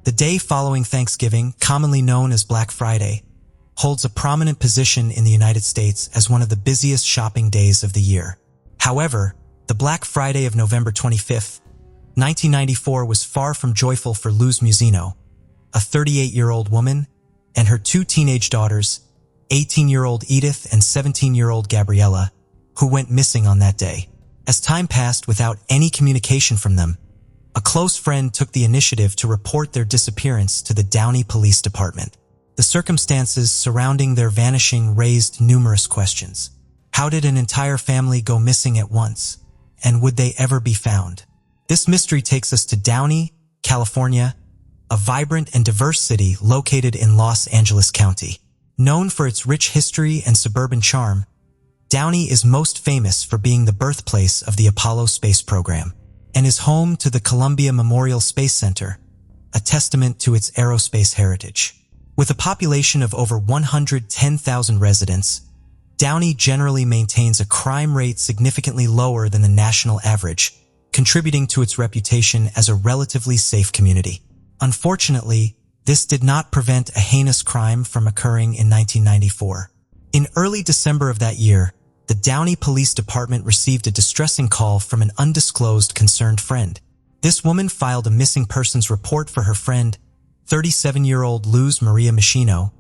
The day following Thanksgiving, commonly known as Black Friday, holds a prominent position in the United States as one of the busiest shopping days of the year. However, the Black Friday of November 25th, 1994 was far from joyful for Luz Musino, a 38-year-old woman, and her two teenage daughters, 18-year-old Edith and 17-year-old Gabriella, who went missing on that day. As time passed without any communication from them, a close friend took the initiative to report their disappearance to the Downey Police Department. The circumstances surrounding their vanishing raised numerous questions. How did an entire family go missing at once? And would they ever be found? This mystery takes us to Downey, California, a vibrant and diverse city located in Los Angeles County. Known for its rich history and suburban charm, Downey is most famous for being the birthplace of the Apollo space program and is home to the Columbia Memorial Space Center, a testament to its aerospace heritage. With a population of over 110,000 residents, Downey generally maintains a crime rate significantly lower than the national average, contributing to its reputation as a relatively safe community. Unfortunately, this did not prevent a heinous crime from occurring in 1994. In early December of that year, the Downey Police Department received a distressing call from an undisclosed concerned friend. This woman filed a missing persons report for her friend, 37-year-old Luz Maria Machino,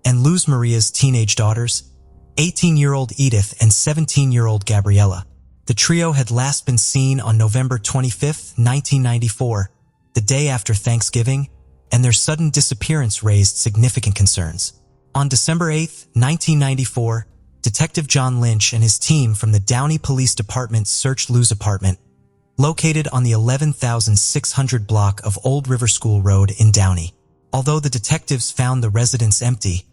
and Luz Maria's teenage daughters, 18-year-old Edith and 17-year-old Gabriella. The trio had last been seen on November 25, 1994, the day after Thanksgiving, and their sudden disappearance raised significant concerns. On December 8, 1994, Detective John Lynch and his team from the Downey Police Department searched Luz's apartment, located on the 11,600 block of Old River School Road in Downey. Although the detectives found the residence empty,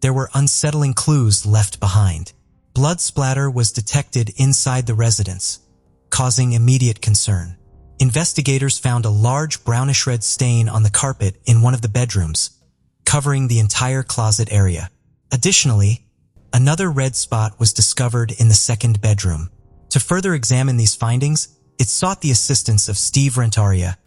there were unsettling clues left behind. Blood splatter was detected inside the residence, causing immediate concern. Investigators found a large brownish-red stain on the carpet in one of the bedrooms, covering the entire closet area. Additionally, another red spot was discovered in the second bedroom. To further examine these findings, it sought the assistance of Steve Rentaria,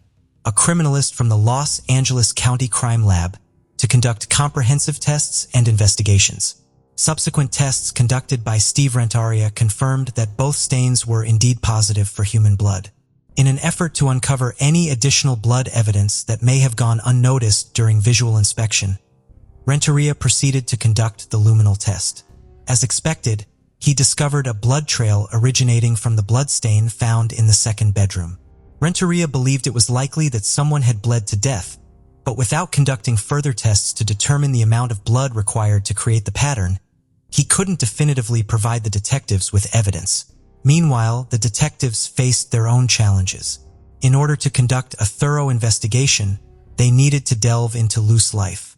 a criminalist from the Los Angeles County Crime Lab, to conduct comprehensive tests and investigations. Subsequent tests conducted by Steve Rentaria confirmed that both stains were indeed positive for human blood. In an effort to uncover any additional blood evidence that may have gone unnoticed during visual inspection, Rentaria proceeded to conduct the luminal test. As expected, he discovered a blood trail originating from the blood stain found in the second bedroom. Rentaria believed it was likely that someone had bled to death, but without conducting further tests to determine the amount of blood required to create the pattern, he couldn't definitively provide the detectives with evidence. Meanwhile, the detectives faced their own challenges. In order to conduct a thorough investigation, they needed to delve into Luz's life.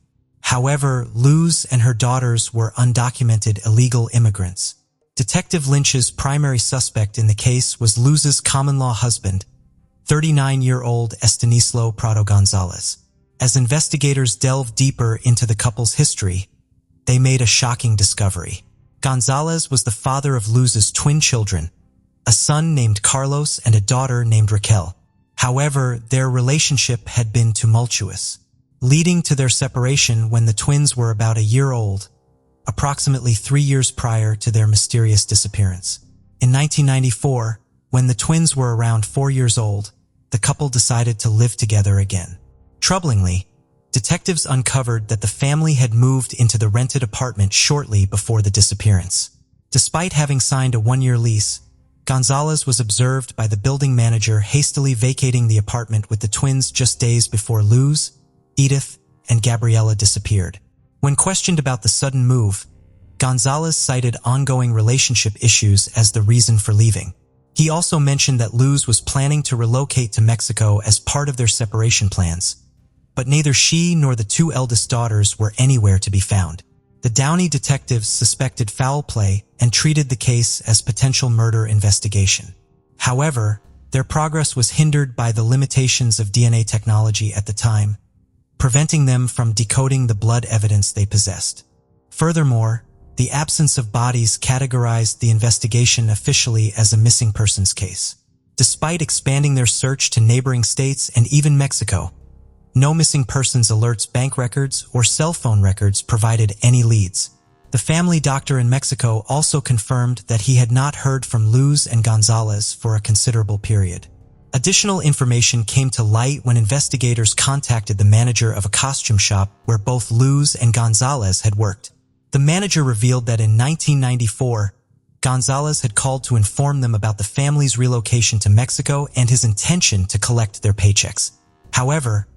However, Luz and her daughters were undocumented illegal immigrants. Detective Lynch's primary suspect in the case was Luz's common-law husband, 39-year-old Estanislo Prado Gonzalez. As investigators delved deeper into the couple's history, they made a shocking discovery. Gonzalez was the father of Luz's twin children, a son named Carlos and a daughter named Raquel. However, their relationship had been tumultuous, leading to their separation when the twins were about a year old, approximately 3 years prior to their mysterious disappearance. In 1994, when the twins were around 4 years old, the couple decided to live together again. Troublingly, detectives uncovered that the family had moved into the rented apartment shortly before the disappearance. Despite having signed a 1-year lease, Gonzalez was observed by the building manager hastily vacating the apartment with the twins just days before Luz, Edith, and Gabriella disappeared. When questioned about the sudden move, Gonzalez cited ongoing relationship issues as the reason for leaving. He also mentioned that Luz was planning to relocate to Mexico as part of their separation plans, but neither she nor the two eldest daughters were anywhere to be found. The Downey detectives suspected foul play and treated the case as potential murder investigation. However, their progress was hindered by the limitations of DNA technology at the time, preventing them from decoding the blood evidence they possessed. Furthermore, the absence of bodies categorized the investigation officially as a missing persons case. Despite expanding their search to neighboring states and even Mexico, No missing persons alerts, bank records, or cell phone records provided any leads. The family doctor in Mexico also confirmed that he had not heard from Luz and Gonzalez for a considerable period. Additional information came to light when investigators contacted the manager of a costume shop where both Luz and Gonzalez had worked. The manager revealed that in 1994, Gonzalez had called to inform them about the family's relocation to Mexico and his intention to collect their paychecks. However,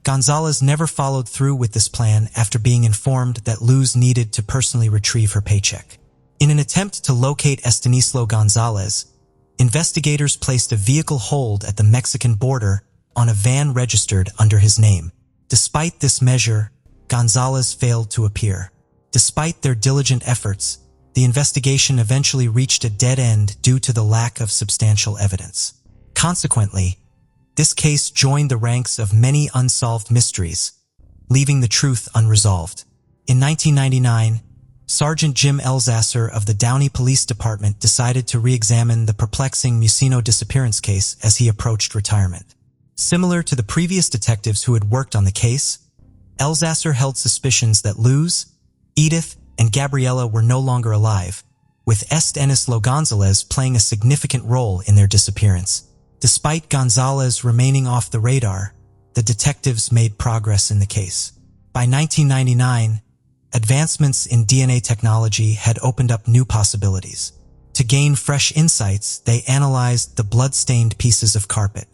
Gonzalez never followed through with this plan after being informed that Luz needed to personally retrieve her paycheck. In an attempt to locate Estanislao Gonzalez, investigators placed a vehicle hold at the Mexican border on a van registered under his name. Despite this measure, Gonzalez failed to appear. Despite their diligent efforts, the investigation eventually reached a dead end due to the lack of substantial evidence. Consequently, this case joined the ranks of many unsolved mysteries, leaving the truth unresolved. In 1999, Sergeant Jim Elsasser of the Downey Police Department decided to re-examine the perplexing Musino disappearance case as he approached retirement. Similar to the previous detectives who had worked on the case, Elsasser held suspicions that Luz, Edith, and Gabriela were no longer alive, with Estanislao Gonzalez playing a significant role in their disappearance. Despite Gonzalez remaining off the radar, the detectives made progress in the case. By 1999, advancements in DNA technology had opened up new possibilities. To gain fresh insights, they analyzed the blood-stained pieces of carpet.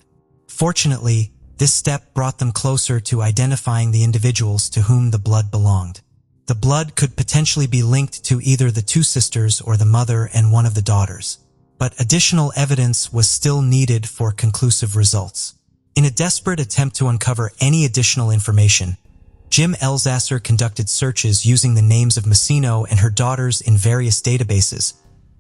Fortunately, this step brought them closer to identifying the individuals to whom the blood belonged. The blood could potentially be linked to either the two sisters or the mother and one of the daughters. But additional evidence was still needed for conclusive results. In a desperate attempt to uncover any additional information, Jim Elsasser conducted searches using the names of Musino and her daughters in various databases,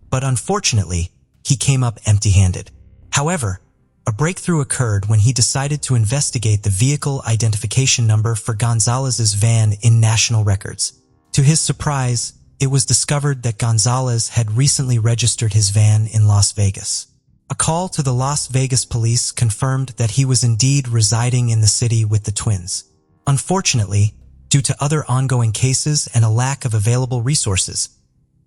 but unfortunately, he came up empty-handed. However, a breakthrough occurred when he decided to investigate the vehicle identification number for Gonzalez's van in national records. To his surprise, it was discovered that Gonzalez had recently registered his van in Las Vegas. A call to the Las Vegas police confirmed that he was indeed residing in the city with the twins. Unfortunately, due to other ongoing cases and a lack of available resources,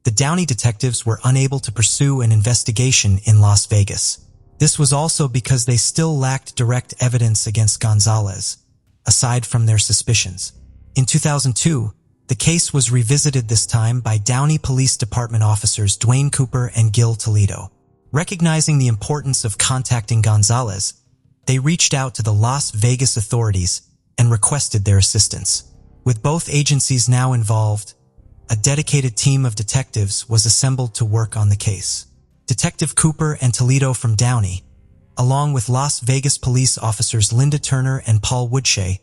the Downey detectives were unable to pursue an investigation in Las Vegas. This was also because they still lacked direct evidence against Gonzalez, aside from their suspicions. In 2002, the case was revisited, this time by Downey Police Department officers Dwayne Cooper and Gil Toledo. Recognizing the importance of contacting Gonzalez, they reached out to the Las Vegas authorities and requested their assistance. With both agencies now involved, a dedicated team of detectives was assembled to work on the case. Detective Cooper and Toledo from Downey, along with Las Vegas police officers Linda Turner and Paul Woodshea,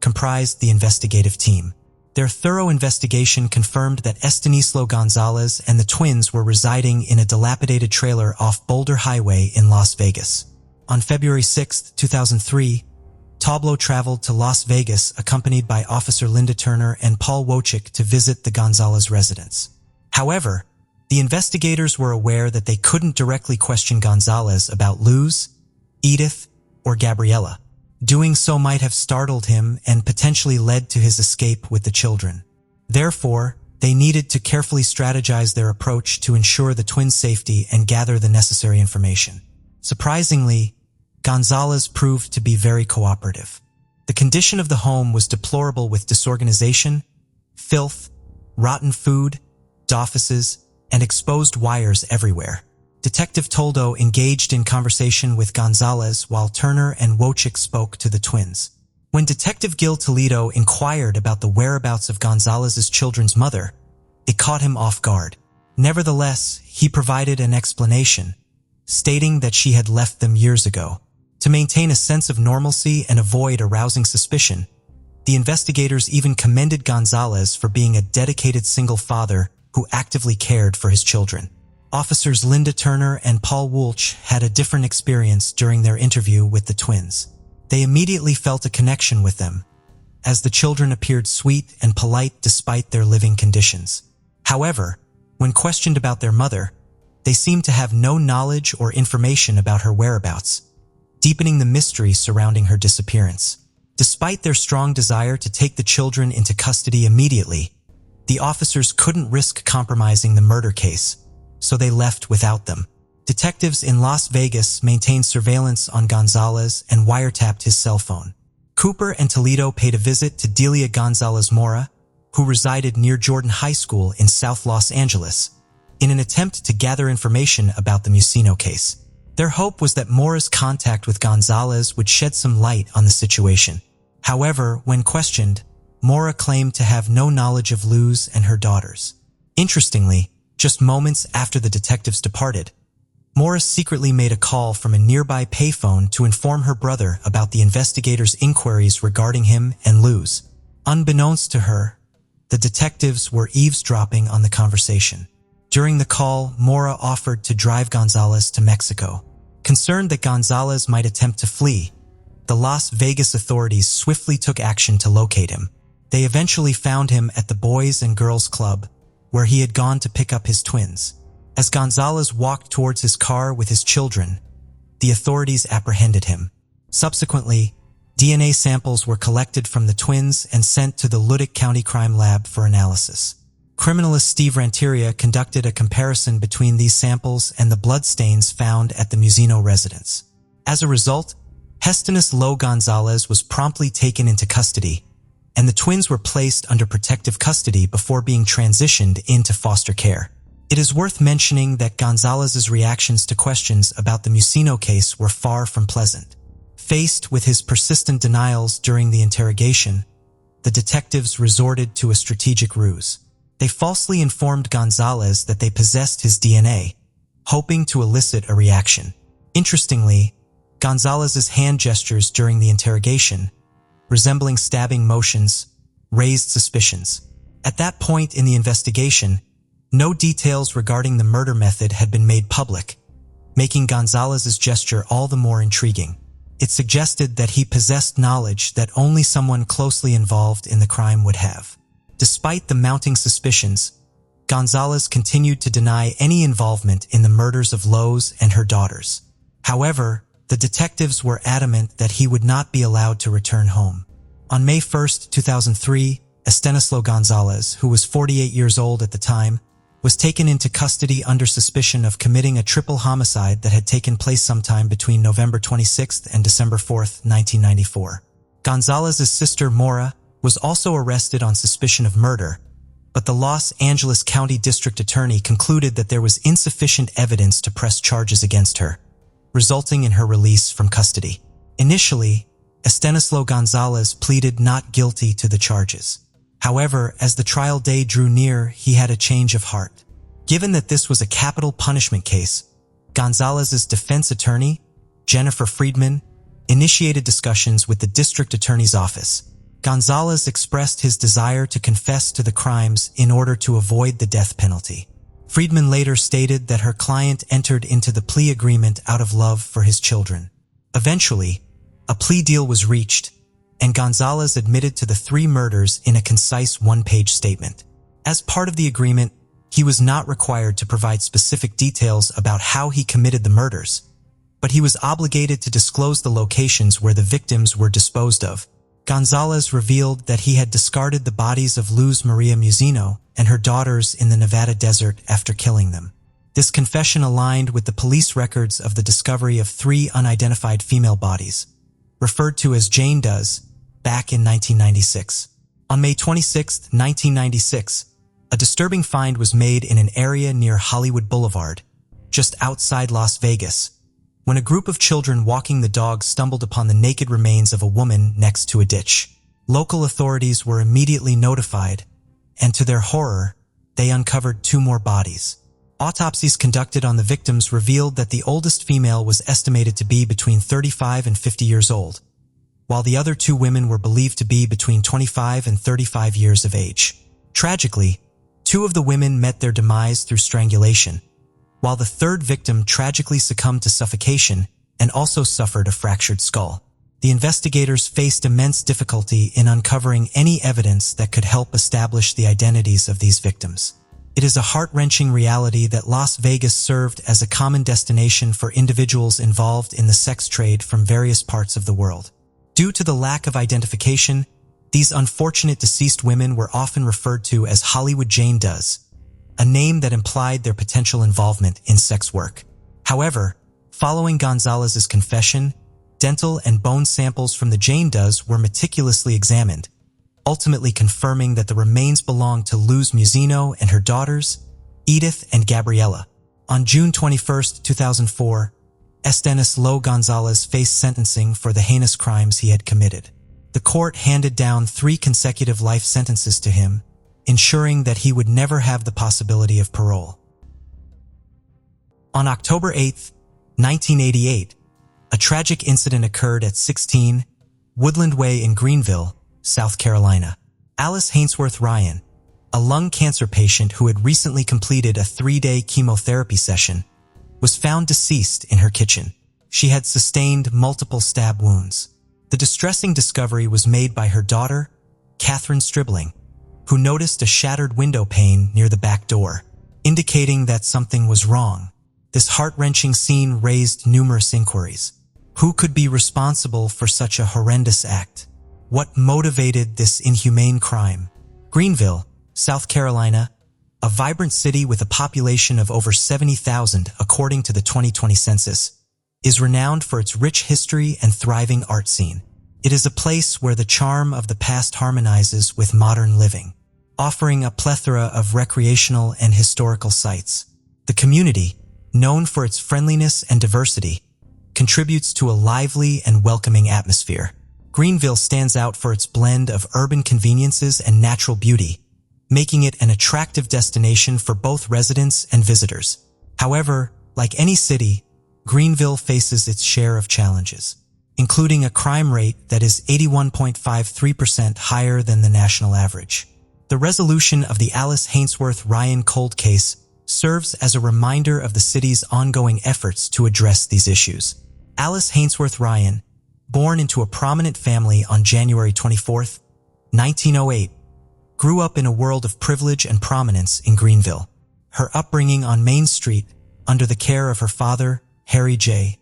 comprised the investigative team. Their thorough investigation confirmed that Estanislao Gonzalez and the twins were residing in a dilapidated trailer off Boulder Highway in Las Vegas. On February 6, 2003, Tablo traveled to Las Vegas accompanied by Officer Linda Turner and Paul Wochik to visit the Gonzalez residence. However, the investigators were aware that they couldn't directly question Gonzalez about Luz, Edith, or Gabriela. Doing so might have startled him and potentially led to his escape with the children. Therefore, they needed to carefully strategize their approach to ensure the twins' safety and gather the necessary information. Surprisingly, Gonzalez proved to be very cooperative. The condition of the home was deplorable, with disorganization, filth, rotten food, offices, and exposed wires everywhere. Detective Toldo engaged in conversation with Gonzalez while Turner and Wochik spoke to the twins. When Detective Gil Toledo inquired about the whereabouts of Gonzalez's children's mother, it caught him off guard. Nevertheless, he provided an explanation, stating that she had left them years ago. To maintain a sense of normalcy and avoid arousing suspicion, the investigators even commended Gonzalez for being a dedicated single father who actively cared for his children. Officers Linda Turner and Paul Woolch had a different experience during their interview with the twins. They immediately felt a connection with them, as the children appeared sweet and polite despite their living conditions. However, when questioned about their mother, they seemed to have no knowledge or information about her whereabouts, deepening the mystery surrounding her disappearance. Despite their strong desire to take the children into custody immediately, the officers couldn't risk compromising the murder case, so they left without them. Detectives in Las Vegas maintained surveillance on Gonzalez and wiretapped his cell phone. Cooper and Toledo paid a visit to Delia Gonzalez Mora, who resided near Jordan High School in South Los Angeles, in an attempt to gather information about the Musino case. Their hope was that Mora's contact with Gonzalez would shed some light on the situation. However, when questioned, Mora claimed to have no knowledge of Luz and her daughters. Interestingly, just moments after the detectives departed, Mora secretly made a call from a nearby payphone to inform her brother about the investigators' inquiries regarding him and Luz. Unbeknownst to her, the detectives were eavesdropping on the conversation. During the call, Mora offered to drive Gonzalez to Mexico. Concerned that Gonzalez might attempt to flee, the Las Vegas authorities swiftly took action to locate him. They eventually found him at the Boys and Girls Club, where he had gone to pick up his twins. As Gonzalez walked towards his car with his children, the authorities apprehended him. Subsequently, DNA samples were collected from the twins and sent to the Ludic County Crime Lab for analysis. Criminalist Steve Ranteria conducted a comparison between these samples and the bloodstains found at the Musino residence. As a result, Hestinus Lowe Gonzalez was promptly taken into custody, and the twins were placed under protective custody before being transitioned into foster care. It is worth mentioning that Gonzalez's reactions to questions about the Musino case were far from pleasant. Faced with his persistent denials during the interrogation, the detectives resorted to a strategic ruse. They falsely informed Gonzalez that they possessed his DNA, hoping to elicit a reaction. Interestingly, Gonzalez's hand gestures during the interrogation, resembling stabbing motions, raised suspicions. At that point in the investigation, no details regarding the murder method had been made public, making Gonzalez's gesture all the more intriguing. It suggested that he possessed knowledge that only someone closely involved in the crime would have. Despite the mounting suspicions, Gonzalez continued to deny any involvement in the murders of Luz and her daughters. However, the detectives were adamant that he would not be allowed to return home. On May 1, 2003, Estanislao Gonzalez, who was 48 years old at the time, was taken into custody under suspicion of committing a triple homicide that had taken place sometime between November 26 and December 4, 1994. Gonzalez's sister, Mora, was also arrested on suspicion of murder, but the Los Angeles County District Attorney concluded that there was insufficient evidence to press charges against her, resulting in her release from custody. Initially, Estanislao Gonzalez pleaded not guilty to the charges. However, as the trial day drew near, he had a change of heart. Given that this was a capital punishment case, Gonzalez's defense attorney, Jennifer Friedman, initiated discussions with the district attorney's office. Gonzalez expressed his desire to confess to the crimes in order to avoid the death penalty. Friedman later stated that her client entered into the plea agreement out of love for his children. Eventually, a plea deal was reached, and Gonzalez admitted to the 3 murders in a concise one-page statement. As part of the agreement, he was not required to provide specific details about how he committed the murders, but he was obligated to disclose the locations where the victims were disposed of. Gonzalez revealed that he had discarded the bodies of Luz Maria Musino and her daughters in the Nevada desert after killing them. This confession aligned with the police records of the discovery of 3 unidentified female bodies, referred to as Jane Does, back in 1996. On May 26, 1996, a disturbing find was made in an area near Hollywood Boulevard, just outside Las Vegas, when a group of children walking the dog stumbled upon the naked remains of a woman next to a ditch. Local authorities were immediately notified, and to their horror, they uncovered 2 more bodies. Autopsies conducted on the victims revealed that the oldest female was estimated to be between 35 and 50 years old, while the other 2 women were believed to be between 25 and 35 years of age. Tragically, 2 of the women met their demise through strangulation, while the 3rd victim tragically succumbed to suffocation and also suffered a fractured skull. The investigators faced immense difficulty in uncovering any evidence that could help establish the identities of these victims. It is a heart-wrenching reality that Las Vegas served as a common destination for individuals involved in the sex trade from various parts of the world. Due to the lack of identification, these unfortunate deceased women were often referred to as Hollywood Jane Does, a name that implied their potential involvement in sex work. However, following Gonzalez's confession, dental and bone samples from the Jane Does were meticulously examined, ultimately confirming that the remains belonged to Luz Musino and her daughters, Edith and Gabriela. On June 21, 2004, Estanislao Gonzalez faced sentencing for the heinous crimes he had committed. The court handed down 3 consecutive life sentences to him, ensuring that he would never have the possibility of parole. On October 8, 1988, a tragic incident occurred at 16 Woodland Way in Greenville, South Carolina. Alice Hainsworth Ryan, a lung cancer patient who had recently completed a 3-day chemotherapy session, was found deceased in her kitchen. She had sustained multiple stab wounds. The distressing discovery was made by her daughter, Catherine Stribling, who noticed a shattered window pane near the back door, indicating that something was wrong. This heart-wrenching scene raised numerous inquiries. Who could be responsible for such a horrendous act? What motivated this inhumane crime? Greenville, South Carolina, a vibrant city with a population of over 70,000 according to the 2020 census, is renowned for its rich history and thriving art scene. It is a place where the charm of the past harmonizes with modern living, offering a plethora of recreational and historical sites. The community, known for its friendliness and diversity, contributes to a lively and welcoming atmosphere. Greenville stands out for its blend of urban conveniences and natural beauty, making it an attractive destination for both residents and visitors. However, like any city, Greenville faces its share of challenges, including a crime rate that is 81.53% higher than the national average. The resolution of the Alice Hainsworth Ryan cold case serves as a reminder of the city's ongoing efforts to address these issues. Alice Hainsworth Ryan, born into a prominent family on January 24, 1908, grew up in a world of privilege and prominence in Greenville. Her upbringing on Main Street, under the care of her father, Harry J.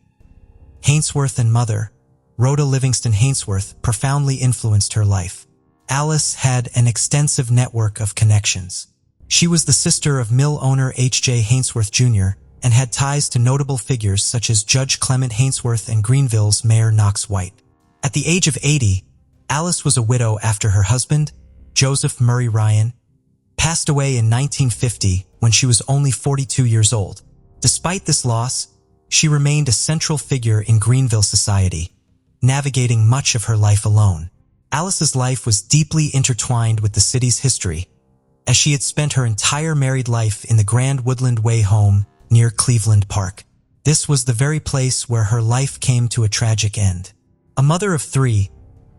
Hainsworth, and mother, Rhoda Livingston Hainsworth, profoundly influenced her life. Alice had an extensive network of connections. She was the sister of mill owner H.J. Hainsworth Jr. and had ties to notable figures such as Judge Clement Hainsworth and Greenville's Mayor Knox White. At the age of 80, Alice was a widow after her husband, Joseph Murray Ryan, passed away in 1950 when she was only 42 years old. Despite this loss, she remained a central figure in Greenville society, navigating much of her life alone. Alice's life was deeply intertwined with the city's history, as she had spent her entire married life in the Grand Woodland Way home near Cleveland Park. This was the very place where her life came to a tragic end. A mother of 3,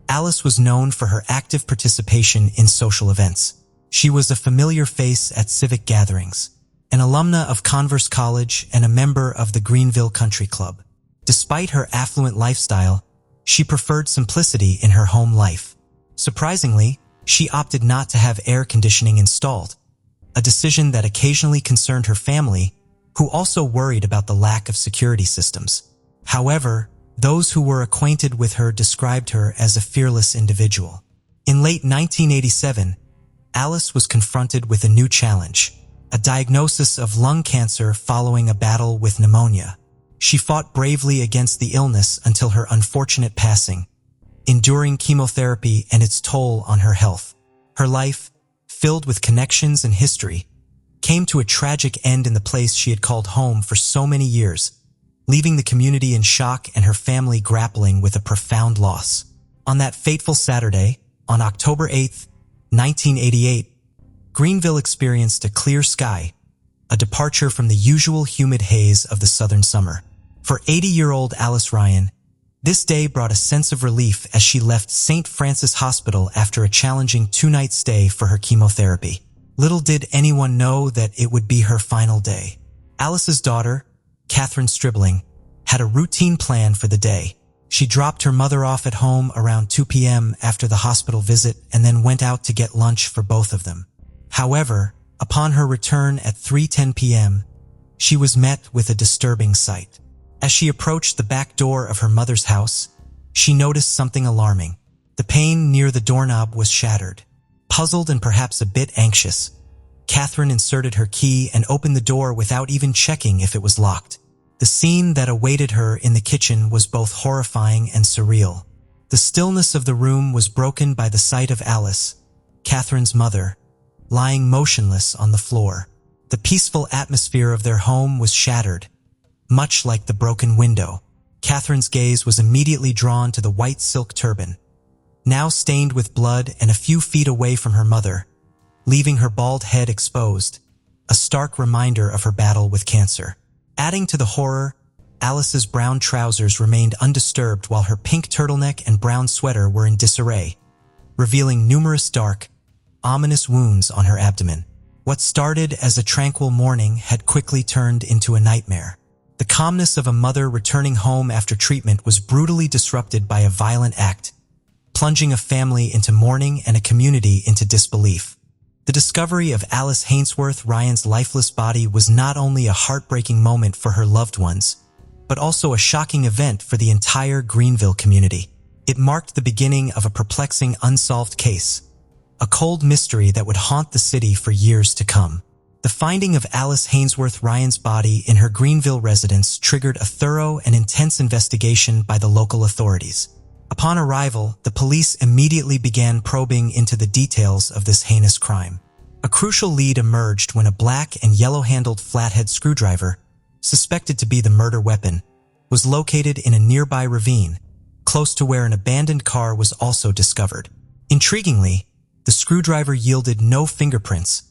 Alice was known for her active participation in social events. She was a familiar face at civic gatherings, an alumna of Converse College and a member of the Greenville Country Club. Despite her affluent lifestyle, she preferred simplicity in her home life. Surprisingly, she opted not to have air conditioning installed, a decision that occasionally concerned her family, who also worried about the lack of security systems. However, those who were acquainted with her described her as a fearless individual. In late 1987, Alice was confronted with a new challenge, a diagnosis of lung cancer following a battle with pneumonia. She fought bravely against the illness until her unfortunate passing, enduring chemotherapy and its toll on her health. Her life, filled with connections and history, came to a tragic end in the place she had called home for so many years, leaving the community in shock and her family grappling with a profound loss. On that fateful Saturday, on October 8, 1988, Greenville experienced a clear sky, a departure from the usual humid haze of the southern summer. For 80-year-old Alice Ryan, this day brought a sense of relief as she left St. Francis Hospital after a challenging 2-night stay for her chemotherapy. Little did anyone know that it would be her final day. Alice's daughter, Catherine Stribling, had a routine plan for the day. She dropped her mother off at home around 2 p.m. after the hospital visit and then went out to get lunch for both of them. However, upon her return at 3:10 p.m., she was met with a disturbing sight. As she approached the back door of her mother's house, she noticed something alarming. The pane near the doorknob was shattered. Puzzled and perhaps a bit anxious, Catherine inserted her key and opened the door without even checking if it was locked. The scene that awaited her in the kitchen was both horrifying and surreal. The stillness of the room was broken by the sight of Alice, Catherine's mother, lying motionless on the floor. The peaceful atmosphere of their home was shattered, much like the broken window. Catherine's gaze was immediately drawn to the white silk turban, now stained with blood and a few feet away from her mother, leaving her bald head exposed, a stark reminder of her battle with cancer. Adding to the horror, Alice's brown trousers remained undisturbed while her pink turtleneck and brown sweater were in disarray, revealing numerous dark, ominous wounds on her abdomen. What started as a tranquil morning had quickly turned into a nightmare. The calmness of a mother returning home after treatment was brutally disrupted by a violent act, plunging a family into mourning and a community into disbelief. The discovery of Alice Hainsworth Ryan's lifeless body was not only a heartbreaking moment for her loved ones, but also a shocking event for the entire Greenville community. It marked the beginning of a perplexing unsolved case, a cold mystery that would haunt the city for years to come. The finding of Alice Hainsworth Ryan's body in her Greenville residence triggered a thorough and intense investigation by the local authorities. Upon arrival, the police immediately began probing into the details of this heinous crime. A crucial lead emerged when a black and yellow-handled flathead screwdriver, suspected to be the murder weapon, was located in a nearby ravine, close to where an abandoned car was also discovered. Intriguingly, the screwdriver yielded no fingerprints,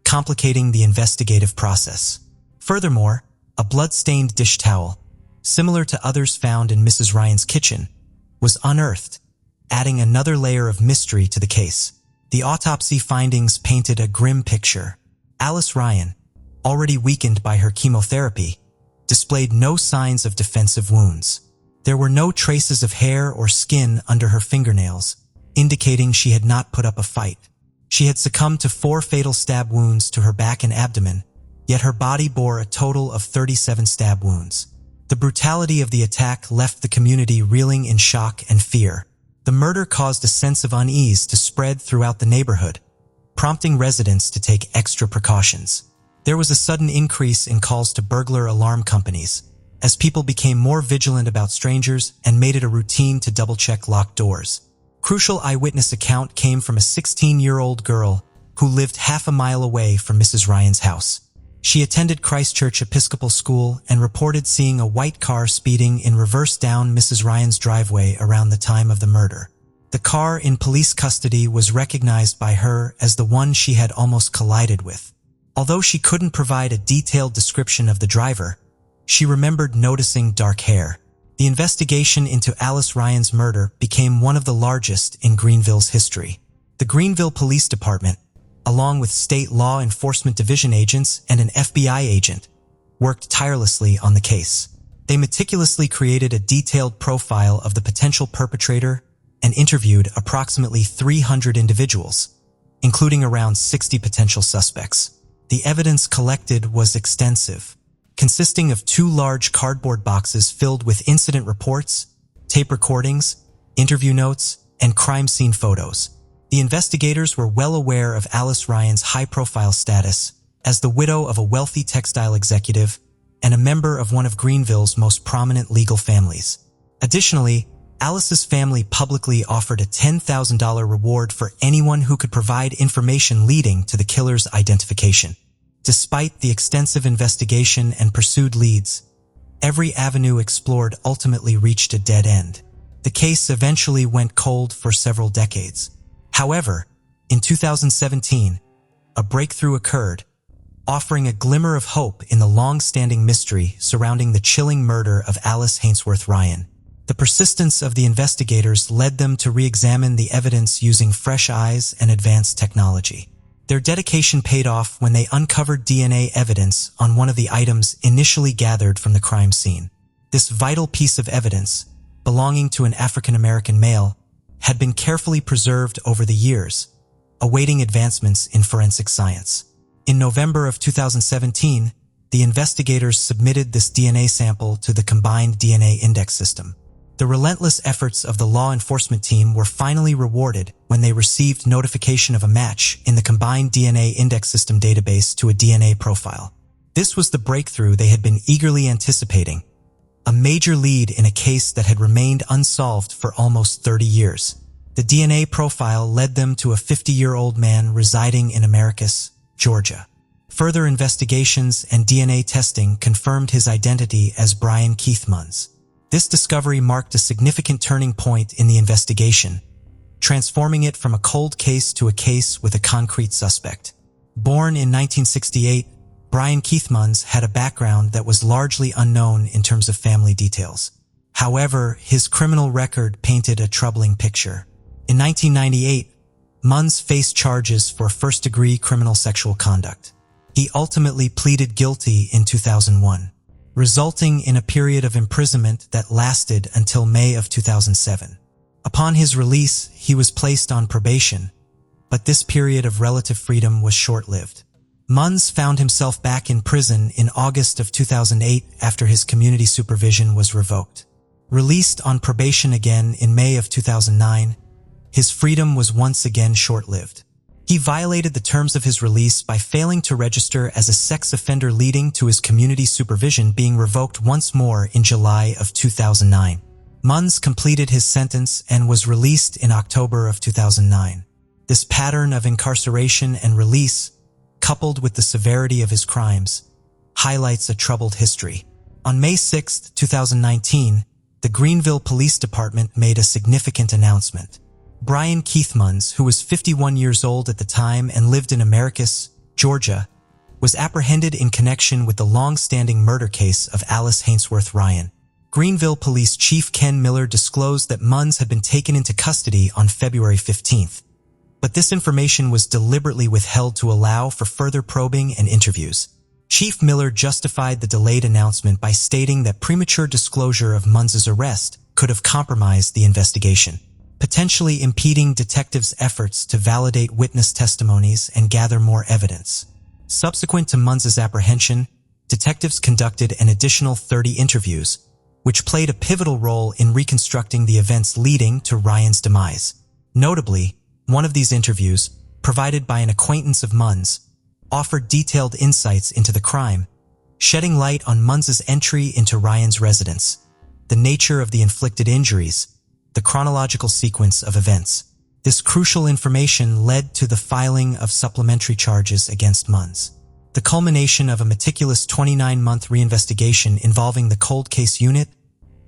complicating the investigative process. Furthermore, a blood-stained dish towel, similar to others found in Mrs. Ryan's kitchen, was unearthed, adding another layer of mystery to the case. The autopsy findings painted a grim picture. Alice Ryan, already weakened by her chemotherapy, displayed no signs of defensive wounds. There were no traces of hair or skin under her fingernails, indicating she had not put up a fight. She had succumbed to 4 fatal stab wounds to her back and abdomen, yet her body bore a total of 37 stab wounds. The brutality of the attack left the community reeling in shock and fear. The murder caused a sense of unease to spread throughout the neighborhood, prompting residents to take extra precautions. There was a sudden increase in calls to burglar alarm companies, as people became more vigilant about strangers and made it a routine to double-check locked doors. Crucial eyewitness account came from a 16-year-old girl who lived half a mile away from Mrs. Ryan's house. She attended Christchurch Episcopal School and reported seeing a white car speeding in reverse down Mrs. Ryan's driveway around the time of the murder. The car in police custody was recognized by her as the one she had almost collided with. Although she couldn't provide a detailed description of the driver, she remembered noticing dark hair. The investigation into Alice Ryan's murder became one of the largest in Greenville's history. The Greenville Police Department, along with state law enforcement division agents and an FBI agent, worked tirelessly on the case. They meticulously created a detailed profile of the potential perpetrator and interviewed approximately 300 individuals, including around 60 potential suspects. The evidence collected was extensive, consisting of 2 large cardboard boxes filled with incident reports, tape recordings, interview notes, and crime scene photos. The investigators were well aware of Alice Ryan's high-profile status as the widow of a wealthy textile executive and a member of one of Greenville's most prominent legal families. Additionally, Alice's family publicly offered a $10,000 reward for anyone who could provide information leading to the killer's identification. Despite the extensive investigation and pursued leads, every avenue explored ultimately reached a dead end. The case eventually went cold for several decades. However, in 2017, a breakthrough occurred, offering a glimmer of hope in the long-standing mystery surrounding the chilling murder of Alice Hainsworth Ryan. The persistence of the investigators led them to re-examine the evidence using fresh eyes and advanced technology. Their dedication paid off when they uncovered DNA evidence on one of the items initially gathered from the crime scene. This vital piece of evidence, belonging to an African-American male, had been carefully preserved over the years, awaiting advancements in forensic science. In November of 2017, the investigators submitted this DNA sample to the Combined DNA Index System. The relentless efforts of the law enforcement team were finally rewarded when they received notification of a match in the combined DNA index system database to a DNA profile. This was the breakthrough they had been eagerly anticipating, a major lead in a case that had remained unsolved for almost 30 years. The DNA profile led them to a 50-year-old man residing in Americus, Georgia. Further investigations and DNA testing confirmed his identity as Brian Keith Munns. This discovery marked a significant turning point in the investigation, transforming it from a cold case to a case with a concrete suspect. Born in 1968, Brian Keith Munns had a background that was largely unknown in terms of family details. However, his criminal record painted a troubling picture. In 1998, Munns faced charges for first-degree criminal sexual conduct. He ultimately pleaded guilty in 2001, resulting in a period of imprisonment that lasted until May of 2007. Upon his release, he was placed on probation, but this period of relative freedom was short-lived. Munns found himself back in prison in August of 2008 after his community supervision was revoked. Released on probation again in May of 2009, his freedom was once again short-lived. He violated the terms of his release by failing to register as a sex offender, leading to his community supervision being revoked once more in July of 2009. Munns completed his sentence and was released in October of 2009. This pattern of incarceration and release, coupled with the severity of his crimes, highlights a troubled history. On May 6, 2019, the Greenville Police Department made a significant announcement. Brian Keith Munns, who was 51 years old at the time and lived in Americus, Georgia, was apprehended in connection with the long-standing murder case of Alice Hainsworth Ryan. Greenville Police Chief Ken Miller disclosed that Munns had been taken into custody on February 15th, but this information was deliberately withheld to allow for further probing and interviews. Chief Miller justified the delayed announcement by stating that premature disclosure of Munns's arrest could have compromised the investigation, potentially impeding detectives' efforts to validate witness testimonies and gather more evidence. Subsequent to Munns's apprehension, detectives conducted an additional 30 interviews, which played a pivotal role in reconstructing the events leading to Ryan's demise. Notably, one of these interviews, provided by an acquaintance of Munns, offered detailed insights into the crime, shedding light on Munns's entry into Ryan's residence, the nature of the inflicted injuries, the chronological sequence of events. This crucial information led to the filing of supplementary charges against Munns, the culmination of a meticulous 29-month reinvestigation involving the cold case unit,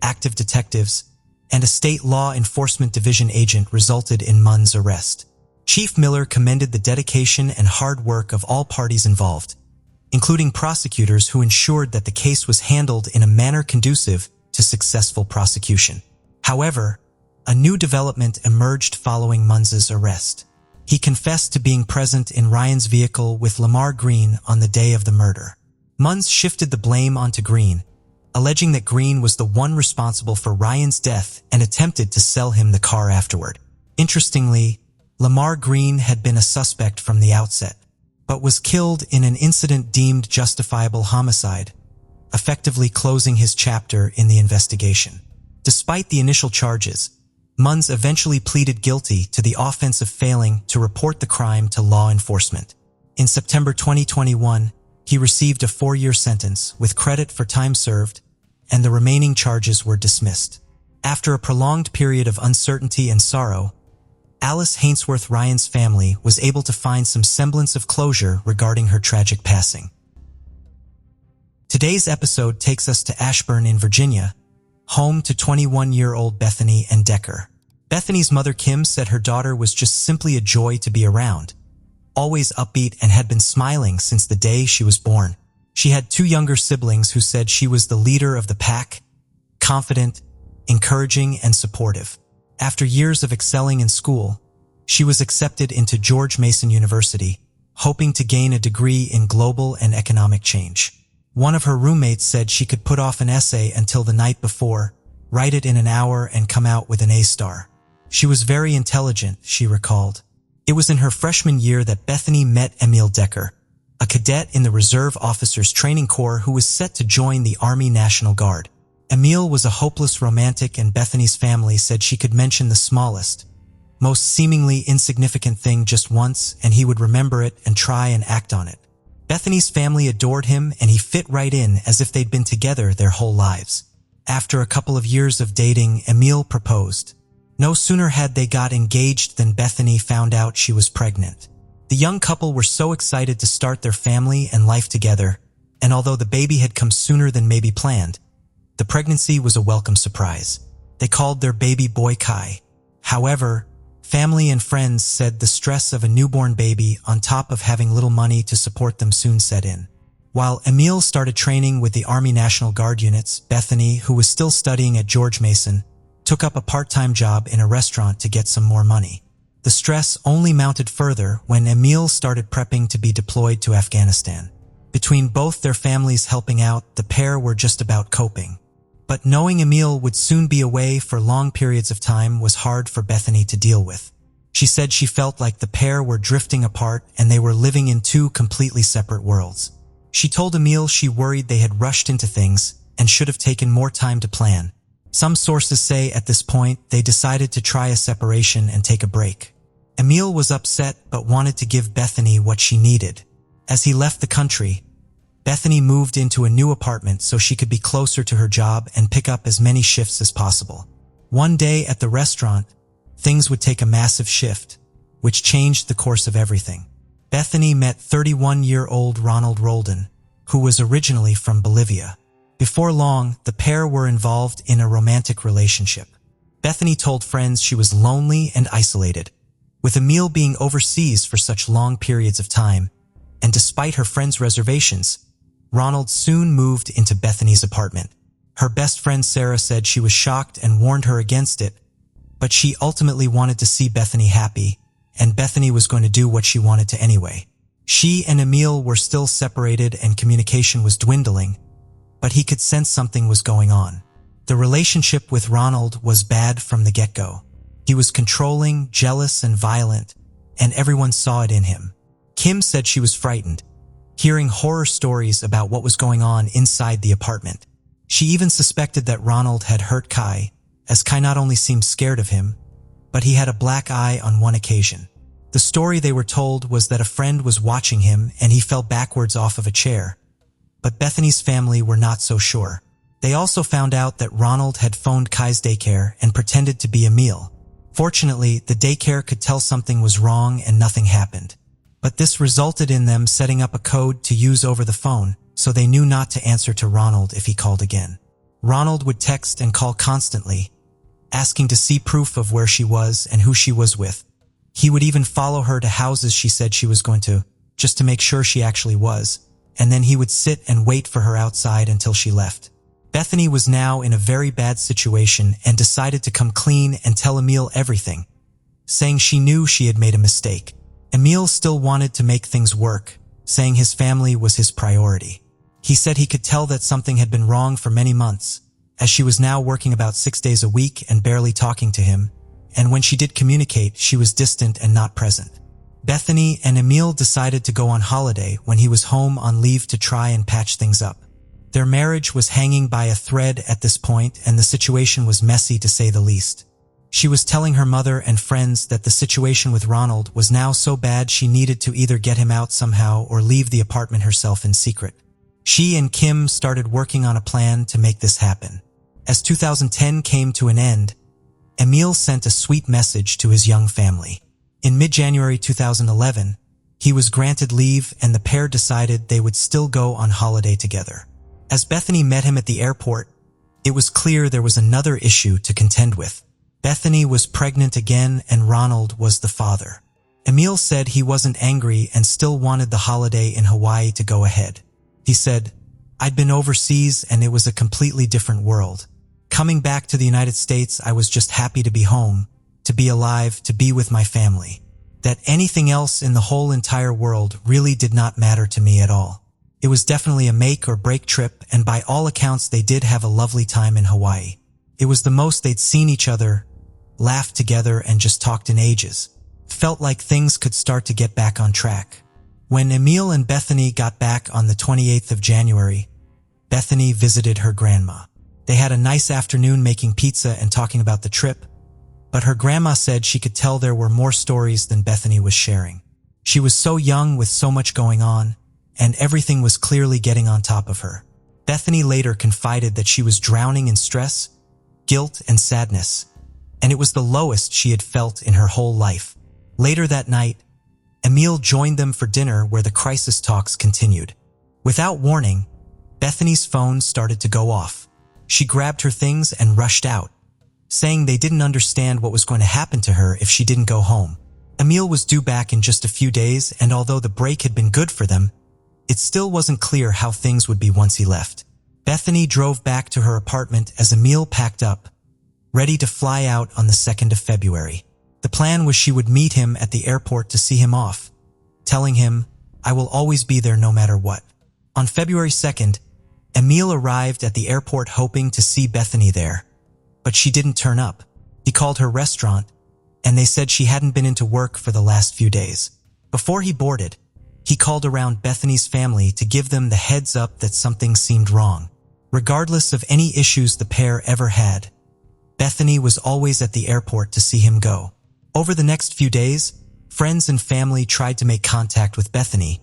active detectives, and a state law enforcement division agent resulted in Munns' arrest. Chief Miller commended the dedication and hard work of all parties involved, including prosecutors who ensured that the case was handled in a manner conducive to successful prosecution. However, a new development emerged following Munns's arrest. He confessed to being present in Ryan's vehicle with Lamar Green on the day of the murder. Munns shifted the blame onto Green, alleging that Green was the one responsible for Ryan's death and attempted to sell him the car afterward. Interestingly, Lamar Green had been a suspect from the outset, but was killed in an incident deemed justifiable homicide, effectively closing his chapter in the investigation. Despite the initial charges, Munns eventually pleaded guilty to the offense of failing to report the crime to law enforcement. In September 2021, he received a 4-year sentence with credit for time served, and the remaining charges were dismissed. After a prolonged period of uncertainty and sorrow, Alice Hainsworth Ryan's family was able to find some semblance of closure regarding her tragic passing. Today's episode takes us to Ashburn in Virginia, home to 21-year-old Bethany and Decker. Bethany's mother Kim said her daughter was just simply a joy to be around, always upbeat, and had been smiling since the day she was born. She had 2 younger siblings who said she was the leader of the pack, confident, encouraging, and supportive. After years of excelling in school, she was accepted into George Mason University, hoping to gain a degree in global and economic change. One of her roommates said she could put off an essay until the night before, write it in an hour, and come out with an A star. She was very intelligent, she recalled. It was in her freshman year that Bethany met Emil Decker, a cadet in the Reserve Officers Training Corps who was set to join the Army National Guard. Emile was a hopeless romantic, and Bethany's family said she could mention the smallest, most seemingly insignificant thing just once and he would remember it and try and act on it. Bethany's family adored him and he fit right in as if they'd been together their whole lives. After a couple of years of dating, Emile proposed. No sooner had they got engaged than Bethany found out she was pregnant. The young couple were so excited to start their family and life together, and although the baby had come sooner than maybe planned, the pregnancy was a welcome surprise. They called their baby boy Kai. However, family and friends said the stress of a newborn baby on top of having little money to support them soon set in. While Emile started training with the Army National Guard units, Bethany, who was still studying at George Mason, took up a part-time job in a restaurant to get some more money. The stress only mounted further when Emile started prepping to be deployed to Afghanistan. Between both their families helping out, the pair were just about coping. But knowing Emile would soon be away for long periods of time was hard for Bethany to deal with. She said she felt like the pair were drifting apart and they were living in two completely separate worlds. She told Emile she worried they had rushed into things and should have taken more time to plan. Some sources say at this point they decided to try a separation and take a break. Emile was upset but wanted to give Bethany what she needed. As he left the country, Bethany moved into a new apartment so she could be closer to her job and pick up as many shifts as possible. One day at the restaurant, things would take a massive shift, which changed the course of everything. Bethany met 31-year-old Ronald Roldan, who was originally from Bolivia. Before long, the pair were involved in a romantic relationship. Bethany told friends she was lonely and isolated, with Emile being overseas for such long periods of time, and despite her friends' reservations, Ronald soon moved into Bethany's apartment. Her best friend Sarah said she was shocked and warned her against it, but she ultimately wanted to see Bethany happy, and Bethany was going to do what she wanted to anyway. She and Emile were still separated and communication was dwindling, but he could sense something was going on. The relationship with Ronald was bad from the get-go. He was controlling, jealous, and violent, and everyone saw it in him. Kim said she was frightened, hearing horror stories about what was going on inside the apartment. She even suspected that Ronald had hurt Kai, as Kai not only seemed scared of him, but he had a black eye on one occasion. The story they were told was that a friend was watching him and he fell backwards off of a chair. But Bethany's family were not so sure. They also found out that Ronald had phoned Kai's daycare and pretended to be Emile. Fortunately, the daycare could tell something was wrong and nothing happened. But this resulted in them setting up a code to use over the phone, so they knew not to answer to Ronald if he called again. Ronald would text and call constantly, asking to see proof of where she was and who she was with. He would even follow her to houses she said she was going to, just to make sure she actually was, and then he would sit and wait for her outside until she left. Bethany was now in a very bad situation and decided to come clean and tell Emile everything, saying she knew she had made a mistake. Emile still wanted to make things work, saying his family was his priority. He said he could tell that something had been wrong for many months, as she was now working about 6 days a week and barely talking to him, and when she did communicate, she was distant and not present. Bethany and Emile decided to go on holiday when he was home on leave to try and patch things up. Their marriage was hanging by a thread at this point, and the situation was messy to say the least. She was telling her mother and friends that the situation with Ronald was now so bad she needed to either get him out somehow or leave the apartment herself in secret. She and Kim started working on a plan to make this happen. As 2010 came to an end, Emile sent a sweet message to his young family. In mid-January 2011, he was granted leave and the pair decided they would still go on holiday together. As Bethany met him at the airport, it was clear there was another issue to contend with. Bethany was pregnant again and Ronald was the father. Emile said he wasn't angry and still wanted the holiday in Hawaii to go ahead. He said, "I'd been overseas and it was a completely different world. Coming back to the United States, I was just happy to be home, to be alive, to be with my family. That anything else in the whole entire world really did not matter to me at all. It was definitely a make or break trip, and by all accounts they did have a lovely time in Hawaii. It was the most they'd seen each other, laughed together, and just talked in ages. Felt like things could start to get back on track." When Emile and Bethany got back on the 28th of January, Bethany visited her grandma. They had a nice afternoon making pizza and talking about the trip, but her grandma said she could tell there were more stories than Bethany was sharing. She was so young with so much going on, and everything was clearly getting on top of her. Bethany later confided that she was drowning in stress, guilt, and sadness, and it was the lowest she had felt in her whole life. Later that night, Emil joined them for dinner where the crisis talks continued. Without warning, Bethany's phone started to go off. She grabbed her things and rushed out, saying they didn't understand what was going to happen to her if she didn't go home. Emil was due back in just a few days, and although the break had been good for them, it still wasn't clear how things would be once he left. Bethany drove back to her apartment as Emil packed up, ready to fly out on the 2nd of February. The plan was she would meet him at the airport to see him off, telling him, "I will always be there no matter what." On February 2nd, Emil arrived at the airport hoping to see Bethany there, but she didn't turn up. He called her restaurant, and they said she hadn't been into work for the last few days. Before he boarded, he called around Bethany's family to give them the heads up that something seemed wrong. Regardless of any issues the pair ever had, Bethany was always at the airport to see him go. Over the next few days, friends and family tried to make contact with Bethany,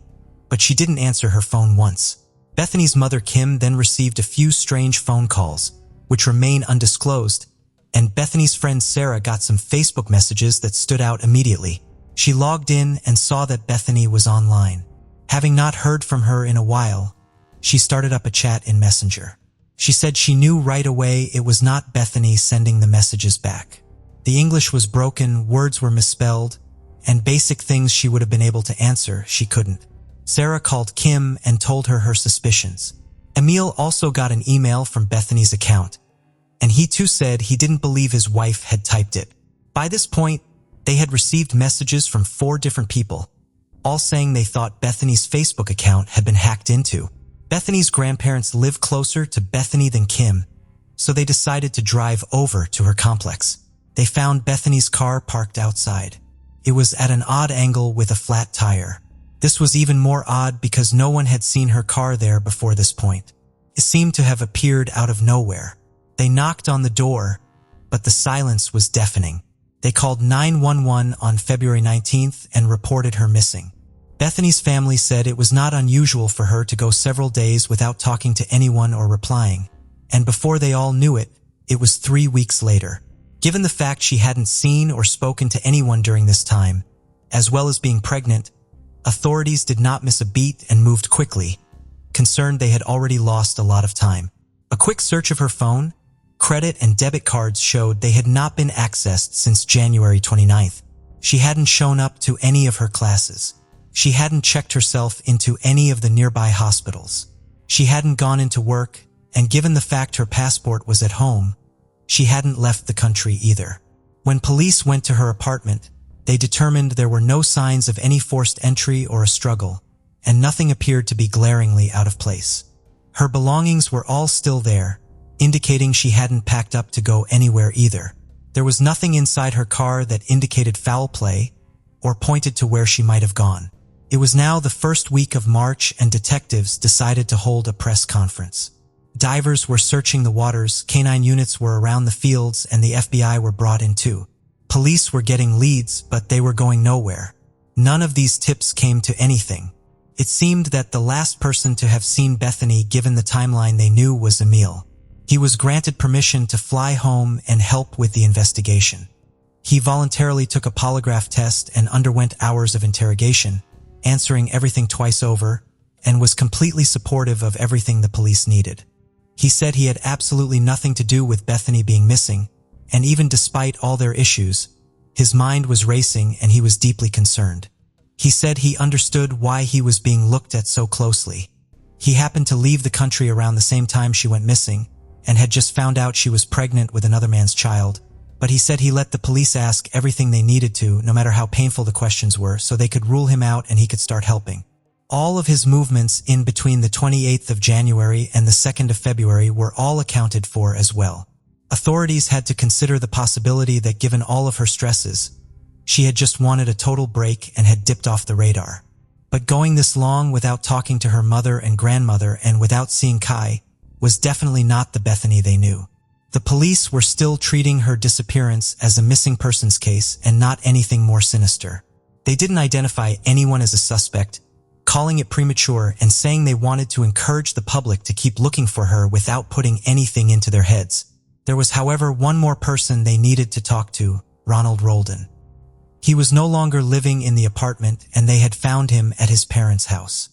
but she didn't answer her phone once. Bethany's mother Kim then received a few strange phone calls, which remain undisclosed, and Bethany's friend Sarah got some Facebook messages that stood out immediately. She logged in and saw that Bethany was online. Having not heard from her in a while, she started up a chat in Messenger. She said she knew right away it was not Bethany sending the messages back. The English was broken, words were misspelled, and basic things she would have been able to answer, she couldn't. Sarah called Kim and told her her suspicions. Emil also got an email from Bethany's account, and he too said he didn't believe his wife had typed it. By this point, they had received messages from 4 different people, all saying they thought Bethany's Facebook account had been hacked into. Bethany's grandparents live closer to Bethany than Kim, so they decided to drive over to her complex. They found Bethany's car parked outside. It was at an odd angle with a flat tire. This was even more odd because no one had seen her car there before this point. It seemed to have appeared out of nowhere. They knocked on the door, but the silence was deafening. They called 911 on February 19th and reported her missing. Bethany's family said it was not unusual for her to go several days without talking to anyone or replying, and before they all knew it, it was 3 weeks later. Given the fact she hadn't seen or spoken to anyone during this time, as well as being pregnant, authorities did not miss a beat and moved quickly, concerned they had already lost a lot of time. A quick search of her phone, credit and debit cards showed they had not been accessed since January 29th. She hadn't shown up to any of her classes. She hadn't checked herself into any of the nearby hospitals. She hadn't gone into work, and given the fact her passport was at home, she hadn't left the country either. When police went to her apartment, they determined there were no signs of any forced entry or a struggle, and nothing appeared to be glaringly out of place. Her belongings were all still there, indicating she hadn't packed up to go anywhere either. There was nothing inside her car that indicated foul play or pointed to where she might have gone. It was now the first week of March, and detectives decided to hold a press conference. Divers were searching the waters, canine units were around the fields, and the FBI were brought in too. Police were getting leads, but they were going nowhere. None of these tips came to anything. It seemed that the last person to have seen Bethany, given the timeline they knew, was Emil. He was granted permission to fly home and help with the investigation. He voluntarily took a polygraph test and underwent hours of interrogation, answering everything twice over, and was completely supportive of everything the police needed. He said he had absolutely nothing to do with Bethany being missing, and even despite all their issues, his mind was racing and he was deeply concerned. He said he understood why he was being looked at so closely. He happened to leave the country around the same time she went missing, and had just found out she was pregnant with another man's child, but he said he let the police ask everything they needed to, no matter how painful the questions were, so they could rule him out and he could start helping. All of his movements in between the 28th of January and the 2nd of February were all accounted for as well. Authorities had to consider the possibility that given all of her stresses, she had just wanted a total break and had dipped off the radar. But going this long without talking to her mother and grandmother and without seeing Kai, was definitely not the Bethany they knew. The police were still treating her disappearance as a missing persons case and not anything more sinister. They didn't identify anyone as a suspect, calling it premature and saying they wanted to encourage the public to keep looking for her without putting anything into their heads. There was, however, one more person they needed to talk to, Ronald Roldan. He was no longer living in the apartment and they had found him at his parents' house.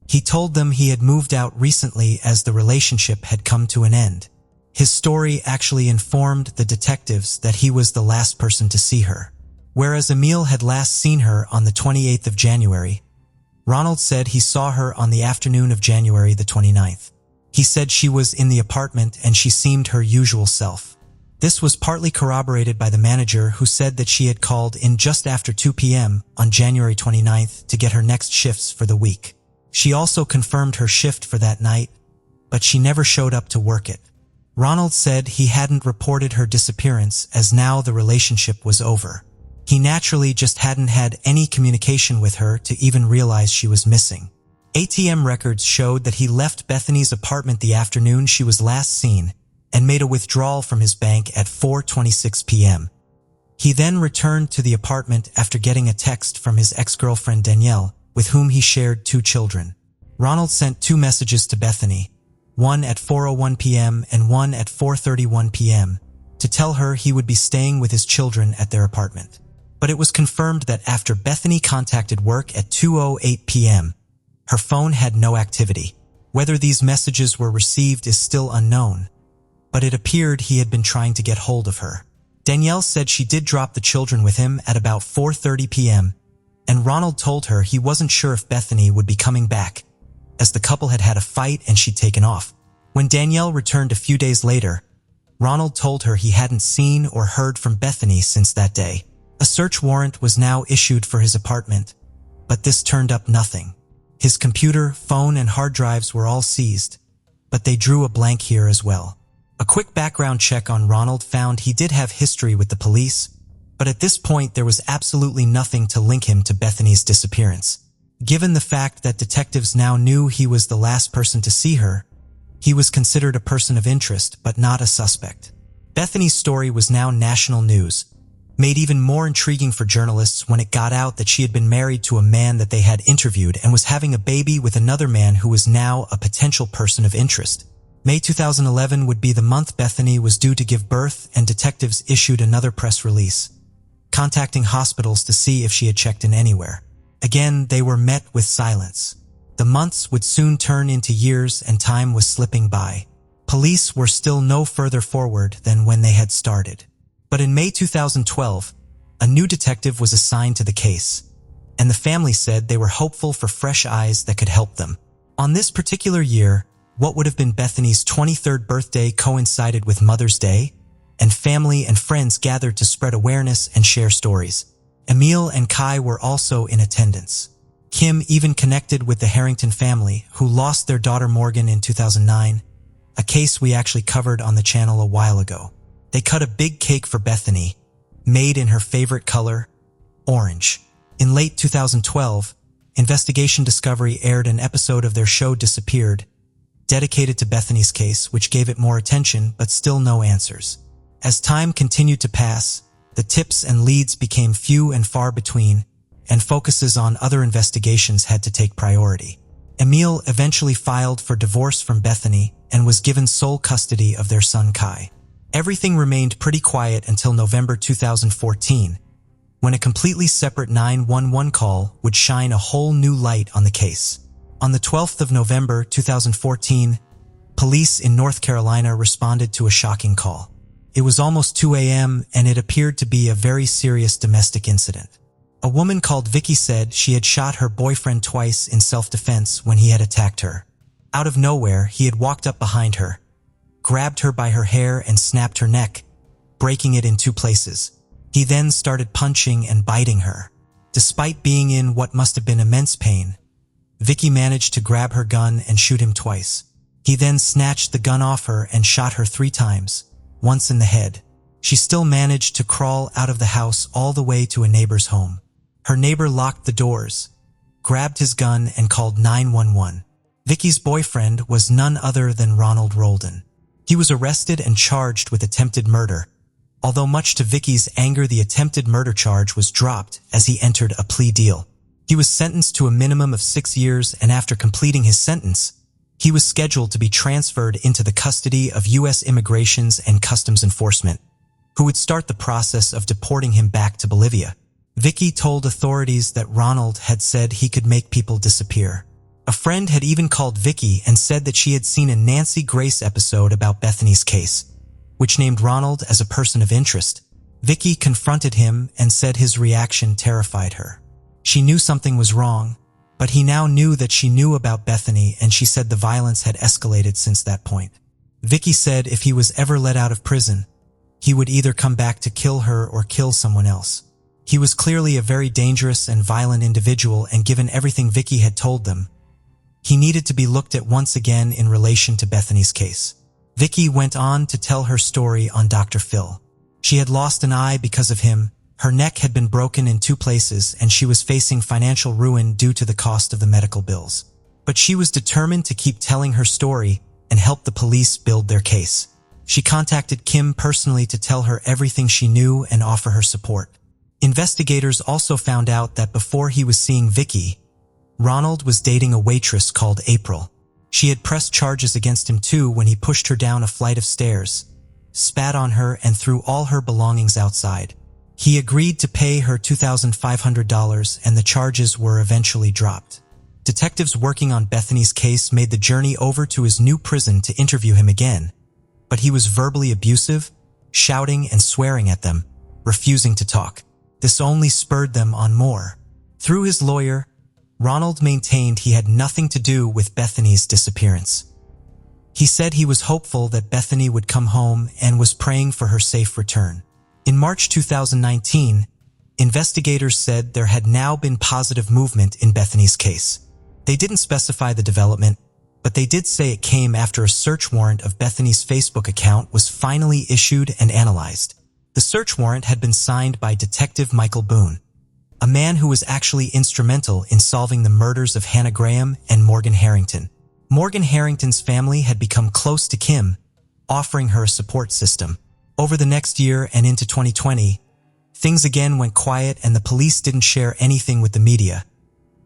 He told them he had moved out recently as the relationship had come to an end. His story actually informed the detectives that he was the last person to see her. Whereas Emil had last seen her on the 28th of January, Ronald said he saw her on the afternoon of January the 29th. He said she was in the apartment and she seemed her usual self. This was partly corroborated by the manager who said that she had called in just after 2 p.m. on January 29th to get her next shifts for the week. She also confirmed her shift for that night, but she never showed up to work it. Ronald said he hadn't reported her disappearance as now the relationship was over. He naturally just hadn't had any communication with her to even realize she was missing. ATM records showed that he left Bethany's apartment the afternoon she was last seen and made a withdrawal from his bank at 4:26 p.m. He then returned to the apartment after getting a text from his ex-girlfriend Danielle, with whom he shared 2 children. Ronald sent 2 messages to Bethany, one at 4:01 p.m. and one at 4:31 p.m., to tell her he would be staying with his children at their apartment. But it was confirmed that after Bethany contacted work at 2:08 p.m., her phone had no activity. Whether these messages were received is still unknown, but it appeared he had been trying to get hold of her. Danielle said she did drop the children with him at about 4:30 p.m., and Ronald told her he wasn't sure if Bethany would be coming back, as the couple had had a fight and she'd taken off. When Danielle returned a few days later, Ronald told her he hadn't seen or heard from Bethany since that day. A search warrant was now issued for his apartment, but this turned up nothing. His computer, phone, and hard drives were all seized, but they drew a blank here as well. A quick background check on Ronald found he did have history with the police, but at this point there was absolutely nothing to link him to Bethany's disappearance. Given the fact that detectives now knew he was the last person to see her, he was considered a person of interest but not a suspect. Bethany's story was now national news, made even more intriguing for journalists when it got out that she had been married to a man that they had interviewed and was having a baby with another man who was now a potential person of interest. May 2011 would be the month Bethany was due to give birth, and detectives issued another press release, contacting hospitals to see if she had checked in anywhere. Again, they were met with silence. The months would soon turn into years and time was slipping by. Police were still no further forward than when they had started. But in May 2012, a new detective was assigned to the case, and the family said they were hopeful for fresh eyes that could help them. On this particular year, what would have been Bethany's 23rd birthday coincided with Mother's Day, and family and friends gathered to spread awareness and share stories. Emil and Kai were also in attendance. Kim even connected with the Harrington family, who lost their daughter Morgan in 2009, a case we actually covered on the channel a while ago. They cut a big cake for Bethany, made in her favorite color, orange. In late 2012, Investigation Discovery aired an episode of their show Disappeared, dedicated to Bethany's case, which gave it more attention but still no answers. As time continued to pass, the tips and leads became few and far between, and focuses on other investigations had to take priority. Emil eventually filed for divorce from Bethany and was given sole custody of their son Kai. Everything remained pretty quiet until November 2014, when a completely separate 911 call would shine a whole new light on the case. On the 12th of November 2014, police in North Carolina responded to a shocking call. It was almost 2 a.m. and it appeared to be a very serious domestic incident. A woman called Vicky said she had shot her boyfriend twice in self-defense when he had attacked her. Out of nowhere, he had walked up behind her, grabbed her by her hair and snapped her neck, breaking it in 2 places. He then started punching and biting her. Despite being in what must have been immense pain, Vicky managed to grab her gun and shoot him twice. He then snatched the gun off her and shot her 3 times, once in the head. She still managed to crawl out of the house all the way to a neighbor's home. Her neighbor locked the doors, grabbed his gun and called 911. Vicky's boyfriend was none other than Ronald Roldan. He was arrested and charged with attempted murder. Although much to Vicky's anger, the attempted murder charge was dropped as he entered a plea deal. He was sentenced to a minimum of 6 years, and after completing his sentence, he was scheduled to be transferred into the custody of U.S. Immigrations and Customs Enforcement, who would start the process of deporting him back to Bolivia. Vicky told authorities that Ronald had said he could make people disappear. A friend had even called Vicky and said that she had seen a Nancy Grace episode about Bethany's case, which named Ronald as a person of interest. Vicky confronted him and said his reaction terrified her. She knew something was wrong, but he now knew that she knew about Bethany, and she said the violence had escalated since that point. Vicky said if he was ever let out of prison, he would either come back to kill her or kill someone else. He was clearly a very dangerous and violent individual, and given everything Vicky had told them, he needed to be looked at once again in relation to Bethany's case. Vicky went on to tell her story on Dr. Phil. She had lost an eye because of him, her neck had been broken in 2 places, and she was facing financial ruin due to the cost of the medical bills. But she was determined to keep telling her story and help the police build their case. She contacted Kim personally to tell her everything she knew and offer her support. Investigators also found out that before he was seeing Vicky, Ronald was dating a waitress called April. She had pressed charges against him too when he pushed her down a flight of stairs, spat on her, and threw all her belongings outside. He agreed to pay her $2,500, and the charges were eventually dropped. Detectives working on Bethany's case made the journey over to his new prison to interview him again, but he was verbally abusive, shouting and swearing at them, refusing to talk. This only spurred them on more. Through his lawyer, Ronald maintained he had nothing to do with Bethany's disappearance. He said he was hopeful that Bethany would come home and was praying for her safe return. In March 2019, investigators said there had now been positive movement in Bethany's case. They didn't specify the development, but they did say it came after a search warrant of Bethany's Facebook account was finally issued and analyzed. The search warrant had been signed by Detective Michael Boone, a man who was actually instrumental in solving the murders of Hannah Graham and Morgan Harrington. Morgan Harrington's family had become close to Kim, offering her a support system. Over the next year and into 2020, things again went quiet, and the police didn't share anything with the media,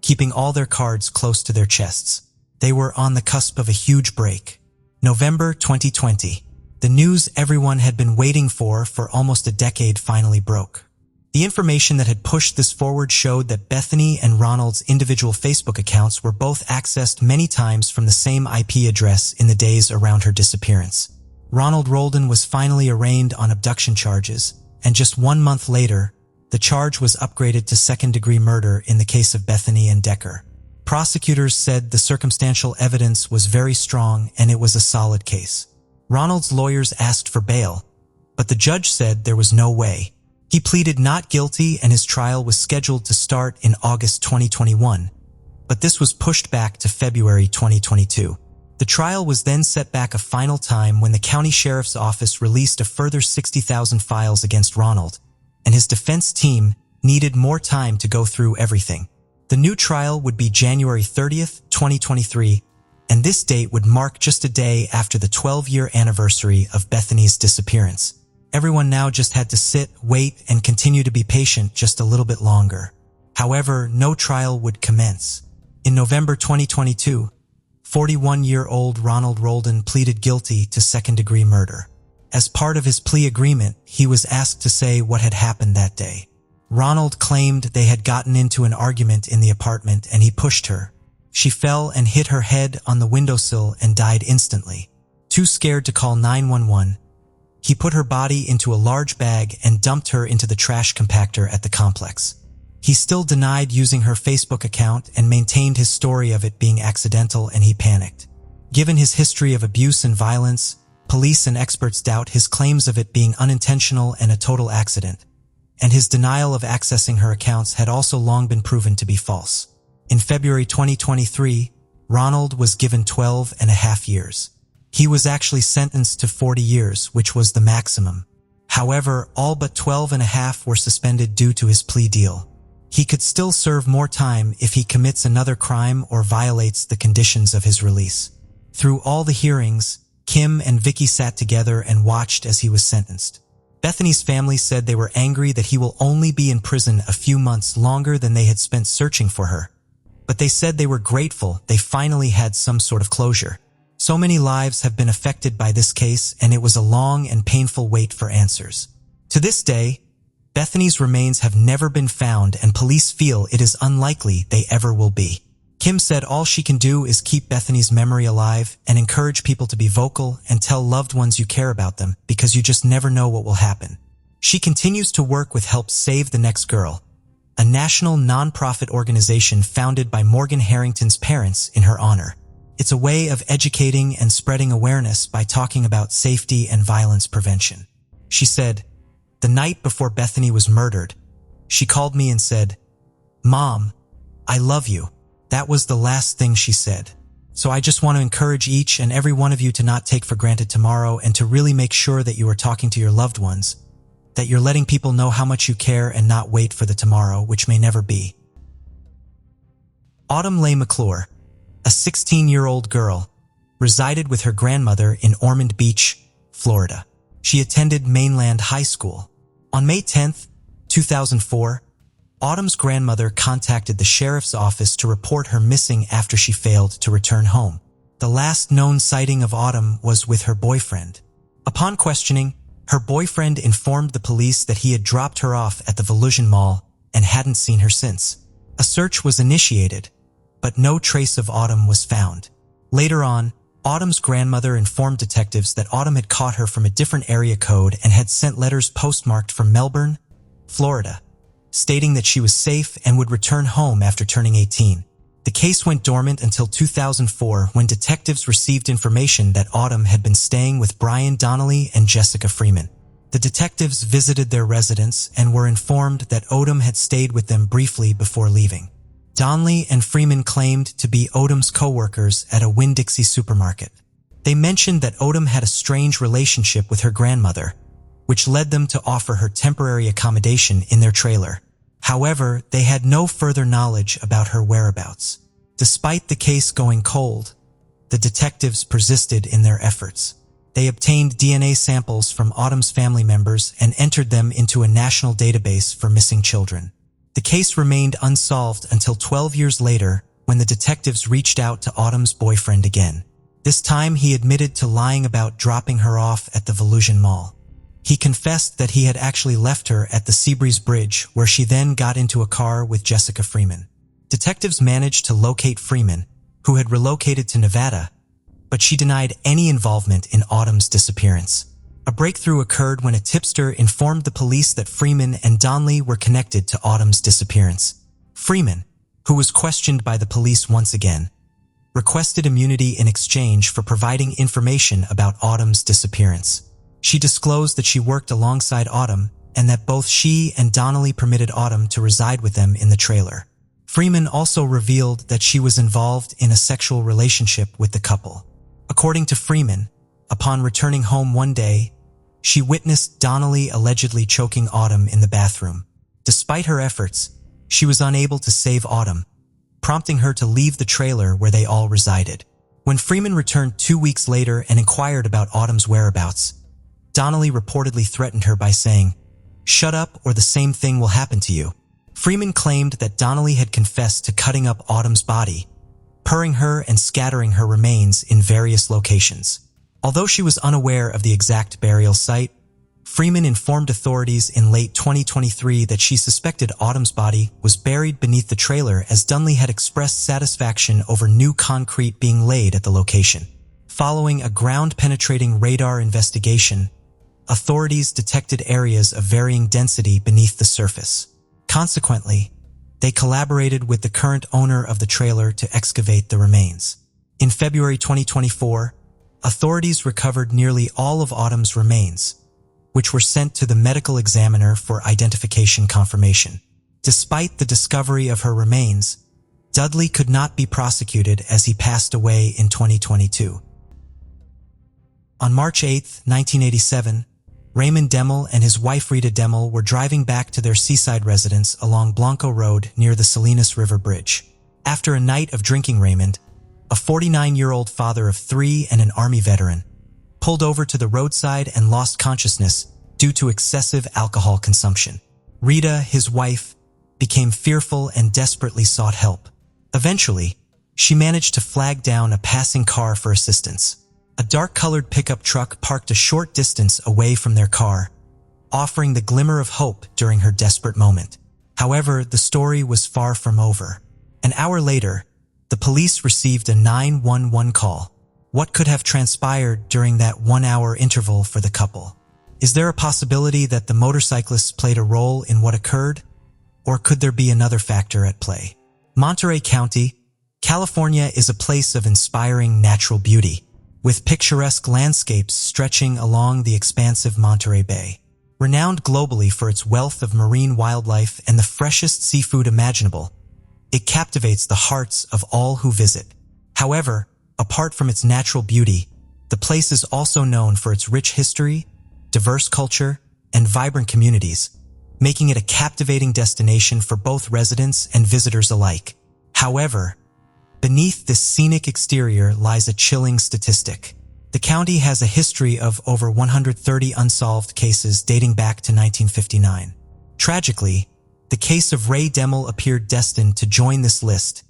keeping all their cards close to their chests. They were on the cusp of a huge break. November 2020. The news everyone had been waiting for almost a decade finally broke. The information that had pushed this forward showed that Bethany and Ronald's individual Facebook accounts were both accessed many times from the same IP address in the days around her disappearance. Ronald Roldan was finally arraigned on abduction charges, and just 1 month later, the charge was upgraded to second-degree murder in the case of Bethany and Decker. Prosecutors said the circumstantial evidence was very strong and it was a solid case. Ronald's lawyers asked for bail, but the judge said there was no way. He pleaded not guilty, and his trial was scheduled to start in August 2021, but this was pushed back to February 2022. The trial was then set back a final time when the county sheriff's office released a further 60,000 files against Ronald, and his defense team needed more time to go through everything. The new trial would be January 30th, 2023, and this date would mark just a day after the 12-year anniversary of Bethany's disappearance. Everyone now just had to sit, wait, and continue to be patient just a little bit longer. However, no trial would commence. In November 2022, 41-year-old Ronald Roldan pleaded guilty to second-degree murder. As part of his plea agreement, he was asked to say what had happened that day. Ronald claimed they had gotten into an argument in the apartment and he pushed her. She fell and hit her head on the windowsill and died instantly. Too scared to call 911, he put her body into a large bag and dumped her into the trash compactor at the complex. He still denied using her Facebook account and maintained his story of it being accidental, and he panicked. Given his history of abuse and violence, police and experts doubt his claims of it being unintentional and a total accident, and his denial of accessing her accounts had also long been proven to be false. In February 2023, Ronald was given 12.5 years. He was actually sentenced to 40 years, which was the maximum. However, all but 12.5 were suspended due to his plea deal. He could still serve more time if he commits another crime or violates the conditions of his release. Through all the hearings, Kim and Vicky sat together and watched as he was sentenced. Bethany's family said they were angry that he will only be in prison a few months longer than they had spent searching for her. But they said they were grateful they finally had some sort of closure. So many lives have been affected by this case, and it was a long and painful wait for answers. To this day, Bethany's remains have never been found, and police feel it is unlikely they ever will be. Kim said all she can do is keep Bethany's memory alive and encourage people to be vocal and tell loved ones you care about them, because you just never know what will happen. She continues to work with Help Save the Next Girl, a national nonprofit organization founded by Morgan Harrington's parents in her honor. It's a way of educating and spreading awareness by talking about safety and violence prevention. She said, "The night before Bethany was murdered, she called me and said, 'Mom, I love you.' That was the last thing she said. So I just want to encourage each and every one of you to not take for granted tomorrow, and to really make sure that you are talking to your loved ones, that you're letting people know how much you care and not wait for the tomorrow, which may never be." Autumn Leigh McClure, a 16-year-old girl, resided with her grandmother in Ormond Beach, Florida. She attended Mainland High School. On May 10, 2004, Autumn's grandmother contacted the sheriff's office to report her missing after she failed to return home. The last known sighting of Autumn was with her boyfriend. Upon questioning, her boyfriend informed the police that he had dropped her off at the Volusia Mall and hadn't seen her since. A search was initiated, but no trace of Autumn was found. Later on, Autumn's grandmother informed detectives that Autumn had caught her from a different area code and had sent letters postmarked from Melbourne, Florida, stating that she was safe and would return home after turning 18. The case went dormant until 2004, when detectives received information that Autumn had been staying with Brian Donnelly and Jessica Freeman. The detectives visited their residence and were informed that Autumn had stayed with them briefly before leaving. Donnelly and Freeman claimed to be Autumn's co-workers at a Winn-Dixie supermarket. They mentioned that Autumn had a strange relationship with her grandmother, which led them to offer her temporary accommodation in their trailer. However, they had no further knowledge about her whereabouts. Despite the case going cold, the detectives persisted in their efforts. They obtained DNA samples from Autumn's family members and entered them into a national database for missing children. The case remained unsolved until 12 years later, when the detectives reached out to Autumn's boyfriend again. This time he admitted to lying about dropping her off at the Volusia Mall. He confessed that he had actually left her at the Seabreeze Bridge, where she then got into a car with Jessica Freeman. Detectives managed to locate Freeman, who had relocated to Nevada, but she denied any involvement in Autumn's disappearance. A breakthrough occurred when a tipster informed the police that Freeman and Donnelly were connected to Autumn's disappearance. Freeman, who was questioned by the police once again, requested immunity in exchange for providing information about Autumn's disappearance. She disclosed that she worked alongside Autumn and that both she and Donnelly permitted Autumn to reside with them in the trailer. Freeman also revealed that she was involved in a sexual relationship with the couple. According to Freeman, upon returning home one day, she witnessed Donnelly allegedly choking Autumn in the bathroom. Despite her efforts, she was unable to save Autumn, prompting her to leave the trailer where they all resided. When Freeman returned 2 weeks later and inquired about Autumn's whereabouts, Donnelly reportedly threatened her by saying, "Shut up or the same thing will happen to you." Freeman claimed that Donnelly had confessed to cutting up Autumn's body, purring her and scattering her remains in various locations. Although she was unaware of the exact burial site, Freeman informed authorities in late 2023 that she suspected Autumn's body was buried beneath the trailer, as Donnelly had expressed satisfaction over new concrete being laid at the location. Following a ground-penetrating radar investigation, authorities detected areas of varying density beneath the surface. Consequently, they collaborated with the current owner of the trailer to excavate the remains. In February 2024, authorities recovered nearly all of Autumn's remains, which were sent to the medical examiner for identification confirmation. Despite the discovery of her remains, Dudley could not be prosecuted as he passed away in 2022. On March 8, 1987, Raymond Demel and his wife Rita Demel were driving back to their seaside residence along Blanco Road near the Salinas River Bridge. After a night of drinking, Raymond, a 49-year-old father of 3 and an Army veteran, pulled over to the roadside and lost consciousness due to excessive alcohol consumption. Rita, his wife, became fearful and desperately sought help. Eventually, she managed to flag down a passing car for assistance. A dark-colored pickup truck parked a short distance away from their car, offering the glimmer of hope during her desperate moment. However, the story was far from over. An hour later, the police received a 911 call. What could have transpired during that 1-hour interval for the couple? Is there a possibility that the motorcyclists played a role in what occurred? Or could there be another factor at play? Monterey County, California is a place of inspiring natural beauty, with picturesque landscapes stretching along the expansive Monterey Bay. Renowned globally for its wealth of marine wildlife and the freshest seafood imaginable, it captivates the hearts of all who visit. However, apart from its natural beauty, the place is also known for its rich history, diverse culture, and vibrant communities, making it a captivating destination for both residents and visitors alike. However, beneath this scenic exterior lies a chilling statistic. The county has a history of over 130 unsolved cases dating back to 1959. Tragically, the case of Ray Demel appeared destined to join this list,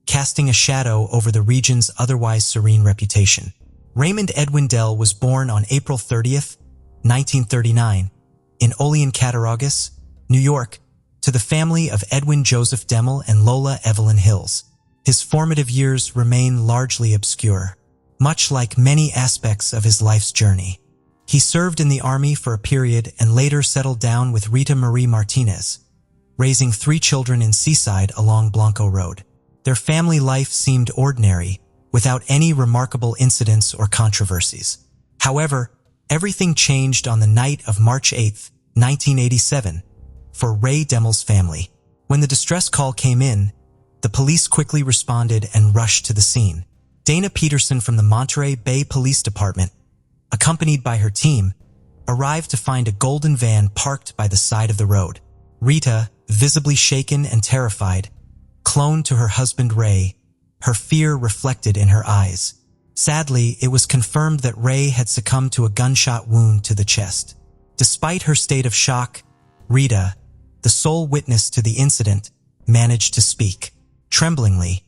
casting a shadow over the region's otherwise serene reputation. Raymond Edwin Dell was born on April 30th, 1939, in Olean, Cattaraugus, New York, to the family of Edwin Joseph Demel and Lola Evelyn Hills. His formative years remain largely obscure, much like many aspects of his life's journey. He served in the Army for a period and later settled down with Rita Marie Martinez, raising 3 children in Seaside along Blanco Road. Their family life seemed ordinary, without any remarkable incidents or controversies. However, everything changed on the night of March 8, 1987, for Ray Demel's family. When the distress call came in, the police quickly responded and rushed to the scene. Dana Peterson from the Monterey Bay Police Department, accompanied by her team, arrived to find a golden van parked by the side of the road. Rita, visibly shaken and terrified, clung to her husband Ray, her fear reflected in her eyes. Sadly, it was confirmed that Ray had succumbed to a gunshot wound to the chest. Despite her state of shock, Rita, the sole witness to the incident, managed to speak. Tremblingly,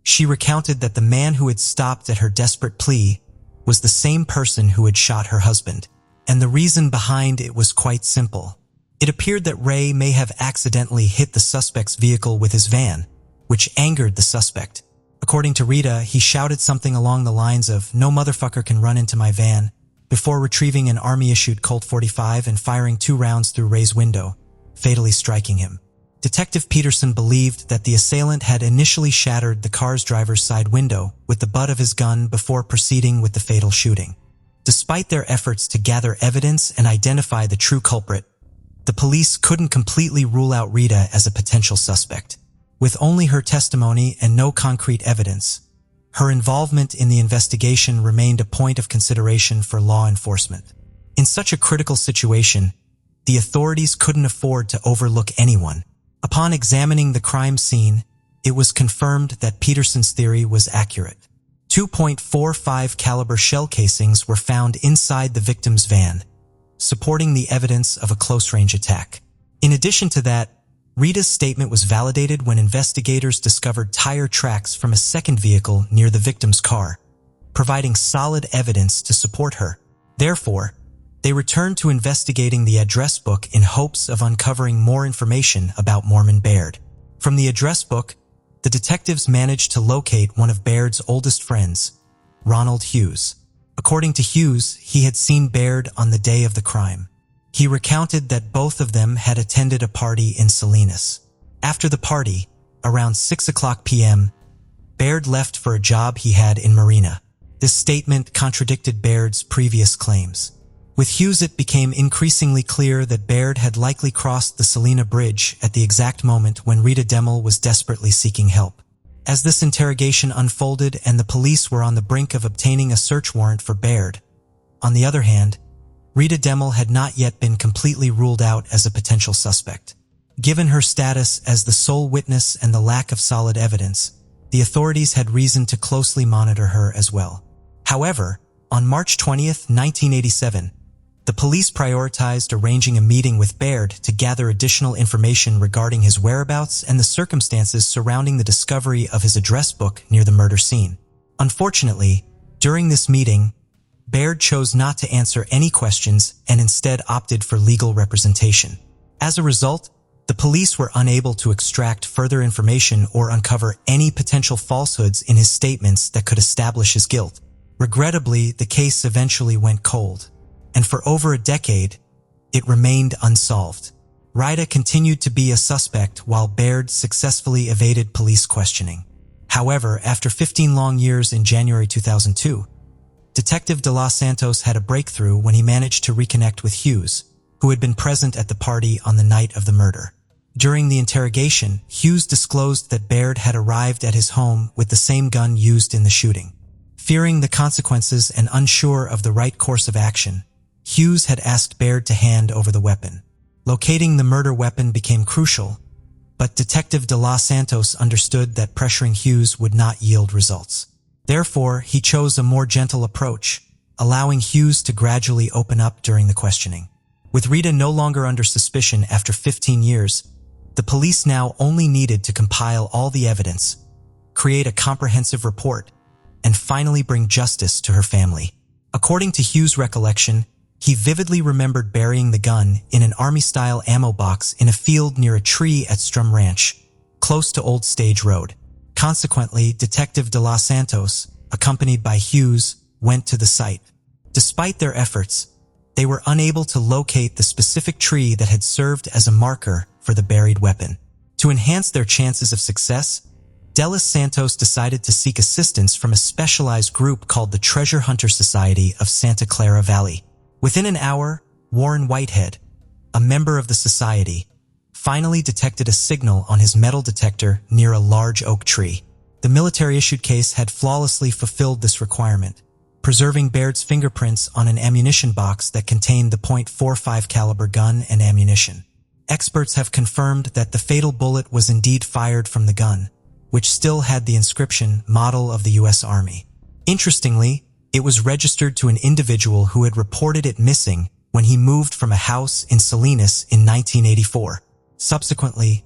she recounted that the man who had stopped at her desperate plea was the same person who had shot her husband, and the reason behind it was quite simple. It appeared that Ray may have accidentally hit the suspect's vehicle with his van, which angered the suspect. According to Rita, he shouted something along the lines of, "No motherfucker can run into my van," before retrieving an Army-issued Colt 45 and firing 2 rounds through Ray's window, fatally striking him. Detective Peterson believed that the assailant had initially shattered the car's driver's side window with the butt of his gun before proceeding with the fatal shooting. Despite their efforts to gather evidence and identify the true culprit, the police couldn't completely rule out Rita as a potential suspect. With only her testimony and no concrete evidence, her involvement in the investigation remained a point of consideration for law enforcement. In such a critical situation, the authorities couldn't afford to overlook anyone. Upon examining the crime scene, it was confirmed that Peterson's theory was accurate. 2.45 caliber shell casings were found inside the victim's van, supporting the evidence of a close-range attack. In addition to that, Rita's statement was validated when investigators discovered tire tracks from a second vehicle near the victim's car, providing solid evidence to support her. Therefore, they returned to investigating the address book in hopes of uncovering more information about Mormon Baird. From the address book, the detectives managed to locate one of Baird's oldest friends, Ronald Hughes. According to Hughes, he had seen Baird on the day of the crime. He recounted that both of them had attended a party in Salinas. After the party, around 6:00 p.m., Baird left for a job he had in Marina. This statement contradicted Baird's previous claims. With Hughes, it became increasingly clear that Baird had likely crossed the Salina Bridge at the exact moment when Rita Demel was desperately seeking help. As this interrogation unfolded and the police were on the brink of obtaining a search warrant for Baird, on the other hand, Rita Demel had not yet been completely ruled out as a potential suspect. Given her status as the sole witness and the lack of solid evidence, the authorities had reason to closely monitor her as well. However, on March 20th, 1987, the police prioritized arranging a meeting with Baird to gather additional information regarding his whereabouts and the circumstances surrounding the discovery of his address book near the murder scene. Unfortunately, during this meeting, Baird chose not to answer any questions and instead opted for legal representation. As a result, the police were unable to extract further information or uncover any potential falsehoods in his statements that could establish his guilt. Regrettably, the case eventually went cold, and for over a decade, it remained unsolved. Rita continued to be a suspect while Baird successfully evaded police questioning. However, after 15 long years in January 2002, Detective De Los Santos had a breakthrough when he managed to reconnect with Hughes, who had been present at the party on the night of the murder. During the interrogation, Hughes disclosed that Baird had arrived at his home with the same gun used in the shooting. Fearing the consequences and unsure of the right course of action, Hughes had asked Baird to hand over the weapon. Locating the murder weapon became crucial, but Detective De Los Santos understood that pressuring Hughes would not yield results. Therefore, he chose a more gentle approach, allowing Hughes to gradually open up during the questioning. With Rita no longer under suspicion after 15 years, the police now only needed to compile all the evidence, create a comprehensive report, and finally bring justice to her family. According to Hughes' recollection, he vividly remembered burying the gun in an Army-style ammo box in a field near a tree at Strum Ranch, close to Old Stage Road. Consequently, Detective De Los Santos, accompanied by Hughes, went to the site. Despite their efforts, they were unable to locate the specific tree that had served as a marker for the buried weapon. To enhance their chances of success, De Los Santos decided to seek assistance from a specialized group called the Treasure Hunter Society of Santa Clara Valley. Within an hour, Warren Whitehead, a member of the society, finally detected a signal on his metal detector near a large oak tree. The military-issued case had flawlessly fulfilled this requirement, preserving Baird's fingerprints on an ammunition box that contained the .45 caliber gun and ammunition. Experts have confirmed that the fatal bullet was indeed fired from the gun, which still had the inscription "Model of the U.S. Army." Interestingly, it was registered to an individual who had reported it missing when he moved from a house in Salinas in 1984. Subsequently,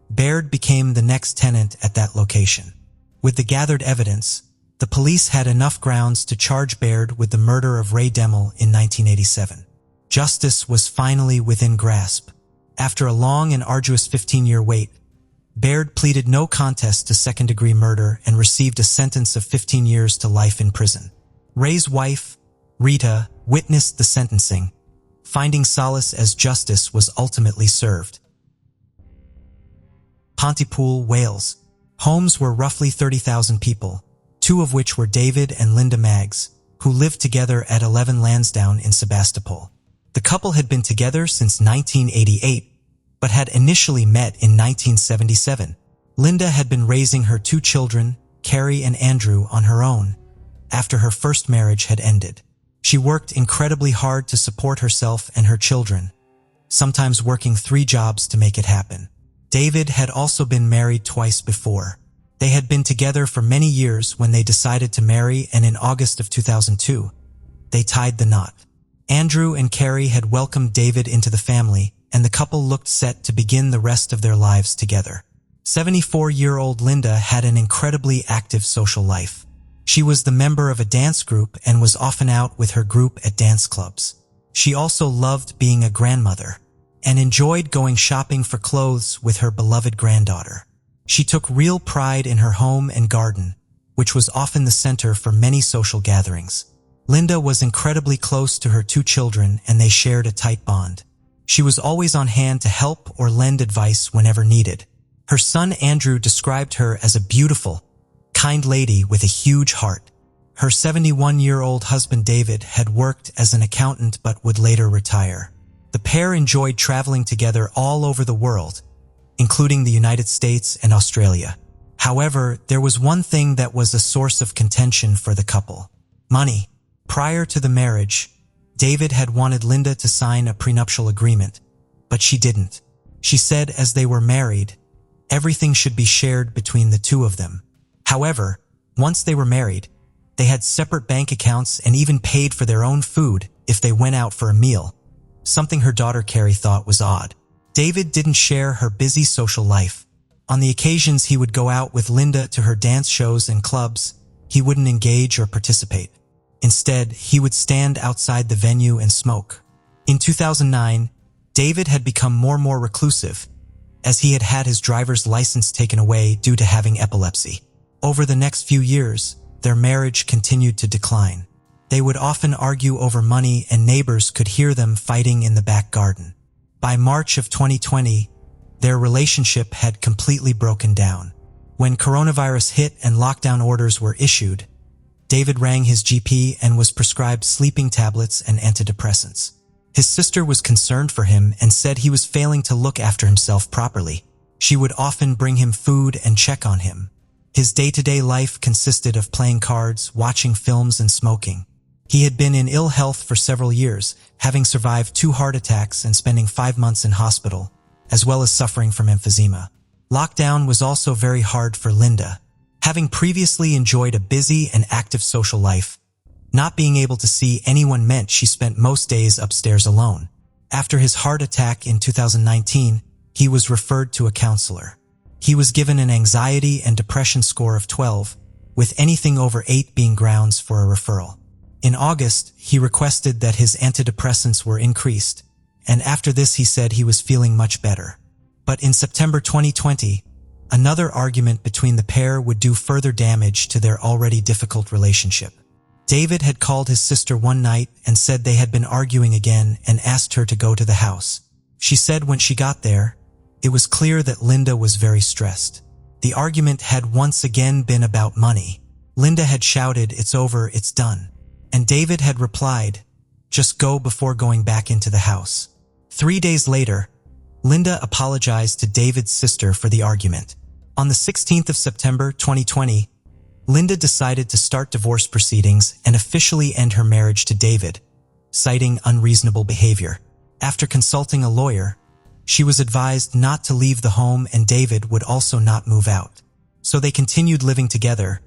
Baird became the next tenant at that location. With the gathered evidence, the police had enough grounds to charge Baird with the murder of Ray Demel in 1987. Justice was finally within grasp. After a long and arduous 15-year wait, Baird pleaded no contest to second-degree murder and received a sentence of 15 years to life in prison. Ray's wife, Rita, witnessed the sentencing, finding solace as justice was ultimately served. Pontypool, Wales. Homes were roughly 30,000 people, two of which were David and Linda Maggs, who lived together at 11 Lansdowne in Sebastopol. The couple had been together since 1988, but had initially met in 1977. Linda had been raising her two children, Carrie and Andrew, on her own, after her first marriage had ended. She worked incredibly hard to support herself and her children, sometimes working 3 jobs to make it happen. David had also been married twice before. They had been together for many years when they decided to marry, and in August of 2002, they tied the knot. Andrew and Carrie had welcomed David into the family, and the couple looked set to begin the rest of their lives together. 74-year-old Linda had an incredibly active social life. She was the member of a dance group and was often out with her group at dance clubs. She also loved being a grandmother and enjoyed going shopping for clothes with her beloved granddaughter. She took real pride in her home and garden, which was often the center for many social gatherings. Linda was incredibly close to her 2 children, and they shared a tight bond. She was always on hand to help or lend advice whenever needed. Her son Andrew described her as a beautiful, kind lady with a huge heart. Her 71-year-old husband David had worked as an accountant but would later retire. The pair enjoyed traveling together all over the world, including the United States and Australia. However, there was one thing that was a source of contention for the couple: money. Prior to the marriage, David had wanted Linda to sign a prenuptial agreement, but she didn't. She said as they were married, everything should be shared between the two of them. However, once they were married, they had separate bank accounts and even paid for their own food if they went out for a meal, something her daughter Carrie thought was odd. David didn't share her busy social life. On the occasions he would go out with Linda to her dance shows and clubs, he wouldn't engage or participate. Instead, he would stand outside the venue and smoke. In 2009, David had become more and more reclusive, as he had had his driver's license taken away due to having epilepsy. Over the next few years, their marriage continued to decline. They would often argue over money and neighbors could hear them fighting in the back garden. By March of 2020, their relationship had completely broken down. When coronavirus hit and lockdown orders were issued, David rang his GP and was prescribed sleeping tablets and antidepressants. His sister was concerned for him and said he was failing to look after himself properly. She would often bring him food and check on him. His day-to-day life consisted of playing cards, watching films, and smoking. He had been in ill health for several years, having survived 2 heart attacks and spending 5 months in hospital, as well as suffering from emphysema. Lockdown was also very hard for Linda. Having previously enjoyed a busy and active social life, not being able to see anyone meant she spent most days upstairs alone. After his heart attack in 2019, he was referred to a counselor. He was given an anxiety and depression score of 12, with anything over 8 being grounds for a referral. In August, he requested that his antidepressants were increased, and after this he said he was feeling much better. But in September 2020, another argument between the pair would do further damage to their already difficult relationship. David had called his sister one night and said they had been arguing again and asked her to go to the house. She said when she got there, it was clear that Linda was very stressed. The argument had once again been about money. Linda had shouted, "It's over, it's done." And David had replied, "Just go," before going back into the house. 3 days later, Linda apologized to David's sister for the argument. On the 16th of September 2020, Linda decided to start divorce proceedings and officially end her marriage to David, citing unreasonable behavior. After consulting a lawyer, she was advised not to leave the home and David would also not move out. So they continued living together,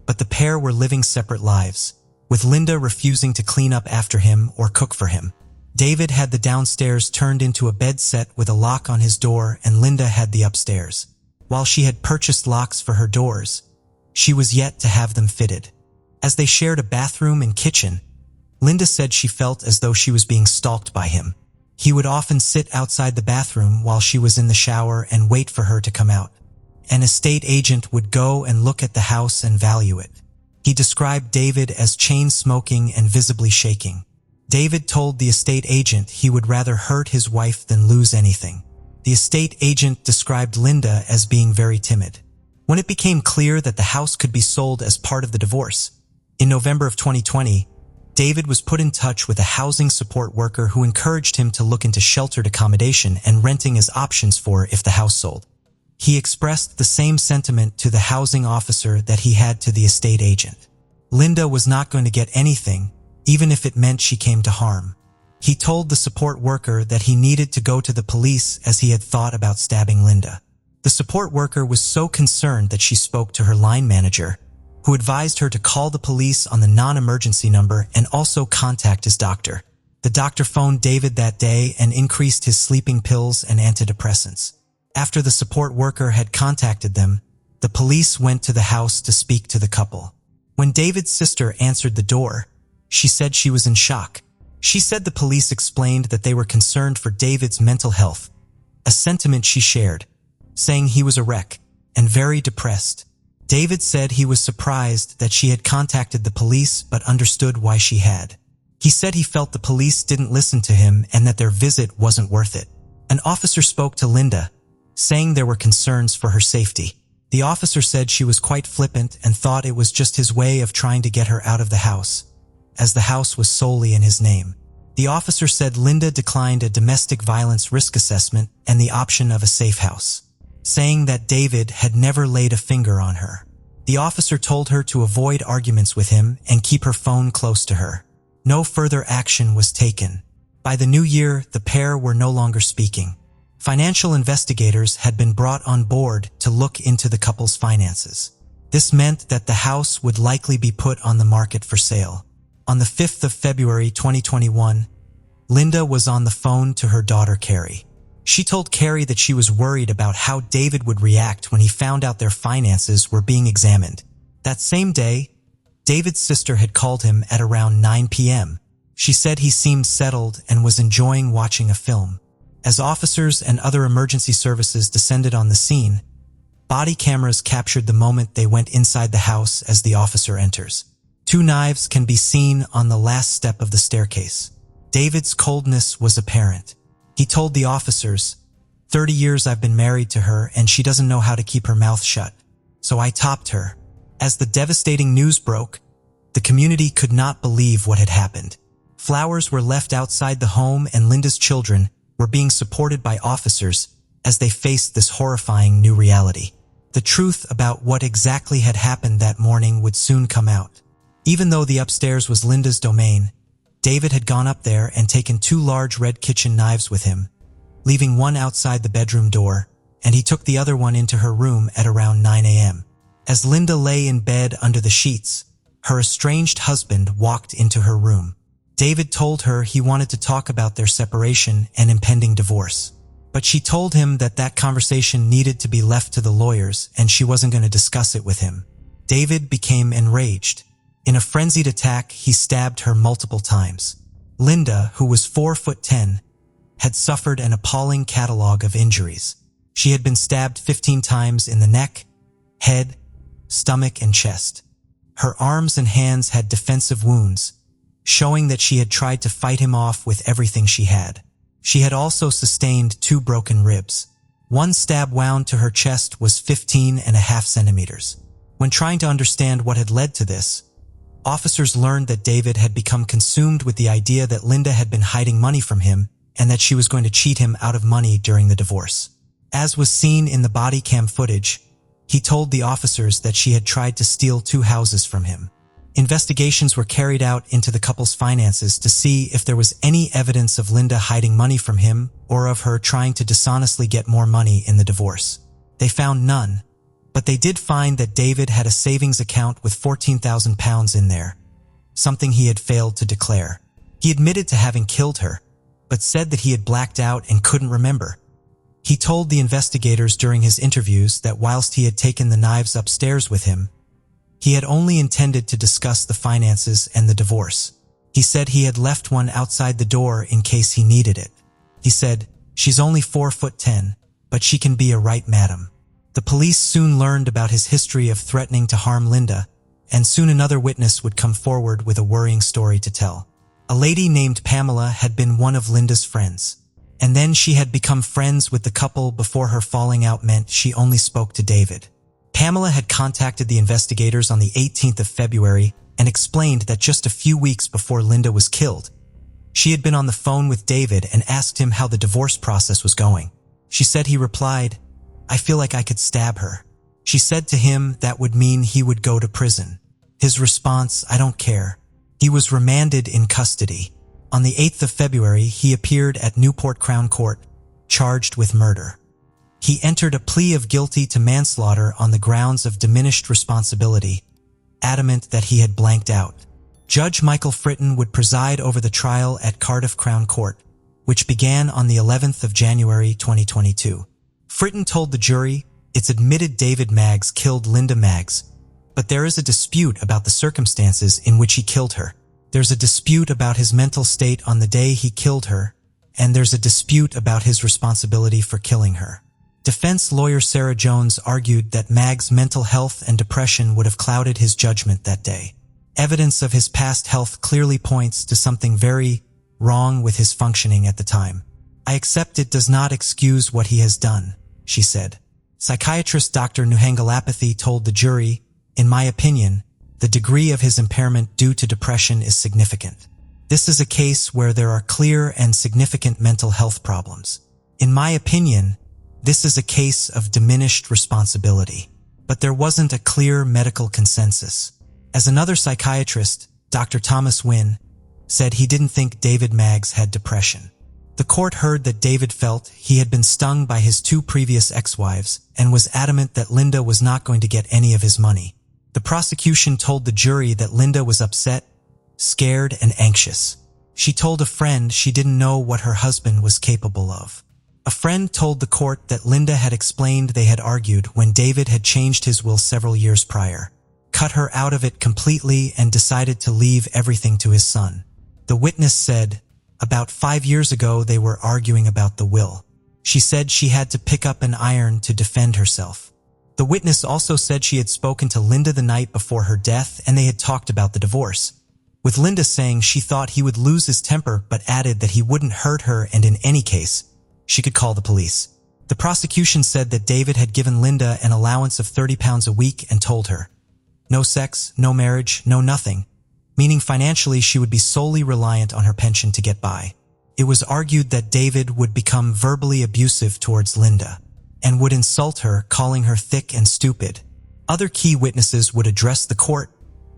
but the pair were living separate lives, with Linda refusing to clean up after him or cook for him. David had the downstairs turned into a bed set with a lock on his door and Linda had the upstairs. While she had purchased locks for her doors, she was yet to have them fitted. As they shared a bathroom and kitchen, Linda said she felt as though she was being stalked by him. He would often sit outside the bathroom while she was in the shower and wait for her to come out. An estate agent would go and look at the house and value it. He described David as chain-smoking and visibly shaking. David told the estate agent he would rather hurt his wife than lose anything. The estate agent described Linda as being very timid. When it became clear that the house could be sold as part of the divorce, in November of 2020, David was put in touch with a housing support worker who encouraged him to look into sheltered accommodation and renting as options for if the house sold. He expressed the same sentiment to the housing officer that he had to the estate agent. Linda was not going to get anything, even if it meant she came to harm. He told the support worker that he needed to go to the police as he had thought about stabbing Linda. The support worker was so concerned that she spoke to her line manager, who advised her to call the police on the non-emergency number and also contact his doctor. The doctor phoned David that day and increased his sleeping pills and antidepressants. After the support worker had contacted them, the police went to the house to speak to the couple. When David's sister answered the door, she said she was in shock. She said the police explained that they were concerned for David's mental health, a sentiment she shared, saying he was a wreck and very depressed. David said he was surprised that she had contacted the police but understood why she had. He said he felt the police didn't listen to him and that their visit wasn't worth it. An officer spoke to Linda, saying there were concerns for her safety. The officer said she was quite flippant and thought it was just his way of trying to get her out of the house, as the house was solely in his name. The officer said Linda declined a domestic violence risk assessment and the option of a safe house, saying that David had never laid a finger on her. The officer told her to avoid arguments with him and keep her phone close to her. No further action was taken. By the new year, the pair were no longer speaking. Financial investigators had been brought on board to look into the couple's finances. This meant that the house would likely be put on the market for sale. On the 5th of February 2021, Linda was on the phone to her daughter Carrie. She told Carrie that she was worried about how David would react when he found out their finances were being examined. That same day, David's sister had called him at around 9 p.m. She said he seemed settled and was enjoying watching a film. As officers and other emergency services descended on the scene, body cameras captured the moment they went inside the house as the officer enters. 2 knives can be seen on the last step of the staircase. David's coldness was apparent. He told the officers, "30 years I've been married to her and she doesn't know how to keep her mouth shut. So I topped her." As the devastating news broke, the community could not believe what had happened. Flowers were left outside the home and Linda's children were being supported by officers as they faced this horrifying new reality. The truth about what exactly had happened that morning would soon come out. Even though the upstairs was Linda's domain, David had gone up there and taken 2 large red kitchen knives with him, leaving one outside the bedroom door, and he took the other one into her room at around 9 a.m. As Linda lay in bed under the sheets, her estranged husband walked into her room. David told her he wanted to talk about their separation and impending divorce, but she told him that that conversation needed to be left to the lawyers and she wasn't going to discuss it with him. David became enraged. In a frenzied attack, he stabbed her multiple times. Linda, who was 4'10", had suffered an appalling catalog of injuries. She had been stabbed 15 times in the neck, head, stomach, and chest. Her arms and hands had defensive wounds, showing that she had tried to fight him off with everything she had. She had also sustained 2 broken ribs. One stab wound to her chest was 15.5 centimeters. When trying to understand what had led to this, officers learned that David had become consumed with the idea that Linda had been hiding money from him and that she was going to cheat him out of money during the divorce. As was seen in the body cam footage, he told the officers that she had tried to steal 2 houses from him. Investigations were carried out into the couple's finances to see if there was any evidence of Linda hiding money from him or of her trying to dishonestly get more money in the divorce. They found none, but they did find that David had a savings account with £14,000 in there, something he had failed to declare. He admitted to having killed her, but said that he had blacked out and couldn't remember. He told the investigators during his interviews that whilst he had taken the knives upstairs with him, he had only intended to discuss the finances and the divorce. He said he had left one outside the door in case he needed it. He said, "She's only 4'10", but she can be a right madam." The police soon learned about his history of threatening to harm Linda, and soon another witness would come forward with a worrying story to tell. A lady named Pamela had been one of Linda's friends, and then she had become friends with the couple before her falling out meant she only spoke to David. Pamela had contacted the investigators on the 18th of February and explained that just a few weeks before Linda was killed, she had been on the phone with David and asked him how the divorce process was going. She said he replied, "I feel like I could stab her." She said to him that would mean he would go to prison. His response, "I don't care." He was remanded in custody. On the 8th of February, he appeared at Newport Crown Court, charged with murder. He entered a plea of guilty to manslaughter on the grounds of diminished responsibility, adamant that he had blanked out. Judge Michael Fritton would preside over the trial at Cardiff Crown Court, which began on the 11th of January 2022. Fritton told the jury, "It's admitted David Maggs killed Linda Maggs, but there is a dispute about the circumstances in which he killed her. There's a dispute about his mental state on the day he killed her, and there's a dispute about his responsibility for killing her." Defense lawyer Sarah Jones argued that Maggs' mental health and depression would have clouded his judgment that day. Evidence of his past health clearly points to something very wrong with his functioning at the time. "I accept it does not excuse what he has done," she said. Psychiatrist Dr. Nuhangalapathy told the jury, "In my opinion, the degree of his impairment due to depression is significant. This is a case where there are clear and significant mental health problems. In my opinion, this is a case of diminished responsibility." But there wasn't a clear medical consensus. As another psychiatrist, Dr. Thomas Wynne, said he didn't think David Maggs had depression. The court heard that David felt he had been stung by his 2 previous ex-wives and was adamant that Linda was not going to get any of his money. The prosecution told the jury that Linda was upset, scared, and anxious. She told a friend she didn't know what her husband was capable of. A friend told the court that Linda had explained they had argued when David had changed his will several years prior, cut her out of it completely, and decided to leave everything to his son. The witness said, about 5 years ago they were arguing about the will. She said she had to pick up an iron to defend herself. The witness also said she had spoken to Linda the night before her death and they had talked about the divorce, with Linda saying she thought he would lose his temper but added that he wouldn't hurt her and in any case, she could call the police. The prosecution said that David had given Linda an allowance of £30 a week and told her, no sex, no marriage, no nothing, meaning financially she would be solely reliant on her pension to get by. It was argued that David would become verbally abusive towards Linda and would insult her, calling her thick and stupid. Other key witnesses would address the court,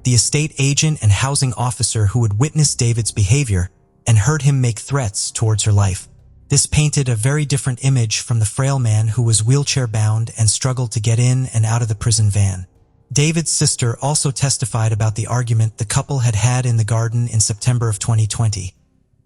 the estate agent and housing officer who would witness David's behavior and heard him make threats towards her life. This painted a very different image from the frail man who was wheelchair-bound and struggled to get in and out of the prison van. David's sister also testified about the argument the couple had had in the garden in September of 2020,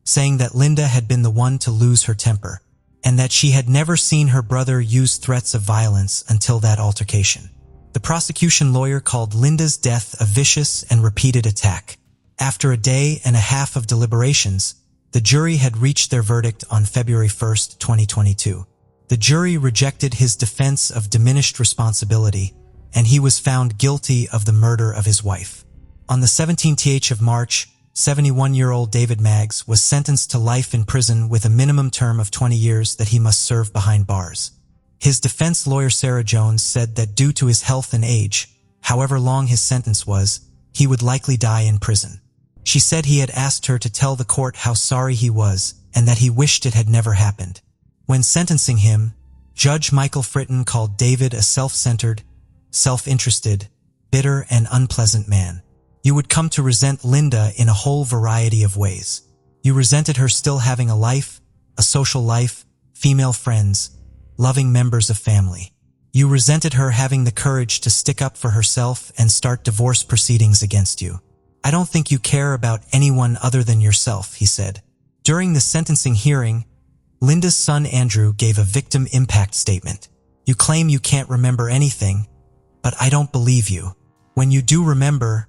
saying that Linda had been the one to lose her temper, and that she had never seen her brother use threats of violence until that altercation. The prosecution lawyer called Linda's death a vicious and repeated attack. After a day and a half of deliberations, the jury had reached their verdict on February 1, 2022. The jury rejected his defense of diminished responsibility, and he was found guilty of the murder of his wife. On the 17th of March, 71-year-old David Maggs was sentenced to life in prison with a minimum term of 20 years that he must serve behind bars. His defense lawyer Sarah Jones said that due to his health and age, however long his sentence was, he would likely die in prison. She said he had asked her to tell the court how sorry he was and that he wished it had never happened. When sentencing him, Judge Michael Fritton called David a self-centered, self-interested, bitter, and unpleasant man. You would come to resent Linda in a whole variety of ways. You resented her still having a life, a social life, female friends, loving members of family. You resented her having the courage to stick up for herself and start divorce proceedings against you. I don't think you care about anyone other than yourself, he said. During the sentencing hearing, Linda's son Andrew gave a victim impact statement. You claim you can't remember anything, but I don't believe you. When you do remember,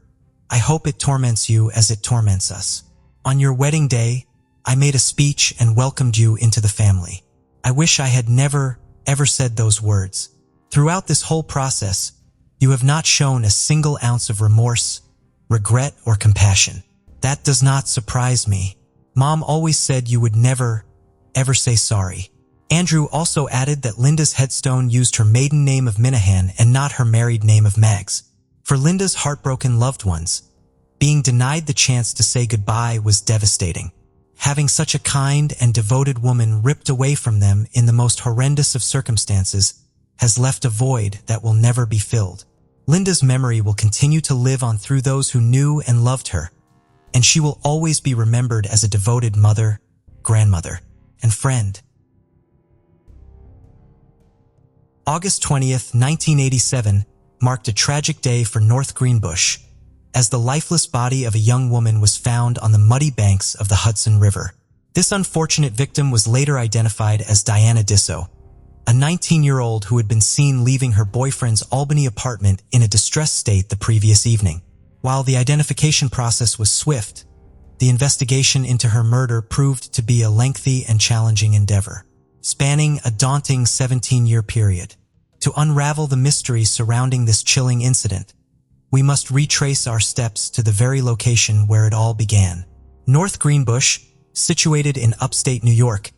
I hope it torments you as it torments us. On your wedding day, I made a speech and welcomed you into the family. I wish I had never, ever said those words. Throughout this whole process, you have not shown a single ounce of remorse, regret, or compassion. That does not surprise me. Mom always said you would never, ever say sorry. Andrew also added that Linda's headstone used her maiden name of Minahan and not her married name of Maggs. For Linda's heartbroken loved ones, being denied the chance to say goodbye was devastating. Having such a kind and devoted woman ripped away from them in the most horrendous of circumstances has left a void that will never be filled. Linda's memory will continue to live on through those who knew and loved her, and she will always be remembered as a devoted mother, grandmother, and friend. August 20th, 1987 marked a tragic day for North Greenbush, as the lifeless body of a young woman was found on the muddy banks of the Hudson River. This unfortunate victim was later identified as Diana Disso, a 19-year-old who had been seen leaving her boyfriend's Albany apartment in a distressed state the previous evening. While the identification process was swift, the investigation into her murder proved to be a lengthy and challenging endeavor, spanning a daunting 17-year period. To unravel the mystery surrounding this chilling incident, we must retrace our steps to the very location where it all began. North Greenbush, situated in upstate New York,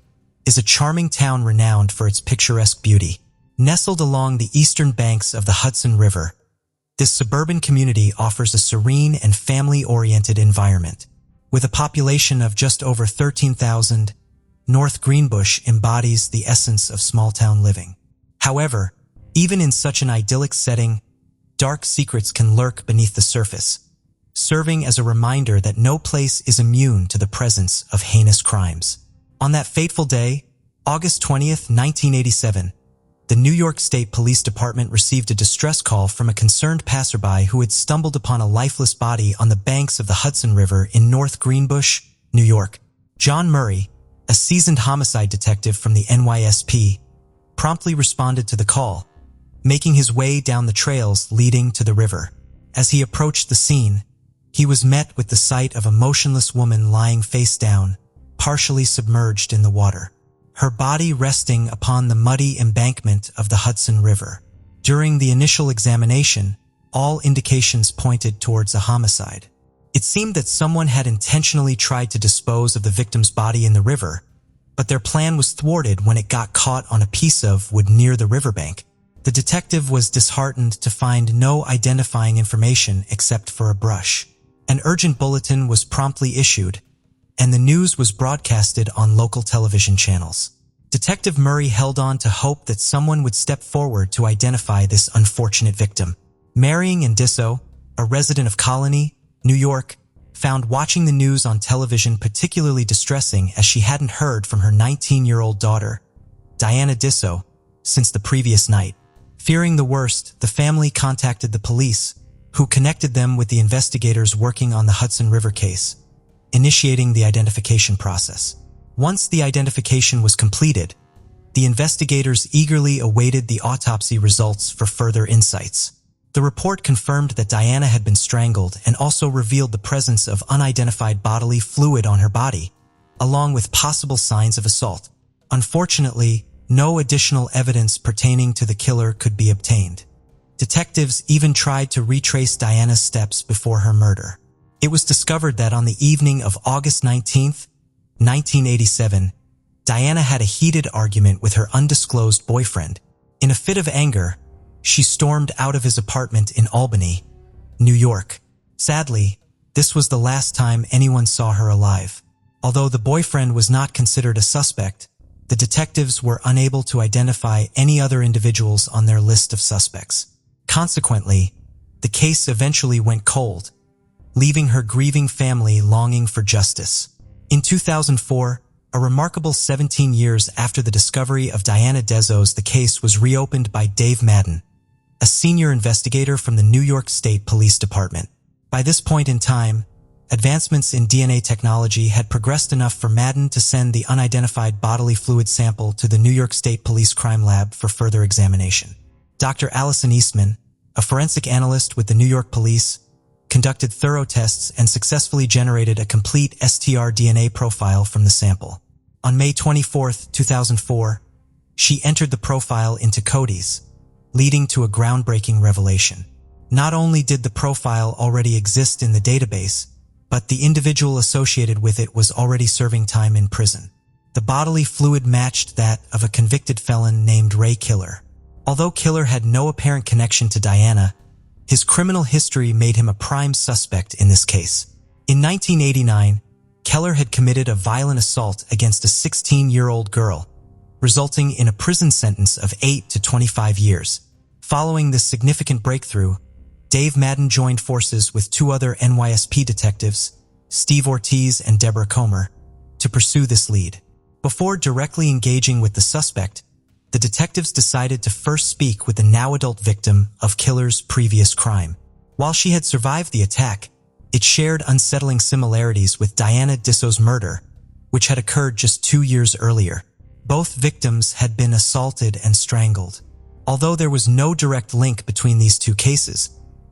is a charming town renowned for its picturesque beauty. Nestled along the eastern banks of the Hudson River, this suburban community offers a serene and family-oriented environment. With a population of just over 13,000, North Greenbush embodies the essence of small-town living. However, even in such an idyllic setting, dark secrets can lurk beneath the surface. serving as a reminder that no place is immune to the presence of heinous crimes. On that fateful day, August 20th, 1987, the New York State Police Department received a distress call from a concerned passerby who had stumbled upon a lifeless body on the banks of the Hudson River in North Greenbush, New York. John Murray, a seasoned homicide detective from the NYSP, promptly responded to the call, making his way down the trails leading to the river. As he approached the scene, he was met with the sight of a motionless woman lying face down, partially submerged in the water, her body resting upon the muddy embankment of the Hudson River. During the initial examination, all indications pointed towards a homicide. It seemed that someone had intentionally tried to dispose of the victim's body in the river, but their plan was thwarted when it got caught on a piece of wood near the riverbank. The detective was disheartened to find no identifying information except for a brush. An urgent bulletin was promptly issued, and the news was broadcasted on local television channels. Detective Murray held on to hope that someone would step forward to identify this unfortunate victim. Marion Disso, a resident of Colony, New York, found watching the news on television particularly distressing as she hadn't heard from her 19-year-old daughter, Diana Disso, since the previous night. Fearing the worst, the family contacted the police, who connected them with the investigators working on the Hudson River case, initiating the identification process. Once the identification was completed, the investigators eagerly awaited the autopsy results for further insights. The report confirmed that Diana had been strangled and also revealed the presence of unidentified bodily fluid on her body, along with possible signs of assault. Unfortunately, no additional evidence pertaining to the killer could be obtained. Detectives even tried to retrace Diana's steps before her murder. It was discovered that on the evening of August 19th, 1987, Diana had a heated argument with her undisclosed boyfriend. In a fit of anger, she stormed out of his apartment in Albany, New York. Sadly, this was the last time anyone saw her alive. Although the boyfriend was not considered a suspect, the detectives were unable to identify any other individuals on their list of suspects. Consequently, the case eventually went cold, leaving her grieving family longing for justice. In 2004, a remarkable 17 years after the discovery of Diana Dizzo, the case was reopened by Dave Madden, a senior investigator from the New York State Police Department. By this point in time, advancements in DNA technology had progressed enough for Madden to send the unidentified bodily fluid sample to the New York State Police Crime Lab for further examination. Dr. Allison Eastman, a forensic analyst with the New York Police, conducted thorough tests and successfully generated a complete STR-DNA profile from the sample. On May 24, 2004, she entered the profile into Cody's, leading to a groundbreaking revelation. Not only did the profile already exist in the database, but the individual associated with it was already serving time in prison. The bodily fluid matched that of a convicted felon named Ray Killer. Although Killer had no apparent connection to Diana, his criminal history made him a prime suspect in this case. In 1989, Keller had committed a violent assault against a 16-year-old girl, resulting in a prison sentence of 8 to 25 years. Following this significant breakthrough, Dave Madden joined forces with two other NYSP detectives, Steve Ortiz and Deborah Comer, to pursue this lead. Before directly engaging with the suspect, the detectives decided to first speak with the now-adult victim of Killer's previous crime. While she had survived the attack, it shared unsettling similarities with Diana Dizzo's murder, which had occurred just 2 years earlier. Both victims had been assaulted and strangled. Although there was no direct link between these two cases,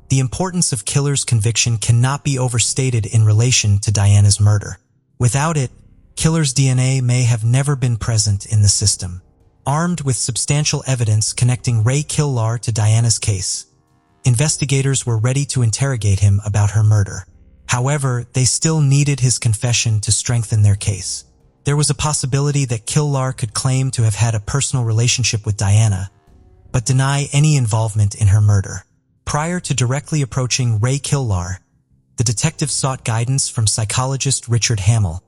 the importance of Killer's conviction cannot be overstated in relation to Diana's murder. Without it, Killer's DNA may have never been present in the system. Armed with substantial evidence connecting Ray Killer to Diana's case, investigators were ready to interrogate him about her murder. However, they still needed his confession to strengthen their case. There was a possibility that Killer could claim to have had a personal relationship with Diana, but deny any involvement in her murder. Prior to directly approaching Ray Killer, the detective sought guidance from psychologist Richard Hamill,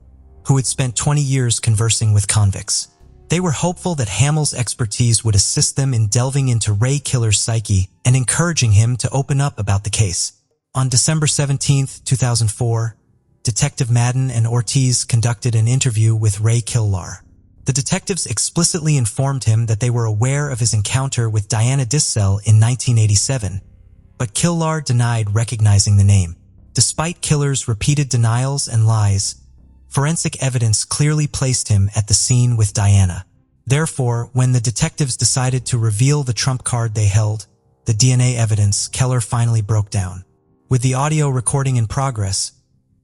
who had spent 20 years conversing with convicts. They were hopeful that Hamill's expertise would assist them in delving into Ray Killer's psyche and encouraging him to open up about the case. On December 17, 2004, Detective Madden and Ortiz conducted an interview with Ray Killar. The detectives explicitly informed him that they were aware of his encounter with Diana Dissel in 1987, but Killar denied recognizing the name. Despite Killar's repeated denials and lies, forensic evidence clearly placed him at the scene with Diana. Therefore, when the detectives decided to reveal the trump card they held, the DNA evidence, Keller finally broke down. With the audio recording in progress,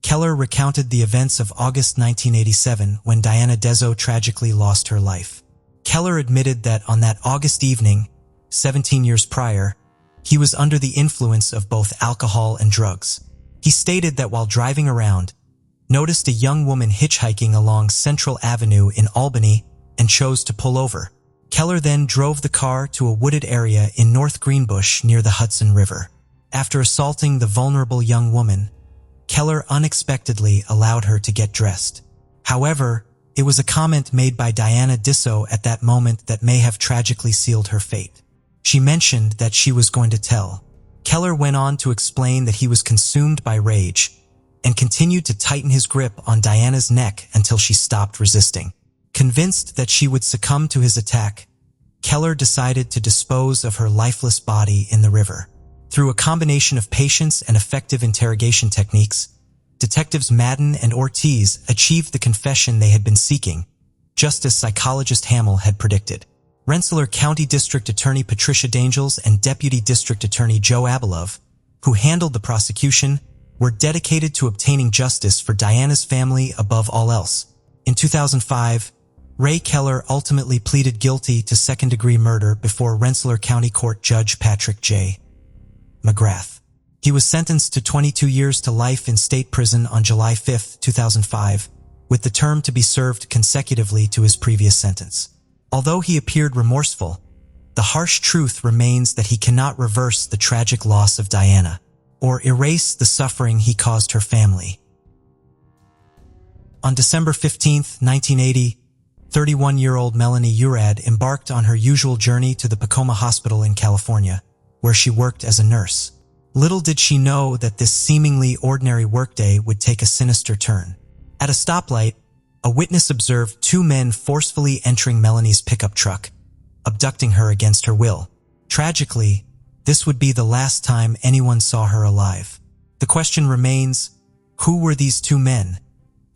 Keller recounted the events of August 1987 when Diana Dessau tragically lost her life. Keller admitted that on that August evening, 17 years prior, he was under the influence of both alcohol and drugs. He stated that while driving around, noticed a young woman hitchhiking along Central Avenue in Albany and chose to pull over. Keller then drove the car to a wooded area in North Greenbush near the Hudson River. After assaulting the vulnerable young woman, Keller unexpectedly allowed her to get dressed. However, it was a comment made by Diana Dissau at that moment that may have tragically sealed her fate. She mentioned that she was going to tell. Keller went on to explain that he was consumed by rage and continued to tighten his grip on Diana's neck until she stopped resisting. Convinced that she would succumb to his attack, Keller decided to dispose of her lifeless body in the river. Through a combination of patience and effective interrogation techniques, detectives Madden and Ortiz achieved the confession they had been seeking, just as psychologist Hamill had predicted. Rensselaer County District Attorney Patricia Dangels and Deputy District Attorney Joe Abilov, who handled the prosecution, were dedicated to obtaining justice for Diana's family above all else. In 2005, Ray Keller ultimately pleaded guilty to second-degree murder before Rensselaer County Court Judge Patrick J. McGrath. He was sentenced to 22 years to life in state prison on July 5, 2005, with the term to be served consecutively to his previous sentence. Although he appeared remorseful, the harsh truth remains that he cannot reverse the tragic loss of Diana or erase the suffering he caused her family. On December 15, 1980, 31-year-old Melanie Urad embarked on her usual journey to the Tacoma Hospital in California, where she worked as a nurse. Little did she know that this seemingly ordinary workday would take a sinister turn. At a stoplight, a witness observed two men forcefully entering Melanie's pickup truck, abducting her against her will. Tragically, this would be the last time anyone saw her alive. The question remains, who were these two men,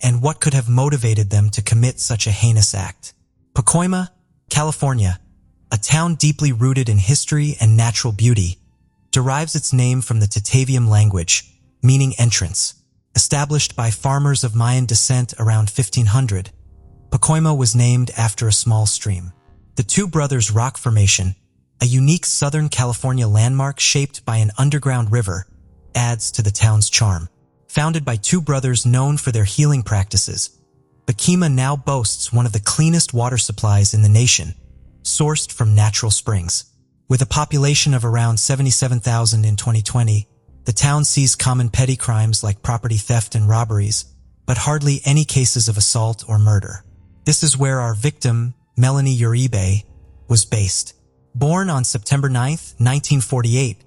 and what could have motivated them to commit such a heinous act? Pacoima, California, a town deeply rooted in history and natural beauty, derives its name from the Tataviam language, meaning entrance. Established by farmers of Mayan descent around 1500, Pacoima was named after a small stream. The Two Brothers Rock Formation, a unique Southern California landmark shaped by an underground river, adds to the town's charm. Founded by two brothers known for their healing practices, Pacoima now boasts one of the cleanest water supplies in the nation, sourced from natural springs. With a population of around 77,000 in 2020, the town sees common petty crimes like property theft and robberies, but hardly any cases of assault or murder. This is where our victim, Melanie Uribe, was based. Born on September 9, 1948,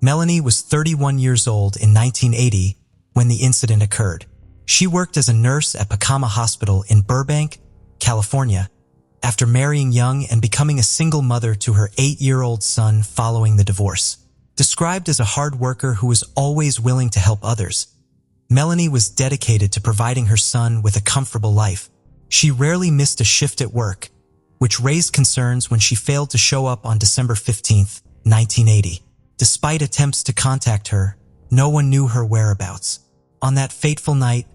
Melanie was 31 years old in 1980 when the incident occurred. She worked as a nurse at Pacoima Hospital in Burbank, California, after marrying young and becoming a single mother to her 8-year-old son following the divorce. Described as a hard worker who was always willing to help others, Melanie was dedicated to providing her son with a comfortable life. She rarely missed a shift at work, which raised concerns when she failed to show up on December 15, 1980. Despite attempts to contact her, no one knew her whereabouts. On that fateful night,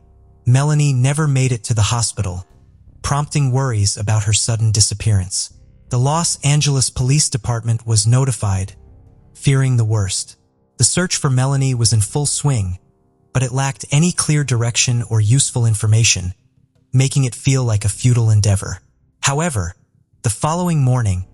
Melanie never made it to the hospital, prompting worries about her sudden disappearance. The Los Angeles Police Department was notified, fearing the worst. The search for Melanie was in full swing, but it lacked any clear direction or useful information, making it feel like a futile endeavor. However, the following morning,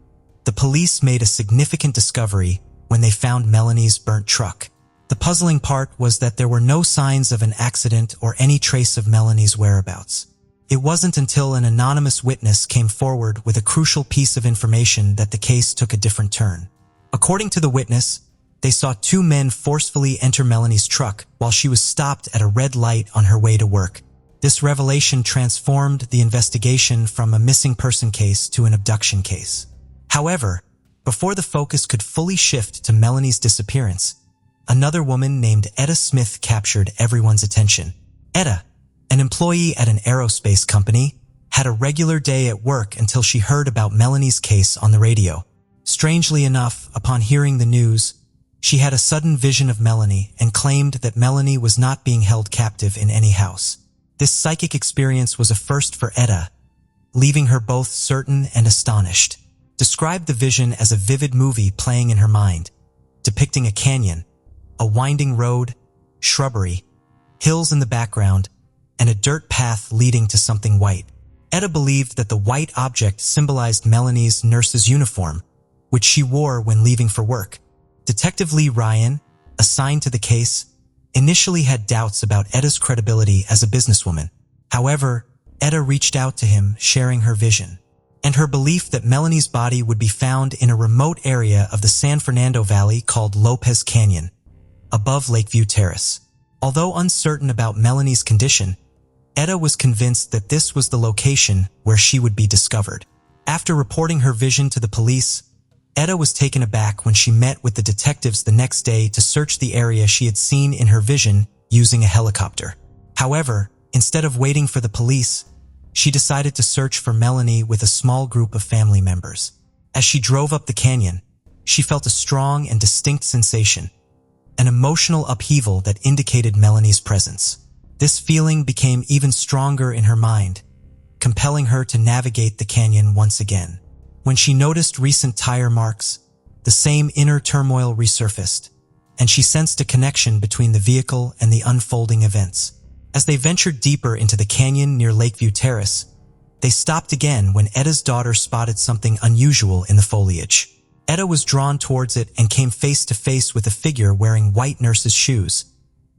the police made a significant discovery when they found Melanie's burnt truck. The puzzling part was that there were no signs of an accident or any trace of Melanie's whereabouts. It wasn't until an anonymous witness came forward with a crucial piece of information that the case took a different turn. According to the witness, they saw two men forcefully enter Melanie's truck while she was stopped at a red light on her way to work. This revelation transformed the investigation from a missing person case to an abduction case. However, before the focus could fully shift to Melanie's disappearance, another woman named Etta Smith captured everyone's attention. Etta, an employee at an aerospace company, had a regular day at work until she heard about Melanie's case on the radio. Strangely enough, upon hearing the news, she had a sudden vision of Melanie and claimed that Melanie was not being held captive in any house. This psychic experience was a first for Etta, leaving her both certain and astonished. Described the vision as a vivid movie playing in her mind, depicting a canyon, a winding road, shrubbery, hills in the background, and a dirt path leading to something white. Etta believed that the white object symbolized Melanie's nurse's uniform, which she wore when leaving for work. Detective Lee Ryan, assigned to the case, initially had doubts about Etta's credibility as a businesswoman. However, Etta reached out to him, sharing her vision and her belief that Melanie's body would be found in a remote area of the San Fernando Valley called Lopez Canyon, above Lakeview Terrace. Although uncertain about Melanie's condition, Etta was convinced that this was the location where she would be discovered. After reporting her vision to the police, Etta was taken aback when she met with the detectives the next day to search the area she had seen in her vision using a helicopter. However, instead of waiting for the police, she decided to search for Melanie with a small group of family members. As she drove up the canyon, she felt a strong and distinct sensation, an emotional upheaval that indicated Melanie's presence. This feeling became even stronger in her mind, compelling her to navigate the canyon once again. When she noticed recent tire marks, the same inner turmoil resurfaced, and she sensed a connection between the vehicle and the unfolding events. As they ventured deeper into the canyon near Lakeview Terrace, they stopped again when Etta's daughter spotted something unusual in the foliage. Etta was drawn towards it and came face to face with a figure wearing white nurse's shoes,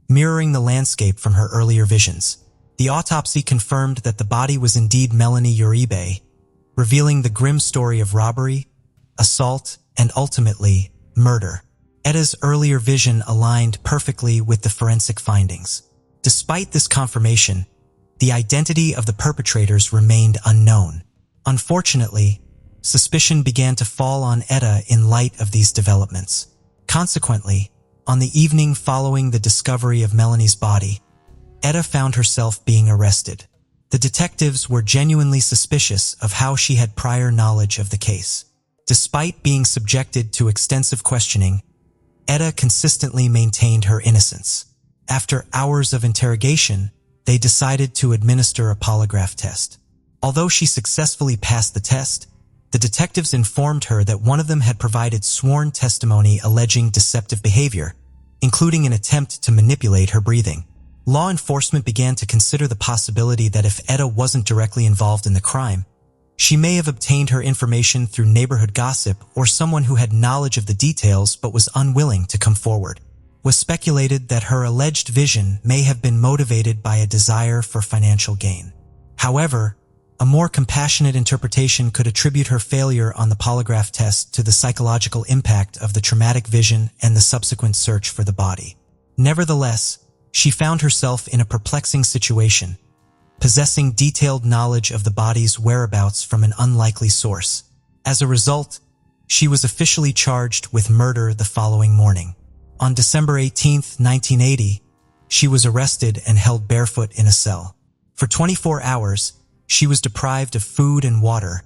mirroring the landscape from her earlier visions. The autopsy confirmed that the body was indeed Melanie Uribe, revealing the grim story of robbery, assault, and ultimately, murder. Etta's earlier vision aligned perfectly with the forensic findings. Despite this confirmation, the identity of the perpetrators remained unknown. Unfortunately, suspicion began to fall on Etta in light of these developments. Consequently, on the evening following the discovery of Melanie's body, Etta found herself being arrested. The detectives were genuinely suspicious of how she had prior knowledge of the case. Despite being subjected to extensive questioning, Etta consistently maintained her innocence. After hours of interrogation, they decided to administer a polygraph test. Although she successfully passed the test, the detectives informed her that one of them had provided sworn testimony alleging deceptive behavior, including an attempt to manipulate her breathing. Law enforcement began to consider the possibility that if Etta wasn't directly involved in the crime, she may have obtained her information through neighborhood gossip or someone who had knowledge of the details but was unwilling to come forward. It was speculated that her alleged vision may have been motivated by a desire for financial gain. However, a more compassionate interpretation could attribute her failure on the polygraph test to the psychological impact of the traumatic vision and the subsequent search for the body. Nevertheless, she found herself in a perplexing situation, possessing detailed knowledge of the body's whereabouts from an unlikely source. As a result, she was officially charged with murder the following morning. On December 18, 1980, she was arrested and held barefoot in a cell. For 24 hours, she was deprived of food and water,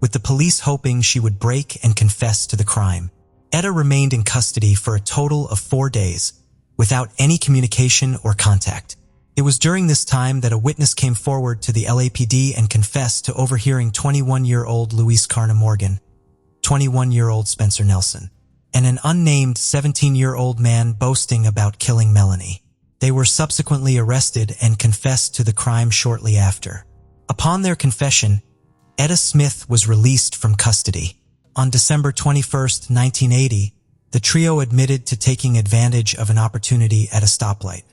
with the police hoping she would break and confess to the crime. Etta remained in custody for a total of 4 days, without any communication or contact. It was during this time that a witness came forward to the LAPD and confessed to overhearing 21-year-old Luis Carna Morgan, 21-year-old Spencer Nelson, and an unnamed 17-year-old man boasting about killing Melanie. They were subsequently arrested and confessed to the crime shortly after. Upon their confession, Etta Smith was released from custody. On December 21, 1980, the trio admitted to taking advantage of an opportunity at a stoplight.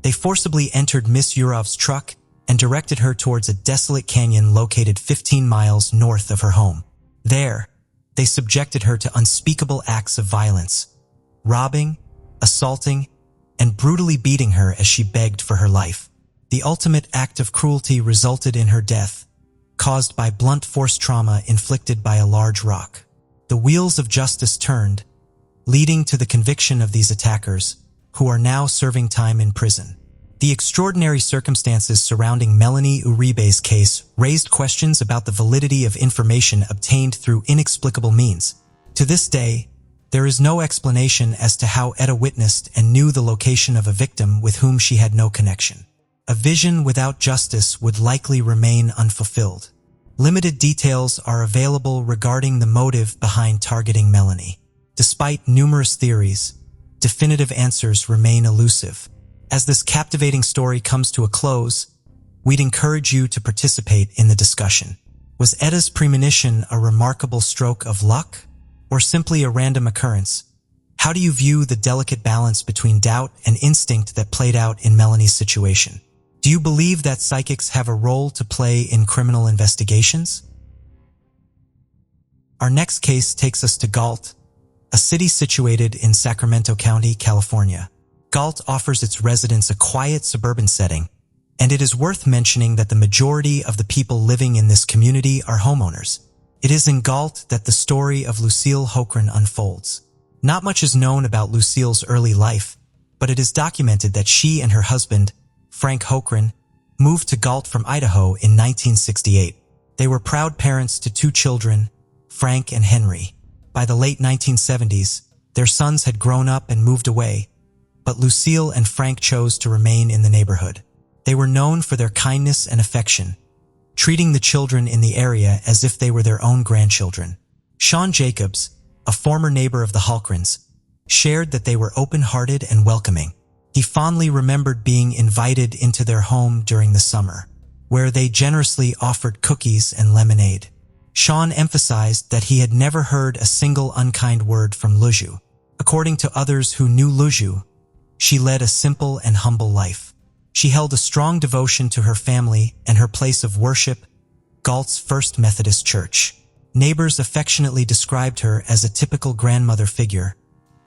They forcibly entered Miss Yurov's truck and directed her towards a desolate canyon located 15 miles north of her home. There, they subjected her to unspeakable acts of violence, robbing, assaulting, and brutally beating her as she begged for her life. The ultimate act of cruelty resulted in her death, caused by blunt force trauma inflicted by a large rock. The wheels of justice turned, leading to the conviction of these attackers, who are now serving time in prison. The extraordinary circumstances surrounding Melanie Uribe's case raised questions about the validity of information obtained through inexplicable means. To this day, there is no explanation as to how Etta witnessed and knew the location of a victim with whom she had no connection. A vision without justice would likely remain unfulfilled. Limited details are available regarding the motive behind targeting Melanie. Despite numerous theories, definitive answers remain elusive. As this captivating story comes to a close, we'd encourage you to participate in the discussion. Was Etta's premonition a remarkable stroke of luck, or simply a random occurrence? How do you view the delicate balance between doubt and instinct that played out in Melanie's situation? Do you believe that psychics have a role to play in criminal investigations? Our next case takes us to Galt, a city situated in Sacramento County, California. Galt offers its residents a quiet suburban setting, and it is worth mentioning that the majority of the people living in this community are homeowners. It is in Galt that the story of Lucille Hochran unfolds. Not much is known about Lucille's early life, but it is documented that she and her husband, Frank Hochran, moved to Galt from Idaho in 1968. They were proud parents to 2 children, Frank and Henry. By the late 1970s, their sons had grown up and moved away, but Lucille and Frank chose to remain in the neighborhood. They were known for their kindness and affection, treating the children in the area as if they were their own grandchildren. Sean Jacobs, a former neighbor of the Holcrans, shared that they were open-hearted and welcoming. He fondly remembered being invited into their home during the summer, where they generously offered cookies and lemonade. Sean emphasized that he had never heard a single unkind word from Luju. According to others who knew Luju, she led a simple and humble life. She held a strong devotion to her family and her place of worship, Galt's First Methodist Church. Neighbors affectionately described her as a typical grandmother figure,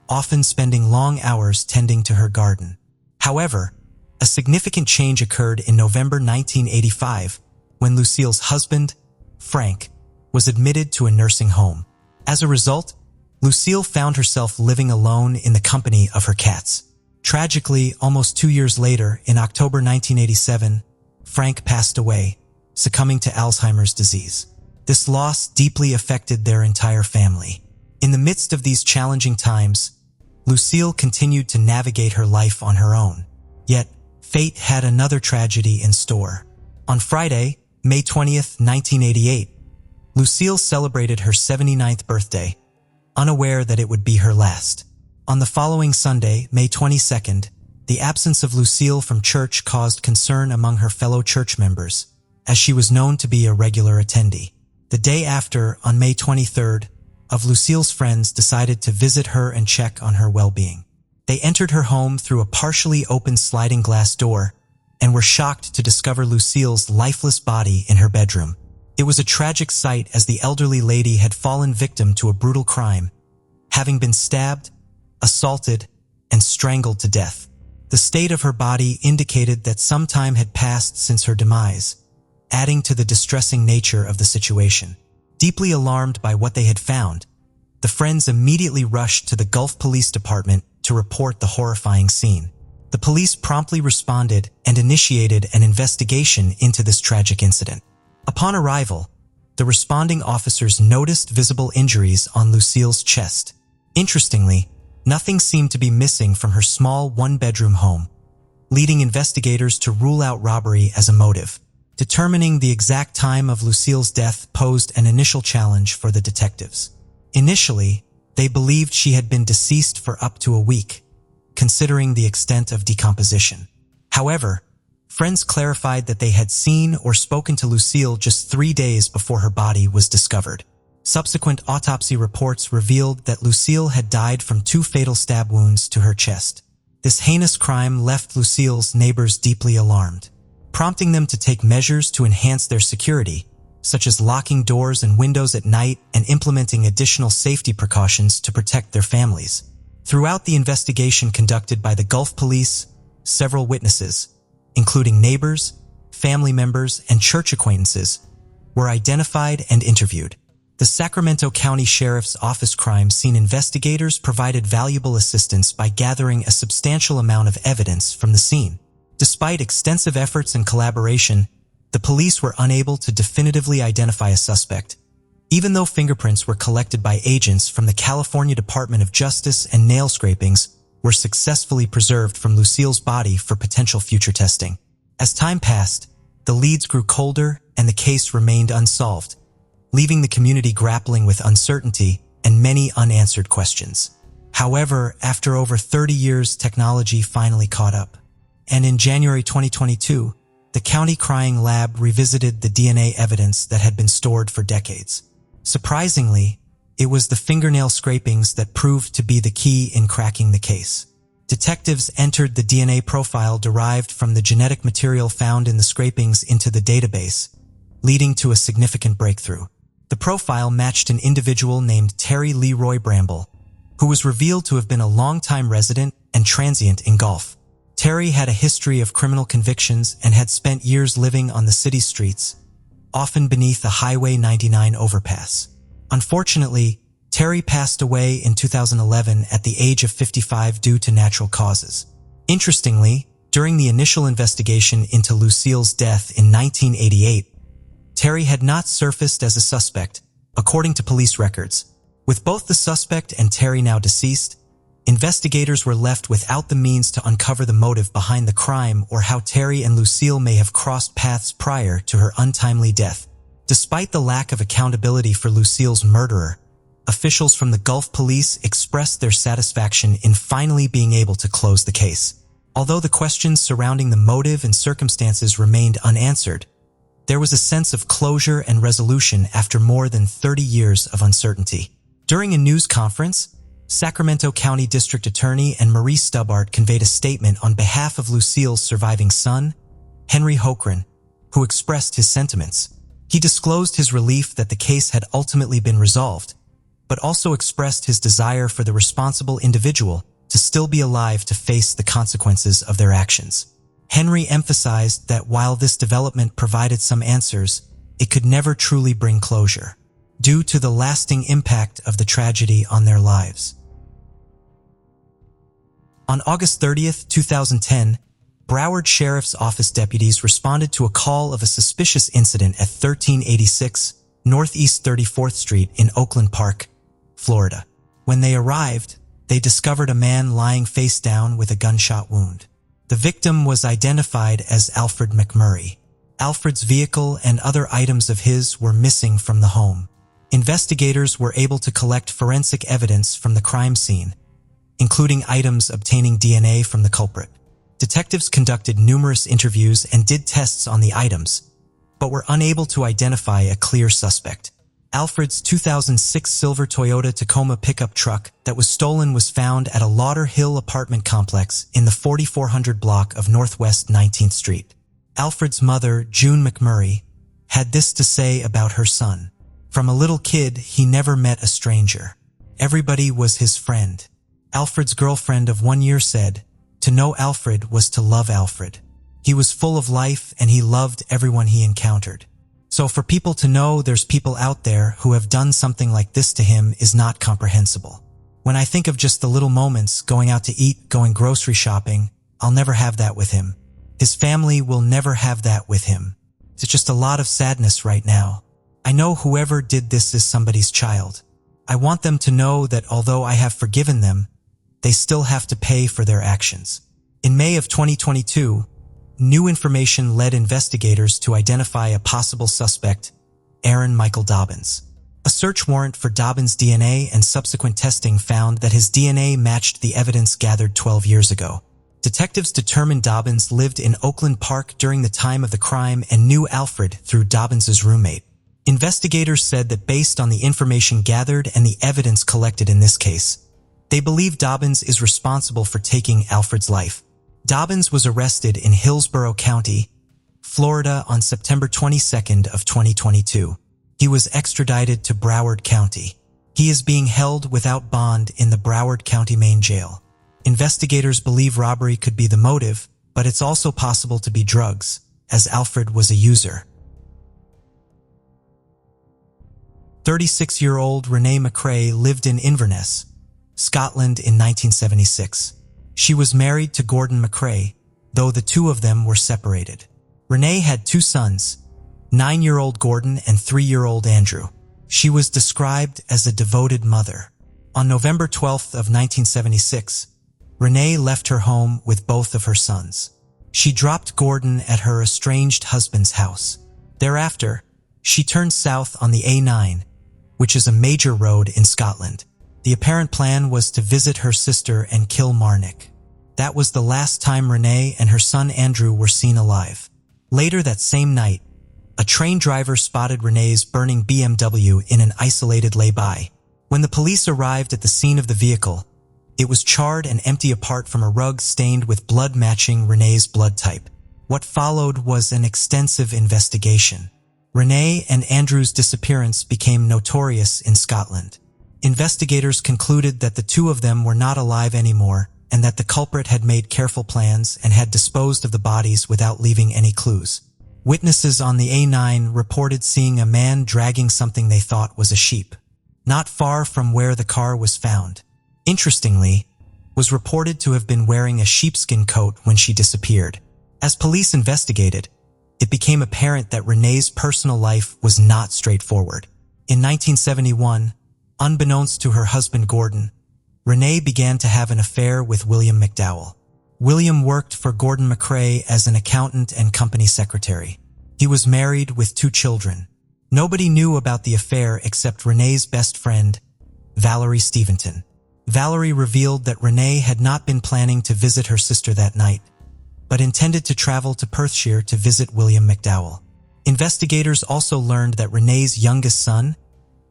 often spending long hours tending to her garden. However, a significant change occurred in November 1985 when Lucille's husband, Frank, was admitted to a nursing home. As a result, Lucille found herself living alone in the company of her cats. Tragically, almost 2 years later, in October 1987, Frank passed away, succumbing to Alzheimer's disease. This loss deeply affected their entire family. In the midst of these challenging times, Lucille continued to navigate her life on her own. Yet, fate had another tragedy in store. On Friday, May 20th, 1988, Lucille celebrated her 79th birthday, unaware that it would be her last. On the following Sunday, May 22nd, the absence of Lucille from church caused concern among her fellow church members, as she was known to be a regular attendee. The day after, on May 23rd, of Lucille's friends decided to visit her and check on her well-being. They entered her home through a partially open sliding glass door and were shocked to discover Lucille's lifeless body in her bedroom. It was a tragic sight as the elderly lady had fallen victim to a brutal crime, having been stabbed, assaulted, and strangled to death. The state of her body indicated that some time had passed since her demise, adding to the distressing nature of the situation. Deeply alarmed by what they had found, the friends immediately rushed to the Gulf Police Department to report the horrifying scene. The police promptly responded and initiated an investigation into this tragic incident. Upon arrival, the responding officers noticed visible injuries on Lucille's chest. Interestingly, nothing seemed to be missing from her small one-bedroom home, leading investigators to rule out robbery as a motive. Determining the exact time of Lucille's death posed an initial challenge for the detectives. Initially, they believed she had been deceased for up to a week, considering the extent of decomposition. However, friends clarified that they had seen or spoken to Lucille just 3 days before her body was discovered. Subsequent autopsy reports revealed that Lucille had died from 2 fatal stab wounds to her chest. This heinous crime left Lucille's neighbors deeply alarmed, prompting them to take measures to enhance their security, such as locking doors and windows at night and implementing additional safety precautions to protect their families. Throughout the investigation conducted by the Gulf Police, several witnesses, including neighbors, family members, and church acquaintances, were identified and interviewed. The Sacramento County Sheriff's Office crime scene investigators provided valuable assistance by gathering a substantial amount of evidence from the scene. Despite extensive efforts and collaboration, the police were unable to definitively identify a suspect, even though fingerprints were collected by agents from the California Department of Justice and nail scrapings were successfully preserved from Lucille's body for potential future testing. As time passed, the leads grew colder and the case remained unsolved, leaving the community grappling with uncertainty and many unanswered questions. However, after over 30 years, technology finally caught up. And in January 2022, the county crime lab revisited the DNA evidence that had been stored for decades. Surprisingly, it was the fingernail scrapings that proved to be the key in cracking the case. Detectives entered the DNA profile derived from the genetic material found in the scrapings into the database, leading to a significant breakthrough. The profile matched an individual named Terry Leroy Bramble, who was revealed to have been a longtime resident and transient in Gulf. Terry had a history of criminal convictions and had spent years living on the city streets, often beneath the Highway 99 overpass. Unfortunately, Terry passed away in 2011 at the age of 55 due to natural causes. Interestingly, during the initial investigation into Lucille's death in 1988, Terry had not surfaced as a suspect, according to police records. With both the suspect and Terry now deceased, investigators were left without the means to uncover the motive behind the crime or how Terry and Lucille may have crossed paths prior to her untimely death. Despite the lack of accountability for Lucille's murderer, officials from the Gulf Police expressed their satisfaction in finally being able to close the case. Although the questions surrounding the motive and circumstances remained unanswered, there was a sense of closure and resolution after more than 30 years of uncertainty. During a news conference, Sacramento County District Attorney and Marie Stubbart conveyed a statement on behalf of Lucille's surviving son, Henry Hochran, who expressed his sentiments. He disclosed his relief that the case had ultimately been resolved, but also expressed his desire for the responsible individual to still be alive to face the consequences of their actions. Henry emphasized that while this development provided some answers, it could never truly bring closure, due to the lasting impact of the tragedy on their lives. On August 30th, 2010, Broward Sheriff's Office deputies responded to a call of a suspicious incident at 1386 Northeast 34th Street in Oakland Park, Florida. When they arrived, they discovered a man lying face down with a gunshot wound. The victim was identified as Alfred McMurray. Alfred's vehicle and other items of his were missing from the home. Investigators were able to collect forensic evidence from the crime scene, including items obtaining DNA from the culprit. Detectives conducted numerous interviews and did tests on the items, but were unable to identify a clear suspect. Alfred's 2006 silver Toyota Tacoma pickup truck that was stolen was found at a Lauderhill apartment complex in the 4400 block of Northwest 19th Street. Alfred's mother, June McMurray, had this to say about her son. From a little kid, he never met a stranger. Everybody was his friend. Alfred's girlfriend of 1 year said, "To know Alfred was to love Alfred. He was full of life and he loved everyone he encountered." So for people to know there's people out there who have done something like this to him is not comprehensible. When I think of just the little moments, going out to eat, going grocery shopping, I'll never have that with him. His family will never have that with him. It's just a lot of sadness right now. I know whoever did this is somebody's child. I want them to know that although I have forgiven them, they still have to pay for their actions. In May of 2022, new information led investigators to identify a possible suspect, Aaron Michael Dobbins. A search warrant for Dobbins' DNA and subsequent testing found that his DNA matched the evidence gathered 12 years ago. Detectives determined Dobbins lived in Oakland Park during the time of the crime and knew Alfred through Dobbins' roommate. Investigators said that based on the information gathered and the evidence collected in this case, they believe Dobbins is responsible for taking Alfred's life. Dobbins was arrested in Hillsborough County, Florida on September 22nd of 2022. He was extradited to Broward County. He is being held without bond in the Broward County Main Jail. Investigators believe robbery could be the motive, but it's also possible to be drugs, as Alfred was a user. 36-year-old Renee McCrae lived in Inverness, Scotland in 1976. She was married to Gordon McCrae, though the two of them were separated. Renee had two sons, 9-year-old Gordon and 3-year-old Andrew. She was described as a devoted mother. On November 12th of 1976, Renee left her home with both of her sons. She dropped Gordon at her estranged husband's house. Thereafter, she turned south on the A9, which is a major road in Scotland. The apparent plan was to visit her sister and kill Marnik. That was the last time Renee and her son Andrew were seen alive. Later that same night, a train driver spotted Renee's burning BMW in an isolated lay-by. When the police arrived at the scene of the vehicle, it was charred and empty apart from a rug stained with blood matching Renee's blood type. What followed was an extensive investigation. Renee and Andrew's disappearance became notorious in Scotland. Investigators concluded that the two of them were not alive anymore and that the culprit had made careful plans and had disposed of the bodies without leaving any clues. Witnesses on the A9 reported seeing a man dragging something they thought was a sheep, not far from where the car was found. Interestingly, was reported to have been wearing a sheepskin coat when she disappeared. As police investigated, it became apparent that Renee's personal life was not straightforward. In 1971, unbeknownst to her husband Gordon, Renee began to have an affair with William McDowell. William worked for Gordon McCrae as an accountant and company secretary. He was married with 2 children. Nobody knew about the affair except Renee's best friend, Valerie Steventon. Valerie revealed that Renee had not been planning to visit her sister that night, but intended to travel to Perthshire to visit William McDowell. Investigators also learned that Renee's youngest son,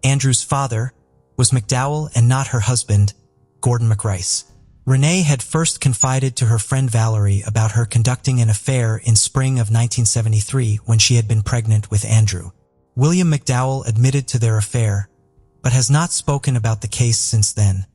Andrew's father, was McDowell and not her husband, Gordon McRice. Renee had first confided to her friend Valerie about her conducting an affair in spring of 1973 when she had been pregnant with Andrew. William McDowell admitted to their affair, but has not spoken about the case since then,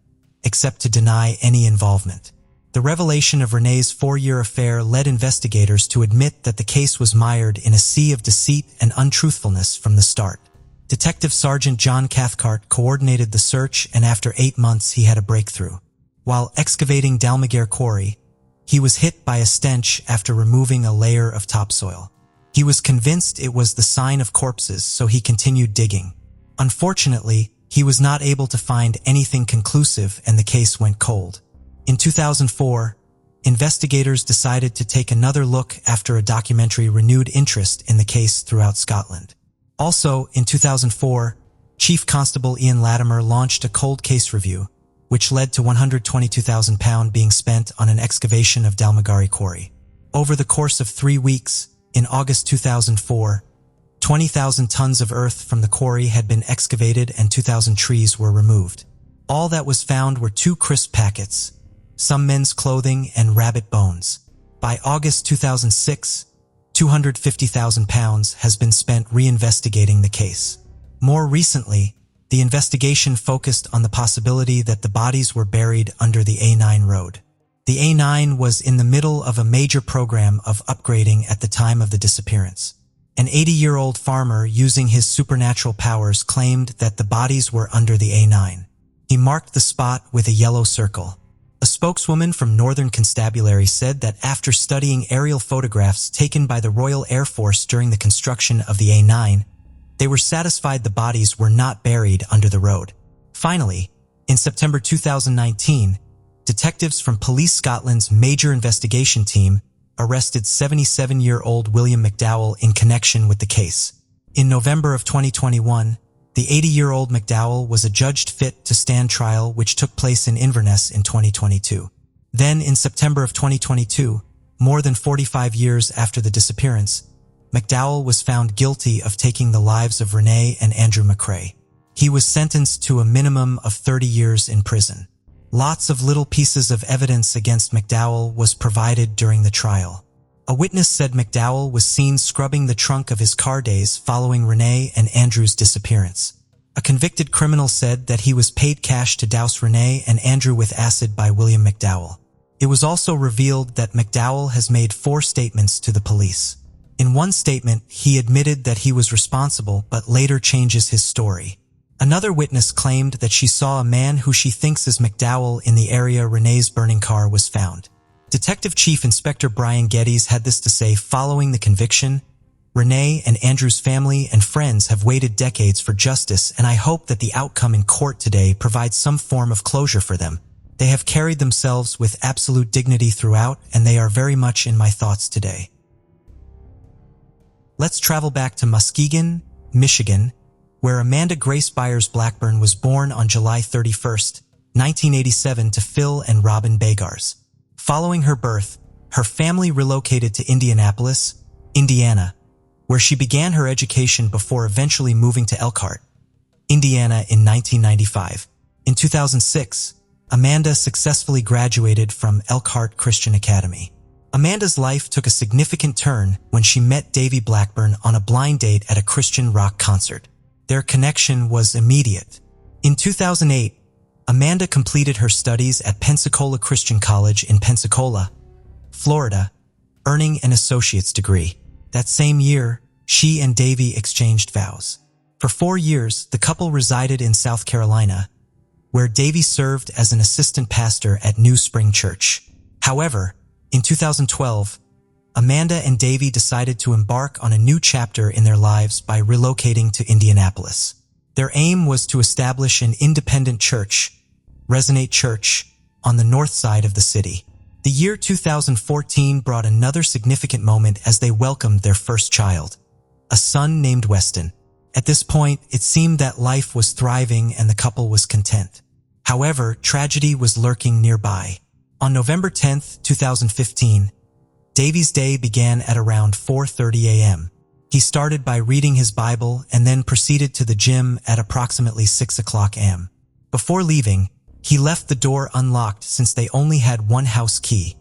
except to deny any involvement. The revelation of Renee's 4-year affair led investigators to admit that the case was mired in a sea of deceit and untruthfulness from the start. Detective Sergeant John Cathcart coordinated the search, and after 8 months he had a breakthrough. While excavating Dalmagare Quarry, he was hit by a stench after removing a layer of topsoil. He was convinced it was the sign of corpses, so he continued digging. Unfortunately, he was not able to find anything conclusive and the case went cold. In 2004, investigators decided to take another look after a documentary renewed interest in the case throughout Scotland. Also, in 2004, Chief Constable Ian Latimer launched a cold case review, which led to £122,000 being spent on an excavation of Dalmagare Quarry. Over the course of 3 weeks, in August 2004, 20,000 tons of earth from the quarry had been excavated and 2,000 trees were removed. All that was found were 2 crisp packets, some men's clothing, and rabbit bones. By August 2006, £250,000 has been spent reinvestigating the case. More recently, the investigation focused on the possibility that the bodies were buried under the A9 road. The A9 was in the middle of a major program of upgrading at the time of the disappearance. An 80-year-old farmer using his supernatural powers claimed that the bodies were under the A9. He marked the spot with a yellow circle. A spokeswoman from Northern Constabulary said that after studying aerial photographs taken by the Royal Air Force during the construction of the A9, they were satisfied the bodies were not buried under the road. Finally, in September 2019, detectives from Police Scotland's major investigation team arrested 77-year-old William McDowell in connection with the case. In November of 2021, the 80-year-old McDowell was adjudged fit to stand trial, which took place in Inverness in 2022. Then, in September of 2022, more than 45 years after the disappearance, McDowell was found guilty of taking the lives of Renee and Andrew McCrae. He was sentenced to a minimum of 30 years in prison. Lots of little pieces of evidence against McDowell was provided during the trial. A witness said McDowell was seen scrubbing the trunk of his car days following Renee and Andrew's disappearance. A convicted criminal said that he was paid cash to douse Renee and Andrew with acid by William McDowell. It was also revealed that McDowell has made 4 statements to the police. In one statement, he admitted that he was responsible but later changes his story. Another witness claimed that she saw a man who she thinks is McDowell in the area Renee's burning car was found. Detective Chief Inspector Brian Geddes had this to say following the conviction: "Renee and Andrew's family and friends have waited decades for justice, and I hope that the outcome in court today provides some form of closure for them. They have carried themselves with absolute dignity throughout, and they are very much in my thoughts today." Let's travel back to Muskegon, Michigan, where Amanda Grace Byers Blackburn was born on July 31, 1987 to Phil and Robin Bagars. Following her birth, her family relocated to Indianapolis, Indiana, where she began her education before eventually moving to Elkhart, Indiana in 1995. In 2006, Amanda successfully graduated from Elkhart Christian Academy. Amanda's life took a significant turn when she met Davy Blackburn on a blind date at a Christian rock concert. Their connection was immediate. In 2008, Amanda completed her studies at Pensacola Christian College in Pensacola, Florida, earning an associate's degree. That same year, she and Davy exchanged vows. For 4 years, the couple resided in South Carolina, where Davy served as an assistant pastor at New Spring Church. However, in 2012, Amanda and Davy decided to embark on a new chapter in their lives by relocating to Indianapolis. Their aim was to establish an independent church, Resonate Church, on the north side of the city. The year 2014 brought another significant moment as they welcomed their first child, a son named Weston. At this point, it seemed that life was thriving and the couple was content. However, tragedy was lurking nearby. On November 10, 2015, Davy's day began at around 4:30 a.m. He started by reading his Bible and then proceeded to the gym at approximately 6 o'clock a.m. Before leaving, he left the door unlocked since they only had one house key,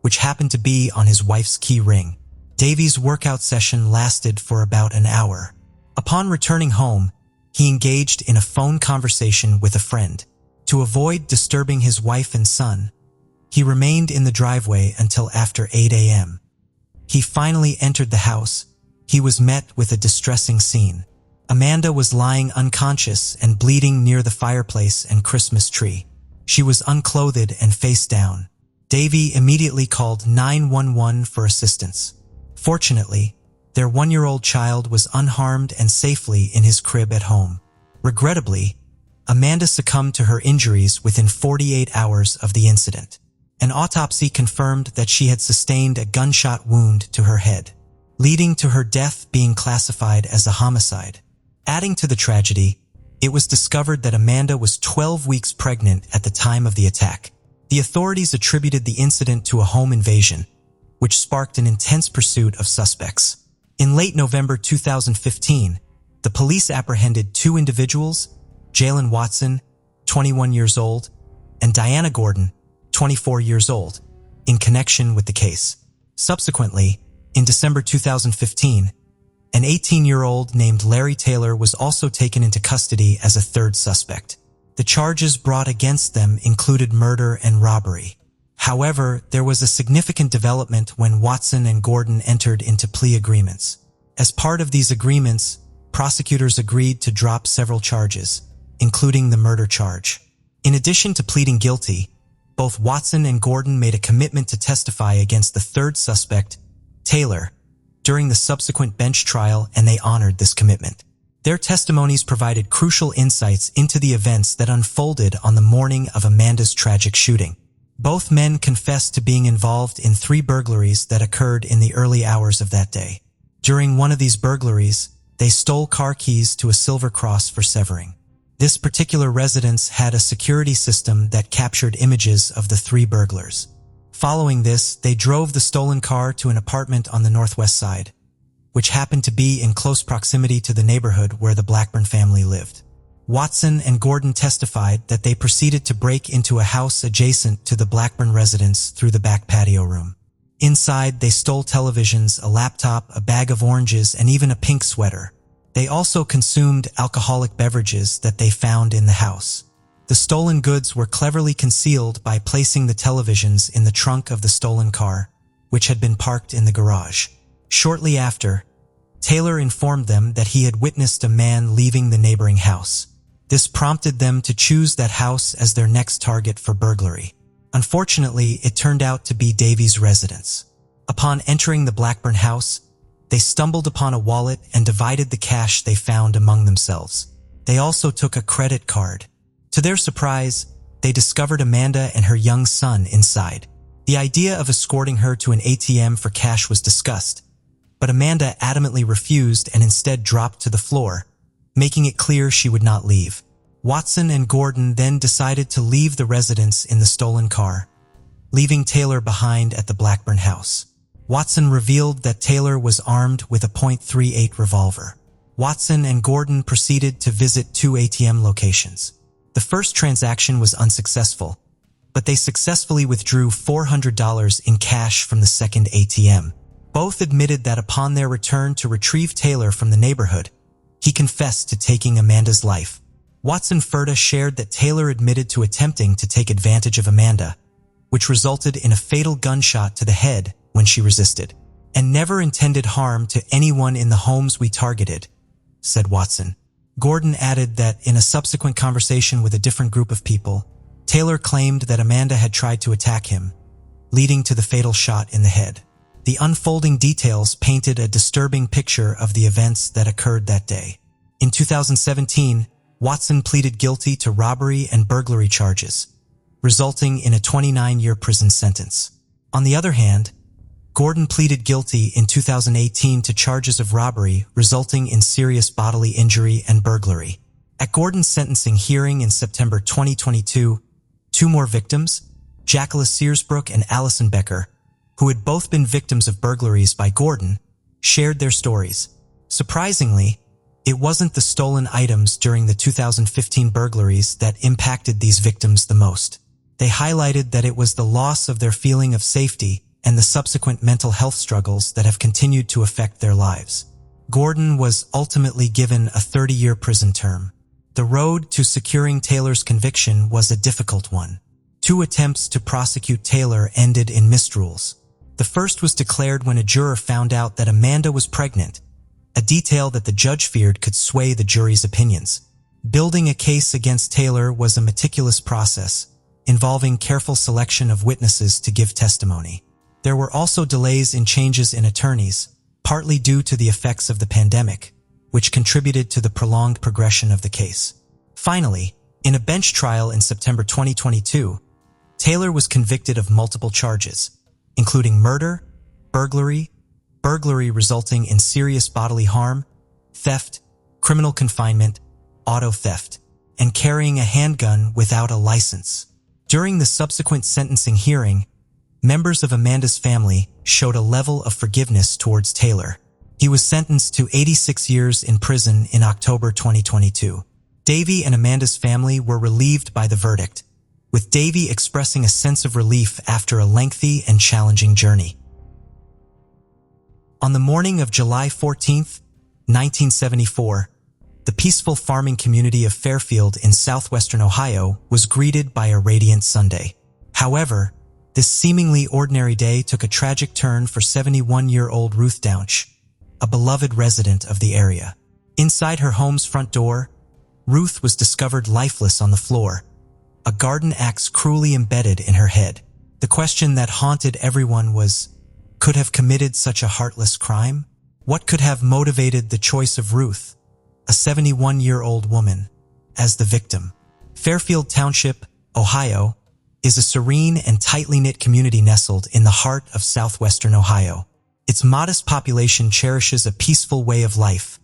which happened to be on his wife's key ring. Davy's workout session lasted for about an hour. Upon returning home, he engaged in a phone conversation with a friend. To avoid disturbing his wife and son, he remained in the driveway until after 8 a.m. He finally entered the house. He was met with a distressing scene. Amanda was lying unconscious and bleeding near the fireplace and Christmas tree. She was unclothed and face down. Davy immediately called 911 for assistance. Fortunately, their 1-year-old child was unharmed and safely in his crib at home. Regrettably, Amanda succumbed to her injuries within 48 hours of the incident. An autopsy confirmed that she had sustained a gunshot wound to her head, leading to her death being classified as a homicide. Adding to the tragedy, it was discovered that Amanda was 12 weeks pregnant at the time of the attack. The authorities attributed the incident to a home invasion, which sparked an intense pursuit of suspects. In late November 2015, the police apprehended 2 individuals, Jalen Watson, 21 years old, and Diana Gordon, 24 years old, in connection with the case. Subsequently, in December 2015, an 18-year-old named Larry Taylor was also taken into custody as a third suspect. The charges brought against them included murder and robbery. However, there was a significant development when Watson and Gordon entered into plea agreements. As part of these agreements, prosecutors agreed to drop several charges, including the murder charge. In addition to pleading guilty, both Watson and Gordon made a commitment to testify against the third suspect, Taylor, during the subsequent bench trial, and they honored this commitment. Their testimonies provided crucial insights into the events that unfolded on the morning of Amanda's tragic shooting. Both men confessed to being involved in 3 burglaries that occurred in the early hours of that day. During one of these burglaries, they stole car keys to a silver cross for Severing. This particular residence had a security system that captured images of the 3 burglars. Following this, they drove the stolen car to an apartment on the northwest side, which happened to be in close proximity to the neighborhood where the Blackburn family lived. Watson and Gordon testified that they proceeded to break into a house adjacent to the Blackburn residence through the back patio room. Inside, they stole televisions, a laptop, a bag of oranges, and even a pink sweater. They also consumed alcoholic beverages that they found in the house. The stolen goods were cleverly concealed by placing the televisions in the trunk of the stolen car, which had been parked in the garage. Shortly after, Taylor informed them that he had witnessed a man leaving the neighboring house. This prompted them to choose that house as their next target for burglary. Unfortunately, it turned out to be Davy's residence. Upon entering the Blackburn house, they stumbled upon a wallet and divided the cash they found among themselves. They also took a credit card. To their surprise, they discovered Amanda and her young son inside. The idea of escorting her to an ATM for cash was discussed, but Amanda adamantly refused and instead dropped to the floor, making it clear she would not leave. Watson and Gordon then decided to leave the residence in the stolen car, leaving Taylor behind at the Blackburn house. Watson revealed that Taylor was armed with a .38 revolver. Watson and Gordon proceeded to visit 2 ATM locations. The first transaction was unsuccessful, but they successfully withdrew $400 in cash from the second ATM. Both admitted that upon their return to retrieve Taylor from the neighborhood, he confessed to taking Amanda's life. Watson further shared that Taylor admitted to attempting to take advantage of Amanda, which resulted in a fatal gunshot to the head when she resisted, and never intended harm to anyone in the homes we targeted, said Watson. Gordon added that in a subsequent conversation with a different group of people, Taylor claimed that Amanda had tried to attack him, leading to the fatal shot in the head. The unfolding details painted a disturbing picture of the events that occurred that day. In 2017, Watson pleaded guilty to robbery and burglary charges, resulting in a 29-year prison sentence. On the other hand, Gordon pleaded guilty in 2018 to charges of robbery resulting in serious bodily injury and burglary. At Gordon's sentencing hearing in September 2022, 2 more victims, Jacqueline Searsbrook and Allison Becker, who had both been victims of burglaries by Gordon, shared their stories. Surprisingly, it wasn't the stolen items during the 2015 burglaries that impacted these victims the most. They highlighted that it was the loss of their feeling of safety and the subsequent mental health struggles that have continued to affect their lives. Gordon was ultimately given a 30-year prison term. The road to securing Taylor's conviction was a difficult one. 2 attempts to prosecute Taylor ended in misrules. The first was declared when a juror found out that Amanda was pregnant, a detail that the judge feared could sway the jury's opinions. Building a case against Taylor was a meticulous process, involving careful selection of witnesses to give testimony. There were also delays in changes in attorneys, partly due to the effects of the pandemic, which contributed to the prolonged progression of the case. Finally, in a bench trial in September 2022, Taylor was convicted of multiple charges, including murder, burglary resulting in serious bodily harm, theft, criminal confinement, auto theft, and carrying a handgun without a license. During the subsequent sentencing hearing, members of Amanda's family showed a level of forgiveness towards Taylor. He was sentenced to 86 years in prison in October 2022. Davy and Amanda's family were relieved by the verdict, with Davy expressing a sense of relief after a lengthy and challenging journey. On the morning of July 14, 1974, the peaceful farming community of Fairfield in southwestern Ohio was greeted by a radiant Sunday. However, this seemingly ordinary day took a tragic turn for 71-year-old Ruth Dounch, a beloved resident of the area. Inside her home's front door, Ruth was discovered lifeless on the floor, a garden axe cruelly embedded in her head. The question that haunted everyone was, could have committed such a heartless crime? What could have motivated the choice of Ruth, a 71-year-old woman, as the victim? Fairfield Township, Ohio, is a serene and tightly knit community nestled in the heart of southwestern Ohio. Its modest population cherishes a peaceful way of life,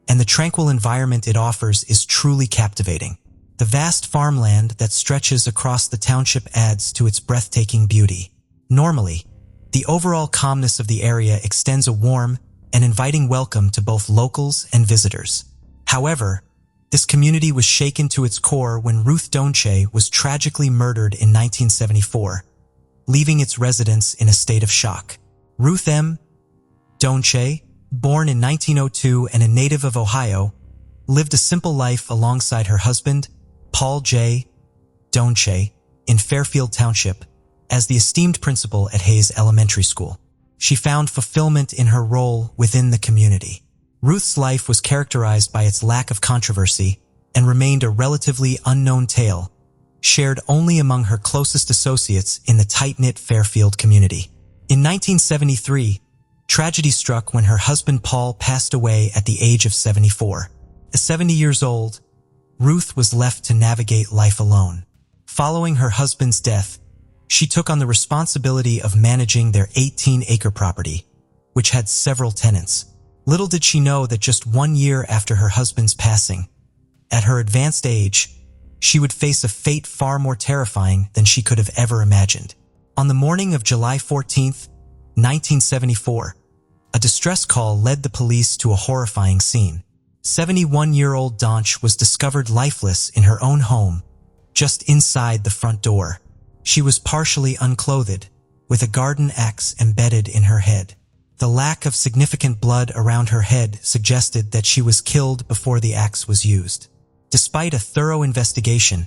and the tranquil environment it offers is truly captivating. The vast farmland that stretches across the township adds to its breathtaking beauty. Normally, the overall calmness of the area extends a warm and inviting welcome to both locals and visitors. However, this community was shaken to its core when Ruth Dounch was tragically murdered in 1974, leaving its residents in a state of shock. Ruth M. Dounch born in 1902 and a native of Ohio, lived a simple life alongside her husband, Paul J. Donche, in Fairfield Township, as the esteemed principal at Hayes Elementary School. She found fulfillment in her role within the community. Ruth's life was characterized by its lack of controversy and remained a relatively unknown tale, shared only among her closest associates in the tight-knit Fairfield community. In 1973, tragedy struck when her husband Paul passed away at the age of 74. At 70 years old, Ruth was left to navigate life alone. Following her husband's death, she took on the responsibility of managing their 18-acre property, which had several tenants. Little did she know that just 1 year after her husband's passing, at her advanced age, she would face a fate far more terrifying than she could have ever imagined. On the morning of July 14, 1974, a distress call led the police to a horrifying scene. 71-year-old Donch was discovered lifeless in her own home, just inside the front door. She was partially unclothed, with a garden axe embedded in her head. The lack of significant blood around her head suggested that she was killed before the axe was used. Despite a thorough investigation,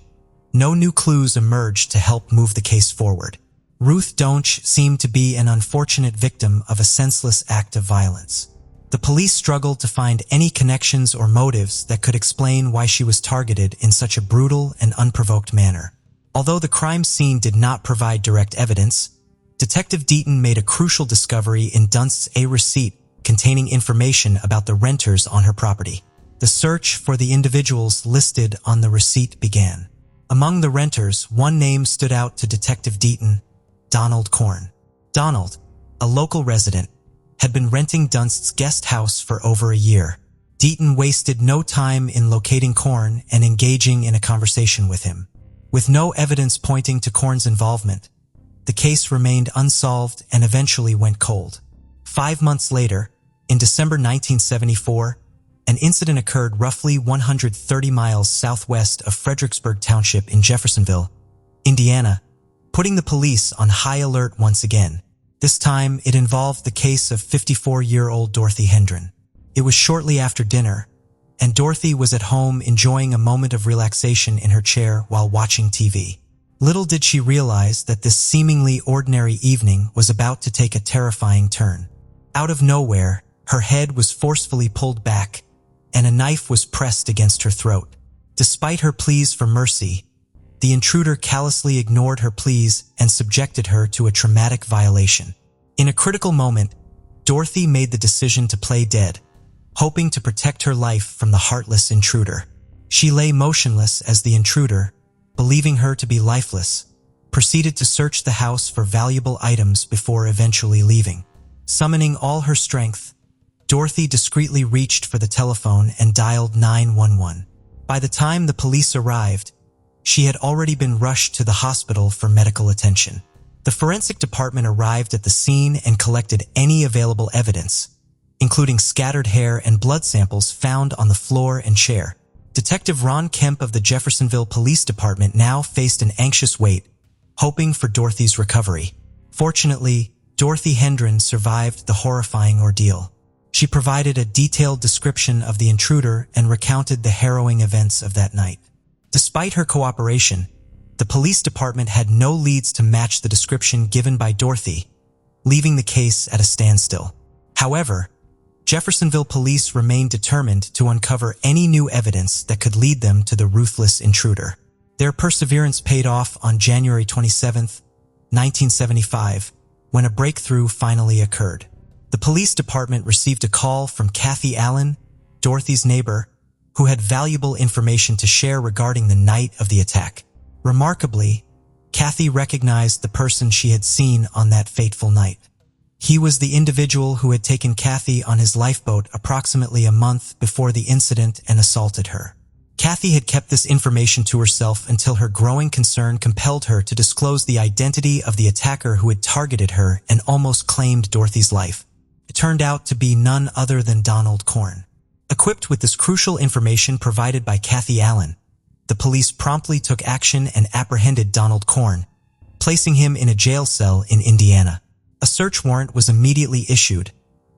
no new clues emerged to help move the case forward. Ruth Donch seemed to be an unfortunate victim of a senseless act of violence. The police struggled to find any connections or motives that could explain why she was targeted in such a brutal and unprovoked manner. Although the crime scene did not provide direct evidence, Detective Deaton made a crucial discovery in Dunst's receipt containing information about the renters on her property. The search for the individuals listed on the receipt began. Among the renters, one name stood out to Detective Deaton: Donald Korn. Donald, a local resident, had been renting Dunst's guest house for over a year. Deaton wasted no time in locating Korn and engaging in a conversation with him. With no evidence pointing to Korn's involvement, the case remained unsolved and eventually went cold. 5 months later, in December 1974, an incident occurred roughly 130 miles southwest of Fredericksburg Township in Jeffersonville, Indiana, putting the police on high alert once again. This time, it involved the case of 54-year-old Dorothy Hendren. It was shortly after dinner, and Dorothy was at home enjoying a moment of relaxation in her chair while watching TV. Little did she realize that this seemingly ordinary evening was about to take a terrifying turn. Out of nowhere, her head was forcefully pulled back, and a knife was pressed against her throat. Despite her pleas for mercy, the intruder callously ignored her pleas and subjected her to a traumatic violation. In a critical moment, Dorothy made the decision to play dead, hoping to protect her life from the heartless intruder. She lay motionless as the intruder, believing her to be lifeless, proceeded to search the house for valuable items before eventually leaving. Summoning all her strength, Dorothy discreetly reached for the telephone and dialed 911. By the time the police arrived, she had already been rushed to the hospital for medical attention. The forensic department arrived at the scene and collected any available evidence, including scattered hair and blood samples found on the floor and chair. Detective Ron Kemp of the Jeffersonville Police Department now faced an anxious wait, hoping for Dorothy's recovery. Fortunately, Dorothy Hendren survived the horrifying ordeal. She provided a detailed description of the intruder and recounted the harrowing events of that night. Despite her cooperation, the police department had no leads to match the description given by Dorothy, leaving the case at a standstill. However, Jeffersonville police remained determined to uncover any new evidence that could lead them to the ruthless intruder. Their perseverance paid off on January 27, 1975, when a breakthrough finally occurred. The police department received a call from Kathy Allen, Dorothy's neighbor, who had valuable information to share regarding the night of the attack. Remarkably, Kathy recognized the person she had seen on that fateful night. He was the individual who had taken Kathy on his lifeboat approximately a month before the incident and assaulted her. Kathy had kept this information to herself until her growing concern compelled her to disclose the identity of the attacker who had targeted her and almost claimed Dorothy's life. It turned out to be none other than Donald Korn. Equipped with this crucial information provided by Kathy Allen, the police promptly took action and apprehended Donald Korn, placing him in a jail cell in Indiana. A search warrant was immediately issued,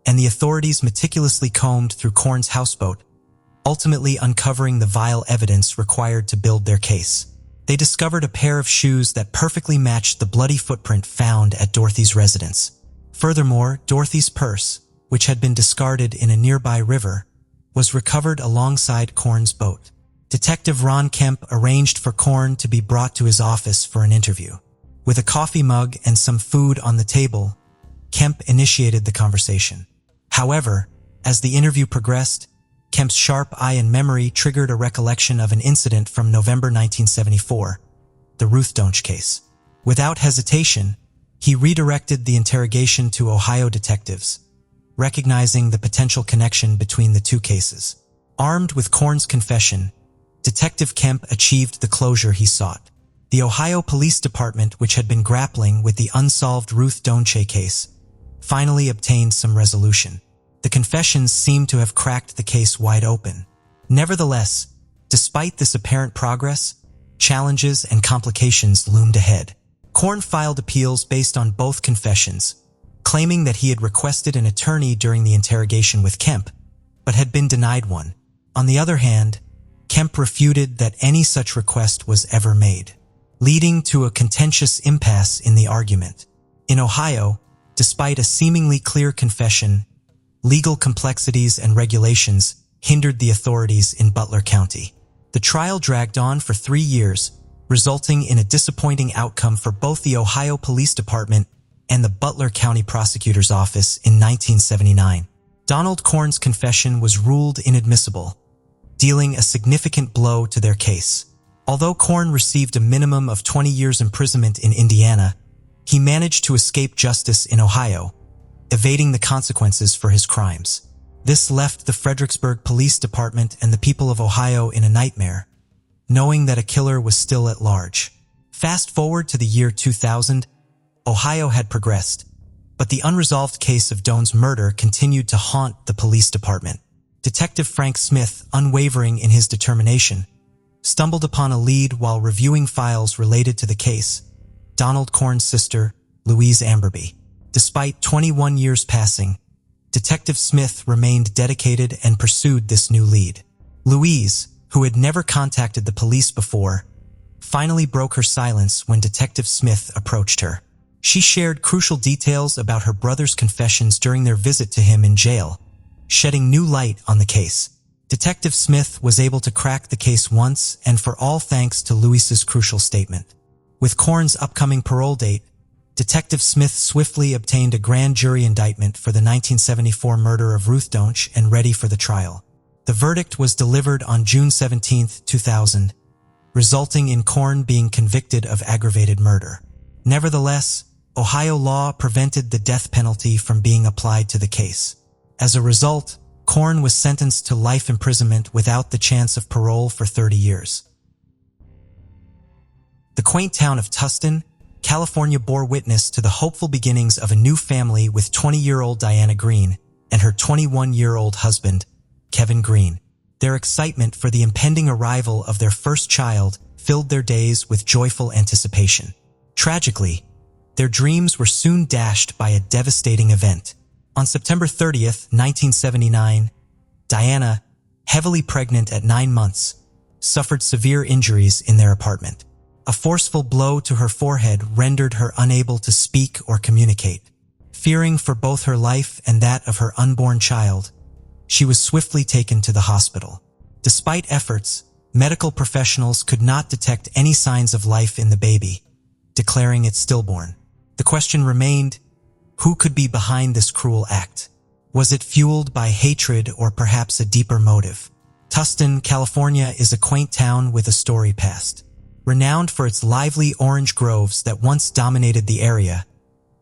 and the authorities meticulously combed through Korn's houseboat, ultimately uncovering the vile evidence required to build their case. They discovered a pair of shoes that perfectly matched the bloody footprint found at Dorothy's residence. Furthermore, Dorothy's purse, which had been discarded in a nearby river, was recovered alongside Korn's boat. Detective Ron Kemp arranged for Korn to be brought to his office for an interview. With a coffee mug and some food on the table, Kemp initiated the conversation. However, as the interview progressed, Kemp's sharp eye and memory triggered a recollection of an incident from November 1974, the Ruth Donch case. Without hesitation, he redirected the interrogation to Ohio detectives, recognizing the potential connection between the two cases. Armed with Korn's confession, Detective Kemp achieved the closure he sought. The Ohio Police Department, which had been grappling with the unsolved Ruth Donch case, finally obtained some resolution. The confessions seemed to have cracked the case wide open. Nevertheless, despite this apparent progress, challenges and complications loomed ahead. Korn filed appeals based on both confessions, claiming that he had requested an attorney during the interrogation with Kemp, but had been denied one. On the other hand, Kemp refuted that any such request was ever made, leading to a contentious impasse in the argument. In Ohio, despite a seemingly clear confession, legal complexities and regulations hindered the authorities in Butler County. The trial dragged on for 3 years, resulting in a disappointing outcome for both the Ohio Police Department and the Butler County Prosecutor's Office in 1979. Donald Korn's confession was ruled inadmissible, dealing a significant blow to their case. Although Korn received a minimum of 20 years imprisonment in Indiana, he managed to escape justice in Ohio, evading the consequences for his crimes. This left the Fredericksburg Police Department and the people of Ohio in a nightmare, knowing that a killer was still at large. Fast forward to the year 2000, Ohio had progressed, but the unresolved case of Doan's murder continued to haunt the police department. Detective Frank Smith, unwavering in his determination, stumbled upon a lead while reviewing files related to the case: Donald Korn's sister, Louise Amberby. Despite 21 years passing, Detective Smith remained dedicated and pursued this new lead. Louise, who had never contacted the police before, finally broke her silence when Detective Smith approached her. She shared crucial details about her brother's confessions during their visit to him in jail, shedding new light on the case. Detective Smith was able to crack the case once and for all thanks to Louise's crucial statement. With Korn's upcoming parole date, Detective Smith swiftly obtained a grand jury indictment for the 1974 murder of Ruth Donch and ready for the trial. The verdict was delivered on June 17, 2000, resulting in Korn being convicted of aggravated murder. Nevertheless, Ohio law prevented the death penalty from being applied to the case. As a result, Korn was sentenced to life imprisonment without the chance of parole for 30 years. The quaint town of Tustin, California bore witness to the hopeful beginnings of a new family with 20-year-old Diana Green and her 21-year-old husband, Kevin Green. Their excitement for the impending arrival of their first child filled their days with joyful anticipation. Tragically, their dreams were soon dashed by a devastating event. On September 30th, 1979, Diana, heavily pregnant at 9 months, suffered severe injuries in their apartment. A forceful blow to her forehead rendered her unable to speak or communicate. Fearing for both her life and that of her unborn child, she was swiftly taken to the hospital. Despite efforts, medical professionals could not detect any signs of life in the baby, declaring it stillborn. The question remained, who could be behind this cruel act? Was it fueled by hatred or perhaps a deeper motive? Tustin, California is a quaint town with a storied past. Renowned for its lively orange groves that once dominated the area,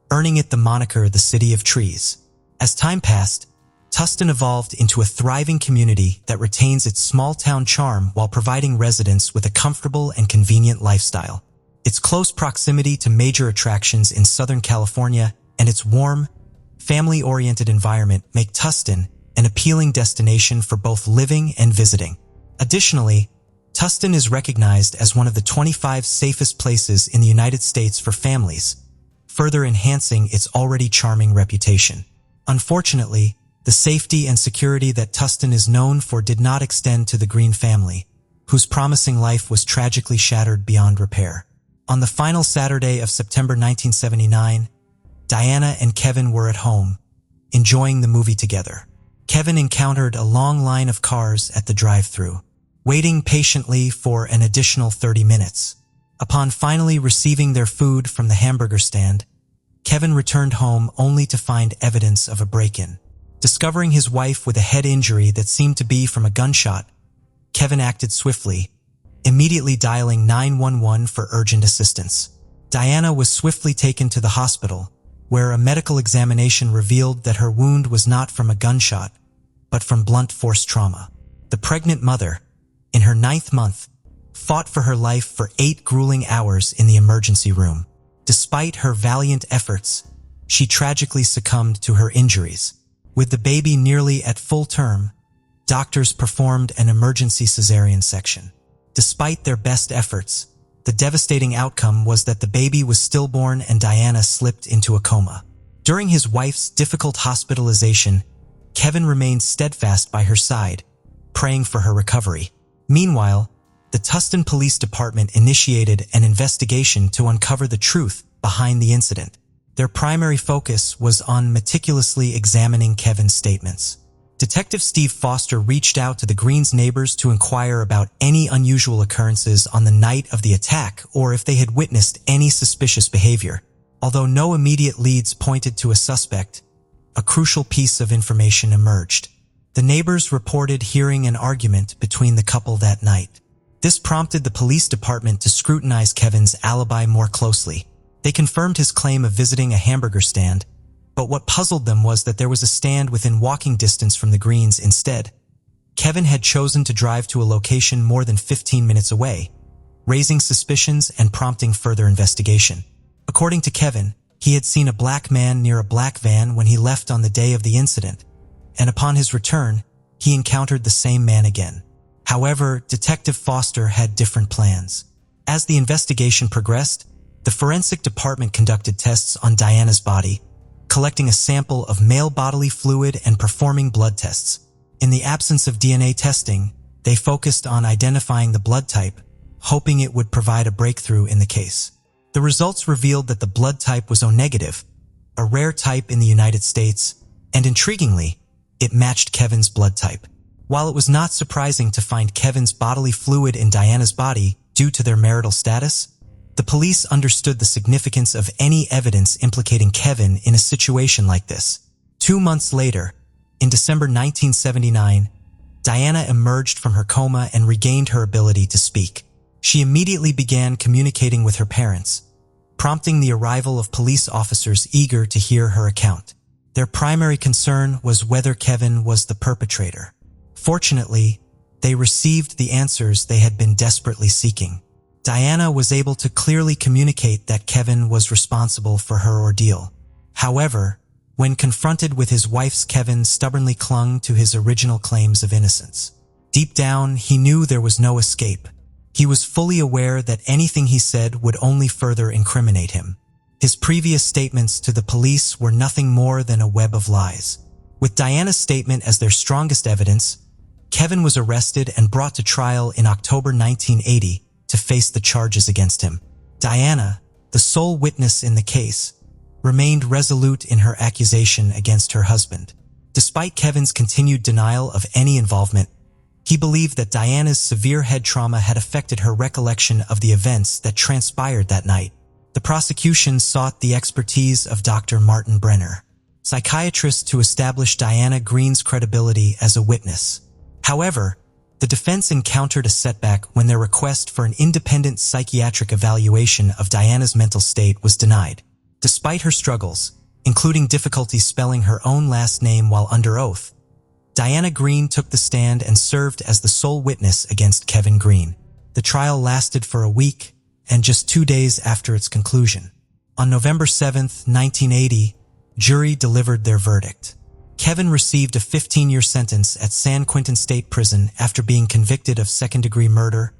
earning it the moniker the City of Trees. As time passed, Tustin evolved into a thriving community that retains its small-town charm while providing residents with a comfortable and convenient lifestyle. Its close proximity to major attractions in Southern California and its warm, family-oriented environment make Tustin an appealing destination for both living and visiting. Additionally, Tustin is recognized as one of the 25 safest places in the United States for families, further enhancing its already charming reputation. Unfortunately, the safety and security that Tustin is known for did not extend to the Green family, whose promising life was tragically shattered beyond repair. On the final Saturday of September 1979, Diana and Kevin were at home, enjoying the movie together. Kevin encountered a long line of cars at the drive-thru, waiting patiently for an additional 30 minutes. Upon finally receiving their food from the hamburger stand, Kevin returned home only to find evidence of a break-in. Discovering his wife with a head injury that seemed to be from a gunshot, Kevin acted swiftly, immediately dialing 911 for urgent assistance. Diana was swiftly taken to the hospital, where a medical examination revealed that her wound was not from a gunshot, but from blunt force trauma. The pregnant mother, in her 9th month, fought for her life for 8 grueling hours in the emergency room. Despite her valiant efforts, she tragically succumbed to her injuries. With the baby nearly at full term, doctors performed an emergency cesarean section. Despite their best efforts, the devastating outcome was that the baby was stillborn and Diana slipped into a coma. During his wife's difficult hospitalization, Kevin remained steadfast by her side, praying for her recovery. Meanwhile, the Tustin Police Department initiated an investigation to uncover the truth behind the incident. Their primary focus was on meticulously examining Kevin's statements. Detective Steve Foster reached out to the Greens' neighbors to inquire about any unusual occurrences on the night of the attack or if they had witnessed any suspicious behavior. Although no immediate leads pointed to a suspect, a crucial piece of information emerged. The neighbors reported hearing an argument between the couple that night. This prompted the police department to scrutinize Kevin's alibi more closely. They confirmed his claim of visiting a hamburger stand, but what puzzled them was that there was a stand within walking distance from the Greens instead. Kevin had chosen to drive to a location more than 15 minutes away, raising suspicions and prompting further investigation. According to Kevin, he had seen a black man near a black van when he left on the day of the incident, and upon his return, he encountered the same man again. However, Detective Foster had different plans. As the investigation progressed, the forensic department conducted tests on Diana's body, collecting a sample of male bodily fluid and performing blood tests. In the absence of DNA testing, they focused on identifying the blood type, hoping it would provide a breakthrough in the case. The results revealed that the blood type was O-negative, a rare type in the United States, and intriguingly, it matched Kevin's blood type. While it was not surprising to find Kevin's bodily fluid in Diana's body due to their marital status, the police understood the significance of any evidence implicating Kevin in a situation like this. 2 months later, in December 1979, Diana emerged from her coma and regained her ability to speak. She immediately began communicating with her parents, prompting the arrival of police officers eager to hear her account. Their primary concern was whether Kevin was the perpetrator. Fortunately, they received the answers they had been desperately seeking. Diana was able to clearly communicate that Kevin was responsible for her ordeal. However, when confronted with his wife's, Kevin stubbornly clung to his original claims of innocence. Deep down, he knew there was no escape. He was fully aware that anything he said would only further incriminate him. His previous statements to the police were nothing more than a web of lies. With Diana's statement as their strongest evidence, Kevin was arrested and brought to trial in October 1980 to face the charges against him. Diana, the sole witness in the case, remained resolute in her accusation against her husband. Despite Kevin's continued denial of any involvement, he believed that Diana's severe head trauma had affected her recollection of the events that transpired that night. The prosecution sought the expertise of Dr. Martin Brenner, psychiatrist, to establish Diana Green's credibility as a witness. However, the defense encountered a setback when their request for an independent psychiatric evaluation of Diana's mental state was denied. Despite her struggles, including difficulty spelling her own last name while under oath, Diana Green took the stand and served as the sole witness against Kevin Green. The trial lasted for a week and just 2 days after its conclusion. On November 7, 1980, jury delivered their verdict. Kevin received a 15-year sentence at San Quentin State Prison after being convicted of second-degree murder,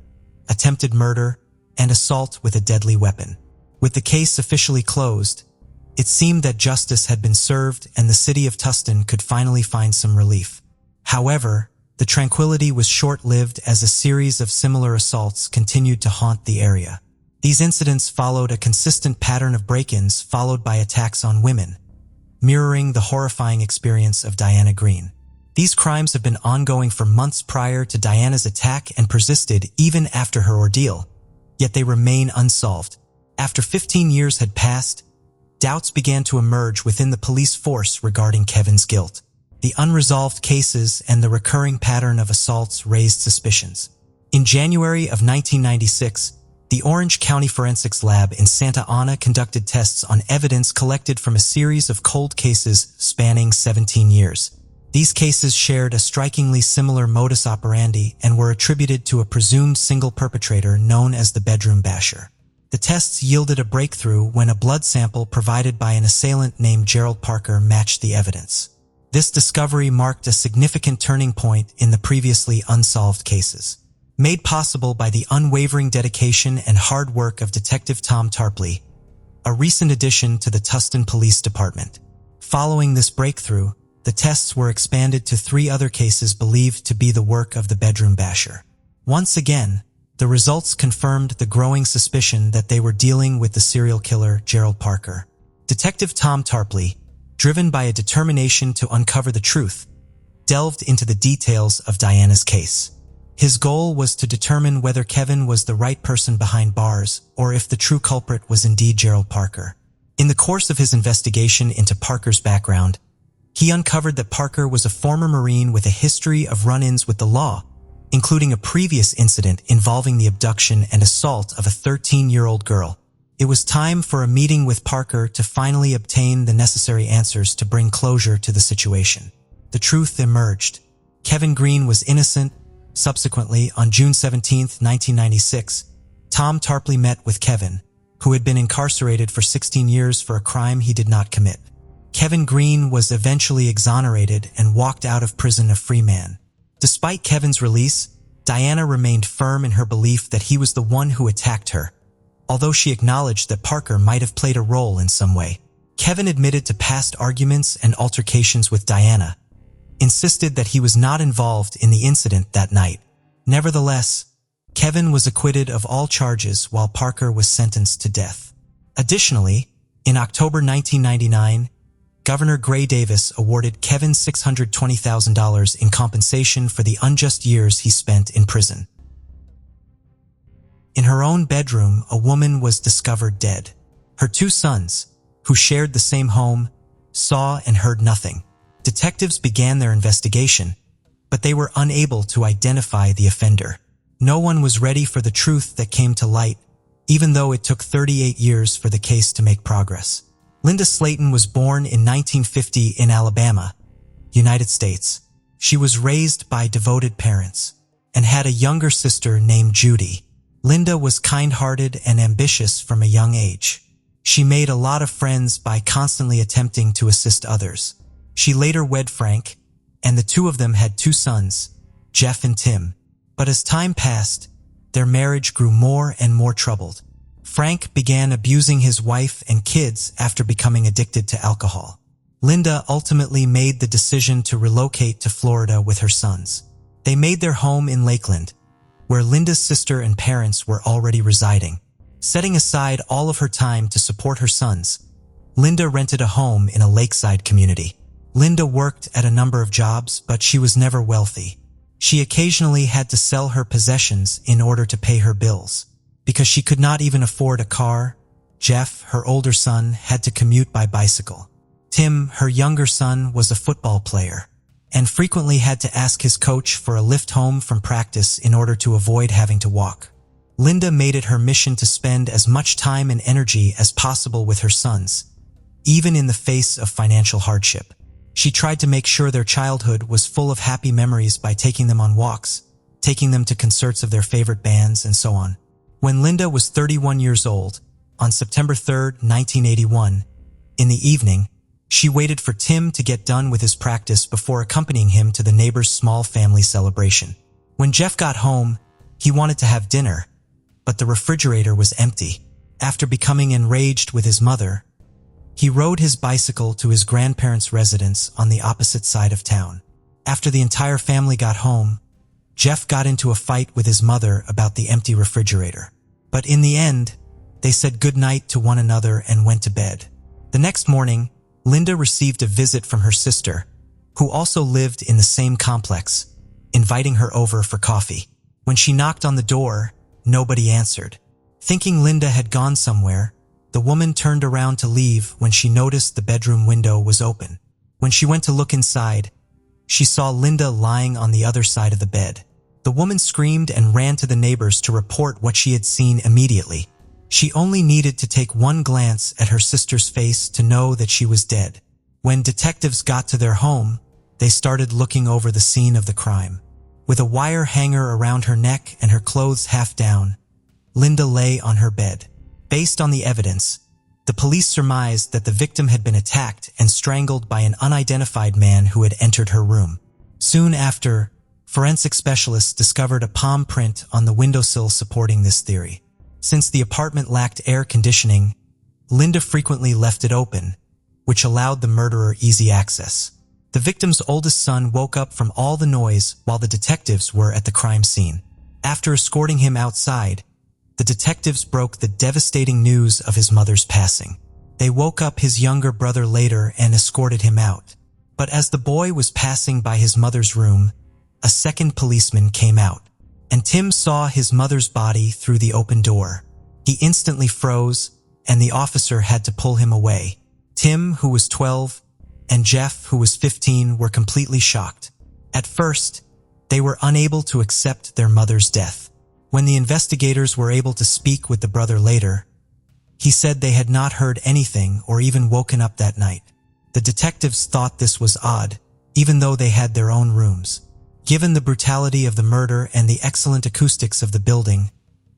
attempted murder, and assault with a deadly weapon. With the case officially closed, It seemed that justice had been served and the city of Tustin could finally find some relief. However, the tranquility was short-lived as a series of similar assaults continued to haunt the area. These incidents followed a consistent pattern of break-ins followed by attacks on women, mirroring the horrifying experience of Diana Green. These crimes have been ongoing for months prior to Diana's attack and persisted even after her ordeal, yet they remain unsolved. After 15 years had passed, doubts began to emerge within the police force regarding Kevin's guilt. The unresolved cases and the recurring pattern of assaults raised suspicions. In January of 1996, the Orange County Forensics Lab in Santa Ana conducted tests on evidence collected from a series of cold cases spanning 17 years. These cases shared a strikingly similar modus operandi and were attributed to a presumed single perpetrator known as the bedroom basher. The tests yielded a breakthrough when a blood sample provided by an assailant named Gerald Parker matched the evidence. This discovery marked a significant turning point in the previously unsolved cases. Made possible by the unwavering dedication and hard work of Detective Tom Tarpley, a recent addition to the Tustin Police Department. Following this breakthrough, the tests were expanded to 3 other cases believed to be the work of the bedroom basher. Once again, the results confirmed the growing suspicion that they were dealing with the serial killer Gerald Parker. Detective Tom Tarpley, driven by a determination to uncover the truth, delved into the details of Diana's case. His goal was to determine whether Kevin was the right person behind bars or if the true culprit was indeed Gerald Parker. In the course of his investigation into Parker's background, he uncovered that Parker was a former Marine with a history of run-ins with the law, including a previous incident involving the abduction and assault of a 13-year-old girl. It was time for a meeting with Parker to finally obtain the necessary answers to bring closure to the situation. The truth emerged. Kevin Green was innocent. Subsequently, on June 17, 1996, Tom Tarpley met with Kevin, who had been incarcerated for 16 years for a crime he did not commit. Kevin Green was eventually exonerated and walked out of prison a free man. Despite Kevin's release, Diana remained firm in her belief that he was the one who attacked her, although she acknowledged that Parker might have played a role in some way. Kevin admitted to past arguments and altercations with Diana, insisted that he was not involved in the incident that night. Nevertheless, Kevin was acquitted of all charges while Parker was sentenced to death. Additionally, in October 1999, Governor Gray Davis awarded Kevin $620,000 in compensation for the unjust years he spent in prison. In her own bedroom, a woman was discovered dead. Her 2 sons, who shared the same home, saw and heard nothing. Detectives began their investigation, but they were unable to identify the offender. No one was ready for the truth that came to light, even though it took 38 years for the case to make progress. Linda Slayton was born in 1950 in Alabama, United States. She was raised by devoted parents and had a younger sister named Judy. Linda was kind-hearted and ambitious from a young age. She made a lot of friends by constantly attempting to assist others. She later wed Frank, and the 2 of them had 2 sons, Jeff and Tim. But as time passed, their marriage grew more and more troubled. Frank began abusing his wife and kids after becoming addicted to alcohol. Linda ultimately made the decision to relocate to Florida with her sons. They made their home in Lakeland, where Linda's sister and parents were already residing. Setting aside all of her time to support her sons, Linda rented a home in a lakeside community. Linda worked at a number of jobs, but she was never wealthy. She occasionally had to sell her possessions in order to pay her bills. Because she could not even afford a car, Jeff, her older son, had to commute by bicycle. Tim, her younger son, was a football player and frequently had to ask his coach for a lift home from practice in order to avoid having to walk. Linda made it her mission to spend as much time and energy as possible with her sons, even in the face of financial hardship. She tried to make sure their childhood was full of happy memories by taking them on walks, taking them to concerts of their favorite bands, and so on. When Linda was 31 years old, on September 3, 1981, in the evening, she waited for Tim to get done with his practice before accompanying him to the neighbor's small family celebration. When Jeff got home, he wanted to have dinner, but the refrigerator was empty. After becoming enraged with his mother, He rode his bicycle to his grandparents' residence on the opposite side of town. After the entire family got home, Jeff got into a fight with his mother about the empty refrigerator. But in the end, they said goodnight to one another and went to bed. The next morning, Linda received a visit from her sister, who also lived in the same complex, inviting her over for coffee. When she knocked on the door, nobody answered. Thinking Linda had gone somewhere, the woman turned around to leave when she noticed the bedroom window was open. When she went to look inside, she saw Linda lying on the other side of the bed. The woman screamed and ran to the neighbors to report what she had seen immediately. She only needed to take one glance at her sister's face to know that she was dead. When detectives got to their home, they started looking over the scene of the crime. With a wire hanger around her neck and her clothes half down, Linda lay on her bed. Based on the evidence, the police surmised that the victim had been attacked and strangled by an unidentified man who had entered her room. Soon after, forensic specialists discovered a palm print on the windowsill supporting this theory. Since the apartment lacked air conditioning, Linda frequently left it open, which allowed the murderer easy access. The victim's oldest son woke up from all the noise while the detectives were at the crime scene. After escorting him outside, the detectives broke the devastating news of his mother's passing. They woke up his younger brother later and escorted him out. But as the boy was passing by his mother's room, a second policeman came out, and Tim saw his mother's body through the open door. He instantly froze, and the officer had to pull him away. Tim, who was 12, and Jeff, who was 15, were completely shocked. At first, they were unable to accept their mother's death. When the investigators were able to speak with the brother later, he said they had not heard anything or even woken up that night. The detectives thought this was odd, even though they had their own rooms. Given the brutality of the murder and the excellent acoustics of the building,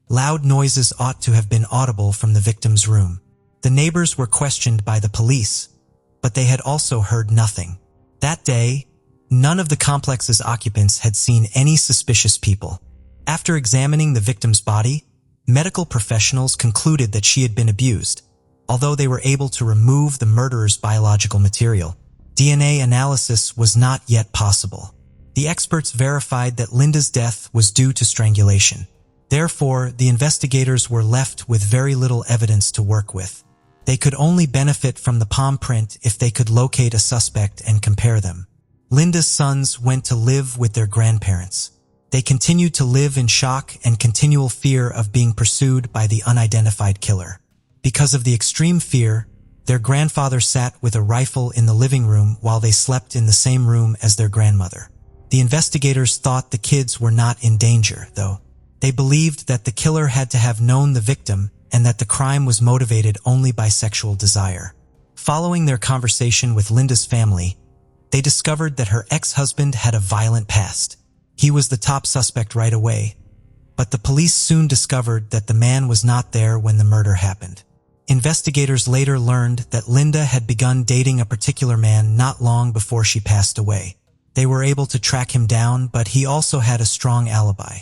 loud noises ought to have been audible from the victim's room. The neighbors were questioned by the police, but they had also heard nothing. That day, none of the complex's occupants had seen any suspicious people. After examining the victim's body, medical professionals concluded that she had been abused, although they were able to remove the murderer's biological material. DNA analysis was not yet possible. The experts verified that Linda's death was due to strangulation. Therefore, the investigators were left with very little evidence to work with. They could only benefit from the palm print if they could locate a suspect and compare them. Linda's sons went to live with their grandparents. They continued to live in shock and continual fear of being pursued by the unidentified killer. Because of the extreme fear, their grandfather sat with a rifle in the living room while they slept in the same room as their grandmother. The investigators thought the kids were not in danger, though. They believed that the killer had to have known the victim and that the crime was motivated only by sexual desire. Following their conversation with Linda's family, they discovered that her ex-husband had a violent past. He was the top suspect right away, but the police soon discovered that the man was not there when the murder happened. Investigators later learned that Linda had begun dating a particular man not long before she passed away. They were able to track him down, but he also had a strong alibi.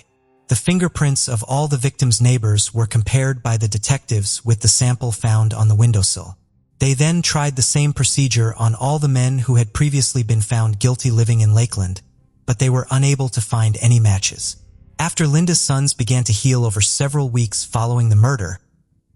The fingerprints of all the victim's neighbors were compared by the detectives with the sample found on the windowsill. They then tried the same procedure on all the men who had previously been found guilty living in Lakeland, but they were unable to find any matches. After Linda's sons began to heal over several weeks following the murder,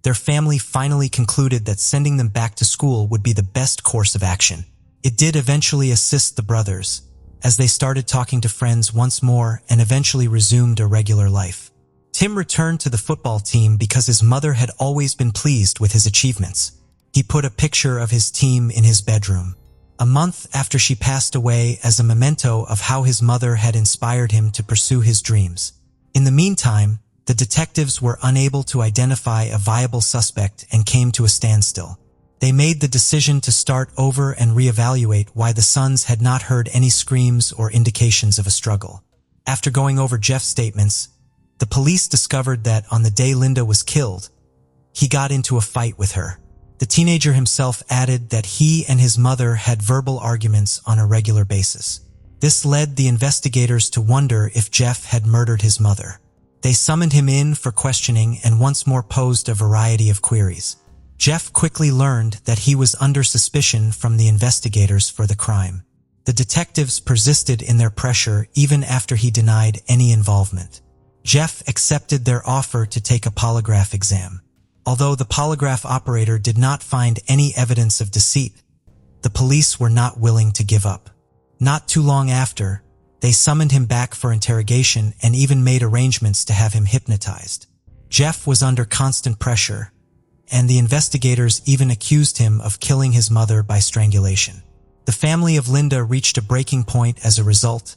their family finally concluded that sending them back to school would be the best course of action. It did eventually assist the brothers, as they started talking to friends once more and eventually resumed a regular life. Tim returned to the football team because his mother had always been pleased with his achievements. He put a picture of his team in his bedroom, a month after she passed away, as a memento of how his mother had inspired him to pursue his dreams. In the meantime, the detectives were unable to identify a viable suspect and came to a standstill. They made the decision to start over and reevaluate why the sons had not heard any screams or indications of a struggle. After going over Jeff's statements, the police discovered that on the day Linda was killed, he got into a fight with her. The teenager himself added that he and his mother had verbal arguments on a regular basis. This led the investigators to wonder if Jeff had murdered his mother. They summoned him in for questioning and once more posed a variety of queries. Jeff quickly learned that he was under suspicion from the investigators for the crime. The detectives persisted in their pressure even after he denied any involvement. Jeff accepted their offer to take a polygraph exam. Although the polygraph operator did not find any evidence of deceit, the police were not willing to give up. Not too long after, they summoned him back for interrogation and even made arrangements to have him hypnotized. Jeff was under constant pressure, and the investigators even accused him of killing his mother by strangulation. The family of Linda reached a breaking point as a result,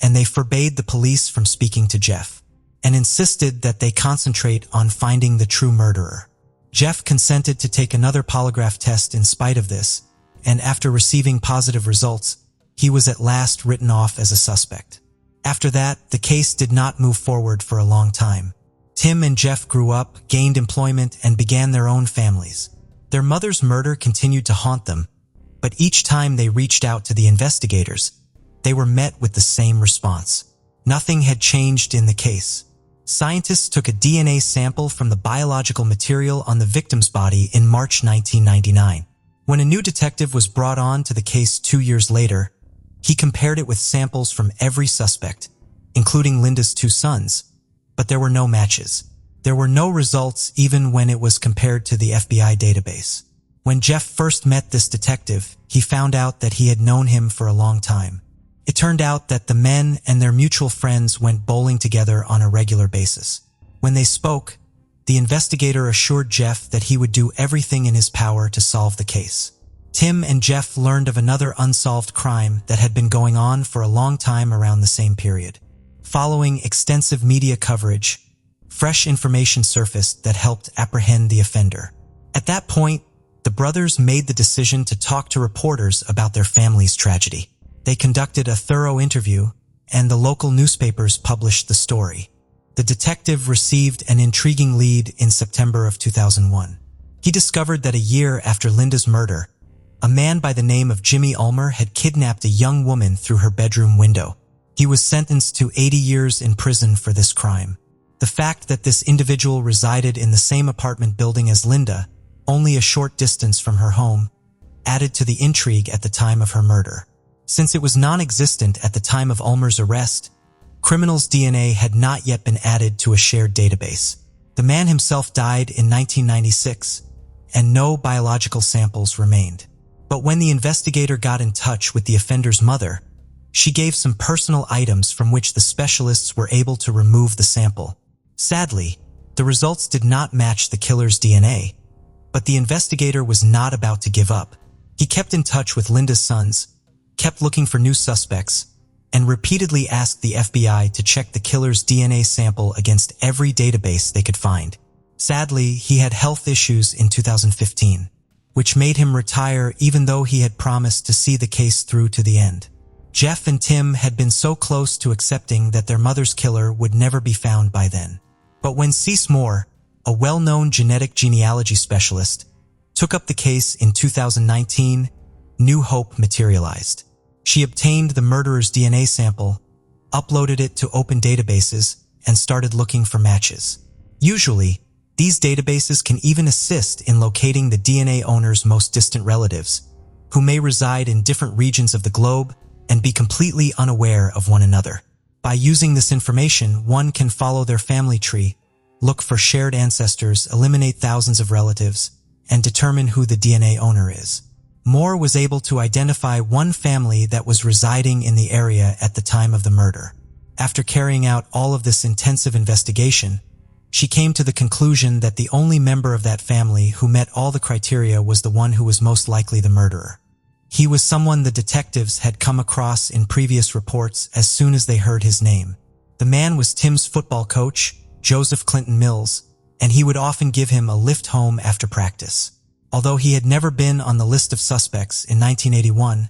and they forbade the police from speaking to Jeff, and insisted that they concentrate on finding the true murderer. Jeff consented to take another polygraph test in spite of this, and after receiving positive results, he was at last written off as a suspect. After that, the case did not move forward for a long time. Tim and Jeff grew up, gained employment, and began their own families. Their mother's murder continued to haunt them, but each time they reached out to the investigators, they were met with the same response. Nothing had changed in the case. Scientists took a DNA sample from the biological material on the victim's body in March 1999. When a new detective was brought on to the case 2 years later, he compared it with samples from every suspect, including Linda's 2 sons, but there were no matches. There were no results even when it was compared to the FBI database. When Jeff first met this detective, he found out that he had known him for a long time. It turned out that the men and their mutual friends went bowling together on a regular basis. When they spoke, the investigator assured Jeff that he would do everything in his power to solve the case. Tim and Jeff learned of another unsolved crime that had been going on for a long time around the same period. Following extensive media coverage, fresh information surfaced that helped apprehend the offender. At that point, the brothers made the decision to talk to reporters about their family's tragedy. They conducted a thorough interview, and the local newspapers published the story. The detective received an intriguing lead in September of 2001. He discovered that a year after Linda's murder, a man by the name of Jimmy Ulmer had kidnapped a young woman through her bedroom window. He was sentenced to 80 years in prison for this crime. The fact that this individual resided in the same apartment building as Linda, only a short distance from her home, added to the intrigue at the time of her murder. Since it was non-existent at the time of Ulmer's arrest, criminals' DNA had not yet been added to a shared database. The man himself died in 1996, and no biological samples remained. But when the investigator got in touch with the offender's mother, she gave some personal items from which the specialists were able to remove the sample. Sadly, the results did not match the killer's DNA, but the investigator was not about to give up. He kept in touch with Linda's sons, kept looking for new suspects, and repeatedly asked the FBI to check the killer's DNA sample against every database they could find. Sadly, he had health issues in 2015, which made him retire even though he had promised to see the case through to the end. Jeff and Tim had been so close to accepting that their mother's killer would never be found by then. But when Cease Moore, a well-known genetic genealogy specialist, took up the case in 2019, new hope materialized. She obtained the murderer's DNA sample, uploaded it to open databases, and started looking for matches. Usually, these databases can even assist in locating the DNA owner's most distant relatives, who may reside in different regions of the globe and be completely unaware of one another. By using this information, one can follow their family tree, look for shared ancestors, eliminate thousands of relatives, and determine who the DNA owner is. Moore was able to identify one family that was residing in the area at the time of the murder. After carrying out all of this intensive investigation, she came to the conclusion that the only member of that family who met all the criteria was the one who was most likely the murderer. He was someone the detectives had come across in previous reports as soon as they heard his name. The man was Tim's football coach, Joseph Clinton Mills, and he would often give him a lift home after practice. Although he had never been on the list of suspects in 1981,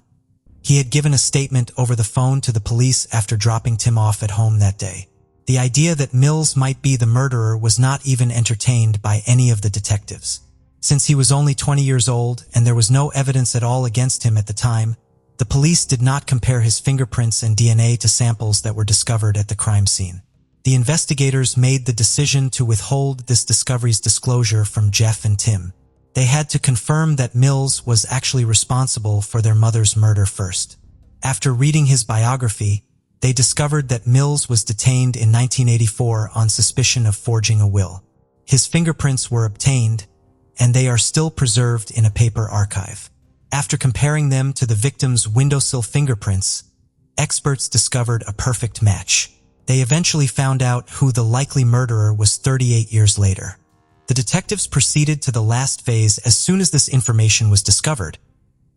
he had given a statement over the phone to the police after dropping Tim off at home that day. The idea that Mills might be the murderer was not even entertained by any of the detectives. Since he was only 20 years old and there was no evidence at all against him at the time, the police did not compare his fingerprints and DNA to samples that were discovered at the crime scene. The investigators made the decision to withhold this discovery's disclosure from Jeff and Tim. They had to confirm that Mills was actually responsible for their mother's murder first. After reading his biography, they discovered that Mills was detained in 1984 on suspicion of forging a will. His fingerprints were obtained, and they are still preserved in a paper archive. After comparing them to the victim's windowsill fingerprints, experts discovered a perfect match. They eventually found out who the likely murderer was 38 years later. The detectives proceeded to the last phase as soon as this information was discovered,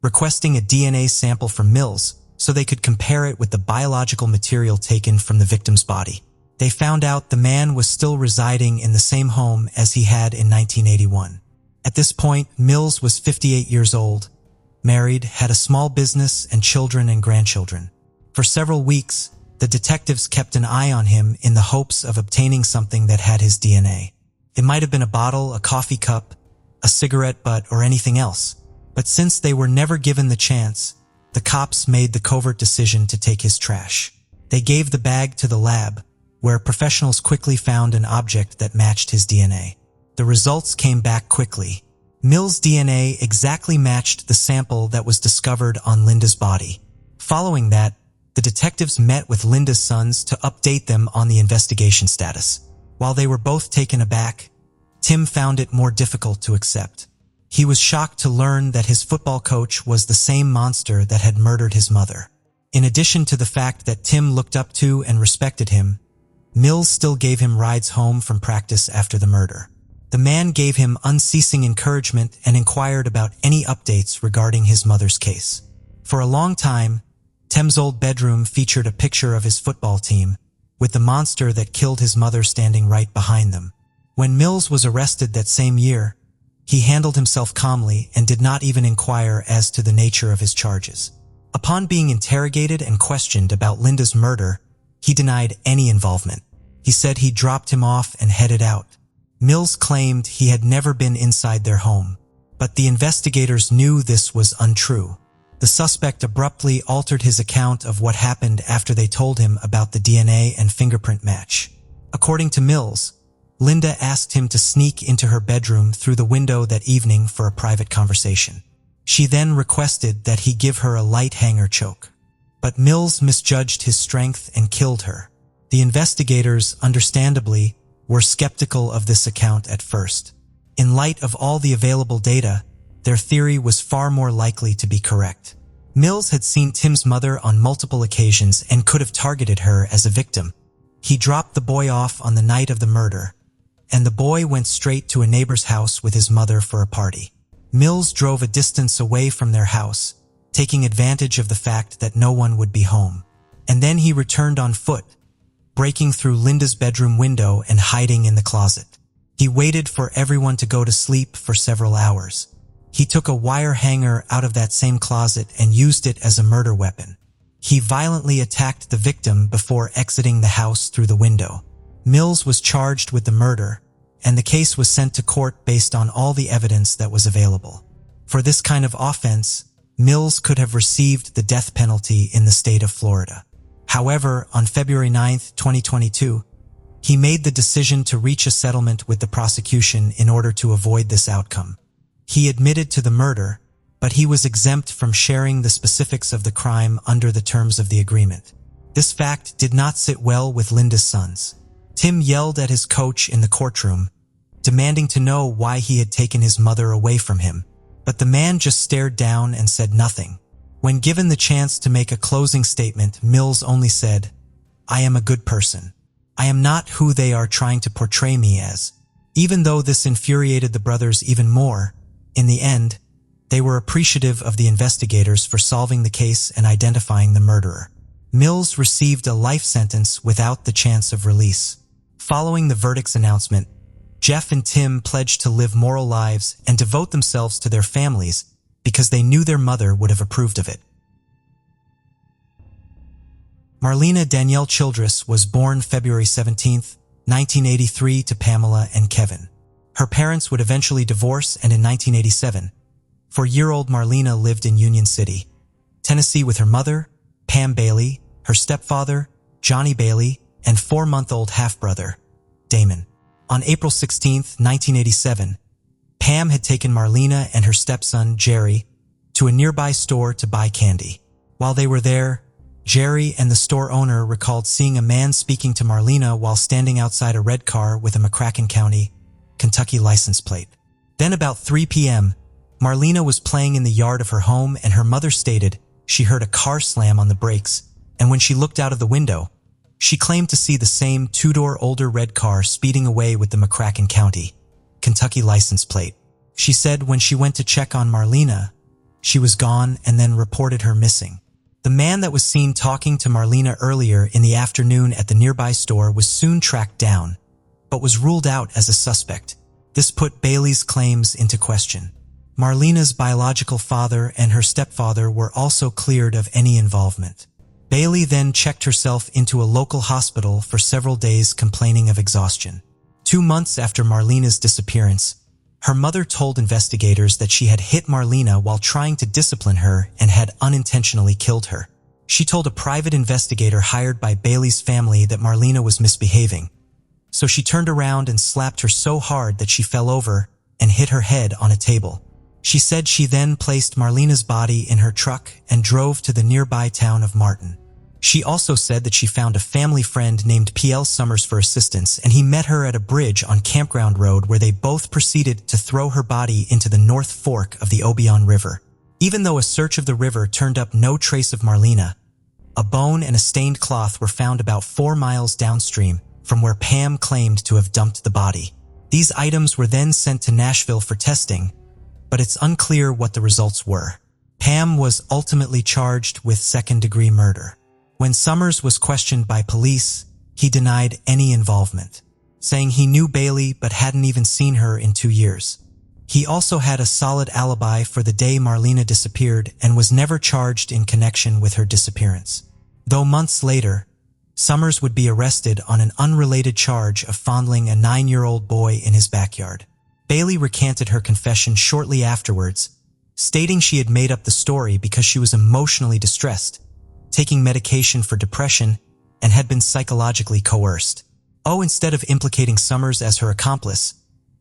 requesting a DNA sample from Mills so they could compare it with the biological material taken from the victim's body. They found out the man was still residing in the same home as he had in 1981. At this point, Mills was 58 years old, married, had a small business, and children and grandchildren. For several weeks, the detectives kept an eye on him in the hopes of obtaining something that had his DNA. It might have been a bottle, a coffee cup, a cigarette butt, or anything else. But since they were never given the chance, the cops made the covert decision to take his trash. They gave the bag to the lab, where professionals quickly found an object that matched his DNA. The results came back quickly. Mills' DNA exactly matched the sample that was discovered on Linda's body. Following that, the detectives met with Linda's sons to update them on the investigation status. While they were both taken aback, Tim found it more difficult to accept. He was shocked to learn that his football coach was the same monster that had murdered his mother. In addition to the fact that Tim looked up to and respected him, Mills still gave him rides home from practice after the murder. The man gave him unceasing encouragement and inquired about any updates regarding his mother's case. For a long time, Tim's old bedroom featured a picture of his football team, with the monster that killed his mother standing right behind them. When Mills was arrested that same year, he handled himself calmly and did not even inquire as to the nature of his charges. Upon being interrogated and questioned about Linda's murder, he denied any involvement. He said he dropped him off and headed out. Mills claimed he had never been inside their home, but the investigators knew this was untrue. The suspect abruptly altered his account of what happened after they told him about the DNA and fingerprint match. According to Mills, Linda asked him to sneak into her bedroom through the window that evening for a private conversation. She then requested that he give her a light hanger choke. But Mills misjudged his strength and killed her. The investigators, understandably, were skeptical of this account at first. In light of all the available data, their theory was far more likely to be correct. Mills had seen Tim's mother on multiple occasions and could have targeted her as a victim. He dropped the boy off on the night of the murder, and the boy went straight to a neighbor's house with his mother for a party. Mills drove a distance away from their house, taking advantage of the fact that no one would be home. And then he returned on foot, breaking through Linda's bedroom window and hiding in the closet. He waited for everyone to go to sleep for several hours. He took a wire hanger out of that same closet and used it as a murder weapon. He violently attacked the victim before exiting the house through the window. Mills was charged with the murder, and the case was sent to court based on all the evidence that was available. For this kind of offense, Mills could have received the death penalty in the state of Florida. However, on February 9, 2022, he made the decision to reach a settlement with the prosecution in order to avoid this outcome. He admitted to the murder, but he was exempt from sharing the specifics of the crime under the terms of the agreement. This fact did not sit well with Linda's sons. Tim yelled at his coach in the courtroom, demanding to know why he had taken his mother away from him, but the man just stared down and said nothing. When given the chance to make a closing statement, Mills only said, "I am a good person. I am not who they are trying to portray me as." Even though this infuriated the brothers even more, in the end, they were appreciative of the investigators for solving the case and identifying the murderer. Mills received a life sentence without the chance of release. Following the verdict's announcement, Jeff and Tim pledged to live moral lives and devote themselves to their families because they knew their mother would have approved of it. Marlena Danielle Childress was born February 17, 1983 to Pamela and Kevin. Her parents would eventually divorce, and in 1987, 4-year-old Marlena lived in Union City, Tennessee with her mother, Pam Bailey, her stepfather, Johnny Bailey, and 4-month-old half-brother, Damon. On April 16, 1987, Pam had taken Marlena and her stepson, Jerry, to a nearby store to buy candy. While they were there, Jerry and the store owner recalled seeing a man speaking to Marlena while standing outside a red car with a McCracken County, Kentucky license plate. Then about 3 p.m., Marlena was playing in the yard of her home and her mother stated she heard a car slam on the brakes, and when she looked out of the window, she claimed to see the same two-door older red car speeding away with the McCracken County, Kentucky license plate. She said when she went to check on Marlena, she was gone and then reported her missing. The man that was seen talking to Marlena earlier in the afternoon at the nearby store was soon tracked down, but was ruled out as a suspect. This put Bailey's claims into question. Marlena's biological father and her stepfather were also cleared of any involvement. Bailey then checked herself into a local hospital for several days complaining of exhaustion. 2 months after Marlena's disappearance, her mother told investigators that she had hit Marlena while trying to discipline her and had unintentionally killed her. She told a private investigator hired by Bailey's family that Marlena was misbehaving, so she turned around and slapped her so hard that she fell over and hit her head on a table. She said she then placed Marlena's body in her truck and drove to the nearby town of Martin. She also said that she found a family friend named P.L. Summers for assistance, and he met her at a bridge on Campground Road where they both proceeded to throw her body into the North Fork of the Obion River. Even though a search of the river turned up no trace of Marlena, a bone and a stained cloth were found about 4 miles downstream from where Pam claimed to have dumped the body. These items were then sent to Nashville for testing, but it's unclear what the results were. Pam was ultimately charged with second-degree murder. When Summers was questioned by police, he denied any involvement, saying he knew Bailey but hadn't even seen her in 2 years. He also had a solid alibi for the day Marlena disappeared and was never charged in connection with her disappearance. Though months later, Summers would be arrested on an unrelated charge of fondling a 9-year-old boy in his backyard. Bailey recanted her confession shortly afterwards, stating she had made up the story because she was emotionally distressed, taking medication for depression, and had been psychologically coerced. Instead of implicating Summers as her accomplice,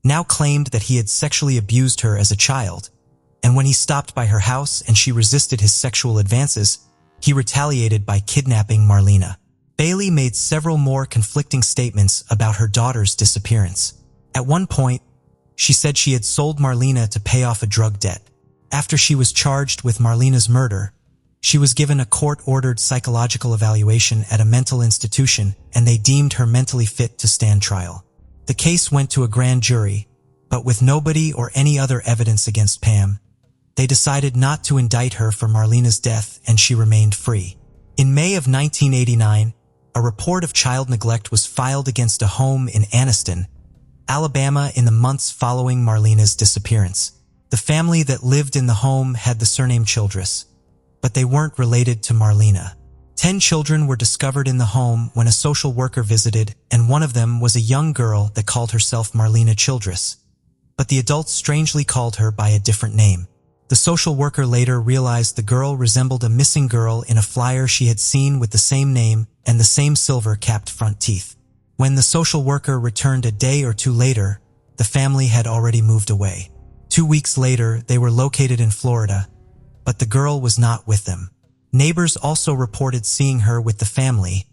now claimed that he had sexually abused her as a child, and when he stopped by her house and she resisted his sexual advances, he retaliated by kidnapping Marlena. Bailey made several more conflicting statements about her daughter's disappearance. At one point, she said she had sold Marlena to pay off a drug debt. After she was charged with Marlena's murder, she was given a court-ordered psychological evaluation at a mental institution, and they deemed her mentally fit to stand trial. The case went to a grand jury, but with nobody or any other evidence against Pam, they decided not to indict her for Marlena's death, and she remained free. In May of 1989, a report of child neglect was filed against a home in Anniston, Alabama in the months following Marlena's disappearance. The family that lived in the home had the surname Childress, but they weren't related to Marlena. 10 children were discovered in the home when a social worker visited, and one of them was a young girl that called herself Marlena Childress, but the adults strangely called her by a different name. The social worker later realized the girl resembled a missing girl in a flyer she had seen with the same name and the same silver-capped front teeth. When the social worker returned a day or two later, the family had already moved away. 2 weeks later, they were located in Florida, but the girl was not with them. Neighbors also reported seeing her with the family,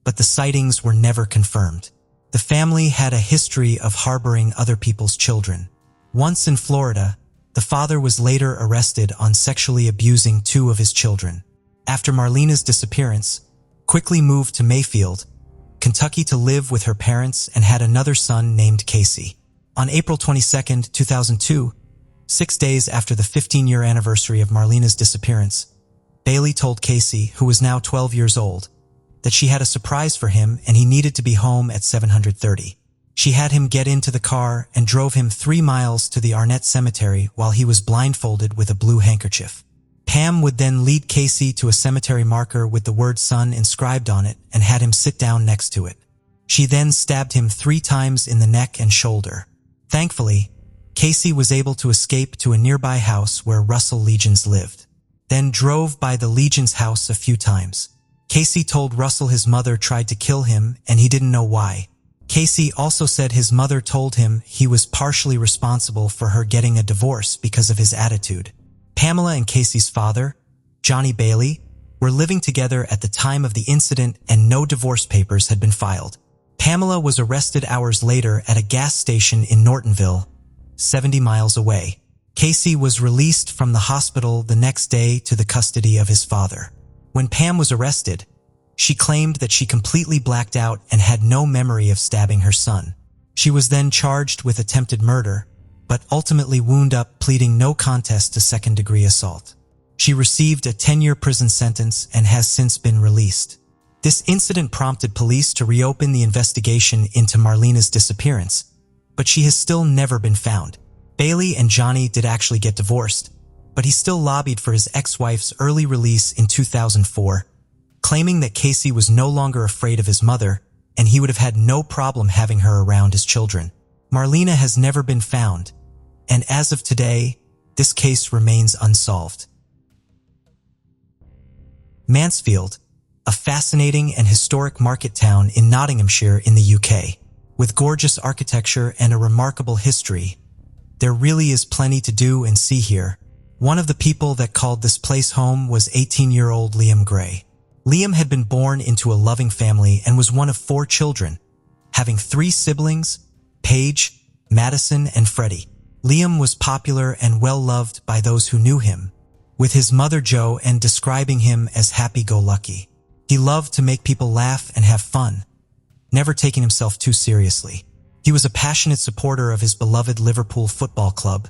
but the sightings were never confirmed. The family had a history of harboring other people's children. Once in Florida, the father was later arrested on sexually abusing 2 of his children. After Marlena's disappearance, quickly moved to Mayfield, Kentucky to live with her parents and had another son named Casey. On April 22, 2002, 6 days after the 15-year anniversary of Marlena's disappearance, Bailey told Casey, who was now 12 years old, that she had a surprise for him and he needed to be home at 7:30. She had him get into the car and drove him 3 miles to the Arnett Cemetery while he was blindfolded with a blue handkerchief. Pam would then lead Casey to a cemetery marker with the word son inscribed on it and had him sit down next to it. She then stabbed him 3 times in the neck and shoulder. Thankfully, Casey was able to escape to a nearby house where Russell Legions lived, then drove by the Legions' house a few times. Casey told Russell his mother tried to kill him and he didn't know why, Casey also said his mother told him he was partially responsible for her getting a divorce because of his attitude. Pamela and Casey's father, Johnny Bailey, were living together at the time of the incident and no divorce papers had been filed. Pamela was arrested hours later at a gas station in Nortonville, 70 miles away. Casey was released from the hospital the next day to the custody of his father. When Pam was arrested, she claimed that she completely blacked out and had no memory of stabbing her son. She was then charged with attempted murder, but ultimately wound up pleading no contest to second-degree assault. She received a 10-year prison sentence and has since been released. This incident prompted police to reopen the investigation into Marlena's disappearance, but she has still never been found. Bailey and Johnny did actually get divorced, but he still lobbied for his ex-wife's early release in 2004, claiming that Casey was no longer afraid of his mother and he would have had no problem having her around his children. Marlena has never been found, and as of today, this case remains unsolved. Mansfield, a fascinating and historic market town in Nottinghamshire in the UK. With gorgeous architecture and a remarkable history, there really is plenty to do and see here. One of the people that called this place home was 18-year-old Liam Gray. Liam had been born into a loving family and was one of 4 children, having 3 siblings, Paige, Madison, and Freddie. Liam was popular and well-loved by those who knew him, with his mother Jo and describing him as happy-go-lucky. He loved to make people laugh and have fun, never taking himself too seriously. He was a passionate supporter of his beloved Liverpool Football Club,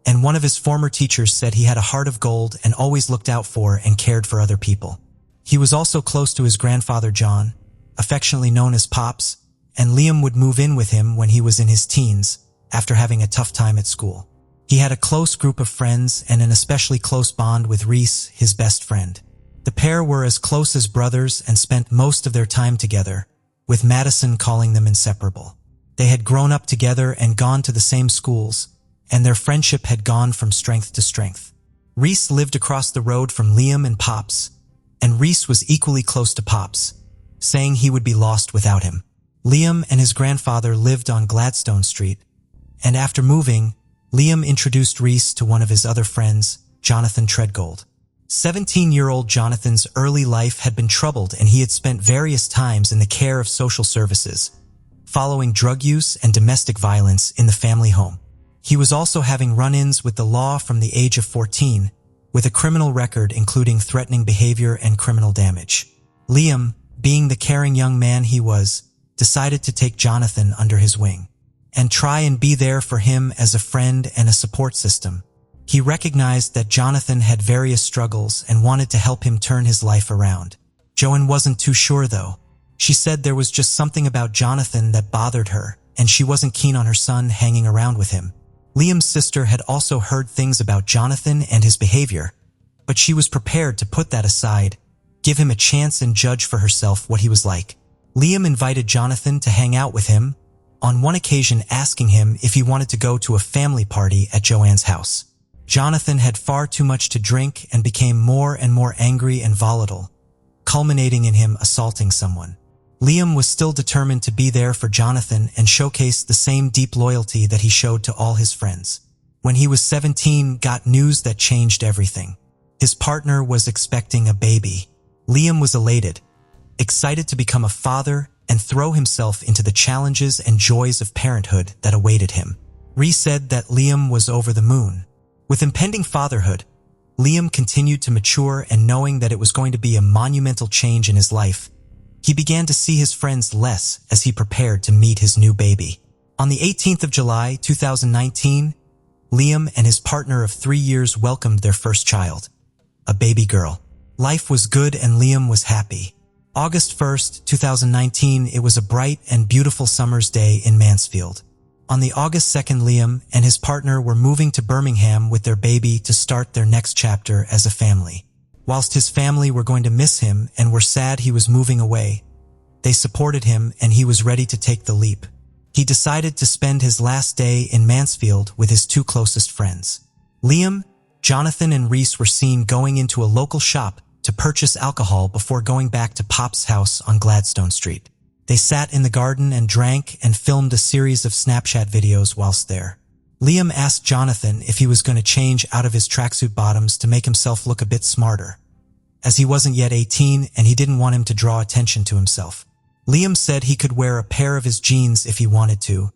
and one of his former teachers said he had a heart of gold and always looked out for and cared for other people. He was also close to his grandfather John, affectionately known as Pops, and Liam would move in with him when he was in his teens, after having a tough time at school. He had a close group of friends and an especially close bond with Reese, his best friend. The pair were as close as brothers and spent most of their time together, with Madison calling them inseparable. They had grown up together and gone to the same schools, and their friendship had gone from strength to strength. Reese lived across the road from Liam and Pops, and Reese was equally close to Pops, saying he would be lost without him. Liam and his grandfather lived on Gladstone Street, and after moving, Liam introduced Reese to one of his other friends, Jonathan Treadgold. 17-year-old Jonathan's early life had been troubled and he had spent various times in the care of social services, following drug use and domestic violence in the family home. He was also having run-ins with the law from the age of 14, with a criminal record including threatening behavior and criminal damage. Liam, being the caring young man he was, decided to take Jonathan under his wing and try and be there for him as a friend and a support system. He recognized that Jonathan had various struggles and wanted to help him turn his life around. Joan wasn't too sure though. She said there was just something about Jonathan that bothered her, and she wasn't keen on her son hanging around with him. Liam's sister had also heard things about Jonathan and his behavior, but she was prepared to put that aside, give him a chance and judge for herself what he was like. Liam invited Jonathan to hang out with him, on one occasion asking him if he wanted to go to a family party at Joanne's house. Jonathan had far too much to drink and became more and more angry and volatile, culminating in him assaulting someone. Liam was still determined to be there for Jonathan and showcased the same deep loyalty that he showed to all his friends. When he was 17, got news that changed everything. His partner was expecting a baby. Liam was elated, excited to become a father and throw himself into the challenges and joys of parenthood that awaited him. Reese said that Liam was over the moon. With impending fatherhood, Liam continued to mature, and knowing that it was going to be a monumental change in his life, he began to see his friends less as he prepared to meet his new baby. On the 18th of July, 2019, Liam and his partner of 3 years welcomed their first child, a baby girl. Life was good and Liam was happy. August 1st, 2019, it was a bright and beautiful summer's day in Mansfield. On the August 2nd, Liam and his partner were moving to Birmingham with their baby to start their next chapter as a family. Whilst his family were going to miss him and were sad he was moving away, they supported him and he was ready to take the leap. He decided to spend his last day in Mansfield with his 2 closest friends. Liam, Jonathan, and Reese were seen going into a local shop to purchase alcohol before going back to Pop's house on Gladstone Street. They sat in the garden and drank and filmed a series of Snapchat videos whilst there. Liam asked Jonathan if he was going to change out of his tracksuit bottoms to make himself look a bit smarter, as he wasn't yet 18 and he didn't want him to draw attention to himself. Liam said he could wear a pair of his jeans if he wanted to,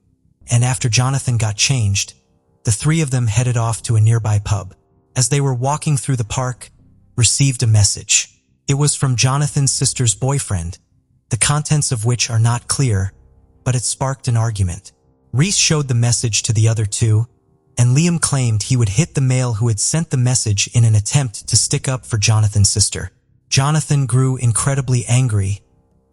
and after Jonathan got changed, the three of them headed off to a nearby pub. As they were walking through the park, received a message. It was from Jonathan's sister's boyfriend, the contents of which are not clear, but it sparked an argument. Reese showed the message to the other two, and Liam claimed he would hit the male who had sent the message in an attempt to stick up for Jonathan's sister. Jonathan grew incredibly angry,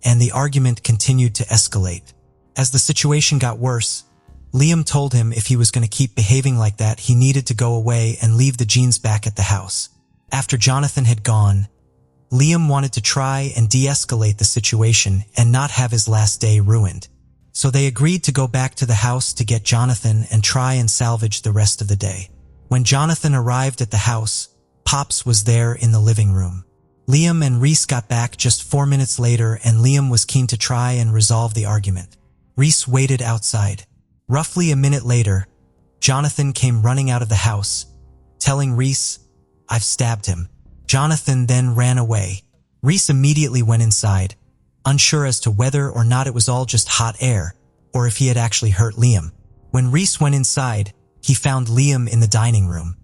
and the argument continued to escalate. As the situation got worse, Liam told him if he was going to keep behaving like that, he needed to go away and leave the jeans back at the house. After Jonathan had gone, Liam wanted to try and de-escalate the situation and not have his last day ruined. So they agreed to go back to the house to get Jonathan and try and salvage the rest of the day. When Jonathan arrived at the house, Pops was there in the living room. Liam and Reese got back just 4 minutes later, and Liam was keen to try and resolve the argument. Reese waited outside. Roughly a minute later, Jonathan came running out of the house, telling Reese, "I've stabbed him." Jonathan then ran away. Reese immediately went inside, unsure as to whether or not it was all just hot air, or if he had actually hurt Liam. When Reese went inside, he found Liam in the dining room.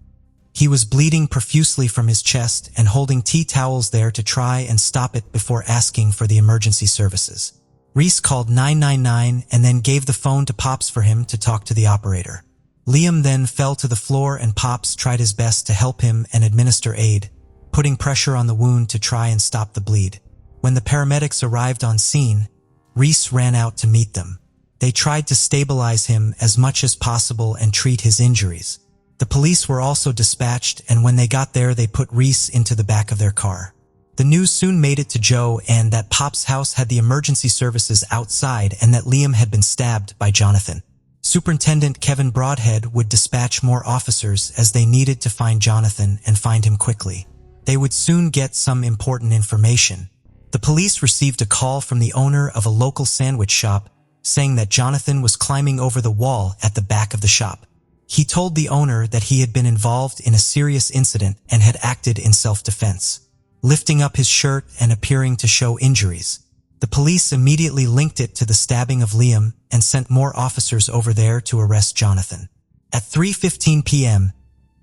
He was bleeding profusely from his chest and holding tea towels there to try and stop it before asking for the emergency services. Reese called 999 and then gave the phone to Pops for him to talk to the operator. Liam then fell to the floor and Pops tried his best to help him and administer aid, putting pressure on the wound to try and stop the bleed. When the paramedics arrived on scene, Reese ran out to meet them. They tried to stabilize him as much as possible and treat his injuries. The police were also dispatched, and when they got there, they put Reese into the back of their car. The news soon made it to Joe and that Pop's house had the emergency services outside and that Liam had been stabbed by Jonathan. Superintendent Kevin Broadhead would dispatch more officers as they needed to find Jonathan and find him quickly. They would soon get some important information. The police received a call from the owner of a local sandwich shop saying that Jonathan was climbing over the wall at the back of the shop. He told the owner that he had been involved in a serious incident and had acted in self-defense, lifting up his shirt and appearing to show injuries. The police immediately linked it to the stabbing of Liam and sent more officers over there to arrest Jonathan. At 3:15 p.m.,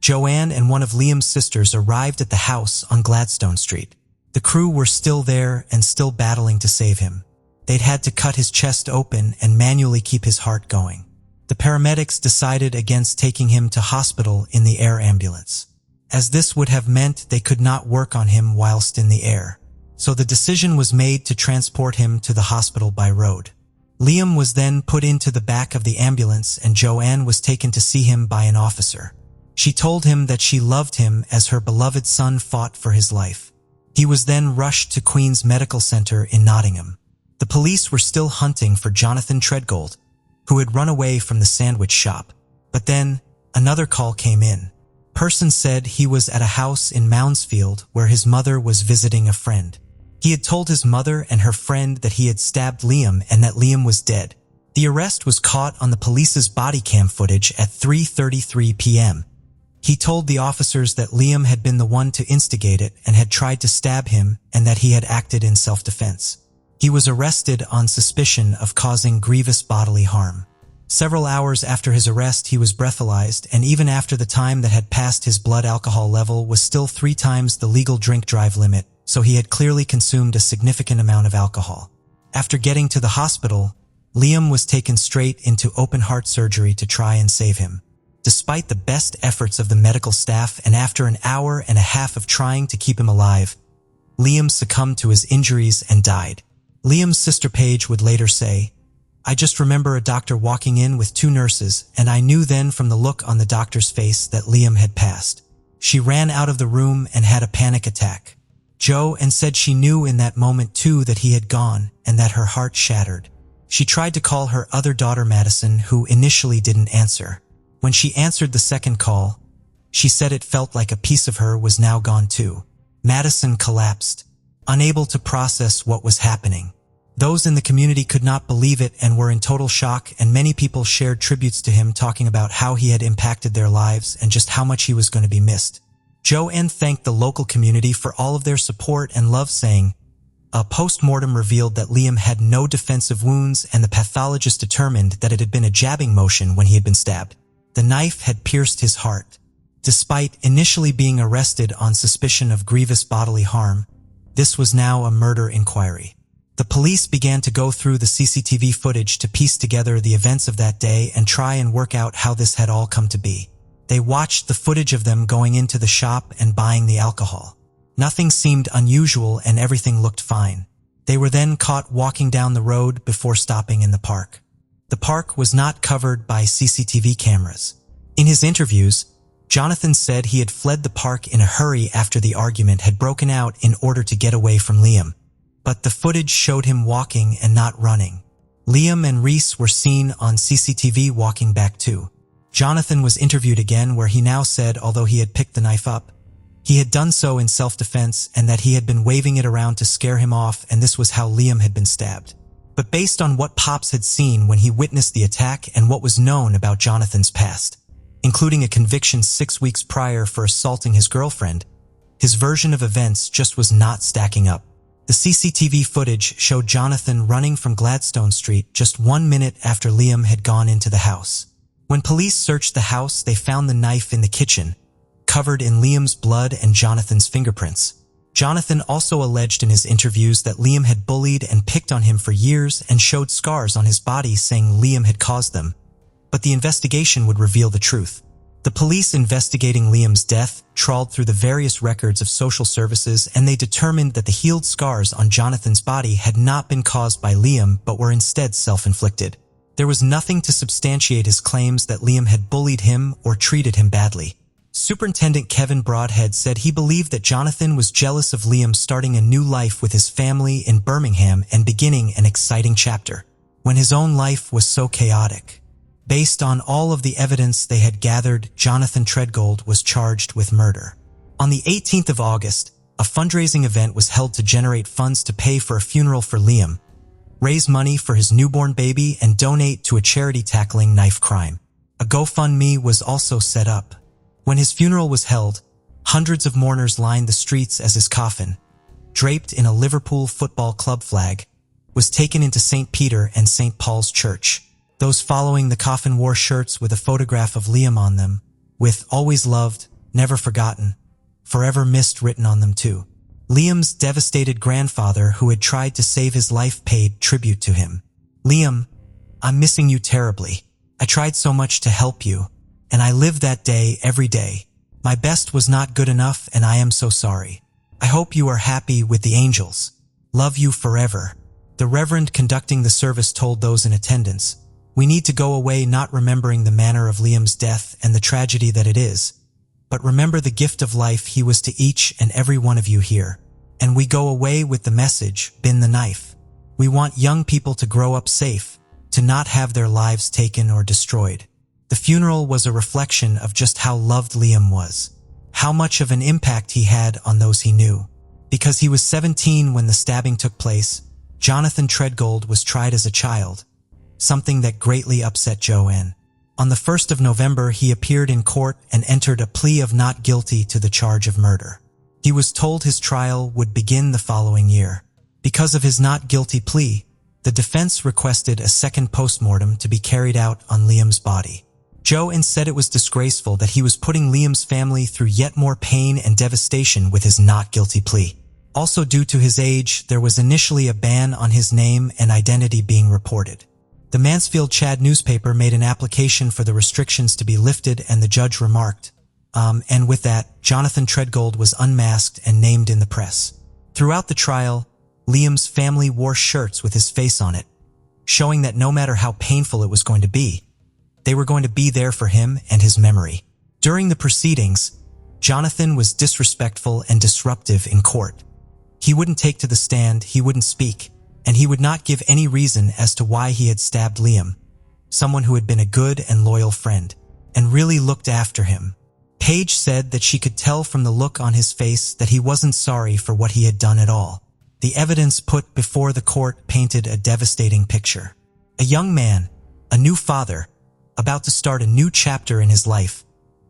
Joanne and one of Liam's sisters arrived at the house on Gladstone Street. The crew were still there and still battling to save him. They'd had to cut his chest open and manually keep his heart going. The paramedics decided against taking him to hospital in the air ambulance, as this would have meant they could not work on him whilst in the air. So the decision was made to transport him to the hospital by road. Liam was then put into the back of the ambulance and Joanne was taken to see him by an officer. She told him that she loved him as her beloved son fought for his life. He was then rushed to Queen's Medical Center in Nottingham. The police were still hunting for Jonathan Treadgold, who had run away from the sandwich shop. But then, another call came in. Person said he was at a house in Moundsfield where his mother was visiting a friend. He had told his mother and her friend that he had stabbed Liam and that Liam was dead. The arrest was caught on the police's body cam footage at 3:33 p.m. He told the officers that Liam had been the one to instigate it and had tried to stab him and that he had acted in self-defense. He was arrested on suspicion of causing grievous bodily harm. Several hours after his arrest, he was breathalyzed, and even after the time that had passed, his blood alcohol level was still 3 times the legal drink drive limit, so he had clearly consumed a significant amount of alcohol. After getting to the hospital, Liam was taken straight into open-heart surgery to try and save him. Despite the best efforts of the medical staff and after an hour and a half of trying to keep him alive, Liam succumbed to his injuries and died. Liam's sister Paige would later say, "I just remember a doctor walking in with 2 nurses, and I knew then from the look on the doctor's face that Liam had passed. She ran out of the room and had a panic attack." Joanne said she knew in that moment too that he had gone and that her heart shattered. She tried to call her other daughter Madison, who initially didn't answer. When she answered the second call, she said it felt like a piece of her was now gone too. Madison collapsed, unable to process what was happening. Those in the community could not believe it and were in total shock, and many people shared tributes to him, talking about how he had impacted their lives and just how much he was going to be missed. Joanne thanked the local community for all of their support and love, saying, "A post-mortem revealed that Liam had no defensive wounds, and the pathologist determined that it had been a jabbing motion when he had been stabbed. The knife had pierced his heart." Despite initially being arrested on suspicion of grievous bodily harm, this was now a murder inquiry. The police began to go through the CCTV footage to piece together the events of that day and try and work out how this had all come to be. They watched the footage of them going into the shop and buying the alcohol. Nothing seemed unusual and everything looked fine. They were then caught walking down the road before stopping in the park. The park was not covered by CCTV cameras. In his interviews, Jonathan said he had fled the park in a hurry after the argument had broken out in order to get away from Liam. But the footage showed him walking and not running. Liam and Reese were seen on CCTV walking back too. Jonathan was interviewed again, where he now said although he had picked the knife up, he had done so in self-defense and that he had been waving it around to scare him off, and this was how Liam had been stabbed. But based on what Pops had seen when he witnessed the attack and what was known about Jonathan's past, including a conviction 6 weeks prior for assaulting his girlfriend, his version of events just was not stacking up. The CCTV footage showed Jonathan running from Gladstone Street just 1 minute after Liam had gone into the house. When police searched the house, they found the knife in the kitchen, covered in Liam's blood and Jonathan's fingerprints. Jonathan also alleged in his interviews that Liam had bullied and picked on him for years and showed scars on his body, saying Liam had caused them. But the investigation would reveal the truth. The police investigating Liam's death trawled through the various records of social services, and they determined that the healed scars on Jonathan's body had not been caused by Liam but were instead self-inflicted. There was nothing to substantiate his claims that Liam had bullied him or treated him badly. Superintendent Kevin Broadhead said he believed that Jonathan was jealous of Liam starting a new life with his family in Birmingham and beginning an exciting chapter, when his own life was so chaotic. Based on all of the evidence they had gathered, Jonathan Treadgold was charged with murder. On the 18th of August, a fundraising event was held to generate funds to pay for a funeral for Liam, raise money for his newborn baby, and donate to a charity tackling knife crime. A GoFundMe was also set up. When his funeral was held, hundreds of mourners lined the streets as his coffin, draped in a Liverpool Football Club flag, was taken into St. Peter and St. Paul's Church. Those following the coffin wore shirts with a photograph of Liam on them, with "Always loved, never forgotten, forever missed" written on them too. Liam's devastated grandfather, who had tried to save his life, paid tribute to him. "Liam, I'm missing you terribly. I tried so much to help you, and I lived that day every day. My best was not good enough, and I am so sorry. I hope you are happy with the angels. Love you forever." The reverend conducting the service told those in attendance, "We need to go away not remembering the manner of Liam's death and the tragedy that it is, but remember the gift of life he was to each and every one of you here. And we go away with the message, bin the knife. We want young people to grow up safe, to not have their lives taken or destroyed." The funeral was a reflection of just how loved Liam was, how much of an impact he had on those he knew. Because he was 17 when the stabbing took place, Jonathan Treadgold was tried as a child, something that greatly upset Joanne. On the 1st of November, he appeared in court and entered a plea of not guilty to the charge of murder. He was told his trial would begin the following year. Because of his not guilty plea, the defense requested a second postmortem to be carried out on Liam's body. Joanne said it was disgraceful that he was putting Liam's family through yet more pain and devastation with his not guilty plea. Also, due to his age, there was initially a ban on his name and identity being reported. The Mansfield Chad newspaper made an application for the restrictions to be lifted, and the judge remarked, and with that, Jonathan Treadgold was unmasked and named in the press. Throughout the trial, Liam's family wore shirts with his face on it, showing that no matter how painful it was going to be, they were going to be there for him and his memory. During the proceedings, Jonathan was disrespectful and disruptive in court. He wouldn't take to the stand, he wouldn't speak, and he would not give any reason as to why he had stabbed Liam, someone who had been a good and loyal friend, and really looked after him. Paige said that she could tell from the look on his face that he wasn't sorry for what he had done at all. The evidence put before the court painted a devastating picture. A young man, a new father, about to start a new chapter in his life,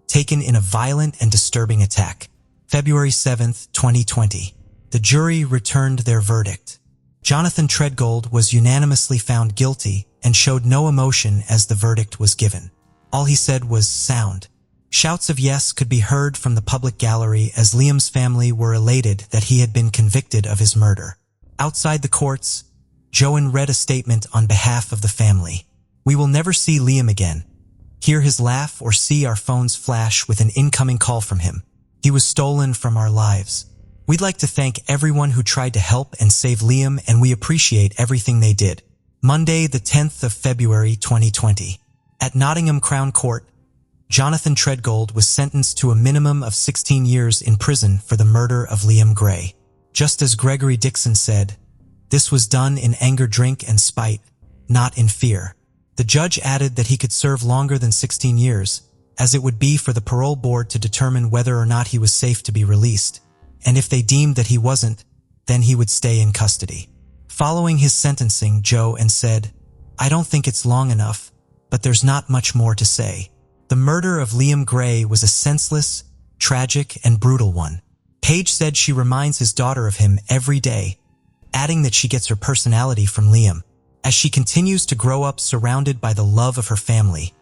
taken in a violent and disturbing attack. February 7, 2020. The jury returned their verdict. Jonathan Treadgold was unanimously found guilty and showed no emotion as the verdict was given. All he said was sound. Shouts of yes could be heard from the public gallery as Liam's family were elated that he had been convicted of his murder. Outside the courts, Joanne read a statement on behalf of the family. "We will never see Liam again, hear his laugh or see our phones flash with an incoming call from him. He was stolen from our lives. We'd like to thank everyone who tried to help and save Liam, and we appreciate everything they did." Monday, the 10th of February 2020. At Nottingham Crown Court, Jonathan Treadgold was sentenced to a minimum of 16 years in prison for the murder of Liam Gray. Just as Gregory Dixon said, "This was done in anger, drink, and spite, not in fear." The judge added that he could serve longer than 16 years, as it would be for the parole board to determine whether or not he was safe to be released, and if they deemed that he wasn't, then he would stay in custody. Following his sentencing, Joanne said, "I don't think it's long enough, but there's not much more to say. The murder of Liam Gray was a senseless, tragic, and brutal one." Paige said she reminds his daughter of him every day, adding that she gets her personality from Liam. As she continues to grow up surrounded by the love of her family,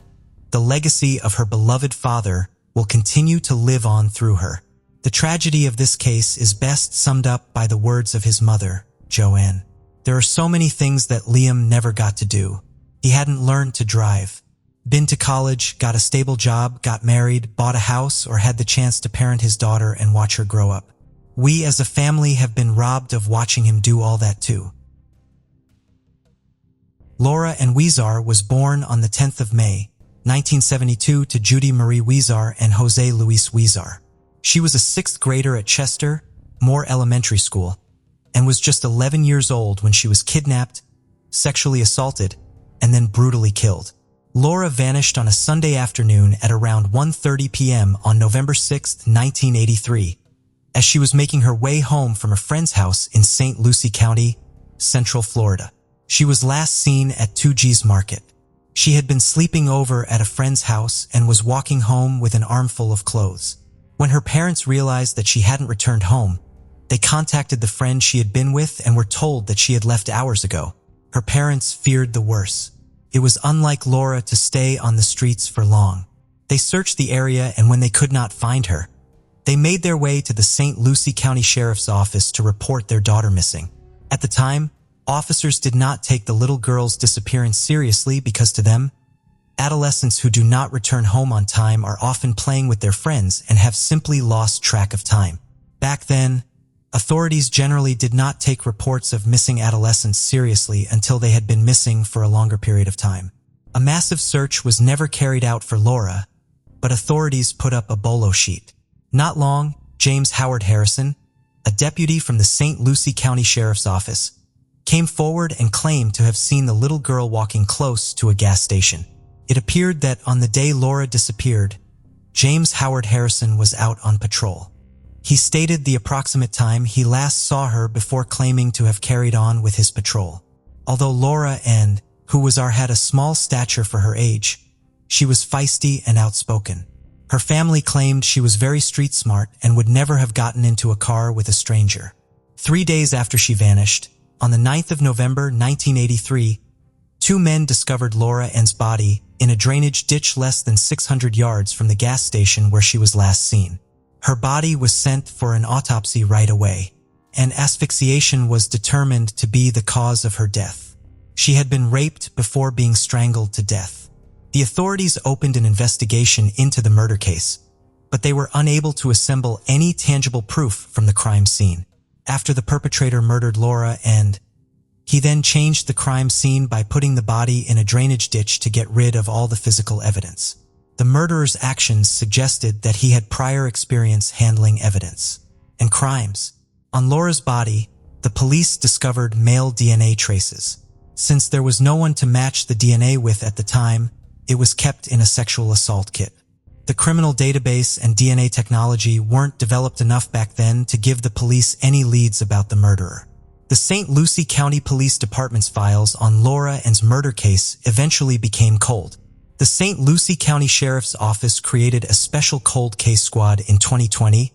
the legacy of her beloved father will continue to live on through her. The tragedy of this case is best summed up by the words of his mother, Joanne. "There are so many things that Liam never got to do. He hadn't learned to drive, been to college, got a stable job, got married, bought a house, or had the chance to parent his daughter and watch her grow up. We as a family have been robbed of watching him do all that too." Laura Ann Huizar was born on the 10th of May, 1972 to Judy Marie Huizar and Jose Luis Huizar. She was a 6th grader at Chester Moore Elementary School and was just 11 years old when she was kidnapped, sexually assaulted, and then brutally killed. Laura vanished on a Sunday afternoon at around 1:30 p.m. on November 6, 1983, as she was making her way home from a friend's house in St. Lucie County, Central Florida. She was last seen at 2G's Market. She had been sleeping over at a friend's house and was walking home with an armful of clothes. When her parents realized that she hadn't returned home, they contacted the friend she had been with and were told that she had left hours ago. Her parents feared the worst. It was unlike Laura to stay on the streets for long. They searched the area, and when they could not find her, they made their way to the St. Lucie County Sheriff's Office to report their daughter missing. At the time, officers did not take the little girl's disappearance seriously because to them, adolescents who do not return home on time are often playing with their friends and have simply lost track of time. Back then, authorities generally did not take reports of missing adolescents seriously until they had been missing for a longer period of time. A massive search was never carried out for Laura, but authorities put up a bolo sheet. Not long, James Howard Harrison, a deputy from the St. Lucie County Sheriff's Office, came forward and claimed to have seen the little girl walking close to a gas station. It appeared that on the day Laura disappeared, James Howard Harrison was out on patrol. He stated the approximate time he last saw her before claiming to have carried on with his patrol. Although Laura Ann, who was had a small stature for her age, she was feisty and outspoken. Her family claimed she was very street smart and would never have gotten into a car with a stranger. 3 days after she vanished, on the 9th of November 1983, 2 men discovered Laura Ann's body in a drainage ditch less than 600 yards from the gas station where she was last seen. Her body was sent for an autopsy right away, and asphyxiation was determined to be the cause of her death. She had been raped before being strangled to death. The authorities opened an investigation into the murder case, but they were unable to assemble any tangible proof from the crime scene. After the perpetrator murdered Laura Ann, he then changed the crime scene by putting the body in a drainage ditch to get rid of all the physical evidence. The murderer's actions suggested that he had prior experience handling evidence and crimes. On Laura's body, the police discovered male DNA traces. Since there was no one to match the DNA with at the time, it was kept in a sexual assault kit. The criminal database and DNA technology weren't developed enough back then to give the police any leads about the murderer. The St. Lucie County Police Department's files on Laura Ann's murder case eventually became cold. The St. Lucie County Sheriff's Office created a special cold case squad in 2020,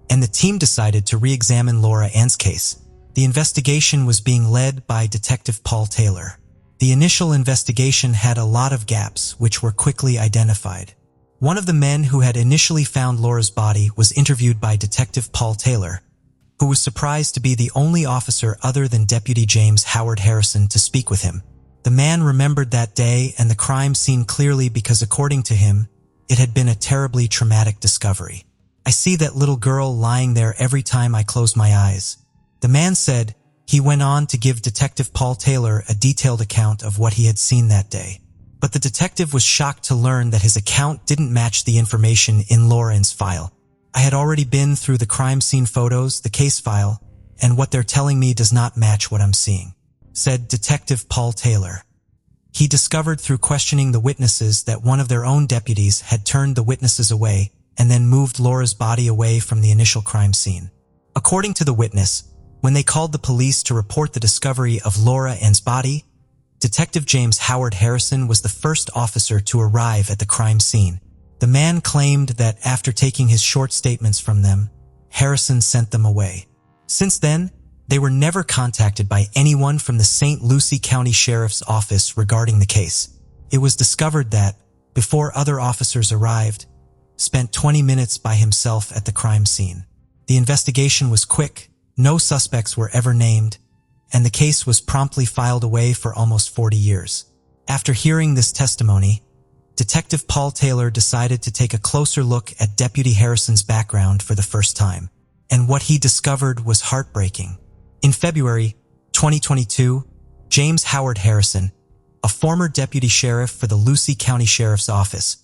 and the team decided to re-examine Laura Ann's case. The investigation was being led by Detective Paul Taylor. The initial investigation had a lot of gaps, which were quickly identified. One of the men who had initially found Laura's body was interviewed by Detective Paul Taylor, who was surprised to be the only officer other than Deputy James Howard Harrison to speak with him. The man remembered that day and the crime scene clearly because, according to him, it had been a terribly traumatic discovery. "I see that little girl lying there every time I close my eyes," the man said. He went on to give Detective Paul Taylor a detailed account of what he had seen that day. But the detective was shocked to learn that his account didn't match the information in Laura Ann's file. "I had already been through the crime scene photos, the case file, and what they're telling me does not match what I'm seeing," said Detective Paul Taylor. He discovered through questioning the witnesses that one of their own deputies had turned the witnesses away and then moved Laura's body away from the initial crime scene. According to the witness, when they called the police to report the discovery of Laura Ann's body, Detective James Howard Harrison was the first officer to arrive at the crime scene. The man claimed that after taking his short statements from them, Harrison sent them away. Since then, they were never contacted by anyone from the St. Lucie County Sheriff's Office regarding the case. It was discovered that, before other officers arrived, spent 20 minutes by himself at the crime scene. The investigation was quick, no suspects were ever named, and the case was promptly filed away for almost 40 years. After hearing this testimony, Detective Paul Taylor decided to take a closer look at Deputy Harrison's background for the first time, and what he discovered was heartbreaking. In February 2022, James Howard Harrison, a former deputy sheriff for the Lucie County Sheriff's Office,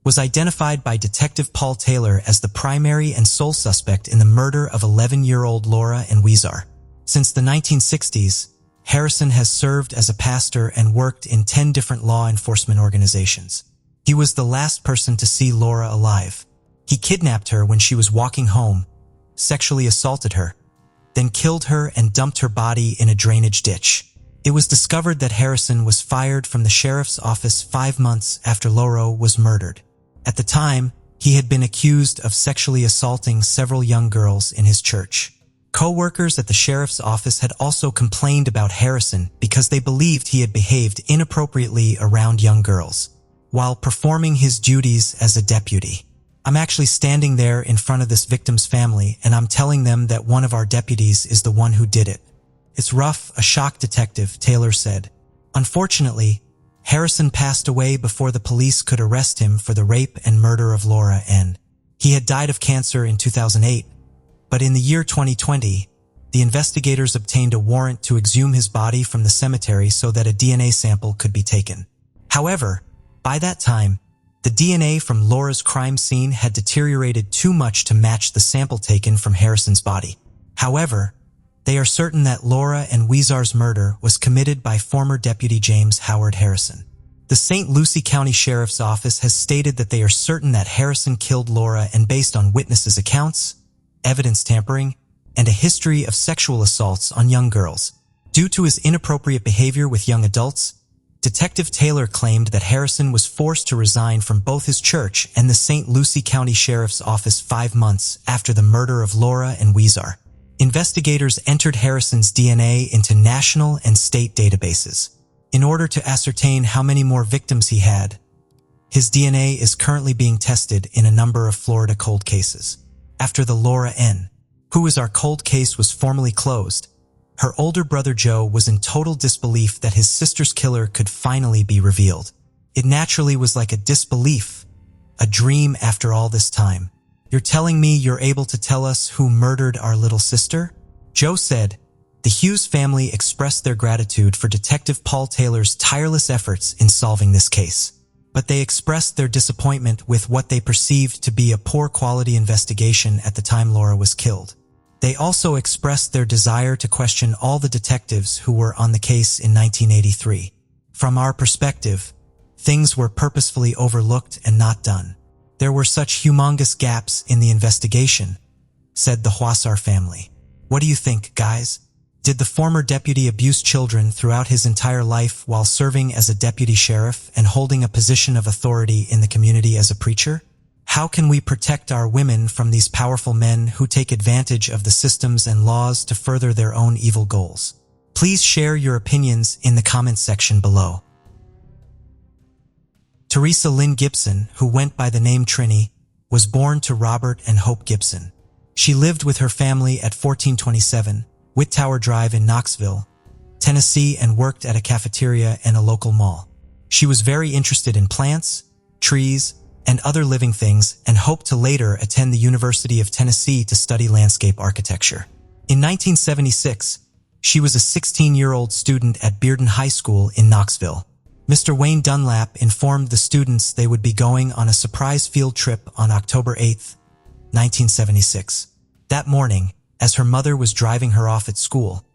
was identified by Detective Paul Taylor as the primary and sole suspect in the murder of 11-year-old Laura Ann Weezer. Since the 1960s, Harrison has served as a pastor and worked in 10 different law enforcement organizations. He was the last person to see Laura alive. He kidnapped her when she was walking home, sexually assaulted her, then killed her and dumped her body in a drainage ditch. It was discovered that Harrison was fired from the sheriff's office 5 months after Laura was murdered. At the time, he had been accused of sexually assaulting several young girls in his church. Co-workers at the sheriff's office had also complained about Harrison because they believed he had behaved inappropriately around young girls while performing his duties as a deputy. "I'm actually standing there in front of this victim's family, and I'm telling them that one of our deputies is the one who did it. It's rough," a shocked detective, Taylor said. Unfortunately, Harrison passed away before the police could arrest him for the rape and murder of Laura Ann. He had died of cancer in 2008, but in the year 2020, the investigators obtained a warrant to exhume his body from the cemetery so that a DNA sample could be taken. However, by that time, the DNA from Laura's crime scene had deteriorated too much to match the sample taken from Harrison's body. However, they are certain that Laura Ann Weezer's murder was committed by former Deputy James Howard Harrison. The St. Lucie County Sheriff's Office has stated that they are certain that Harrison killed Laura, and based on witnesses' accounts, evidence tampering, and a history of sexual assaults on young girls. Due to his inappropriate behavior with young adults, Detective Taylor claimed that Harrison was forced to resign from both his church and the St. Lucie County Sheriff's Office 5 months after the murder of Laura Ann Weezer. Investigators entered Harrison's DNA into national and state databases in order to ascertain how many more victims he had. His DNA is currently being tested in a number of Florida cold cases. After the Laura Ann, who is our cold case, was formally closed, her older brother Joe was in total disbelief that his sister's killer could finally be revealed. It naturally was like a disbelief, a dream after all this time. "You're telling me you're able to tell us who murdered our little sister?" Joe said. The Hughes family expressed their gratitude for Detective Paul Taylor's tireless efforts in solving this case, but they expressed their disappointment with what they perceived to be a poor quality investigation at the time Laura was killed. They also expressed their desire to question all the detectives who were on the case in 1983. "From our perspective, things were purposefully overlooked and not done. There were such humongous gaps in the investigation," said the Huasar family. "What do you think, guys?" Did the former deputy abuse children throughout his entire life while serving as a deputy sheriff and holding a position of authority in the community as a preacher? How can we protect our women from these powerful men who take advantage of the systems and laws to further their own evil goals? Please share your opinions in the comments section below. Teresa Lynn Gibson, who went by the name Trini, was born to Robert and Hope Gibson. She lived with her family at 1427 Whittower Drive in Knoxville, Tennessee, and worked at a cafeteria and a local mall. She was very interested in plants, trees, and other living things, and hoped to later attend the University of Tennessee to study landscape architecture. In 1976, she was a 16-year-old student at Bearden High School in Knoxville. Mr. Wayne Dunlap informed the students they would be going on a surprise field trip on October 8, 1976. That morning, as her mother was driving her off at school,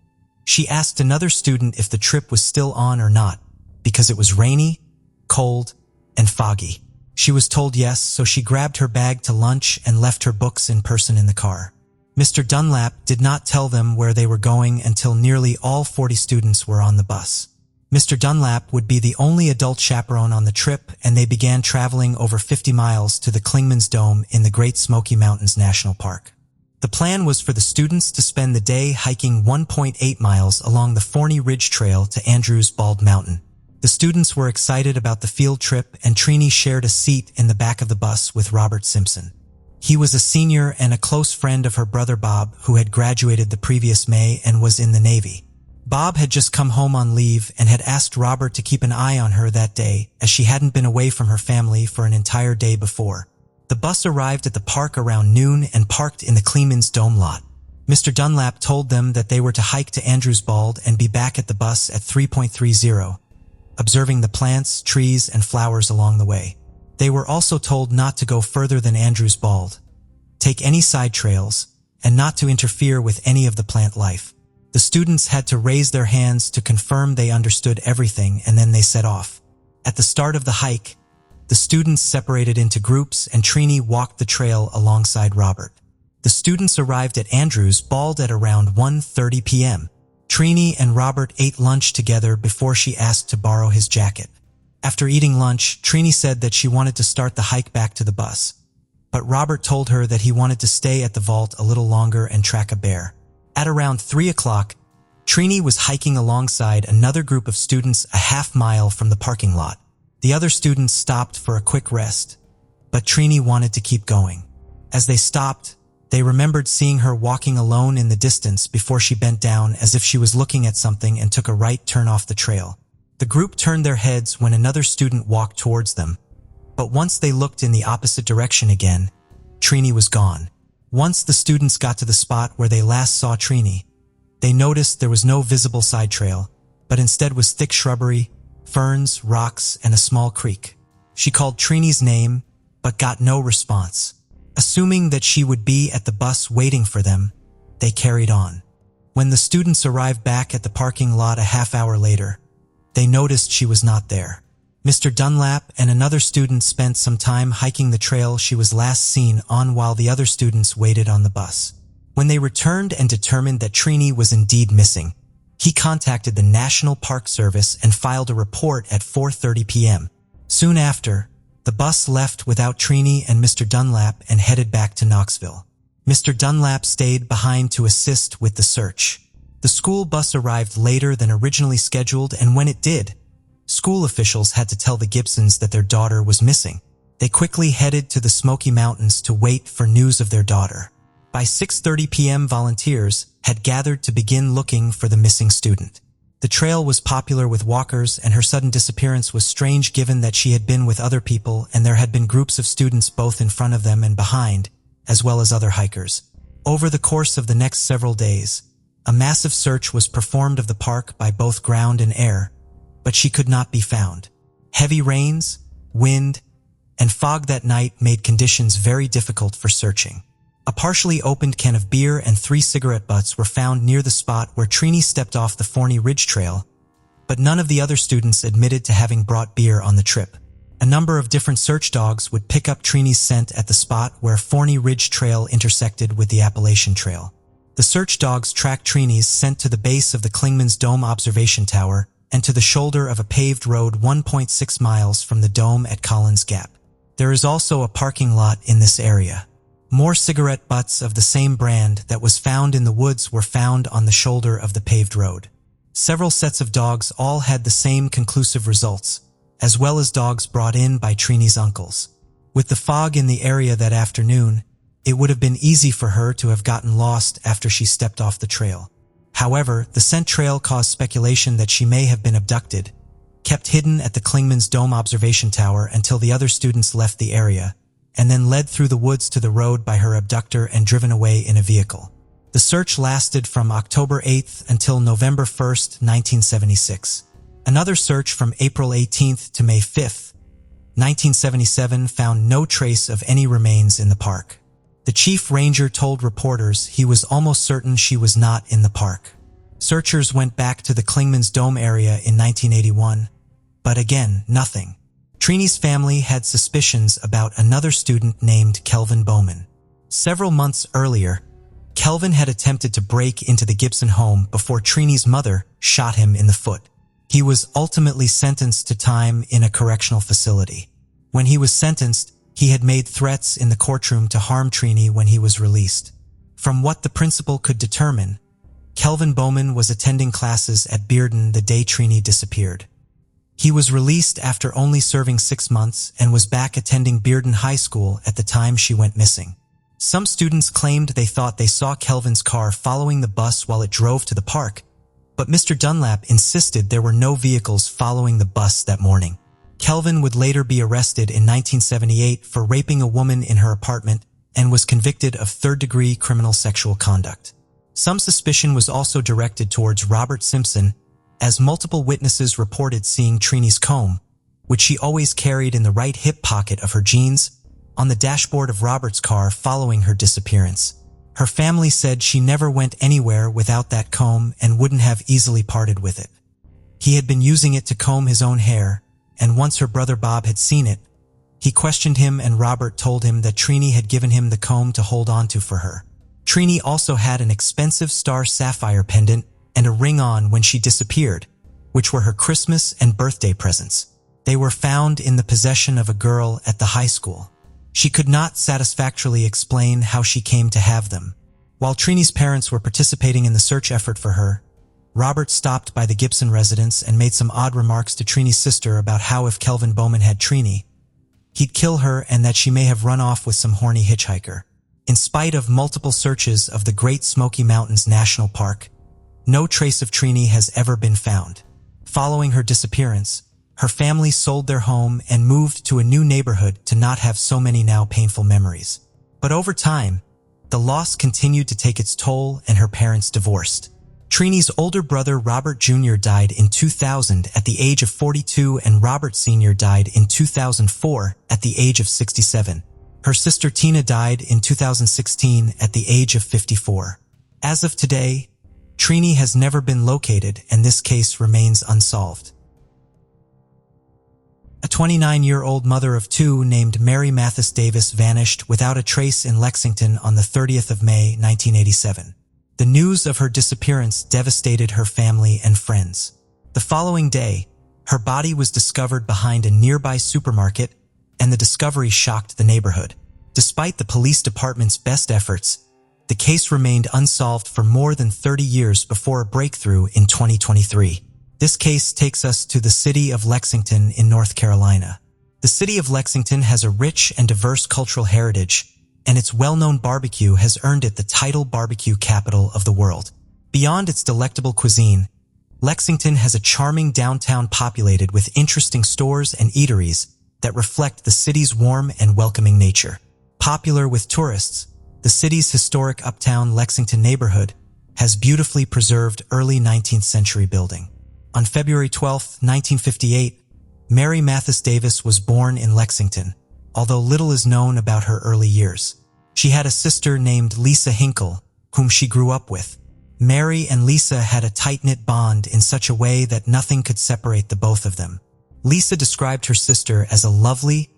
she asked another student if the trip was still on or not, because it was rainy, cold, and foggy. She was told yes, so she grabbed her bag to lunch and left her books in person in the car. Mr. Dunlap did not tell them where they were going until nearly all 40 students were on the bus. Mr. Dunlap would be the only adult chaperone on the trip, and they began traveling over 50 miles to the Clingmans Dome in the Great Smoky Mountains National Park. The plan was for the students to spend the day hiking 1.8 miles along the Forney Ridge Trail to Andrews Bald Mountain. The students were excited about the field trip, and Trini shared a seat in the back of the bus with Robert Simpson. He was a senior and a close friend of her brother Bob, who had graduated the previous May and was in the Navy. Bob had just come home on leave and had asked Robert to keep an eye on her that day, as she hadn't been away from her family for an entire day before. The bus arrived at the park around noon and parked in the Clingmans Dome lot. Mr. Dunlap told them that they were to hike to Andrews Bald and be back at the bus at 3:30, observing the plants, trees, and flowers along the way. They were also told not to go further than Andrews Bald, take any side trails, and not to interfere with any of the plant life. The students had to raise their hands to confirm they understood everything, and then they set off. At the start of the hike, the students separated into groups, and Trini walked the trail alongside Robert. The students arrived at Andrews Bald at around 1:30 p.m. Trini and Robert ate lunch together before she asked to borrow his jacket. After eating lunch, Trini said that she wanted to start the hike back to the bus, but Robert told her that he wanted to stay at the vault a little longer and track a bear. At around 3 o'clock, Trini was hiking alongside another group of students a half-mile from the parking lot. The other students stopped for a quick rest, but Trini wanted to keep going. As they stopped, they remembered seeing her walking alone in the distance before she bent down as if she was looking at something and took a right turn off the trail. The group turned their heads when another student walked towards them, but once they looked in the opposite direction again, Trini was gone. Once the students got to the spot where they last saw Trini, they noticed there was no visible side trail, but instead was thick shrubbery, ferns, rocks, and a small creek. She called Trini's name, but got no response. Assuming that she would be at the bus waiting for them, they carried on. When the students arrived back at the parking lot a half hour later, they noticed she was not there. Mr. Dunlap and another student spent some time hiking the trail she was last seen on while the other students waited on the bus. When they returned and determined that Trini was indeed missing, he contacted the National Park Service and filed a report at 4:30 p.m. Soon after, the bus left without Trini and Mr. Dunlap and headed back to Knoxville. Mr. Dunlap stayed behind to assist with the search. The school bus arrived later than originally scheduled, and when it did, school officials had to tell the Gibsons that their daughter was missing. They quickly headed to the Smoky Mountains to wait for news of their daughter. By 6:30 p.m., volunteers had gathered to begin looking for the missing student. The trail was popular with walkers, and her sudden disappearance was strange given that she had been with other people and there had been groups of students both in front of them and behind, as well as other hikers. Over the course of the next several days, a massive search was performed of the park by both ground and air, but she could not be found. Heavy rains, wind, and fog that night made conditions very difficult for searching. A partially opened can of beer and 3 cigarette butts were found near the spot where Trini stepped off the Forney Ridge Trail, but none of the other students admitted to having brought beer on the trip. A number of different search dogs would pick up Trini's scent at the spot where Forney Ridge Trail intersected with the Appalachian Trail. The search dogs tracked Trini's scent to the base of the Clingmans Dome observation tower and to the shoulder of a paved road 1.6 miles from the dome at Collins Gap. There is also a parking lot in this area. More cigarette butts of the same brand that was found in the woods were found on the shoulder of the paved road. Several sets of dogs all had the same conclusive results, as well as dogs brought in by Trini's uncles. With the fog in the area that afternoon, it would have been easy for her to have gotten lost after she stepped off the trail. However, the scent trail caused speculation that she may have been abducted, kept hidden at the Clingmans Dome observation tower until the other students left the area, and then led through the woods to the road by her abductor and driven away in a vehicle. The search lasted from October 8th until November 1st, 1976. Another search from April 18th to May 5th, 1977 found no trace of any remains in the park. The chief ranger told reporters he was almost certain she was not in the park. Searchers went back to the Clingmans Dome area in 1981, but again, nothing. Trini's family had suspicions about another student named Kelvin Bowman. Several months earlier, Kelvin had attempted to break into the Gibson home before Trini's mother shot him in the foot. He was ultimately sentenced to time in a correctional facility. When he was sentenced, he had made threats in the courtroom to harm Trini when he was released. From what the principal could determine, Kelvin Bowman was attending classes at Bearden the day Trini disappeared. He was released after only serving 6 months and was back attending Bearden High School at the time she went missing. Some students claimed they thought they saw Kelvin's car following the bus while it drove to the park, but Mr. Dunlap insisted there were no vehicles following the bus that morning. Kelvin would later be arrested in 1978 for raping a woman in her apartment and was convicted of third-degree criminal sexual conduct. Some suspicion was also directed towards Robert Simpson, as multiple witnesses reported seeing Trini's comb, which she always carried in the right hip pocket of her jeans, on the dashboard of Robert's car following her disappearance. Her family said she never went anywhere without that comb and wouldn't have easily parted with it. He had been using it to comb his own hair, and once her brother Bob had seen it, he questioned him and Robert told him that Trini had given him the comb to hold onto for her. Trini also had an expensive star sapphire pendant and a ring on when she disappeared, which were her Christmas and birthday presents. They were found in the possession of a girl at the high school. She could not satisfactorily explain how she came to have them. While Trini's parents were participating in the search effort for her, Robert stopped by the Gibson residence and made some odd remarks to Trini's sister about how if Kelvin Bowman had Trini, he'd kill her and that she may have run off with some horny hitchhiker. In spite of multiple searches of the Great Smoky Mountains National Park, no trace of Trini has ever been found. Following her disappearance, her family sold their home and moved to a new neighborhood to not have so many now painful memories. But over time, the loss continued to take its toll and her parents divorced. Trini's older brother Robert Jr. died in 2000 at the age of 42 and Robert Sr. died in 2004 at the age of 67. Her sister Tina died in 2016 at the age of 54. As of today, Trini has never been located and this case remains unsolved. A 29-year-old mother of 2 named Mary Mathis Davis vanished without a trace in Lexington on the 30th of May, 1987. The news of her disappearance devastated her family and friends. The following day, her body was discovered behind a nearby supermarket, and the discovery shocked the neighborhood. Despite the police department's best efforts, the case remained unsolved for more than 30 years before a breakthrough in 2023. This case takes us to the city of Lexington in North Carolina. The city of Lexington has a rich and diverse cultural heritage, and its well-known barbecue has earned it the title barbecue capital of the world. Beyond its delectable cuisine, Lexington has a charming downtown populated with interesting stores and eateries that reflect the city's warm and welcoming nature. Popular with tourists, the city's historic uptown Lexington neighborhood has beautifully preserved early 19th century building. On February 12, 1958, Mary Mathis Davis was born in Lexington, although little is known about her early years. She had a sister named Lisa Hinkle, whom she grew up with. Mary and Lisa had a tight-knit bond in such a way that nothing could separate the both of them. Lisa described her sister as a lovely,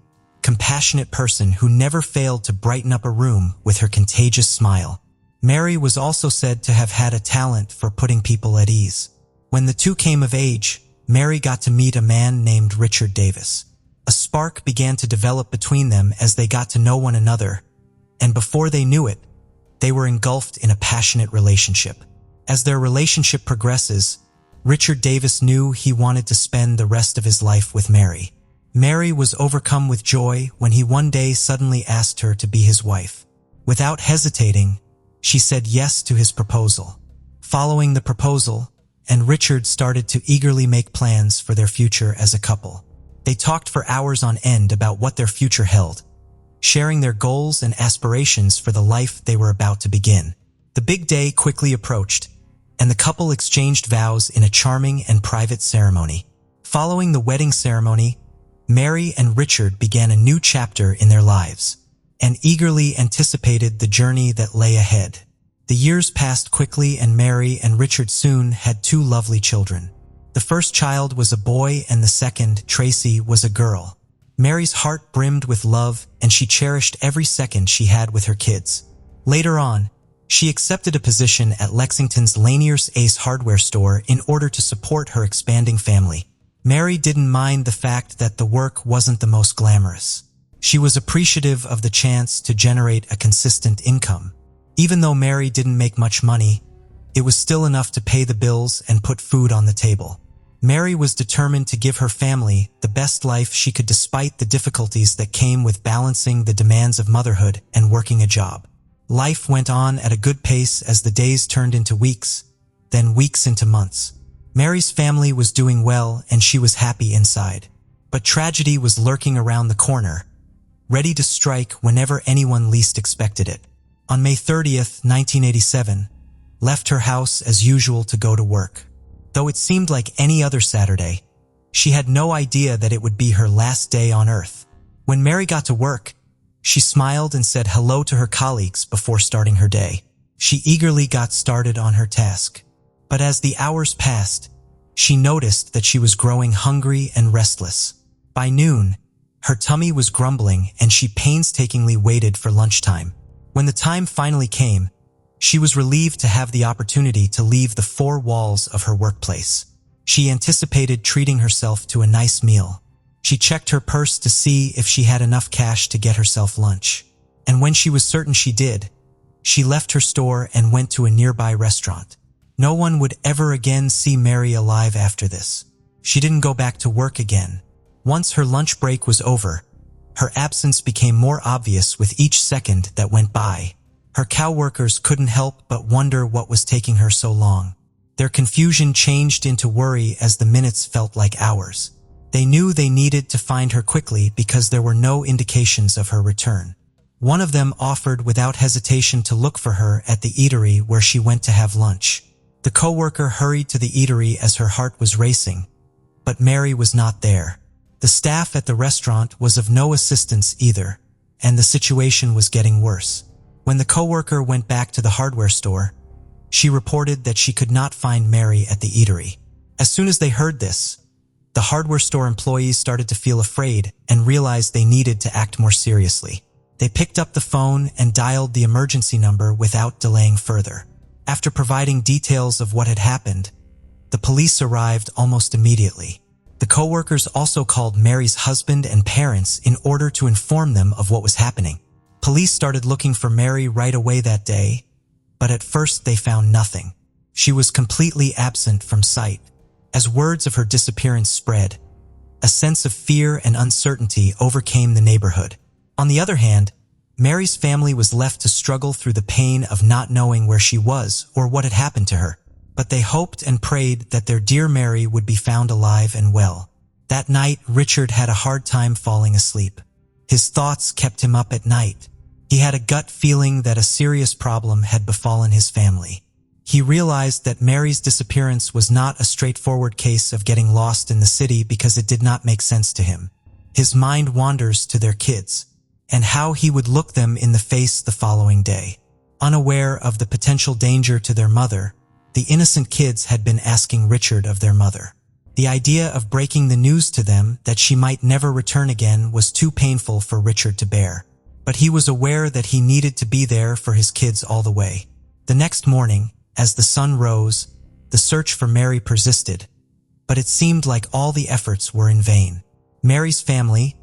compassionate person who never failed to brighten up a room with her contagious smile. Mary was also said to have had a talent for putting people at ease. When the two came of age, Mary got to meet a man named Richard Davis. A spark began to develop between them as they got to know one another, and before they knew it, they were engulfed in a passionate relationship. As their relationship progresses, Richard Davis knew he wanted to spend the rest of his life with Mary. Mary was overcome with joy when he one day suddenly asked her to be his wife. Without hesitating, she said yes to his proposal. Following the proposal, and Richard started to eagerly make plans for their future as a couple. They talked for hours on end about what their future held, sharing their goals and aspirations for the life they were about to begin. The big day quickly approached, and the couple exchanged vows in a charming and private ceremony. Following the wedding ceremony, Mary and Richard began a new chapter in their lives, and eagerly anticipated the journey that lay ahead. The years passed quickly, and Mary and Richard soon had two lovely children. The first child was a boy, and the second, Tracy, was a girl. Mary's heart brimmed with love, and she cherished every second she had with her kids. Later on, she accepted a position at Lexington's Lanier's Ace hardware store in order to support her expanding family. Mary didn't mind the fact that the work wasn't the most glamorous. She was appreciative of the chance to generate a consistent income. Even though Mary didn't make much money, it was still enough to pay the bills and put food on the table. Mary was determined to give her family the best life she could despite the difficulties that came with balancing the demands of motherhood and working a job. Life went on at a good pace as the days turned into weeks, then weeks into months. Mary's family was doing well and she was happy inside. But tragedy was lurking around the corner, ready to strike whenever anyone least expected it. On May 30th, 1987, left her house as usual to go to work. Though it seemed like any other Saturday, she had no idea that it would be her last day on Earth. When Mary got to work, she smiled and said hello to her colleagues before starting her day. She eagerly got started on her task. But as the hours passed, she noticed that she was growing hungry and restless. By noon, her tummy was grumbling and she painstakingly waited for lunchtime. When the time finally came, she was relieved to have the opportunity to leave the four walls of her workplace. She anticipated treating herself to a nice meal. She checked her purse to see if she had enough cash to get herself lunch. And when she was certain she did, she left her store and went to a nearby restaurant. No one would ever again see Mary alive after this. She didn't go back to work again. Once her lunch break was over, her absence became more obvious with each second that went by. Her coworkers couldn't help but wonder what was taking her so long. Their confusion changed into worry as the minutes felt like hours. They knew they needed to find her quickly because there were no indications of her return. One of them offered without hesitation to look for her at the eatery where she went to have lunch. The coworker hurried to the eatery as her heart was racing, but Mary was not there. The staff at the restaurant was of no assistance either, and the situation was getting worse. When the coworker went back to the hardware store, she reported that she could not find Mary at the eatery. As soon as they heard this, the hardware store employees started to feel afraid and realized they needed to act more seriously. They picked up the phone and dialed the emergency number without delaying further. After providing details of what had happened, the police arrived almost immediately. The coworkers also called Mary's husband and parents in order to inform them of what was happening. Police started looking for Mary right away that day, but at first they found nothing. She was completely absent from sight. As words of her disappearance spread, a sense of fear and uncertainty overcame the neighborhood. On the other hand, Mary's family was left to struggle through the pain of not knowing where she was or what had happened to her. But they hoped and prayed that their dear Mary would be found alive and well. That night, Richard had a hard time falling asleep. His thoughts kept him up at night. He had a gut feeling that a serious problem had befallen his family. He realized that Mary's disappearance was not a straightforward case of getting lost in the city because it did not make sense to him. His mind wanders to their kids, and how he would look them in the face the following day. Unaware of the potential danger to their mother, the innocent kids had been asking Richard of their mother. The idea of breaking the news to them that she might never return again was too painful for Richard to bear. But he was aware that he needed to be there for his kids all the way. The next morning, as the sun rose, the search for Mary persisted, but it seemed like all the efforts were in vain. Mary's family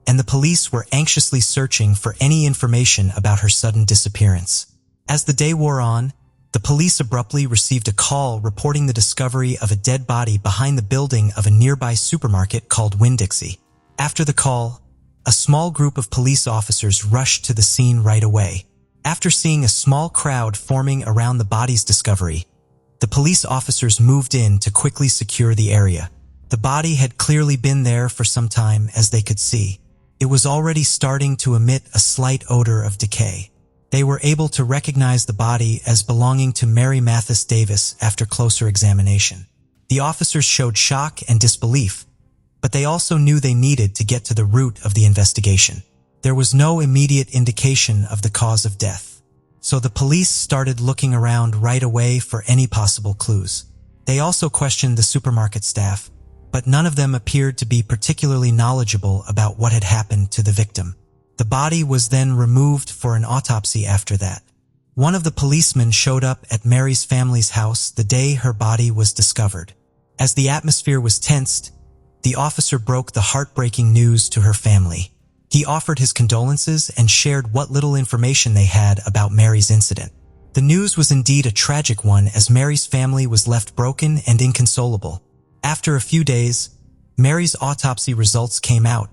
and the police were anxiously searching for any information about her sudden disappearance. As the day wore on, the police abruptly received a call reporting the discovery of a dead body behind the building of a nearby supermarket called Winn-Dixie. After the call, a small group of police officers rushed to the scene right away. After seeing a small crowd forming around the body's discovery, the police officers moved in to quickly secure the area. The body had clearly been there for some time, as they could see. It was already starting to emit a slight odor of decay. They were able to recognize the body as belonging to Mary Mathis Davis after closer examination. The officers showed shock and disbelief, but they also knew they needed to get to the root of the investigation. There was no immediate indication of the cause of death, so the police started looking around right away for any possible clues. They also questioned the supermarket staff, but none of them appeared to be particularly knowledgeable about what had happened to the victim. The body was then removed for an autopsy after that. One of the policemen showed up at Mary's family's house the day her body was discovered. As the atmosphere was tensed, the officer broke the heartbreaking news to her family. He offered his condolences and shared what little information they had about Mary's incident. The news was indeed a tragic one, as Mary's family was left broken and inconsolable. After a few days, Mary's autopsy results came out,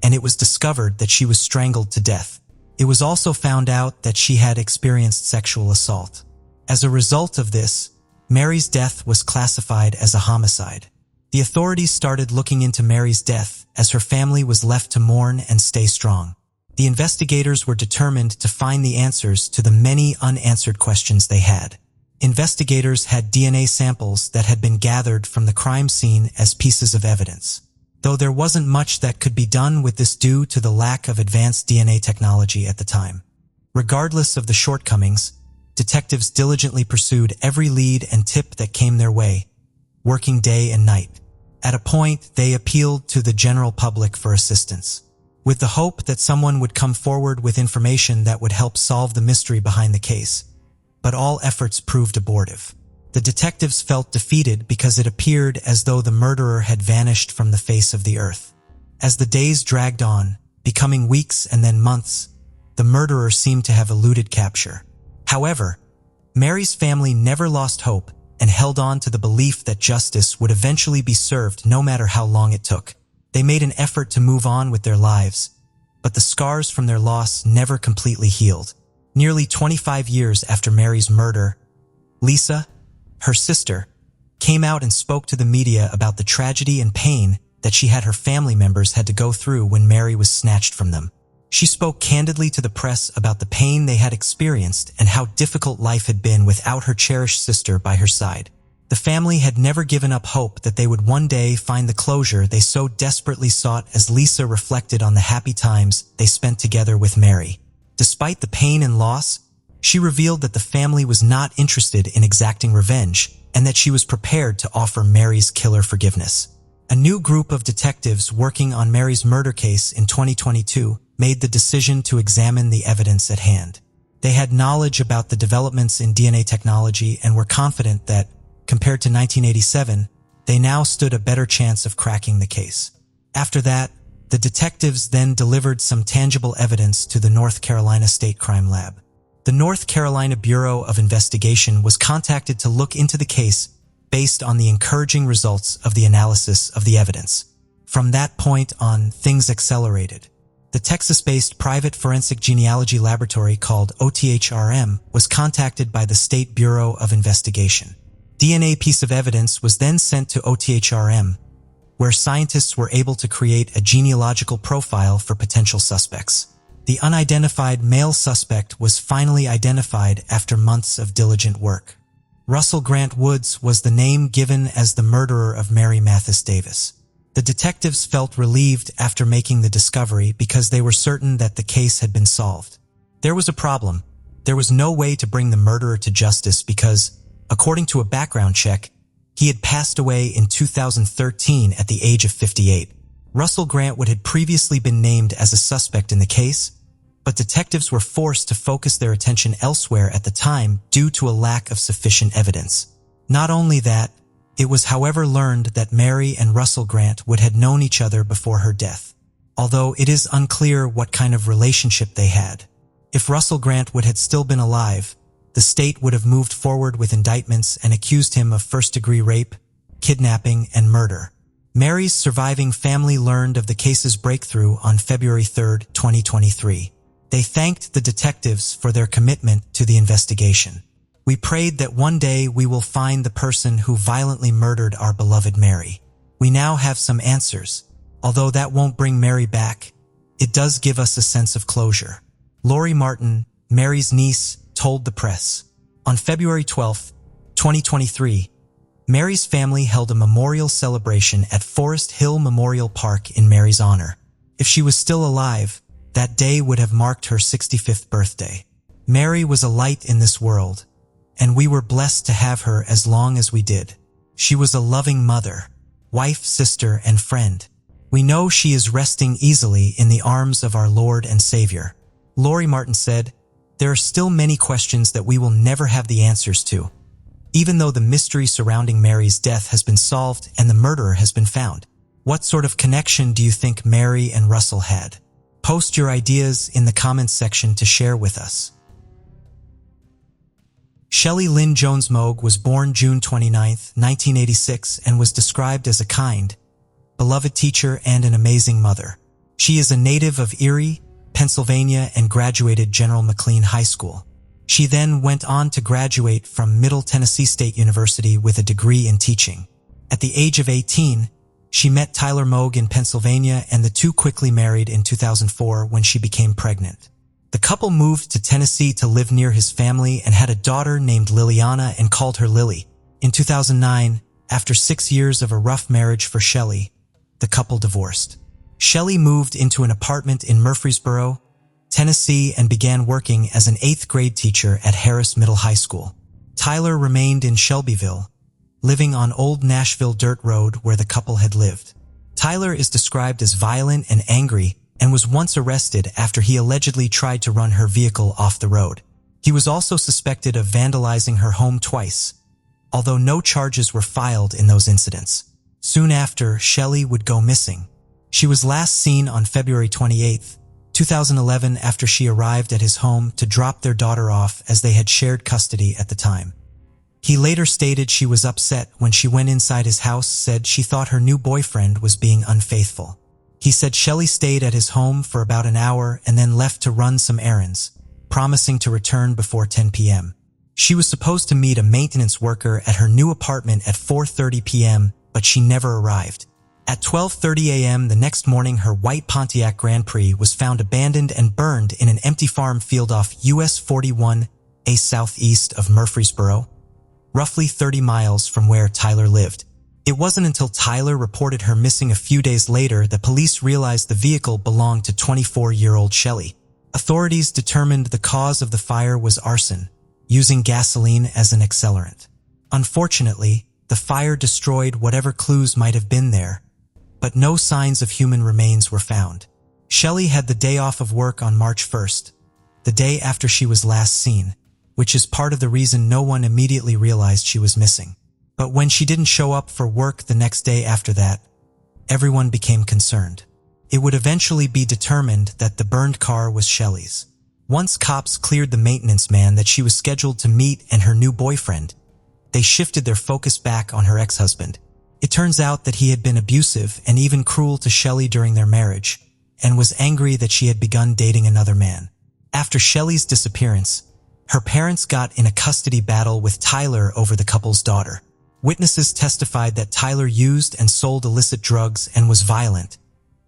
and it was discovered that she was strangled to death. It was also found out that she had experienced sexual assault. As a result of this, Mary's death was classified as a homicide. The authorities started looking into Mary's death as her family was left to mourn and stay strong. The investigators were determined to find the answers to the many unanswered questions they had. Investigators had DNA samples that had been gathered from the crime scene as pieces of evidence. Though there wasn't much that could be done with this due to the lack of advanced DNA technology at the time. Regardless of the shortcomings, detectives diligently pursued every lead and tip that came their way, working day and night. At a point, they appealed to the general public for assistance, with the hope that someone would come forward with information that would help solve the mystery behind the case. But all efforts proved abortive. The detectives felt defeated because it appeared as though the murderer had vanished from the face of the earth. As the days dragged on, becoming weeks and then months, the murderer seemed to have eluded capture. However, Mary's family never lost hope and held on to the belief that justice would eventually be served no matter how long it took. They made an effort to move on with their lives, but the scars from their loss never completely healed. Nearly 25 years after Mary's murder, Lisa, her sister, came out and spoke to the media about the tragedy and pain that she had her family members had to go through when Mary was snatched from them. She spoke candidly to the press about the pain they had experienced and how difficult life had been without her cherished sister by her side. The family had never given up hope that they would one day find the closure they so desperately sought, as Lisa reflected on the happy times they spent together with Mary. Despite the pain and loss, she revealed that the family was not interested in exacting revenge and that she was prepared to offer Mary's killer forgiveness. A new group of detectives working on Mary's murder case in 2022 made the decision to examine the evidence at hand. They had knowledge about the developments in DNA technology and were confident that, compared to 1987, they now stood a better chance of cracking the case. After that, the detectives then delivered some tangible evidence to the North Carolina State Crime Lab. The North Carolina Bureau of Investigation was contacted to look into the case based on the encouraging results of the analysis of the evidence. From that point on, things accelerated. The Texas-based private forensic genealogy laboratory called OTHRM was contacted by the State Bureau of Investigation. DNA piece of evidence was then sent to OTHRM, where scientists were able to create a genealogical profile for potential suspects. The unidentified male suspect was finally identified after months of diligent work. Russell Grant Woods was the name given as the murderer of Mary Mathis Davis. The detectives felt relieved after making the discovery because they were certain that the case had been solved. There was a problem. There was no way to bring the murderer to justice because, according to a background check, he had passed away in 2013 at the age of 58. Russell Grant Wood had previously been named as a suspect in the case, but detectives were forced to focus their attention elsewhere at the time due to a lack of sufficient evidence. Not only that, it was however learned that Mary and Russell Grant would have known each other before her death, although it is unclear what kind of relationship they had. If Russell Grant would have still been alive, the state would have moved forward with indictments and accused him of first-degree rape, kidnapping, and murder. Mary's surviving family learned of the case's breakthrough on February 3, 2023. They thanked the detectives for their commitment to the investigation. We prayed that one day we will find the person who violently murdered our beloved Mary. We now have some answers. Although that won't bring Mary back, it does give us a sense of closure. Lori Martin, Mary's niece, told the press. On February 12, 2023, Mary's family held a memorial celebration at Forest Hill Memorial Park in Mary's honor. If she was still alive, that day would have marked her 65th birthday. Mary was a light in this world, and we were blessed to have her as long as we did. She was a loving mother, wife, sister, and friend. We know she is resting easily in the arms of our Lord and Savior. Lori Martin said, "There are still many questions that we will never have the answers to, even though the mystery surrounding Mary's death has been solved and the murderer has been found. What sort of connection do you think Mary and Russell had? Post your ideas in the comments section to share with us." Shelley Lynn Jones Moog was born June 29, 1986, and was described as a kind, beloved teacher and an amazing mother. She is a native of Erie, Pennsylvania, and graduated General McLean High School. She then went on to graduate from Middle Tennessee State University with a degree in teaching. At the age of 18, she met Tyler Moog in Pennsylvania, and the two quickly married in 2004 when she became pregnant. The couple moved to Tennessee to live near his family and had a daughter named Liliana and called her Lily. In 2009, after 6 years of a rough marriage for Shelley, the couple divorced. Shelley moved into an apartment in Murfreesboro, Tennessee, and began working as an 8th grade teacher at Harris Middle High School. Tyler remained in Shelbyville, living on Old Nashville Dirt Road where the couple had lived. Tyler is described as violent and angry and was once arrested after he allegedly tried to run her vehicle off the road. He was also suspected of vandalizing her home twice, although no charges were filed in those incidents. Soon after, Shelley would go missing. She was last seen on February 28, 2011, after she arrived at his home to drop their daughter off, as they had shared custody at the time. He later stated she was upset when she went inside his house, said she thought her new boyfriend was being unfaithful. He said Shelley stayed at his home for about an hour and then left to run some errands, promising to return before 10 p.m. She was supposed to meet a maintenance worker at her new apartment at 4:30 p.m., but she never arrived. At 12:30 a.m. the next morning, her white Pontiac Grand Prix was found abandoned and burned in an empty farm field off US 41A southeast of Murfreesboro, roughly 30 miles from where Tyler lived. It wasn't until Tyler reported her missing a few days later that police realized the vehicle belonged to 24-year-old Shelley. Authorities determined the cause of the fire was arson, using gasoline as an accelerant. Unfortunately, the fire destroyed whatever clues might have been there, but no signs of human remains were found. Shelley had the day off of work on March 1st, the day after she was last seen, which is part of the reason no one immediately realized she was missing. But when she didn't show up for work the next day after that, everyone became concerned. It would eventually be determined that the burned car was Shelley's. Once cops cleared the maintenance man that she was scheduled to meet and her new boyfriend, they shifted their focus back on her ex-husband. It turns out that he had been abusive and even cruel to Shelley during their marriage, and was angry that she had begun dating another man. After Shelley's disappearance, her parents got in a custody battle with Tyler over the couple's daughter. Witnesses testified that Tyler used and sold illicit drugs and was violent,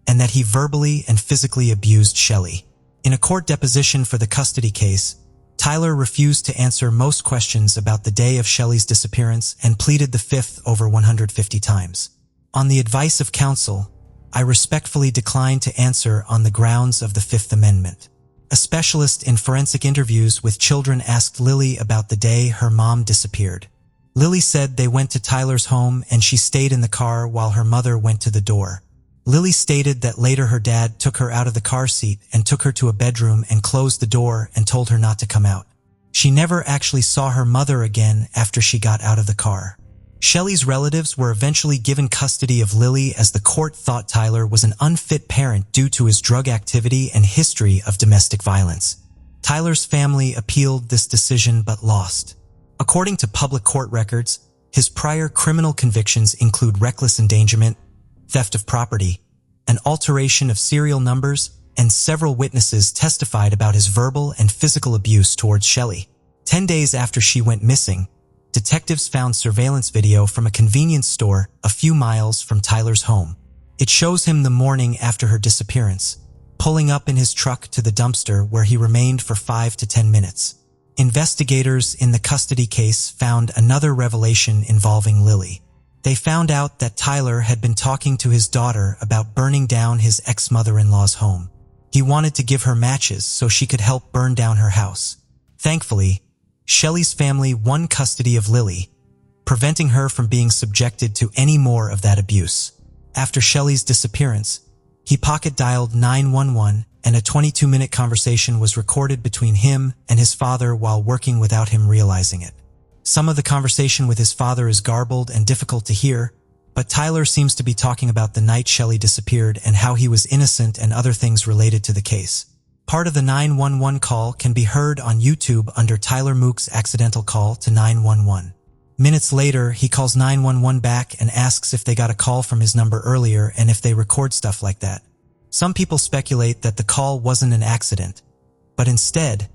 and that he verbally and physically abused Shelley. In a court deposition for the custody case, Tyler refused to answer most questions about the day of Shelley's disappearance and pleaded the fifth over 150 times. On the advice of counsel, I respectfully declined to answer on the grounds of the Fifth Amendment. A specialist in forensic interviews with children asked Lily about the day her mom disappeared. Lily said they went to Tyler's home and she stayed in the car while her mother went to the door. Lily stated that later her dad took her out of the car seat and took her to a bedroom and closed the door and told her not to come out. She never actually saw her mother again after she got out of the car. Shelley's relatives were eventually given custody of Lily as the court thought Tyler was an unfit parent due to his drug activity and history of domestic violence. Tyler's family appealed this decision but lost. According to public court records, his prior criminal convictions include reckless endangerment, theft of property, an alteration of serial numbers, and several witnesses testified about his verbal and physical abuse towards Shelley. 10 days after she went missing, detectives found surveillance video from a convenience store a few miles from Tyler's home. It shows him the morning after her disappearance, pulling up in his truck to the dumpster where he remained for 5 to 10 minutes. Investigators in the custody case found another revelation involving Lily. They found out that Tyler had been talking to his daughter about burning down his ex-mother-in-law's home. He wanted to give her matches so she could help burn down her house. Thankfully, Shelley's family won custody of Lily, preventing her from being subjected to any more of that abuse. After Shelley's disappearance, he pocket-dialed 911 and a 22-minute conversation was recorded between him and his father while working without him realizing it. Some of the conversation with his father is garbled and difficult to hear, but Tyler seems to be talking about the night Shelley disappeared and how he was innocent and other things related to the case. Part of the 911 call can be heard on YouTube under Tyler Mook's accidental call to 911. Minutes later, he calls 911 back and asks if they got a call from his number earlier and if they record stuff like that. Some people speculate that the call wasn't an accident, but instead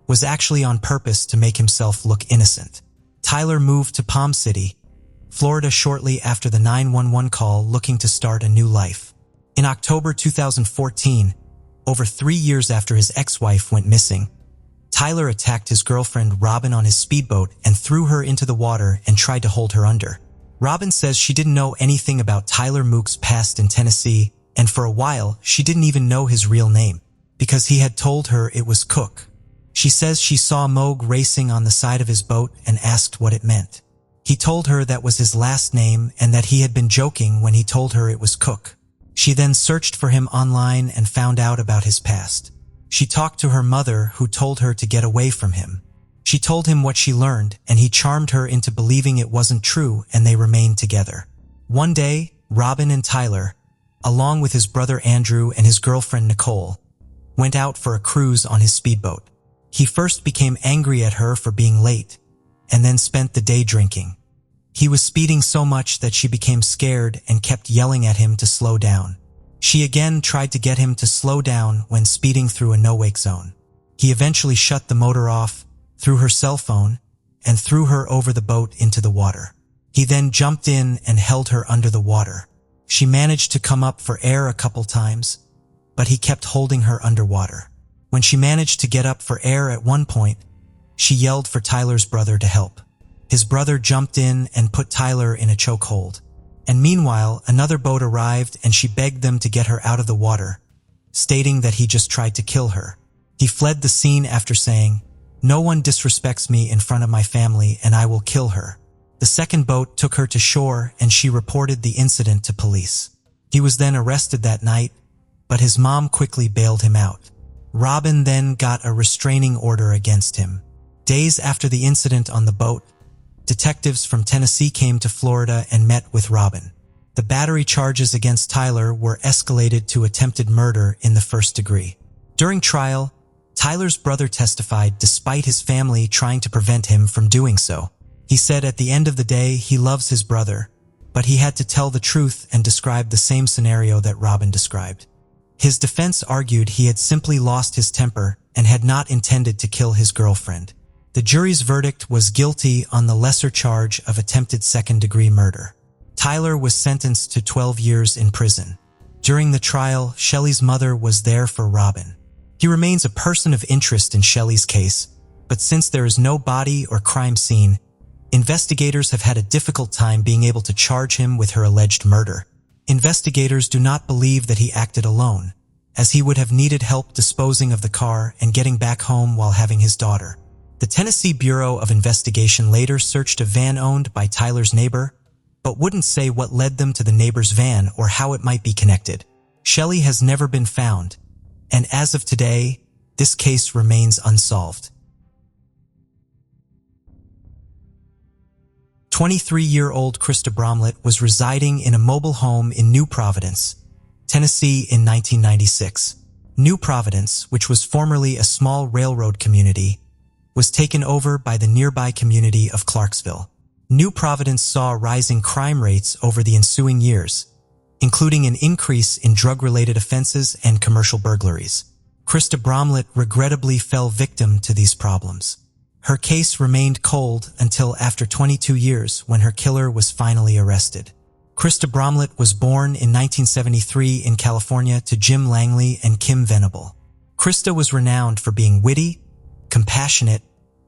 was actually on purpose to make himself look innocent. Tyler moved to Palm City, Florida shortly after the 911 call looking to start a new life. In October 2014, over 3 years after his ex-wife went missing, Tyler attacked his girlfriend Robin on his speedboat and threw her into the water and tried to hold her under. Robin says she didn't know anything about Tyler Mook's past in Tennessee, and for a while she didn't even know his real name, because he had told her it was Cook. She says she saw Moog racing on the side of his boat and asked what it meant. He told her that was his last name and that he had been joking when he told her it was Cook. She then searched for him online and found out about his past. She talked to her mother, who told her to get away from him. She told him what she learned, and he charmed her into believing it wasn't true, and they remained together. One day, Robin and Tyler, along with his brother Andrew and his girlfriend Nicole, went out for a cruise on his speedboat. He first became angry at her for being late, and then spent the day drinking. He was speeding so much that she became scared and kept yelling at him to slow down. She again tried to get him to slow down when speeding through a no-wake zone. He eventually shut the motor off, threw her cell phone, and threw her over the boat into the water. He then jumped in and held her under the water. She managed to come up for air a couple times, but he kept holding her underwater. When she managed to get up for air at one point, she yelled for Tyler's brother to help. His brother jumped in and put Tyler in a chokehold. And meanwhile, another boat arrived and she begged them to get her out of the water, stating that he just tried to kill her. He fled the scene after saying, "No one disrespects me in front of my family and I will kill her." The second boat took her to shore and she reported the incident to police. He was then arrested that night, but his mom quickly bailed him out. Robin then got a restraining order against him. Days after the incident on the boat, detectives from Tennessee came to Florida and met with Robin. The battery charges against Tyler were escalated to attempted murder in the first degree. During trial, Tyler's brother testified despite his family trying to prevent him from doing so. He said at the end of the day he loves his brother, but he had to tell the truth and describe the same scenario that Robin described. His defense argued he had simply lost his temper and had not intended to kill his girlfriend. The jury's verdict was guilty on the lesser charge of attempted second-degree murder. Tyler was sentenced to 12 years in prison. During the trial, Shelley's mother was there for Robin. He remains a person of interest in Shelley's case, but since there is no body or crime scene, investigators have had a difficult time being able to charge him with her alleged murder. Investigators do not believe that he acted alone, as he would have needed help disposing of the car and getting back home while having his daughter. The Tennessee Bureau of Investigation later searched a van owned by Tyler's neighbor, but wouldn't say what led them to the neighbor's van or how it might be connected. Shelley has never been found, and as of today, this case remains unsolved. 23-year-old Krista Bromlett was residing in a mobile home in New Providence, Tennessee in 1996. New Providence, which was formerly a small railroad community, was taken over by the nearby community of Clarksville. New Providence saw rising crime rates over the ensuing years, including an increase in drug-related offenses and commercial burglaries. Krista Bromlett regrettably fell victim to these problems. Her case remained cold until after 22 years when her killer was finally arrested. Krista Bromlett was born in 1973 in California to Jim Langley and Kim Venable. Krista was renowned for being witty, compassionate,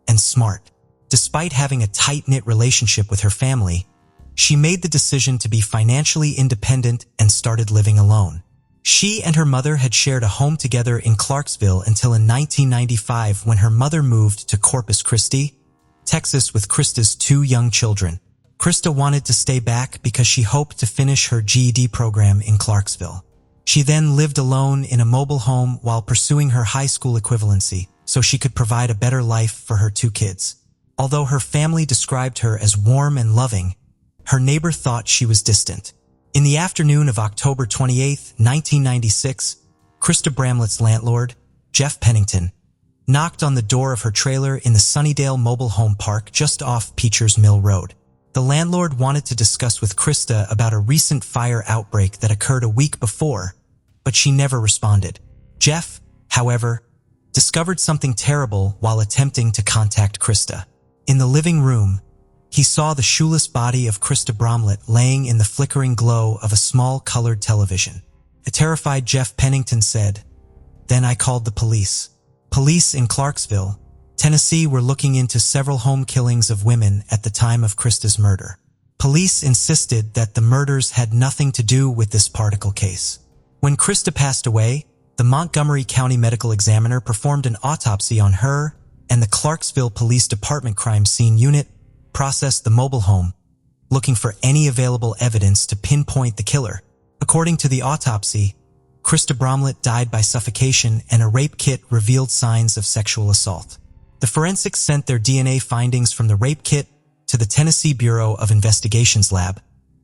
and smart. Despite having a tight-knit relationship with her family, she made the decision to be financially independent and started living alone. She and her mother had shared a home together in Clarksville until in 1995 when her mother moved to Corpus Christi, Texas with Krista's 2 young children. Krista wanted to stay back because she hoped to finish her GED program in Clarksville. She then lived alone in a mobile home while pursuing her high school equivalency so she could provide a better life for her 2 kids. Although her family described her as warm and loving, her neighbor thought she was distant. In the afternoon of October 28, 1996, Krista Bromlett's landlord, Jeff Pennington, knocked on the door of her trailer in the Sunnydale Mobile Home Park just off Peachers Mill Road. The landlord wanted to discuss with Krista about a recent fire outbreak that occurred a week before, but she never responded. Jeff, however, discovered something terrible while attempting to contact Krista. In the living room, he saw the shoeless body of Krista Bromlett laying in the flickering glow of a small colored television. A terrified Jeff Pennington said, "Then I called the police." Police in Clarksville, Tennessee were looking into several home killings of women at the time of Krista's murder. Police insisted that the murders had nothing to do with this particle case. When Krista passed away, the Montgomery County Medical Examiner performed an autopsy on her, and the Clarksville Police Department Crime Scene Unit processed the mobile home, looking for any available evidence to pinpoint the killer. According to the autopsy, Krista Bromlett died by suffocation and a rape kit revealed signs of sexual assault. The forensics sent their DNA findings from the rape kit to the Tennessee Bureau of Investigation's lab,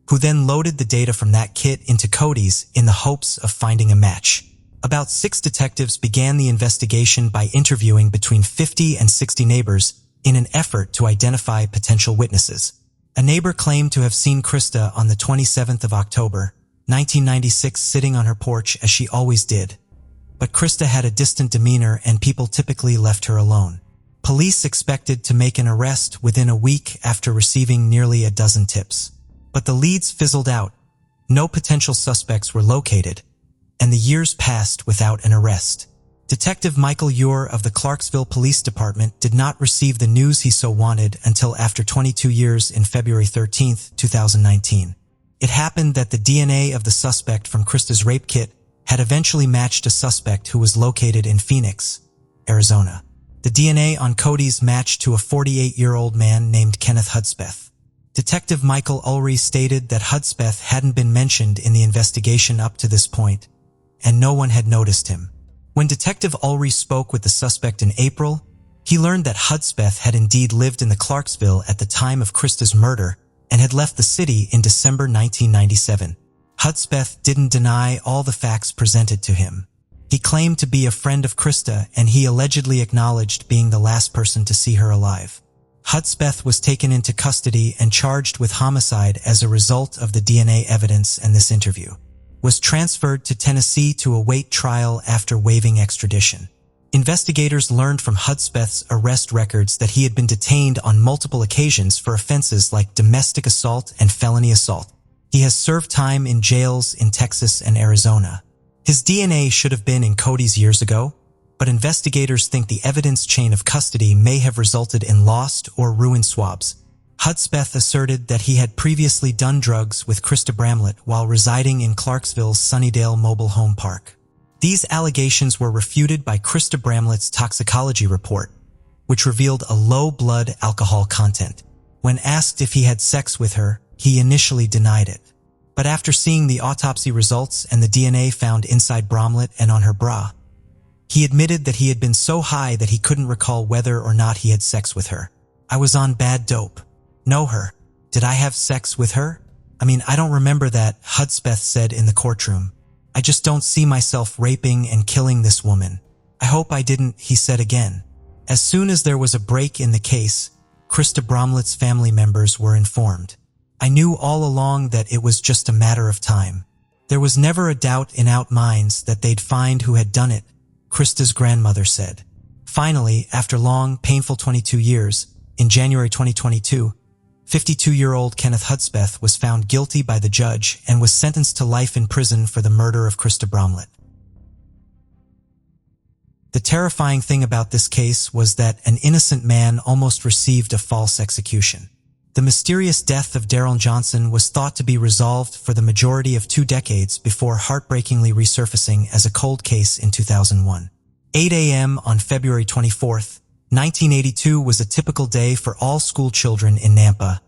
who then loaded the data from that kit into Cody's in the hopes of finding a match. About 6 detectives began the investigation by interviewing between 50 and 60 neighbors in an effort to identify potential witnesses. A neighbor claimed to have seen Krista on the 27th of October, 1996 sitting on her porch as she always did, but Krista had a distant demeanor and people typically left her alone. Police expected to make an arrest within a week after receiving nearly a dozen tips. But the leads fizzled out, no potential suspects were located, and the years passed without an arrest. Detective Michael Ure of the Clarksville Police Department did not receive the news he so wanted until after 22 years in February 13, 2019. It happened that the DNA of the suspect from Krista's rape kit had eventually matched a suspect who was located in Phoenix, Arizona. The DNA on Cody's matched to a 48-year-old man named Kenneth Hudspeth. Detective Michael Ulrey stated that Hudspeth hadn't been mentioned in the investigation up to this point, and no one had noticed him. When Detective Ulrey spoke with the suspect in April, he learned that Hudspeth had indeed lived in the Clarksville at the time of Krista's murder and had left the city in December 1997. Hudspeth didn't deny all the facts presented to him. He claimed to be a friend of Krista, and he allegedly acknowledged being the last person to see her alive. Hudspeth was taken into custody and charged with homicide as a result of the DNA evidence, and this interview was transferred to Tennessee to await trial after waiving extradition. Investigators learned from Hudspeth's arrest records that he had been detained on multiple occasions for offenses like domestic assault and felony assault. He has served time in jails in Texas and Arizona. His DNA should have been in Cody's years ago, but investigators think the evidence chain of custody may have resulted in lost or ruined swabs. Hudspeth asserted that he had previously done drugs with Krista Bromlett while residing in Clarksville's Sunnydale Mobile Home Park. These allegations were refuted by Krista Bromlett's toxicology report, which revealed a low blood alcohol content. When asked if he had sex with her, he initially denied it. But after seeing the autopsy results and the DNA found inside Bromlett and on her bra, he admitted that he had been so high that he couldn't recall whether or not he had sex with her. "I was on bad dope. Know her. Did I have sex with her? I mean, I don't remember that," Hudspeth said in the courtroom. "I just don't see myself raping and killing this woman. I hope I didn't," he said again. As soon as there was a break in the case, Christa Bromlett's family members were informed. "I knew all along that it was just a matter of time. There was never a doubt in our minds that they'd find who had done it," Christa's grandmother said. Finally, after long, painful 22 years, in January 2022, 52-year-old Kenneth Hudspeth was found guilty by the judge and was sentenced to life in prison for the murder of Christa Bromlett. The terrifying thing about this case was that an innocent man almost received a false execution. The mysterious death of Daryl Johnson was thought to be resolved for the majority of 2 decades before heartbreakingly resurfacing as a cold case in 2001. 8 a.m. on February 24th, 1982 was a typical day for all school children in Nampa,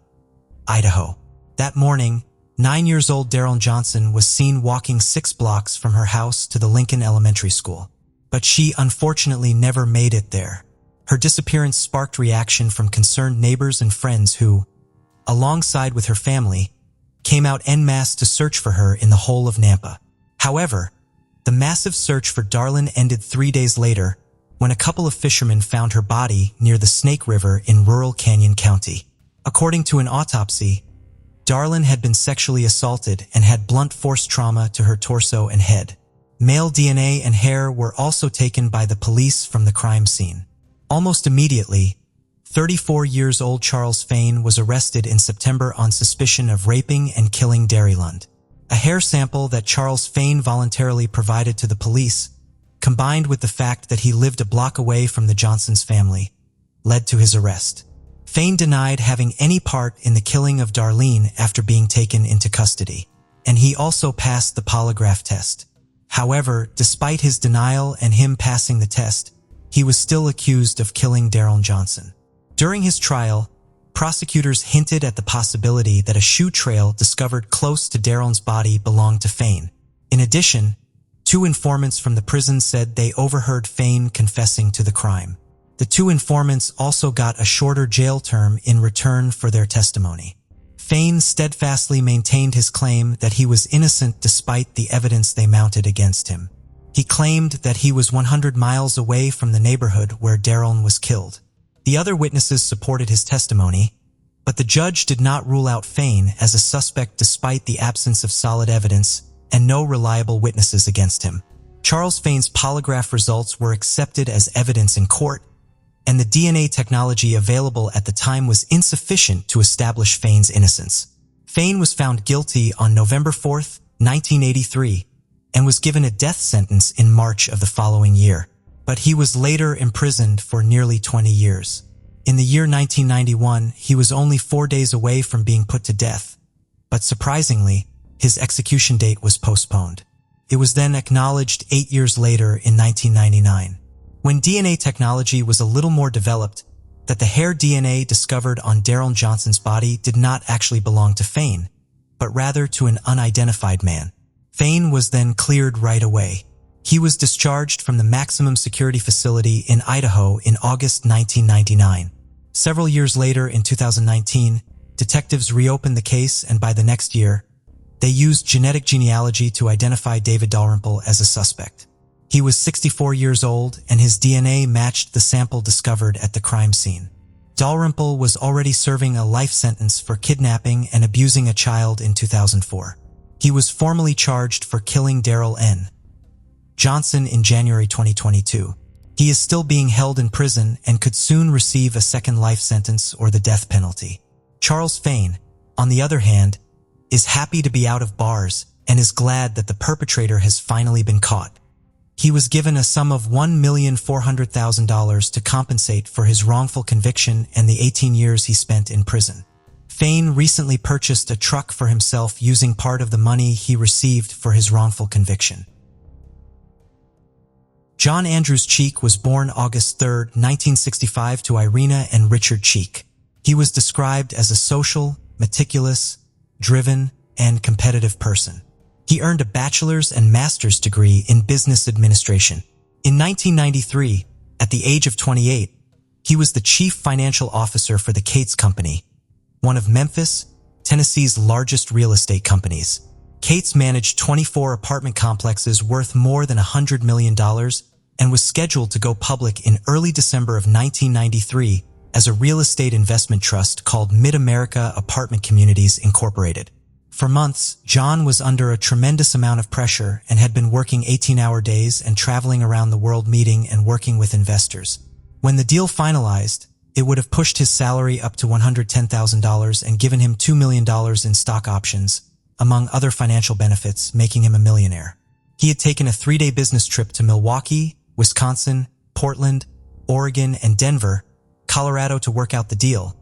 Idaho. That morning, 9-year-old Daryl Johnson was seen walking 6 blocks from her house to the Lincoln Elementary School. But she unfortunately never made it there. Her disappearance sparked reaction from concerned neighbors and friends who, alongside with her family, came out en masse to search for her in the whole of Nampa. However, the massive search for Darlin ended 3 days later when a couple of fishermen found her body near the Snake River in rural Canyon County. According to an autopsy, Darlin had been sexually assaulted and had blunt force trauma to her torso and head. Male DNA and hair were also taken by the police from the crime scene. Almost immediately, 34-year-old Charles Fain was arrested in September on suspicion of raping and killing Darylund. A hair sample that Charles Fain voluntarily provided to the police, combined with the fact that he lived a block away from the Johnsons' family, led to his arrest. Fain denied having any part in the killing of Darlene after being taken into custody, and he also passed the polygraph test. However, despite his denial and him passing the test, he was still accused of killing Daryl Johnson. During his trial, prosecutors hinted at the possibility that a shoe trail discovered close to Daryl's body belonged to Fain. In addition, 2 informants from the prison said they overheard Fain confessing to the crime. The 2 informants also got a shorter jail term in return for their testimony. Fain steadfastly maintained his claim that he was innocent despite the evidence they mounted against him. He claimed that he was 100 miles away from the neighborhood where Daryl was killed. The other witnesses supported his testimony, but the judge did not rule out Fain as a suspect despite the absence of solid evidence and no reliable witnesses against him. Charles Fain's polygraph results were accepted as evidence in court, and the DNA technology available at the time was insufficient to establish Fain's innocence. Fain was found guilty on November 4, 1983, and was given a death sentence in March of the following year, but he was later imprisoned for nearly 20 years. In the year 1991, he was only 4 days away from being put to death, but surprisingly, his execution date was postponed. It was then acknowledged 8 years later in 1999. When DNA technology was a little more developed, that the hair DNA discovered on Daryl Johnson's body did not actually belong to Fain, but rather to an unidentified man. Fain was then cleared right away. He was discharged from the maximum security facility in Idaho in August 1999. Several years later, in 2019, detectives reopened the case, and by the next year, they used genetic genealogy to identify David Dalrymple as a suspect. He was 64 years old, and his DNA matched the sample discovered at the crime scene. Dalrymple was already serving a life sentence for kidnapping and abusing a child in 2004. He was formally charged for killing Daryl N. Johnson in January 2022. He is still being held in prison and could soon receive a second life sentence or the death penalty. Charles Fain, on the other hand, is happy to be out of bars and is glad that the perpetrator has finally been caught. He was given a sum of $1,400,000 to compensate for his wrongful conviction and the 18 years he spent in prison. Fain recently purchased a truck for himself using part of the money he received for his wrongful conviction. John Andrews Cheek was born August 3, 1965 to Irina and Richard Cheek. He was described as a social, meticulous, driven, and competitive person. He earned a bachelor's and master's degree in business administration. In 1993, at the age of 28, he was the chief financial officer for the Cates Company, one of Memphis, Tennessee's largest real estate companies. Cates managed 24 apartment complexes worth more than $100 million and was scheduled to go public in early December of 1993 as a real estate investment trust called Mid-America Apartment Communities Incorporated. For months, John was under a tremendous amount of pressure and had been working 18-hour days and traveling around the world meeting and working with investors. When the deal finalized, it would have pushed his salary up to $110,000 and given him $2 million in stock options, among other financial benefits, making him a millionaire. He had taken a 3-day business trip to Milwaukee, Wisconsin, Portland, Oregon, and Denver, Colorado to work out the deal,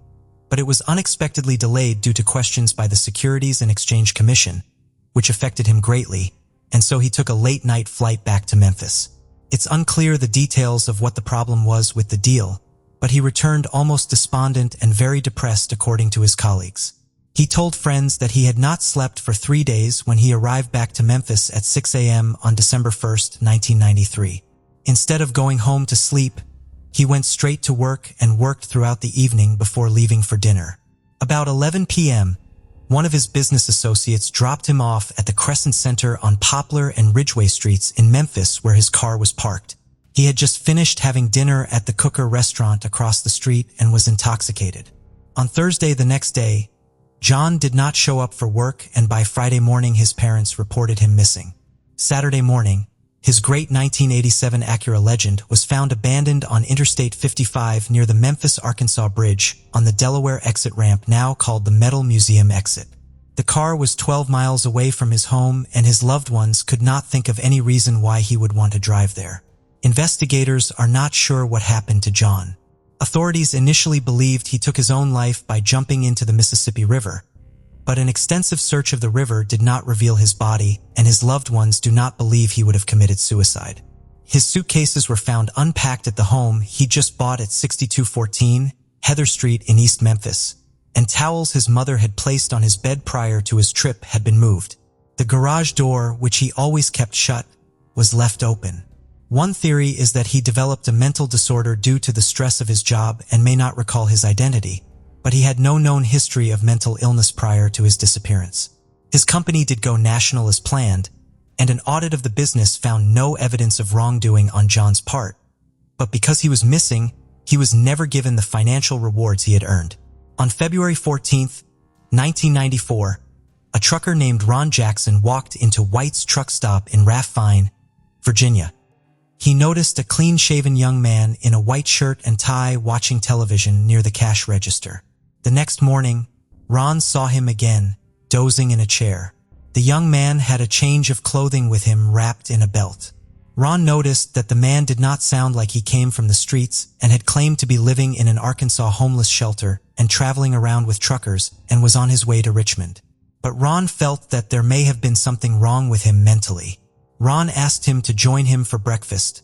but it was unexpectedly delayed due to questions by the Securities and Exchange Commission, which affected him greatly, and so he took a late-night flight back to Memphis. It's unclear the details of what the problem was with the deal, but he returned almost despondent and very depressed according to his colleagues. He told friends that he had not slept for 3 days when he arrived back to Memphis at 6 a.m. on December 1, 1993. Instead of going home to sleep, he went straight to work and worked throughout the evening before leaving for dinner. About 11 p.m., one of his business associates dropped him off at the Crescent Center on Poplar and Ridgeway Streets in Memphis where his car was parked. He had just finished having dinner at the Cooker restaurant across the street and was intoxicated. On Thursday the next day, John did not show up for work, and by Friday morning his parents reported him missing. Saturday morning, his great 1987 Acura Legend was found abandoned on Interstate 55 near the Memphis, Arkansas Bridge on the Delaware exit ramp now called the Metal Museum exit. The car was 12 miles away from his home, and his loved ones could not think of any reason why he would want to drive there. Investigators are not sure what happened to John. Authorities initially believed he took his own life by jumping into the Mississippi River, but an extensive search of the river did not reveal his body, and his loved ones do not believe he would have committed suicide. His suitcases were found unpacked at the home he just bought at 6214 Heather Street in East Memphis, and towels his mother had placed on his bed prior to his trip had been moved. The garage door, which he always kept shut, was left open. One theory is that he developed a mental disorder due to the stress of his job and may not recall his identity, but he had no known history of mental illness prior to his disappearance. His company did go national as planned, and an audit of the business found no evidence of wrongdoing on John's part, but because he was missing, he was never given the financial rewards he had earned. On February 14, 1994, a trucker named Ron Jackson walked into White's truck stop in Raffine, Virginia. He noticed a clean-shaven young man in a white shirt and tie watching television near the cash register. The next morning, Ron saw him again, dozing in a chair. The young man had a change of clothing with him wrapped in a belt. Ron noticed that the man did not sound like he came from the streets and had claimed to be living in an Arkansas homeless shelter and traveling around with truckers and was on his way to Richmond. But Ron felt that there may have been something wrong with him mentally. Ron asked him to join him for breakfast,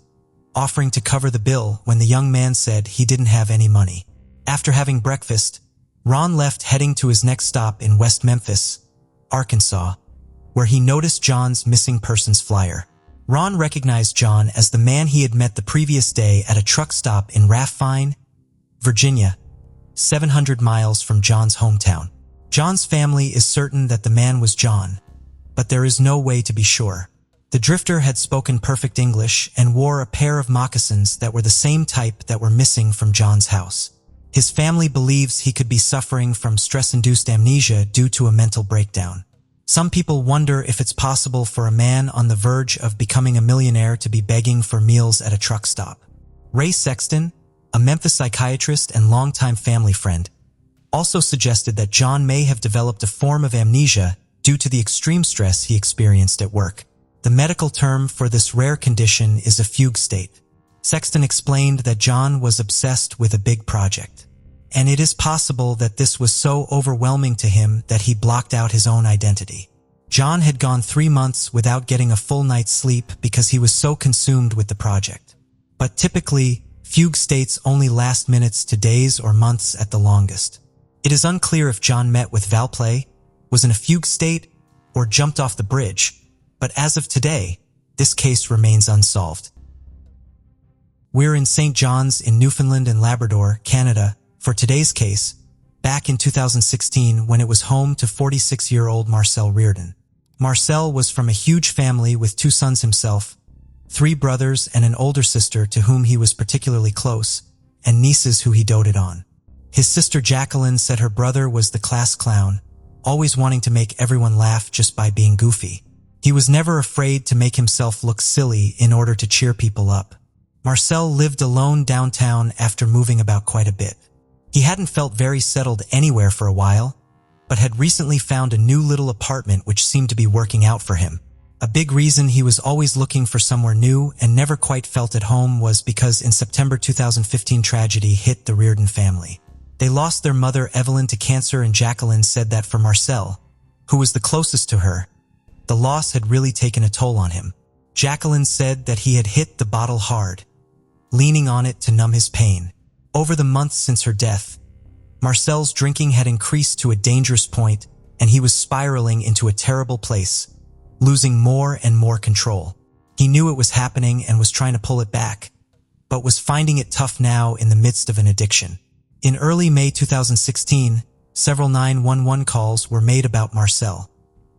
offering to cover the bill when the young man said he didn't have any money. After having breakfast, Ron left heading to his next stop in West Memphis, Arkansas, where he noticed John's missing persons flyer. Ron recognized John as the man he had met the previous day at a truck stop in Raffine, Virginia, 700 miles from John's hometown. John's family is certain that the man was John, but there is no way to be sure. The drifter had spoken perfect English and wore a pair of moccasins that were the same type that were missing from John's house. His family believes he could be suffering from stress-induced amnesia due to a mental breakdown. Some people wonder if it's possible for a man on the verge of becoming a millionaire to be begging for meals at a truck stop. Ray Sexton, a Memphis psychiatrist and longtime family friend, also suggested that John may have developed a form of amnesia due to the extreme stress he experienced at work. The medical term for this rare condition is a fugue state. Sexton explained that John was obsessed with a big project, and it is possible that this was so overwhelming to him that he blocked out his own identity. John had gone 3 months without getting a full night's sleep because he was so consumed with the project. But typically, fugue states only last minutes to days or months at the longest. It is unclear if John met with foul play, was in a fugue state, or jumped off the bridge, but as of today, this case remains unsolved. We're in St. John's in Newfoundland and Labrador, Canada, for today's case, back in 2016 when it was home to 46-year-old Marcel Reardon. Marcel was from a huge family with 2 sons himself, 3 brothers and an older sister to whom he was particularly close, and nieces who he doted on. His sister Jacqueline said her brother was the class clown, always wanting to make everyone laugh just by being goofy. He was never afraid to make himself look silly in order to cheer people up. Marcel lived alone downtown after moving about quite a bit. He hadn't felt very settled anywhere for a while, but had recently found a new little apartment which seemed to be working out for him. A big reason he was always looking for somewhere new and never quite felt at home was because in September 2015 tragedy hit the Reardon family. They lost their mother Evelyn to cancer, and Jacqueline said that for Marcel, who was the closest to her, the loss had really taken a toll on him. Jacqueline said that he had hit the bottle hard, leaning on it to numb his pain. Over the months since her death, Marcel's drinking had increased to a dangerous point, and he was spiraling into a terrible place, losing more and more control. He knew it was happening and was trying to pull it back, but was finding it tough now in the midst of an addiction. In early May 2016, several 911 calls were made about Marcel,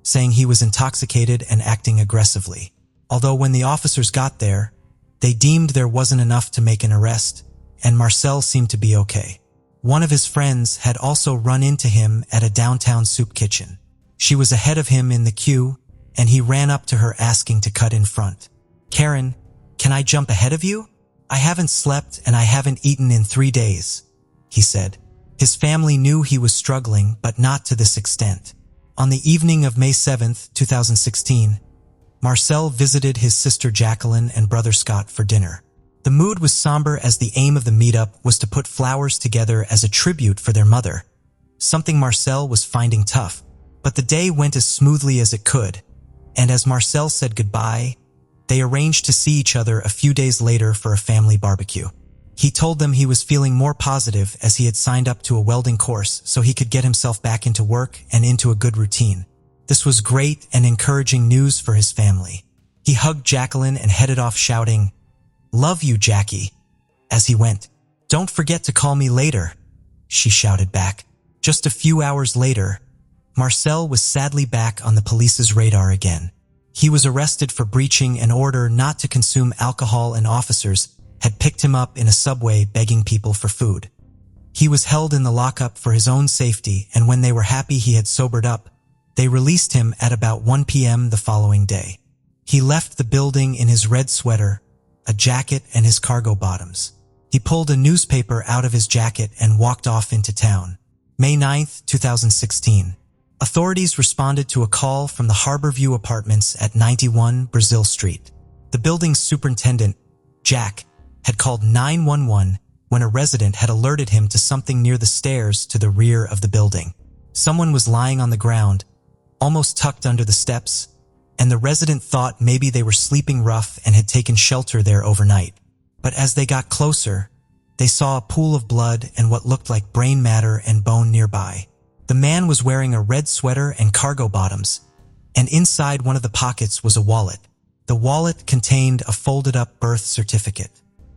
saying he was intoxicated and acting aggressively. Although when the officers got there, they deemed there wasn't enough to make an arrest, and Marcel seemed to be okay. One of his friends had also run into him at a downtown soup kitchen. She was ahead of him in the queue, and he ran up to her asking to cut in front. "Karen, can I jump ahead of you? I haven't slept and I haven't eaten in 3 days," he said. His family knew he was struggling, but not to this extent. On the evening of May 7th, 2016, Marcel visited his sister Jacqueline and brother Scott for dinner. The mood was somber as the aim of the meetup was to put flowers together as a tribute for their mother, something Marcel was finding tough. But the day went as smoothly as it could, and as Marcel said goodbye, they arranged to see each other a few days later for a family barbecue. He told them he was feeling more positive as he had signed up to a welding course so he could get himself back into work and into a good routine. This was great and encouraging news for his family. He hugged Jacqueline and headed off shouting, "Love you, Jackie," as he went. "Don't forget to call me later," she shouted back. Just a few hours later, Marcel was sadly back on the police's radar again. He was arrested for breaching an order not to consume alcohol, and officers had picked him up in a subway begging people for food. He was held in the lockup for his own safety, and when they were happy he had sobered up, they released him at about 1 p.m. the following day. He left the building in his red sweater, a jacket, and his cargo bottoms. He pulled a newspaper out of his jacket and walked off into town. May 9th, 2016. Authorities responded to a call from the Harborview Apartments at 91 Brazil Street. The building's superintendent, Jack, had called 911 when a resident had alerted him to something near the stairs to the rear of the building. Someone was lying on the ground, almost tucked under the steps, and the resident thought maybe they were sleeping rough and had taken shelter there overnight. But as they got closer, they saw a pool of blood and what looked like brain matter and bone nearby. The man was wearing a red sweater and cargo bottoms, and inside one of the pockets was a wallet. The wallet contained a folded-up birth certificate.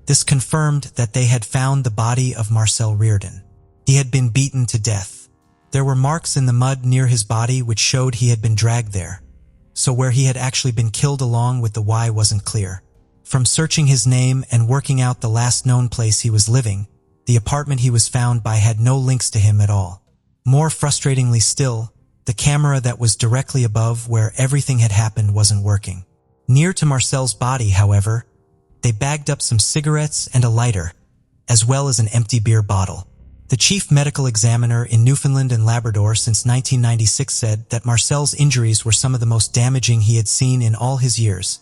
This confirmed that they had found the body of Marcel Reardon. He had been beaten to death. There were marks in the mud near his body which showed he had been dragged there, so where he had actually been killed along with the why wasn't clear. From searching his name and working out the last known place he was living, the apartment he was found by had no links to him at all. More frustratingly still, the camera that was directly above where everything had happened wasn't working. Near to Marcel's body, however, they bagged up some cigarettes and a lighter, as well as an empty beer bottle. The chief medical examiner in Newfoundland and Labrador since 1996 said that Marcel's injuries were some of the most damaging he had seen in all his years,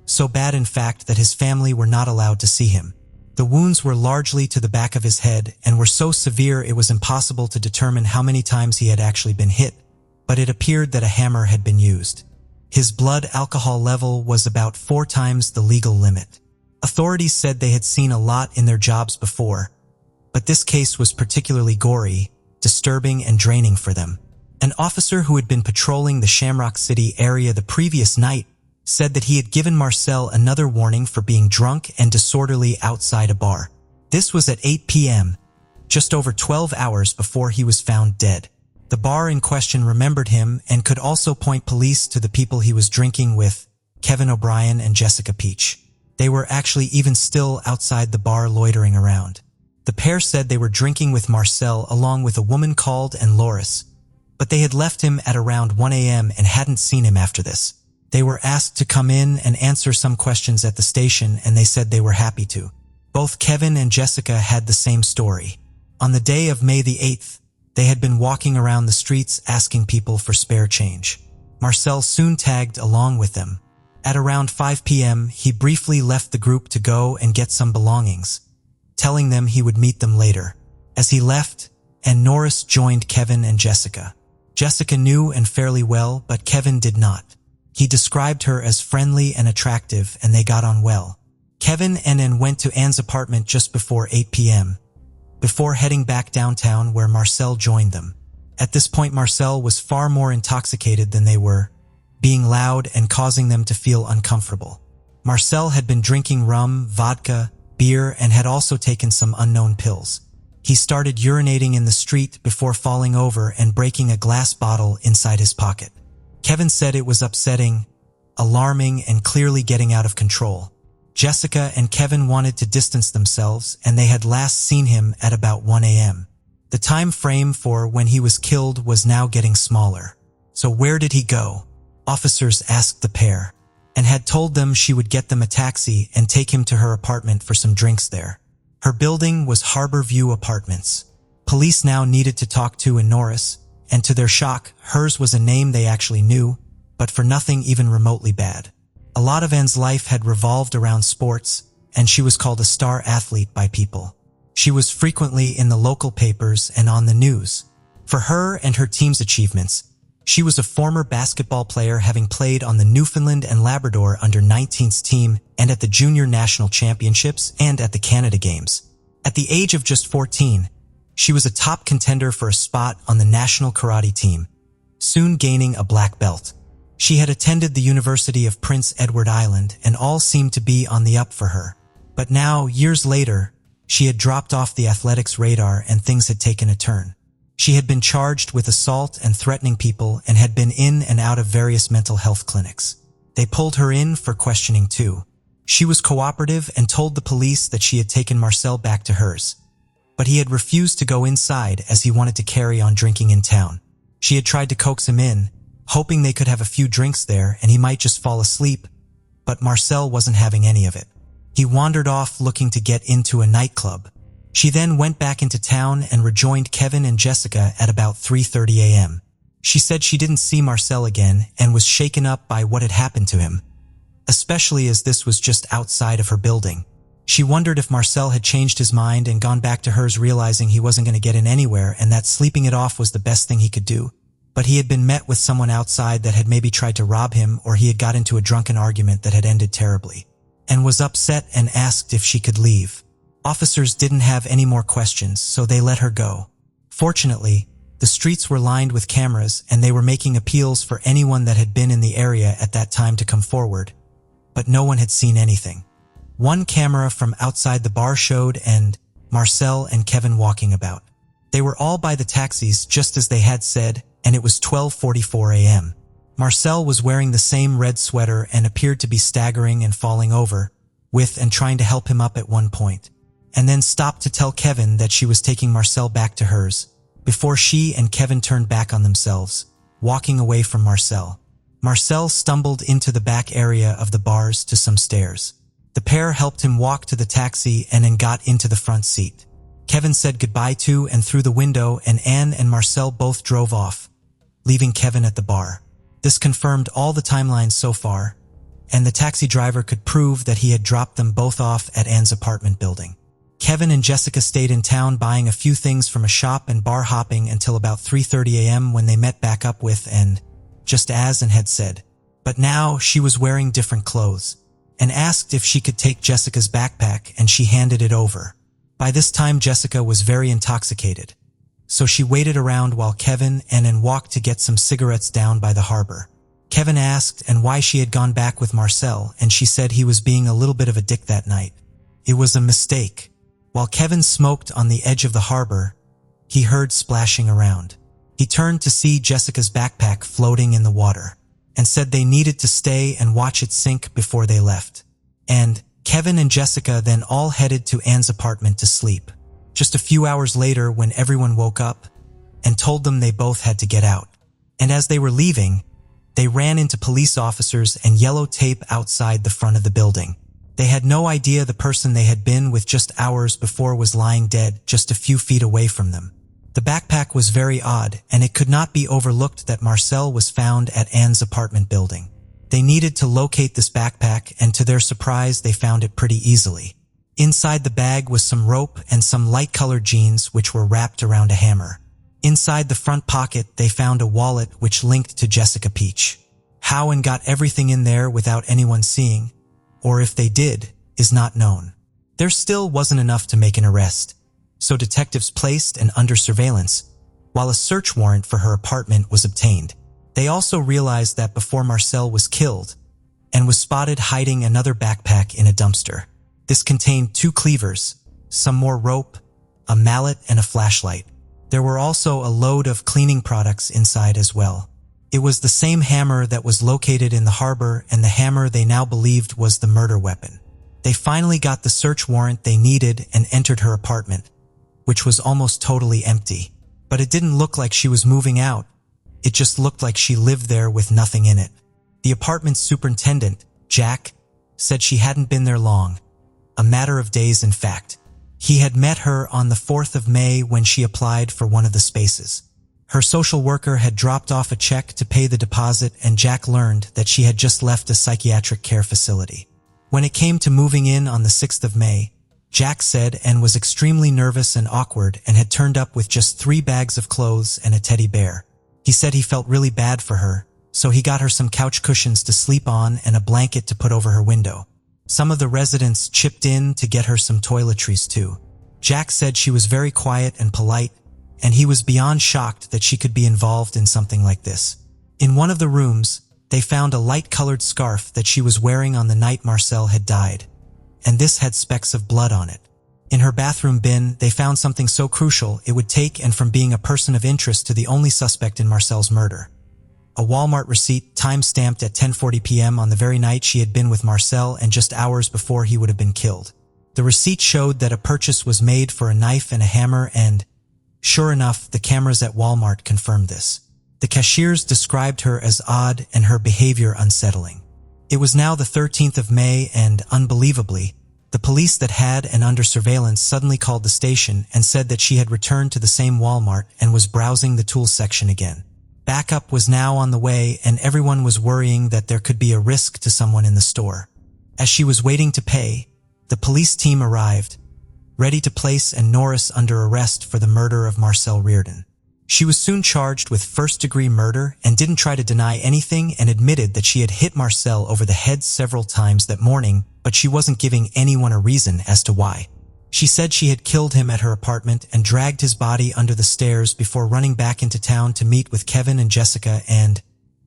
so bad in fact that his family were not allowed to see him. The wounds were largely to the back of his head and were so severe it was impossible to determine how many times he had actually been hit, but it appeared that a hammer had been used. His blood alcohol level was about 4 times the legal limit. Authorities said they had seen a lot in their jobs before, but this case was particularly gory, disturbing, and draining for them. An officer who had been patrolling the Shamrock City area the previous night said that he had given Marcel another warning for being drunk and disorderly outside a bar. This was at 8 p.m., just over 12 hours before he was found dead. The bar in question remembered him and could also point police to the people he was drinking with, Kevin O'Brien and Jessica Peach. They were actually even still outside the bar loitering around. The pair said they were drinking with Marcel along with a woman called and Loris, but they had left him at around 1 a.m. and hadn't seen him after this. They were asked to come in and answer some questions at the station, and they said they were happy to. Both Kevin and Jessica had the same story. On the day of May the 8th, they had been walking around the streets asking people for spare change. Marcel soon tagged along with them. At around 5 p.m., he briefly left the group to go and get some belongings, telling them he would meet them later. As he left, and Norris joined Kevin and Jessica. Jessica knew and fairly well, but Kevin did not. He described her as friendly and attractive, and they got on well. Kevin and Ann went to Anne's apartment just before 8 p.m., before heading back downtown where Marcel joined them. At this point, Marcel was far more intoxicated than they were, being loud and causing them to feel uncomfortable. Marcel had been drinking rum, vodka, beer, and had also taken some unknown pills. He started urinating in the street before falling over and breaking a glass bottle inside his pocket. Kevin said it was upsetting, alarming, and clearly getting out of control. Jessica and Kevin wanted to distance themselves, and they had last seen him at about 1 a.m. The time frame for when he was killed was now getting smaller. So where did he go? Officers asked the pair, and had told them she would get them a taxi and take him to her apartment for some drinks there. Her building was Harbor View Apartments. Police now needed to talk to Norris, and to their shock, hers was a name they actually knew, but for nothing even remotely bad. A lot of Anne's life had revolved around sports, and she was called a star athlete by people. She was frequently in the local papers and on the news. For her and her team's achievements, she was a former basketball player, having played on the Newfoundland and Labrador under-19s team and at the Junior National Championships and at the Canada Games. At the age of just 14, she was a top contender for a spot on the national karate team, soon gaining a black belt. She had attended the University of Prince Edward Island, and all seemed to be on the up for her. But now, years later, she had dropped off the athletics radar and things had taken a turn. She had been charged with assault and threatening people and had been in and out of various mental health clinics. They pulled her in for questioning too. She was cooperative and told the police that she had taken Marcel back to hers, but he had refused to go inside as he wanted to carry on drinking in town. She had tried to coax him in, hoping they could have a few drinks there and he might just fall asleep, but Marcel wasn't having any of it. He wandered off looking to get into a nightclub. She then went back into town and rejoined Kevin and Jessica at about 3:30 a.m. She said she didn't see Marcel again and was shaken up by what had happened to him, especially as this was just outside of her building. She wondered if Marcel had changed his mind and gone back to hers, realizing he wasn't going to get in anywhere and that sleeping it off was the best thing he could do. But he had been met with someone outside that had maybe tried to rob him, or he had got into a drunken argument that had ended terribly, and was upset and asked if she could leave. Officers didn't have any more questions, so they let her go. Fortunately, the streets were lined with cameras and they were making appeals for anyone that had been in the area at that time to come forward, but no one had seen anything. One camera from outside the bar showed Marcel and Kevin walking about. They were all by the taxis just as they had said, and it was 12:44 a.m. Marcel was wearing the same red sweater and appeared to be staggering and falling over, with and trying to help him up at one point, and then stopped to tell Kevin that she was taking Marcel back to hers, before she and Kevin turned back on themselves, walking away from Marcel. Marcel stumbled into the back area of the bars to some stairs. The pair helped him walk to the taxi and then got into the front seat. Kevin said goodbye to and through the window, and Anne and Marcel both drove off, leaving Kevin at the bar. This confirmed all the timelines so far, and the taxi driver could prove that he had dropped them both off at Anne's apartment building. Kevin and Jessica stayed in town buying a few things from a shop and bar hopping until about 3:30 a.m. when they met back up with Anne, just as Anne had said. But now she was wearing different clothes, and asked if she could take Jessica's backpack, and she handed it over. By this time Jessica was very intoxicated, so she waited around while Kevin and Ann walked to get some cigarettes down by the harbor. Kevin asked Ann why she had gone back with Marcel, and she said he was being a little bit of a dick that night. It was a mistake. While Kevin smoked on the edge of the harbor, he heard splashing around. He turned to see Jessica's backpack floating in the water, and said they needed to stay and watch it sink before they left. And Kevin and Jessica then all headed to Anne's apartment to sleep. Just a few hours later, when everyone woke up and told them they both had to get out. And as they were leaving, they ran into police officers and yellow tape outside the front of the building. They had no idea the person they had been with just hours before was lying dead just a few feet away from them. The backpack was very odd, and it could not be overlooked that Marcel was found at Anne's apartment building. They needed to locate this backpack, and to their surprise, they found it pretty easily. Inside the bag was some rope and some light-colored jeans which were wrapped around a hammer. Inside the front pocket, they found a wallet which linked to Jessica Peach. How Anne got everything in there without anyone seeing, or if they did, is not known. There still wasn't enough to make an arrest, so detectives placed Anne under surveillance, while a search warrant for her apartment was obtained. They also realized that before Marcel was killed, Anne was spotted hiding another backpack in a dumpster. This contained 2 cleavers, some more rope, a mallet, and a flashlight. There were also a load of cleaning products inside as well. It was the same hammer that was located in the harbor, and the hammer they now believed was the murder weapon. They finally got the search warrant they needed and entered her apartment, which was almost totally empty. But it didn't look like she was moving out. It just looked like she lived there with nothing in it. The apartment's superintendent, Jack, said she hadn't been there long. A matter of days, in fact. He had met her on the 4th of May when she applied for one of the spaces. Her social worker had dropped off a check to pay the deposit, and Jack learned that she had just left a psychiatric care facility. When it came to moving in on the 6th of May, Jack said Anne was extremely nervous and awkward and had turned up with just 3 bags of clothes and a teddy bear. He said he felt really bad for her, so he got her some couch cushions to sleep on and a blanket to put over her window. Some of the residents chipped in to get her some toiletries too. Jack said she was very quiet and polite, and he was beyond shocked that she could be involved in something like this. In one of the rooms, they found a light-colored scarf that she was wearing on the night Marcel had died, and this had specks of blood on it. In her bathroom bin, they found something so crucial it would take Anne from being a person of interest to the only suspect in Marcel's murder. A Walmart receipt time-stamped at 10:40 p.m. on the very night she had been with Marcel and just hours before he would have been killed. The receipt showed that a purchase was made for a knife and a hammer, and, sure enough, the cameras at Walmart confirmed this. The cashiers described her as odd and her behavior unsettling. It was now the 13th of May and, unbelievably, the police that had Anne under surveillance suddenly called the station and said that she had returned to the same Walmart and was browsing the tools section again. Backup was now on the way, and everyone was worrying that there could be a risk to someone in the store. As she was waiting to pay, the police team arrived, ready to place Anne Norris under arrest for the murder of Marcel Reardon. She was soon charged with first-degree murder and didn't try to deny anything, and admitted that she had hit Marcel over the head several times that morning, but she wasn't giving anyone a reason as to why. She said she had killed him at her apartment and dragged his body under the stairs before running back into town to meet with Kevin and Jessica and,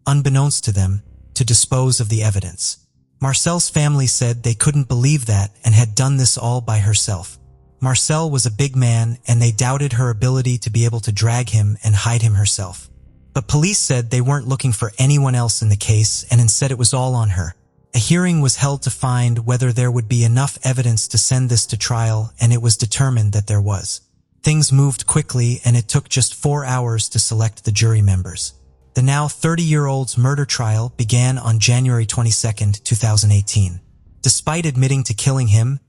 unbeknownst to them, to dispose of the evidence. Marcel's family said they couldn't believe that and had done this all by herself. Marcel was a big man, and they doubted her ability to be able to drag him and hide him herself. But police said they weren't looking for anyone else in the case, and instead it was all on her. A hearing was held to find whether there would be enough evidence to send this to trial, and it was determined that there was. Things moved quickly, and it took just 4 hours to select the jury members. The now 30-year-old's murder trial began on January 22, 2018. Despite admitting to killing him,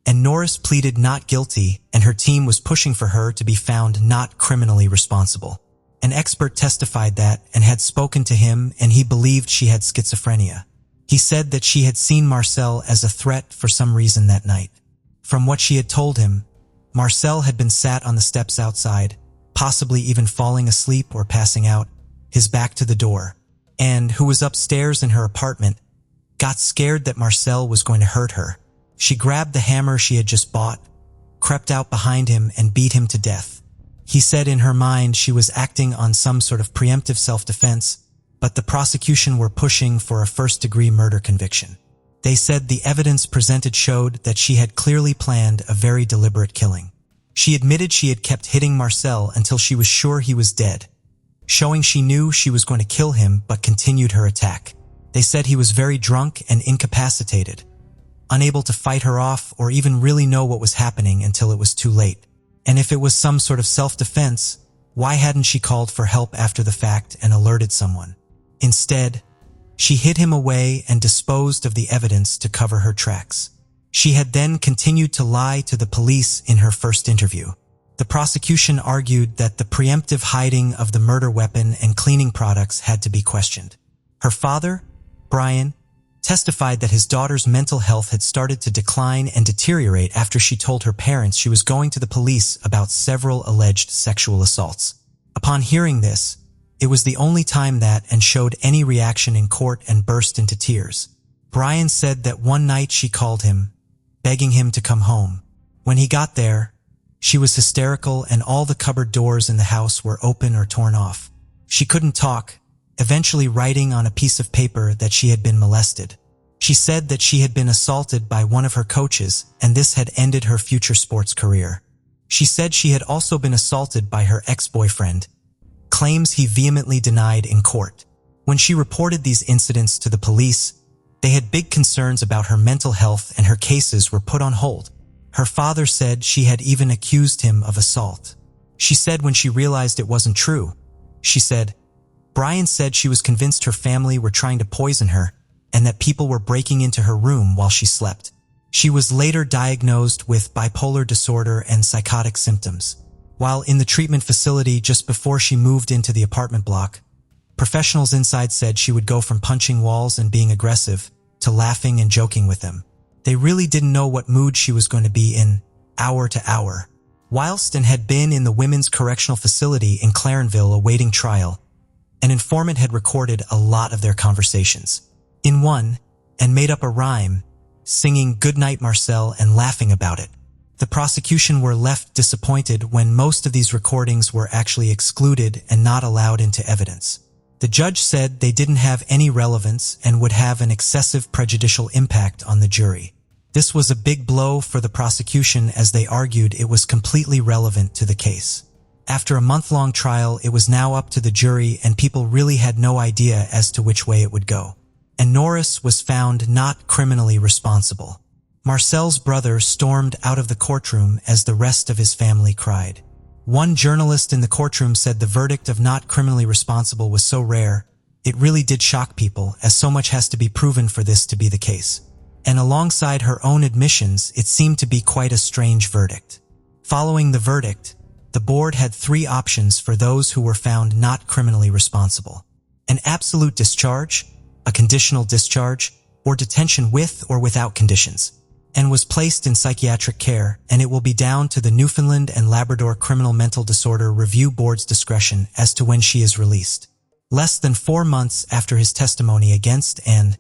Anne Norris pleaded not guilty, and her team was pushing for her to be found not criminally responsible. An expert testified that and had spoken to him, and he believed she had schizophrenia. He said that she had seen Marcel as a threat for some reason that night. From what she had told him, Marcel had been sat on the steps outside, possibly even falling asleep or passing out, his back to the door. Anne, who was upstairs in her apartment, got scared that Marcel was going to hurt her. She grabbed the hammer she had just bought, crept out behind him, and beat him to death. He said in her mind she was acting on some sort of preemptive self-defense, but the prosecution were pushing for a first-degree murder conviction. They said the evidence presented showed that she had clearly planned a very deliberate killing. She admitted she had kept hitting Marcel until she was sure he was dead, showing she knew she was going to kill him but continued her attack. They said he was very drunk and incapacitated, unable to fight her off or even really know what was happening until it was too late. And if it was some sort of self-defense, why hadn't she called for help after the fact and alerted someone? Instead, she hid him away and disposed of the evidence to cover her tracks. She had then continued to lie to the police in her first interview. The prosecution argued that the preemptive hiding of the murder weapon and cleaning products had to be questioned. Her father, Brian, testified that his daughter's mental health had started to decline and deteriorate after she told her parents she was going to the police about several alleged sexual assaults. Upon hearing this, it was the only time that and showed any reaction in court and burst into tears. Brian said that one night she called him, begging him to come home. When he got there, she was hysterical and all the cupboard doors in the house were open or torn off. She couldn't talk, eventually writing on a piece of paper that she had been molested. She said that she had been assaulted by one of her coaches and this had ended her future sports career. She said she had also been assaulted by her ex-boyfriend, claims he vehemently denied in court. When she reported these incidents to the police, they had big concerns about her mental health and her cases were put on hold. Her father said she had even accused him of assault. She said when she realized it wasn't true, she said, Brian said she was convinced her family were trying to poison her and that people were breaking into her room while she slept. She was later diagnosed with bipolar disorder and psychotic symptoms. While in the treatment facility just before she moved into the apartment block, professionals inside said she would go from punching walls and being aggressive to laughing and joking with them. They really didn't know what mood she was going to be in, hour to hour. Whilst and had been in the women's correctional facility in Clarenville awaiting trial, an informant had recorded a lot of their conversations. In one, and made up a rhyme, singing "Goodnight Marcel" and laughing about it. The prosecution were left disappointed when most of these recordings were actually excluded and not allowed into evidence. The judge said they didn't have any relevance and would have an excessive prejudicial impact on the jury. This was a big blow for the prosecution as they argued it was completely relevant to the case. After a month-long trial, it was now up to the jury and people really had no idea as to which way it would go. And Norris was found not criminally responsible. Marcel's brother stormed out of the courtroom as the rest of his family cried. One journalist in the courtroom said the verdict of not criminally responsible was so rare, it really did shock people as so much has to be proven for this to be the case. And alongside her own admissions, it seemed to be quite a strange verdict. Following the verdict, the board had three options for those who were found not criminally responsible: an absolute discharge, a conditional discharge, or detention with or without conditions, and was placed in psychiatric care, and it will be down to the Newfoundland and Labrador Criminal Mental Disorder Review Board's discretion as to when she is released. Less than 4 months after his testimony against Anne,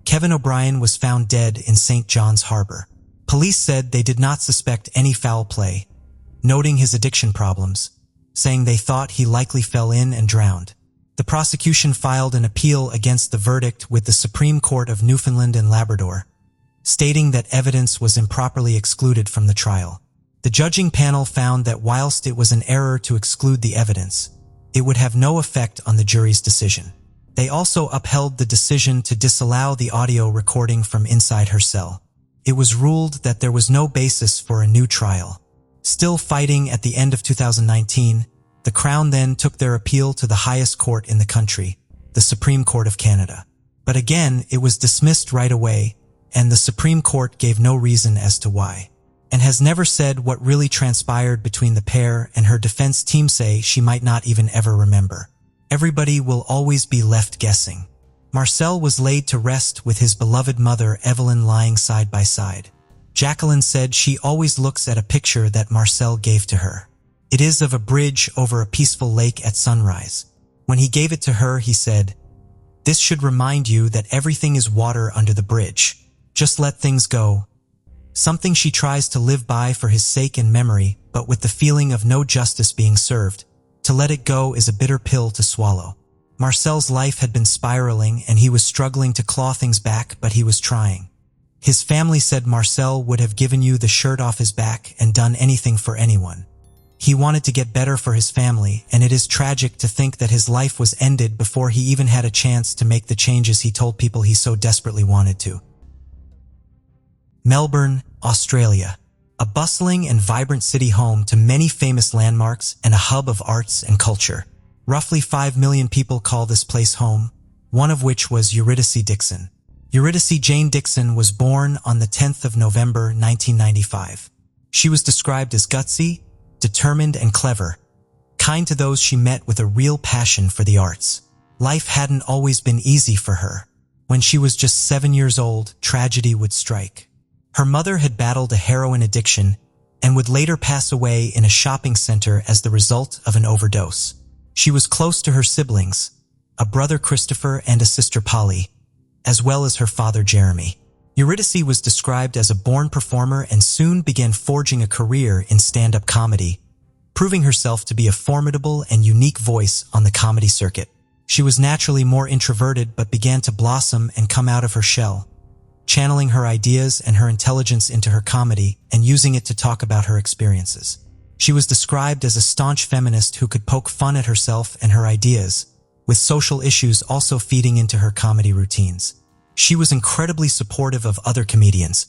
Kevin O'Brien was found dead in St. John's Harbor. Police said they did not suspect any foul play, noting his addiction problems, saying they thought he likely fell in and drowned. The prosecution filed an appeal against the verdict with the Supreme Court of Newfoundland and Labrador, stating that evidence was improperly excluded from the trial. The judging panel found that whilst it was an error to exclude the evidence, it would have no effect on the jury's decision. They also upheld the decision to disallow the audio recording from inside her cell. It was ruled that there was no basis for a new trial. Still fighting at the end of 2019, the Crown then took their appeal to the highest court in the country, the Supreme Court of Canada. But again, it was dismissed right away, and the Supreme Court gave no reason as to why, and has never said what really transpired between the pair, and her defense team say she might not even ever remember. Everybody will always be left guessing. Marcel was laid to rest with his beloved mother Evelyn lying side by side. Jacqueline said she always looks at a picture that Marcel gave to her. It is of a bridge over a peaceful lake at sunrise. When he gave it to her, he said, "This should remind you that everything is water under the bridge. Just let things go. something she tries to live by for his sake and memory, but with the feeling of no justice being served. To let it go is a bitter pill to swallow. Marcel's life had been spiraling and he was struggling to claw things back, but he was trying. His family said Marcel would have given you the shirt off his back and done anything for anyone. He wanted to get better for his family, and it is tragic to think that his life was ended before he even had a chance to make the changes he told people he so desperately wanted to. Melbourne, Australia. A bustling and vibrant city home to many famous landmarks and a hub of arts and culture. Roughly 5 million people call this place home, one of which was Eurydice Dixon. Eurydice Jane Dixon was born on the 10th of November 1995. She was described as gutsy, determined and clever, kind to those she met with a real passion for the arts. Life hadn't always been easy for her. When she was just 7 years old, tragedy would strike. Her mother had battled a heroin addiction and would later pass away in a shopping center as the result of an overdose. She was close to her siblings, a brother Christopher and a sister Polly, as well as her father Jeremy. Eurydice was described as a born performer and soon began forging a career in stand-up comedy, proving herself to be a formidable and unique voice on the comedy circuit. She was naturally more introverted but began to blossom and come out of her shell, channeling her ideas and her intelligence into her comedy and using it to talk about her experiences. She was described as a staunch feminist who could poke fun at herself and her ideas, with social issues also feeding into her comedy routines. She was incredibly supportive of other comedians,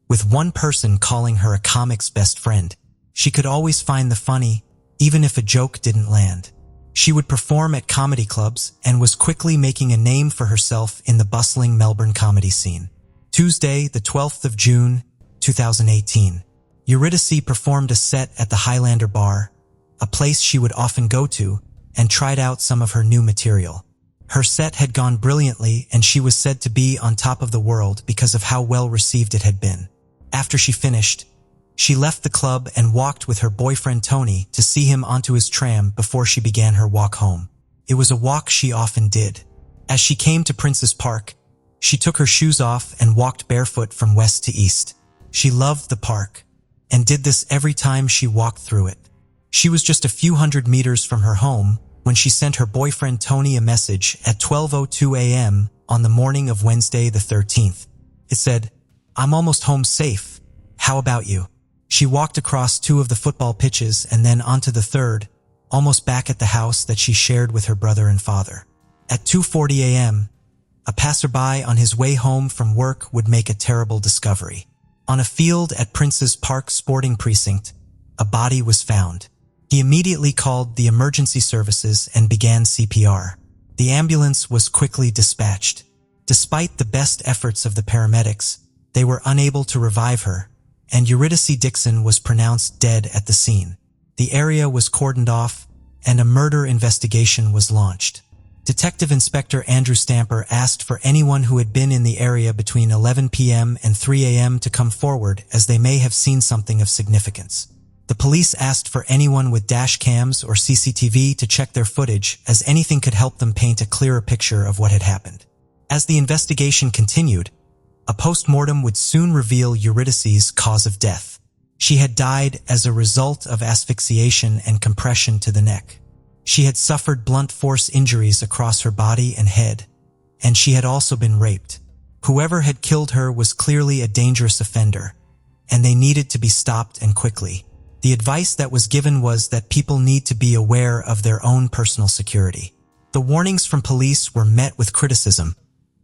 with one person calling her a comic's best friend. She could always find the funny, even if a joke didn't land. She would perform at comedy clubs and was quickly making a name for herself in the bustling Melbourne comedy scene. Tuesday, the 12th of June, 2018. Eurydice performed a set at the Highlander Bar, a place she would often go to, and tried out some of her new material. Her set had gone brilliantly and she was said to be on top of the world because of how well received it had been. After she finished, she left the club and walked with her boyfriend Tony to see him onto his tram before she began her walk home. It was a walk she often did. As she came to Prince's Park, she took her shoes off and walked barefoot from west to east. She loved the park and did this every time she walked through it. She was just a few hundred meters from her home when she sent her boyfriend Tony a message at 12:02 a.m. on the morning of Wednesday the 13th. It said, "I'm almost home safe. How about you?" She walked across 2 of the football pitches and then onto the 3rd, almost back at the house that she shared with her brother and father. At 2:40 a.m., a passerby on his way home from work would make a terrible discovery. On a field at Prince's Park Sporting Precinct, a body was found. He immediately called the emergency services and began CPR. The ambulance was quickly dispatched. Despite the best efforts of the paramedics, they were unable to revive her, and Eurydice Dixon was pronounced dead at the scene. The area was cordoned off, and a murder investigation was launched. Detective Inspector Andrew Stamper asked for anyone who had been in the area between 11 p.m. and 3 a.m. to come forward, as they may have seen something of significance. The police asked for anyone with dash cams or CCTV to check their footage, as anything could help them paint a clearer picture of what had happened. As the investigation continued, a post-mortem would soon reveal Eurydice's cause of death. She had died as a result of asphyxiation and compression to the neck. She had suffered blunt force injuries across her body and head, and she had also been raped. Whoever had killed her was clearly a dangerous offender, and they needed to be stopped and quickly. The advice that was given was that people need to be aware of their own personal security. The warnings from police were met with criticism,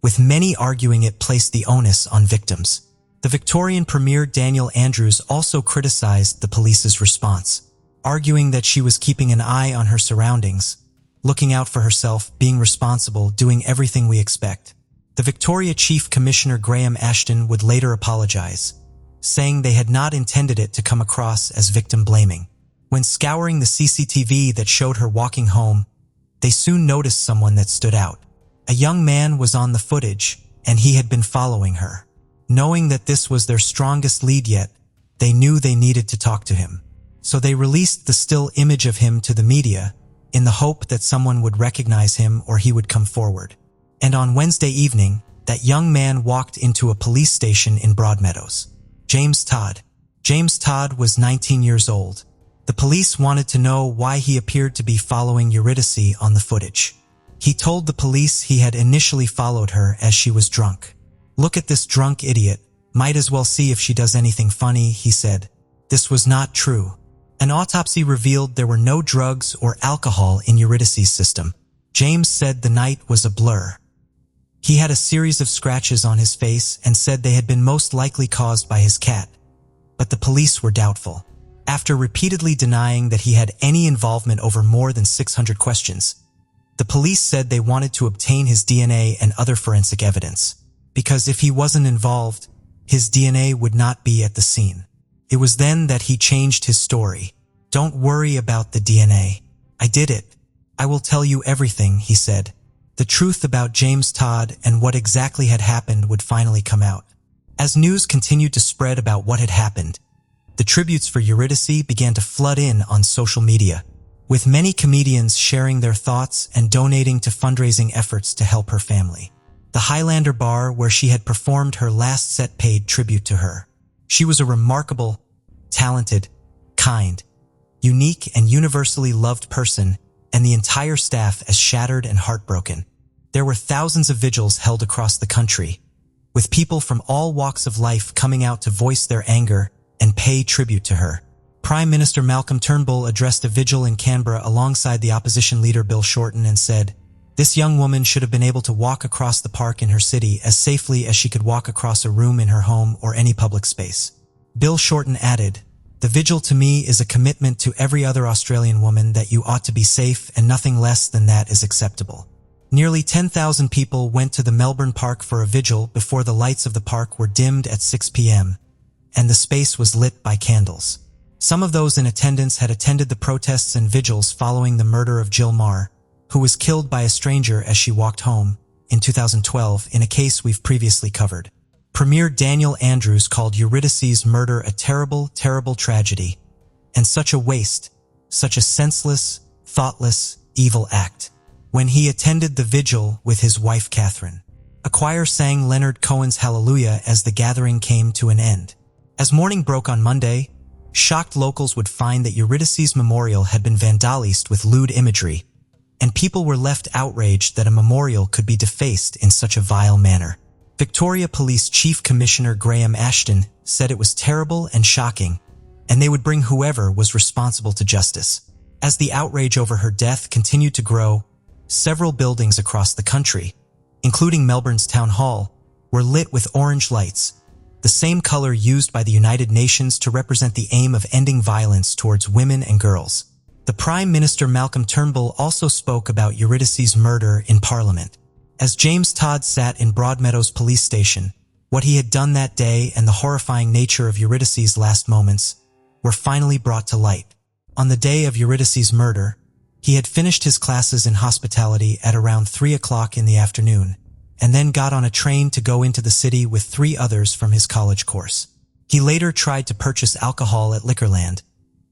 with many arguing it placed the onus on victims. The Victorian Premier Daniel Andrews also criticized the police's response, arguing that she was keeping an eye on her surroundings, looking out for herself, being responsible, doing everything we expect. The Victoria Chief Commissioner Graham Ashton would later apologize, saying they had not intended it to come across as victim-blaming. When scouring the CCTV that showed her walking home, they soon noticed someone that stood out. A young man was on the footage, and he had been following her. Knowing that this was their strongest lead yet, they knew they needed to talk to him. So they released the still image of him to the media, in the hope that someone would recognize him or he would come forward. And on Wednesday evening, that young man walked into a police station in Broadmeadows. James Todd. James Todd was 19 years old. The police wanted to know why he appeared to be following Eurydice on the footage. He told the police he had initially followed her as she was drunk. "Look at this drunk idiot. Might as well see if she does anything funny," he said. This was not true. An autopsy revealed there were no drugs or alcohol in Eurydice's system. James said the night was a blur. He had a series of scratches on his face and said they had been most likely caused by his cat, but the police were doubtful. After repeatedly denying that he had any involvement over more than 600 questions, the police said they wanted to obtain his DNA and other forensic evidence, because if he wasn't involved, his DNA would not be at the scene. It was then that he changed his story. "Don't worry about the DNA. I did it. I will tell you everything," he said. The truth about James Todd and what exactly had happened would finally come out. As news continued to spread about what had happened, the tributes for Eurydice began to flood in on social media, with many comedians sharing their thoughts and donating to fundraising efforts to help her family. The Highlander bar where she had performed her last set paid tribute to her. She was a remarkable, talented, kind, unique, and universally loved person, and the entire staff as shattered and heartbroken. There were thousands of vigils held across the country, with people from all walks of life coming out to voice their anger and pay tribute to her. Prime Minister Malcolm Turnbull addressed a vigil in Canberra alongside the opposition leader Bill Shorten and said, "This young woman should have been able to walk across the park in her city as safely as she could walk across a room in her home or any public space." Bill Shorten added, "The vigil to me is a commitment to every other Australian woman that you ought to be safe and nothing less than that is acceptable." Nearly 10,000 people went to the Melbourne Park for a vigil before the lights of the park were dimmed at 6 p.m. and the space was lit by candles. Some of those in attendance had attended the protests and vigils following the murder of Jill Marr, who was killed by a stranger as she walked home in 2012 in a case we've previously covered. Premier Daniel Andrews called Eurydice's murder a terrible, terrible tragedy, and such a waste, such a senseless, thoughtless, evil act, when he attended the vigil with his wife Catherine. A choir sang Leonard Cohen's Hallelujah as the gathering came to an end. As morning broke on Monday, shocked locals would find that Eurydice's memorial had been vandalized with lewd imagery, and people were left outraged that a memorial could be defaced in such a vile manner. Victoria Police Chief Commissioner Graham Ashton said it was terrible and shocking, and they would bring whoever was responsible to justice. As the outrage over her death continued to grow, several buildings across the country, including Melbourne's Town Hall, were lit with orange lights, the same color used by the United Nations to represent the aim of ending violence towards women and girls. The Prime Minister Malcolm Turnbull also spoke about Eurydice's murder in Parliament. As James Todd sat in Broadmeadows police station, what he had done that day and the horrifying nature of Eurydice's last moments were finally brought to light. On the day of Eurydice's murder, he had finished his classes in hospitality at around 3 o'clock in the afternoon, and then got on a train to go into the city with 3 others from his college course. He later tried to purchase alcohol at Liquorland,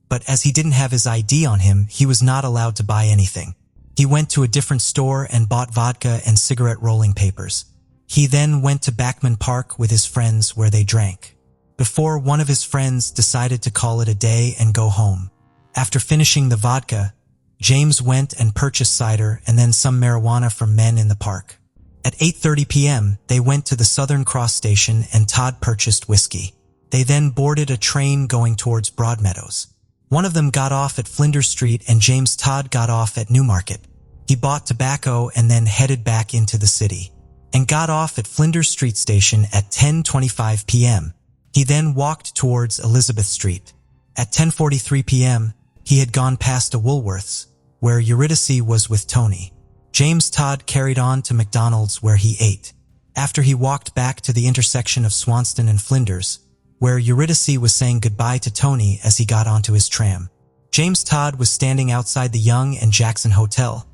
but as he didn't have his ID on him, he was not allowed to buy anything. He went to a different store and bought vodka and cigarette rolling papers. He then went to Backman Park with his friends where they drank, before one of his friends decided to call it a day and go home. After finishing the vodka, James went and purchased cider and then some marijuana from men in the park. At 8:30 p.m., they went to the Southern Cross station and Todd purchased whiskey. They then boarded a train going towards Broadmeadows. One of them got off at Flinders Street and James Todd got off at Newmarket. He bought tobacco and then headed back into the city, and got off at Flinders Street station at 10:25 p.m. He then walked towards Elizabeth Street. At 10:43 p.m., he had gone past a Woolworths, where Eurydice was with Tony. James Todd carried on to McDonald's where he ate. After he walked back to the intersection of Swanston and Flinders, where Eurydice was saying goodbye to Tony as he got onto his tram. James Todd was standing outside the Young and Jackson Hotel,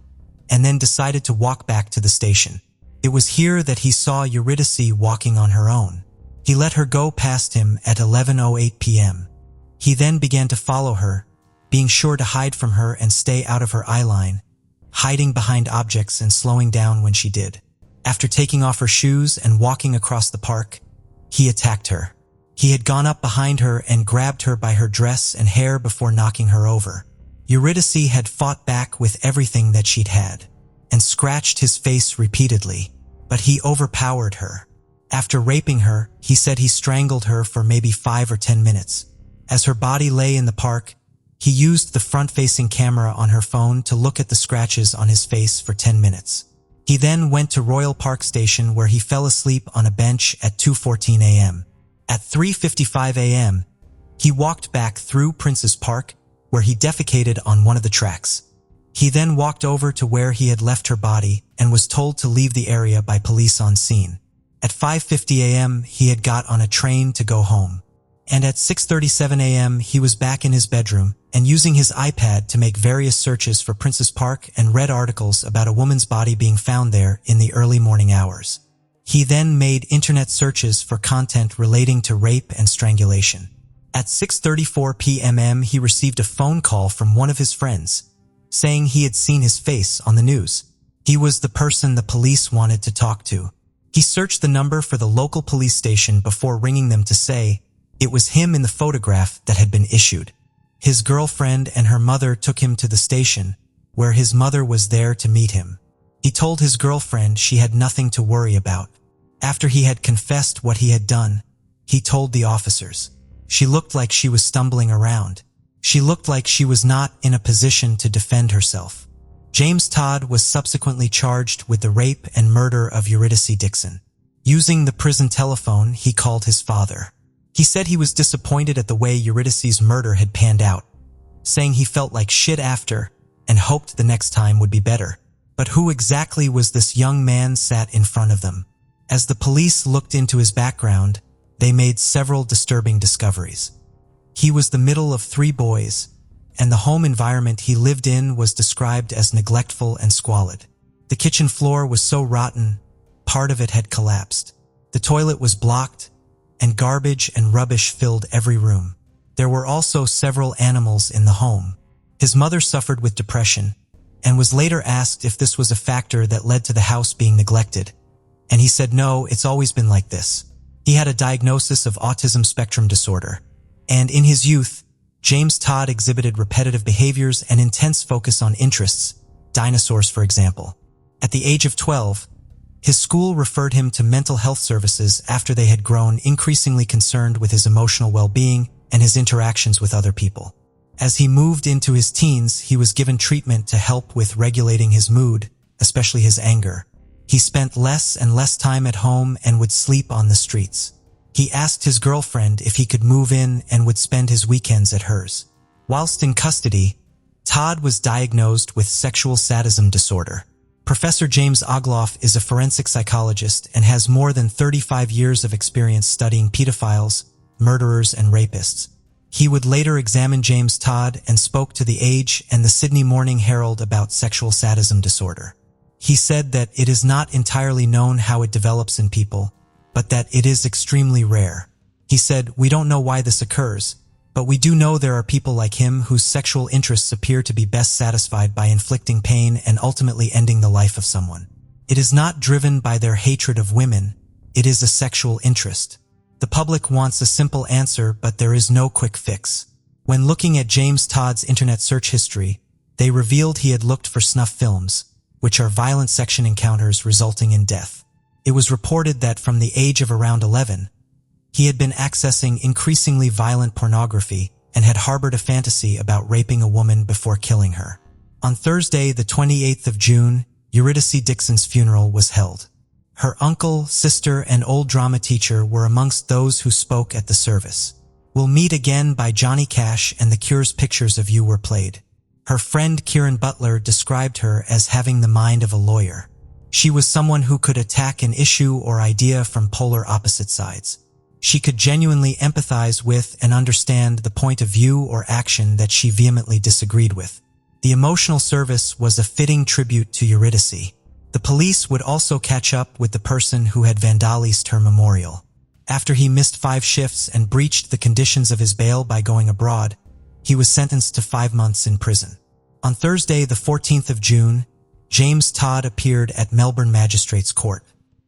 and then decided to walk back to the station. It was here that he saw Eurydice walking on her own. He let her go past him at 11:08 p.m. He then began to follow her, being sure to hide from her and stay out of her eye line, hiding behind objects and slowing down when she did. After taking off her shoes and walking across the park, he attacked her. He had gone up behind her and grabbed her by her dress and hair before knocking her over. Eurydice had fought back with everything that she'd had, and scratched his face repeatedly, but he overpowered her. After raping her, he said he strangled her for maybe 5 or 10 minutes. As her body lay in the park, he used the front-facing camera on her phone to look at the scratches on his face for 10 minutes. He then went to Royal Park Station where he fell asleep on a bench at 2:14 a.m. At 3:55 a.m., he walked back through Prince's Park, where he defecated on one of the tracks. He then walked over to where he had left her body and was told to leave the area by police on scene. At 5:50 a.m., he had got on a train to go home. And at 6:37 a.m., he was back in his bedroom and using his iPad to make various searches for Prince's Park and read articles about a woman's body being found there in the early morning hours. He then made internet searches for content relating to rape and strangulation. At 6:34 p.m. he received a phone call from one of his friends, saying he had seen his face on the news. He was the person the police wanted to talk to. He searched the number for the local police station before ringing them to say it was him in the photograph that had been issued. His girlfriend and her mother took him to the station, where his mother was there to meet him. He told his girlfriend she had nothing to worry about. After he had confessed what he had done, he told the officers. She looked like she was stumbling around. She looked like she was not in a position to defend herself. James Todd was subsequently charged with the rape and murder of Eurydice Dixon. Using the prison telephone, he called his father. He said he was disappointed at the way Eurydice's murder had panned out, saying he felt like shit after and hoped the next time would be better. But who exactly was this young man sat in front of them? As the police looked into his background, they made several disturbing discoveries. He was the middle of 3 boys, and the home environment he lived in was described as neglectful and squalid. The kitchen floor was so rotten, part of it had collapsed. The toilet was blocked, and garbage and rubbish filled every room. There were also several animals in the home. His mother suffered with depression, and was later asked if this was a factor that led to the house being neglected. And he said no, it's always been like this. He had a diagnosis of autism spectrum disorder, and in his youth, James Todd exhibited repetitive behaviors and intense focus on interests, dinosaurs for example. At the age of 12, his school referred him to mental health services after they had grown increasingly concerned with his emotional well-being and his interactions with other people. As he moved into his teens, he was given treatment to help with regulating his mood, especially his anger. He spent less and less time at home and would sleep on the streets. He asked his girlfriend if he could move in and would spend his weekends at hers. Whilst in custody, Todd was diagnosed with sexual sadism disorder. Professor James Ogloff is a forensic psychologist and has more than 35 years of experience studying pedophiles, murderers, and rapists. He would later examine James Todd and spoke to The Age and the Sydney Morning Herald about sexual sadism disorder. He said that it is not entirely known how it develops in people, but that it is extremely rare. He said, "We don't know why this occurs, but we do know there are people like him whose sexual interests appear to be best satisfied by inflicting pain and ultimately ending the life of someone. It is not driven by their hatred of women, it is a sexual interest." The public wants a simple answer, but there is no quick fix. When looking at James Todd's internet search history, they revealed he had looked for snuff films, which are violent section encounters resulting in death. It was reported that from the age of around 11, he had been accessing increasingly violent pornography and had harbored a fantasy about raping a woman before killing her. On Thursday, the 28th of June, Eurydice Dixon's funeral was held. Her uncle, sister, and old drama teacher were amongst those who spoke at the service. "We'll Meet Again" by Johnny Cash and The Cure's Pictures of You were played. Her friend Kieran Butler described her as having the mind of a lawyer. She was someone who could attack an issue or idea from polar opposite sides. She could genuinely empathize with and understand the point of view or action that she vehemently disagreed with. The emotional service was a fitting tribute to Eurydice. The police would also catch up with the person who had vandalized her memorial. After he missed 5 shifts and breached the conditions of his bail by going abroad, he was sentenced to 5 months in prison. On Thursday, the 14th of June, James Todd appeared at Melbourne Magistrates Court.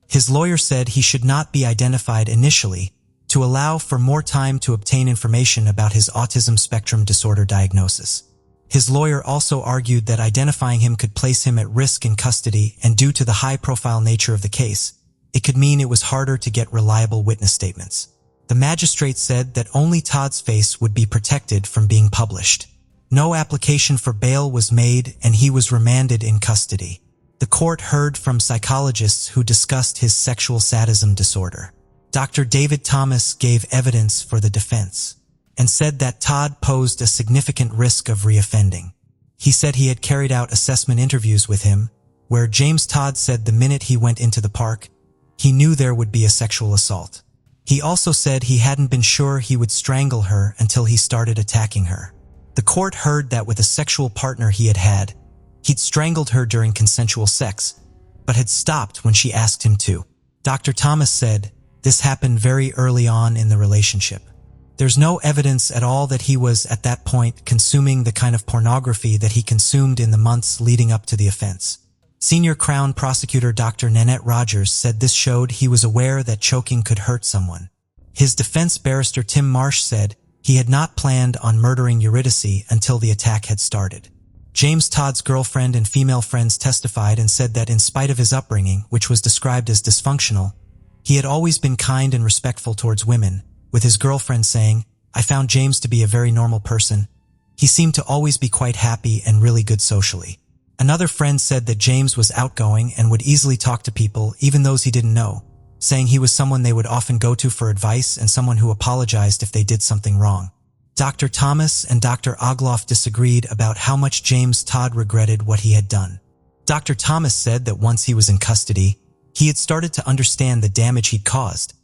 His lawyer said he should not be identified initially to allow for more time to obtain information about his autism spectrum disorder diagnosis. His lawyer also argued that identifying him could place him at risk in custody, and due to the high-profile nature of the case, it could mean it was harder to get reliable witness statements. The magistrate said that only Todd's face would be protected from being published. No application for bail was made, and he was remanded in custody. The court heard from psychologists who discussed his sexual sadism disorder. Dr. David Thomas gave evidence for the defense and said that Todd posed a significant risk of reoffending. He said he had carried out assessment interviews with him, where James Todd said the minute he went into the park, he knew there would be a sexual assault. He also said he hadn't been sure he would strangle her until he started attacking her. The court heard that with a sexual partner he had, he'd strangled her during consensual sex, but had stopped when she asked him to. Dr. Thomas said this happened very early on in the relationship. There's no evidence at all that he was, at that point, consuming the kind of pornography that he consumed in the months leading up to the offense. Senior Crown Prosecutor Dr. Nanette Rogers said this showed he was aware that choking could hurt someone. His defense barrister Tim Marsh said he had not planned on murdering Eurydice until the attack had started. James Todd's girlfriend and female friends testified and said that in spite of his upbringing, which was described as dysfunctional, he had always been kind and respectful towards women, with his girlfriend saying, "I found James to be a very normal person. He seemed to always be quite happy and really good socially." Another friend said that James was outgoing and would easily talk to people, even those he didn't know, saying he was someone they would often go to for advice and someone who apologized if they did something wrong. Dr. Thomas and Dr. Ogloff disagreed about how much James Todd regretted what he had done. Dr. Thomas said that once he was in custody, he had started to understand the damage he'd caused,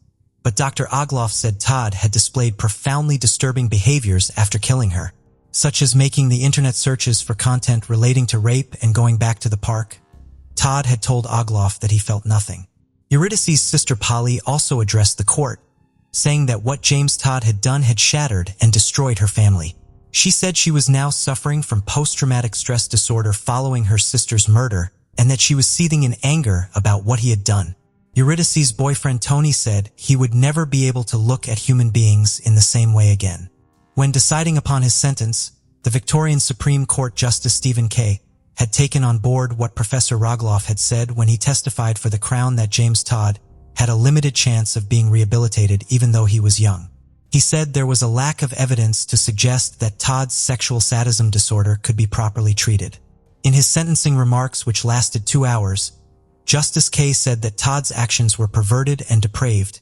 but Dr. Ogloff said Todd had displayed profoundly disturbing behaviors after killing her, such as making the internet searches for content relating to rape and going back to the park. Todd had told Ogloff that he felt nothing. Eurydice's sister Polly also addressed the court, saying that what James Todd had done had shattered and destroyed her family. She said she was now suffering from post-traumatic stress disorder following her sister's murder, and that she was seething in anger about what he had done. Eurydice's boyfriend Tony said he would never be able to look at human beings in the same way again. When deciding upon his sentence, the Victorian Supreme Court Justice Stephen Kay had taken on board what Professor Rogloff had said when he testified for the Crown that James Todd had a limited chance of being rehabilitated even though he was young. He said there was a lack of evidence to suggest that Todd's sexual sadism disorder could be properly treated. In his sentencing remarks, which lasted 2 hours, Justice Kay said that Todd's actions were perverted and depraved,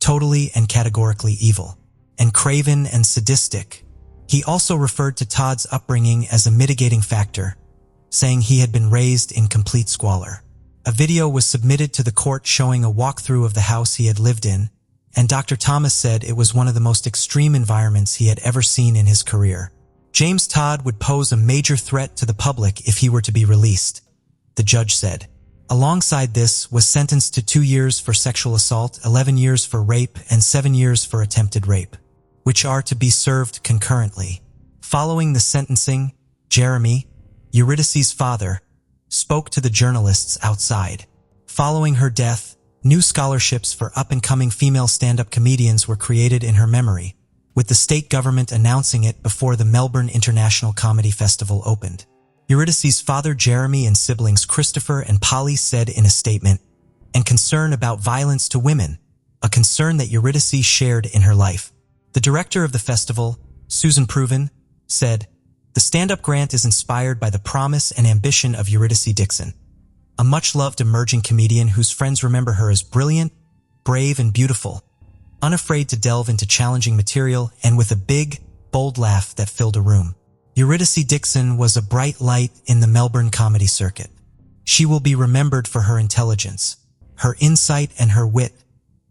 totally and categorically evil, and craven and sadistic. He also referred to Todd's upbringing as a mitigating factor, saying he had been raised in complete squalor. A video was submitted to the court showing a walkthrough of the house he had lived in, and Dr. Thomas said it was one of the most extreme environments he had ever seen in his career. James Todd would pose a major threat to the public if he were to be released, the judge said. Alongside this was sentenced to 2 years for sexual assault, 11 years for rape, and 7 years for attempted rape, which are to be served concurrently. Following the sentencing, Jeremy, Eurydice's father, spoke to the journalists outside. Following her death, new scholarships for up-and-coming female stand-up comedians were created in her memory, with the state government announcing it before the Melbourne International Comedy Festival opened. Eurydice's father Jeremy and siblings Christopher and Polly said in a statement, "And concern about violence to women, a concern that Eurydice shared in her life." The director of the festival, Susan Proven, said, "The stand-up grant is inspired by the promise and ambition of Eurydice Dixon, a much-loved emerging comedian whose friends remember her as brilliant, brave, and beautiful, unafraid to delve into challenging material, and with a big, bold laugh that filled a room." Eurydice Dixon was a bright light in the Melbourne comedy circuit. She will be remembered for her intelligence, her insight, and her wit,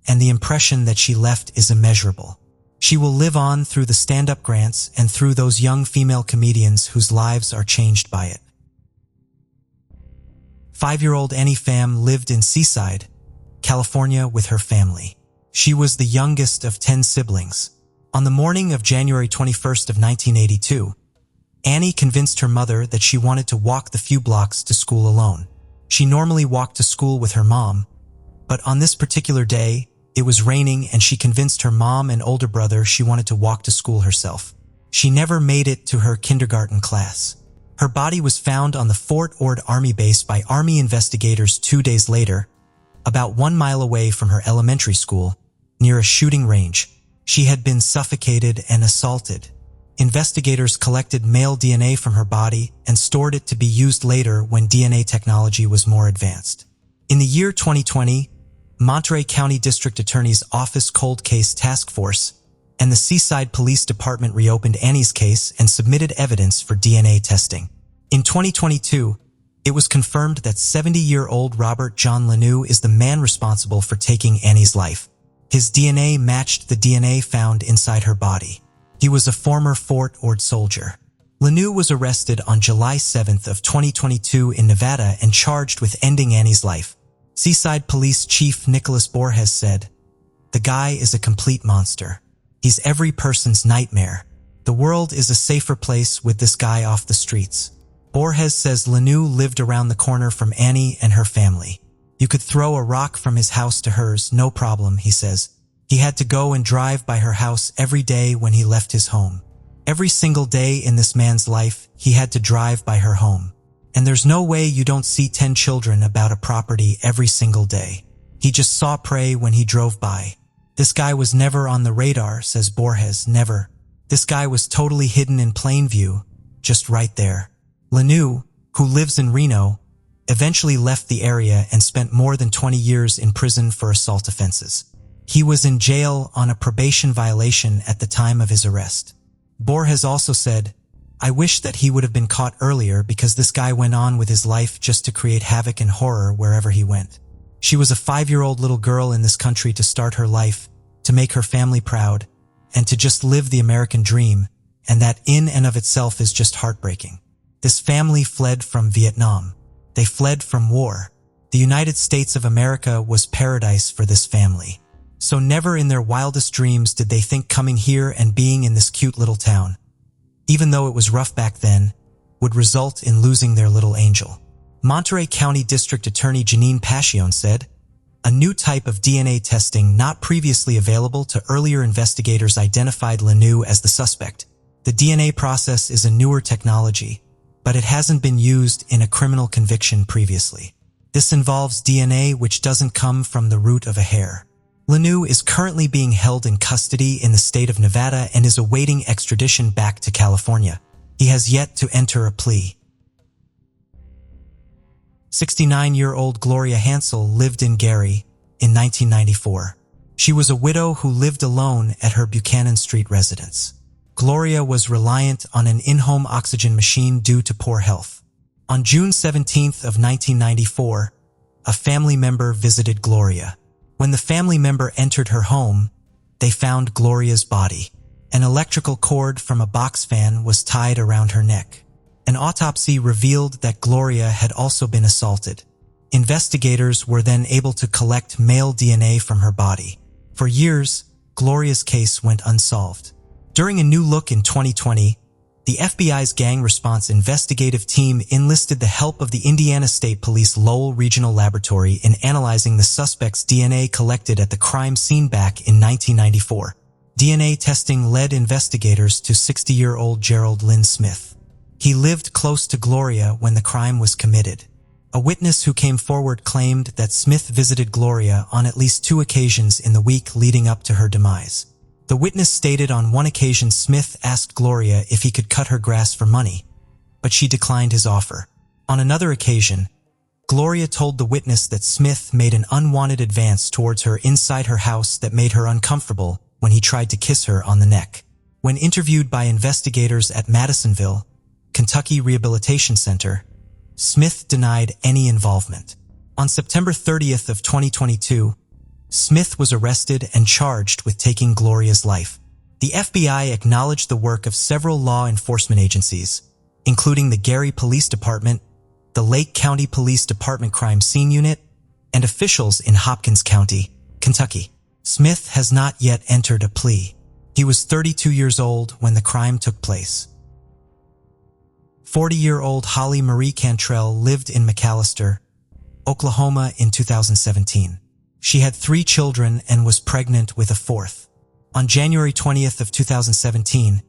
and the impression that she left is immeasurable. She will live on through the stand-up grants and through those young female comedians whose lives are changed by it. 5-year-old Annie Pham lived in Seaside, California with her family. She was the youngest of 10 siblings. On the morning of January 21st of 1982, Annie convinced her mother that she wanted to walk the few blocks to school alone. She normally walked to school with her mom, but on this particular day, It was raining and she convinced her mom and older brother she wanted to walk to school herself. She never made it to her kindergarten class. Her body was found on the Fort Ord Army base by Army investigators 2 days later, about 1 mile away from her elementary school, near a shooting range. She had been suffocated and assaulted. Investigators collected male DNA from her body and stored it to be used later when DNA technology was more advanced. In the year 2020, Monterey County District Attorney's Office Cold Case Task Force and the Seaside Police Department reopened Annie's case and submitted evidence for DNA testing. In 2022, it was confirmed that 70-year-old Robert John Lanou is the man responsible for taking Annie's life. His DNA matched the DNA found inside her body. He was a former Fort Ord soldier. Lanou was arrested on July 7th of 2022 in Nevada and charged with ending Annie's life. Seaside Police Chief Nicholas Borges said, "The guy is a complete monster. He's every person's nightmare. The world is a safer place with this guy off the streets." Borges says Lanou lived around the corner from Annie and her family. "You could throw a rock from his house to hers, no problem," he says. He had to go and drive by her house every day when he left his home. Every single day in this man's life, he had to drive by her home. And there's no way you don't see 10 children about a property every single day. He just saw prey when he drove by. This guy was never on the radar, says Borges, never. This guy was totally hidden in plain view, just right there. Lanou, who lives in Reno, eventually left the area and spent more than 20 years in prison for assault offenses. He was in jail on a probation violation at the time of his arrest. Borges also said, "I wish that he would have been caught earlier because this guy went on with his life just to create havoc and horror wherever he went. She was a 5-year-old little girl in this country to start her life, to make her family proud, and to just live the American dream, and that in and of itself is just heartbreaking. This family fled from Vietnam. They fled from war. The United States of America was paradise for this family. So never in their wildest dreams did they think coming here and being in this cute little town, even though it was rough back then, would result in losing their little angel." Monterey County District Attorney Janine Passion said, "A new type of DNA testing not previously available to earlier investigators identified Lanou as the suspect. The DNA process is a newer technology, but it hasn't been used in a criminal conviction previously. This involves DNA which doesn't come from the root of a hair." Lanou is currently being held in custody in the state of Nevada and is awaiting extradition back to California. He has yet to enter a plea. 69-year-old Gloria Hansel lived in Gary in 1994. She was a widow who lived alone at her Buchanan Street residence. Gloria was reliant on an in-home oxygen machine due to poor health. On June 17th of 1994, a family member visited Gloria. When the family member entered her home, they found Gloria's body. An electrical cord from a box fan was tied around her neck. An autopsy revealed that Gloria had also been assaulted. Investigators were then able to collect male DNA from her body. For years, Gloria's case went unsolved. During a new look in 2020, the FBI's Gang Response Investigative Team enlisted the help of the Indiana State Police Lowell Regional Laboratory in analyzing the suspect's DNA collected at the crime scene back in 1994. DNA testing led investigators to 60-year-old Gerald Lynn Smith. He lived close to Gloria when the crime was committed. A witness who came forward claimed that Smith visited Gloria on at least 2 occasions in the week leading up to her demise. The witness stated on one occasion Smith asked Gloria if he could cut her grass for money, but she declined his offer. On another occasion, Gloria told the witness that Smith made an unwanted advance towards her inside her house that made her uncomfortable when he tried to kiss her on the neck. When interviewed by investigators at Madisonville, Kentucky Rehabilitation Center, Smith denied any involvement. On September 30th of 2022, Smith was arrested and charged with taking Gloria's life. The FBI acknowledged the work of several law enforcement agencies, including the Gary Police Department, the Lake County Police Department Crime Scene Unit, and officials in Hopkins County, Kentucky. Smith has not yet entered a plea. He was 32 years old when the crime took place. 40-year-old Holly Marie Cantrell lived in McAlester, Oklahoma in 2017. She had 3 children and was pregnant with a 4th. On January 20th of 2017,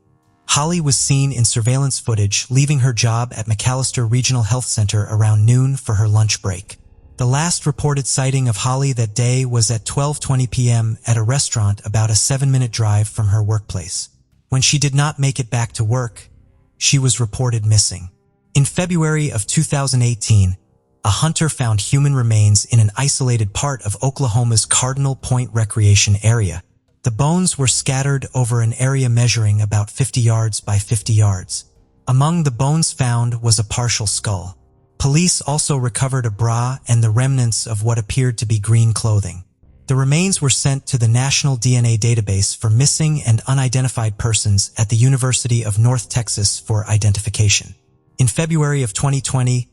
Holly was seen in surveillance footage leaving her job at McAllister Regional Health Center around noon for her lunch break. The last reported sighting of Holly that day was at 12:20 p.m. at a restaurant about a 7-minute drive from her workplace. When she did not make it back to work, she was reported missing. In February of 2018, a hunter found human remains in an isolated part of Oklahoma's Cardinal Point Recreation Area. The bones were scattered over an area measuring about 50 yards by 50 yards. Among the bones found was a partial skull. Police also recovered a bra and the remnants of what appeared to be green clothing. The remains were sent to the National DNA Database for Missing and Unidentified Persons at the University of North Texas for identification. In February of 2020,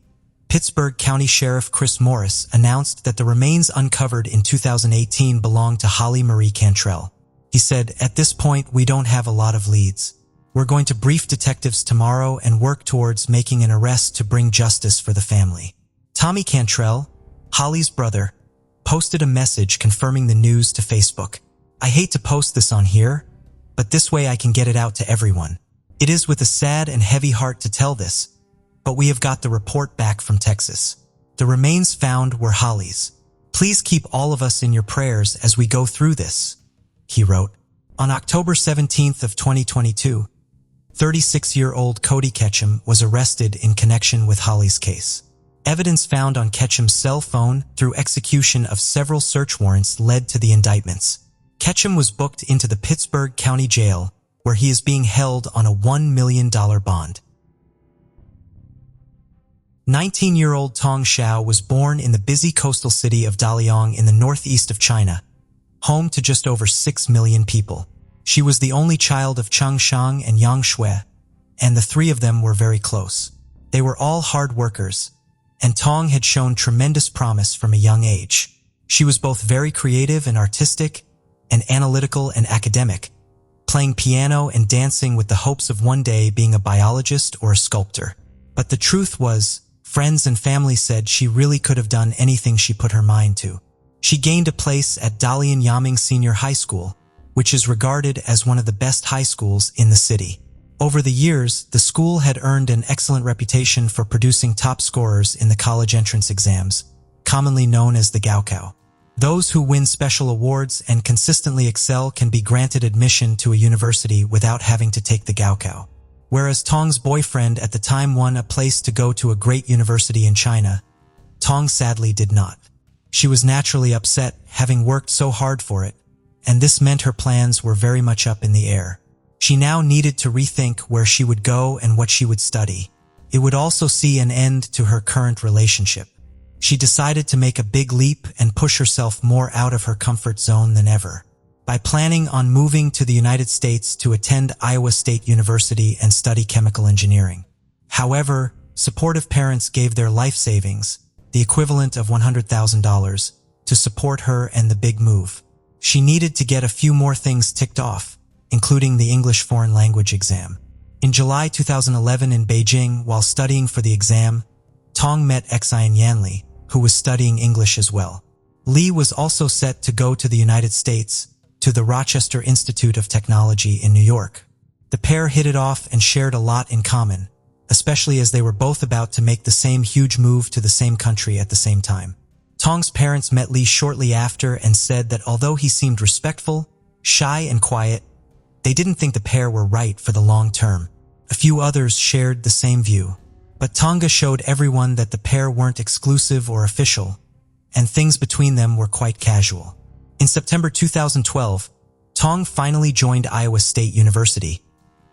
Pittsburgh County Sheriff Chris Morris announced that the remains uncovered in 2018 belonged to Holly Marie Cantrell. He said, "At this point, we don't have a lot of leads. We're going to brief detectives tomorrow and work towards making an arrest to bring justice for the family." Tommy Cantrell, Holly's brother, posted a message confirming the news to Facebook. "I hate to post this on here, but this way I can get it out to everyone. It is with a sad and heavy heart to tell this, but we have got the report back from Texas. The remains found were Holly's. Please keep all of us in your prayers as we go through this," he wrote. On October 17th of 2022, 36-year-old Cody Ketchum was arrested in connection with Holly's case. Evidence found on Ketchum's cell phone through execution of several search warrants led to the indictments. Ketchum was booked into the Pittsburgh County Jail, where he is being held on a $1 million bond. 19-year-old Tong Xiao was born in the busy coastal city of Dalian in the northeast of China, home to just over 6 million people. She was the only child of Cheng Shang and Yang Shui, and the 3 of them were very close. They were all hard workers, and Tong had shown tremendous promise from a young age. She was both very creative and artistic, and analytical and academic, playing piano and dancing with the hopes of one day being a biologist or a sculptor. But the truth was, friends and family said she really could have done anything she put her mind to. She gained a place at Dalian Yaming Senior High School, which is regarded as one of the best high schools in the city. Over the years, the school had earned an excellent reputation for producing top scorers in the college entrance exams, commonly known as the Gaokao. Those who win special awards and consistently excel can be granted admission to a university without having to take the Gaokao. Whereas Tong's boyfriend at the time won a place to go to a great university in China, Tong sadly did not. She was naturally upset, having worked so hard for it, and this meant her plans were very much up in the air. She now needed to rethink where she would go and what she would study. It would also see an end to her current relationship. She decided to make a big leap and push herself more out of her comfort zone than ever, by planning on moving to the United States to attend Iowa State University and study chemical engineering. However, supportive parents gave their life savings, the equivalent of $100,000, to support her and the big move. She needed to get a few more things ticked off, including the English foreign language exam. In July 2011 in Beijing, while studying for the exam, Tong met Xian Yanli, who was studying English as well. Li was also set to go to the United States, to the Rochester Institute of Technology in New York. The pair hit it off and shared a lot in common, especially as they were both about to make the same huge move to the same country at the same time. Tong's parents met Li shortly after and said that although he seemed respectful, shy and quiet, they didn't think the pair were right for the long term. A few others shared the same view. But Tonga showed everyone that the pair weren't exclusive or official, and things between them were quite casual. In September 2012, Tong finally joined Iowa State University,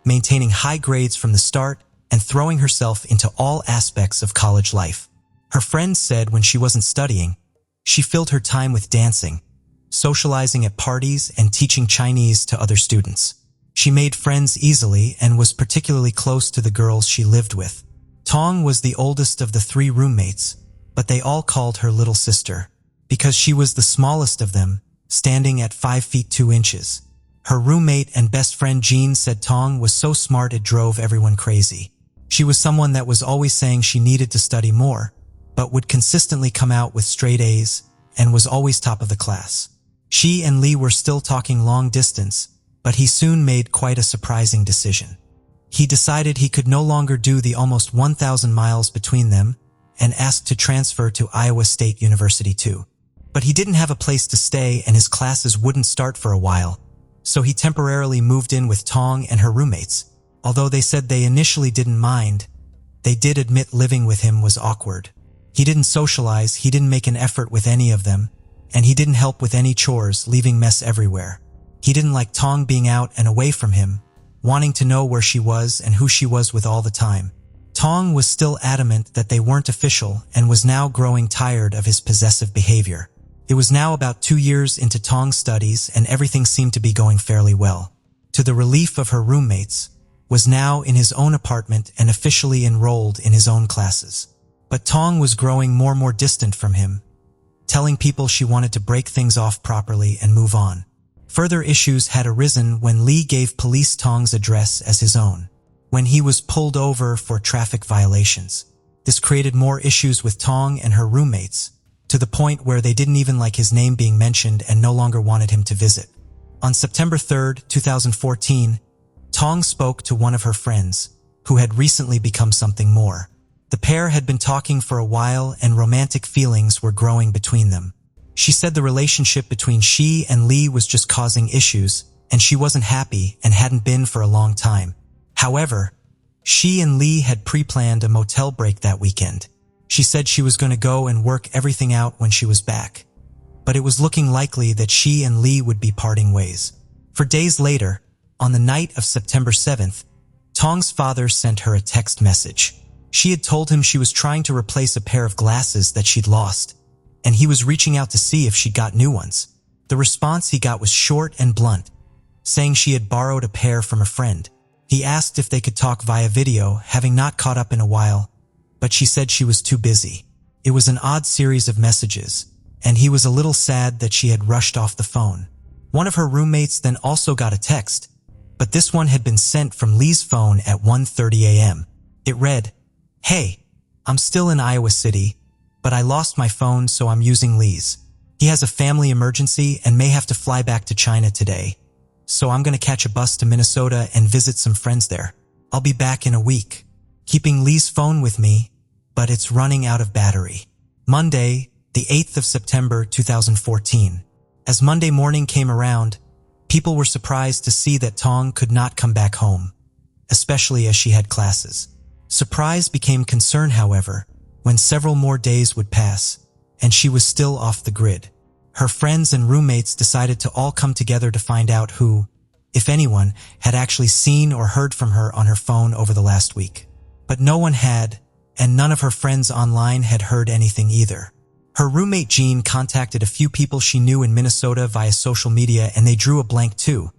maintaining high grades from the start and throwing herself into all aspects of college life. Her friends said when she wasn't studying, she filled her time with dancing, socializing at parties, and teaching Chinese to other students. She made friends easily and was particularly close to the girls she lived with. Tong was the oldest of the 3 roommates, but they all called her little sister, because she was the smallest of them, standing at 5 feet 2 inches. Her roommate and best friend Jean said Tong was so smart it drove everyone crazy. She was someone that was always saying she needed to study more, but would consistently come out with straight A's and was always top of the class. She and Lee were still talking long distance, but he soon made quite a surprising decision. He decided he could no longer do the almost 1,000 miles between them and asked to transfer to Iowa State University too. But he didn't have a place to stay and his classes wouldn't start for a while, so he temporarily moved in with Tong and her roommates. Although they said they initially didn't mind, they did admit living with him was awkward. He didn't socialize, he didn't make an effort with any of them, and he didn't help with any chores, leaving mess everywhere. He didn't like Tong being out and away from him, wanting to know where she was and who she was with all the time. Tong was still adamant that they weren't official and was now growing tired of his possessive behavior. It was now about 2 years into Tong's studies and everything seemed to be going fairly well. To the relief of her roommates, was now in his own apartment and officially enrolled in his own classes. But Tong was growing more and more distant from him, telling people she wanted to break things off properly and move on. Further issues had arisen when Lee gave police Tong's address as his own, when he was pulled over for traffic violations. This created more issues with Tong and her roommates, to the point where they didn't even like his name being mentioned and no longer wanted him to visit. On September 3rd, 2014, Tong spoke to one of her friends, who had recently become something more. The pair had been talking for a while and romantic feelings were growing between them. She said the relationship between she and Lee was just causing issues, and she wasn't happy and hadn't been for a long time. However, she and Lee had pre-planned a motel break that weekend. She said she was going to go and work everything out when she was back, but it was looking likely that she and Lee would be parting ways. For days later, on the night of September 7th, Tong's father sent her a text message. She had told him she was trying to replace a pair of glasses that she'd lost, and he was reaching out to see if she got new ones. The response he got was short and blunt, saying she had borrowed a pair from a friend. He asked if they could talk via video, having not caught up in a while, but she said she was too busy. It was an odd series of messages, and he was a little sad that she had rushed off the phone. One of her roommates then also got a text, but this one had been sent from Lee's phone at 1:30 a.m. It read, "Hey, I'm still in Iowa City, but I lost my phone so I'm using Lee's. He has a family emergency and may have to fly back to China today, so I'm going to catch a bus to Minnesota and visit some friends there. I'll be back in a week. Keeping Lee's phone with me, but it's running out of battery." Monday, the 8th of September 2014. As Monday morning came around, people were surprised to see that Tong could not come back home, especially as she had classes. Surprise became concern, however, when several more days would pass, and she was still off the grid. Her friends and roommates decided to all come together to find out who, if anyone, had actually seen or heard from her on her phone over the last week. But no one had, and none of her friends online had heard anything either. Her roommate Jean contacted a few people she knew in Minnesota via social media and they drew a blank too,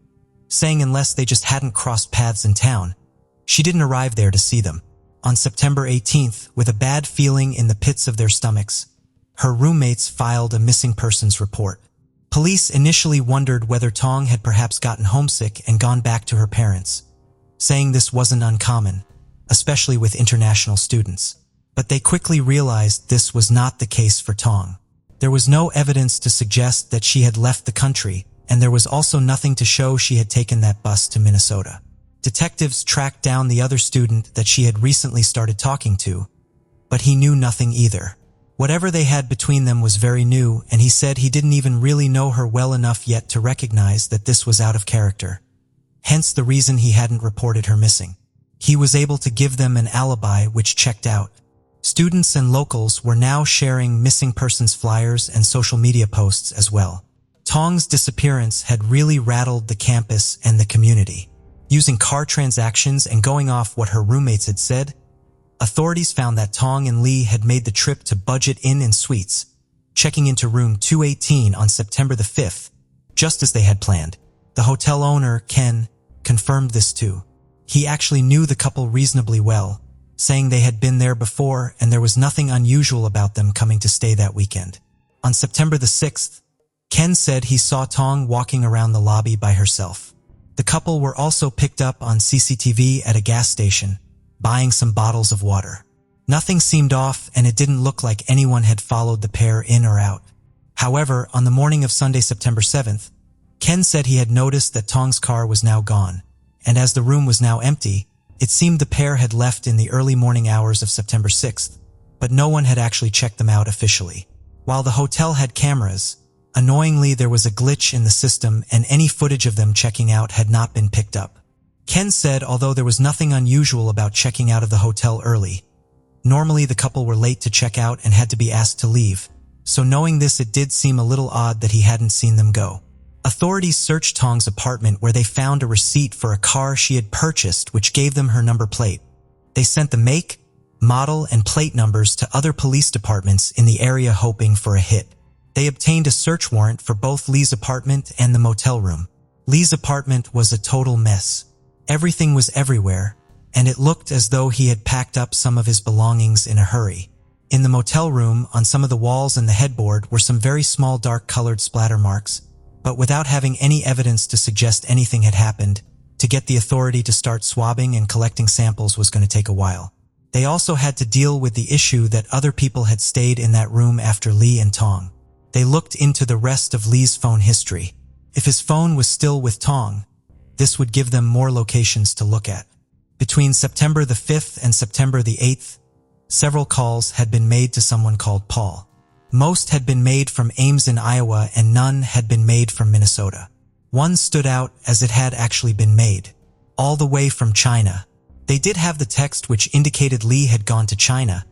saying unless they just hadn't crossed paths in town, she didn't arrive there to see them. On September 18th, with a bad feeling in the pits of their stomachs, her roommates filed a missing persons report. Police initially wondered whether Tong had perhaps gotten homesick and gone back to her parents, saying this wasn't uncommon, especially with international students. But they quickly realized this was not the case for Tong. There was no evidence to suggest that she had left the country, and there was also nothing to show she had taken that bus to Minnesota. Detectives tracked down the other student that she had recently started talking to, but he knew nothing either. Whatever they had between them was very new, and he said he didn't even really know her well enough yet to recognize that this was out of character. Hence the reason he hadn't reported her missing. He was able to give them an alibi which checked out. Students and locals were now sharing missing persons flyers and social media posts as well. Tong's disappearance had really rattled the campus and the community. Using car transactions and going off what her roommates had said, authorities found that Tong and Lee had made the trip to Budget Inn and Suites, checking into room 218 on September the 5th, just as they had planned. The hotel owner, Ken, confirmed this too. He actually knew the couple reasonably well, saying they had been there before and there was nothing unusual about them coming to stay that weekend. On September the 6th, Ken said he saw Tong walking around the lobby by herself. The couple were also picked up on CCTV at a gas station, buying some bottles of water. Nothing seemed off and it didn't look like anyone had followed the pair in or out. However, on the morning of Sunday, September 7th, Ken said he had noticed that Tong's car was now gone, and as the room was now empty, it seemed the pair had left in the early morning hours of September 6th, but no one had actually checked them out officially. While the hotel had cameras, annoyingly there was a glitch in the system and any footage of them checking out had not been picked up. Ken said although there was nothing unusual about checking out of the hotel early, normally the couple were late to check out and had to be asked to leave, so knowing this it did seem a little odd that he hadn't seen them go. Authorities searched Tong's apartment where they found a receipt for a car she had purchased which gave them her number plate. They sent the make, model, and plate numbers to other police departments in the area hoping for a hit. They obtained a search warrant for both Lee's apartment and the motel room. Lee's apartment was a total mess. Everything was everywhere, and it looked as though he had packed up some of his belongings in a hurry. In the motel room, on some of the walls and the headboard were some very small dark-colored splatter marks, but without having any evidence to suggest anything had happened, to get the authority to start swabbing and collecting samples was going to take a while. They also had to deal with the issue that other people had stayed in that room after Lee and Tong. They looked into the rest of Lee's phone history. If his phone was still with Tong, this would give them more locations to look at. Between September the 5th and September the 8th, several calls had been made to someone called Paul. Most had been made from Ames in Iowa and none had been made from Minnesota. One stood out as it had actually been made, all the way from China. They did have the text which indicated Lee had gone to China,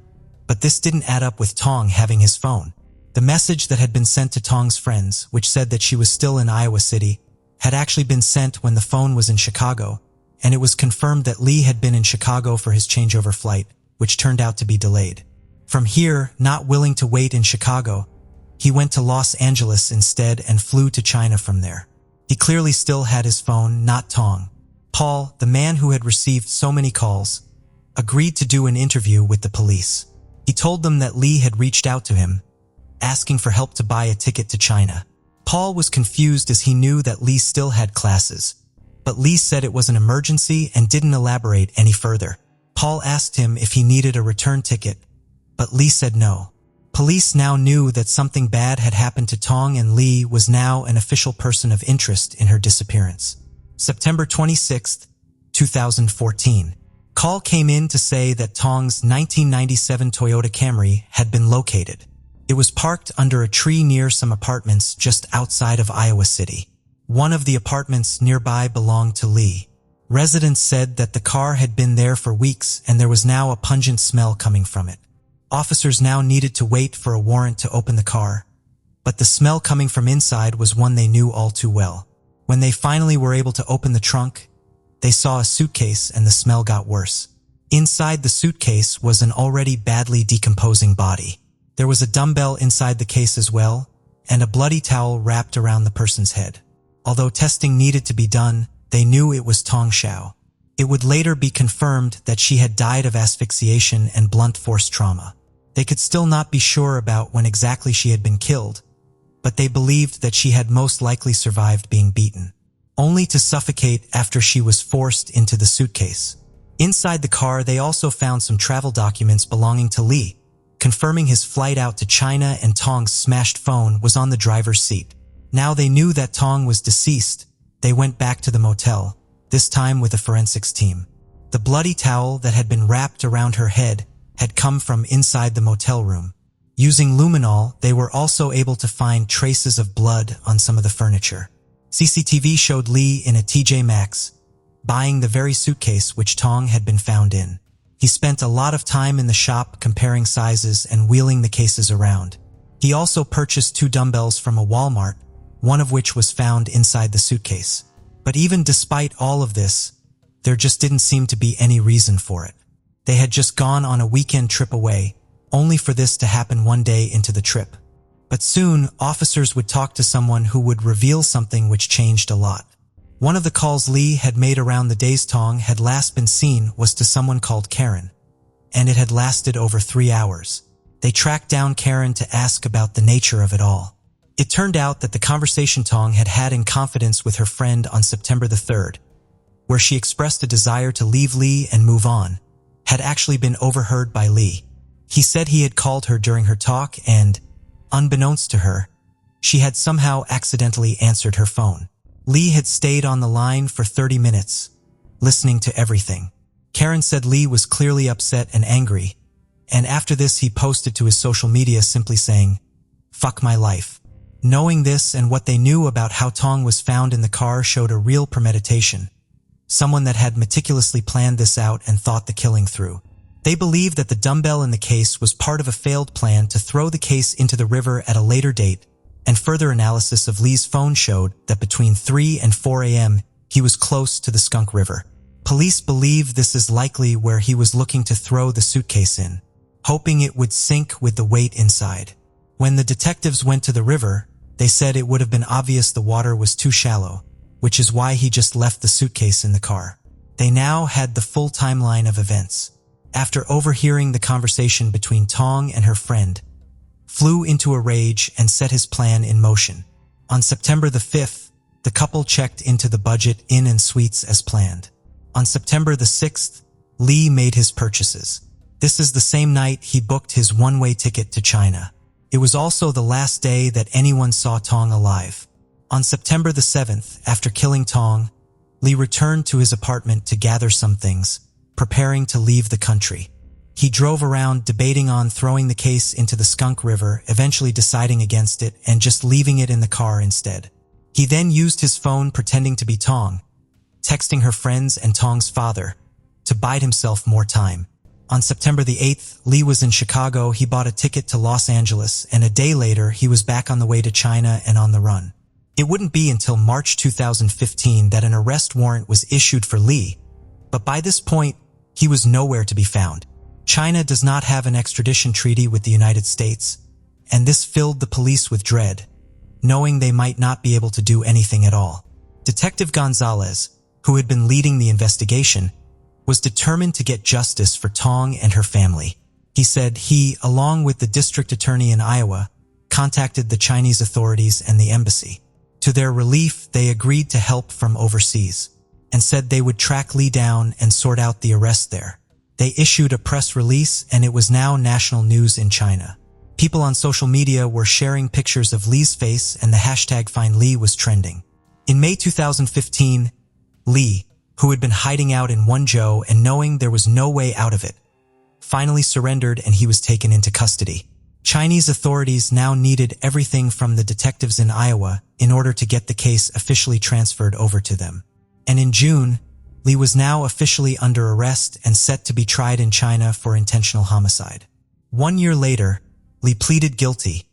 but this didn't add up with Tong having his phone. The message that had been sent to Tong's friends, which said that she was still in Iowa City, had actually been sent when the phone was in Chicago, and it was confirmed that Lee had been in Chicago for his changeover flight, which turned out to be delayed. From here, not willing to wait in Chicago, he went to Los Angeles instead and flew to China from there. He clearly still had his phone, not Tong. Paul, the man who had received so many calls, agreed to do an interview with the police. He told them that Lee had reached out to him, asking for help to buy a ticket to China. Paul was confused as he knew that Lee still had classes, but Lee said it was an emergency and didn't elaborate any further. Paul asked him if he needed a return ticket, but Lee said no. Police now knew that something bad had happened to Tong and Lee was now an official person of interest in her disappearance. September 26, 2014. Call came in to say that Tong's 1997 Toyota Camry had been located. It was parked under a tree near some apartments just outside of Iowa City. One of the apartments nearby belonged to Lee. Residents said that the car had been there for weeks and there was now a pungent smell coming from it. Officers now needed to wait for a warrant to open the car, but the smell coming from inside was one they knew all too well. When they finally were able to open the trunk, they saw a suitcase and the smell got worse. Inside the suitcase was an already badly decomposing body. There was a dumbbell inside the case as well, and a bloody towel wrapped around the person's head. Although testing needed to be done, they knew it was Tong Xiao. It would later be confirmed that she had died of asphyxiation and blunt force trauma. They could still not be sure about when exactly she had been killed, but they believed that she had most likely survived being beaten, only to suffocate after she was forced into the suitcase. Inside the car, they also found some travel documents belonging to Lee, confirming his flight out to China, and Tong's smashed phone was on the driver's seat. Now they knew that Tong was deceased. They went back to the motel, this time with a forensics team. The bloody towel that had been wrapped around her head had come from inside the motel room. Using luminol, they were also able to find traces of blood on some of the furniture. CCTV showed Lee in a TJ Maxx, buying the very suitcase which Tong had been found in. He spent a lot of time in the shop comparing sizes and wheeling the cases around. He also purchased 2 dumbbells from a Walmart, one of which was found inside the suitcase. But even despite all of this, there just didn't seem to be any reason for it. They had just gone on a weekend trip away, only for this to happen one day into the trip. But soon, officers would talk to someone who would reveal something which changed a lot. One of the calls Lee had made around the days Tong had last been seen was to someone called Karen, and it had lasted over 3 hours. They tracked down Karen to ask about the nature of it all. It turned out that the conversation Tong had had in confidence with her friend on September the 3rd, where she expressed a desire to leave Lee and move on, had actually been overheard by Lee. He said he had called her during her talk and, unbeknownst to her, She had somehow accidentally answered her phone. Lee had stayed on the line for 30 minutes, listening to everything. Karen said Lee was clearly upset and angry, and after this he posted to his social media simply saying, "Fuck my life." Knowing this and what they knew about how Tong was found in the car showed a real premeditation. Someone that had meticulously planned this out and thought the killing through. They believed that the dumbbell in the case was part of a failed plan to throw the case into the river at a later date, and further analysis of Lee's phone showed that between 3 and 4 a.m. he was close to the Skunk River. Police believe this is likely where he was looking to throw the suitcase in, hoping it would sink with the weight inside. When the detectives went to the river, they said it would have been obvious the water was too shallow, which is why he just left the suitcase in the car. They now had the full timeline of events. After overhearing the conversation between Tong and her friend, flew into a rage and set his plan in motion. On September the 5th, the couple checked into the budget inn and suites as planned. On September the 6th, Lee made his purchases. This is the same night he booked his one-way ticket to China. It was also the last day that anyone saw Tong alive. On September the 7th, after killing Tong, Lee returned to his apartment to gather some things, preparing to leave the country. He drove around debating on throwing the case into the Skunk River, eventually deciding against it and just leaving it in the car instead. He then used his phone pretending to be Tong, texting her friends and Tong's father, to bide himself more time. On September the 8th, Lee was in Chicago. He bought a ticket to Los Angeles, and a day later he was back on the way to China and on the run. It wouldn't be until March 2015 that an arrest warrant was issued for Lee, but by this point, he was nowhere to be found. China does not have an extradition treaty with the United States, and this filled the police with dread, knowing they might not be able to do anything at all. Detective Gonzalez, who had been leading the investigation, was determined to get justice for Tong and her family. He said he, along with the district attorney in Iowa, contacted the Chinese authorities and the embassy. To their relief, they agreed to help from overseas, and said they would track Lee down and sort out the arrest there. They issued a press release, and it was now national news in China. People on social media were sharing pictures of Lee's face, and the hashtag #FindLee was trending. In May 2015, Lee, who had been hiding out in Wenzhou and knowing there was no way out of it, finally surrendered and he was taken into custody. Chinese authorities now needed everything from the detectives in Iowa in order to get the case officially transferred over to them. And in June, Lee was now officially under arrest and set to be tried in China for intentional homicide. 1 year later, Lee pleaded guilty,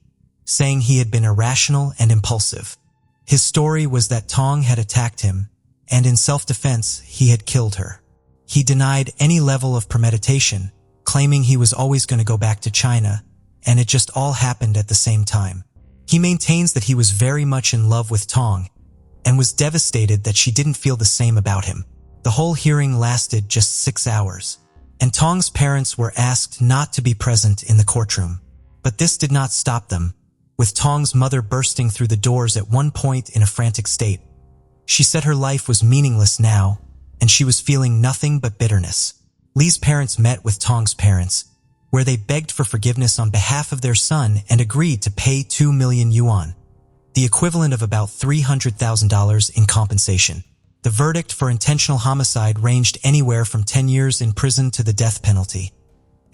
saying he had been irrational and impulsive. His story was that Tong had attacked him, and in self-defense, he had killed her. He denied any level of premeditation, claiming he was always going to go back to China, and it just all happened at the same time. He maintains that he was very much in love with Tong, and was devastated that she didn't feel the same about him. The whole hearing lasted just 6 hours, and Tong's parents were asked not to be present in the courtroom. But this did not stop them, with Tong's mother bursting through the doors at one point in a frantic state. She said her life was meaningless now, and she was feeling nothing but bitterness. Lee's parents met with Tong's parents, where they begged for forgiveness on behalf of their son and agreed to pay 2 million yuan, the equivalent of about $300,000 in compensation. The verdict for intentional homicide ranged anywhere from 10 years in prison to the death penalty,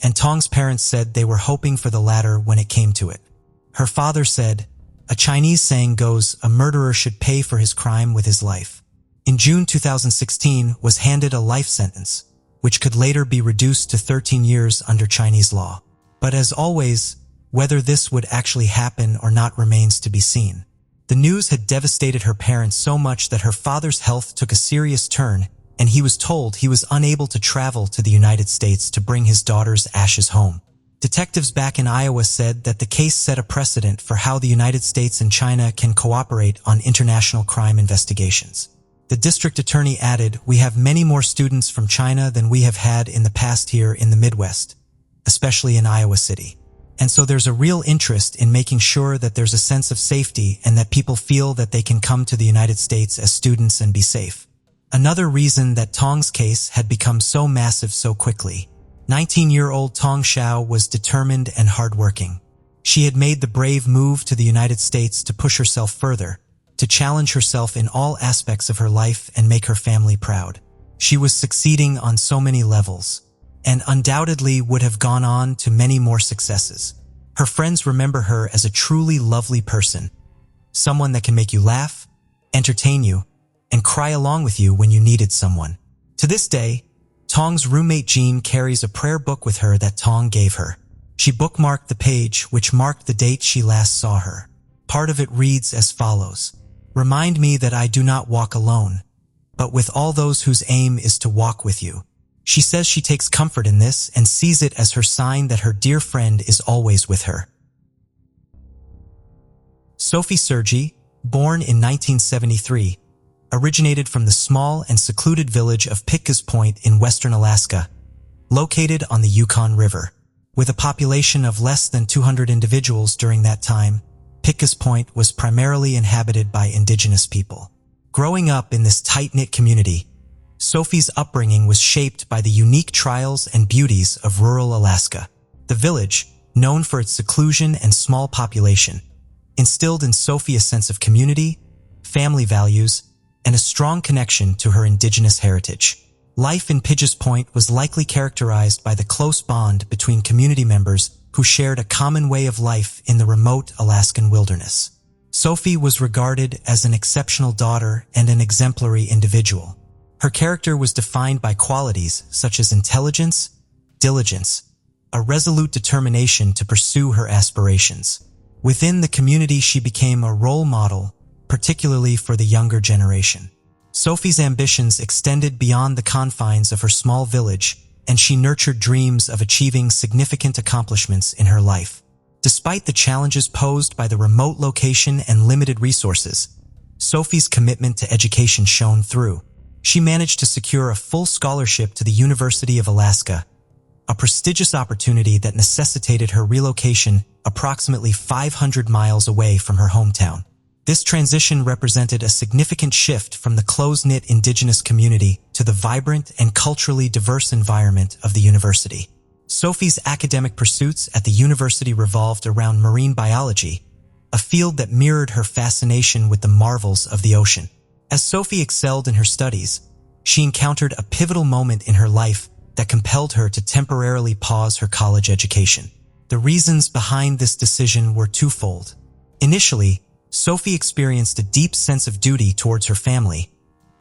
and Tong's parents said they were hoping for the latter when it came to it. Her father said, "A Chinese saying goes, a murderer should pay for his crime with his life." In June 2016 was handed a life sentence, which could later be reduced to 13 years under Chinese law. But as always, whether this would actually happen or not remains to be seen. The news had devastated her parents so much that her father's health took a serious turn, and he was told he was unable to travel to the United States to bring his daughter's ashes home. Detectives back in Iowa said that the case set a precedent for how the United States and China can cooperate on international crime investigations. The district attorney added, "We have many more students from China than we have had in the past here in the Midwest, especially in Iowa City. And so there's a real interest in making sure that there's a sense of safety and that people feel that they can come to the United States as students and be safe." Another reason that Tong's case had become so massive so quickly. 19-year-old Tong Xiao was determined and hardworking. She had made the brave move to the United States to push herself further, to challenge herself in all aspects of her life and make her family proud. She was succeeding on so many levels, and undoubtedly would have gone on to many more successes. Her friends remember her as a truly lovely person, someone that can make you laugh, entertain you, and cry along with you when you needed someone. To this day, Tong's roommate Jean carries a prayer book with her that Tong gave her. She bookmarked the page which marked the date she last saw her. Part of it reads as follows: "Remind me that I do not walk alone, but with all those whose aim is to walk with you." She says she takes comfort in this and sees it as her sign that her dear friend is always with her. Sophie Sergi, born in 1973, originated from the small and secluded village of Pitcairn Point in western Alaska, located on the Yukon River. With a population of less than 200 individuals during that time, Pitcairn Point was primarily inhabited by indigenous people. Growing up in this tight-knit community, Sophie's upbringing was shaped by the unique trials and beauties of rural Alaska. The village, known for its seclusion and small population, instilled in Sophie a sense of community, family values, and a strong connection to her indigenous heritage. Life in Pitcairn Point was likely characterized by the close bond between community members who shared a common way of life in the remote Alaskan wilderness. Sophie was regarded as an exceptional daughter and an exemplary individual. Her character was defined by qualities such as intelligence, diligence, a resolute determination to pursue her aspirations. Within the community, she became a role model, particularly for the younger generation. Sophie's ambitions extended beyond the confines of her small village, and she nurtured dreams of achieving significant accomplishments in her life. Despite the challenges posed by the remote location and limited resources, Sophie's commitment to education shone through. She managed to secure a full scholarship to the University of Alaska, a prestigious opportunity that necessitated her relocation approximately 500 miles away from her hometown. This transition represented a significant shift from the close-knit indigenous community to the vibrant and culturally diverse environment of the university. Sophie's academic pursuits at the university revolved around marine biology, a field that mirrored her fascination with the marvels of the ocean. As Sophie excelled in her studies, she encountered a pivotal moment in her life that compelled her to temporarily pause her college education. The reasons behind this decision were twofold. Initially, Sophie experienced a deep sense of duty towards her family,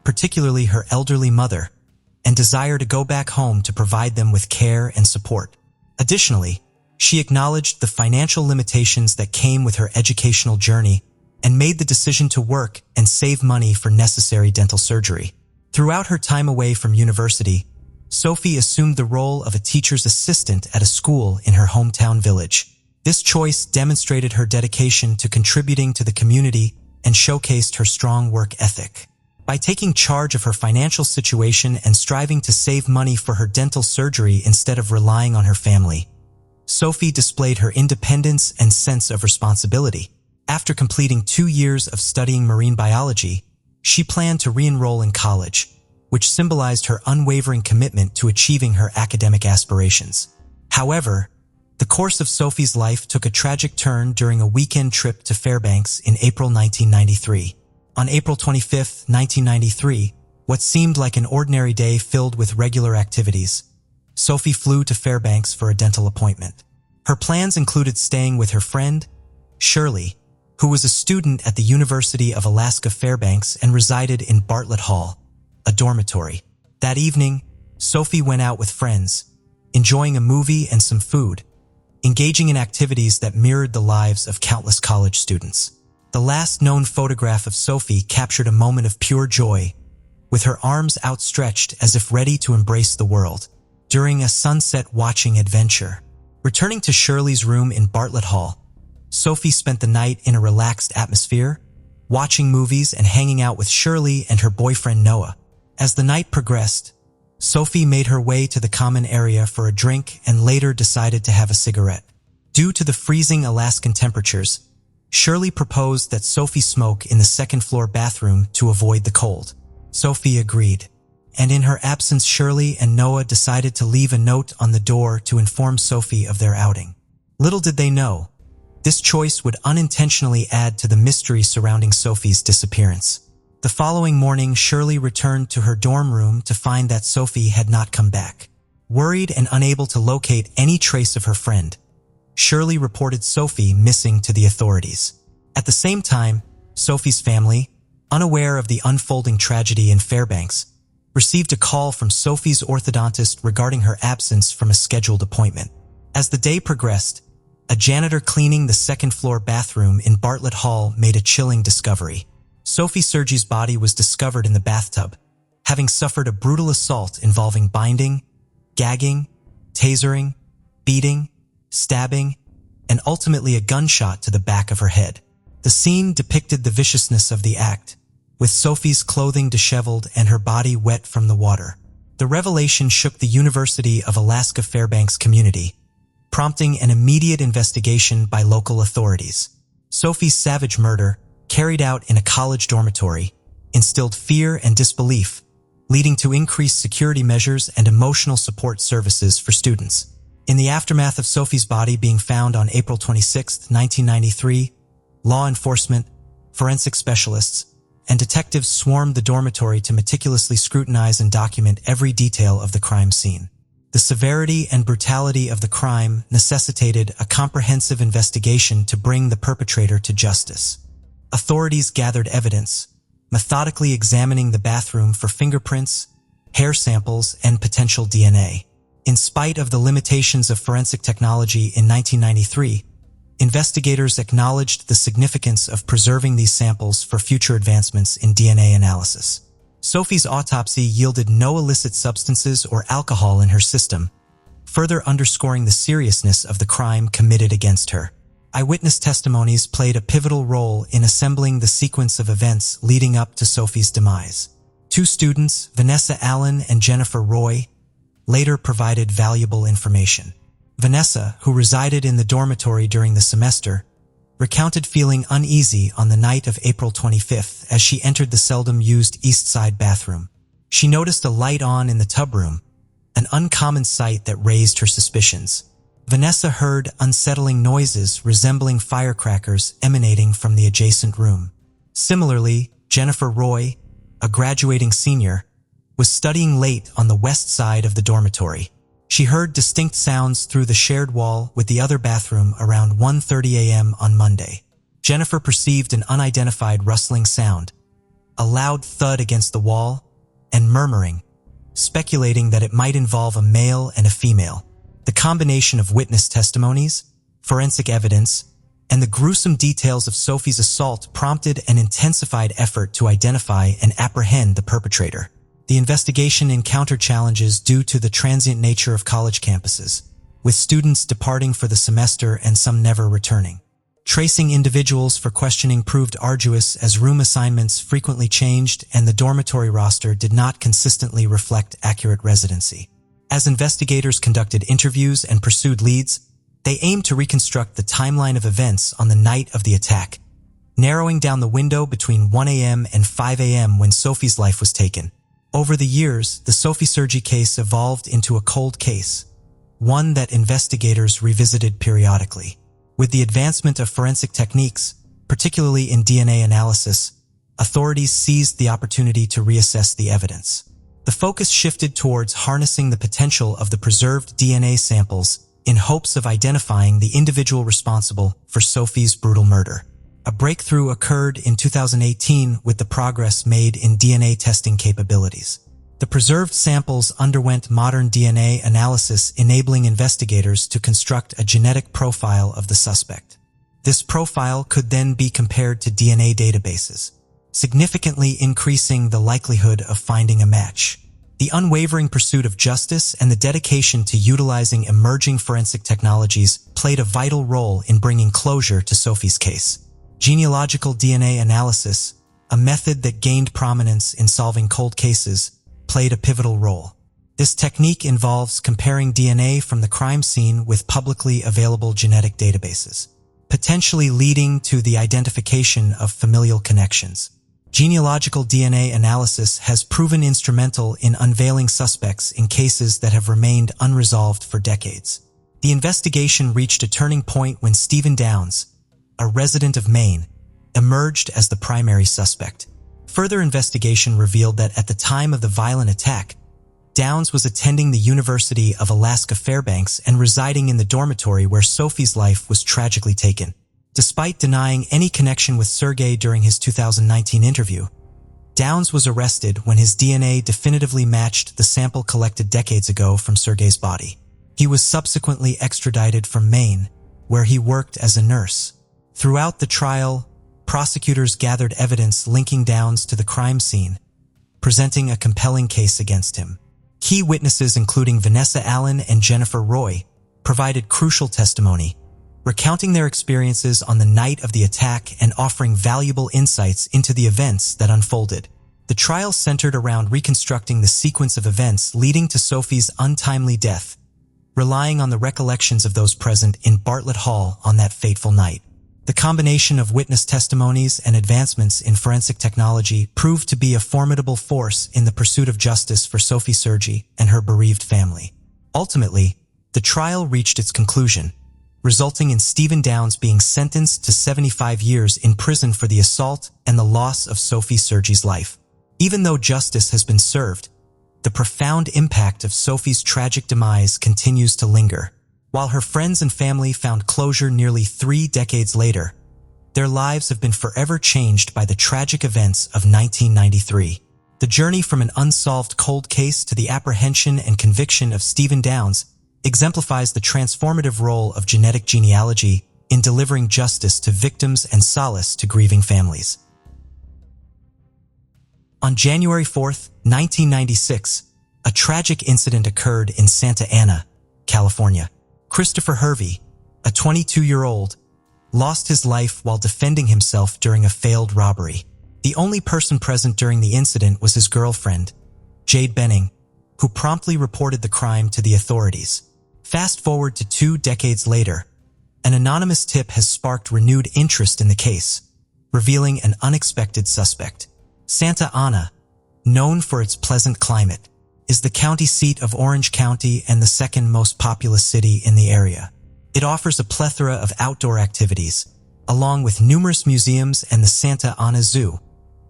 particularly her elderly mother, and desire to go back home to provide them with care and support. Additionally, she acknowledged the financial limitations that came with her educational journey and made the decision to work and save money for necessary dental surgery. Throughout her time away from university, Sophie assumed the role of a teacher's assistant at a school in her hometown village. This choice demonstrated her dedication to contributing to the community and showcased her strong work ethic. By taking charge of her financial situation and striving to save money for her dental surgery instead of relying on her family, Sophie displayed her independence and sense of responsibility. After completing 2 years of studying marine biology, she planned to re-enroll in college, which symbolized her unwavering commitment to achieving her academic aspirations. However, the course of Sophie's life took a tragic turn during a weekend trip to Fairbanks in April 1993. On April 25, 1993, what seemed like an ordinary day filled with regular activities, Sophie flew to Fairbanks for a dental appointment. Her plans included staying with her friend, Shirley, who was a student at the University of Alaska Fairbanks and resided in Bartlett Hall, a dormitory. That evening, Sophie went out with friends, enjoying a movie and some food, engaging in activities that mirrored the lives of countless college students. The last known photograph of Sophie captured a moment of pure joy, with her arms outstretched as if ready to embrace the world, during a sunset-watching adventure. Returning to Shirley's room in Bartlett Hall, Sophie spent the night in a relaxed atmosphere, watching movies and hanging out with Shirley and her boyfriend Noah. As the night progressed, Sophie made her way to the common area for a drink and later decided to have a cigarette. Due to the freezing Alaskan temperatures, Shirley proposed that Sophie smoke in the second-floor bathroom to avoid the cold. Sophie agreed, and in her absence Shirley and Noah decided to leave a note on the door to inform Sophie of their outing. Little did they know, This choice would unintentionally add to the mystery surrounding Sophie's disappearance. The following morning, Shirley returned to her dorm room to find that Sophie had not come back. Worried and unable to locate any trace of her friend, Shirley reported Sophie missing to the authorities. At the same time, Sophie's family, unaware of the unfolding tragedy in Fairbanks, received a call from Sophie's orthodontist regarding her absence from a scheduled appointment. As the day progressed, a janitor cleaning the second-floor bathroom in Bartlett Hall made a chilling discovery. Sophie Sergi's body was discovered in the bathtub, having suffered a brutal assault involving binding, gagging, tasering, beating, stabbing, and ultimately a gunshot to the back of her head. The scene depicted the viciousness of the act, with Sophie's clothing disheveled and her body wet from the water. The revelation shook the University of Alaska Fairbanks community, prompting an immediate investigation by local authorities. Sophie's savage murder, carried out in a college dormitory, instilled fear and disbelief, leading to increased security measures and emotional support services for students. In the aftermath of Sophie's body being found on April 26, 1993, law enforcement, forensic specialists, and detectives swarmed the dormitory to meticulously scrutinize and document every detail of the crime scene. The severity and brutality of the crime necessitated a comprehensive investigation to bring the perpetrator to justice. Authorities gathered evidence, methodically examining the bathroom for fingerprints, hair samples, and potential DNA. In spite of the limitations of forensic technology in 1993, investigators acknowledged the significance of preserving these samples for future advancements in DNA analysis. Sophie's autopsy yielded no illicit substances or alcohol in her system, further underscoring the seriousness of the crime committed against her. Eyewitness testimonies played a pivotal role in assembling the sequence of events leading up to Sophie's demise. Two students, Vanessa Allen and Jennifer Roy, later provided valuable information. Vanessa, who resided in the dormitory during the semester, recounted feeling uneasy on the night of April 25th as she entered the seldom-used East Side bathroom. She noticed a light on in the tub room, an uncommon sight that raised her suspicions. Vanessa heard unsettling noises resembling firecrackers emanating from the adjacent room. Similarly, Jennifer Roy, a graduating senior, was studying late on the west side of the dormitory. She heard distinct sounds through the shared wall with the other bathroom around 1:30 a.m. on Monday. Jennifer perceived an unidentified rustling sound, a loud thud against the wall, and murmuring, speculating that it might involve a male and a female. The combination of witness testimonies, forensic evidence, and the gruesome details of Sophie's assault prompted an intensified effort to identify and apprehend the perpetrator. The investigation encountered challenges due to the transient nature of college campuses, with students departing for the semester and some never returning. Tracing individuals for questioning proved arduous as room assignments frequently changed and the dormitory roster did not consistently reflect accurate residency. As investigators conducted interviews and pursued leads, they aimed to reconstruct the timeline of events on the night of the attack, narrowing down the window between 1 a.m. and 5 a.m. when Sophie's life was taken. Over the years, the Sophie Sergi case evolved into a cold case, one that investigators revisited periodically. With the advancement of forensic techniques, particularly in DNA analysis, authorities seized the opportunity to reassess the evidence. The focus shifted towards harnessing the potential of the preserved DNA samples in hopes of identifying the individual responsible for Sophie's brutal murder. A breakthrough occurred in 2018 with the progress made in DNA testing capabilities. The preserved samples underwent modern DNA analysis, enabling investigators to construct a genetic profile of the suspect. This profile could then be compared to DNA databases, significantly increasing the likelihood of finding a match. The unwavering pursuit of justice and the dedication to utilizing emerging forensic technologies played a vital role in bringing closure to Sophie's case. Genealogical DNA analysis, a method that gained prominence in solving cold cases, played a pivotal role. This technique involves comparing DNA from the crime scene with publicly available genetic databases, potentially leading to the identification of familial connections. Genealogical DNA analysis has proven instrumental in unveiling suspects in cases that have remained unresolved for decades. The investigation reached a turning point when Stephen Downs, a resident of Maine, emerged as the primary suspect. Further investigation revealed that at the time of the violent attack, Downs was attending the University of Alaska Fairbanks and residing in the dormitory where Sophie's life was tragically taken. Despite denying any connection with Sergei during his 2019 interview, Downs was arrested when his DNA definitively matched the sample collected decades ago from Sergei's body. He was subsequently extradited from Maine, where he worked as a nurse. Throughout the trial, prosecutors gathered evidence linking Downs to the crime scene, presenting a compelling case against him. Key witnesses including Vanessa Allen and Jennifer Roy provided crucial testimony, recounting their experiences on the night of the attack and offering valuable insights into the events that unfolded. The trial centered around reconstructing the sequence of events leading to Sophie's untimely death, relying on the recollections of those present in Bartlett Hall on that fateful night. The combination of witness testimonies and advancements in forensic technology proved to be a formidable force in the pursuit of justice for Sophie Sergei and her bereaved family. Ultimately, the trial reached its conclusion, resulting in Stephen Downs being sentenced to 75 years in prison for the assault and the loss of Sophie Sergei's life. Even though justice has been served, the profound impact of Sophie's tragic demise continues to linger. While her friends and family found closure nearly 3 decades later, their lives have been forever changed by the tragic events of 1993. The journey from an unsolved cold case to the apprehension and conviction of Stephen Downs exemplifies the transformative role of genetic genealogy in delivering justice to victims and solace to grieving families. On January 4, 1996, a tragic incident occurred in Santa Ana, California. Christopher Hervey, a 22-year-old, lost his life while defending himself during a failed robbery. The only person present during the incident was his girlfriend, Jade Benning, who promptly reported the crime to the authorities. Fast forward to 2 decades later, an anonymous tip has sparked renewed interest in the case, revealing an unexpected suspect. Santa Ana, known for its pleasant climate, is the county seat of Orange County and the second most populous city in the area. It offers a plethora of outdoor activities, along with numerous museums and the Santa Ana Zoo,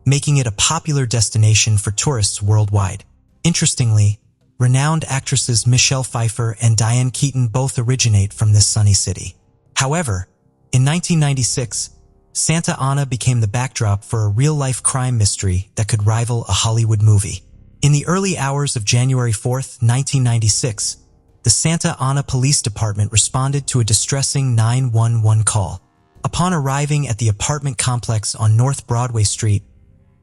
making it a popular destination for tourists worldwide. Interestingly, renowned actresses Michelle Pfeiffer and Diane Keaton both originate from this sunny city. However, in 1996, Santa Ana became the backdrop for a real-life crime mystery that could rival a Hollywood movie. In the early hours of January 4, 1996, the Santa Ana Police Department responded to a distressing 911 call. Upon arriving at the apartment complex on North Broadway Street,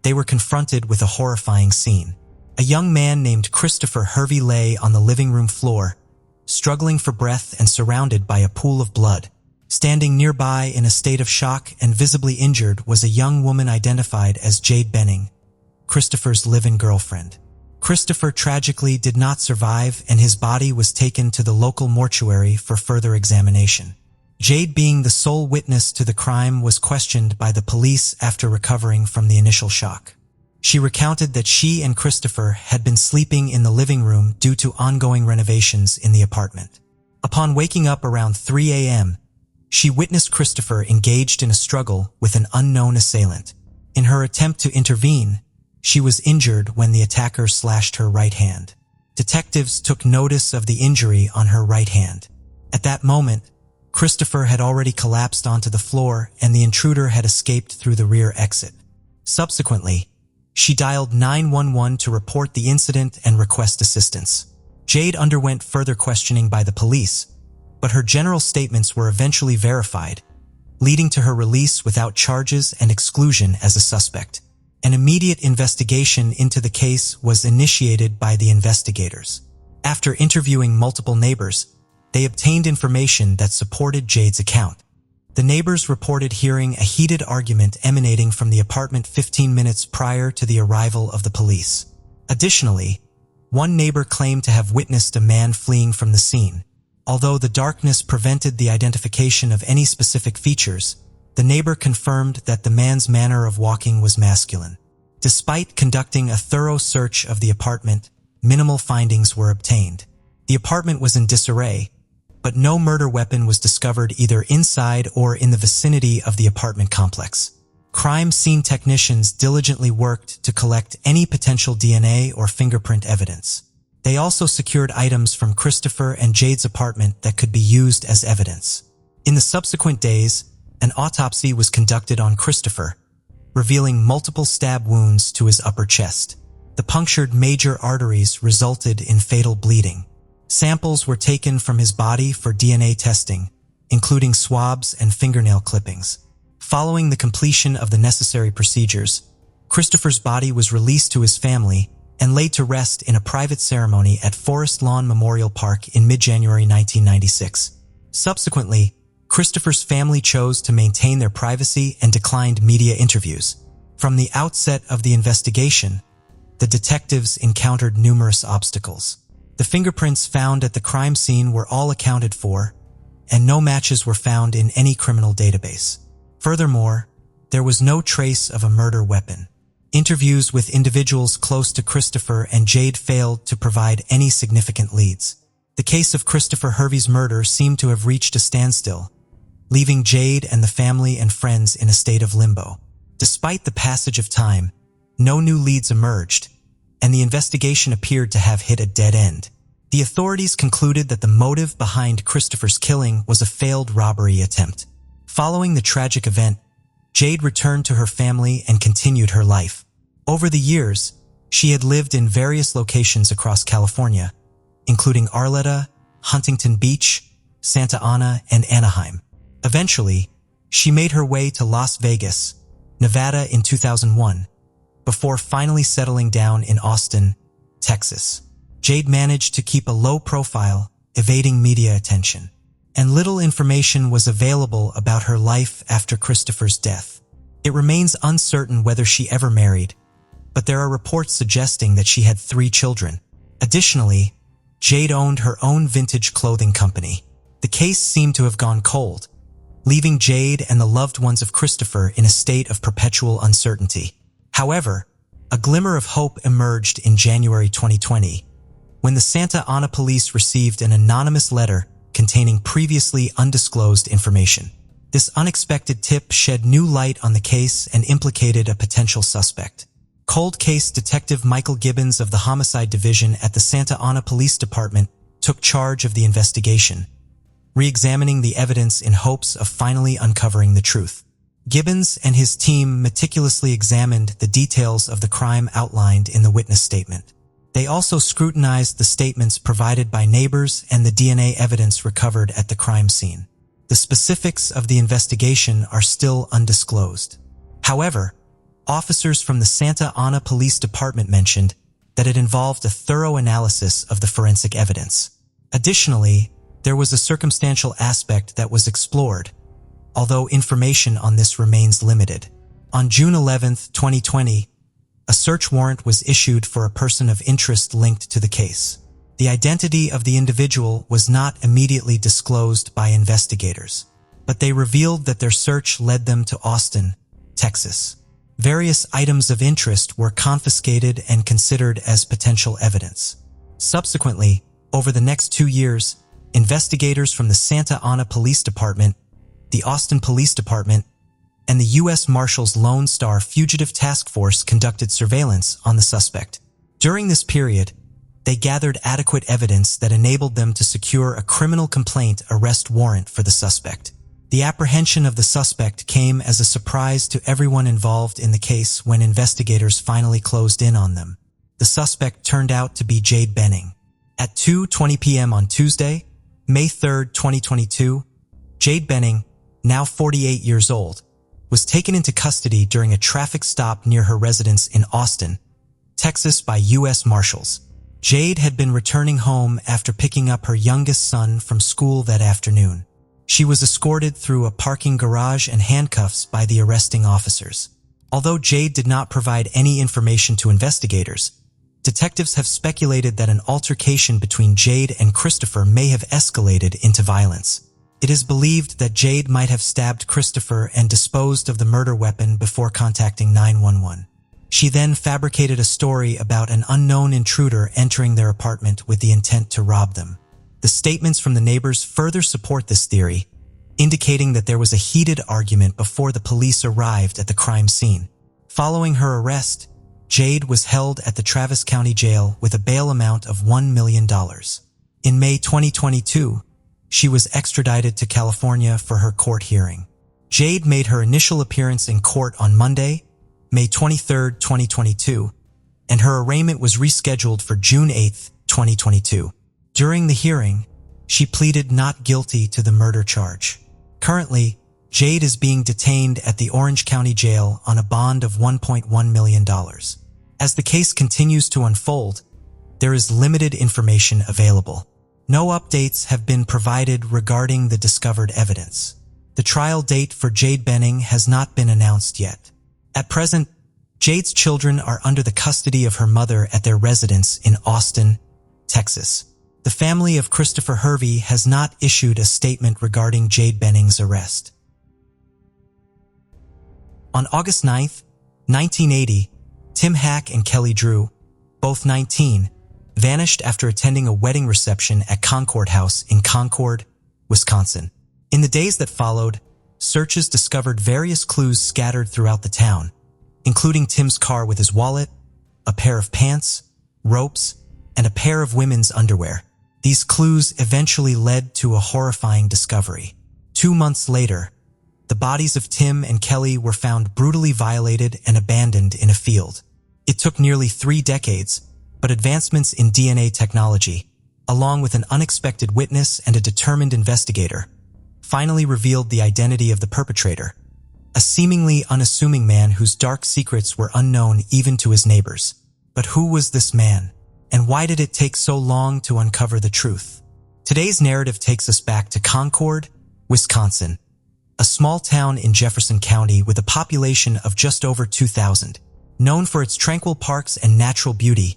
they were confronted with a horrifying scene. A young man named Christopher Hervey lay on the living room floor, struggling for breath and surrounded by a pool of blood. Standing nearby in a state of shock and visibly injured was a young woman identified as Jade Benning, Christopher's live-in girlfriend. Christopher tragically did not survive, and his body was taken to the local mortuary for further examination. Jade, being the sole witness to the crime, was questioned by the police after recovering from the initial shock. She recounted that she and Christopher had been sleeping in the living room due to ongoing renovations in the apartment. Upon waking up around 3 a.m., she witnessed Christopher engaged in a struggle with an unknown assailant. In her attempt to intervene, she was injured when the attacker slashed her right hand. Detectives took notice of the injury on her right hand. At that moment, Christopher had already collapsed onto the floor and the intruder had escaped through the rear exit. Subsequently, she dialed 911 to report the incident and request assistance. Jade underwent further questioning by the police, but her general statements were eventually verified, leading to her release without charges and exclusion as a suspect. An immediate investigation into the case was initiated by the investigators. After interviewing multiple neighbors, they obtained information that supported Jade's account. The neighbors reported hearing a heated argument emanating from the apartment 15 minutes prior to the arrival of the police. Additionally, one neighbor claimed to have witnessed a man fleeing from the scene. Although the darkness prevented the identification of any specific features, the neighbor confirmed that the man's manner of walking was masculine. Despite conducting a thorough search of the apartment, minimal findings were obtained. The apartment was in disarray, but no murder weapon was discovered either inside or in the vicinity of the apartment complex. Crime scene technicians diligently worked to collect any potential DNA or fingerprint evidence. They also secured items from Christopher and Jade's apartment that could be used as evidence. In the subsequent days, an autopsy was conducted on Christopher, revealing multiple stab wounds to his upper chest. The punctured major arteries resulted in fatal bleeding. Samples were taken from his body for DNA testing, including swabs and fingernail clippings. Following the completion of the necessary procedures, Christopher's body was released to his family and laid to rest in a private ceremony at Forest Lawn Memorial Park in mid-January 1996. Subsequently, Christopher's family chose to maintain their privacy and declined media interviews. From the outset of the investigation, the detectives encountered numerous obstacles. The fingerprints found at the crime scene were all accounted for, and no matches were found in any criminal database. Furthermore, there was no trace of a murder weapon. Interviews with individuals close to Christopher and Jade failed to provide any significant leads. The case of Christopher Hervey's murder seemed to have reached a standstill, leaving Jade and the family and friends in a state of limbo. Despite the passage of time, no new leads emerged, and the investigation appeared to have hit a dead end. The authorities concluded that the motive behind Christopher's killing was a failed robbery attempt. Following the tragic event, Jade returned to her family and continued her life. Over the years, she had lived in various locations across California, including Arleta, Huntington Beach, Santa Ana, and Anaheim. Eventually, she made her way to Las Vegas, Nevada in 2001, before finally settling down in Austin, Texas. Jade managed to keep a low profile, evading media attention, and little information was available about her life after Christopher's death. It remains uncertain whether she ever married, but there are reports suggesting that she had 3 children. Additionally, Jade owned her own vintage clothing company. The case seemed to have gone cold, leaving Jade and the loved ones of Christopher in a state of perpetual uncertainty. However, a glimmer of hope emerged in January 2020, when the Santa Ana police received an anonymous letter containing previously undisclosed information. This unexpected tip shed new light on the case and implicated a potential suspect. Cold case detective Michael Gibbons of the Homicide Division at the Santa Ana Police Department took charge of the investigation, re-examining the evidence in hopes of finally uncovering the truth. Gibbons and his team meticulously examined the details of the crime outlined in the witness statement. They also scrutinized the statements provided by neighbors and the DNA evidence recovered at the crime scene. The specifics of the investigation are still undisclosed. However, officers from the Santa Ana Police Department mentioned that it involved a thorough analysis of the forensic evidence. Additionally, there was a circumstantial aspect that was explored, although information on this remains limited. On June 11, 2020, a search warrant was issued for a person of interest linked to the case. The identity of the individual was not immediately disclosed by investigators, but they revealed that their search led them to Austin, Texas. Various items of interest were confiscated and considered as potential evidence. Subsequently, over the next 2 years, investigators from the Santa Ana Police Department, the Austin Police Department, and the U.S. Marshals Lone Star Fugitive Task Force conducted surveillance on the suspect. During this period, they gathered adequate evidence that enabled them to secure a criminal complaint arrest warrant for the suspect. The apprehension of the suspect came as a surprise to everyone involved in the case when investigators finally closed in on them. The suspect turned out to be Jade Benning. At 2:20 p.m. on Tuesday, May 3, 2022, Jade Benning, now 48 years old, was taken into custody during a traffic stop near her residence in Austin, Texas by U.S. Marshals. Jade had been returning home after picking up her youngest son from school that afternoon. She was escorted through a parking garage and handcuffs by the arresting officers. Although Jade did not provide any information to investigators, detectives have speculated that an altercation between Jade and Christopher may have escalated into violence. It is believed that Jade might have stabbed Christopher and disposed of the murder weapon before contacting 911. She then fabricated a story about an unknown intruder entering their apartment with the intent to rob them. The statements from the neighbors further support this theory, indicating that there was a heated argument before the police arrived at the crime scene. Following her arrest, Jade was held at the Travis County Jail with a bail amount of $1 million. In May 2022, she was extradited to California for her court hearing. Jade made her initial appearance in court on Monday, May 23, 2022, and her arraignment was rescheduled for June 8, 2022. During the hearing, she pleaded not guilty to the murder charge. Currently, Jade is being detained at the Orange County Jail on a bond of $1.1 million. As the case continues to unfold, there is limited information available. No updates have been provided regarding the discovered evidence. The trial date for Jade Benning has not been announced yet. At present, Jade's children are under the custody of her mother at their residence in Austin, Texas. The family of Christopher Hervey has not issued a statement regarding Jade Benning's arrest. On August 9, 1980, Tim Hack and Kelly Drew, both 19, vanished after attending a wedding reception at Concord House in Concord, Wisconsin. In the days that followed, searches discovered various clues scattered throughout the town, including Tim's car with his wallet, a pair of pants, ropes, and a pair of women's underwear. These clues eventually led to a horrifying discovery. 2 months later, the bodies of Tim and Kelly were found brutally violated and abandoned in a field. It took nearly 3 decades, but advancements in DNA technology, along with an unexpected witness and a determined investigator, finally revealed the identity of the perpetrator, a seemingly unassuming man whose dark secrets were unknown even to his neighbors. But who was this man? And why did it take so long to uncover the truth? Today's narrative takes us back to Concord, Wisconsin, a small town in Jefferson County with a population of just over 2,000. Known for its tranquil parks and natural beauty,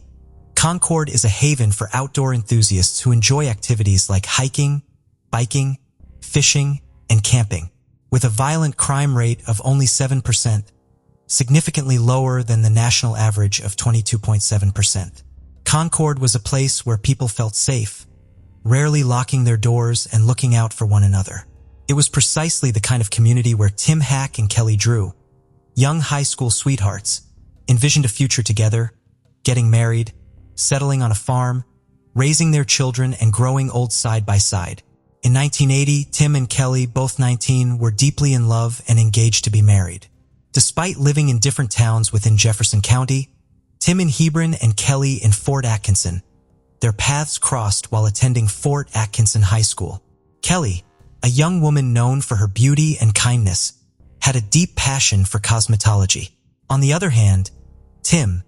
Concord is a haven for outdoor enthusiasts who enjoy activities like hiking, biking, fishing, and camping. With a violent crime rate of only 7%, significantly lower than the national average of 22.7%. Concord was a place where people felt safe, rarely locking their doors and looking out for one another. It was precisely the kind of community where Tim Hack and Kelly Drew, young high school sweethearts, envisioned a future together, getting married, settling on a farm, raising their children, and growing old side by side. In 1980, Tim and Kelly, both 19, were deeply in love and engaged to be married. Despite living in different towns within Jefferson County, Tim in Hebron and Kelly in Fort Atkinson, their paths crossed while attending Fort Atkinson High School. Kelly, a young woman known for her beauty and kindness, had a deep passion for cosmetology. On the other hand, Tim,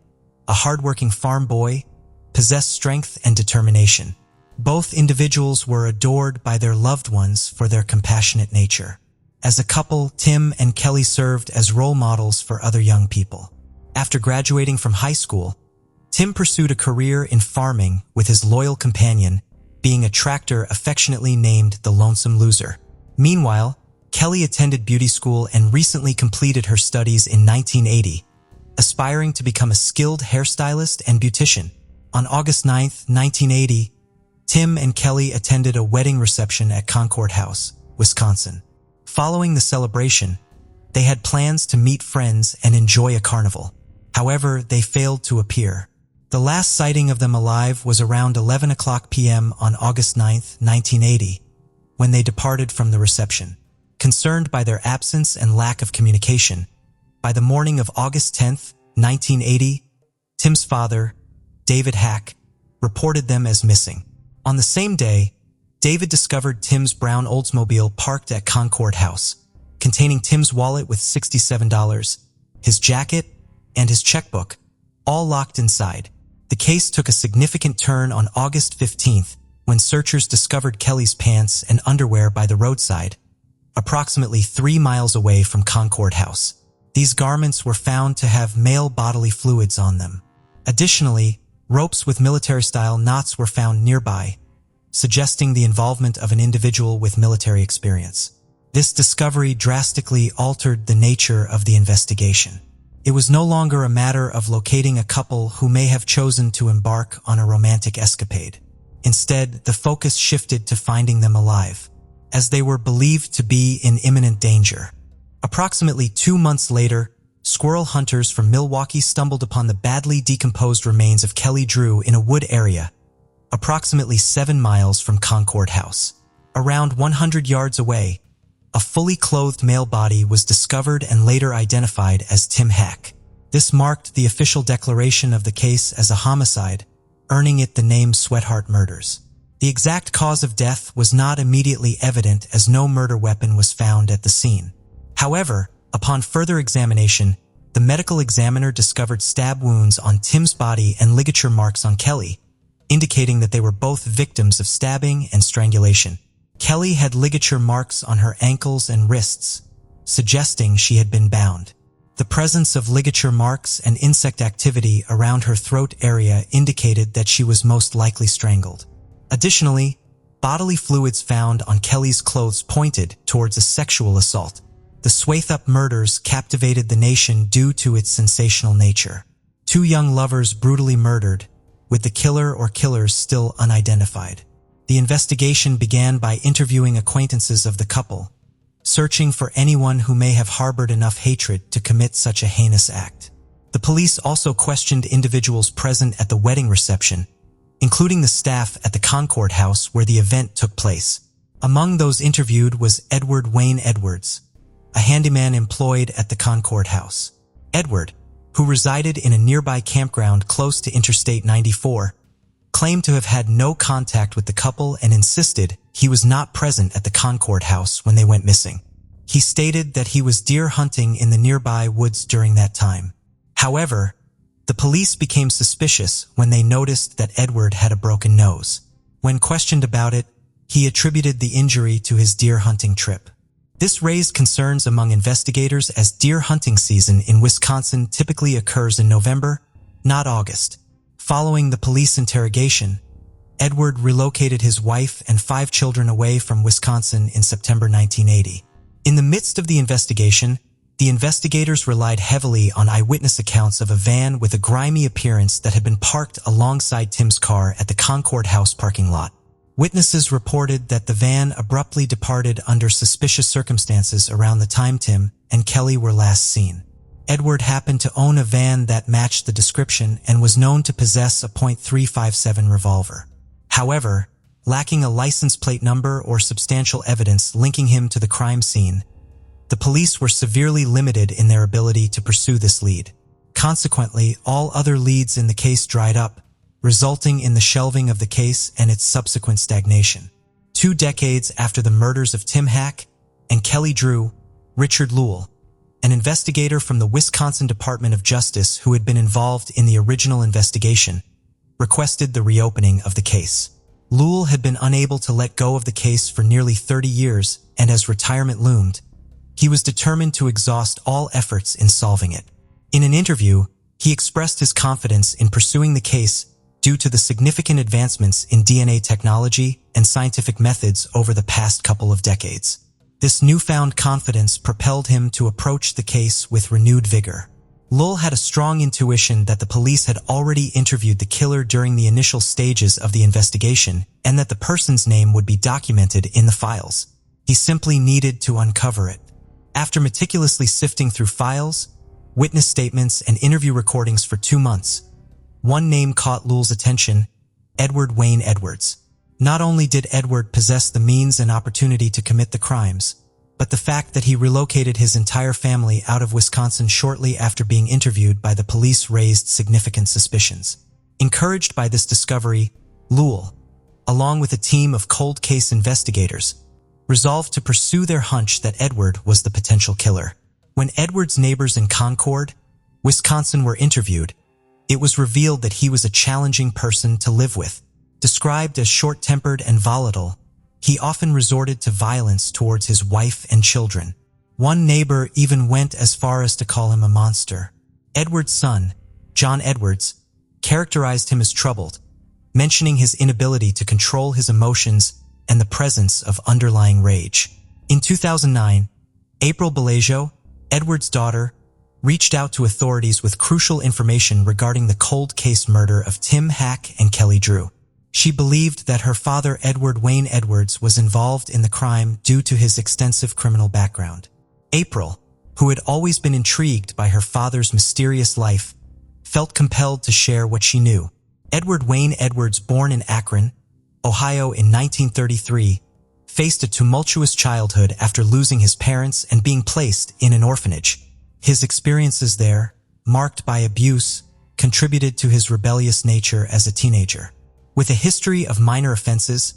a hardworking farm boy, possessed strength and determination. Both individuals were adored by their loved ones for their compassionate nature. As a couple, Tim and Kelly served as role models for other young people. After graduating from high school, Tim pursued a career in farming with his loyal companion, being a tractor affectionately named the Lonesome Loser. Meanwhile, Kelly attended beauty school and recently completed her studies in 1980, aspiring to become a skilled hairstylist and beautician. On August 9, 1980, Tim and Kelly attended a wedding reception at Concord House, Wisconsin. Following the celebration, they had plans to meet friends and enjoy a carnival. However, they failed to appear. The last sighting of them alive was around 11 p.m. on August 9, 1980, when they departed from the reception. Concerned by their absence and lack of communication, by the morning of August 10, 1980, Tim's father, David Hack, reported them as missing. On the same day, David discovered Tim's brown Oldsmobile parked at Concord House, containing Tim's wallet with $67, his jacket, and his checkbook, all locked inside. The case took a significant turn on August 15th when searchers discovered Kelly's pants and underwear by the roadside, approximately 3 miles away from Concord House. These garments were found to have male bodily fluids on them. Additionally, ropes with military-style knots were found nearby, suggesting the involvement of an individual with military experience. This discovery drastically altered the nature of the investigation. It was no longer a matter of locating a couple who may have chosen to embark on a romantic escapade. Instead, the focus shifted to finding them alive, as they were believed to be in imminent danger. Approximately 2 months later, squirrel hunters from Milwaukee stumbled upon the badly decomposed remains of Kelly Drew in a wood area, approximately 7 miles from Concord House. Around 100 yards away, a fully clothed male body was discovered and later identified as Tim Hack. This marked the official declaration of the case as a homicide, earning it the name Sweatheart Murders. The exact cause of death was not immediately evident as no murder weapon was found at the scene. However, upon further examination, the medical examiner discovered stab wounds on Tim's body and ligature marks on Kelly, indicating that they were both victims of stabbing and strangulation. Kelly had ligature marks on her ankles and wrists, suggesting she had been bound. The presence of ligature marks and insect activity around her throat area indicated that she was most likely strangled. Additionally, bodily fluids found on Kelly's clothes pointed towards a sexual assault. The Swaithup murders captivated the nation due to its sensational nature. 2 young lovers brutally murdered, with the killer or killers still unidentified. The investigation began by interviewing acquaintances of the couple, searching for anyone who may have harbored enough hatred to commit such a heinous act. The police also questioned individuals present at the wedding reception, including the staff at the Concord House where the event took place. Among those interviewed was Edward Wayne Edwards, a handyman employed at the Concord House. Edward, who resided in a nearby campground close to Interstate 94, claimed to have had no contact with the couple and insisted he was not present at the Concord House when they went missing. He stated that he was deer hunting in the nearby woods during that time. However, the police became suspicious when they noticed that Edward had a broken nose. When questioned about it, he attributed the injury to his deer hunting trip. This raised concerns among investigators as deer hunting season in Wisconsin typically occurs in November, not August. Following the police interrogation, Edward relocated his wife and 5 children away from Wisconsin in September 1980. In the midst of the investigation, the investigators relied heavily on eyewitness accounts of a van with a grimy appearance that had been parked alongside Tim's car at the Concord House parking lot. Witnesses reported that the van abruptly departed under suspicious circumstances around the time Tim and Kelly were last seen. Edward happened to own a van that matched the description and was known to possess a .357 revolver. However, lacking a license plate number or substantial evidence linking him to the crime scene, the police were severely limited in their ability to pursue this lead. Consequently, all other leads in the case dried up, resulting in the shelving of the case and its subsequent stagnation. 2 decades after the murders of Tim Hack and Kelly Drew, Richard Lewell, an investigator from the Wisconsin Department of Justice who had been involved in the original investigation, requested the reopening of the case. Lewell had been unable to let go of the case for nearly 30 years, and as retirement loomed, he was determined to exhaust all efforts in solving it. In an interview, he expressed his confidence in pursuing the case due to the significant advancements in DNA technology and scientific methods over the past couple of decades. This newfound confidence propelled him to approach the case with renewed vigor. Lowell had a strong intuition that the police had already interviewed the killer during the initial stages of the investigation and that the person's name would be documented in the files. He simply needed to uncover it. After meticulously sifting through files, witness statements, and interview recordings for 2 months, one name caught Lowell's attention: Edward Wayne Edwards. Not only did Edward possess the means and opportunity to commit the crimes, but the fact that he relocated his entire family out of Wisconsin shortly after being interviewed by the police raised significant suspicions. Encouraged by this discovery, Lowell, along with a team of cold case investigators, resolved to pursue their hunch that Edward was the potential killer. When Edward's neighbors in Concord, Wisconsin were interviewed, it was revealed that he was a challenging person to live with. Described as short-tempered and volatile, he often resorted to violence towards his wife and children. One neighbor even went as far as to call him a monster. Edward's son, John Edwards, characterized him as troubled, mentioning his inability to control his emotions and the presence of underlying rage. In 2009, April Bellagio, Edward's daughter, reached out to authorities with crucial information regarding the cold case murder of Tim Hack and Kelly Drew. She believed that her father, Edward Wayne Edwards, was involved in the crime due to his extensive criminal background. April, who had always been intrigued by her father's mysterious life, felt compelled to share what she knew. Edward Wayne Edwards, born in Akron, Ohio in 1933, faced a tumultuous childhood after losing his parents and being placed in an orphanage. His experiences there, marked by abuse, contributed to his rebellious nature as a teenager. With a history of minor offenses,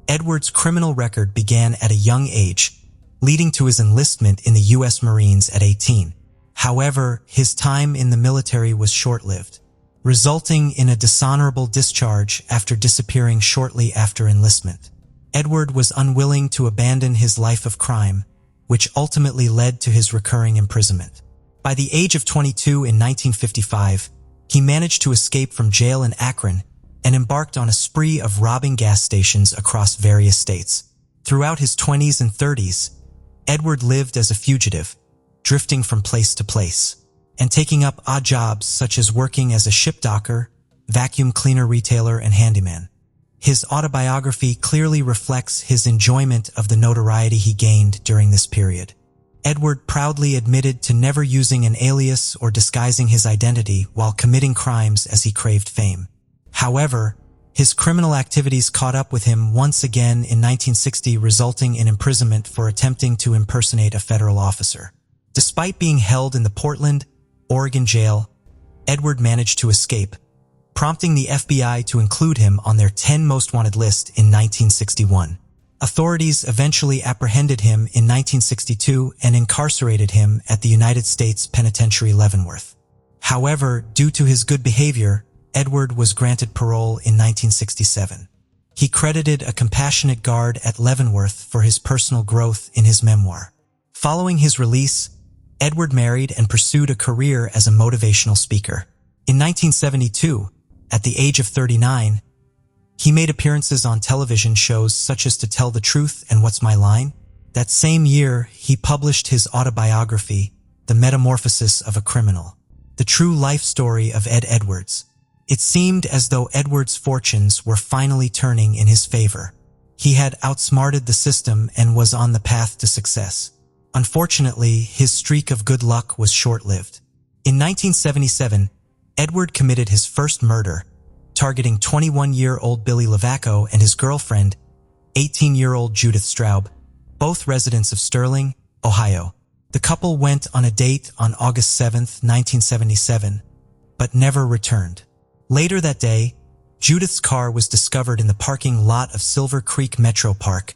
Edwards' criminal record began at a young age, leading to his enlistment in the U.S. Marines at 18. However, his time in the military was short-lived, resulting in a dishonorable discharge after disappearing shortly after enlistment. Edward was unwilling to abandon his life of crime, which ultimately led to his recurring imprisonment. By the age of 22 in 1955, he managed to escape from jail in Akron and embarked on a spree of robbing gas stations across various states. Throughout his 20s and 30s, Edward lived as a fugitive, drifting from place to place, and taking up odd jobs such as working as a ship docker, vacuum cleaner retailer, and handyman. His autobiography clearly reflects his enjoyment of the notoriety he gained during this period. Edward proudly admitted to never using an alias or disguising his identity while committing crimes as he craved fame. However, his criminal activities caught up with him once again in 1960, resulting in imprisonment for attempting to impersonate a federal officer. Despite being held in the Portland, Oregon jail, Edward managed to escape, prompting the FBI to include him on their 10 most wanted list in 1961. Authorities eventually apprehended him in 1962 and incarcerated him at the United States Penitentiary Leavenworth. However, due to his good behavior, Edward was granted parole in 1967. He credited a compassionate guard at Leavenworth for his personal growth in his memoir. Following his release, Edward married and pursued a career as a motivational speaker. In 1972, at the age of 39, he made appearances on television shows such as To Tell the Truth and What's My Line? That same year, he published his autobiography, The Metamorphosis of a Criminal, the true life story of Ed Edwards. It seemed as though Edwards' fortunes were finally turning in his favor. He had outsmarted the system and was on the path to success. Unfortunately, his streak of good luck was short-lived. In 1977, Edward committed his first murder, targeting 21-year-old Billy Lavaco and his girlfriend, 18-year-old Judith Straub, both residents of Sterling, Ohio. The couple went on a date on August 7, 1977, but never returned. Later that day, Judith's car was discovered in the parking lot of Silver Creek Metro Park,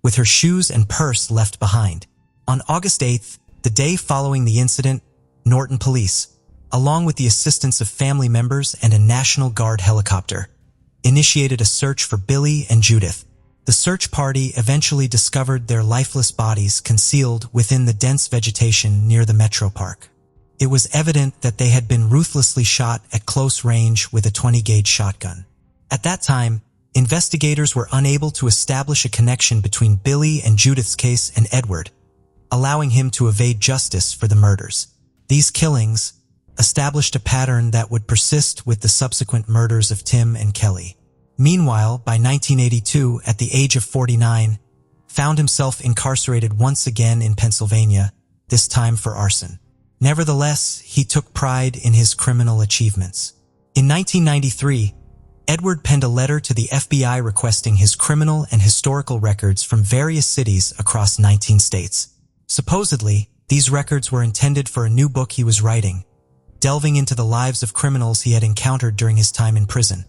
with her shoes and purse left behind. On August 8th, the day following the incident, Norton Police, along with the assistance of family members and a National Guard helicopter, initiated a search for Billy and Judith. The search party eventually discovered their lifeless bodies concealed within the dense vegetation near the Metro Park. It was evident that they had been ruthlessly shot at close range with a 20-gauge shotgun. At that time, investigators were unable to establish a connection between Billy and Judith's case and Edward, allowing him to evade justice for the murders. These killings established a pattern that would persist with the subsequent murders of Tim and Kelly. Meanwhile, by 1982, at the age of 49, found himself incarcerated once again in Pennsylvania, this time for arson. Nevertheless, he took pride in his criminal achievements. In 1993, Edward penned a letter to the FBI requesting his criminal and historical records from various cities across 19 states. Supposedly, these records were intended for a new book he was writing, delving into the lives of criminals he had encountered during his time in prison,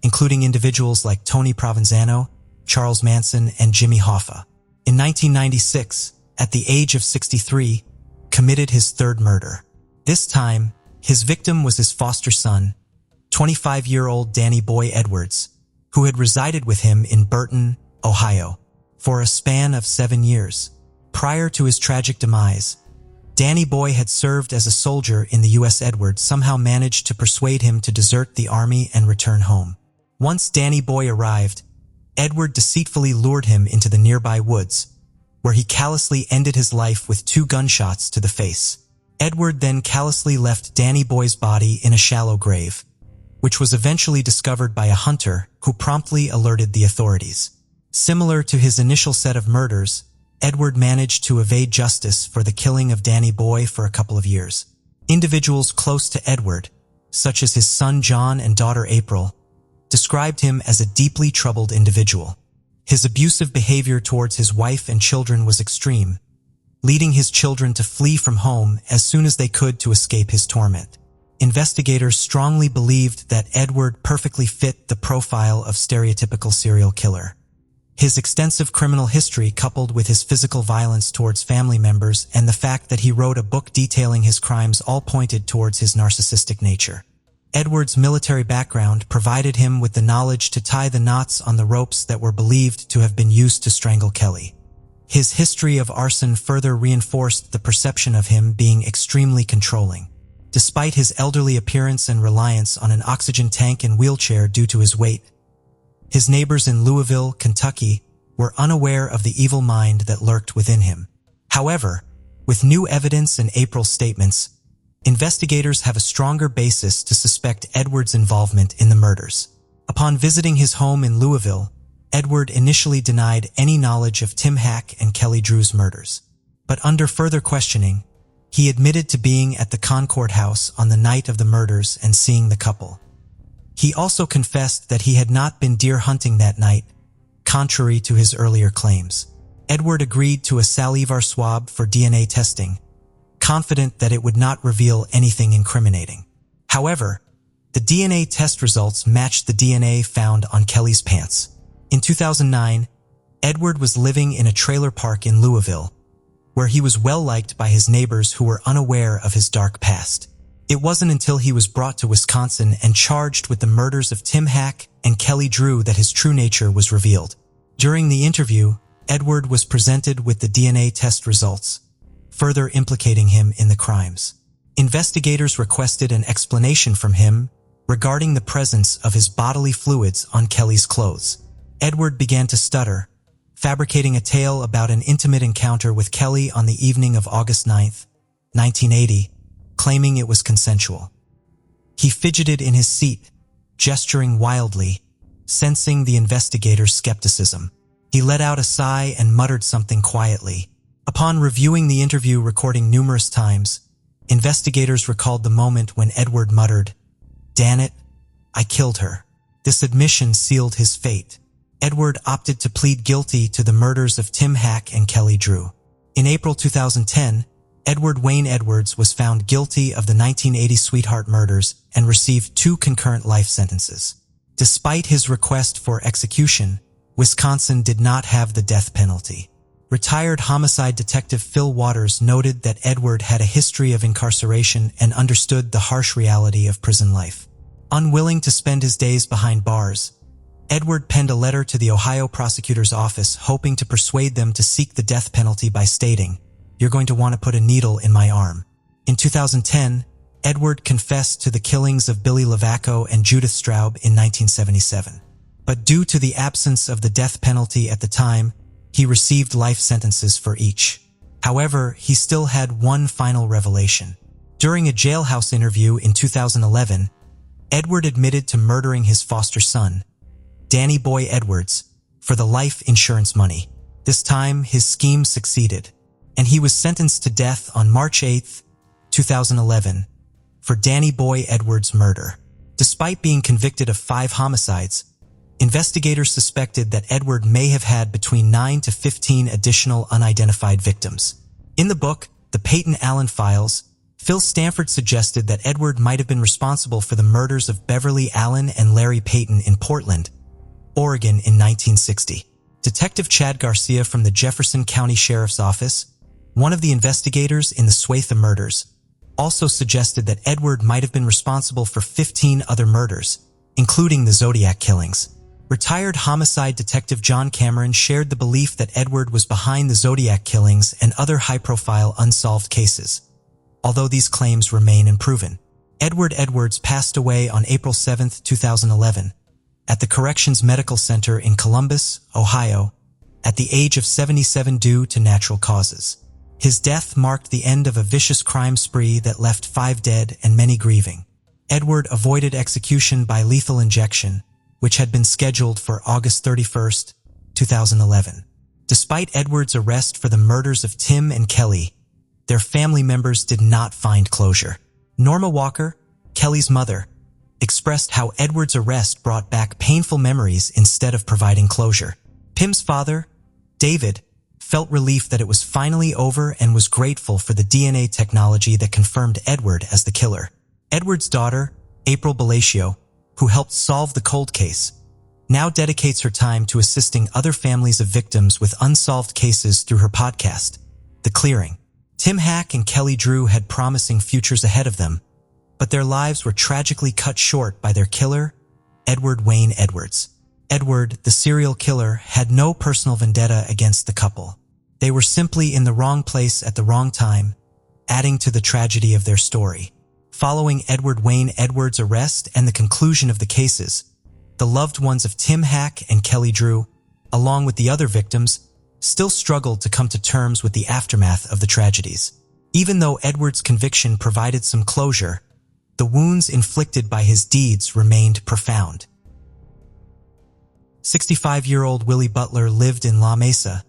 including individuals like Tony Provenzano, Charles Manson, and Jimmy Hoffa. In 1996, at the age of 63, committed his third murder. This time, his victim was his foster son, 25-year-old Danny Boy Edwards, who had resided with him in Burton, Ohio, for a span of 7 years. Prior to his tragic demise, Danny Boy had served as a soldier in the U.S. Edwards somehow managed to persuade him to desert the army and return home. Once Danny Boy arrived, Edward deceitfully lured him into the nearby woods, where he callously ended his life with 2 gunshots to the face. Edward then callously left Danny Boy's body in a shallow grave, which was eventually discovered by a hunter who promptly alerted the authorities. Similar to his initial set of murders, Edward managed to evade justice for the killing of Danny Boy for a couple of years. Individuals close to Edward, such as his son John and daughter April, described him as a deeply troubled individual. His abusive behavior towards his wife and children was extreme, leading his children to flee from home as soon as they could to escape his torment. Investigators strongly believed that Edward perfectly fit the profile of stereotypical serial killer. His extensive criminal history, coupled with his physical violence towards family members and the fact that he wrote a book detailing his crimes, all pointed towards his narcissistic nature. Edward's military background provided him with the knowledge to tie the knots on the ropes that were believed to have been used to strangle Kelly. His history of arson further reinforced the perception of him being extremely controlling. Despite his elderly appearance and reliance on an oxygen tank and wheelchair due to his weight, his neighbors in Louisville, Kentucky, were unaware of the evil mind that lurked within him. However, with new evidence and April's statements, investigators have a stronger basis to suspect Edward's involvement in the murders. Upon visiting his home in Louisville, Edward initially denied any knowledge of Tim Hack and Kelly Drew's murders. But under further questioning, he admitted to being at the Concord house on the night of the murders and seeing the couple. He also confessed that he had not been deer hunting that night, contrary to his earlier claims. Edward agreed to a salivar swab for DNA testing, confident that it would not reveal anything incriminating. However, the DNA test results matched the DNA found on Kelly's pants. In 2009, Edward was living in a trailer park in Louisville, where he was well-liked by his neighbors who were unaware of his dark past. It wasn't until he was brought to Wisconsin and charged with the murders of Tim Hack and Kelly Drew that his true nature was revealed. During the interview, Edward was presented with the DNA test results, further implicating him in the crimes. Investigators requested an explanation from him regarding the presence of his bodily fluids on Kelly's clothes. Edward began to stutter, fabricating a tale about an intimate encounter with Kelly on the evening of August 9, 1980, claiming it was consensual. He fidgeted in his seat, gesturing wildly, sensing the investigators' skepticism. He let out a sigh and muttered something quietly. Upon reviewing the interview recording numerous times, investigators recalled the moment when Edward muttered, "Damn it, I killed her." This admission sealed his fate. Edward opted to plead guilty to the murders of Tim Hack and Kelly Drew. In April 2010, Edward Wayne Edwards was found guilty of the 1980 Sweetheart murders and received 2 concurrent life sentences. Despite his request for execution, Wisconsin did not have the death penalty. Retired homicide detective Phil Waters noted that Edward had a history of incarceration and understood the harsh reality of prison life. Unwilling to spend his days behind bars, Edward penned a letter to the Ohio prosecutor's office hoping to persuade them to seek the death penalty by stating, "You're going to want to put a needle in my arm." In 2010, Edward confessed to the killings of Billy Lavaco and Judith Straub in 1977. But due to the absence of the death penalty at the time, he received life sentences for each. However, he still had one final revelation. During a jailhouse interview in 2011, Edward admitted to murdering his foster son, Danny Boy Edwards, for the life insurance money. This time, his scheme succeeded, and he was sentenced to death on March 8, 2011, for Danny Boy Edwards' murder. Despite being convicted of 5 homicides, investigators suspected that Edward may have had between 9 to 15 additional unidentified victims. In the book, The Peyton Allen Files, Phil Stanford suggested that Edward might have been responsible for the murders of Beverly Allen and Larry Peyton in Portland, Oregon in 1960. Detective Chad Garcia from the Jefferson County Sheriff's Office, one of the investigators in the Swatha murders, also suggested that Edward might have been responsible for 15 other murders, including the Zodiac killings. Retired homicide detective John Cameron shared the belief that Edward was behind the Zodiac killings and other high-profile unsolved cases, although these claims remain unproven. Edward Edwards passed away on April 7, 2011, at the Corrections Medical Center in Columbus, Ohio, at the age of 77 due to natural causes. His death marked the end of a vicious crime spree that left 5 dead and many grieving. Edward avoided execution by lethal injection, which had been scheduled for August 31st, 2011. Despite Edward's arrest for the murders of Tim and Kelly, their family members did not find closure. Norma Walker, Kelly's mother, expressed how Edward's arrest brought back painful memories instead of providing closure. Pim's father, David, felt relief that it was finally over and was grateful for the DNA technology that confirmed Edward as the killer. Edward's daughter, April Balacio, who helped solve the cold case, now dedicates her time to assisting other families of victims with unsolved cases through her podcast, The Clearing. Tim Hack and Kelly Drew had promising futures ahead of them, but their lives were tragically cut short by their killer, Edward Wayne Edwards. Edward, the serial killer, had no personal vendetta against the couple. They were simply in the wrong place at the wrong time, adding to the tragedy of their story. Following Edward Wayne Edwards' arrest and the conclusion of the cases, the loved ones of Tim Hack and Kelly Drew, along with the other victims, still struggled to come to terms with the aftermath of the tragedies. Even though Edward's conviction provided some closure, the wounds inflicted by his deeds remained profound. 65-year-old Willie Butler lived in La Mesa.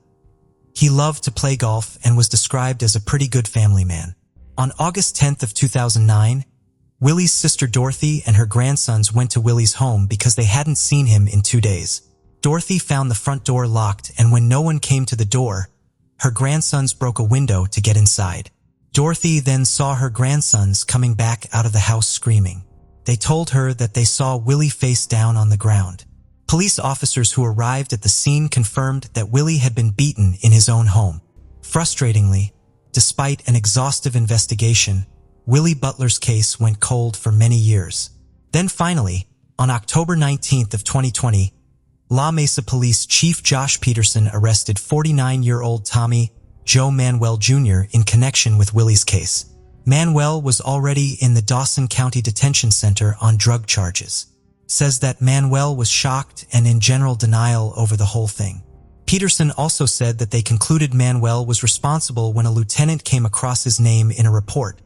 He loved to play golf and was described as a pretty good family man. On August 10th of 2009, Willie's sister Dorothy and her grandsons went to Willie's home because they hadn't seen him in 2 days. Dorothy found the front door locked, and when no one came to the door, her grandsons broke a window to get inside. Dorothy then saw her grandsons coming back out of the house screaming. They told her that they saw Willie face down on the ground. Police officers who arrived at the scene confirmed that Willie had been beaten in his own home. Frustratingly, despite an exhaustive investigation, Willie Butler's case went cold for many years. Then finally, on October 19th of 2020, La Mesa Police Chief Josh Peterson arrested 49-year-old Tommy Joe Manuel Jr. in connection with Willie's case. Manuel was already in the Dawson County Detention Center on drug charges. Says that Manuel was shocked and in general denial over the whole thing. Peterson also said that they concluded Manuel was responsible when a lieutenant came across his name in a report,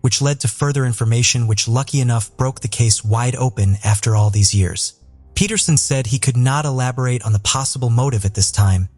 which led to further information which lucky enough broke the case wide open after all these years. Peterson said he could not elaborate on the possible motive at this time,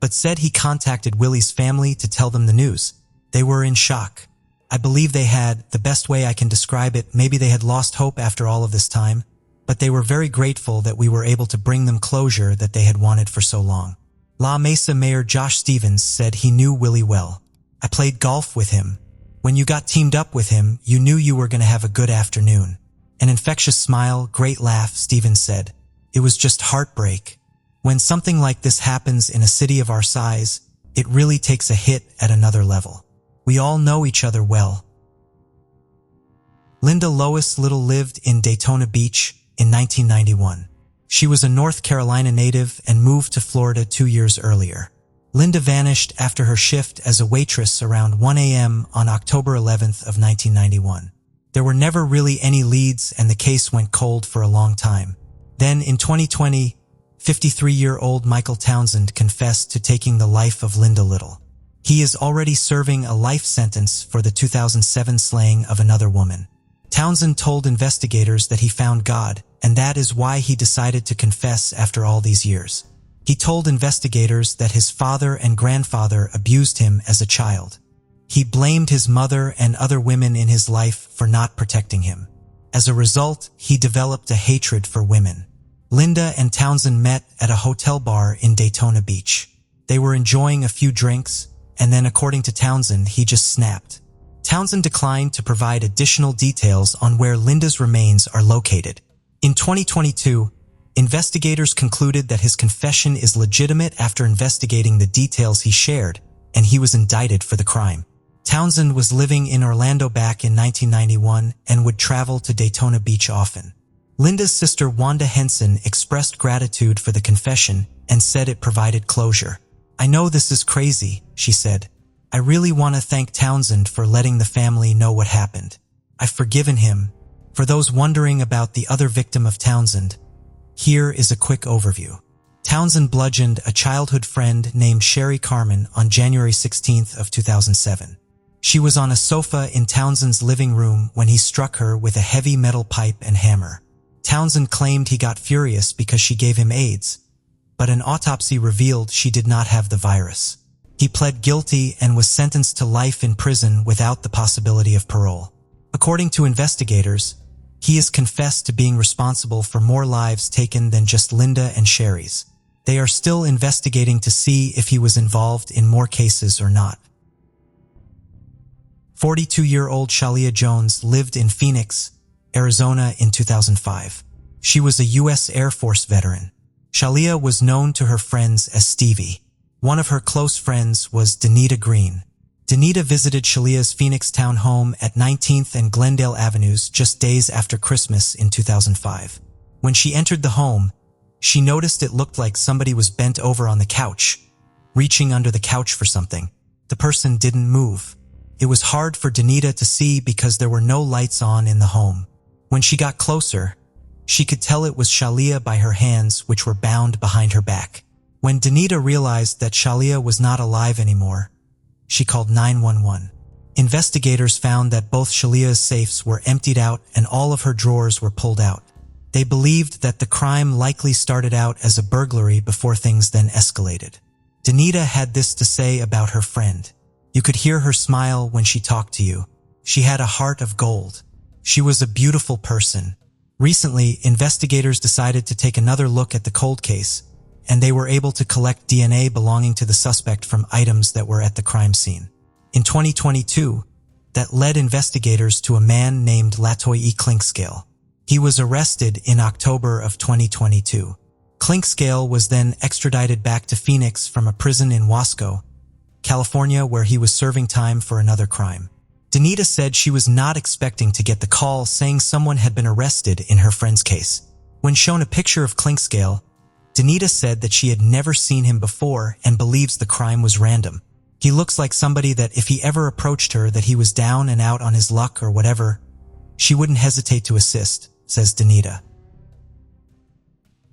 but said he contacted Willie's family to tell them the news. They were in shock. I believe they had, the best way I can describe it, maybe they had lost hope after all of this time, but they were very grateful that we were able to bring them closure that they had wanted for so long. La Mesa Mayor Josh Stevens said he knew Willie well. I played golf with him. When you got teamed up with him, you knew you were going to have a good afternoon. An infectious smile, great laugh, Stevens said. It was just heartbreak. When something like this happens in a city of our size, it really takes a hit at another level. We all know each other well. Linda Lois Little lived in Daytona Beach in 1991. She was a North Carolina native and moved to Florida 2 years earlier. Linda vanished after her shift as a waitress around 1 a.m. on October 11th of 1991. There were never really any leads and the case went cold for a long time. Then in 2020, 53-year-old Michael Townsend confessed to taking the life of Linda Little. He is already serving a life sentence for the 2007 slaying of another woman. Townsend told investigators that he found God, and that is why he decided to confess after all these years. He told investigators that his father and grandfather abused him as a child. He blamed his mother and other women in his life for not protecting him. As a result, he developed a hatred for women. Linda and Townsend met at a hotel bar in Daytona Beach. They were enjoying a few drinks, and then according to Townsend, he just snapped. Townsend declined to provide additional details on where Linda's remains are located. In 2022, investigators concluded that his confession is legitimate after investigating the details he shared, and he was indicted for the crime. Townsend was living in Orlando back in 1991 and would travel to Daytona Beach often. Linda's sister Wanda Henson expressed gratitude for the confession and said it provided closure. I know this is crazy, she said. I really want to thank Townsend for letting the family know what happened. I've forgiven him. For those wondering about the other victim of Townsend, here is a quick overview. Townsend bludgeoned a childhood friend named Sherry Carmen on January 16th of 2007. She was on a sofa in Townsend's living room when he struck her with a heavy metal pipe and hammer. Townsend claimed he got furious because she gave him AIDS, but an autopsy revealed she did not have the virus. He pled guilty and was sentenced to life in prison without the possibility of parole. According to investigators, he has confessed to being responsible for more lives taken than just Linda and Sherry's. They are still investigating to see if he was involved in more cases or not. 42-year-old Shalia Jones lived in Phoenix, Arizona in 2005. She was a U.S. Air Force veteran. Shalia was known to her friends as Stevie. One of her close friends was Danita Green. Danita visited Shalia's Phoenix town home at 19th and Glendale Avenues just days after Christmas in 2005. When she entered the home, she noticed it looked like somebody was bent over on the couch, reaching under the couch for something. The person didn't move. It was hard for Danita to see because there were no lights on in the home. When she got closer, she could tell it was Shalia by her hands, which were bound behind her back. When Danita realized that Shalia was not alive anymore, she called 911. Investigators found that both Shalia's safes were emptied out and all of her drawers were pulled out. They believed that the crime likely started out as a burglary before things then escalated. Danita had this to say about her friend. You could hear her smile when she talked to you. She had a heart of gold. She was a beautiful person. Recently, investigators decided to take another look at the cold case, and they were able to collect DNA belonging to the suspect from items that were at the crime scene. In 2022, that led investigators to a man named Latoy Clinkscale. He was arrested in October of 2022. Clinkscale was then extradited back to Phoenix from a prison in Wasco, California, where he was serving time for another crime. Danita said she was not expecting to get the call saying someone had been arrested in her friend's case. When shown a picture of Clinkscale, Danita said that she had never seen him before and believes the crime was random. He looks like somebody that if he ever approached her that he was down and out on his luck or whatever, she wouldn't hesitate to assist, says Danita.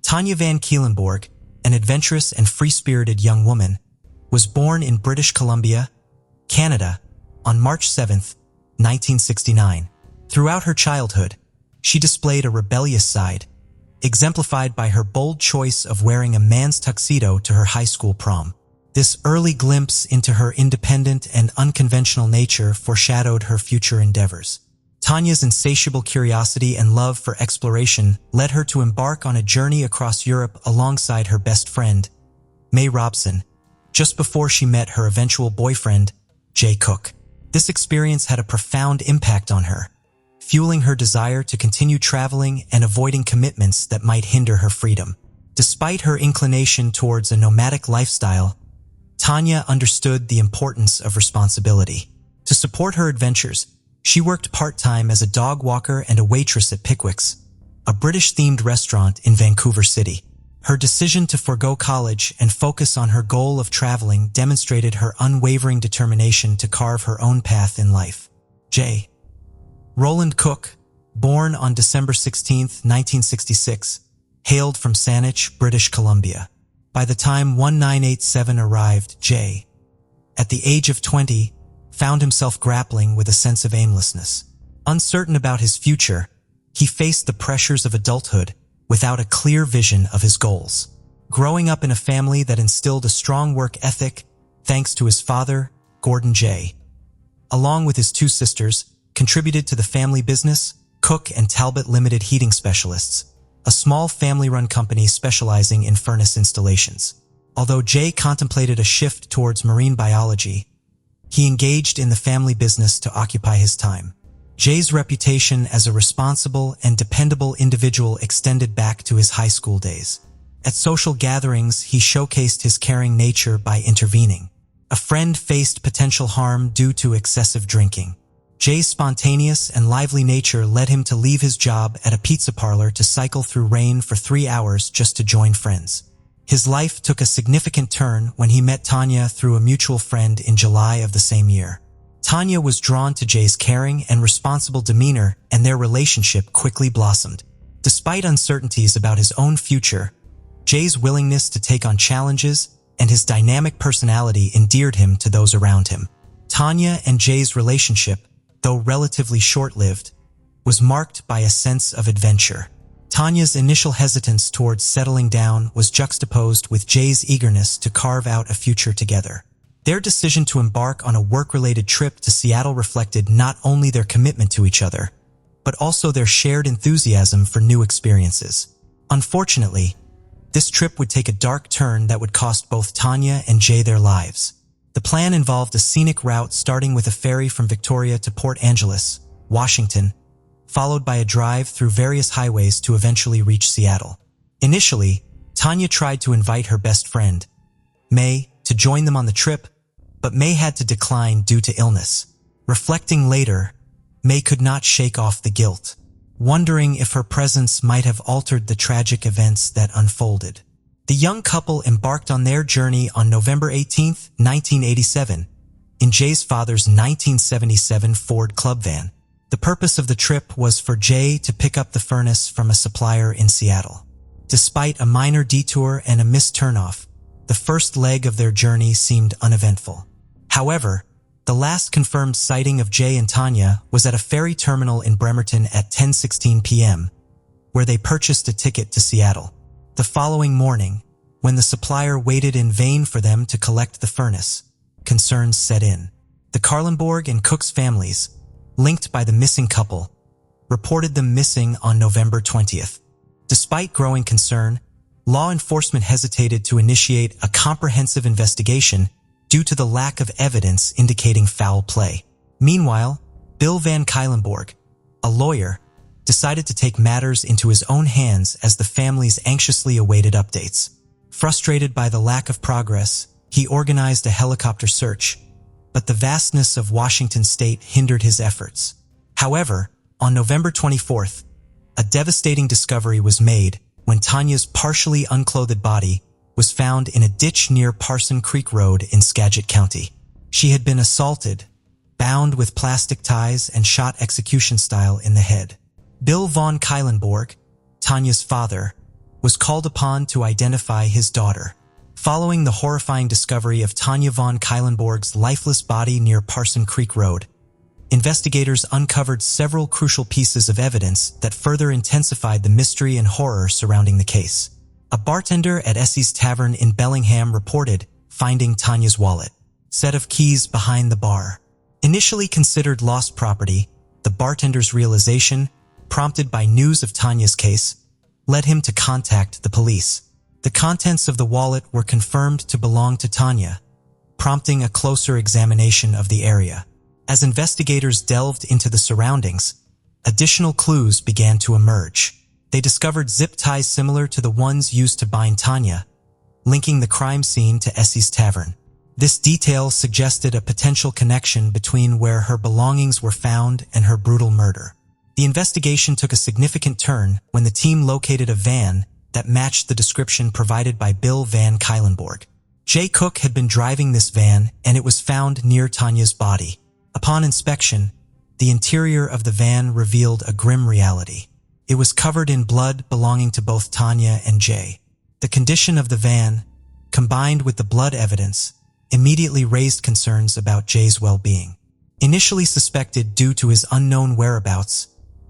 Tanya Van Keelenborg, an adventurous and free-spirited young woman, was born in British Columbia, Canada, on March 7, 1969. Throughout her childhood, she displayed a rebellious side, exemplified by her bold choice of wearing a man's tuxedo to her high school prom. This early glimpse into her independent and unconventional nature foreshadowed her future endeavors. Tanya's insatiable curiosity and love for exploration led her to embark on a journey across Europe alongside her best friend, May Robson, just before she met her eventual boyfriend, Jay Cook. This experience had a profound impact on her, fueling her desire to continue traveling and avoiding commitments that might hinder her freedom. Despite her inclination towards a nomadic lifestyle, Tanya understood the importance of responsibility. To support her adventures, she worked part-time as a dog walker and a waitress at Pickwick's, a British-themed restaurant in Vancouver City. Her decision to forego college and focus on her goal of traveling demonstrated her unwavering determination to carve her own path in life. J. Roland Cook, born on December 16, 1966, hailed from Saanich, British Columbia. By the time 1987 arrived, J., at the age of 20, found himself grappling with a sense of aimlessness. Uncertain about his future, he faced the pressures of adulthood without a clear vision of his goals. Growing up in a family that instilled a strong work ethic, thanks to his father, Gordon J., along with his two sisters, contributed to the family business, Cook and Talbot Limited Heating Specialists, a small family-run company specializing in furnace installations. Although Jay contemplated a shift towards marine biology, he engaged in the family business to occupy his time. Jay's reputation as a responsible and dependable individual extended back to his high school days. At social gatherings, he showcased his caring nature by intervening. A friend faced potential harm due to excessive drinking. Jay's spontaneous and lively nature led him to leave his job at a pizza parlor to cycle through rain for 3 hours just to join friends. His life took a significant turn when he met Tanya through a mutual friend in July of the same year. Tanya was drawn to Jay's caring and responsible demeanor, and their relationship quickly blossomed. Despite uncertainties about his own future, Jay's willingness to take on challenges and his dynamic personality endeared him to those around him. Tanya and Jay's relationship, though relatively short-lived, was marked by a sense of adventure. Tanya's initial hesitance towards settling down was juxtaposed with Jay's eagerness to carve out a future together. Their decision to embark on a work-related trip to Seattle reflected not only their commitment to each other, but also their shared enthusiasm for new experiences. Unfortunately, this trip would take a dark turn that would cost both Tanya and Jay their lives. The plan involved a scenic route starting with a ferry from Victoria to Port Angeles, Washington, followed by a drive through various highways to eventually reach Seattle. Initially, Tanya tried to invite her best friend, May, to join them on the trip, but May had to decline due to illness. Reflecting later, May could not shake off the guilt, wondering if her presence might have altered the tragic events that unfolded. The young couple embarked on their journey on November 18, 1987, in Jay's father's 1977 Ford Club van. The purpose of the trip was for Jay to pick up the furnace from a supplier in Seattle. Despite a minor detour and a missed turnoff, the first leg of their journey seemed uneventful. However, the last confirmed sighting of Jay and Tanya was at a ferry terminal in Bremerton at 10:16 p.m., where they purchased a ticket to Seattle. The following morning, when the supplier waited in vain for them to collect the furnace, concerns set in. The Karlenborg and Cook's families, linked by the missing couple, reported them missing on November 20th. Despite growing concern, law enforcement hesitated to initiate a comprehensive investigation due to the lack of evidence indicating foul play. Meanwhile, Bill Van Kylenborg, a lawyer, decided to take matters into his own hands as the families anxiously awaited updates. Frustrated by the lack of progress, he organized a helicopter search, but the vastness of Washington state hindered his efforts. However, on November 24th, a devastating discovery was made when Tanya's partially unclothed body was found in a ditch near Parson Creek Road in Skagit County. She had been assaulted, bound with plastic ties and shot execution style in the head. Bill von Kylenborg, Tanya's father, was called upon to identify his daughter. Following the horrifying discovery of Tanya von Kylenborg's lifeless body near Parson Creek Road, investigators uncovered several crucial pieces of evidence that further intensified the mystery and horror surrounding the case. A bartender at Essie's Tavern in Bellingham reported finding Tanya's wallet, set of keys behind the bar. Initially considered lost property, the bartender's realization, prompted by news of Tanya's case, led him to contact the police. The contents of the wallet were confirmed to belong to Tanya, prompting a closer examination of the area. As investigators delved into the surroundings, additional clues began to emerge. They discovered zip ties similar to the ones used to bind Tanya, linking the crime scene to Essie's Tavern. This detail suggested a potential connection between where her belongings were found and her brutal murder. The investigation took a significant turn when the team located a van that matched the description provided by Bill Van Kylenborg. Jay Cook had been driving this van, and it was found near Tanya's body. Upon inspection, the interior of the van revealed a grim reality. It was covered in blood belonging to both Tanya and Jay. The condition of the van, combined with the blood evidence, immediately raised concerns about Jay's well-being. Initially suspected due to his unknown whereabouts,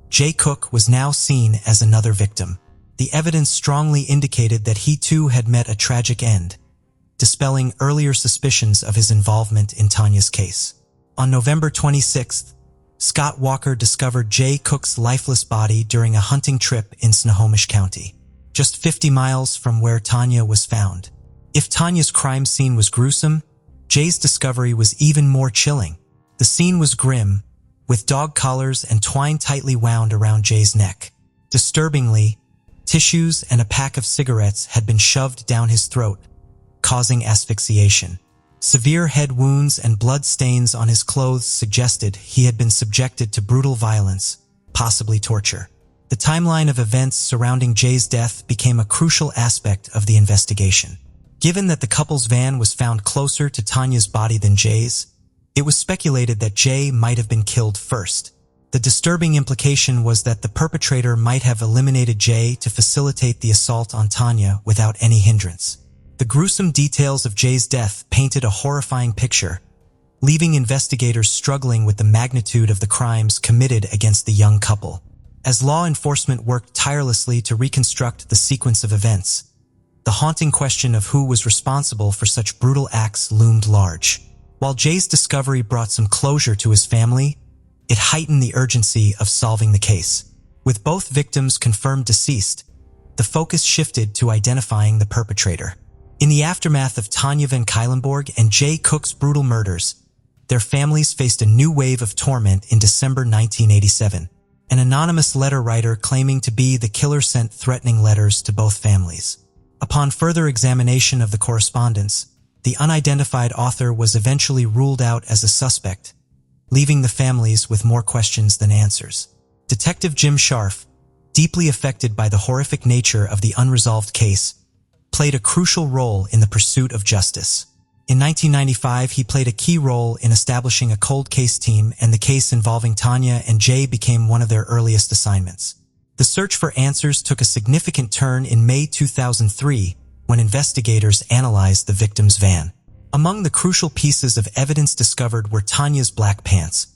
Jay Cook was now seen as another victim. The evidence strongly indicated that he too had met a tragic end, dispelling earlier suspicions of his involvement in Tanya's case. On November 26th, Scott Walker discovered Jay Cook's lifeless body during a hunting trip in Snohomish County, just 50 miles from where Tanya was found. If Tanya's crime scene was gruesome, Jay's discovery was even more chilling. The scene was grim, with dog collars and twine tightly wound around Jay's neck. Disturbingly, tissues and a pack of cigarettes had been shoved down his throat, causing asphyxiation. Severe head wounds and blood stains on his clothes suggested he had been subjected to brutal violence, possibly torture. The timeline of events surrounding Jay's death became a crucial aspect of the investigation. Given that the couple's van was found closer to Tanya's body than Jay's, it was speculated that Jay might have been killed first. The disturbing implication was that the perpetrator might have eliminated Jay to facilitate the assault on Tanya without any hindrance. The gruesome details of Jay's death painted a horrifying picture, leaving investigators struggling with the magnitude of the crimes committed against the young couple. As law enforcement worked tirelessly to reconstruct the sequence of events, the haunting question of who was responsible for such brutal acts loomed large. While Jay's discovery brought some closure to his family, it heightened the urgency of solving the case. With both victims confirmed deceased, the focus shifted to identifying the perpetrator. In the aftermath of Tanya van Cuylenborg and Jay Cook's brutal murders, their families faced a new wave of torment in December 1987. An anonymous letter writer claiming to be the killer sent threatening letters to both families. Upon further examination of the correspondence, the unidentified author was eventually ruled out as a suspect, leaving the families with more questions than answers. Detective Jim Scharf, deeply affected by the horrific nature of the unresolved case, played a crucial role in the pursuit of justice. In 1995, he played a key role in establishing a cold case team, and the case involving Tanya and Jay became one of their earliest assignments. The search for answers took a significant turn in May 2003 when investigators analyzed the victim's van. Among the crucial pieces of evidence discovered were Tanya's black pants,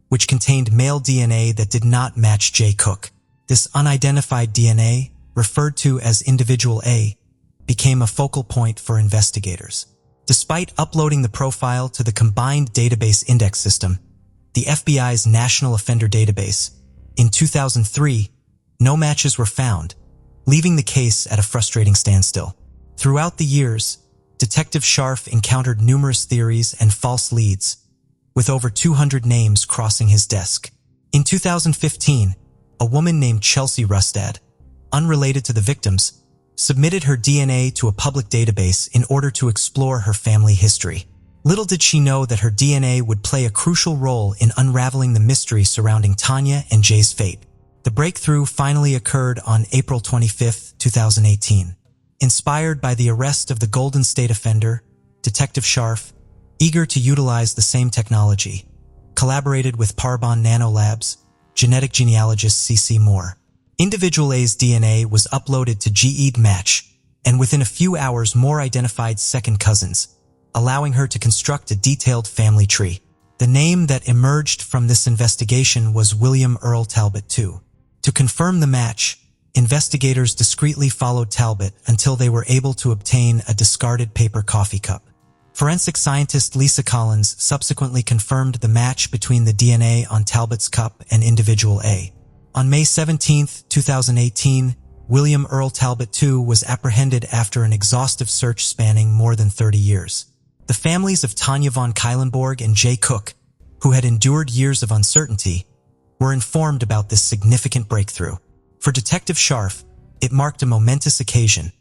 which contained male DNA that did not match Jay Cook. This unidentified DNA, referred to as Individual A, became a focal point for investigators. Despite uploading the profile to the Combined Database Index System, the FBI's National Offender Database, in 2003, no matches were found, leaving the case at a frustrating standstill. Throughout the years, Detective Scharf encountered numerous theories and false leads, with over 200 names crossing his desk. In 2015, a woman named Chelsea Rustad, unrelated to the victims, submitted her DNA to a public database in order to explore her family history. Little did she know that her DNA would play a crucial role in unraveling the mystery surrounding Tanya and Jay's fate. The breakthrough finally occurred on April 25, 2018. Inspired by the arrest of the Golden State offender, Detective Scharf, eager to utilize the same technology, collaborated with Parabon Nanolabs, genetic genealogist C.C. Moore. Individual A's DNA was uploaded to GED Match, and within a few hours Moore identified second cousins, allowing her to construct a detailed family tree. The name that emerged from this investigation was William Earl Talbot II. To confirm the match, investigators discreetly followed Talbot until they were able to obtain a discarded paper coffee cup. Forensic scientist Lisa Collins subsequently confirmed the match between the DNA on Talbot's cup and Individual A. On May 17, 2018, William Earl Talbot II was apprehended after an exhaustive search spanning more than 30 years. The families of Tanya van Cuylenborg and Jay Cook, who had endured years of uncertainty, were informed about this significant breakthrough. For Detective Scharf, it marked a momentous occasion,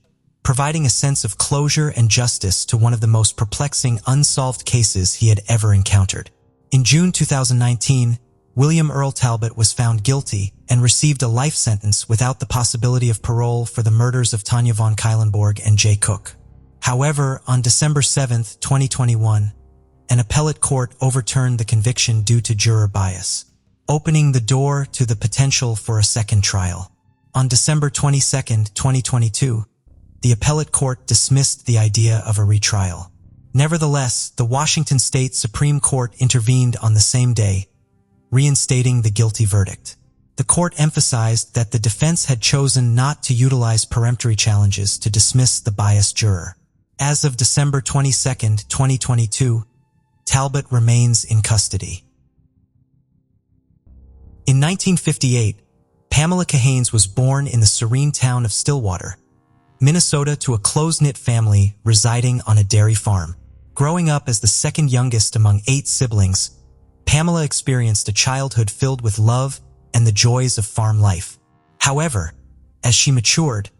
providing a sense of closure and justice to one of the most perplexing unsolved cases he had ever encountered. In June 2019, William Earl Talbot was found guilty and received a life sentence without the possibility of parole for the murders of Tanya van Cuylenborg and Jay Cook. However, on December 7, 2021, an appellate court overturned the conviction due to juror bias, opening the door to the potential for a second trial. On December 22, 2022, the appellate court dismissed the idea of a retrial. Nevertheless, the Washington State Supreme Court intervened on the same day, reinstating the guilty verdict. The court emphasized that the defense had chosen not to utilize peremptory challenges to dismiss the biased juror. As of December 22, 2022, Talbot remains in custody. In 1958, Pamela Cahanes was born in the serene town of Stillwater, Minnesota, to a close-knit family residing on a dairy farm. Growing up as the second youngest among 8 siblings, Pamela experienced a childhood filled with love and the joys of farm life. However, as she matured,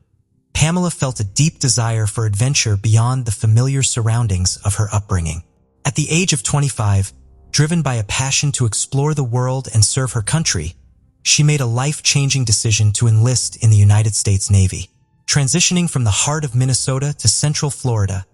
Pamela felt a deep desire for adventure beyond the familiar surroundings of her upbringing. At the age of 25, driven by a passion to explore the world and serve her country, she made a life-changing decision to enlist in the United States Navy. Transitioning from the heart of Minnesota to Central Florida,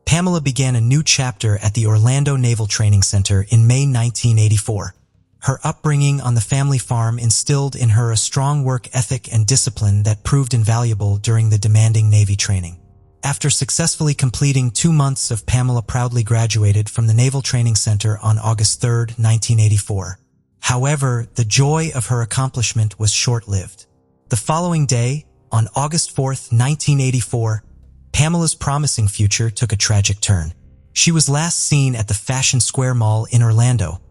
Pamela began a new chapter at the Orlando Naval Training Center in May 1984. Her upbringing on the family farm instilled in her a strong work ethic and discipline that proved invaluable during the demanding Navy training. After successfully completing 2 months of Pamela proudly graduated from the Naval Training Center on August 3, 1984. However, the joy of her accomplishment was short-lived. The following day, on August 4, 1984, Pamela's promising future took a tragic turn. She was last seen at the Fashion Square Mall in Orlando,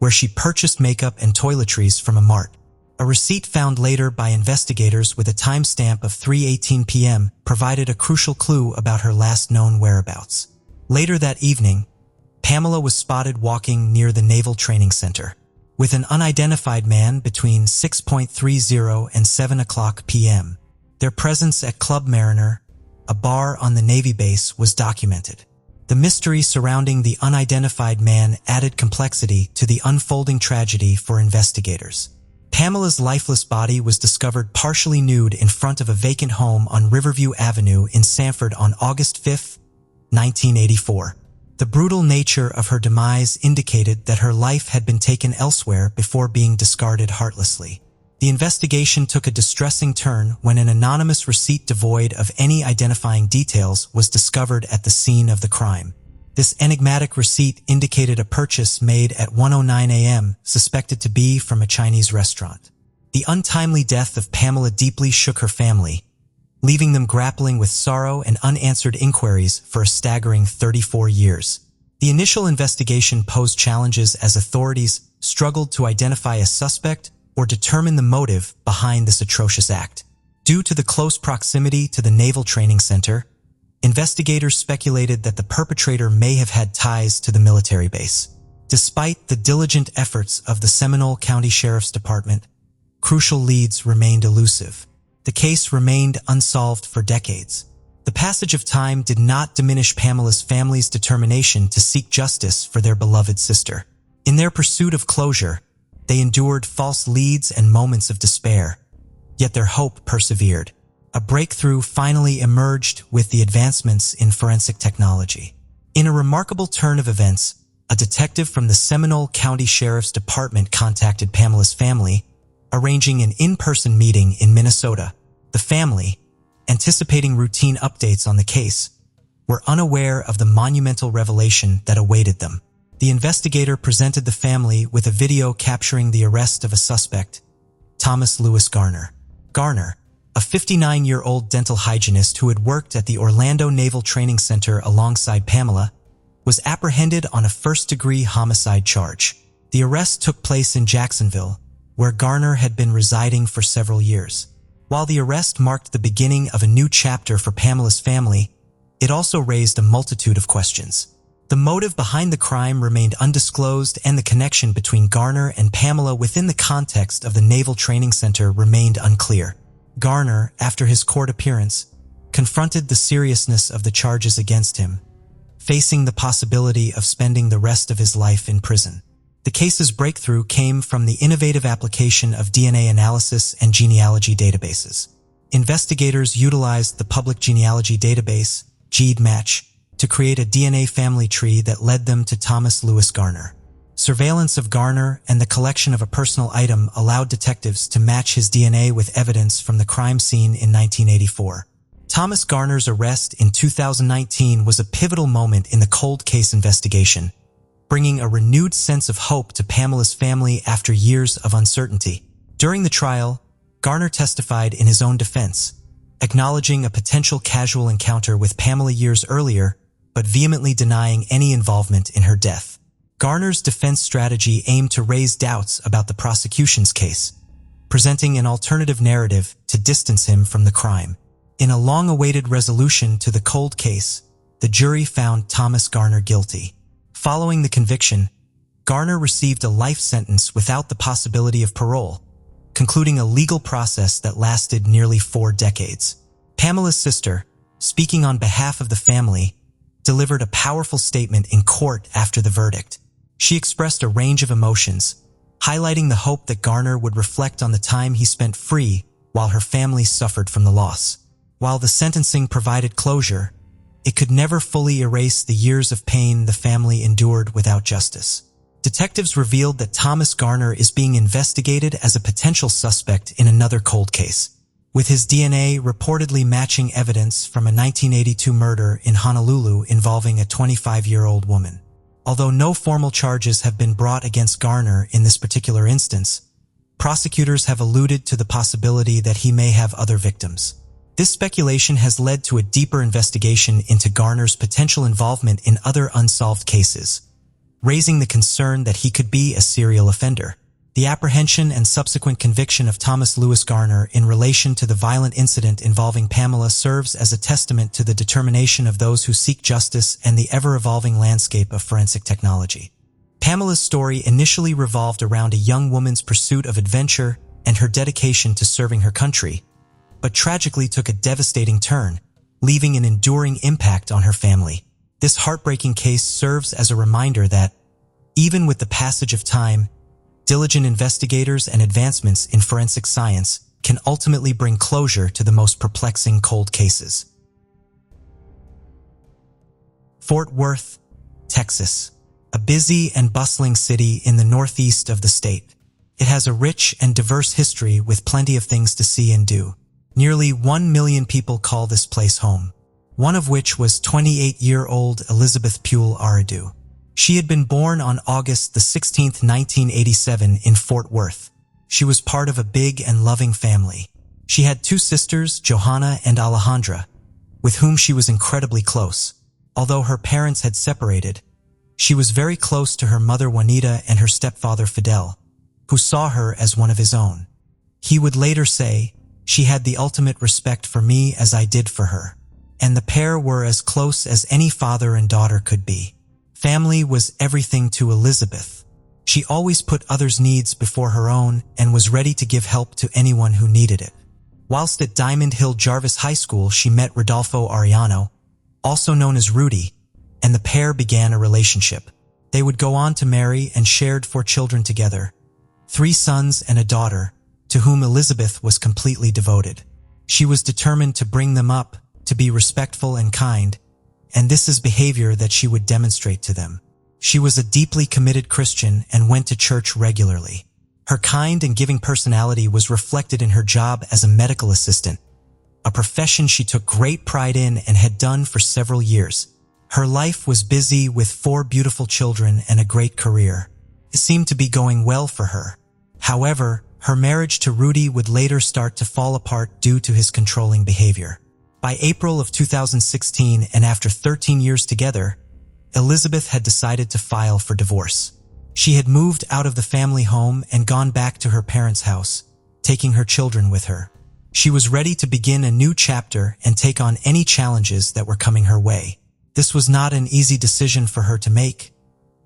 where she purchased makeup and toiletries from a mart. A receipt found later by investigators with a timestamp of 3:18 p.m. provided a crucial clue about her last known whereabouts. Later that evening, Pamela was spotted walking near the Naval Training Center with an unidentified man between 6:30 and 7 o'clock p.m. Their presence at Club Mariner, a bar on the Navy base, was documented. The mystery surrounding the unidentified man added complexity to the unfolding tragedy for investigators. Pamela's lifeless body was discovered partially nude in front of a vacant home on Riverview Avenue in Sanford on August 5, 1984. The brutal nature of her demise indicated that her life had been taken elsewhere before being discarded heartlessly. The investigation took a distressing turn when an anonymous receipt devoid of any identifying details was discovered at the scene of the crime. This enigmatic receipt indicated a purchase made at 1:09 a.m., suspected to be from a Chinese restaurant. The untimely death of Pamela deeply shook her family, leaving them grappling with sorrow and unanswered inquiries for a staggering 34 years. The initial investigation posed challenges as authorities struggled to identify a suspect or determine the motive behind this atrocious act. Due to the close proximity to the Naval Training Center, investigators speculated that the perpetrator may have had ties to the military base. Despite the diligent efforts of the Seminole County Sheriff's Department, crucial leads remained elusive. The case remained unsolved for decades. The passage of time did not diminish Pamela's family's determination to seek justice for their beloved sister. In their pursuit of closure, they endured false leads and moments of despair, yet their hope persevered. A breakthrough finally emerged with the advancements in forensic technology. In a remarkable turn of events, a detective from the Seminole County Sheriff's Department contacted Pamela's family, arranging an in-person meeting in Minnesota. The family, anticipating routine updates on the case, were unaware of the monumental revelation that awaited them. The investigator presented the family with a video capturing the arrest of a suspect, Thomas Lewis Garner. Garner, a 59-year-old dental hygienist who had worked at the Orlando Naval Training Center alongside Pamela, was apprehended on a first-degree homicide charge. The arrest took place in Jacksonville, where Garner had been residing for several years. While the arrest marked the beginning of a new chapter for Pamela's family, it also raised a multitude of questions. The motive behind the crime remained undisclosed, and the connection between Garner and Pamela within the context of the Naval Training Center remained unclear. Garner, after his court appearance, confronted the seriousness of the charges against him, facing the possibility of spending the rest of his life in prison. The case's breakthrough came from the innovative application of DNA analysis and genealogy databases. Investigators utilized the public genealogy database, GEDmatch, to create a DNA family tree that led them to Thomas Lewis Garner. Surveillance of Garner and the collection of a personal item allowed detectives to match his DNA with evidence from the crime scene in 1984. Thomas Garner's arrest in 2019 was a pivotal moment in the cold case investigation, bringing a renewed sense of hope to Pamela's family after years of uncertainty. During the trial, Garner testified in his own defense, acknowledging a potential casual encounter with Pamela years earlier, but vehemently denying any involvement in her death. Garner's defense strategy aimed to raise doubts about the prosecution's case, presenting an alternative narrative to distance him from the crime. In a long-awaited resolution to the cold case, the jury found Thomas Garner guilty. Following the conviction, Garner received a life sentence without the possibility of parole, concluding a legal process that lasted nearly 4 decades. Pamela's sister, speaking on behalf of the family, delivered a powerful statement in court after the verdict. She expressed a range of emotions, highlighting the hope that Garner would reflect on the time he spent free while her family suffered from the loss. While the sentencing provided closure, it could never fully erase the years of pain the family endured without justice. Detectives revealed that Thomas Garner is being investigated as a potential suspect in another cold case, with his DNA reportedly matching evidence from a 1982 murder in Honolulu involving a 25-year-old woman. Although no formal charges have been brought against Garner in this particular instance, prosecutors have alluded to the possibility that he may have other victims. This speculation has led to a deeper investigation into Garner's potential involvement in other unsolved cases, raising the concern that he could be a serial offender. The apprehension and subsequent conviction of Thomas Lewis Garner in relation to the violent incident involving Pamela serves as a testament to the determination of those who seek justice and the ever-evolving landscape of forensic technology. Pamela's story initially revolved around a young woman's pursuit of adventure and her dedication to serving her country, but tragically took a devastating turn, leaving an enduring impact on her family. This heartbreaking case serves as a reminder that, even with the passage of time, diligent investigators and advancements in forensic science can ultimately bring closure to the most perplexing cold cases. Fort Worth, Texas, a busy and bustling city in the northeast of the state. It has a rich and diverse history with plenty of things to see and do. Nearly 1 million people call this place home, one of which was 28-year-old Elizabeth Puel Aradu. She had been born on August the 16th, 1987 in Fort Worth. She was part of a big and loving family. She had two sisters, Johanna and Alejandra, with whom she was incredibly close. Although her parents had separated, she was very close to her mother Juanita and her stepfather Fidel, who saw her as one of his own. He would later say, "She had the ultimate respect for me as I did for her." And the pair were as close as any father and daughter could be. Family was everything to Elizabeth. She always put others' needs before her own and was ready to give help to anyone who needed it. Whilst at Diamond Hill Jarvis High School, she met Rodolfo Arellano, also known as Rudy, and the pair began a relationship. They would go on to marry and shared 4 children together, 3 sons and a daughter, to whom Elizabeth was completely devoted. She was determined to bring them up, to be respectful and kind, and this is behavior that she would demonstrate to them. She was a deeply committed Christian and went to church regularly. Her kind and giving personality was reflected in her job as a medical assistant, a profession she took great pride in and had done for several years. Her life was busy with 4 beautiful children and a great career. It seemed to be going well for her. However, her marriage to Rudy would later start to fall apart due to his controlling behavior. By April of 2016, and after 13 years together, Elizabeth had decided to file for divorce. She had moved out of the family home and gone back to her parents' house, taking her children with her. She was ready to begin a new chapter and take on any challenges that were coming her way. This was not an easy decision for her to make,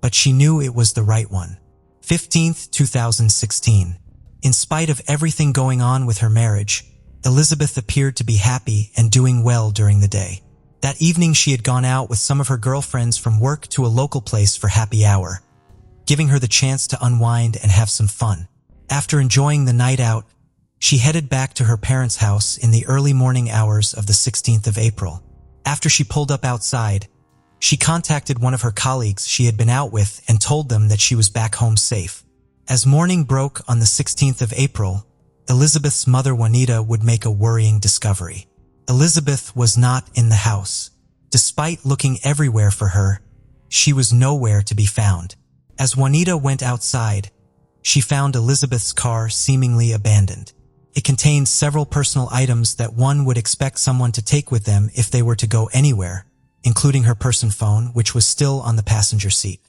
but she knew it was the right one. 15th, 2016. In spite of everything going on with her marriage, Elizabeth appeared to be happy and doing well during the day. That evening she had gone out with some of her girlfriends from work to a local place for happy hour, giving her the chance to unwind and have some fun. After enjoying the night out, she headed back to her parents' house in the early morning hours of the 16th of April. After she pulled up outside, she contacted one of her colleagues she had been out with and told them that she was back home safe. As morning broke on the 16th of April, Elizabeth's mother Juanita would make a worrying discovery. Elizabeth was not in the house. Despite looking everywhere for her, she was nowhere to be found. As Juanita went outside, she found Elizabeth's car seemingly abandoned. It contained several personal items that one would expect someone to take with them if they were to go anywhere, including her person phone, which was still on the passenger seat.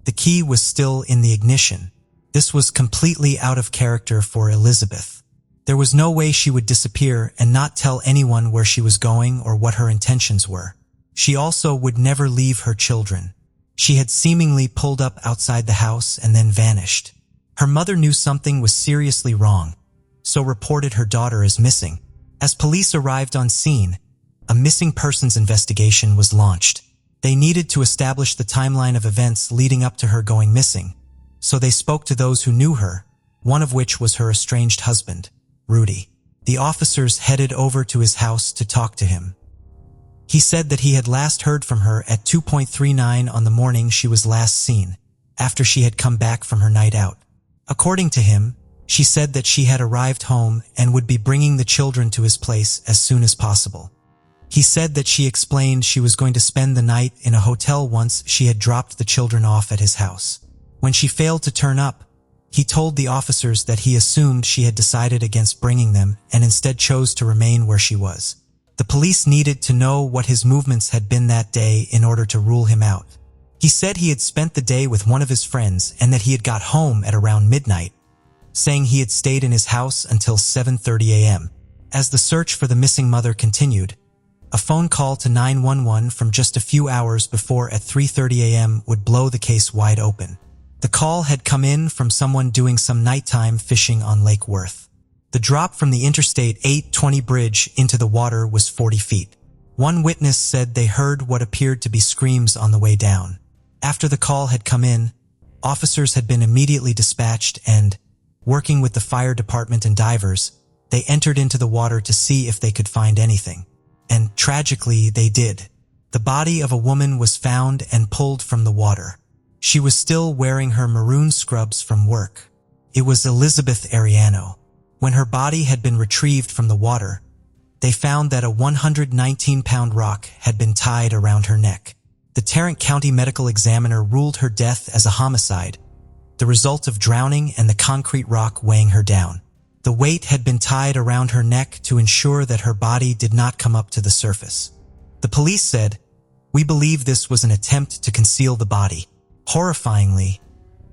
The key was still in the ignition. This was completely out of character for Elizabeth. There was no way she would disappear and not tell anyone where she was going or what her intentions were. She also would never leave her children. She had seemingly pulled up outside the house and then vanished. Her mother knew something was seriously wrong, so reported her daughter as missing. As police arrived on scene, a missing persons investigation was launched. They needed to establish the timeline of events leading up to her going missing, so they spoke to those who knew her, one of which was her estranged husband, Rudy. The officers headed over to his house to talk to him. He said that he had last heard from her at 2:39 on the morning she was last seen, after she had come back from her night out. According to him, She said that she had arrived home and would be bringing the children to his place as soon as possible. He said that she explained she was going to spend the night in a hotel once she had dropped the children off at his house. When she failed to turn up, he told the officers that he assumed she had decided against bringing them and instead chose to remain where she was. The police needed to know what his movements had been that day in order to rule him out. He said he had spent the day with one of his friends and that he had got home at around midnight, saying he had stayed in his house until 7:30 a.m. As the search for the missing mother continued, a phone call to 911 from just a few hours before at 3:30 a.m. would blow the case wide open. The call had come in from someone doing some nighttime fishing on Lake Worth. The drop from the Interstate 820 bridge into the water was 40 feet. One witness said they heard what appeared to be screams on the way down. After the call had come in, officers had been immediately dispatched and, working with the fire department and divers, they entered into the water to see if they could find anything. And tragically, they did. The body of a woman was found and pulled from the water. She was still wearing her maroon scrubs from work. It was Elizabeth Ariano. When her body had been retrieved from the water, they found that a 119-pound rock had been tied around her neck. The Tarrant County Medical Examiner ruled her death as a homicide, the result of drowning and the concrete rock weighing her down. The weight had been tied around her neck to ensure that her body did not come up to the surface. The police said, "We believe this was an attempt to conceal the body." Horrifyingly,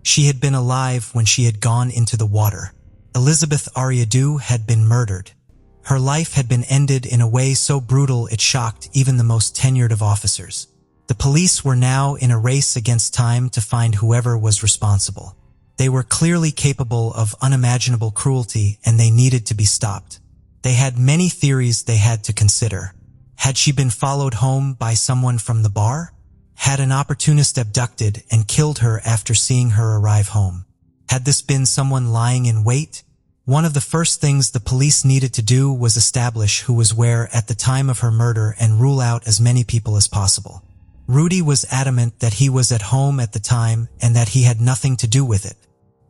she had been alive when she had gone into the water. Elizabeth Ariado had been murdered. Her life had been ended in a way so brutal it shocked even the most tenured of officers. The police were now in a race against time to find whoever was responsible. They were clearly capable of unimaginable cruelty and they needed to be stopped. They had many theories they had to consider. Had she been followed home by someone from the bar? Had an opportunist abducted and killed her after seeing her arrive home? Had this been someone lying in wait? One of the first things the police needed to do was establish who was where at the time of her murder and rule out as many people as possible. Rudy was adamant that he was at home at the time and that he had nothing to do with it.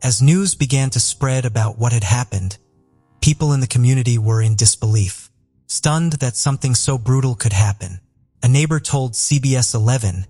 As news began to spread about what had happened, people in the community were in disbelief, stunned that something so brutal could happen. A neighbor told CBS 11,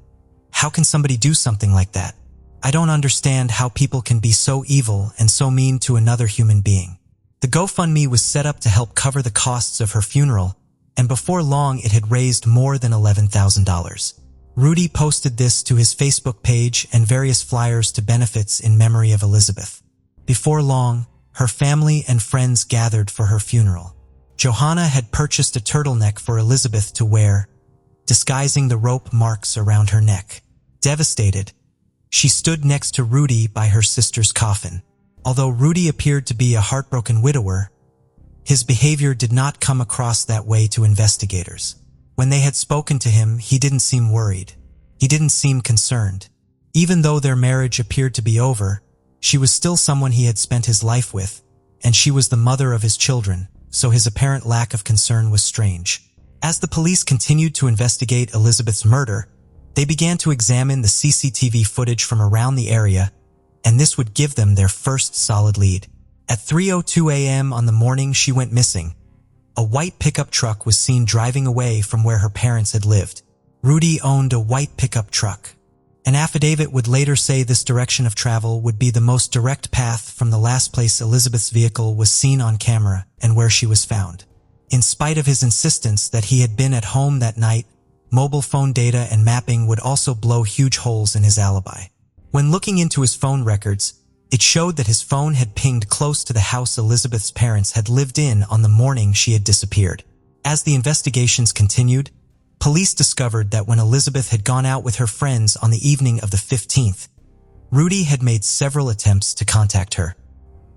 "How can somebody do something like that? I don't understand how people can be so evil and so mean to another human being." The GoFundMe was set up to help cover the costs of her funeral, and before long it had raised more than $11,000. Rudy posted this to his Facebook page and various flyers to benefits in memory of Elizabeth. Before long, her family and friends gathered for her funeral. Johanna had purchased a turtleneck for Elizabeth to wear, disguising the rope marks around her neck. Devastated, she stood next to Rudy by her sister's coffin. Although Rudy appeared to be a heartbroken widower, his behavior did not come across that way to investigators. When they had spoken to him, he didn't seem worried. He didn't seem concerned. Even though their marriage appeared to be over, she was still someone he had spent his life with, and she was the mother of his children, so his apparent lack of concern was strange. As the police continued to investigate Elizabeth's murder, they began to examine the CCTV footage from around the area, and this would give them their first solid lead. At 3:02 a.m. on the morning she went missing, a white pickup truck was seen driving away from where her parents had lived. Rudy owned a white pickup truck. An affidavit would later say this direction of travel would be the most direct path from the last place Elizabeth's vehicle was seen on camera and where she was found. In spite of his insistence that he had been at home that night, mobile phone data and mapping would also blow huge holes in his alibi. When looking into his phone records, it showed that his phone had pinged close to the house Elizabeth's parents had lived in on the morning she had disappeared. As the investigations continued, police discovered that when Elizabeth had gone out with her friends on the evening of the 15th, Rudy had made several attempts to contact her.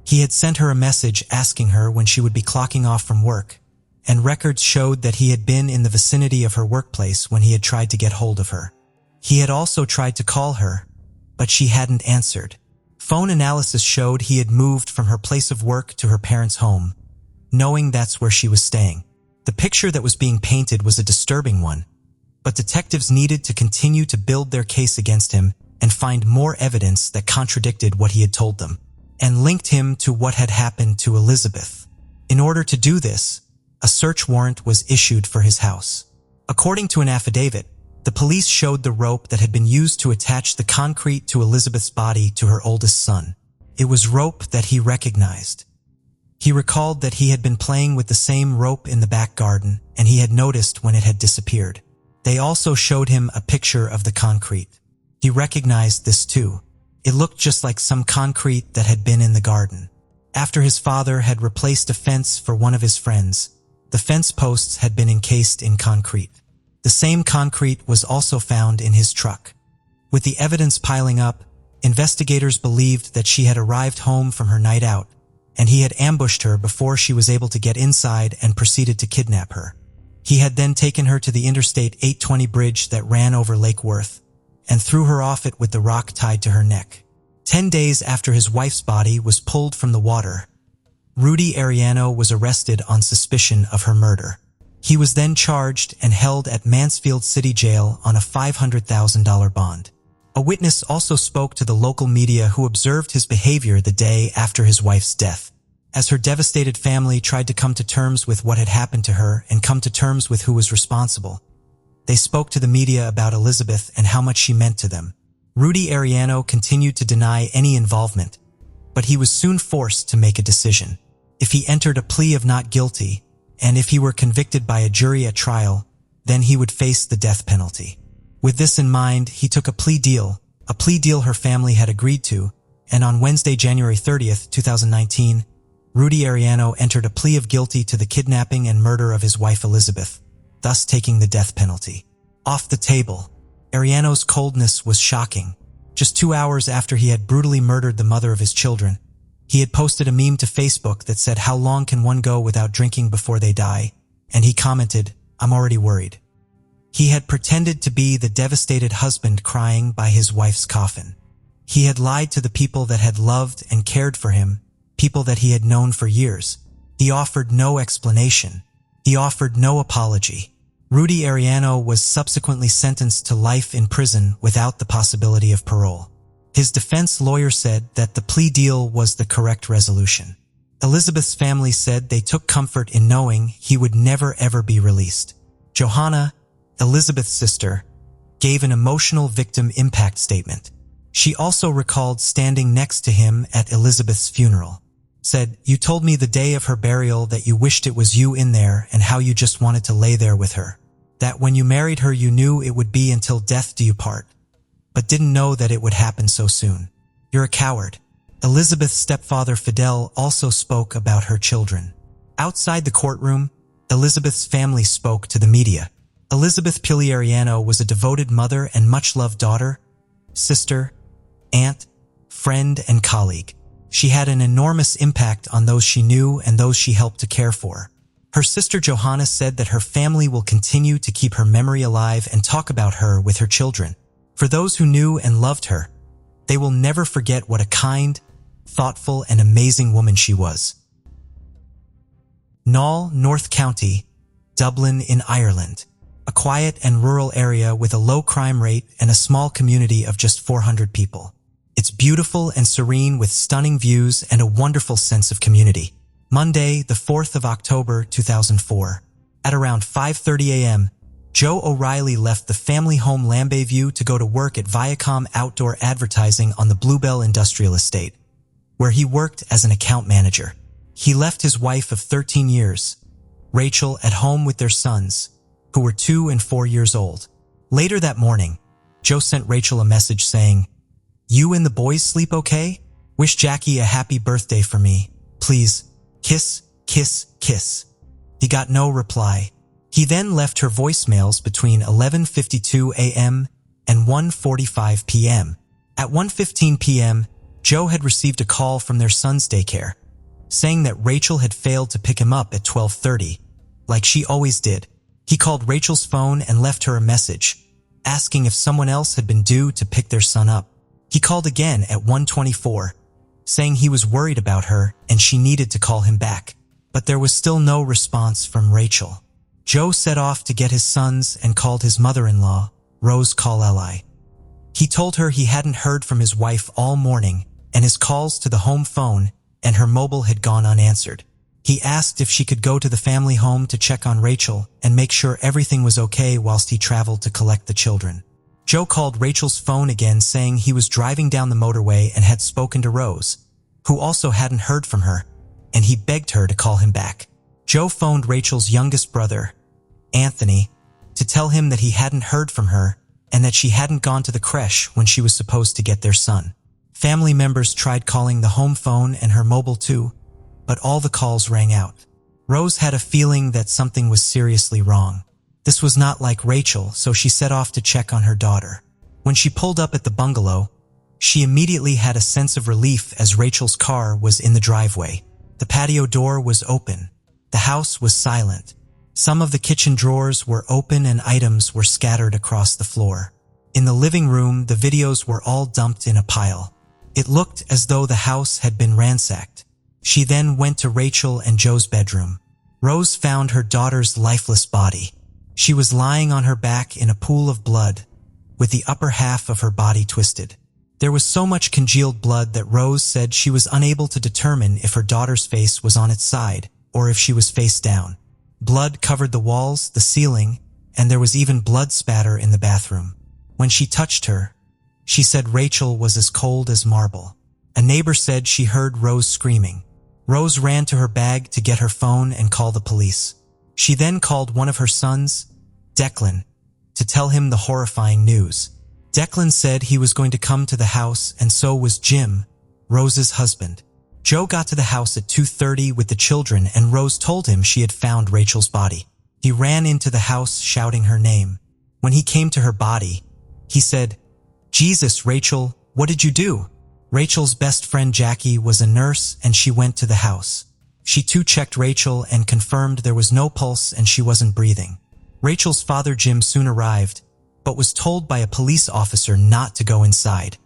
He had sent her a message asking her when she would be clocking off from work, and records showed that he had been in the vicinity of her workplace when he had tried to get hold of her. He had also tried to call her, but she hadn't answered. Phone analysis showed he had moved from her place of work to her parents' home, knowing that's where she was staying. The picture that was being painted was a disturbing one, but detectives needed to continue to build their case against him and find more evidence that contradicted what he had told them. and linked him to what had happened to Elizabeth. In order to do this, a search warrant was issued for his house. According to an affidavit, the police showed the rope that had been used to attach the concrete to Elizabeth's body to her oldest son. It was rope that he recognized. He recalled that he had been playing with the same rope in the back garden, and he had noticed when it had disappeared. They also showed him a picture of the concrete. He recognized this too. It looked just like some concrete that had been in the garden. After his father had replaced a fence for one of his friends, the fence posts had been encased in concrete. The same concrete was also found in his truck. With the evidence piling up, investigators believed that she had arrived home from her night out, and he had ambushed her before she was able to get inside and proceeded to kidnap her. He had then taken her to the Interstate 820 bridge that ran over Lake Worth and threw her off it with the rock tied to her neck. 10 days after his wife's body was pulled from the water, Rudy Ariano was arrested on suspicion of her murder. He was then charged and held at Mansfield City Jail on a $500,000 bond. A witness also spoke to the local media who observed his behavior the day after his wife's death. As her devastated family tried to come to terms with what had happened to her and come to terms with who was responsible, they spoke to the media about Elizabeth and how much she meant to them. Rudy Ariano continued to deny any involvement, but he was soon forced to make a decision. If he entered a plea of not guilty, and if he were convicted by a jury at trial, then he would face the death penalty. With this in mind, he took a plea deal her family had agreed to, and on Wednesday, January 30th, 2019, Rudy Ariano entered a plea of guilty to the kidnapping and murder of his wife Elizabeth, thus taking the death penalty. Off the table, Ariano's coldness was shocking. Just 2 hours after he had brutally murdered the mother of his children, he had posted a meme to Facebook that said, "How long can one go without drinking before they die?" And he commented, "I'm already worried." He had pretended to be the devastated husband crying by his wife's coffin. He had lied to the people that had loved and cared for him, people that he had known for years. He offered no explanation. He offered no apology. Rudy Ariano was subsequently sentenced to life in prison without the possibility of parole. His defense lawyer said that the plea deal was the correct resolution. Elizabeth's family said they took comfort in knowing he would never ever be released. Johanna, Elizabeth's sister, gave an emotional victim impact statement. She also recalled standing next to him at Elizabeth's funeral. Said, "You told me the day of her burial that you wished it was you in there and how you just wanted to lay there with her. That when you married her you knew it would be until death do you part, but didn't know that it would happen so soon. You're a coward." Elizabeth's stepfather Fidel also spoke about her children. Outside the courtroom, Elizabeth's family spoke to the media. Elizabeth Ariano was a devoted mother and much-loved daughter, sister, aunt, friend, and colleague. She had an enormous impact on those she knew and those she helped to care for. Her sister Johanna said that her family will continue to keep her memory alive and talk about her with her children. For those who knew and loved her, they will never forget what a kind, thoughtful, and amazing woman she was. Knowle, North County, Dublin in Ireland. A quiet and rural area with a low crime rate and a small community of just 400 people. It's beautiful and serene with stunning views and a wonderful sense of community. Monday, the 4th of October, 2004. At around 5:30 a.m., Joe O'Reilly left the family home Lambay to go to work at Viacom Outdoor Advertising on the Bluebell Industrial Estate, where he worked as an account manager. He left his wife of 13 years, Rachel, at home with their sons, who were 2 and 4 years old. Later that morning, Joe sent Rachel a message saying, "You and the boys sleep okay? Wish Jackie a happy birthday for me. Please, kiss, kiss, kiss." He got no reply. He then left her voicemails between 11:52 a.m. and 1:45 p.m. At 1:15 p.m., Joe had received a call from their son's daycare, saying that Rachel had failed to pick him up at 12:30, like she always did. He called Rachel's phone and left her a message, asking if someone else had been due to pick their son up. He called again at 1:24, saying he was worried about her and she needed to call him back. But there was still no response from Rachel. Joe set off to get his sons and called his mother-in-law, Rose Colelli. He told her he hadn't heard from his wife all morning and his calls to the home phone and her mobile had gone unanswered. He asked if she could go to the family home to check on Rachel and make sure everything was okay whilst he traveled to collect the children. Joe called Rachel's phone again, saying he was driving down the motorway and had spoken to Rose, who also hadn't heard from her, and he begged her to call him back. Joe phoned Rachel's youngest brother, Anthony, to tell him that he hadn't heard from her and that she hadn't gone to the creche when she was supposed to get their son. Family members tried calling the home phone and her mobile too, but all the calls rang out. Rose had a feeling that something was seriously wrong. This was not like Rachel, so she set off to check on her daughter. When she pulled up at the bungalow, she immediately had a sense of relief as Rachel's car was in the driveway. The patio door was open. The house was silent. Some of the kitchen drawers were open and items were scattered across the floor. In the living room, the videos were all dumped in a pile. It looked as though the house had been ransacked. She then went to Rachel and Joe's bedroom. Rose found her daughter's lifeless body. She was lying on her back in a pool of blood, with the upper half of her body twisted. There was so much congealed blood that Rose said she was unable to determine if her daughter's face was on its side or if she was face down. Blood covered the walls, the ceiling, and there was even blood spatter in the bathroom. When she touched her, she said Rachel was as cold as marble. A neighbor said she heard Rose screaming. Rose ran to her bag to get her phone and call the police. She then called one of her sons, Declan, to tell him the horrifying news. Declan said he was going to come to the house, and so was Jim, Rose's husband. Joe got to the house at 2:30 with the children, and Rose told him she had found Rachel's body. He ran into the house shouting her name. When he came to her body, he said, "Jesus, Rachel, what did you do?" Rachel's best friend Jackie was a nurse, and she went to the house. She too checked Rachel and confirmed there was no pulse and she wasn't breathing. Rachel's father Jim soon arrived, but was told by a police officer not to go inside,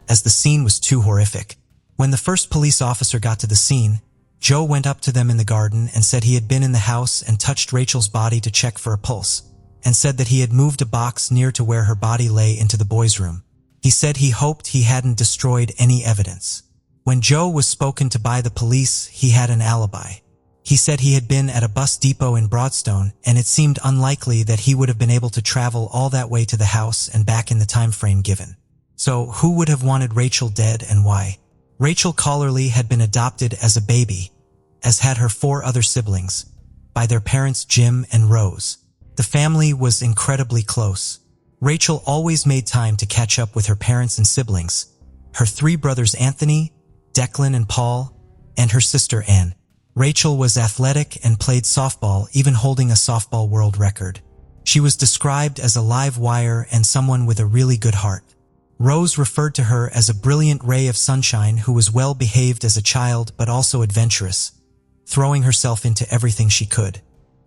as the scene was too horrific. When the first police officer got to the scene, Joe went up to them in the garden and said he had been in the house and touched Rachel's body to check for a pulse, and said that he had moved a box near to where her body lay into the boys' room. He said he hoped he hadn't destroyed any evidence. When Joe was spoken to by the police, he had an alibi. He said he had been at a bus depot in Broadstone, and it seemed unlikely that he would have been able to travel all that way to the house and back in the time frame given. So who would have wanted Rachel dead and why? Rachel Collerly had been adopted as a baby, as had her 4 other siblings, by their parents Jim and Rose. The family was incredibly close. Rachel always made time to catch up with her parents and siblings, her 3 brothers Anthony, Declan and Paul, and her sister Anne. Rachel was athletic and played softball, even holding a softball world record. She was described as a live wire and someone with a really good heart. Rose referred to her as a brilliant ray of sunshine who was well behaved as a child but also adventurous, throwing herself into everything she could.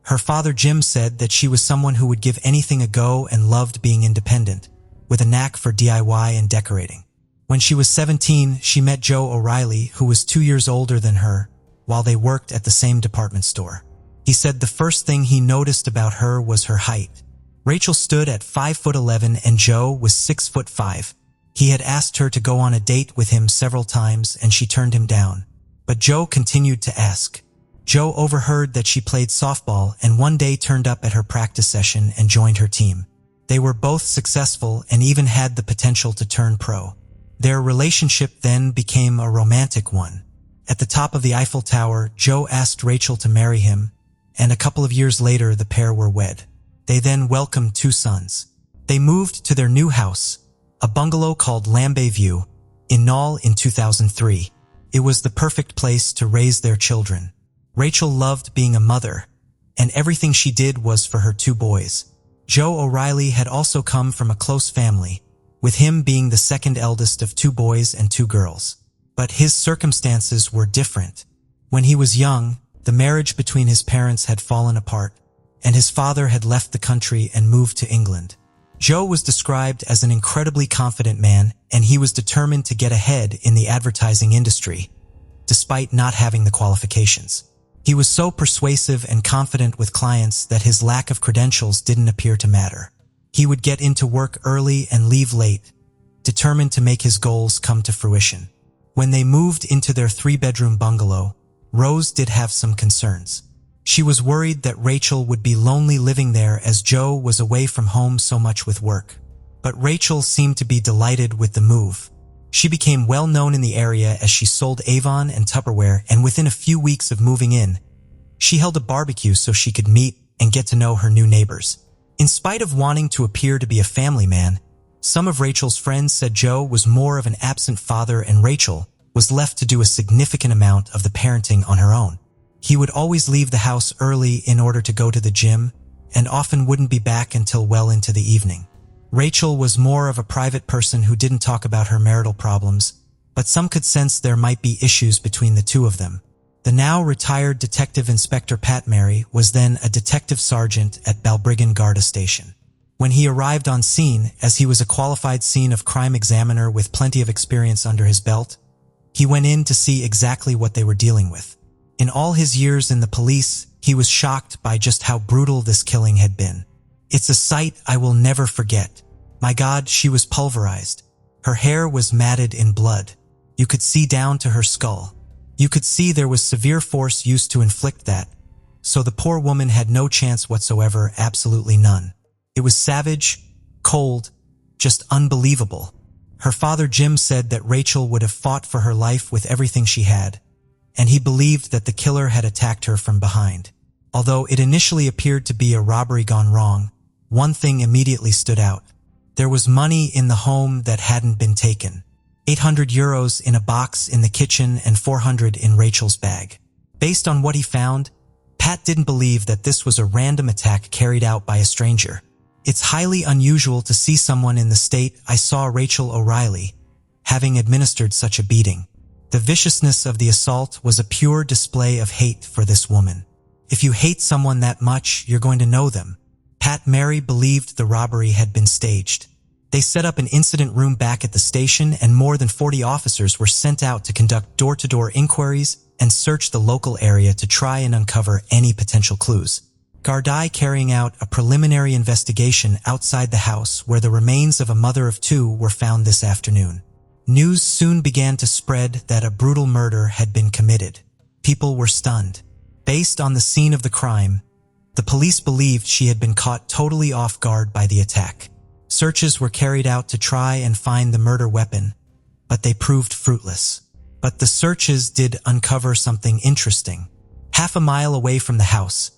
Her father Jim said that she was someone who would give anything a go and loved being independent, with a knack for DIY and decorating. When she was 17, she met Joe O'Reilly, who was 2 years older than her, while they worked at the same department store. He said the first thing he noticed about her was her height. Rachel stood at 5'11" and Joe was 6'5". He had asked her to go on a date with him several times and she turned him down. But Joe continued to ask. Joe overheard that she played softball and one day turned up at her practice session and joined her team. They were both successful and even had the potential to turn pro. Their relationship then became a romantic one. At the top of the Eiffel Tower, Joe asked Rachel to marry him, and a couple of years later the pair were wed. They then welcomed 2 sons. They moved to their new house, a bungalow called Lambay View, in Knoll in 2003. It was the perfect place to raise their children. Rachel loved being a mother, and everything she did was for her 2 boys. Joe O'Reilly had also come from a close family, with him being the second eldest of 2 boys and 2 girls. But his circumstances were different. When he was young, the marriage between his parents had fallen apart, and his father had left the country and moved to England. Joe was described as an incredibly confident man, and he was determined to get ahead in the advertising industry, despite not having the qualifications. He was so persuasive and confident with clients that his lack of credentials didn't appear to matter. He would get into work early and leave late, determined to make his goals come to fruition. When they moved into their 3-bedroom bungalow, Rose did have some concerns. She was worried that Rachel would be lonely living there as Joe was away from home so much with work. But Rachel seemed to be delighted with the move. She became well known in the area as she sold Avon and Tupperware, and within a few weeks of moving in, she held a barbecue so she could meet and get to know her new neighbors. In spite of wanting to appear to be a family man, some of Rachel's friends said Joe was more of an absent father and Rachel was left to do a significant amount of the parenting on her own. He would always leave the house early in order to go to the gym and often wouldn't be back until well into the evening. Rachel was more of a private person who didn't talk about her marital problems, but some could sense there might be issues between the two of them. The now retired Detective Inspector Pat Mary was then a detective sergeant at Balbriggan Garda Station. When he arrived on scene, as he was a qualified scene of crime examiner with plenty of experience under his belt, he went in to see exactly what they were dealing with. In all his years in the police, he was shocked by just how brutal this killing had been. It's a sight I will never forget. My God, she was pulverized. Her hair was matted in blood. You could see down to her skull. You could see there was severe force used to inflict that, so the poor woman had no chance whatsoever, absolutely none. It was savage, cold, just unbelievable. Her father Jim said that Rachel would have fought for her life with everything she had, and he believed that the killer had attacked her from behind. Although it initially appeared to be a robbery gone wrong, one thing immediately stood out. There was money in the home that hadn't been taken. 800 euros in a box in the kitchen and 400 in Rachel's bag. Based on what he found, Pat didn't believe that this was a random attack carried out by a stranger. It's highly unusual to see someone in the state I saw Rachel O'Reilly having administered such a beating. The viciousness of the assault was a pure display of hate for this woman. If you hate someone that much, you're going to know them. Pat Mary believed the robbery had been staged. They set up an incident room back at the station, and more than 40 officers were sent out to conduct door-to-door inquiries and search the local area to try and uncover any potential clues. Gardaí carrying out a preliminary investigation outside the house where the remains of a mother of 2 were found this afternoon. News soon began to spread that a brutal murder had been committed. People were stunned. Based on the scene of the crime, the police believed she had been caught totally off guard by the attack. Searches were carried out to try and find the murder weapon, but they proved fruitless. But the searches did uncover something interesting. Half a mile away from the house,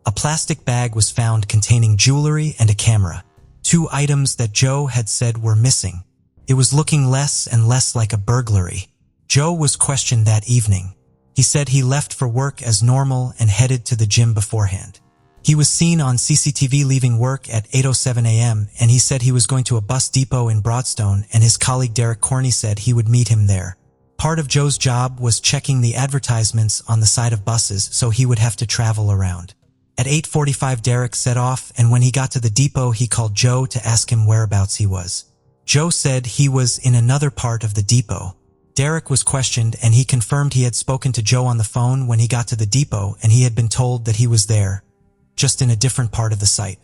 a plastic bag was found containing jewelry and a camera, 2 items that Joe had said were missing. It was looking less and less like a burglary. Joe was questioned that evening. He said he left for work as normal and headed to the gym beforehand. He was seen on CCTV leaving work at 8:07 a.m. and he said he was going to a bus depot in Broadstone, and his colleague Derek Corney said he would meet him there. Part of Joe's job was checking the advertisements on the side of buses, so he would have to travel around. At 8:45 Derek set off, and when he got to the depot he called Joe to ask him whereabouts he was. Joe said he was in another part of the depot. Derek was questioned and he confirmed he had spoken to Joe on the phone when he got to the depot, and he had been told that he was there, just in a different part of the site.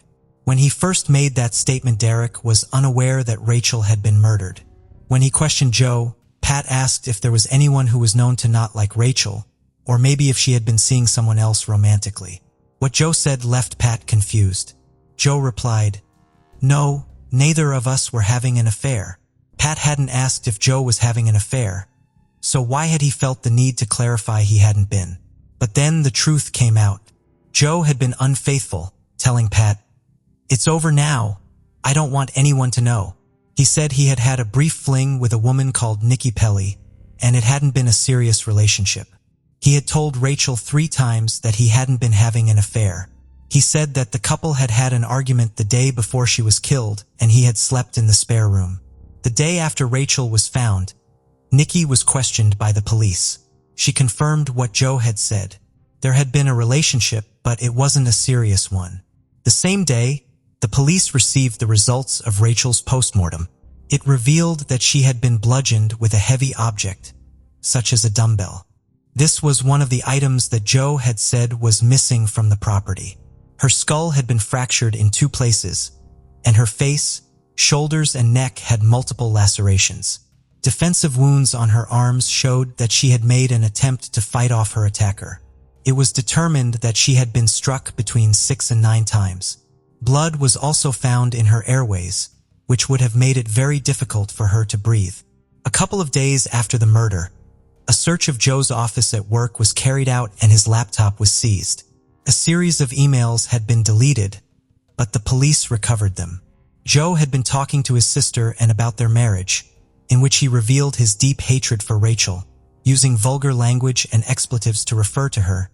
When he first made that statement, Derek was unaware that Rachel had been murdered. When he questioned Joe, Pat asked if there was anyone who was known to not like Rachel, or maybe if she had been seeing someone else romantically. What Joe said left Pat confused. Joe replied, "No, neither of us were having an affair." Pat hadn't asked if Joe was having an affair, so why had he felt the need to clarify he hadn't been? But then the truth came out. Joe had been unfaithful, telling Pat, "It's over now. I don't want anyone to know." He said he had had a brief fling with a woman called Nikki Pelly, and it hadn't been a serious relationship. He had told Rachel 3 times that he hadn't been having an affair. He said that the couple had had an argument the day before she was killed, and he had slept in the spare room. The day after Rachel was found, Nikki was questioned by the police. She confirmed what Joe had said. There had been a relationship, but it wasn't a serious one. The same day, the police received the results of Rachel's postmortem. It revealed that she had been bludgeoned with a heavy object, such as a dumbbell. This was one of the items that Joe had said was missing from the property. Her skull had been fractured in 2 places, and her face, shoulders, and neck had multiple lacerations. Defensive wounds on her arms showed that she had made an attempt to fight off her attacker. It was determined that she had been struck between 6 and 9 times. Blood was also found in her airways, which would have made it very difficult for her to breathe. A couple of days after the murder, a search of Joe's office at work was carried out and his laptop was seized. A series of emails had been deleted, but the police recovered them. Joe had been talking to his sister and about their marriage, in which he revealed his deep hatred for Rachel, using vulgar language and expletives to refer to her,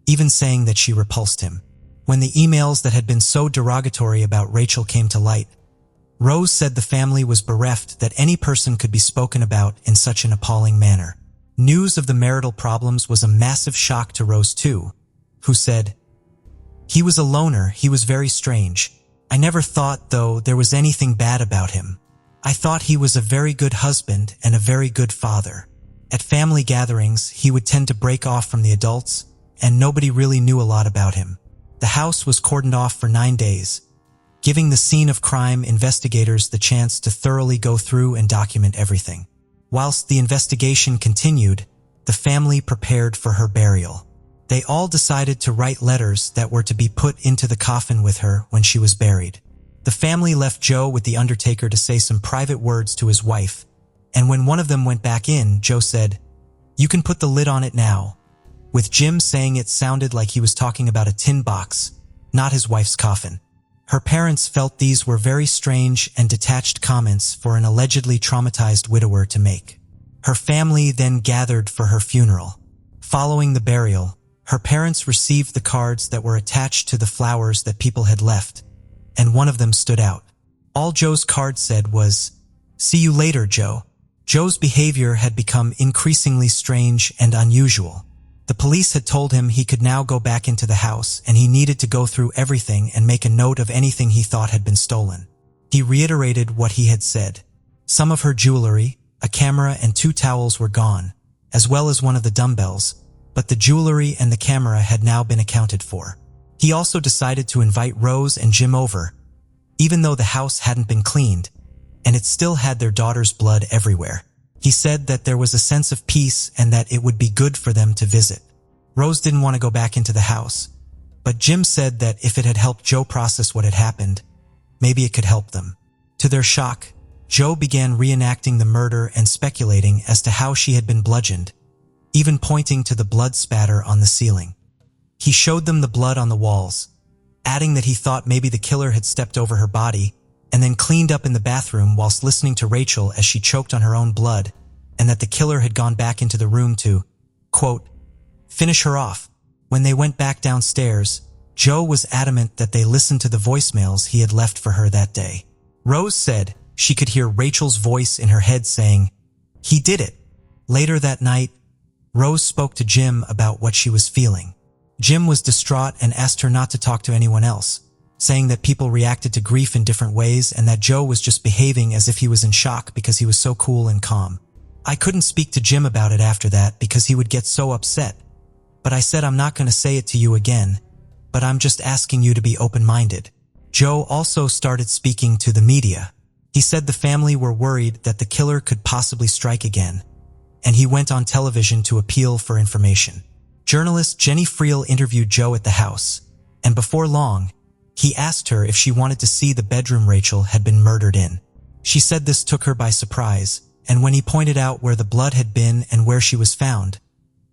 even saying that she repulsed him. When the emails that had been so derogatory about Rachel came to light, Rose said the family was bereft that any person could be spoken about in such an appalling manner. News of the marital problems was a massive shock to Rose too, who said, "He was a loner, he was very strange. I never thought, though, there was anything bad about him. I thought he was a very good husband and a very good father. At family gatherings, he would tend to break off from the adults, and nobody really knew a lot about him. The house was cordoned off for 9 days, giving the scene of crime investigators the chance to thoroughly go through and document everything. Whilst the investigation continued, the family prepared for her burial. They all decided to write letters that were to be put into the coffin with her when she was buried. The family left Joe with the undertaker to say some private words to his wife, and when one of them went back in, Joe said, "You can put the lid on it now," with Jim saying it sounded like he was talking about a tin box, not his wife's coffin. Her parents felt these were very strange and detached comments for an allegedly traumatized widower to make. Her family then gathered for her funeral. Following the burial, her parents received the cards that were attached to the flowers that people had left, and one of them stood out. All Joe's card said was, "See you later, Joe." Joe's behavior had become increasingly strange and unusual. The police had told him he could now go back into the house and he needed to go through everything and make a note of anything he thought had been stolen. He reiterated what he had said. Some of her jewelry, a camera and 2 towels were gone, as well as one of the dumbbells, but the jewelry and the camera had now been accounted for. He also decided to invite Rose and Jim over, even though the house hadn't been cleaned, and it still had their daughter's blood everywhere. He said that there was a sense of peace and that it would be good for them to visit. Rose didn't want to go back into the house, but Jim said that if it had helped Joe process what had happened, maybe it could help them. To their shock, Joe began reenacting the murder and speculating as to how she had been bludgeoned, even pointing to the blood spatter on the ceiling. He showed them the blood on the walls, adding that he thought maybe the killer had stepped over her body and then cleaned up in the bathroom whilst listening to Rachel as she choked on her own blood, and that the killer had gone back into the room to, quote, "finish her off." When they went back downstairs, Joe was adamant that they listened to the voicemails he had left for her that day. Rose said she could hear Rachel's voice in her head saying, "He did it." Later that night, Rose spoke to Jim about what she was feeling. Jim was distraught and asked her not to talk to anyone else, saying that people reacted to grief in different ways and that Joe was just behaving as if he was in shock because he was so cool and calm. "I couldn't speak to Jim about it after that because he would get so upset, but I said I'm not going to say it to you again, but I'm just asking you to be open-minded." Joe also started speaking to the media. He said the family were worried that the killer could possibly strike again, and he went on television to appeal for information. Journalist Jenny Friel interviewed Joe at the house, and before long, he asked her if she wanted to see the bedroom Rachel had been murdered in. She said this took her by surprise, and when he pointed out where the blood had been and where she was found,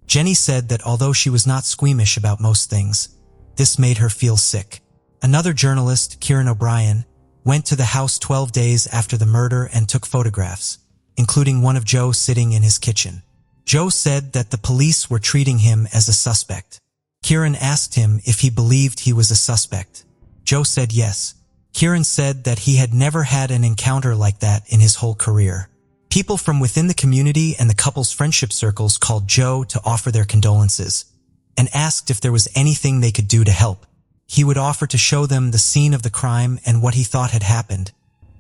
Jenny said that although she was not squeamish about most things, this made her feel sick. Another journalist, Kieran O'Brien, went to the house 12 days after the murder and took photographs, including one of Joe sitting in his kitchen. Joe said that the police were treating him as a suspect. Kieran asked him if he believed he was a suspect. Joe said yes. Kieran said that he had never had an encounter like that in his whole career. People from within the community and the couple's friendship circles called Joe to offer their condolences and asked if there was anything they could do to help. He would offer to show them the scene of the crime and what he thought had happened,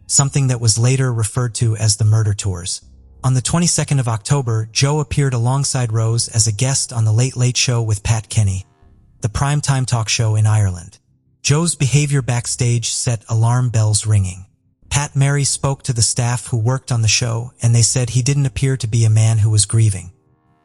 something that was later referred to as the murder tours. On the 22nd of October, Joe appeared alongside Rose as a guest on The Late Late Show with Pat Kenny, the primetime talk show in Ireland. Joe's behavior backstage set alarm bells ringing. Pat Mary spoke to the staff who worked on the show, and they said he didn't appear to be a man who was grieving.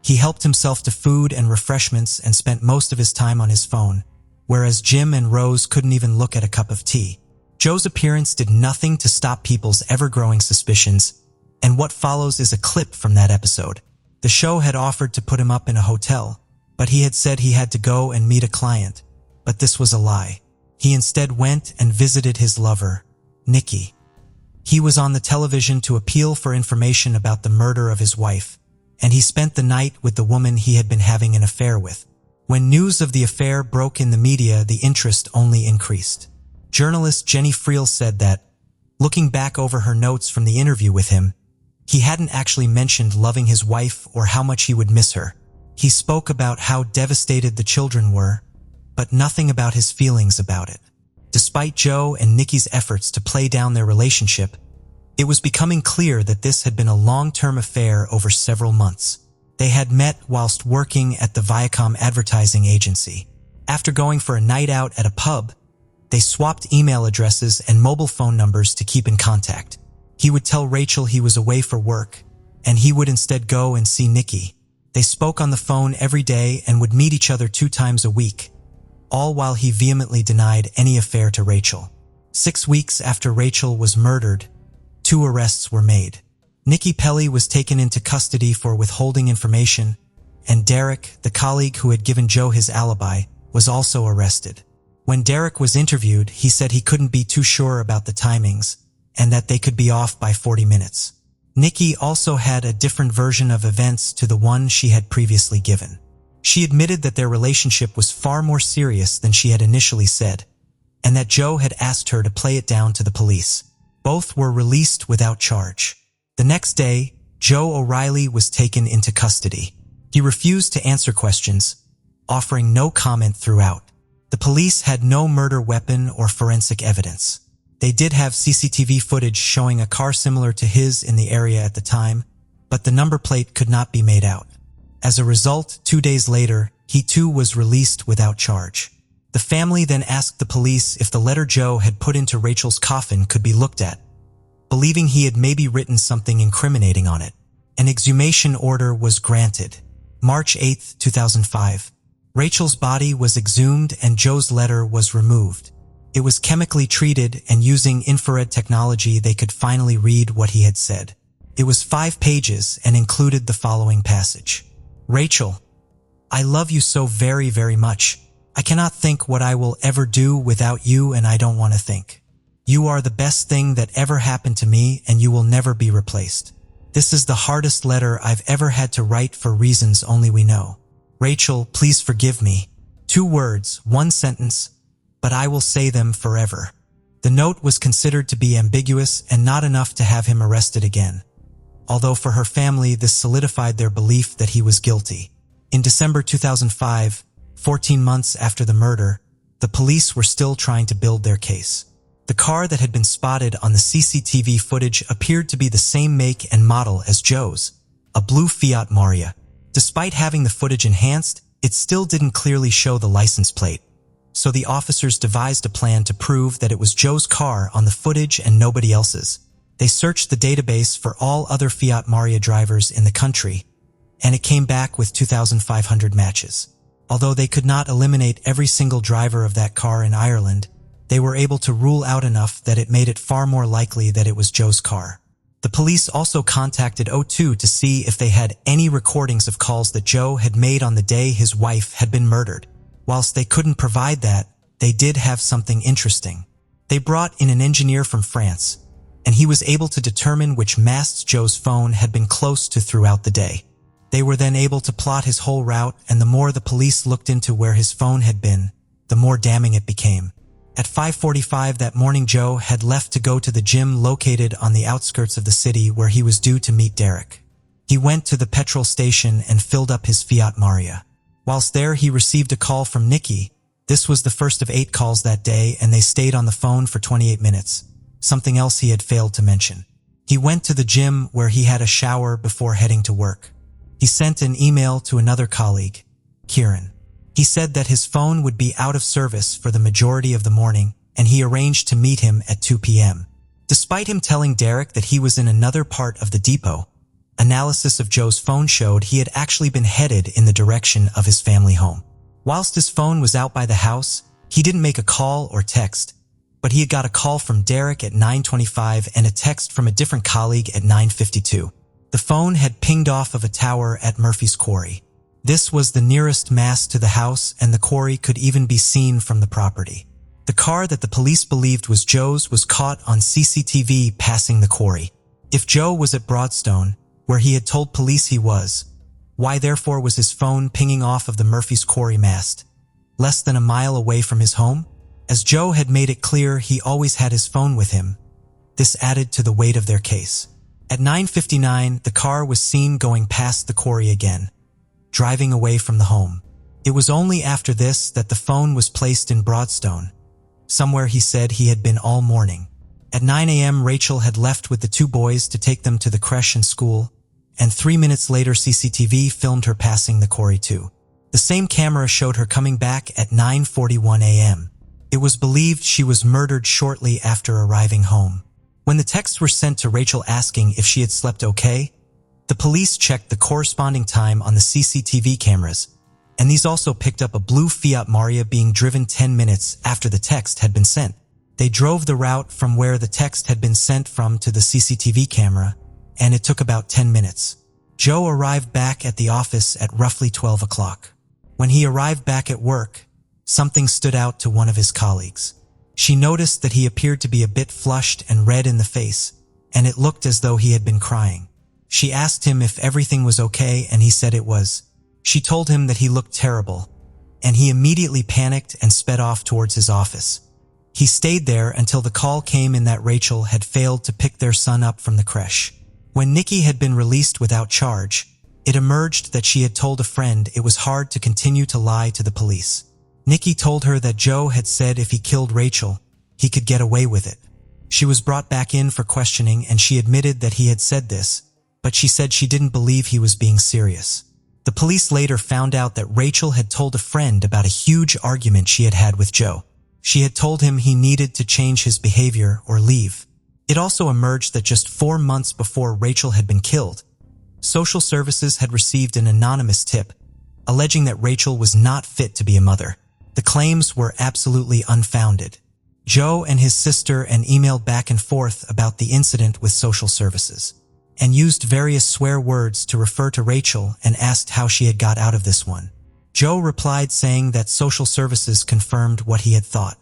He helped himself to food and refreshments and spent most of his time on his phone, whereas Jim and Rose couldn't even look at a cup of tea. Joe's appearance did nothing to stop people's ever-growing suspicions, and what follows is a clip from that episode. The show had offered to put him up in a hotel, but he had said he had to go and meet a client. But this was a lie. He instead went and visited his lover, Nikki. He was on the television to appeal for information about the murder of his wife, and he spent the night with the woman he had been having an affair with. When news of the affair broke in the media, the interest only increased. Journalist Jenny Friel said that, looking back over her notes from the interview with him, he hadn't actually mentioned loving his wife or how much he would miss her. He spoke about how devastated the children were, but nothing about his feelings about it. Despite Joe and Nikki's efforts to play down their relationship, it was becoming clear that this had been a long-term affair over several months. They had met whilst working at the Viacom advertising agency. After going for a night out at a pub, they swapped email addresses and mobile phone numbers to keep in contact. He would tell Rachel he was away for work, and he would instead go and see Nikki. They spoke on the phone every day and would meet each other 2 times a week, all while he vehemently denied any affair to Rachel. 6 weeks after Rachel was murdered, 2 arrests were made. Nikki Pelly was taken into custody for withholding information, and Derek, the colleague who had given Joe his alibi, was also arrested. When Derek was interviewed, he said he couldn't be too sure about the timings, and that they could be off by 40 minutes. Nikki also had a different version of events to the one she had previously given. She admitted that their relationship was far more serious than she had initially said, and that Joe had asked her to play it down to the police. Both were released without charge. The next day, Joe O'Reilly was taken into custody. He refused to answer questions, offering no comment throughout. The police had no murder weapon or forensic evidence. They did have CCTV footage showing a car similar to his in the area at the time, but the number plate could not be made out. As a result, 2 days later, he too was released without charge. The family then asked the police if the letter Joe had put into Rachel's coffin could be looked at, believing he had maybe written something incriminating on it. An exhumation order was granted. March 8, 2005. Rachel's body was exhumed and Joe's letter was removed. It was chemically treated, and using infrared technology they could finally read what he had said. It was 5 pages and included the following passage. Rachel, I love you so very, very much. I cannot think what I will ever do without you, and I don't want to think. You are the best thing that ever happened to me, and you will never be replaced. This is the hardest letter I've ever had to write for reasons only we know. Rachel, please forgive me. 2 words, 1 sentence, but I will say them forever. The note was considered to be ambiguous and not enough to have him arrested again, although for her family this solidified their belief that he was guilty. In December 2005, 14 months after the murder, the police were still trying to build their case. The car that had been spotted on the CCTV footage appeared to be the same make and model as Joe's, a blue Fiat Maria. Despite having the footage enhanced, it still didn't clearly show the license plate, so the officers devised a plan to prove that it was Joe's car on the footage and nobody else's. They searched the database for all other Fiat Maria drivers in the country, and it came back with 2,500 matches. Although they could not eliminate every single driver of that car in Ireland, they were able to rule out enough that it made it far more likely that it was Joe's car. The police also contacted O2 to see if they had any recordings of calls that Joe had made on the day his wife had been murdered. Whilst they couldn't provide that, they did have something interesting. They brought in an engineer from France, and he was able to determine which masts Joe's phone had been close to throughout the day. They were then able to plot his whole route, and the more the police looked into where his phone had been, the more damning it became. At 5:45 that morning, Joe had left to go to the gym located on the outskirts of the city where he was due to meet Derek. He went to the petrol station and filled up his Fiat Maria. Whilst there, he received a call from Nikki. This was the first of 8 calls that day, and they stayed on the phone for 28 minutes, something else he had failed to mention. He went to the gym where he had a shower before heading to work. He sent an email to another colleague, Kieran. He said that his phone would be out of service for the majority of the morning, and he arranged to meet him at 2 p.m. Despite him telling Derek that he was in another part of the depot, analysis of Joe's phone showed he had actually been headed in the direction of his family home. Whilst his phone was out by the house, he didn't make a call or text, but he had got a call from Derek at 9:25 and a text from a different colleague at 9:52. The phone had pinged off of a tower at Murphy's Quarry. This was the nearest mast to the house, and the quarry could even be seen from the property. The car that the police believed was Joe's was caught on CCTV passing the quarry. If Joe was at Broadstone, where he had told police he was, why therefore was his phone pinging off of the Murphy's Quarry mast, less than a mile away from his home? As Joe had made it clear he always had his phone with him, this added to the weight of their case. At 9:59, the car was seen going past the quarry again, driving away from the home. It was only after this that the phone was placed in Broadstone, somewhere he said he had been all morning. At 9 a.m., Rachel had left with the two boys to take them to the creche and school, and 3 minutes later CCTV filmed her passing the quarry too. The same camera showed her coming back at 9:41 a.m. It was believed she was murdered shortly after arriving home. When the texts were sent to Rachel asking if she had slept okay, the police checked the corresponding time on the CCTV cameras, and these also picked up a blue Fiat Maria being driven 10 minutes after the text had been sent. They drove the route from where the text had been sent from to the CCTV camera, and it took about 10 minutes. Joe arrived back at the office at roughly 12 o'clock. When he arrived back at work, something stood out to one of his colleagues. She noticed that he appeared to be a bit flushed and red in the face, and it looked as though he had been crying. She asked him if everything was okay, and he said it was. She told him that he looked terrible, and he immediately panicked and sped off towards his office. He stayed there until the call came in that Rachel had failed to pick their son up from the creche. When Nikki had been released without charge, it emerged that she had told a friend it was hard to continue to lie to the police. Nikki told her that Joe had said if he killed Rachel, he could get away with it. She was brought back in for questioning and she admitted that he had said this, but she said she didn't believe he was being serious. The police later found out that Rachel had told a friend about a huge argument she had had with Joe. She had told him he needed to change his behavior or leave. It also emerged that just 4 months before Rachel had been killed, social services had received an anonymous tip, alleging that Rachel was not fit to be a mother. The claims were absolutely unfounded. Joe and his sister emailed back and forth about the incident with social services, and used various swear words to refer to Rachel and asked how she had got out of this one. Joe replied saying that social services confirmed what he had thought.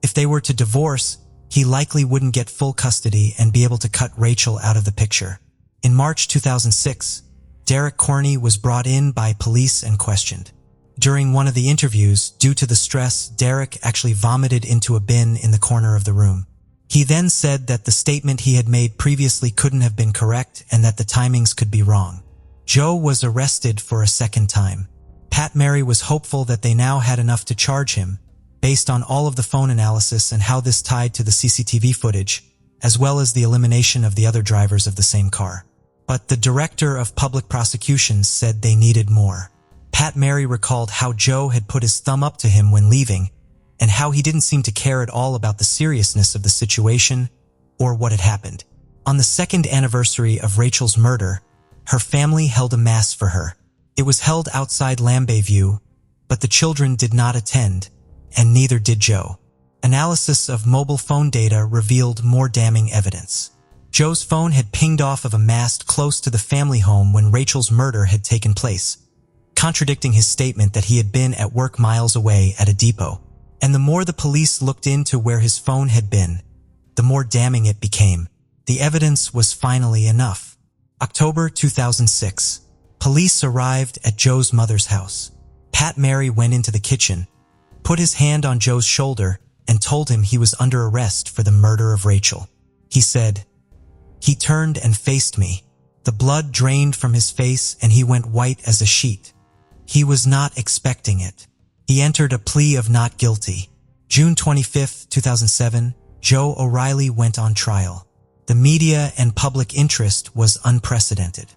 If they were to divorce, he likely wouldn't get full custody and be able to cut Rachel out of the picture. In March 2006, Derek Corney was brought in by police and questioned. During one of the interviews, due to the stress, Derek actually vomited into a bin in the corner of the room. He then said that the statement he had made previously couldn't have been correct and that the timings could be wrong. Joe was arrested for a second time. Pat Mary was hopeful that they now had enough to charge him, based on all of the phone analysis and how this tied to the CCTV footage, as well as the elimination of the other drivers of the same car. But the director of public prosecutions said they needed more. Pat Mary recalled how Joe had put his thumb up to him when leaving, and how he didn't seem to care at all about the seriousness of the situation or what had happened. On the second anniversary of Rachel's murder, her family held a mass for her. It was held outside Lambay View, but the children did not attend, and neither did Joe. Analysis of mobile phone data revealed more damning evidence. Joe's phone had pinged off of a mast close to the family home when Rachel's murder had taken place, contradicting his statement that he had been at work miles away at a depot. And the more the police looked into where his phone had been, the more damning it became. The evidence was finally enough. October 2006. Police arrived at Joe's mother's house. Pat Mary went into the kitchen, put his hand on Joe's shoulder, and told him he was under arrest for the murder of Rachel. He said, "He turned and faced me. The blood drained from his face and he went white as a sheet. He was not expecting it. He entered a plea of not guilty." June 25, 2007, Joe O'Reilly went on trial. The media and public interest was unprecedented.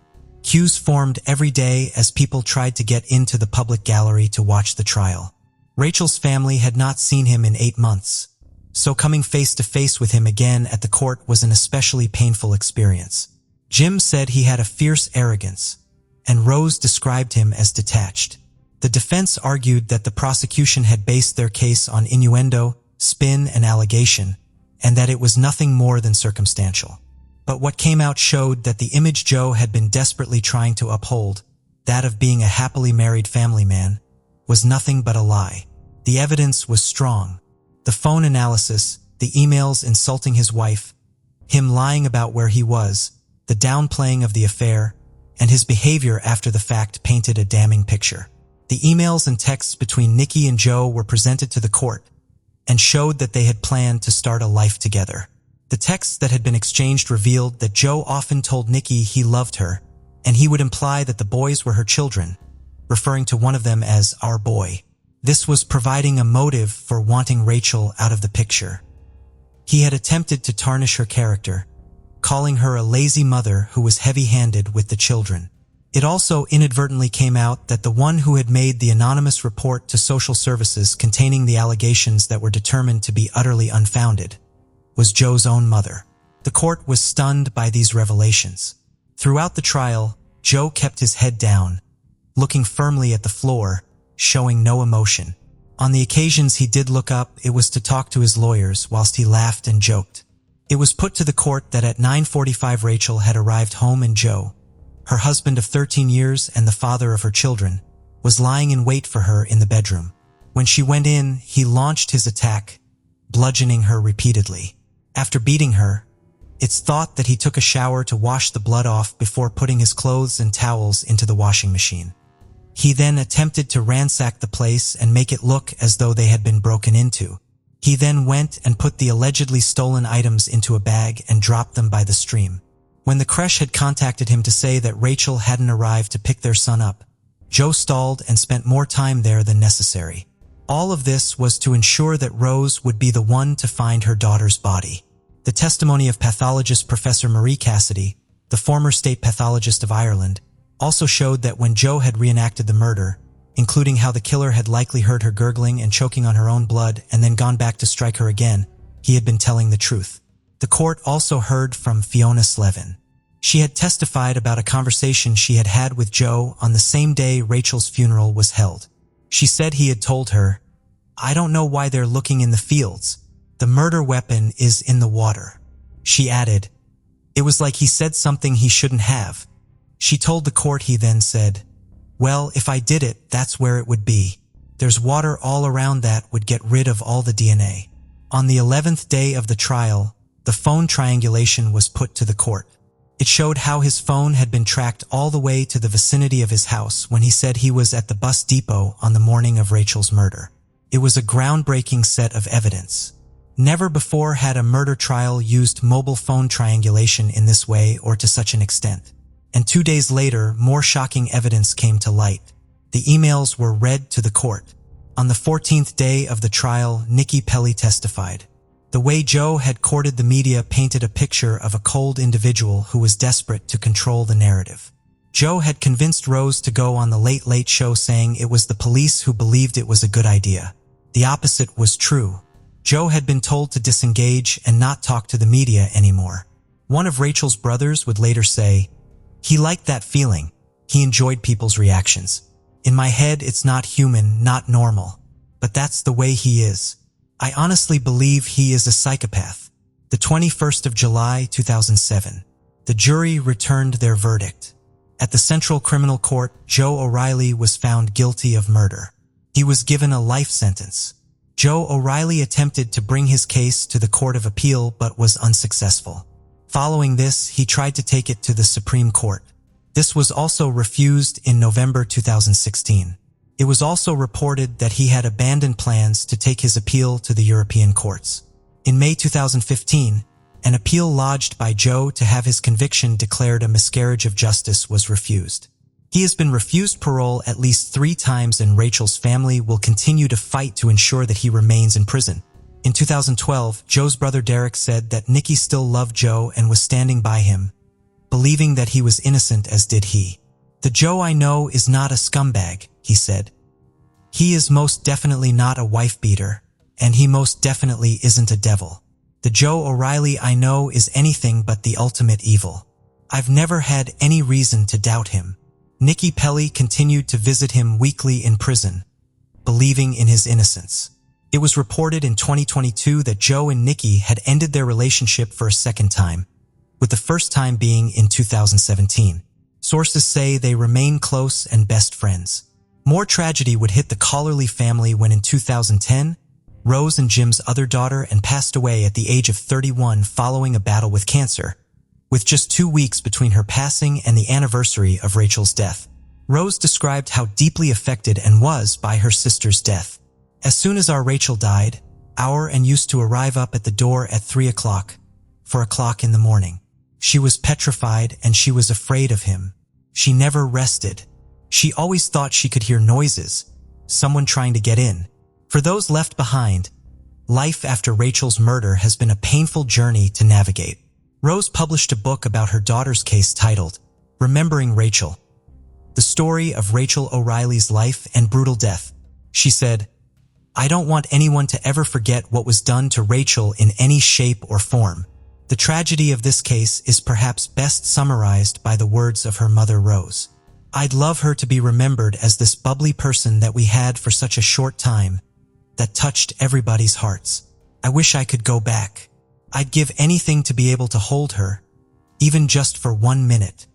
Queues formed every day as people tried to get into the public gallery to watch the trial. Rachel's family had not seen him in 8 months. so coming face to face with him again at the court was an especially painful experience. Jim said he had a fierce arrogance, and Rose described him as detached. The defense argued that the prosecution had based their case on innuendo, spin, and allegation, and that it was nothing more than circumstantial. But what came out showed that the image Joe had been desperately trying to uphold, that of being a happily married family man, was nothing but a lie. The evidence was strong. The phone analysis, the emails insulting his wife, him lying about where he was, the downplaying of the affair, and his behavior after the fact painted a damning picture. The emails and texts between Nikki and Joe were presented to the court and showed that they had planned to start a life together. The texts that had been exchanged revealed that Joe often told Nikki he loved her, and he would imply that the boys were her children, referring to one of them as our boy. This was providing a motive for wanting Rachel out of the picture. He had attempted to tarnish her character, calling her a lazy mother who was heavy-handed with the children. It also inadvertently came out that the one who had made the anonymous report to social services containing the allegations that were determined to be utterly unfounded was Joe's own mother. The court was stunned by these revelations. Throughout the trial, Joe kept his head down, looking firmly at the floor, showing no emotion. On the occasions he did look up, it was to talk to his lawyers whilst he laughed and joked. It was put to the court that at 9:45 Rachel had arrived home and Joe, her husband of 13 years and the father of her children, was lying in wait for her in the bedroom. When she went in, he launched his attack, bludgeoning her repeatedly. After beating her, it's thought that he took a shower to wash the blood off before putting his clothes and towels into the washing machine. He then attempted to ransack the place and make it look as though they had been broken into. He then went and put the allegedly stolen items into a bag and dropped them by the stream. When the creche had contacted him to say that Rachel hadn't arrived to pick their son up, Joe stalled and spent more time there than necessary. All of this was to ensure that Rose would be the one to find her daughter's body. The testimony of pathologist Professor Marie Cassidy, the former state pathologist of Ireland, also showed that when Joe had reenacted the murder, including how the killer had likely heard her gurgling and choking on her own blood and then gone back to strike her again, he had been telling the truth. The court also heard from Fiona Slevin. She had testified about a conversation she had had with Joe on the same day Rachel's funeral was held. She said he had told her, "I don't know why they're looking in the fields. The murder weapon is in the water." She added, "It was like he said something he shouldn't have." She told the court he then said, "Well, if I did it, that's where it would be. There's water all around that would get rid of all the DNA." On the 11th day of the trial, the phone triangulation was put to the court. It showed how his phone had been tracked all the way to the vicinity of his house when he said he was at the bus depot on the morning of Rachel's murder. It was a groundbreaking set of evidence. Never before had a murder trial used mobile phone triangulation in this way or to such an extent. And 2 days later, more shocking evidence came to light. The emails were read to the court. On the 14th day of the trial, Nikki Pelly testified. The way Joe had courted the media painted a picture of a cold individual who was desperate to control the narrative. Joe had convinced Rose to go on the Late Late Show saying it was the police who believed it was a good idea. The opposite was true. Joe had been told to disengage and not talk to the media anymore. One of Rachel's brothers would later say, "He liked that feeling. He enjoyed people's reactions. In my head, it's not human, not normal. But that's the way he is. I honestly believe he is a psychopath." The 21st of July, 2007. The jury returned their verdict. At the Central Criminal Court, Joe O'Reilly was found guilty of murder. He was given a life sentence. Joe O'Reilly attempted to bring his case to the Court of Appeal but was unsuccessful. Following this, he tried to take it to the Supreme Court. This was also refused in November 2016. It was also reported that he had abandoned plans to take his appeal to the European courts. In May 2015, an appeal lodged by Joe to have his conviction declared a miscarriage of justice was refused. He has been refused parole at least 3 times, and Rachel's family will continue to fight to ensure that he remains in prison. In 2012, Joe's brother Derek said that Nikki still loved Joe and was standing by him, believing that he was innocent, as did he. "The Joe I know is not a scumbag," he said. "He is most definitely not a wife beater. and he most definitely isn't a devil. The Joe O'Reilly I know is anything but the ultimate evil. I've never had any reason to doubt him. Nikki Pelly continued to visit him weekly in prison, believing in his innocence. It was reported in 2022 that Joe and Nikki had ended their relationship for a second time, with the first time being in 2017. Sources say they remain close and best friends. More tragedy would hit the Collerly family when in 2010, Rose and Jim's other daughter passed away at the age of 31 following a battle with cancer, with just 2 weeks between her passing and the anniversary of Rachel's death. Rose described how deeply affected and was by her sister's death. As soon as our Rachel died, used to arrive up at the door at 3 o'clock, 4 o'clock in the morning. She was petrified and she was afraid of him. She never rested. She always thought she could hear noises, someone trying to get in. For those left behind, life after Rachel's murder has been a painful journey to navigate. Rose published a book about her daughter's case titled, Remembering Rachel, the story of Rachel O'Reilly's life and brutal death. She said, "I don't want anyone to ever forget what was done to Rachel in any shape or form. The tragedy of this case is perhaps best summarized by the words of her mother Rose. I'd love her to be remembered as this bubbly person that we had for such a short time, that touched everybody's hearts. I wish I could go back. I'd give anything to be able to hold her, even just for 1 minute."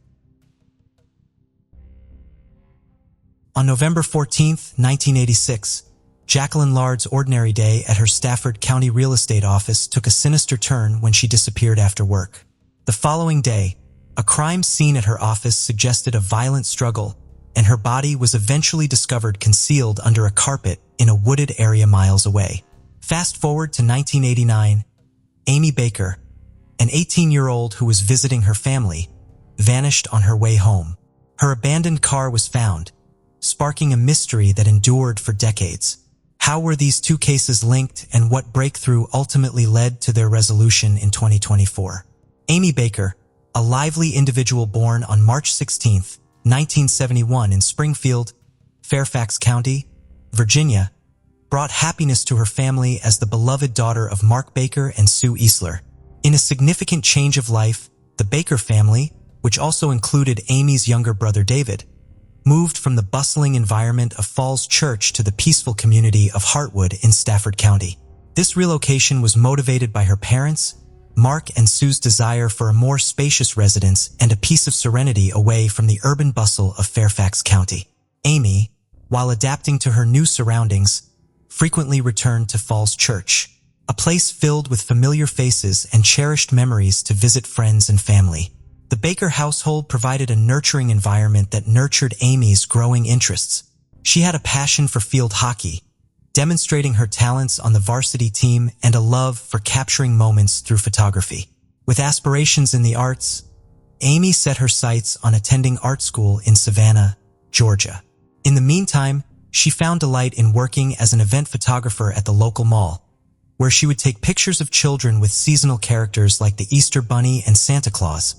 On November 14, 1986, Jacqueline Lard's ordinary day at her Stafford County real estate office took a sinister turn when she disappeared after work. The following day, a crime scene at her office suggested a violent struggle, and her body was eventually discovered concealed under a carpet in a wooded area miles away. Fast forward to 1989, Amy Baker, an 18-year-old who was visiting her family, vanished on her way home. Her abandoned car was found, sparking a mystery that endured for decades. How were these two cases linked, and what breakthrough ultimately led to their resolution in 2024? Amy Baker, a lively individual born on March 16, 1971 in Springfield, Fairfax County, Virginia, brought happiness to her family as the beloved daughter of Mark Baker and Sue Easler. In a significant change of life, the Baker family, which also included Amy's younger brother David, moved from the bustling environment of Falls Church to the peaceful community of Hartwood in Stafford County. This relocation was motivated by her parents, Mark and Sue's desire for a more spacious residence and a piece of serenity away from the urban bustle of Fairfax County. Amy, while adapting to her new surroundings, frequently returned to Falls Church, a place filled with familiar faces and cherished memories to visit friends and family. The Baker household provided a nurturing environment that nurtured Amy's growing interests. She had a passion for field hockey, demonstrating her talents on the varsity team and a love for capturing moments through photography. With aspirations in the arts, Amy set her sights on attending art school in Savannah, Georgia. In the meantime, she found delight in working as an event photographer at the local mall, where she would take pictures of children with seasonal characters like the Easter Bunny and Santa Claus,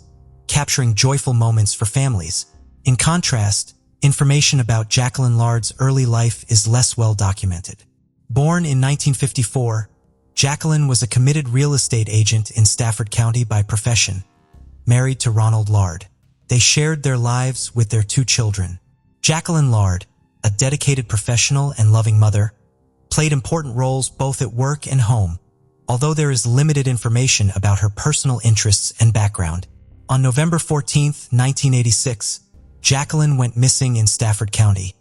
capturing joyful moments for families. In contrast, information about Jacqueline Lard's early life is less well documented. Born in 1954, Jacqueline was a committed real estate agent in Stafford County by profession, married to Ronald Lard. They shared their lives with their 2 children. Jacqueline Lard, a dedicated professional and loving mother, played important roles both at work and home, although there is limited information about her personal interests and background. On November 14, 1986, Jacqueline went missing in Stafford County,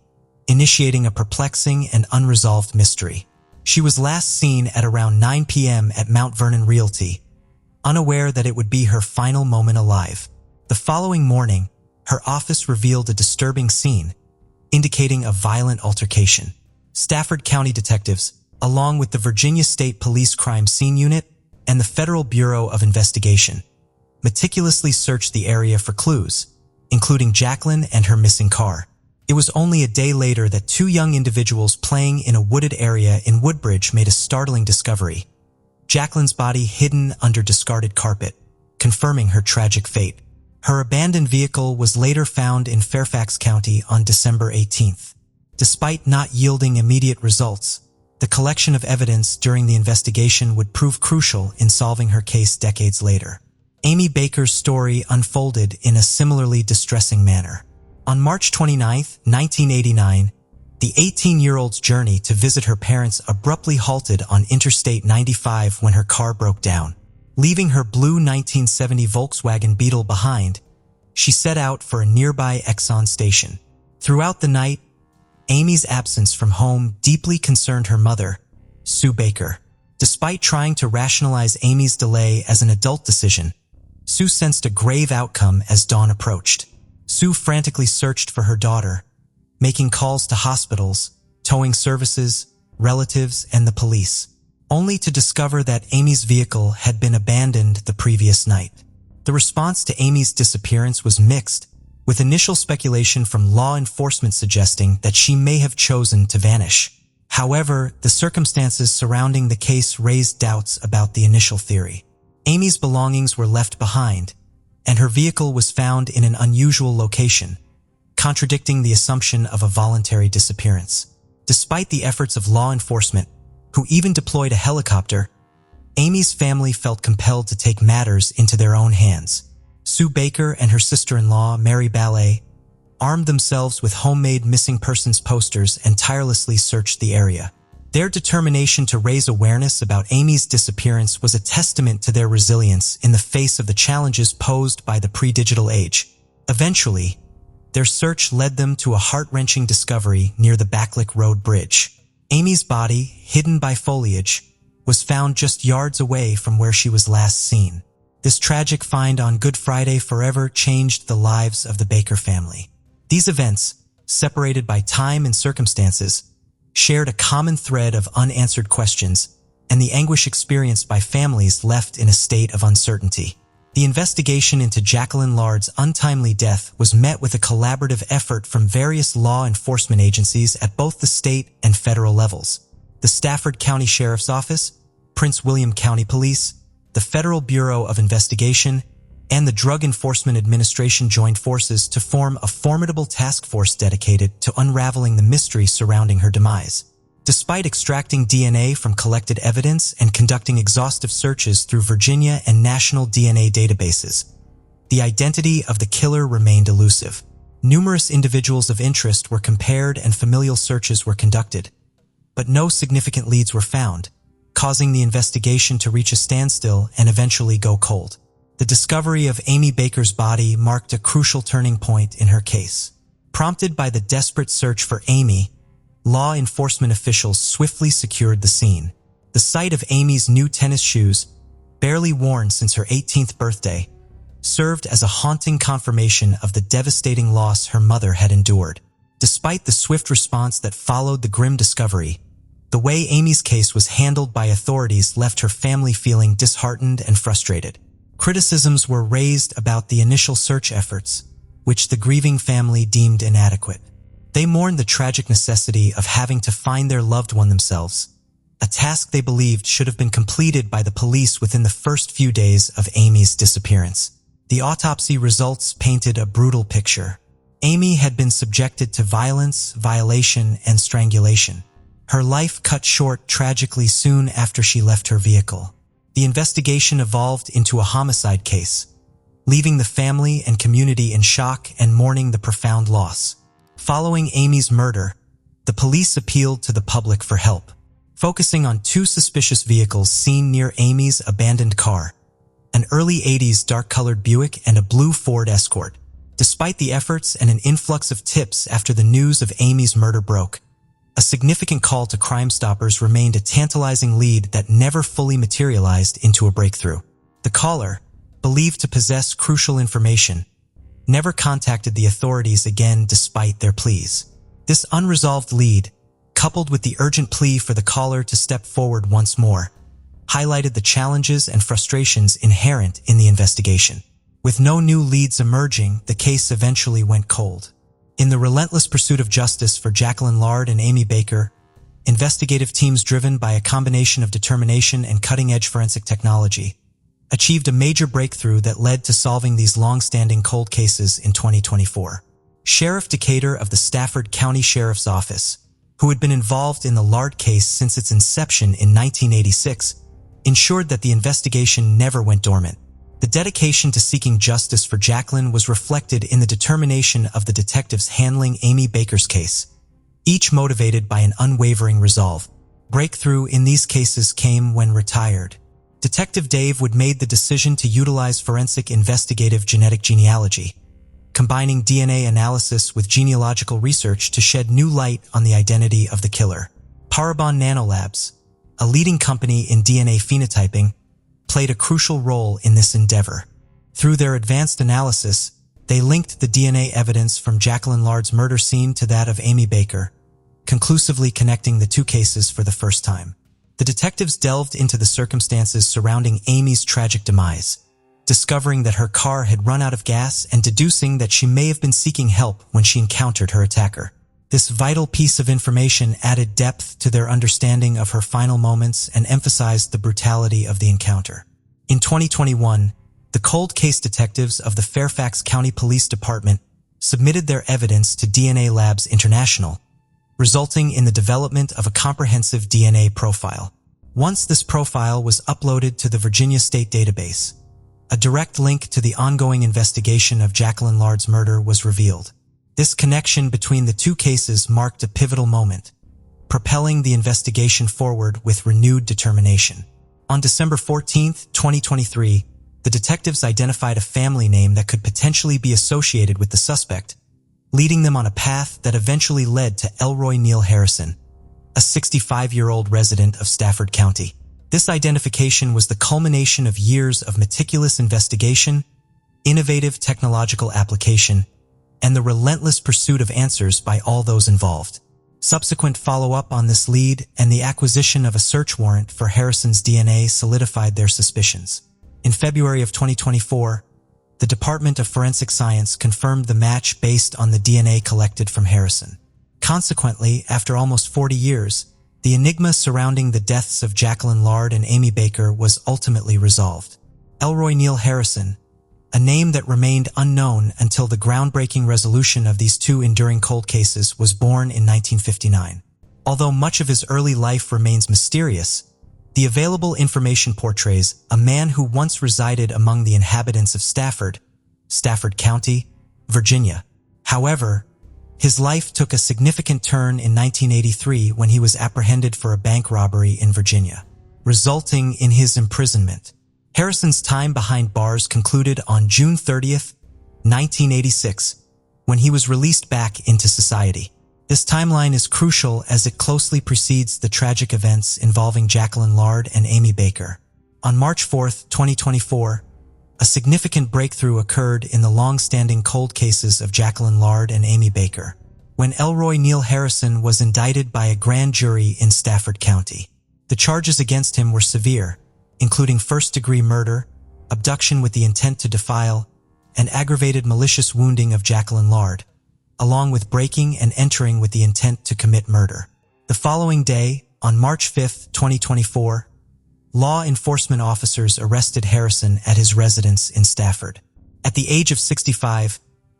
initiating a perplexing and unresolved mystery. She was last seen at around 9 p.m. at Mount Vernon Realty, unaware that it would be her final moment alive. The following morning, her office revealed a disturbing scene, indicating a violent altercation. Stafford County detectives, along with the Virginia State Police Crime Scene Unit and the Federal Bureau of Investigation, meticulously searched the area for clues, including Jacqueline and her missing car. It was only a day later that 2 young individuals playing in a wooded area in Woodbridge made a startling discovery: Jacqueline's body hidden under discarded carpet, confirming her tragic fate. Her abandoned vehicle was later found in Fairfax County on December 18th. Despite not yielding immediate results, The collection of evidence during the investigation would prove crucial in solving her case decades later. Amy Baker's story unfolded in a similarly distressing manner. On March 29, 1989, the 18-year-old's journey to visit her parents abruptly halted on Interstate 95 when her car broke down. Leaving her blue 1970 Volkswagen Beetle behind, she set out for a nearby Exxon station. Throughout the night, Amy's absence from home deeply concerned her mother, Sue Baker. Despite trying to rationalize Amy's delay as an adult decision, Sue sensed a grave outcome as dawn approached. Sue frantically searched for her daughter, making calls to hospitals, towing services, relatives, and the police, only to discover that Amy's vehicle had been abandoned the previous night. The response to Amy's disappearance was mixed, with initial speculation from law enforcement suggesting that she may have chosen to vanish. However, the circumstances surrounding the case raised doubts about the initial theory. Amy's belongings were left behind, and her vehicle was found in an unusual location, contradicting the assumption of a voluntary disappearance. Despite the efforts of law enforcement, who even deployed a helicopter, Amy's family felt compelled to take matters into their own hands. Sue Baker and her sister-in-law, Mary Ballet, armed themselves with homemade missing persons posters and tirelessly searched the area. Their determination to raise awareness about Amy's disappearance was a testament to their resilience in the face of the challenges posed by the pre-digital age. Eventually, their search led them to a heart-wrenching discovery near the Backlick Road Bridge. Amy's body, hidden by foliage, was found just yards away from where she was last seen. This tragic find on Good Friday forever changed the lives of the Baker family. These events, separated by time and circumstances, shared a common thread of unanswered questions and the anguish experienced by families left in a state of uncertainty. The investigation into Jacqueline Lard's untimely death was met with a collaborative effort from various law enforcement agencies at both the state and federal levels. The Stafford County Sheriff's Office, Prince William County Police, the Federal Bureau of Investigation, and the Drug Enforcement Administration joined forces to form a formidable task force dedicated to unraveling the mystery surrounding her demise. Despite extracting DNA from collected evidence and conducting exhaustive searches through Virginia and national DNA databases, the identity of the killer remained elusive. Numerous individuals of interest were compared and familial searches were conducted, but no significant leads were found, causing the investigation to reach a standstill and eventually go cold. The discovery of Amy Baker's body marked a crucial turning point in her case. Prompted by the desperate search for Amy, law enforcement officials swiftly secured the scene. The sight of Amy's new tennis shoes, barely worn since her 18th birthday, served as a haunting confirmation of the devastating loss her mother had endured. Despite the swift response that followed the grim discovery, the way Amy's case was handled by authorities left her family feeling disheartened and frustrated. Criticisms were raised about the initial search efforts, which the grieving family deemed inadequate. They mourned the tragic necessity of having to find their loved one themselves, a task they believed should have been completed by the police within the first few days of Amy's disappearance. The autopsy results painted a brutal picture. Amy had been subjected to violence, violation, and strangulation. Her life cut short tragically soon after she left her vehicle. The investigation evolved into a homicide case, leaving the family and community in shock and mourning the profound loss. Following Amy's murder, the police appealed to the public for help, focusing on two suspicious vehicles seen near Amy's abandoned car, an early 80s dark-colored Buick and a blue Ford Escort. Despite the efforts and an influx of tips after the news of Amy's murder broke, a significant call to Crime Stoppers remained a tantalizing lead that never fully materialized into a breakthrough. The caller, believed to possess crucial information, never contacted the authorities again despite their pleas. This unresolved lead, coupled with the urgent plea for the caller to step forward once more, highlighted the challenges and frustrations inherent in the investigation. With no new leads emerging, the case eventually went cold. In the relentless pursuit of justice for Jacqueline Lard and Amy Baker, investigative teams driven by a combination of determination and cutting-edge forensic technology achieved a major breakthrough that led to solving these long-standing cold cases in 2024. Sheriff Decatur of the Stafford County Sheriff's Office, who had been involved in the Lard case since its inception in 1986, ensured that the investigation never went dormant. The dedication to seeking justice for Jacqueline was reflected in the determination of the detectives handling Amy Baker's case, each motivated by an unwavering resolve. Breakthrough in these cases came when retired Detective Dave Wood made the decision to utilize forensic investigative genetic genealogy, combining DNA analysis with genealogical research to shed new light on the identity of the killer. Parabon Nanolabs, a leading company in DNA phenotyping, played a crucial role in this endeavor. Through their advanced analysis, they linked the DNA evidence from Jacqueline Lard's murder scene to that of Amy Baker, conclusively connecting the two cases for the first time. The detectives delved into the circumstances surrounding Amy's tragic demise, discovering that her car had run out of gas and deducing that she may have been seeking help when she encountered her attacker. This vital piece of information added depth to their understanding of her final moments and emphasized the brutality of the encounter. In 2021, the cold case detectives of the Fairfax County Police Department submitted their evidence to DNA Labs International, resulting in the development of a comprehensive DNA profile. Once this profile was uploaded to the Virginia State Database, a direct link to the ongoing investigation of Jacqueline Lard's murder was revealed. This connection between the two cases marked a pivotal moment, propelling the investigation forward with renewed determination. On December 14, 2023, the detectives identified a family name that could potentially be associated with the suspect, leading them on a path that eventually led to Elroy Neal Harrison, a 65-year-old resident of Stafford County. This identification was the culmination of years of meticulous investigation, innovative technological application, and the relentless pursuit of answers by all those involved. Subsequent follow-up on this lead and the acquisition of a search warrant for Harrison's DNA solidified their suspicions. In February of 2024, the Department of Forensic Science confirmed the match based on the DNA collected from Harrison. Consequently, after almost 40 years, the enigma surrounding the deaths of Jacqueline Lard and Amy Baker was ultimately resolved. Elroy Neal Harrison, a name that remained unknown until the groundbreaking resolution of these two enduring cold cases, was born in 1959. Although much of his early life remains mysterious, the available information portrays a man who once resided among the inhabitants of Stafford County, Virginia. However, his life took a significant turn in 1983 when he was apprehended for a bank robbery in Virginia, resulting in his imprisonment. Harrison's time behind bars concluded on June 30, 1986, when he was released back into society. This timeline is crucial as it closely precedes the tragic events involving Jacqueline Lard and Amy Baker. On March 4, 2024, a significant breakthrough occurred in the long-standing cold cases of Jacqueline Lard and Amy Baker, when Elroy Neal Harrison was indicted by a grand jury in Stafford County. The charges against him were severe, including first-degree murder, abduction with the intent to defile, and aggravated malicious wounding of Jacqueline Lard, along with breaking and entering with the intent to commit murder. The following day, on March 5, 2024, law enforcement officers arrested Harrison at his residence in Stafford. At the age of 65,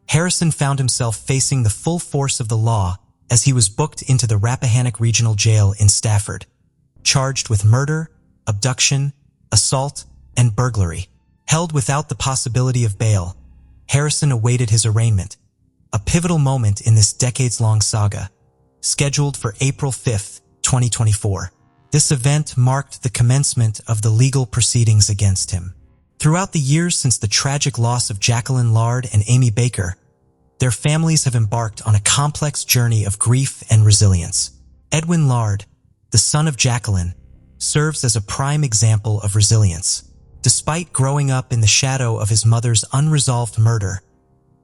Harrison found himself facing the full force of the law as he was booked into the Rappahannock Regional Jail in Stafford, charged with murder, abduction, assault, and burglary. Held without the possibility of bail, Harrison awaited his arraignment, a pivotal moment in this decades-long saga, scheduled for April 5, 2024. This event marked the commencement of the legal proceedings against him. Throughout the years since the tragic loss of Jacqueline Lard and Amy Baker, their families have embarked on a complex journey of grief and resilience. Edwin Lard, the son of Jacqueline, serves as a prime example of resilience. Despite growing up in the shadow of his mother's unresolved murder,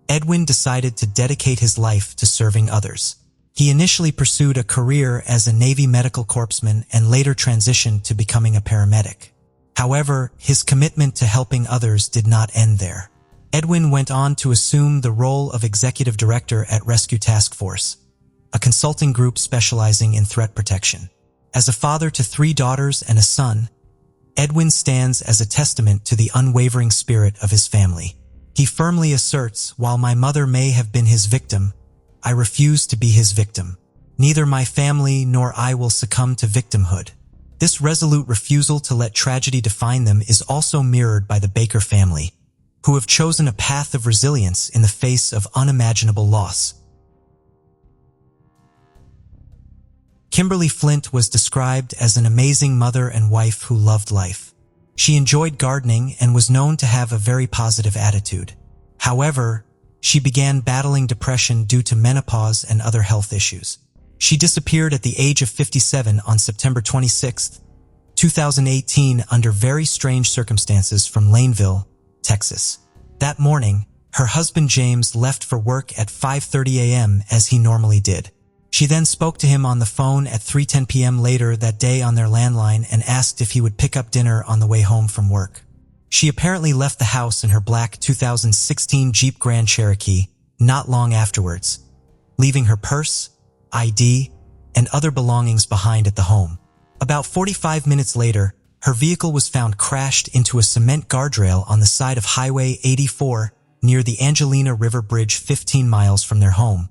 Edwin decided to dedicate his life to serving others. He initially pursued a career as a Navy medical corpsman and later transitioned to becoming a paramedic. However, his commitment to helping others did not end there. Edwin went on to assume the role of executive director at Rescue Task Force, a consulting group specializing in threat protection. As a father to 3 daughters and a son, Edwin stands as a testament to the unwavering spirit of his family. He firmly asserts, "While my mother may have been his victim, I refuse to be his victim." Neither my family nor I will succumb to victimhood. This resolute refusal to let tragedy define them is also mirrored by the Baker family, who have chosen a path of resilience in the face of unimaginable loss. Kimberly Flint was described as an amazing mother and wife who loved life. She enjoyed gardening and was known to have a very positive attitude. However, she began battling depression due to menopause and other health issues. She disappeared at the age of 57 on September 26, 2018 under very strange circumstances from Laneville, Texas. That morning, her husband James left for work at 5:30 a.m. as he normally did. She then spoke to him on the phone at 3:10 p.m. later that day on their landline and asked if he would pick up dinner on the way home from work. She apparently left the house in her black 2016 Jeep Grand Cherokee not long afterwards, leaving her purse, ID, and other belongings behind at the home. About 45 minutes later, her vehicle was found crashed into a cement guardrail on the side of Highway 84 near the Angelina River Bridge 15 miles from their home.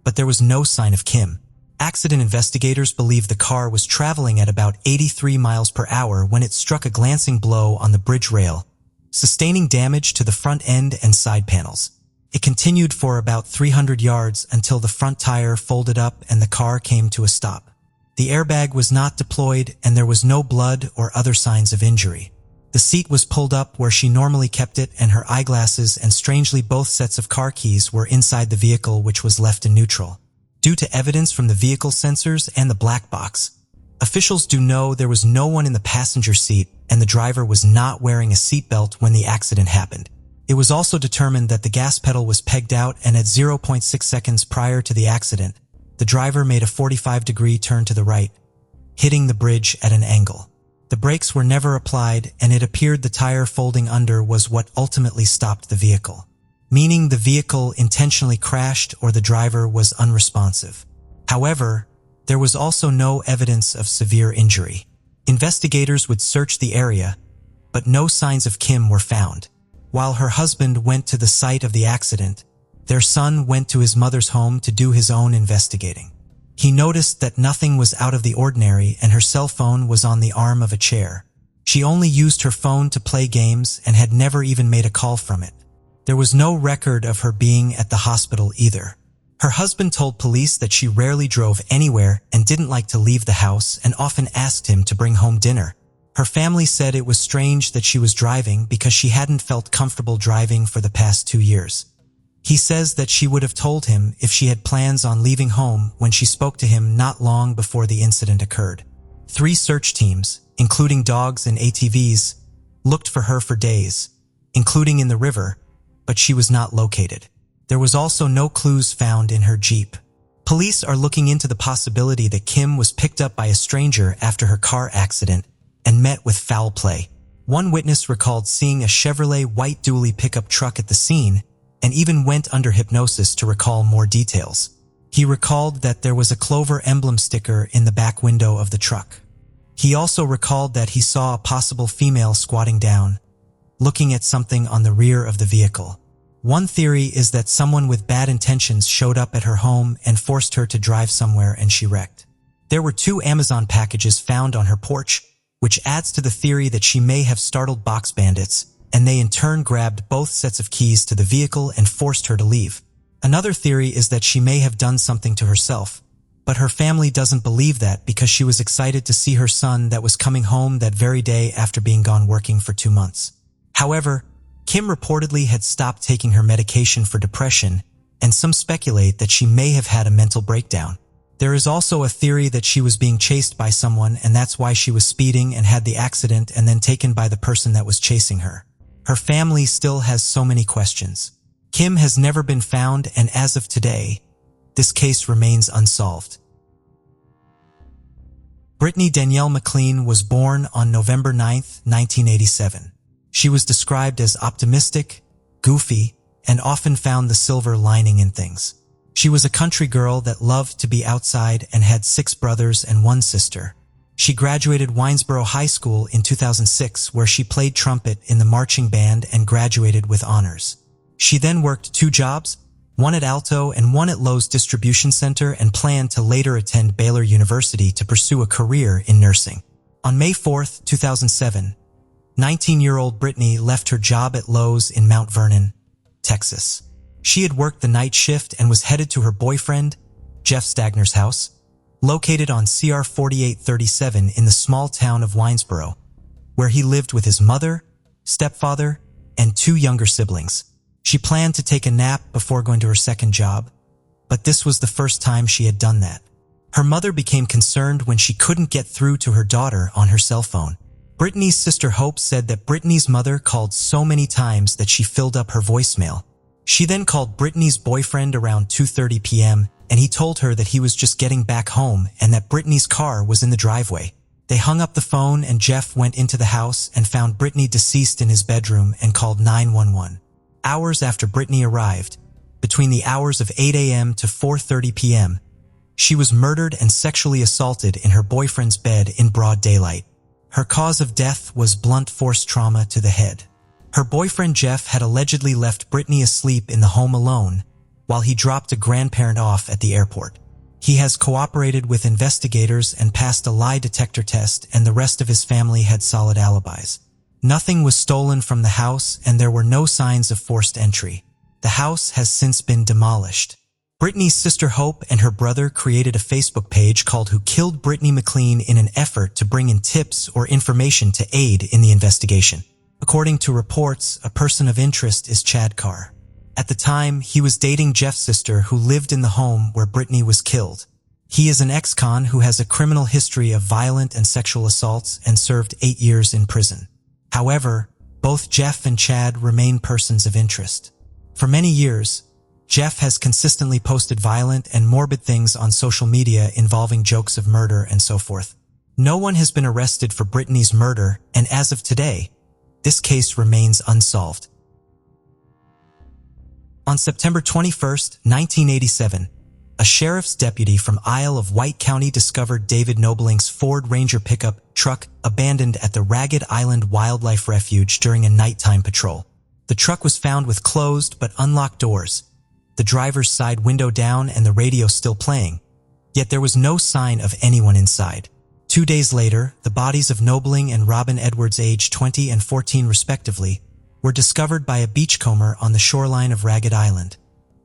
But there was no sign of Kim. Accident investigators believe the car was traveling at about 83 miles per hour when it struck a glancing blow on the bridge rail, sustaining damage to the front end and side panels. It continued for about 300 yards until the front tire folded up and the car came to a stop. The airbag was not deployed and there was no blood or other signs of injury. The seat was pulled up where she normally kept it and her eyeglasses and strangely both sets of car keys were inside the vehicle, which was left in neutral. Due to evidence from the vehicle sensors and the black box, officials do know there was no one in the passenger seat and the driver was not wearing a seatbelt when the accident happened. It was also determined that the gas pedal was pegged out and at 0.6 seconds prior to the accident, the driver made a 45-degree turn to the right, hitting the bridge at an angle. The brakes were never applied and it appeared the tire folding under was what ultimately stopped the vehicle, meaning the vehicle intentionally crashed or the driver was unresponsive. However, there was also no evidence of severe injury. Investigators would search the area, but no signs of Kim were found. While her husband went to the site of the accident, their son went to his mother's home to do his own investigating. He noticed that nothing was out of the ordinary and her cell phone was on the arm of a chair. She only used her phone to play games and had never even made a call from it. There was no record of her being at the hospital either. Her husband told police that she rarely drove anywhere and didn't like to leave the house and often asked him to bring home dinner. Her family said it was strange that she was driving because she hadn't felt comfortable driving for the past 2 years. He says that she would have told him if she had plans on leaving home when she spoke to him not long before the incident occurred. 3 search teams, including dogs and ATVs, looked for her for days, including in the river, but she was not located. There was also no clues found in her Jeep. Police are looking into the possibility that Kim was picked up by a stranger after her car accident and met with foul play. One witness recalled seeing a Chevrolet white dually pickup truck at the scene and even went under hypnosis to recall more details. He recalled that there was a Clover emblem sticker in the back window of the truck. He also recalled that he saw a possible female squatting down, looking at something on the rear of the vehicle. One theory is that someone with bad intentions showed up at her home and forced her to drive somewhere and she wrecked. There were 2 Amazon packages found on her porch, which adds to the theory that she may have startled box bandits, and they in turn grabbed both sets of keys to the vehicle and forced her to leave. Another theory is that she may have done something to herself, but her family doesn't believe that because she was excited to see her son that was coming home that very day after being gone working for 2 months. However, Kim reportedly had stopped taking her medication for depression, and some speculate that she may have had a mental breakdown. There is also a theory that she was being chased by someone and that's why she was speeding and had the accident and then taken by the person that was chasing her. Her family still has so many questions. Kim has never been found and as of today, this case remains unsolved. Brittany Danielle McLean was born on November 9, 1987. She was described as optimistic, goofy, and often found the silver lining in things. She was a country girl that loved to be outside and had 6 brothers and 1 sister. She graduated Winesboro High School in 2006, where she played trumpet in the marching band and graduated with honors. She then worked 2 jobs, one at Alto and one at Lowe's Distribution Center, and planned to later attend Baylor University to pursue a career in nursing. On May 4, 2007, 19-year-old Brittany left her job at Lowe's in Mount Vernon, Texas. She had worked the night shift and was headed to her boyfriend, Jeff Stagner's house, located on CR 4837 in the small town of Winesboro, where he lived with his mother, stepfather, and 2 younger siblings. She planned to take a nap before going to her second job, but this was the first time she had done that. Her mother became concerned when she couldn't get through to her daughter on her cell phone. Brittany's sister Hope said that Brittany's mother called so many times that she filled up her voicemail. She then called Brittany's boyfriend around 2:30 p.m. and he told her that he was just getting back home and that Brittany's car was in the driveway. They hung up the phone and Jeff went into the house and found Brittany deceased in his bedroom and called 911. Hours after Brittany arrived, between the hours of 8 a.m. to 4:30 p.m., she was murdered and sexually assaulted in her boyfriend's bed in broad daylight. Her cause of death was blunt force trauma to the head. Her boyfriend Jeff had allegedly left Brittany asleep in the home alone while he dropped a grandparent off at the airport. He has cooperated with investigators and passed a lie detector test, and the rest of his family had solid alibis. Nothing was stolen from the house and there were no signs of forced entry. The house has since been demolished. Brittany's sister Hope and her brother created a Facebook page called Who Killed Brittany McLean in an effort to bring in tips or information to aid in the investigation. According to reports, a person of interest is Chad Carr. At the time, he was dating Jeff's sister who lived in the home where Brittany was killed. He is an ex-con who has a criminal history of violent and sexual assaults and served 8 years in prison. However, both Jeff and Chad remain persons of interest. For many years, Jeff has consistently posted violent and morbid things on social media involving jokes of murder and so forth. No one has been arrested for Brittany's murder, and as of today, this case remains unsolved. On September 21, 1987, a sheriff's deputy from Isle of Wight County discovered David Nobling's Ford Ranger pickup truck abandoned at the Ragged Island Wildlife Refuge during a nighttime patrol. The truck was found with closed but unlocked doors, the driver's side window down and the radio still playing, yet there was no sign of anyone inside. 2 days later, the bodies of Nobling and Robin Edwards, aged 20 and 14 respectively, were discovered by a beachcomber on the shoreline of Ragged Island,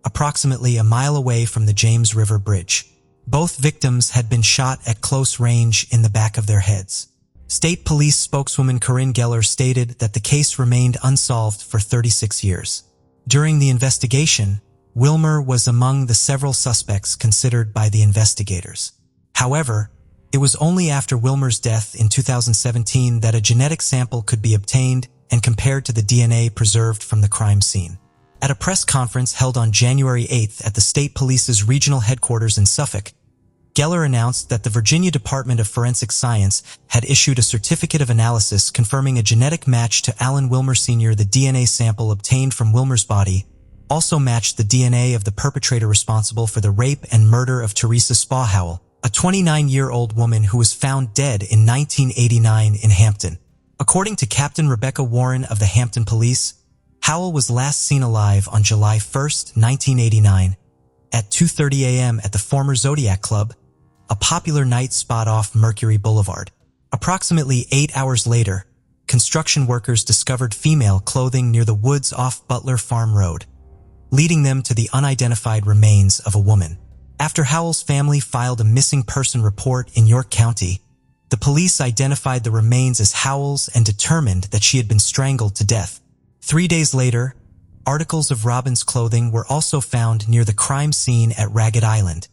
approximately a mile away from the James River Bridge. Both victims had been shot at close range in the back of their heads. State Police spokeswoman Corinne Geller stated that the case remained unsolved for 36 years. During the investigation, Wilmer was among the several suspects considered by the investigators. However, it was only after Wilmer's death in 2017 that a genetic sample could be obtained and compared to the DNA preserved from the crime scene. At a press conference held on January 8th at the State Police's regional headquarters in Suffolk, Geller announced that the Virginia Department of Forensic Science had issued a certificate of analysis confirming a genetic match to Alan Wilmer Sr. The DNA sample obtained from Wilmer's body also matched the DNA of the perpetrator responsible for the rape and murder of Teresa Spahowell, a 29-year-old woman who was found dead in 1989 in Hampton. According to Captain Rebecca Warren of the Hampton Police, Howell was last seen alive on July 1, 1989, at 2:30 a.m. at the former Zodiac Club, a popular night spot off Mercury Boulevard. Approximately 8 hours later, construction workers discovered female clothing near the woods off Butler Farm Road, leading them to the unidentified remains of a woman. After Howell's family filed a missing person report in York County, the police identified the remains as Howell's and determined that she had been strangled to death. 3 days later, articles of Robin's clothing were also found near the crime scene at Ragged Island,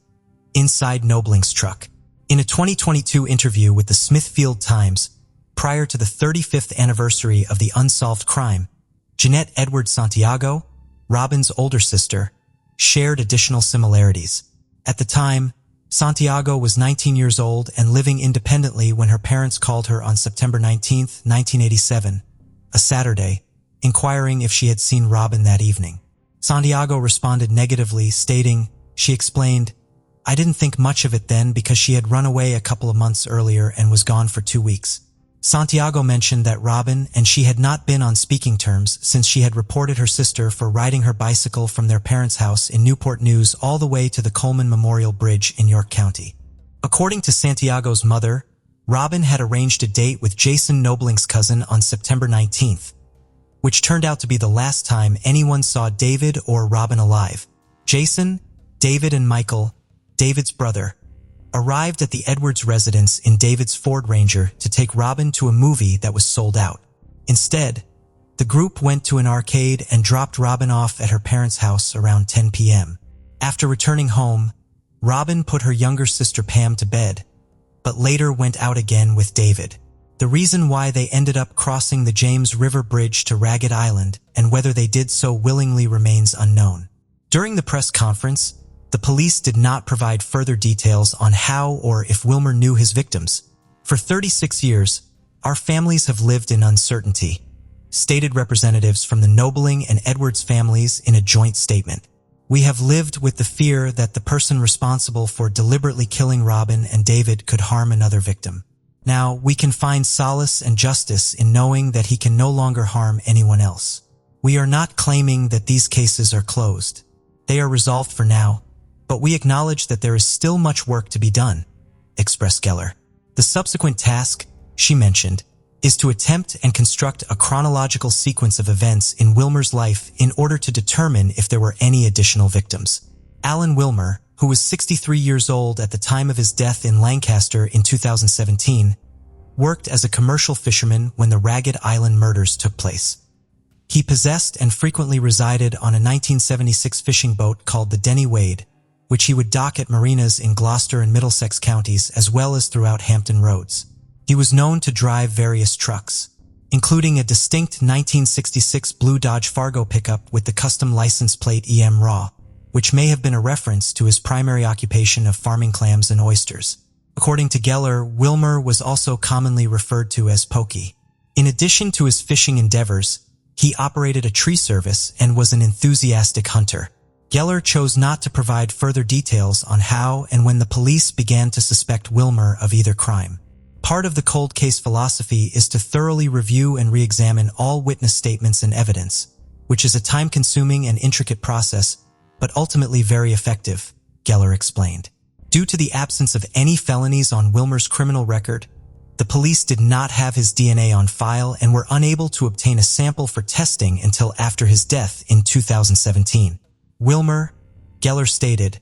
inside Nobling's truck. In a 2022 interview with the Smithfield Times, prior to the 35th anniversary of the unsolved crime, Jeanette Edwards Santiago, Robin's older sister, shared additional similarities. At the time, Santiago was 19 years old and living independently when her parents called her on September 19, 1987, a Saturday, inquiring if she had seen Robin that evening. Santiago responded negatively, stating, she explained, "I didn't think much of it then because she had run away a couple of months earlier and was gone for 2 weeks." Santiago mentioned that Robin and she had not been on speaking terms since she had reported her sister for riding her bicycle from their parents' house in Newport News all the way to the Coleman Memorial Bridge in York County. According to Santiago's mother, Robin had arranged a date with Jason Nobling's cousin on September 19th, which turned out to be the last time anyone saw David or Robin alive. Jason, David and Michael, David's brother, arrived at the Edwards residence in David's Ford Ranger to take Robin to a movie that was sold out. Instead, the group went to an arcade and dropped Robin off at her parents' house around 10 p.m. After returning home, Robin put her younger sister Pam to bed, but later went out again with David. The reason why they ended up crossing the James River Bridge to Ragged Island and whether they did so willingly remains unknown. During the press conference, the police did not provide further details on how or if Wilmer knew his victims. For 36 years, our families have lived in uncertainty, stated representatives from the Nobling and Edwards families in a joint statement. We have lived with the fear that the person responsible for deliberately killing Robin and David could harm another victim. Now, we can find solace and justice in knowing that he can no longer harm anyone else. We are not claiming that these cases are closed. They are resolved for now, but we acknowledge that there is still much work to be done, expressed Geller. The subsequent task, she mentioned, is to attempt and construct a chronological sequence of events in Wilmer's life in order to determine if there were any additional victims. Alan Wilmer, who was 63 years old at the time of his death in Lancaster in 2017, worked as a commercial fisherman when the Ragged Island murders took place. He possessed and frequently resided on a 1976 fishing boat called the Denny Wade, which he would dock at marinas in Gloucester and Middlesex counties as well as throughout Hampton Roads. He was known to drive various trucks, including a distinct 1966 blue Dodge Fargo pickup with the custom license plate EM Raw, which may have been a reference to his primary occupation of farming clams and oysters. According to Geller, Wilmer was also commonly referred to as Pokey. In addition to his fishing endeavors, he operated a tree service and was an enthusiastic hunter. Geller chose not to provide further details on how and when the police began to suspect Wilmer of either crime. Part of the cold case philosophy is to thoroughly review and re-examine all witness statements and evidence, which is a time-consuming and intricate process, but ultimately very effective, Geller explained. Due to the absence of any felonies on Wilmer's criminal record, the police did not have his DNA on file and were unable to obtain a sample for testing until after his death in 2017. Wilmer, Geller stated,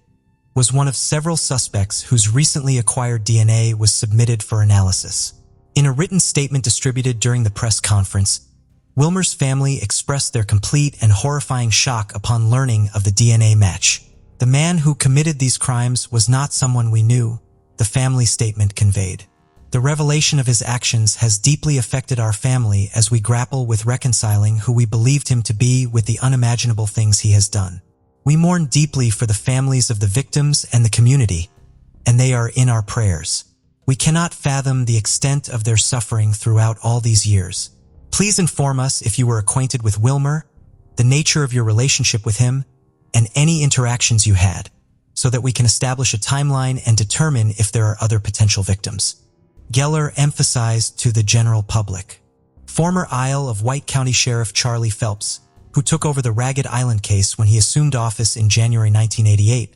was one of several suspects whose recently acquired DNA was submitted for analysis. In a written statement distributed during the press conference, Wilmer's family expressed their complete and horrifying shock upon learning of the DNA match. The man who committed these crimes was not someone we knew, the family statement conveyed. The revelation of his actions has deeply affected our family as we grapple with reconciling who we believed him to be with the unimaginable things he has done. We mourn deeply for the families of the victims and the community, and they are in our prayers. We cannot fathom the extent of their suffering throughout all these years. Please inform us if you were acquainted with Wilmer, the nature of your relationship with him, and any interactions you had, so that we can establish a timeline and determine if there are other potential victims. Geller emphasized to the general public. Former Isle of Wight County Sheriff Charlie Phelps, who took over the Ragged Island case when he assumed office in January 1988,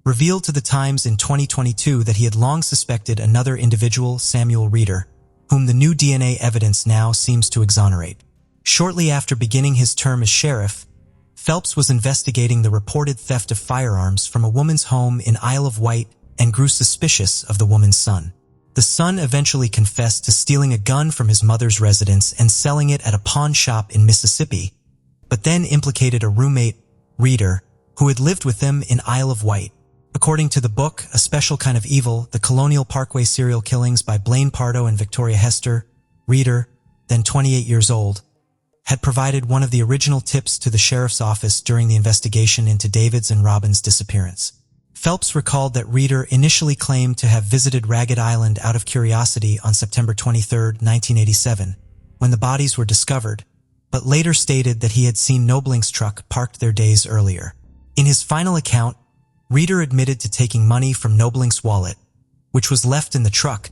revealed to the Times in 2022 that he had long suspected another individual, Samuel Reeder, whom the new DNA evidence now seems to exonerate. Shortly after beginning his term as sheriff, Phelps was investigating the reported theft of firearms from a woman's home in Isle of Wight and grew suspicious of the woman's son. The son eventually confessed to stealing a gun from his mother's residence and selling it at a pawn shop in Mississippi, but then implicated a roommate, Reeder, who had lived with them in Isle of Wight. According to the book, A Special Kind of Evil, The Colonial Parkway Serial Killings by Blaine Pardo and Victoria Hester, Reeder, then 28 years old, had provided one of the original tips to the sheriff's office during the investigation into David's and Robin's disappearance. Phelps recalled that Reeder initially claimed to have visited Ragged Island out of curiosity on September 23, 1987, when the bodies were discovered, but later stated that he had seen Nobling's truck parked there days earlier. In his final account, Reeder admitted to taking money from Nobling's wallet, which was left in the truck,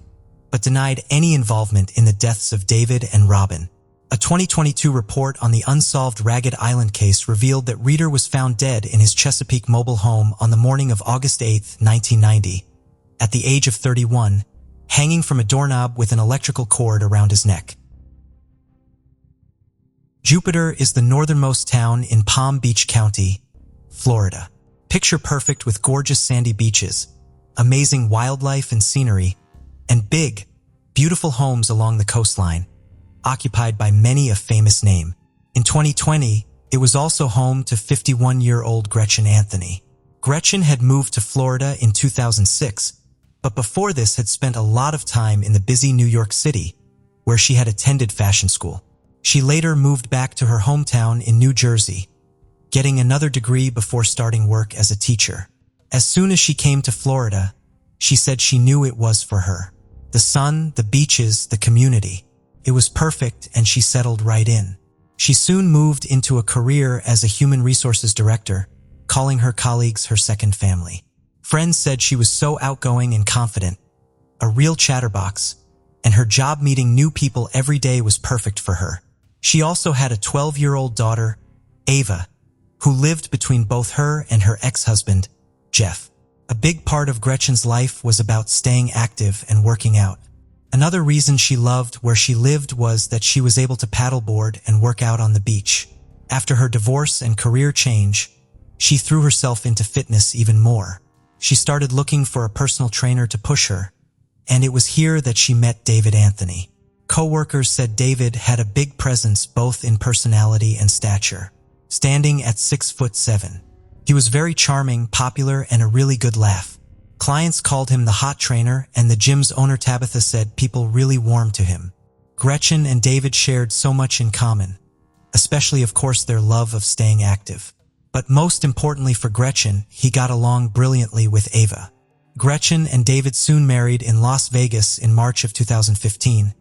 but denied any involvement in the deaths of David and Robin. A 2022 report on the unsolved Ragged Island case revealed that Reeder was found dead in his Chesapeake mobile home on the morning of August 8, 1990, at the age of 31, hanging from a doorknob with an electrical cord around his neck. Jupiter is the northernmost town in Palm Beach County, Florida. Picture perfect with gorgeous sandy beaches, amazing wildlife and scenery, and big, beautiful homes along the coastline, occupied by many a famous name. In 2020, it was also home to 51-year-old Gretchen Anthony. Gretchen had moved to Florida in 2006, but before this had spent a lot of time in the busy New York City, where she had attended fashion school. She later moved back to her hometown in New Jersey, getting another degree before starting work as a teacher. As soon as she came to Florida, she said she knew it was for her. The sun, the beaches, the community. It was perfect, and she settled right in. She soon moved into a career as a human resources director, calling her colleagues her second family. Friends said she was so outgoing and confident, a real chatterbox, and her job meeting new people every day was perfect for her. She also had a 12-year-old daughter, Ava, who lived between both her and her ex-husband, Jeff. A big part of Gretchen's life was about staying active and working out. Another reason she loved where she lived was that she was able to paddleboard and work out on the beach. After her divorce and career change, she threw herself into fitness even more. She started looking for a personal trainer to push her, and it was here that she met David Anthony. Co-workers said David had a big presence both in personality and stature, standing at 6'7". He was very charming, popular, and a really good laugh. Clients called him the hot trainer, and the gym's owner Tabitha said people really warmed to him. Gretchen and David shared so much in common, especially of course their love of staying active. But most importantly for Gretchen, he got along brilliantly with Ava. Gretchen and David soon married in Las Vegas in March of 2015,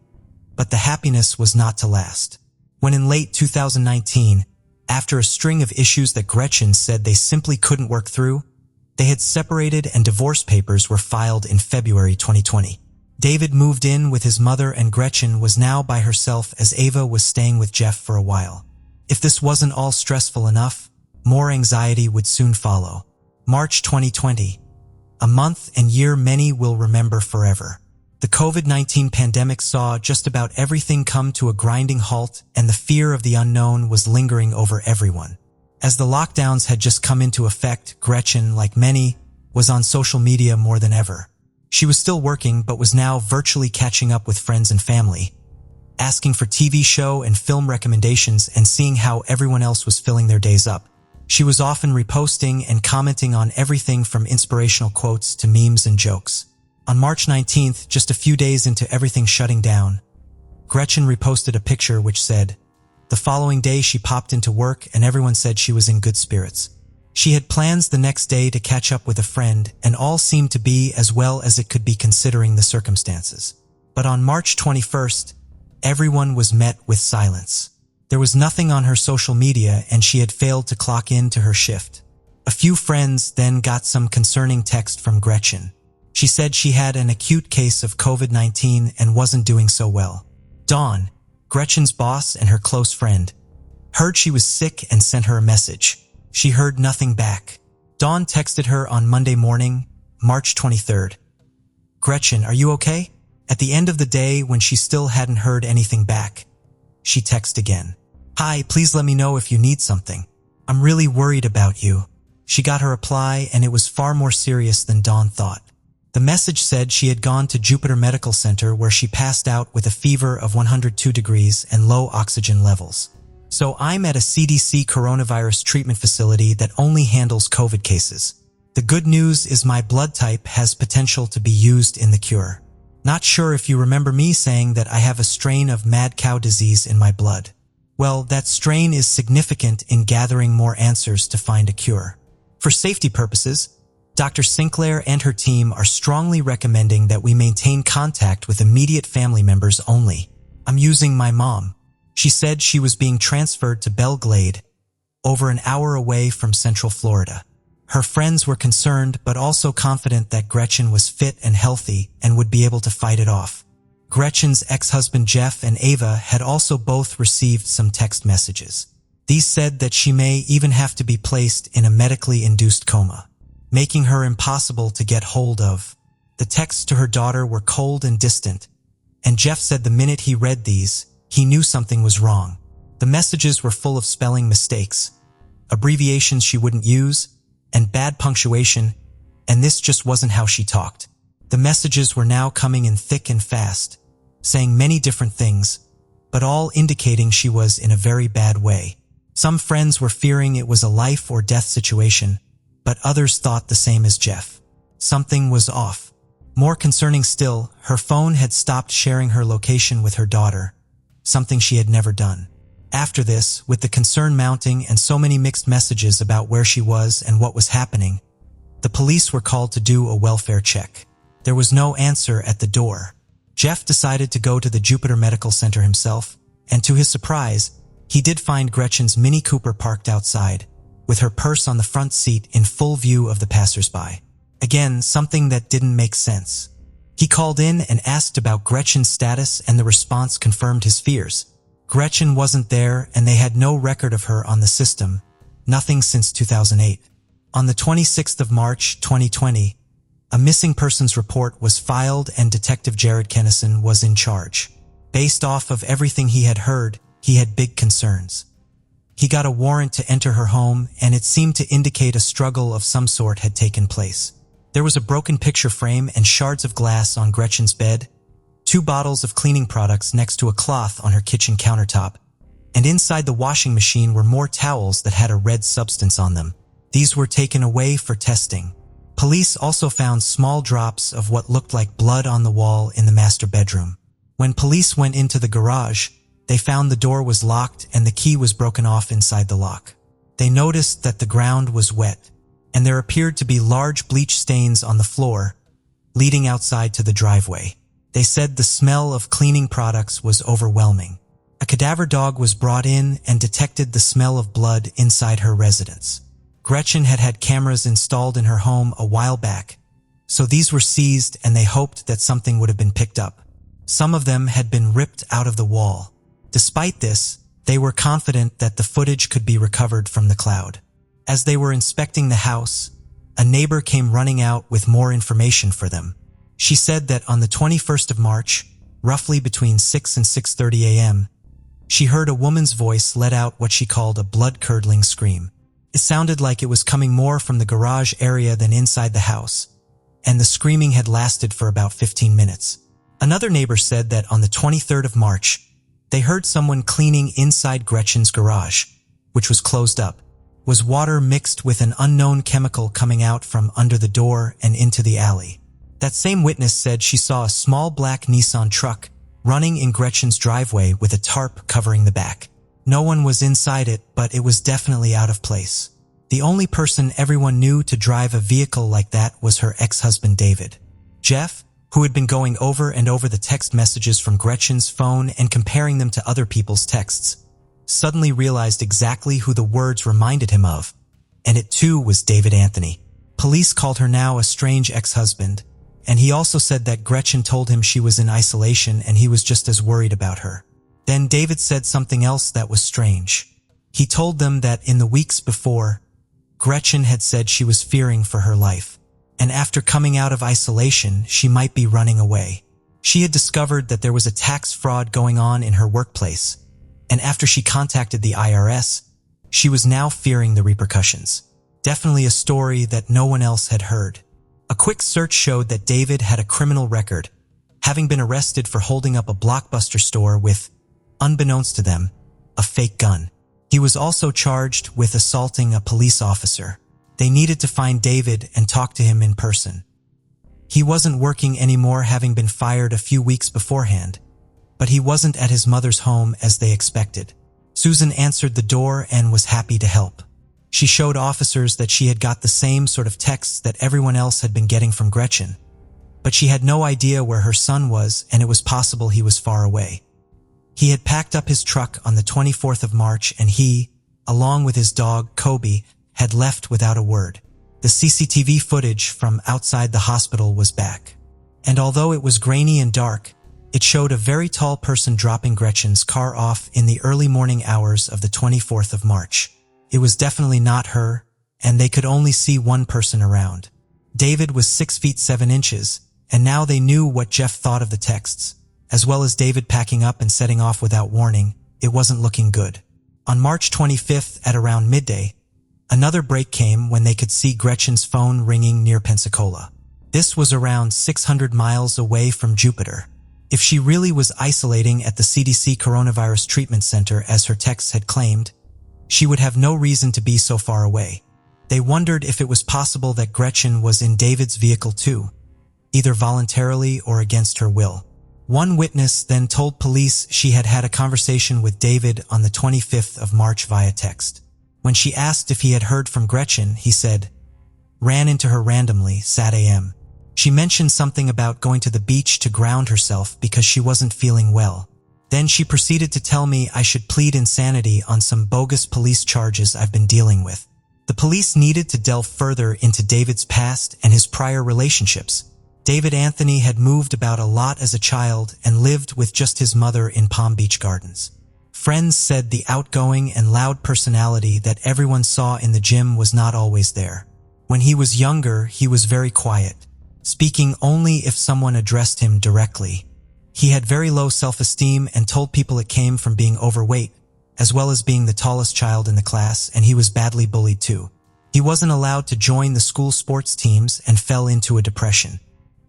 but the happiness was not to last. When in late 2019, after a string of issues that Gretchen said they simply couldn't work through, they had separated and divorce papers were filed in February 2020. David moved in with his mother and Gretchen was now by herself as Ava was staying with Jeff for a while. If this wasn't all stressful enough, more anxiety would soon follow. March 2020, a month and year many will remember forever. The COVID-19 pandemic saw just about everything come to a grinding halt, and the fear of the unknown was lingering over everyone. As the lockdowns had just come into effect, Gretchen, like many, was on social media more than ever. She was still working but was now virtually catching up with friends and family, asking for TV show and film recommendations and seeing how everyone else was filling their days up. She was often reposting and commenting on everything from inspirational quotes to memes and jokes. On March 19th, just a few days into everything shutting down, Gretchen reposted a picture which said, "The following day she popped into work and everyone said she was in good spirits. She had plans the next day to catch up with a friend and all seemed to be as well as it could be considering the circumstances. But on March 21st, everyone was met with silence. There was nothing on her social media and she had failed to clock in to her shift. A few friends then got some concerning text from Gretchen. She said she had an acute case of COVID-19 and wasn't doing so well. Dawn, Gretchen's boss and her close friend, heard she was sick and sent her a message. She heard nothing back. Dawn texted her on Monday morning, March 23rd. "Gretchen, are you okay?" At the end of the day, when she still hadn't heard anything back, she texted again. "Hi, please let me know if you need something. I'm really worried about you." She got her reply and it was far more serious than Dawn thought. The message said she had gone to Jupiter Medical Center where she passed out with a fever of 102 degrees and low oxygen levels. "So I'm at a CDC coronavirus treatment facility that only handles COVID cases. The good news is my blood type has potential to be used in the cure. Not sure if you remember me saying that I have a strain of mad cow disease in my blood. Well, that strain is significant in gathering more answers to find a cure. For safety purposes, Dr. Sinclair and her team are strongly recommending that we maintain contact with immediate family members only. I'm using my mom. She said she was being transferred to Belle Glade, over an hour away from Central Florida. Her friends were concerned but also confident that Gretchen was fit and healthy and would be able to fight it off. Gretchen's ex-husband Jeff and Ava had also both received some text messages. These said that she may even have to be placed in a medically induced coma, making her impossible to get hold of. The texts to her daughter were cold and distant, and Jeff said the minute he read these, he knew something was wrong. The messages were full of spelling mistakes, abbreviations she wouldn't use, and bad punctuation, and this just wasn't how she talked. The messages were now coming in thick and fast, saying many different things, but all indicating she was in a very bad way. Some friends were fearing it was a life or death situation, but others thought the same as Jeff. Something was off. More concerning still, her phone had stopped sharing her location with her daughter, something she had never done. After this, with the concern mounting and so many mixed messages about where she was and what was happening, the police were called to do a welfare check. There was no answer at the door. Jeff decided to go to the Jupiter Medical Center himself, and to his surprise, he did find Gretchen's Mini Cooper parked outside, with her purse on the front seat in full view of the passersby. Again, something that didn't make sense. He called in and asked about Gretchen's status, and the response confirmed his fears. Gretchen wasn't there, and they had no record of her on the system, nothing since 2008. On the 26th of March, 2020, a missing persons report was filed and Detective Jared Kennison was in charge. Based off of everything he had heard, he had big concerns. He got a warrant to enter her home, and it seemed to indicate a struggle of some sort had taken place. There was a broken picture frame and shards of glass on Gretchen's bed, 2 bottles of cleaning products next to a cloth on her kitchen countertop, and inside the washing machine were more towels that had a red substance on them. These were taken away for testing. Police also found small drops of what looked like blood on the wall in the master bedroom. When police went into the garage, they found the door was locked and the key was broken off inside the lock. They noticed that the ground was wet, and there appeared to be large bleach stains on the floor, leading outside to the driveway. They said the smell of cleaning products was overwhelming. A cadaver dog was brought in and detected the smell of blood inside her residence. Gretchen had had cameras installed in her home a while back, so these were seized and they hoped that something would have been picked up. Some of them had been ripped out of the wall. Despite this, they were confident that the footage could be recovered from the cloud. As they were inspecting the house, a neighbor came running out with more information for them. She said that on the 21st of March, roughly between 6 and 6:30 a.m., she heard a woman's voice let out what she called a blood-curdling scream. It sounded like it was coming more from the garage area than inside the house, and the screaming had lasted for about 15 minutes. Another neighbor said that on the 23rd of March, they heard someone cleaning inside Gretchen's garage, which was closed up. Was water mixed with an unknown chemical coming out from under the door and into the alley. That same witness said she saw a small black Nissan truck running in Gretchen's driveway with a tarp covering the back. No one was inside it, but it was definitely out of place. The only person everyone knew to drive a vehicle like that was her ex-husband David. Jeff, who had been going over and over the text messages from Gretchen's phone and comparing them to other people's texts, suddenly realized exactly who the words reminded him of, and it too was David Anthony. Police called her now a strange ex-husband, and he also said that Gretchen told him she was in isolation and he was just as worried about her. Then David said something else that was strange. He told them that in the weeks before, Gretchen had said she was fearing for her life, and after coming out of isolation, she might be running away. She had discovered that there was a tax fraud going on in her workplace, and after she contacted the IRS, she was now fearing the repercussions. Definitely a story that no one else had heard. A quick search showed that David had a criminal record, having been arrested for holding up a Blockbuster store with, unbeknownst to them, a fake gun. He was also charged with assaulting a police officer. They needed to find David and talk to him in person. He wasn't working anymore, having been fired a few weeks beforehand, but he wasn't at his mother's home as they expected. Susan answered the door and was happy to help. She showed officers that she had got the same sort of texts that everyone else had been getting from Gretchen, but she had no idea where her son was, and it was possible he was far away. He had packed up his truck on the 24th of March, and he, along with his dog, Kobe, had left without a word. The CCTV footage from outside the hospital was back, and although it was grainy and dark, It showed a very tall person dropping Gretchen's car off in the early morning hours of the 24th of March. It was definitely not her, and they could only see one person around. David was 6 feet 7 inches, and now they knew what Jeff thought of the texts. As well as David packing up and setting off without warning, it wasn't looking good. On March 25th at around midday, another break came when they could see Gretchen's phone ringing near Pensacola. This was around 600 miles away from Jupiter. If she really was isolating at the CDC Coronavirus Treatment Center as her texts had claimed, she would have no reason to be so far away. They wondered if it was possible that Gretchen was in David's vehicle too, either voluntarily or against her will. One witness then told police she had had a conversation with David on the 25th of March via text. When she asked if he had heard from Gretchen, he said, "Ran into her randomly, Sat AM. She mentioned something about going to the beach to ground herself because she wasn't feeling well. Then she proceeded to tell me I should plead insanity on some bogus police charges I've been dealing with." The police needed to delve further into David's past and his prior relationships. David Anthony had moved about a lot as a child and lived with just his mother in Palm Beach Gardens. Friends said the outgoing and loud personality that everyone saw in the gym was not always there. When he was younger, he was very quiet, speaking only if someone addressed him directly. He had very low self-esteem and told people it came from being overweight, as well as being the tallest child in the class, and he was badly bullied too. He wasn't allowed to join the school sports teams and fell into a depression.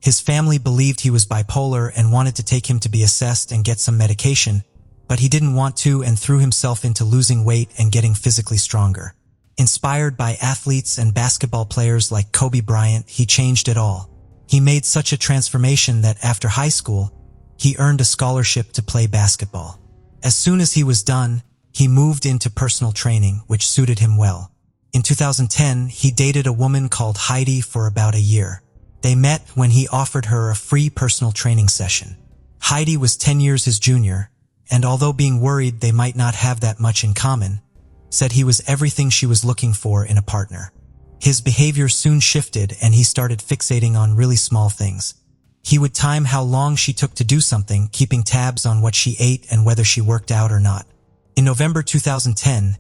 His family believed he was bipolar and wanted to take him to be assessed and get some medication, but he didn't want to and threw himself into losing weight and getting physically stronger. Inspired by athletes and basketball players like Kobe Bryant, he changed it all. He made such a transformation that after high school, he earned a scholarship to play basketball. As soon as he was done, he moved into personal training, which suited him well. In 2010, he dated a woman called Heidi for about a year. They met when he offered her a free personal training session. Heidi was 10 years his junior, and although being worried they might not have that much in common, said he was everything she was looking for in a partner. His behavior soon shifted and he started fixating on really small things. He would time how long she took to do something, keeping tabs on what she ate and whether she worked out or not. In November 2010,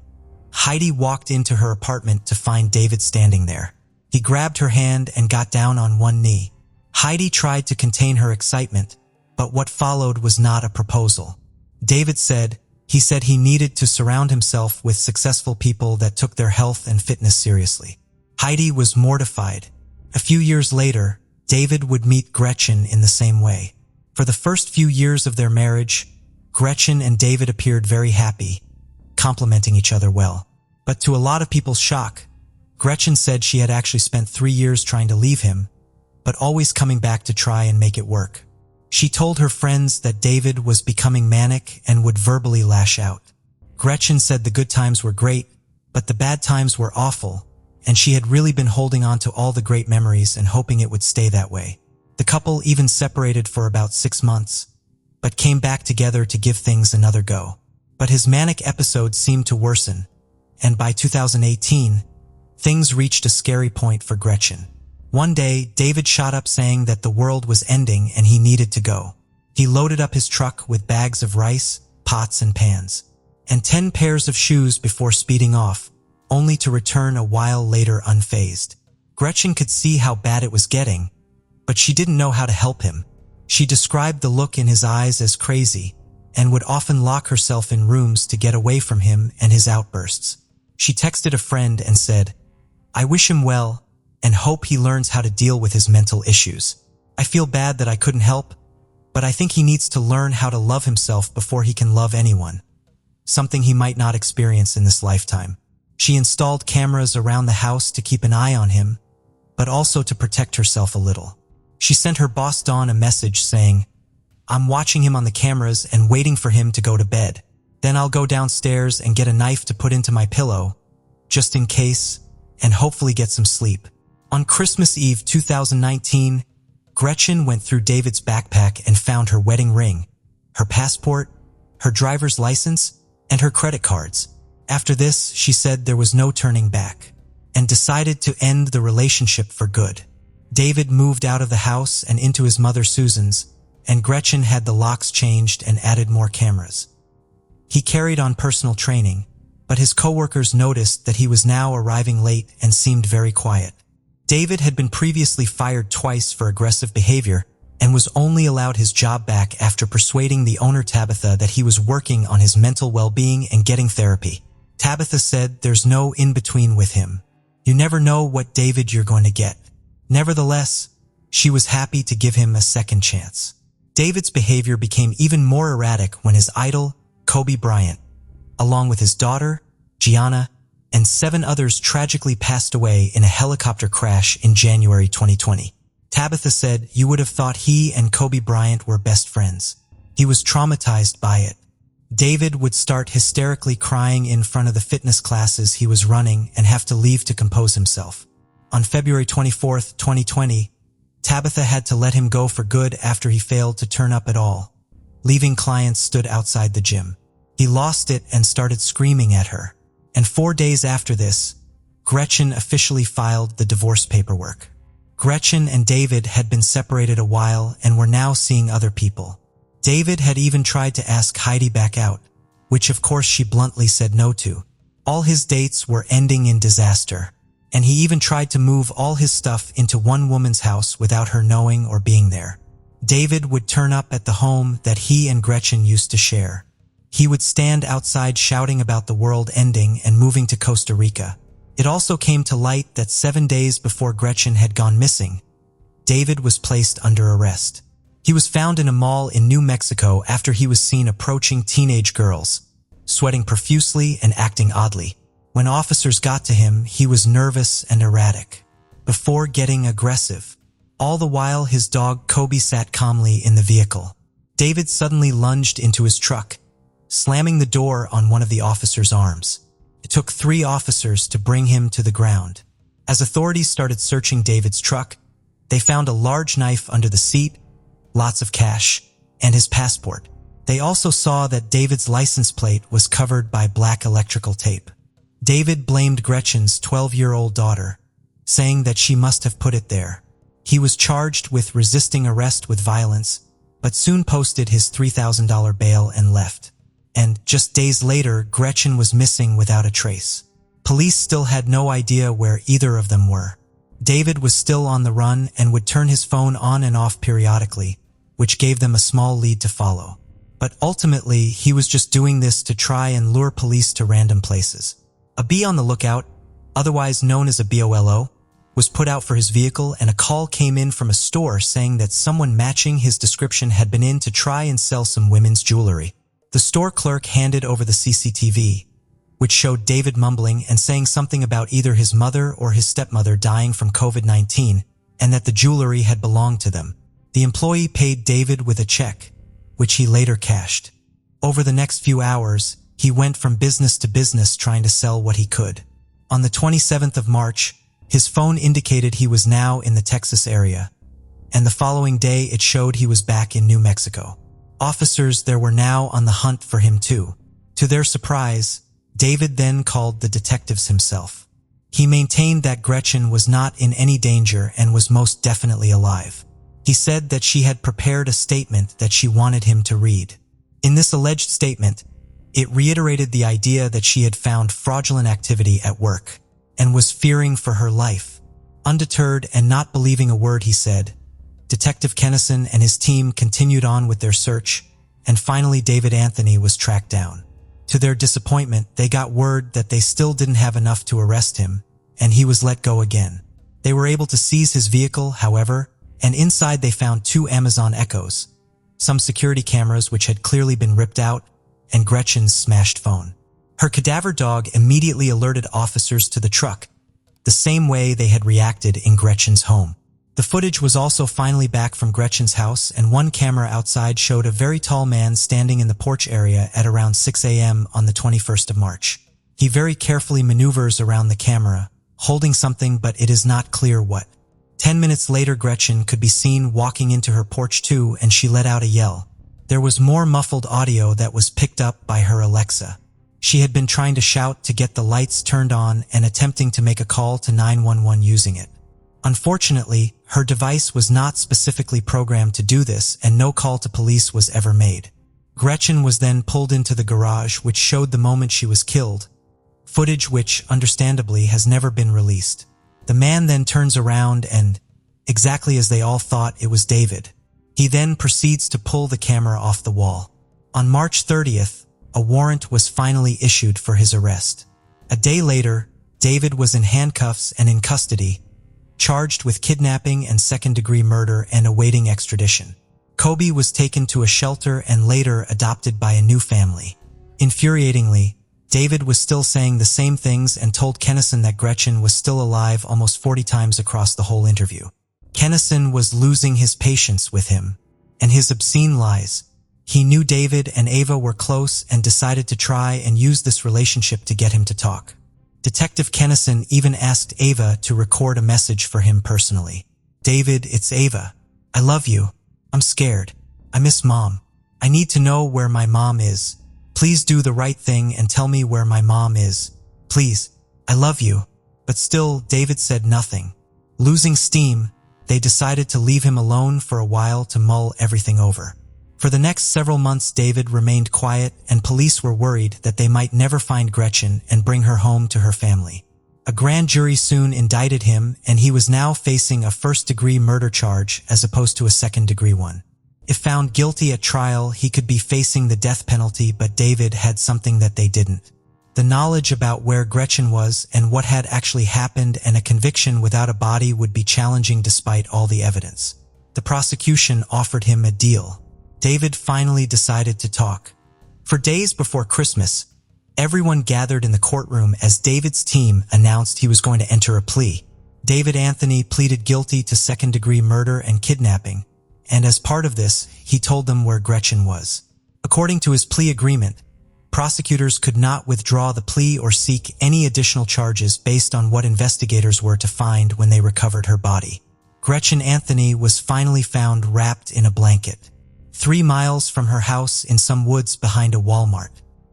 Heidi walked into her apartment to find David standing there. He grabbed her hand and got down on one knee. Heidi tried to contain her excitement, but what followed was not a proposal. David said he needed to surround himself with successful people that took their health and fitness seriously. Heidi was mortified. A few years later, David would meet Gretchen in the same way. For the first few years of their marriage, Gretchen and David appeared very happy, complementing each other well. But to a lot of people's shock, Gretchen said she had actually spent 3 years trying to leave him, but always coming back to try and make it work. She told her friends that David was becoming manic and would verbally lash out. Gretchen said the good times were great, but the bad times were awful, and she had really been holding on to all the great memories and hoping it would stay that way. The couple even separated for about 6 months, but came back together to give things another go. But his manic episodes seemed to worsen, and by 2018, things reached a scary point for Gretchen. One day, David shot up saying that the world was ending and he needed to go. He loaded up his truck with bags of rice, pots and pans, and 10 pairs of shoes before speeding off, only to return a while later unfazed. Gretchen could see how bad it was getting, but she didn't know how to help him. She described the look in his eyes as crazy and would often lock herself in rooms to get away from him and his outbursts. She texted a friend and said, "I wish him well and hope he learns how to deal with his mental issues. I feel bad that I couldn't help, but I think he needs to learn how to love himself before he can love anyone, something he might not experience in this lifetime." She installed cameras around the house to keep an eye on him, but also to protect herself a little. She sent her boss Dawn a message saying, "I'm watching him on the cameras and waiting for him to go to bed. Then I'll go downstairs and get a knife to put into my pillow, just in case, and hopefully get some sleep." On Christmas Eve 2019, Gretchen went through David's backpack and found her wedding ring, her passport, her driver's license, and her credit cards. After this, she said there was no turning back, and decided to end the relationship for good. David moved out of the house and into his mother Susan's, and Gretchen had the locks changed and added more cameras. He carried on personal training, but his coworkers noticed that he was now arriving late and seemed very quiet. David had been previously fired twice for aggressive behavior and was only allowed his job back after persuading the owner Tabitha that he was working on his mental well-being and getting therapy. Tabitha said there's no in-between with him. You never know what David you're going to get. Nevertheless, she was happy to give him a second chance. David's behavior became even more erratic when his idol, Kobe Bryant, along with his daughter, Gianna, and 7 others tragically passed away in a helicopter crash in January 2020. Tabitha said you would have thought he and Kobe Bryant were best friends. He was traumatized by it. David would start hysterically crying in front of the fitness classes he was running and have to leave to compose himself. On February 24, 2020, Tabitha had to let him go for good after he failed to turn up at all. Leaving clients stood outside the gym. He lost it and started screaming at her. And 4 days after this, Gretchen officially filed the divorce paperwork. Gretchen and David had been separated a while and were now seeing other people. David had even tried to ask Heidi back out, which of course she bluntly said no to. All his dates were ending in disaster, and he even tried to move all his stuff into one woman's house without her knowing or being there. David would turn up at the home that he and Gretchen used to share. He would stand outside shouting about the world ending and moving to Costa Rica. It also came to light that 7 days before Gretchen had gone missing, David was placed under arrest. He was found in a mall in New Mexico after he was seen approaching teenage girls, sweating profusely and acting oddly. When officers got to him, he was nervous and erratic, before getting aggressive. All the while, his dog Kobe sat calmly in the vehicle. David suddenly lunged into his truck, slamming the door on one of the officers' arms. It took 3 officers to bring him to the ground. As authorities started searching David's truck, they found a large knife under the seat, lots of cash, and his passport. They also saw that David's license plate was covered by black electrical tape. David blamed Gretchen's 12-year-old daughter, saying that she must have put it there. He was charged with resisting arrest with violence, but soon posted his $3,000 bail and left. And just days later, Gretchen was missing without a trace. Police still had no idea where either of them were. David was still on the run and would turn his phone on and off periodically, which gave them a small lead to follow. But ultimately, he was just doing this to try and lure police to random places. A Be on the Lookout, otherwise known as a BOLO, was put out for his vehicle, and a call came in from a store saying that someone matching his description had been in to try and sell some women's jewelry. The store clerk handed over the CCTV, which showed David mumbling and saying something about either his mother or his stepmother dying from COVID-19 and that the jewelry had belonged to them. The employee paid David with a check, which he later cashed. Over the next few hours, he went from business to business trying to sell what he could. On the 27th of March, his phone indicated he was now in the Texas area, and the following day it showed he was back in New Mexico. Officers there were now on the hunt for him too. To their surprise, David then called the detectives himself. He maintained that Gretchen was not in any danger and was most definitely alive. He said that she had prepared a statement that she wanted him to read. In this alleged statement, it reiterated the idea that she had found fraudulent activity at work and was fearing for her life. Undeterred and not believing a word he said, Detective Kennison and his team continued on with their search, and finally David Anthony was tracked down. To their disappointment, they got word that they still didn't have enough to arrest him, and he was let go again. They were able to seize his vehicle, however, and inside they found 2 Amazon Echoes, some security cameras which had clearly been ripped out, and Gretchen's smashed phone. Her cadaver dog immediately alerted officers to the truck, the same way they had reacted in Gretchen's home. The footage was also finally back from Gretchen's house, and one camera outside showed a very tall man standing in the porch area at around 6 a.m. on the 21st of March. He very carefully maneuvers around the camera, holding something, but it is not clear what. 10 minutes later, Gretchen could be seen walking into her porch too, and she let out a yell. There was more muffled audio that was picked up by her Alexa. She had been trying to shout to get the lights turned on and attempting to make a call to 911 using it. Unfortunately, Her device was not specifically programmed to do this, and no call to police was ever made. Gretchen was then pulled into the garage, which showed the moment she was killed, footage which, understandably, has never been released. The man then turns around and, exactly as they all thought, it was David. He then proceeds to pull the camera off the wall. On March 30th, a warrant was finally issued for his arrest. A day later, David was in handcuffs and in custody, charged with kidnapping and second-degree murder and awaiting extradition. Kobe was taken to a shelter and later adopted by a new family. Infuriatingly, David was still saying the same things and told Kennison that Gretchen was still alive almost 40 times across the whole interview. Kennison was losing his patience with him and his obscene lies. He knew David and Ava were close and decided to try and use this relationship to get him to talk. Detective Kennison even asked Ava to record a message for him personally. "David, it's Ava. I love you. I'm scared. I miss Mom. I need to know where my mom is. Please do the right thing and tell me where my mom is. Please. I love you." But still, David said nothing. Losing steam, they decided to leave him alone for a while to mull everything over. For the next several months, David remained quiet, and police were worried that they might never find Gretchen and bring her home to her family. A grand jury soon indicted him, and he was now facing a first-degree murder charge as opposed to a second-degree one. If found guilty at trial, he could be facing the death penalty, but David had something that they didn't. The knowledge about where Gretchen was and what had actually happened, and a conviction without a body would be challenging despite all the evidence. The prosecution offered him a deal. David finally decided to talk. For days before Christmas, everyone gathered in the courtroom as David's team announced he was going to enter a plea. David Anthony pleaded guilty to second-degree murder and kidnapping, and as part of this, he told them where Gretchen was. According to his plea agreement, prosecutors could not withdraw the plea or seek any additional charges based on what investigators were to find when they recovered her body. Gretchen Anthony was finally found wrapped in a blanket, 3 miles from her house in some woods behind a Walmart.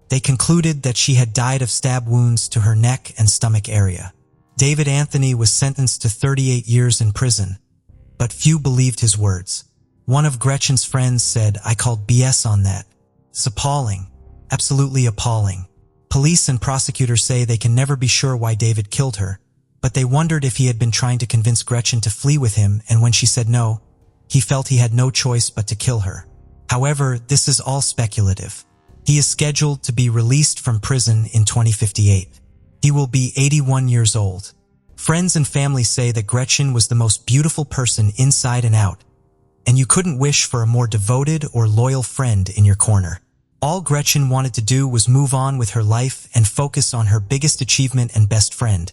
They concluded that she had died of stab wounds to her neck and stomach area. David Anthony was sentenced to 38 years in prison, but few believed his words. One of Gretchen's friends said, "I called BS on that. It's appalling. Absolutely appalling." Police and prosecutors say they can never be sure why David killed her, but they wondered if he had been trying to convince Gretchen to flee with him, and when she said no, he felt he had no choice but to kill her. However, this is all speculative. He is scheduled to be released from prison in 2058. He will be 81 years old. Friends and family say that Gretchen was the most beautiful person inside and out, and you couldn't wish for a more devoted or loyal friend in your corner. All Gretchen wanted to do was move on with her life and focus on her biggest achievement and best friend,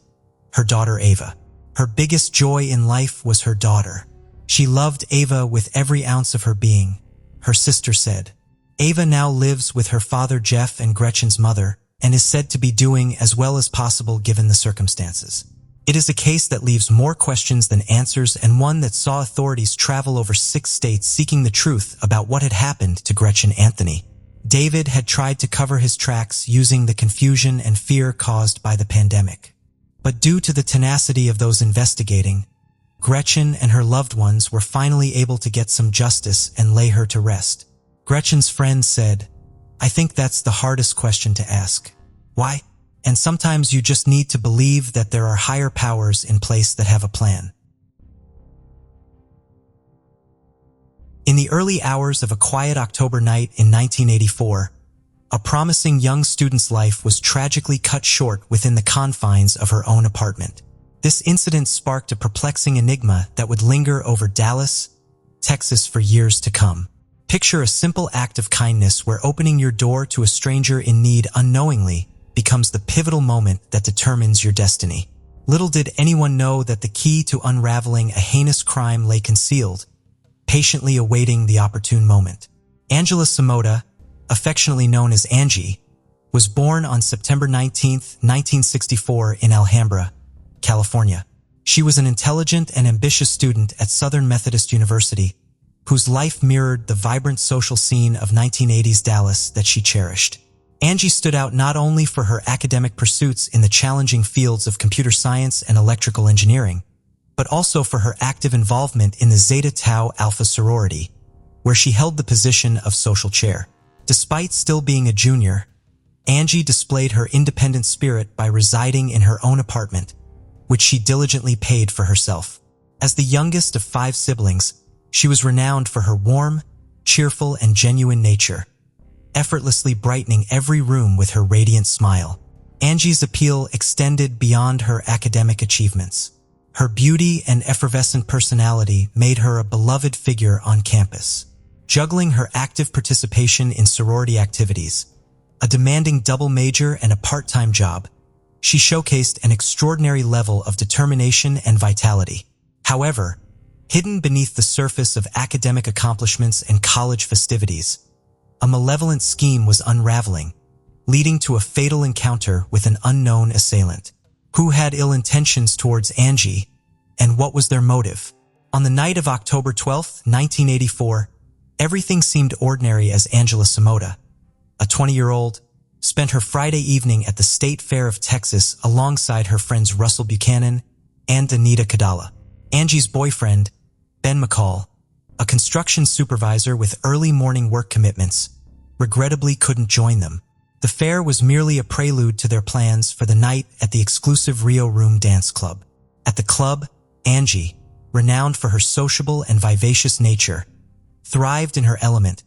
her daughter Ava. Her biggest joy in life was her daughter. She loved Ava with every ounce of her being, her sister said. Ava now lives with her father Jeff and Gretchen's mother, and is said to be doing as well as possible given the circumstances. It is a case that leaves more questions than answers, and one that saw authorities travel over 6 states seeking the truth about what had happened to Gretchen Anthony. David had tried to cover his tracks using the confusion and fear caused by the pandemic. But due to the tenacity of those investigating, Gretchen and her loved ones were finally able to get some justice and lay her to rest. Gretchen's friend said, "I think that's the hardest question to ask. Why? And sometimes you just need to believe that there are higher powers in place that have a plan." In the early hours of a quiet October night in 1984, a promising young student's life was tragically cut short within the confines of her own apartment. This incident sparked a perplexing enigma that would linger over Dallas, Texas for years to come. Picture a simple act of kindness where opening your door to a stranger in need unknowingly becomes the pivotal moment that determines your destiny. Little did anyone know that the key to unraveling a heinous crime lay concealed, patiently awaiting the opportune moment. Angela Samota, affectionately known as Angie, was born on September 19, 1964 in Alhambra, California. She was an intelligent and ambitious student at Southern Methodist University, whose life mirrored the vibrant social scene of 1980s Dallas that she cherished. Angie stood out not only for her academic pursuits in the challenging fields of computer science and electrical engineering, but also for her active involvement in the Zeta Tau Alpha sorority, where she held the position of social chair. Despite still being a junior, Angie displayed her independent spirit by residing in her own apartment, which she diligently paid for herself. As the youngest of 5 siblings, she was renowned for her warm, cheerful, and genuine nature, effortlessly brightening every room with her radiant smile. Angie's appeal extended beyond her academic achievements. Her beauty and effervescent personality made her a beloved figure on campus. Juggling her active participation in sorority activities, a demanding double major and a part-time job, she showcased an extraordinary level of determination and vitality. However, hidden beneath the surface of academic accomplishments and college festivities, a malevolent scheme was unraveling, leading to a fatal encounter with an unknown assailant. Who had ill intentions towards Angie, and what was their motive? On the night of October 12, 1984, everything seemed ordinary as Angela Samota, a 20-year-old, spent her Friday evening at the State Fair of Texas alongside her friends Russell Buchanan and Anita Kadala. Angie's boyfriend, Ben McCall, a construction supervisor with early morning work commitments, regrettably couldn't join them. The fair was merely a prelude to their plans for the night at the exclusive Rio Room Dance Club. At the club, Angie, renowned for her sociable and vivacious nature, thrived in her element,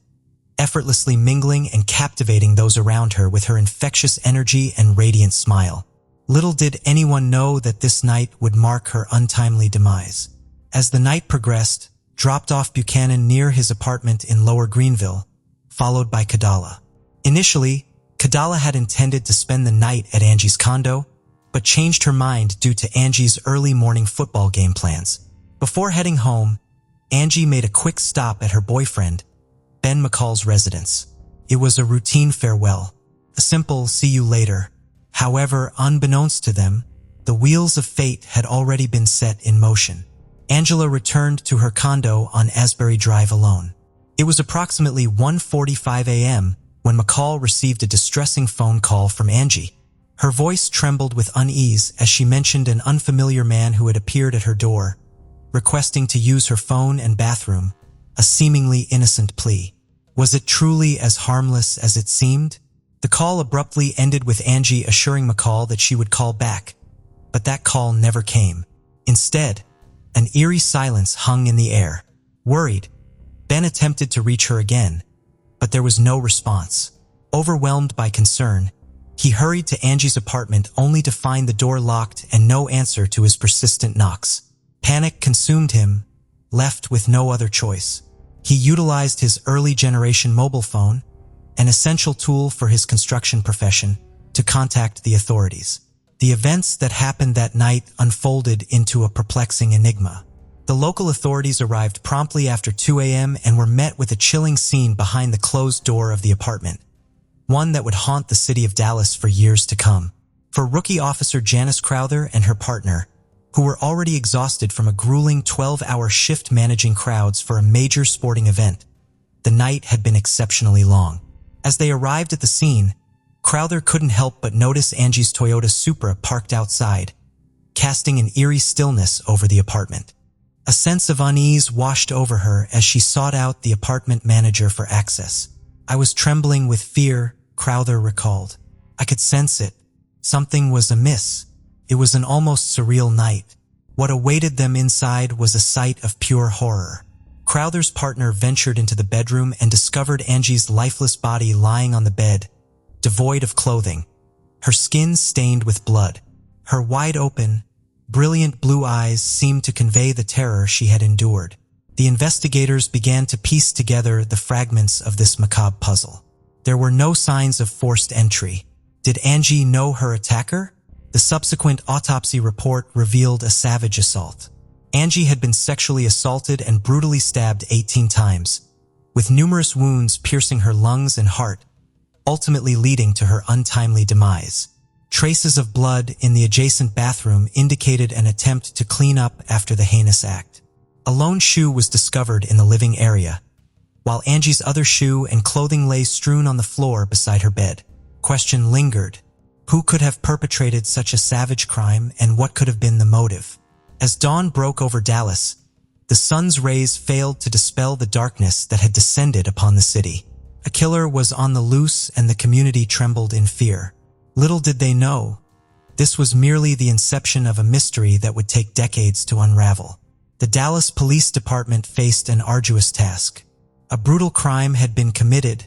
effortlessly mingling and captivating those around her with her infectious energy and radiant smile. Little did anyone know that this night would mark her untimely demise. As the night progressed, dropped off Buchanan near his apartment in Lower Greenville, followed by Kadala. Initially, Kadala had intended to spend the night at Angie's condo, but changed her mind due to Angie's early morning football game plans. Before heading home, Angie made a quick stop at her boyfriend, Ben McCall's residence. It was a routine farewell, a simple "see you later." However, unbeknownst to them, the wheels of fate had already been set in motion. Angela returned to her condo on Asbury Drive alone. It was approximately 1:45 a.m. when McCall received a distressing phone call from Angie. Her voice trembled with unease as she mentioned an unfamiliar man who had appeared at her door, requesting to use her phone and bathroom, a seemingly innocent plea. Was it truly as harmless as it seemed? The call abruptly ended with Angie assuring McCall that she would call back, but that call never came. Instead, an eerie silence hung in the air. Worried, Ben attempted to reach her again, but there was no response. Overwhelmed by concern, he hurried to Angie's apartment only to find the door locked and no answer to his persistent knocks. Panic consumed him, left with no other choice. He utilized his early generation mobile phone, an essential tool for his construction profession, to contact the authorities. The events that happened that night unfolded into a perplexing enigma. The local authorities arrived promptly after 2 a.m. and were met with a chilling scene behind the closed door of the apartment, one that would haunt the city of Dallas for years to come. For rookie officer Janice Crowther and her partner, who were already exhausted from a grueling 12-hour shift managing crowds for a major sporting event, the night had been exceptionally long. As they arrived at the scene, Crowther couldn't help but notice Angie's Toyota Supra parked outside, casting an eerie stillness over the apartment. A sense of unease washed over her as she sought out the apartment manager for access. "I was trembling with fear," Crowther recalled. "I could sense it. Something was amiss. It was an almost surreal night. What awaited them inside was a sight of pure horror." Crowther's partner ventured into the bedroom and discovered Angie's lifeless body lying on the bed, devoid of clothing, her skin stained with blood. Her wide-open, brilliant blue eyes seemed to convey the terror she had endured. The investigators began to piece together the fragments of this macabre puzzle. There were no signs of forced entry. Did Angie know her attacker? The subsequent autopsy report revealed a savage assault. Angie had been sexually assaulted and brutally stabbed 18 times, with numerous wounds piercing her lungs and heart, ultimately leading to her untimely demise. Traces of blood in the adjacent bathroom indicated an attempt to clean up after the heinous act. A lone shoe was discovered in the living area, while Angie's other shoe and clothing lay strewn on the floor beside her bed. Question lingered. Who could have perpetrated such a savage crime, and what could have been the motive? As dawn broke over Dallas, the sun's rays failed to dispel the darkness that had descended upon the city. A killer was on the loose and the community trembled in fear. Little did they know, this was merely the inception of a mystery that would take decades to unravel. The Dallas Police Department faced an arduous task. A brutal crime had been committed,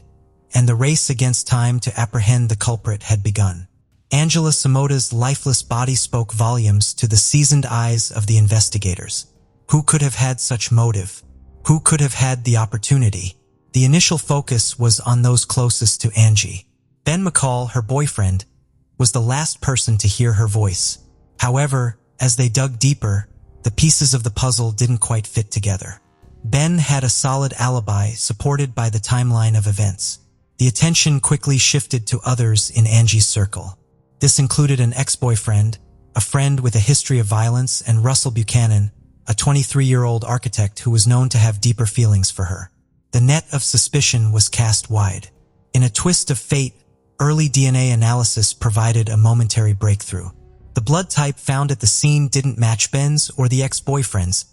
and the race against time to apprehend the culprit had begun. Angela Samota's lifeless body spoke volumes to the seasoned eyes of the investigators. Who could have had such motive? Who could have had the opportunity? The initial focus was on those closest to Angie. Ben McCall, her boyfriend, was the last person to hear her voice. However, as they dug deeper, the pieces of the puzzle didn't quite fit together. Ben had a solid alibi supported by the timeline of events. The attention quickly shifted to others in Angie's circle. This included an ex-boyfriend, a friend with a history of violence, and Russell Buchanan, a 23-year-old architect who was known to have deeper feelings for her. The net of suspicion was cast wide. In a twist of fate, early DNA analysis provided a momentary breakthrough. The blood type found at the scene didn't match Ben's or the ex-boyfriend's,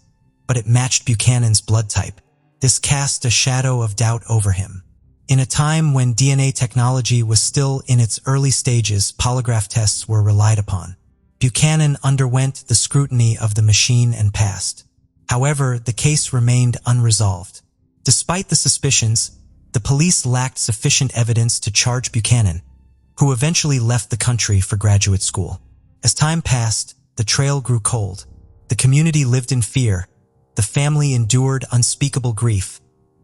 but it matched Buchanan's blood type. This cast a shadow of doubt over him. In a time when DNA technology was still in its early stages, polygraph tests were relied upon. Buchanan underwent the scrutiny of the machine and passed. However, the case remained unresolved. Despite the suspicions, the police lacked sufficient evidence to charge Buchanan, who eventually left the country for graduate school. As time passed, the trail grew cold. The community lived in fear, the family endured unspeakable grief,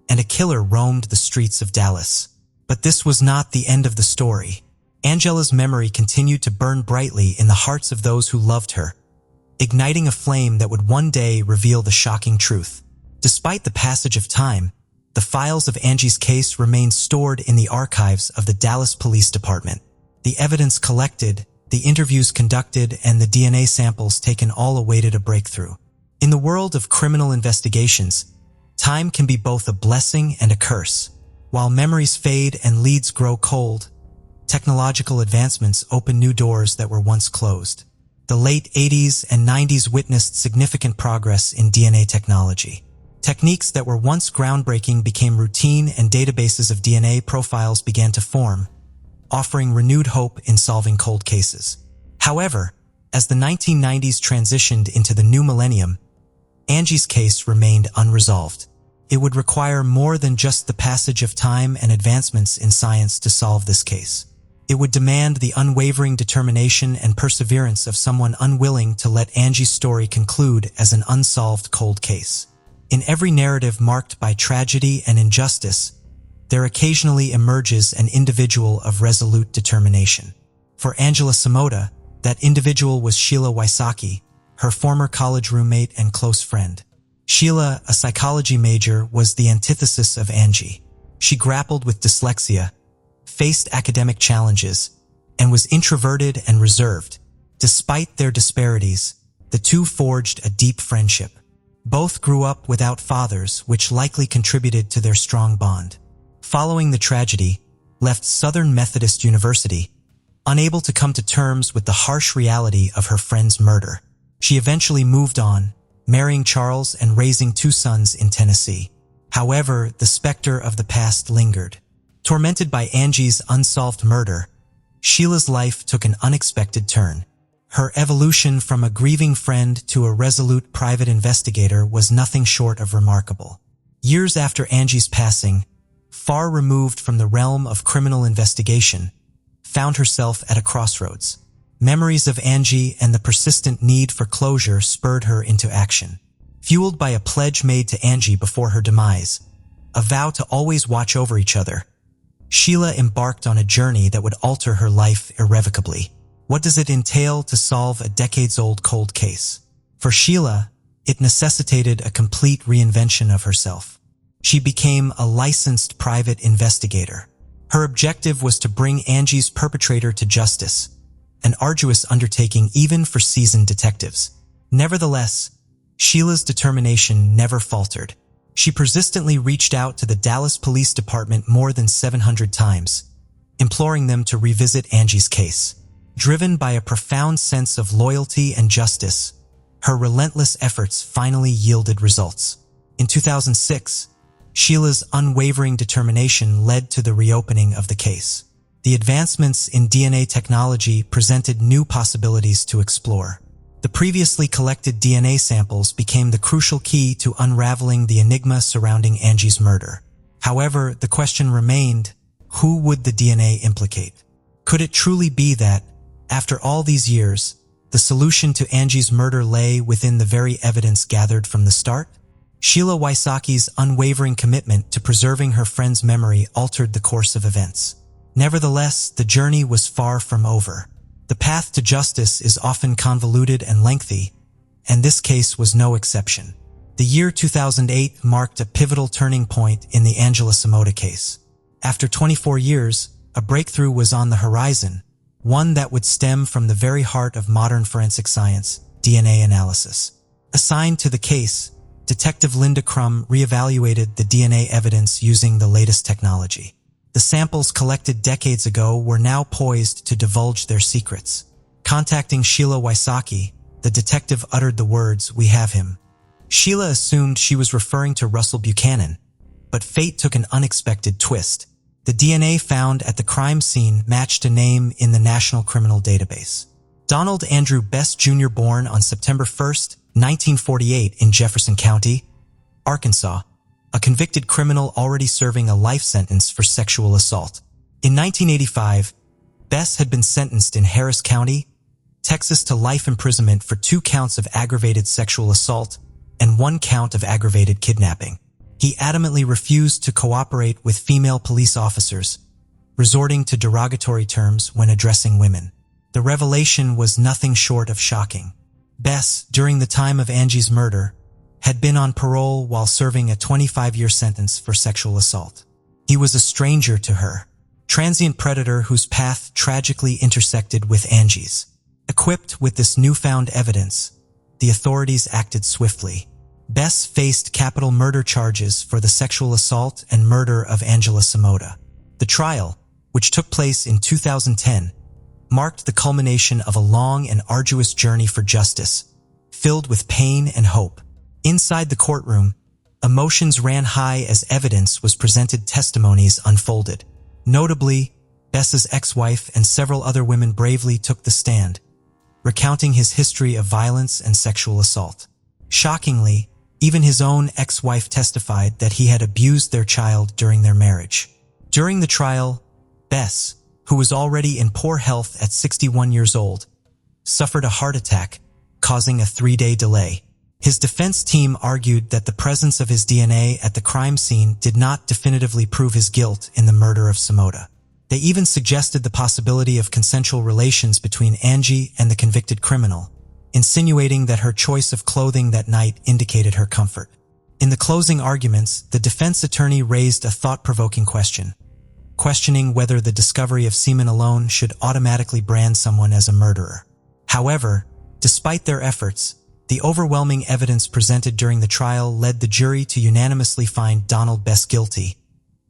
and a killer roamed the streets of Dallas. But this was not the end of the story. Angela's memory continued to burn brightly in the hearts of those who loved her, igniting a flame that would one day reveal the shocking truth. Despite the passage of time, the files of Angie's case remained stored in the archives of the Dallas Police Department. The evidence collected, the interviews conducted, and the DNA samples taken all awaited a breakthrough. In the world of criminal investigations, time can be both a blessing and a curse. While memories fade and leads grow cold, technological advancements open new doors that were once closed. The late 80s and 90s witnessed significant progress in DNA technology. Techniques that were once groundbreaking became routine, and databases of DNA profiles began to form, offering renewed hope in solving cold cases. However, as the 1990s transitioned into the new millennium, Angie's case remained unresolved. It would require more than just the passage of time and advancements in science to solve this case. It would demand the unwavering determination and perseverance of someone unwilling to let Angie's story conclude as an unsolved cold case. In every narrative marked by tragedy and injustice, there occasionally emerges an individual of resolute determination. For Angela Samota, that individual was Sheila Wysocki, her former college roommate and close friend. Sheila, a psychology major, was the antithesis of Angie. She grappled with dyslexia, faced academic challenges, and was introverted and reserved. Despite their disparities, the two forged a deep friendship. Both grew up without fathers, which likely contributed to their strong bond. Following the tragedy, left Southern Methodist University, unable to come to terms with the harsh reality of her friend's murder. She eventually moved on, marrying Charles and raising two sons in Tennessee. However, the specter of the past lingered. Tormented by Angie's unsolved murder, Sheila's life took an unexpected turn. Her evolution from a grieving friend to a resolute private investigator was nothing short of remarkable. Years after Angie's passing, far removed from the realm of criminal investigation, found herself at a crossroads. Memories of Angie and the persistent need for closure spurred her into action. Fueled by a pledge made to Angie before her demise, a vow to always watch over each other, Sheila embarked on a journey that would alter her life irrevocably. What does it entail to solve a decades-old cold case? For Sheila, it necessitated a complete reinvention of herself. She became a licensed private investigator. Her objective was to bring Angie's perpetrator to justice, an arduous undertaking even for seasoned detectives. Nevertheless, Sheila's determination never faltered. She persistently reached out to the Dallas Police Department more than 700 times, imploring them to revisit Angie's case. Driven by a profound sense of loyalty and justice, her relentless efforts finally yielded results. In 2006, Sheila's unwavering determination led to the reopening of the case. The advancements in DNA technology presented new possibilities to explore. The previously collected DNA samples became the crucial key to unraveling the enigma surrounding Angie's murder. However, the question remained, who would the DNA implicate? Could it truly be that, after all these years, the solution to Angie's murder lay within the very evidence gathered from the start? Sheila Wysocki's unwavering commitment to preserving her friend's memory altered the course of events. Nevertheless, the journey was far from over. The path to justice is often convoluted and lengthy, and this case was no exception. The year 2008 marked a pivotal turning point in the Angela Samota case. After 24 years, a breakthrough was on the horizon, one that would stem from the very heart of modern forensic science, DNA analysis. Assigned to the case, Detective Linda Crum reevaluated the DNA evidence using the latest technology. The samples collected decades ago were now poised to divulge their secrets. Contacting Sheila Wysocki, the detective uttered the words, "We have him." Sheila assumed she was referring to Russell Buchanan, but fate took an unexpected twist. The DNA found at the crime scene matched a name in the National Criminal Database. Donald Andrew Bess Jr., born on September 1st, 1948 in Jefferson County, Arkansas, a convicted criminal already serving a life sentence for sexual assault. In 1985, Bess had been sentenced in Harris County, Texas to life imprisonment for 2 counts of aggravated sexual assault and 1 count of aggravated kidnapping. He adamantly refused to cooperate with female police officers, resorting to derogatory terms when addressing women. The revelation was nothing short of shocking. Bess, during the time of Angie's murder, had been on parole while serving a 25-year sentence for sexual assault. He was a stranger to her, transient predator whose path tragically intersected with Angie's. Equipped with this newfound evidence, the authorities acted swiftly. Bess faced capital murder charges for the sexual assault and murder of Angela Samota. The trial, which took place in 2010, marked the culmination of a long and arduous journey for justice, filled with pain and hope. Inside the courtroom, emotions ran high as evidence was presented, testimonies unfolded. Notably, Bess's ex-wife and several other women bravely took the stand, recounting his history of violence and sexual assault. Shockingly, even his own ex-wife testified that he had abused their child during their marriage. During the trial, Bess, who was already in poor health at 61 years old, suffered a heart attack, causing a 3-day delay. His defense team argued that the presence of his DNA at the crime scene did not definitively prove his guilt in the murder of Samota. They even suggested the possibility of consensual relations between Angie and the convicted criminal, insinuating that her choice of clothing that night indicated her comfort. In the closing arguments, the defense attorney raised a thought-provoking question, questioning whether the discovery of semen alone should automatically brand someone as a murderer. However, despite their efforts, the overwhelming evidence presented during the trial led the jury to unanimously find Donald Bess guilty,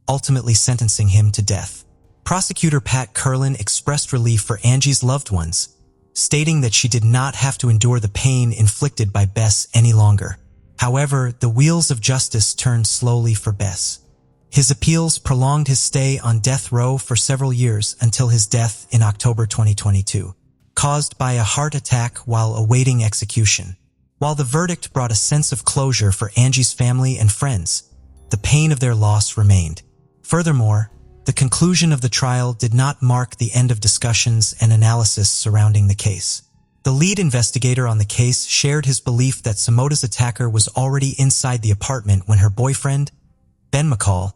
ultimately sentencing him to death. Prosecutor Pat Curlin expressed relief for Angie's loved ones, stating that she did not have to endure the pain inflicted by Bess any longer. However, the wheels of justice turned slowly for Bess. His appeals prolonged his stay on death row for several years until his death in October 2022, caused by a heart attack while awaiting execution. While the verdict brought a sense of closure for Angie's family and friends, the pain of their loss remained. Furthermore, the conclusion of the trial did not mark the end of discussions and analysis surrounding the case. The lead investigator on the case shared his belief that Samota's attacker was already inside the apartment when her boyfriend, Ben McCall,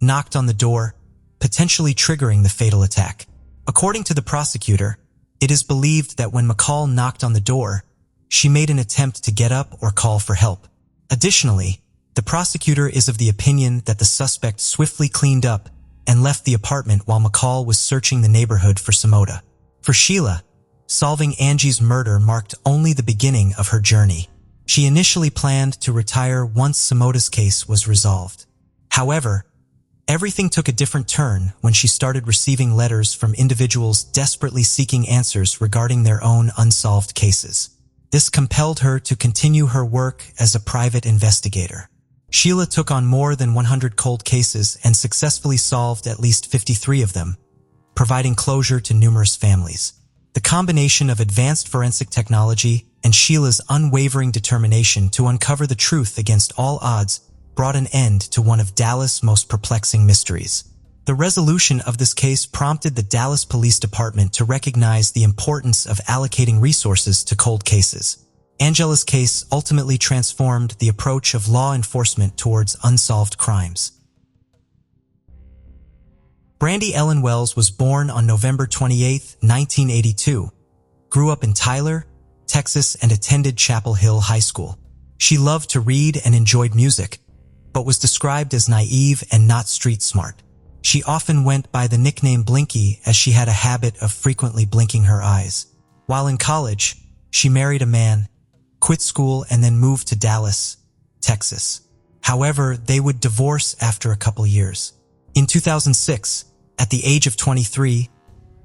knocked on the door, potentially triggering the fatal attack. According to the prosecutor, it is believed that when McCall knocked on the door, she made an attempt to get up or call for help. Additionally, the prosecutor is of the opinion that the suspect swiftly cleaned up and left the apartment while McCall was searching the neighborhood for Samota. For Sheila, solving Angie's murder marked only the beginning of her journey. She initially planned to retire once Samota's case was resolved. However, everything took a different turn when she started receiving letters from individuals desperately seeking answers regarding their own unsolved cases. This compelled her to continue her work as a private investigator. Sheila took on more than 100 cold cases and successfully solved at least 53 of them, providing closure to numerous families. The combination of advanced forensic technology and Sheila's unwavering determination to uncover the truth against all odds brought an end to one of Dallas' most perplexing mysteries. The resolution of this case prompted the Dallas Police Department to recognize the importance of allocating resources to cold cases. Angela's case ultimately transformed the approach of law enforcement towards unsolved crimes. Brandy Ellen Wells was born on November 28, 1982, grew up in Tyler, Texas, and attended Chapel Hill High School. She loved to read and enjoyed music, but was described as naive and not street smart. She often went by the nickname Blinky as she had a habit of frequently blinking her eyes. While in college, she married a man, quit school, and then moved to Dallas, Texas. However, they would divorce after a couple years. In 2006, at the age of 23,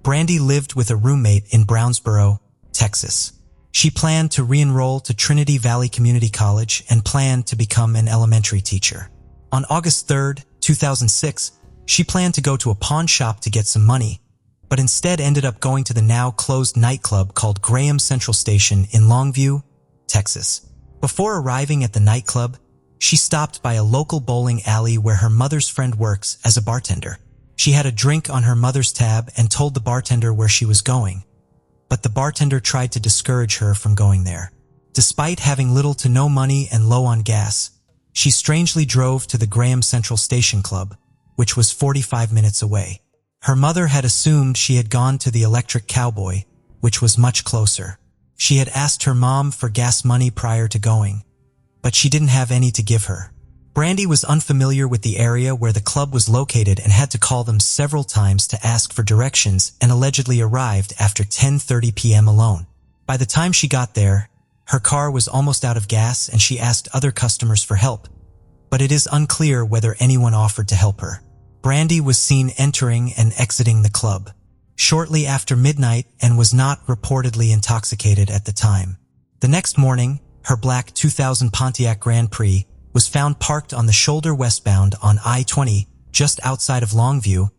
Brandy lived with a roommate in Brownsboro, Texas. She planned to re-enroll to Trinity Valley Community College and planned to become an elementary teacher. On August 3, 2006, she planned to go to a pawn shop to get some money, but instead ended up going to the now-closed nightclub called Graham Central Station in Longview, Texas. Before arriving at the nightclub, she stopped by a local bowling alley where her mother's friend works as a bartender. She had a drink on her mother's tab and told the bartender where she was going, but the bartender tried to discourage her from going there. Despite having little to no money and low on gas, she strangely drove to the Graham Central Station Club, which was 45 minutes away. Her mother had assumed she had gone to the Electric Cowboy, which was much closer. She had asked her mom for gas money prior to going, but she didn't have any to give her. Brandy was unfamiliar with the area where the club was located and had to call them several times to ask for directions, and allegedly arrived after 10:30 p.m. alone. By the time she got there, her car was almost out of gas and she asked other customers for help, but it is unclear whether anyone offered to help her. Brandy was seen entering and exiting the club shortly after midnight and was not reportedly intoxicated at the time. The next morning, her black 2000 Pontiac Grand Prix was found parked on the shoulder westbound on I-20 just outside of Longview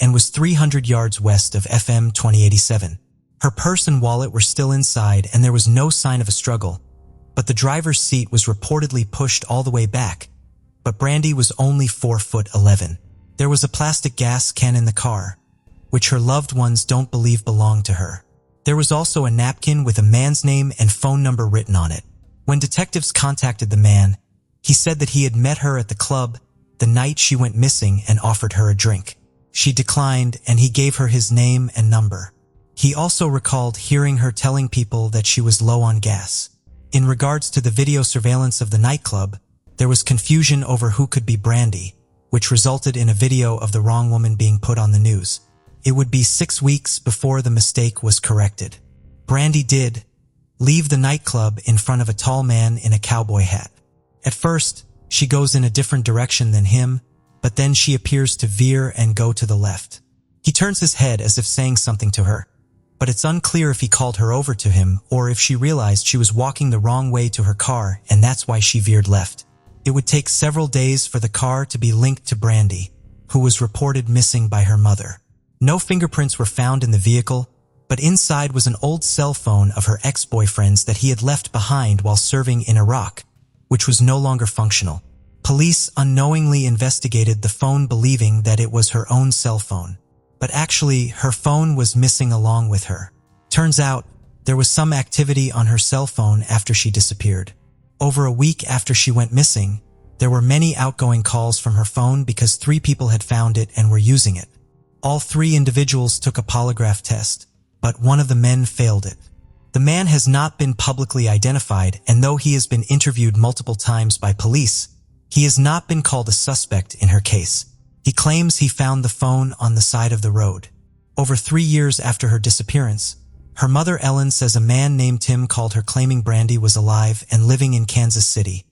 and was 300 yards west of FM 2087. Her purse and wallet were still inside and there was no sign of a struggle, but the driver's seat was reportedly pushed all the way back, but Brandy was only 4'11". There was a plastic gas can in the car, which her loved ones don't believe belonged to her. There was also a napkin with a man's name and phone number written on it. When detectives contacted the man, he said that he had met her at the club the night she went missing and offered her a drink. She declined and he gave her his name and number. He also recalled hearing her telling people that she was low on gas. In regards to the video surveillance of the nightclub, there was confusion over who could be Brandy, which resulted in a video of the wrong woman being put on the news. It would be 6 weeks before the mistake was corrected. Brandy did leave the nightclub in front of a tall man in a cowboy hat. At first, she goes in a different direction than him, but then she appears to veer and go to the left. He turns his head as if saying something to her, but it's unclear if he called her over to him or if she realized she was walking the wrong way to her car and that's why she veered left. It would take several days for the car to be linked to Brandy, who was reported missing by her mother. No fingerprints were found in the vehicle, but inside was an old cell phone of her ex-boyfriend's that he had left behind while serving in Iraq, which was no longer functional. Police unknowingly investigated the phone believing that it was her own cell phone, but actually her phone was missing along with her. Turns out, there was some activity on her cell phone after she disappeared. Over a week after she went missing, there were many outgoing calls from her phone because 3 people had found it and were using it. All 3 individuals took a polygraph test, but one of the men failed it. The man has not been publicly identified, and though he has been interviewed multiple times by police, he has not been called a suspect in her case. He claims he found the phone on the side of the road. Over 3 years after her disappearance, her mother Ellen says a man named Tim called her claiming Brandy was alive and living in Kansas City,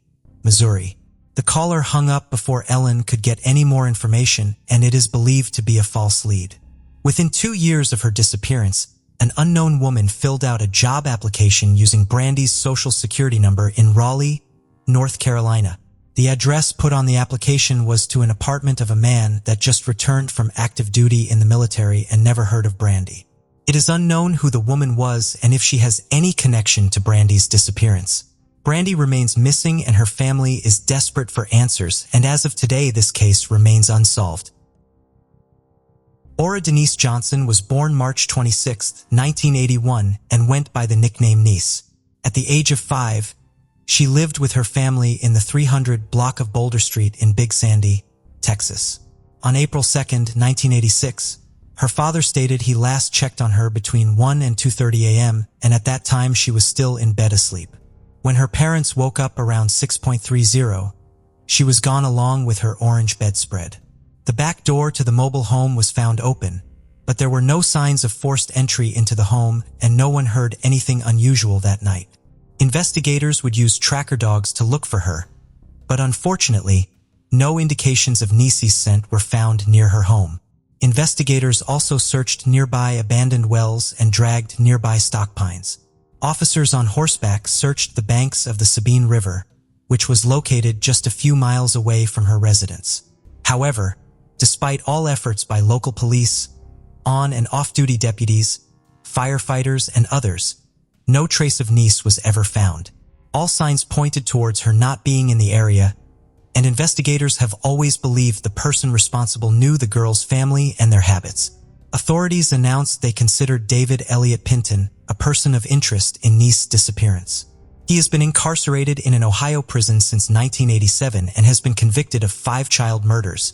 Missouri. The caller hung up before Ellen could get any more information, and it is believed to be a false lead. Within 2 years of her disappearance, an unknown woman filled out a job application using Brandy's social security number in Raleigh, North Carolina. The address put on the application was to an apartment of a man that just returned from active duty in the military and never heard of Brandy. It is unknown who the woman was and if she has any connection to Brandy's disappearance. Brandy remains missing and her family is desperate for answers, and as of today, this case remains unsolved. Ora Denise Johnson was born March 26, 1981, and went by the nickname Niece. At the age of 5, she lived with her family in the 300 block of Boulder Street in Big Sandy, Texas. On April 2, 1986, her father stated he last checked on her between 1 and 2:30 a.m., and at that time she was still in bed asleep. When her parents woke up around 6:30, she was gone along with her orange bedspread. The back door to the mobile home was found open, but there were no signs of forced entry into the home and no one heard anything unusual that night. Investigators would use tracker dogs to look for her, but unfortunately, no indications of Niece's scent were found near her home. Investigators also searched nearby abandoned wells and dragged nearby stock pines. Officers on horseback searched the banks of the Sabine River, which was located just a few miles away from her residence. However, despite all efforts by local police, on- and off-duty deputies, firefighters, and others, no trace of Niece was ever found. All signs pointed towards her not being in the area, and investigators have always believed the person responsible knew the girl's family and their habits. Authorities announced they considered David Elliott Pinton a person of interest in Niece's disappearance. He has been incarcerated in an Ohio prison since 1987 and has been convicted of 5 child murders,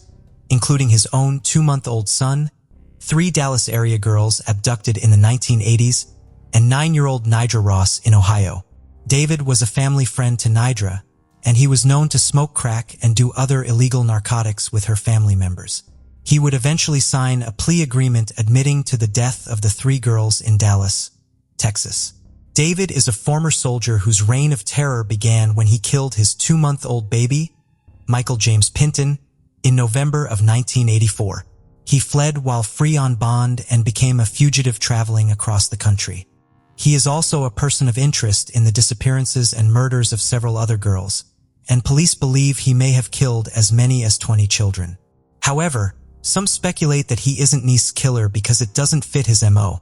including his own 2-month-old son, 3 Dallas area girls abducted in the 1980s, and 9-year-old Nidra Ross in Ohio. David was a family friend to Nidra, and he was known to smoke crack and do other illegal narcotics with her family members. He would eventually sign a plea agreement admitting to the death of the 3 girls in Dallas, Texas. David is a former soldier whose reign of terror began when he killed his 2-month-old baby, Michael James Pinton, in November of 1984. He fled while free on bond and became a fugitive traveling across the country. He is also a person of interest in the disappearances and murders of several other girls, and police believe he may have killed as many as 20 children. However, some speculate that he isn't Niece's killer because it doesn't fit his MO,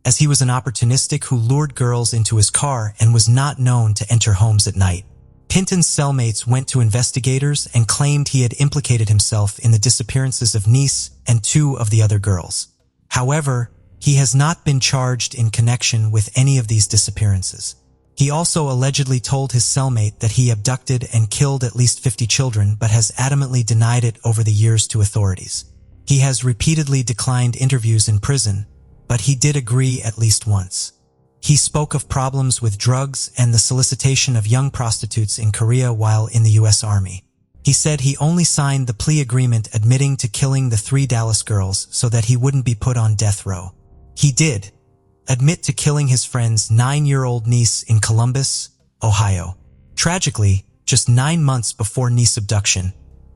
as he was an opportunistic who lured girls into his car and was not known to enter homes at night. Pinton's cellmates went to investigators and claimed he had implicated himself in the disappearances of Niece and 2 of the other girls. However, he has not been charged in connection with any of these disappearances. He also allegedly told his cellmate that he abducted and killed at least 50 children but has adamantly denied it over the years to authorities. He has repeatedly declined interviews in prison, but he did agree at least once. He spoke of problems with drugs and the solicitation of young prostitutes in Korea while in the U.S. Army. He said he only signed the plea agreement admitting to killing the 3 Dallas girls so that he wouldn't be put on death row. He did admit to killing his friend's 9-year-old niece in Columbus, Ohio. Tragically, just 9 months before Niece's abduction,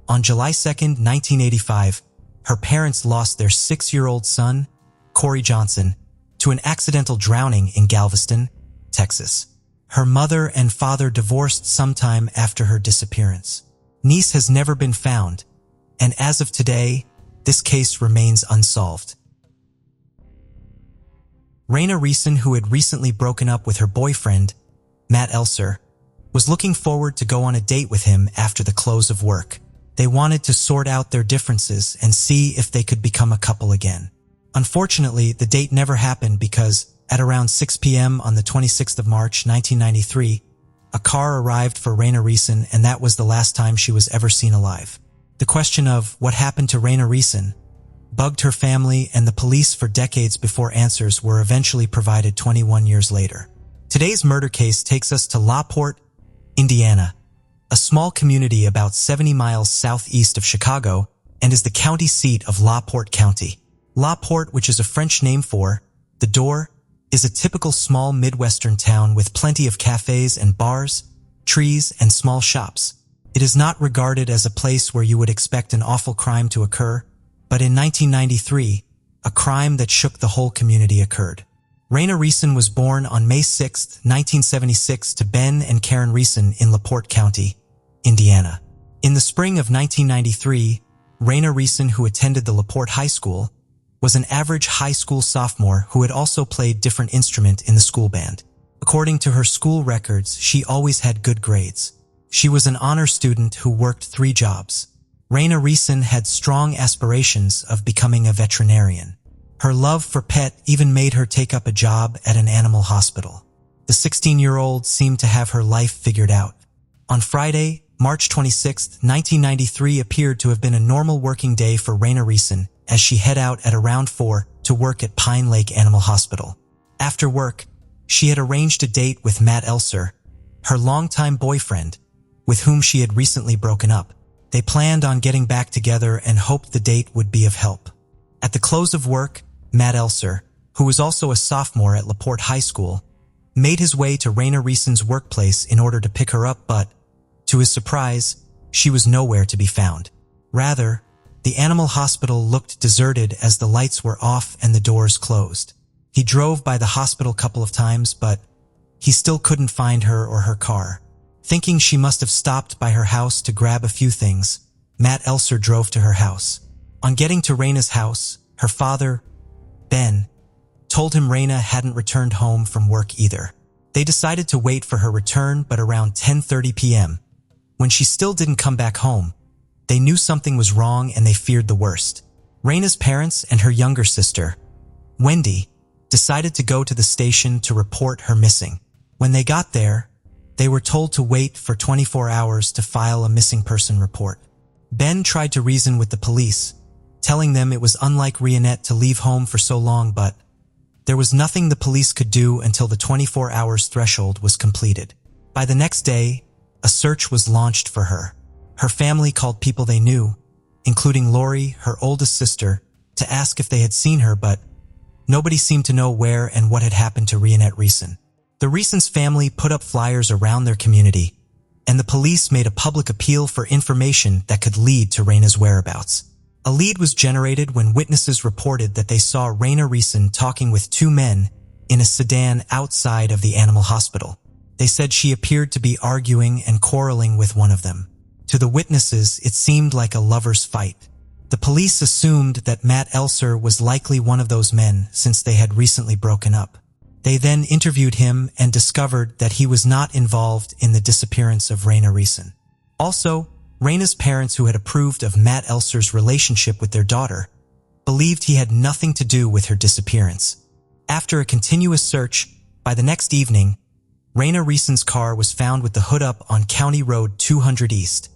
on July 2, 1985, her parents lost their 6-year-old son, Corey Johnson, to an accidental drowning in Galveston, Texas. Her mother and father divorced sometime after her disappearance. Niece has never been found, and as of today, this case remains unsolved. Raina Reeson, who had recently broken up with her boyfriend, Matt Elser, was looking forward to go on a date with him after the close of work. They wanted to sort out their differences and see if they could become a couple again. Unfortunately, the date never happened because, at around 6 p.m. on the 26th of March, 1993, a car arrived for Raina Reeson, and that was the last time she was ever seen alive. The question of what happened to Raina Reeson bugged her family and the police for decades before answers were eventually provided 21 years later. Today's murder case takes us to LaPorte, Indiana, a small community about 70 miles southeast of Chicago and is the county seat of LaPorte County. LaPorte, which is a French name for the door, is a typical small Midwestern town with plenty of cafes and bars, trees, and small shops. It is not regarded as a place where you would expect an awful crime to occur, but in 1993, a crime that shook the whole community occurred. Raina Reeson was born on May 6, 1976 to Ben and Karen Reeson in LaPorte County, Indiana. In the spring of 1993, Raina Reeson, who attended the LaPorte High School, was an average high school sophomore who had also played different instrument in the school band. According to her school records, she always had good grades. She was an honor student who worked 3 jobs. Raina Reeson had strong aspirations of becoming a veterinarian. Her love for pet even made her take up a job at an animal hospital. The 16-year-old seemed to have her life figured out. On Friday, March 26, 1993 appeared to have been a normal working day for Raina Reeson as she head out at around 4 to work at Pine Lake Animal Hospital. After work, she had arranged a date with Matt Elser, her longtime boyfriend, with whom she had recently broken up. They planned on getting back together and hoped the date would be of help. At the close of work, Matt Elser, who was also a sophomore at LaPorte High School, made his way to Raina Reeson's workplace in order to pick her up, but, to his surprise, she was nowhere to be found. Rather, the animal hospital looked deserted as the lights were off and the doors closed. He drove by the hospital a couple of times, but he still couldn't find her or her car. Thinking she must have stopped by her house to grab a few things, Matt Elser drove to her house. On getting to Raina's house, her father, Ben, told him Raina hadn't returned home from work either. They decided to wait for her return, but around 10:30 p.m., when she still didn't come back home, they knew something was wrong and they feared the worst. Raina's parents and her younger sister, Wendy, decided to go to the station to report her missing. When they got there, they were told to wait for 24 hours to file a missing person report. Ben tried to reason with the police, telling them it was unlike Rionette to leave home for so long, but there was nothing the police could do until the 24 hours threshold was completed. By the next day, a search was launched for her. Her family called people they knew, including Lori, her oldest sister, to ask if they had seen her, but nobody seemed to know where and what had happened to Rionette Reeson. The Reeson's family put up flyers around their community, and the police made a public appeal for information that could lead to Raina's whereabouts. A lead was generated when witnesses reported that they saw Raina Reeson talking with 2 men in a sedan outside of the animal hospital. They said she appeared to be arguing and quarreling with one of them. To the witnesses, it seemed like a lover's fight. The police assumed that Matt Elser was likely one of those men since they had recently broken up. They then interviewed him and discovered that he was not involved in the disappearance of Raina Reeson. Also, Raina's parents, who had approved of Matt Elser's relationship with their daughter, believed he had nothing to do with her disappearance. After a continuous search, by the next evening, Raina Reeson's car was found with the hood up on County Road 200 East,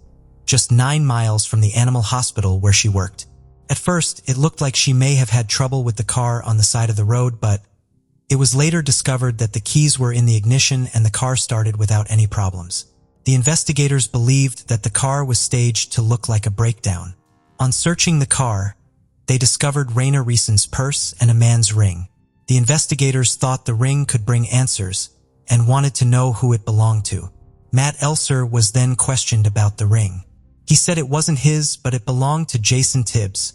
just 9 miles from the animal hospital where she worked. At first, it looked like she may have had trouble with the car on the side of the road, but it was later discovered that the keys were in the ignition and the car started without any problems. The investigators believed that the car was staged to look like a breakdown. On searching the car, they discovered Raina Reeson's purse and a man's ring. The investigators thought the ring could bring answers and wanted to know who it belonged to. Matt Elser was then questioned about the ring. He said it wasn't his, but it belonged to Jason Tibbs,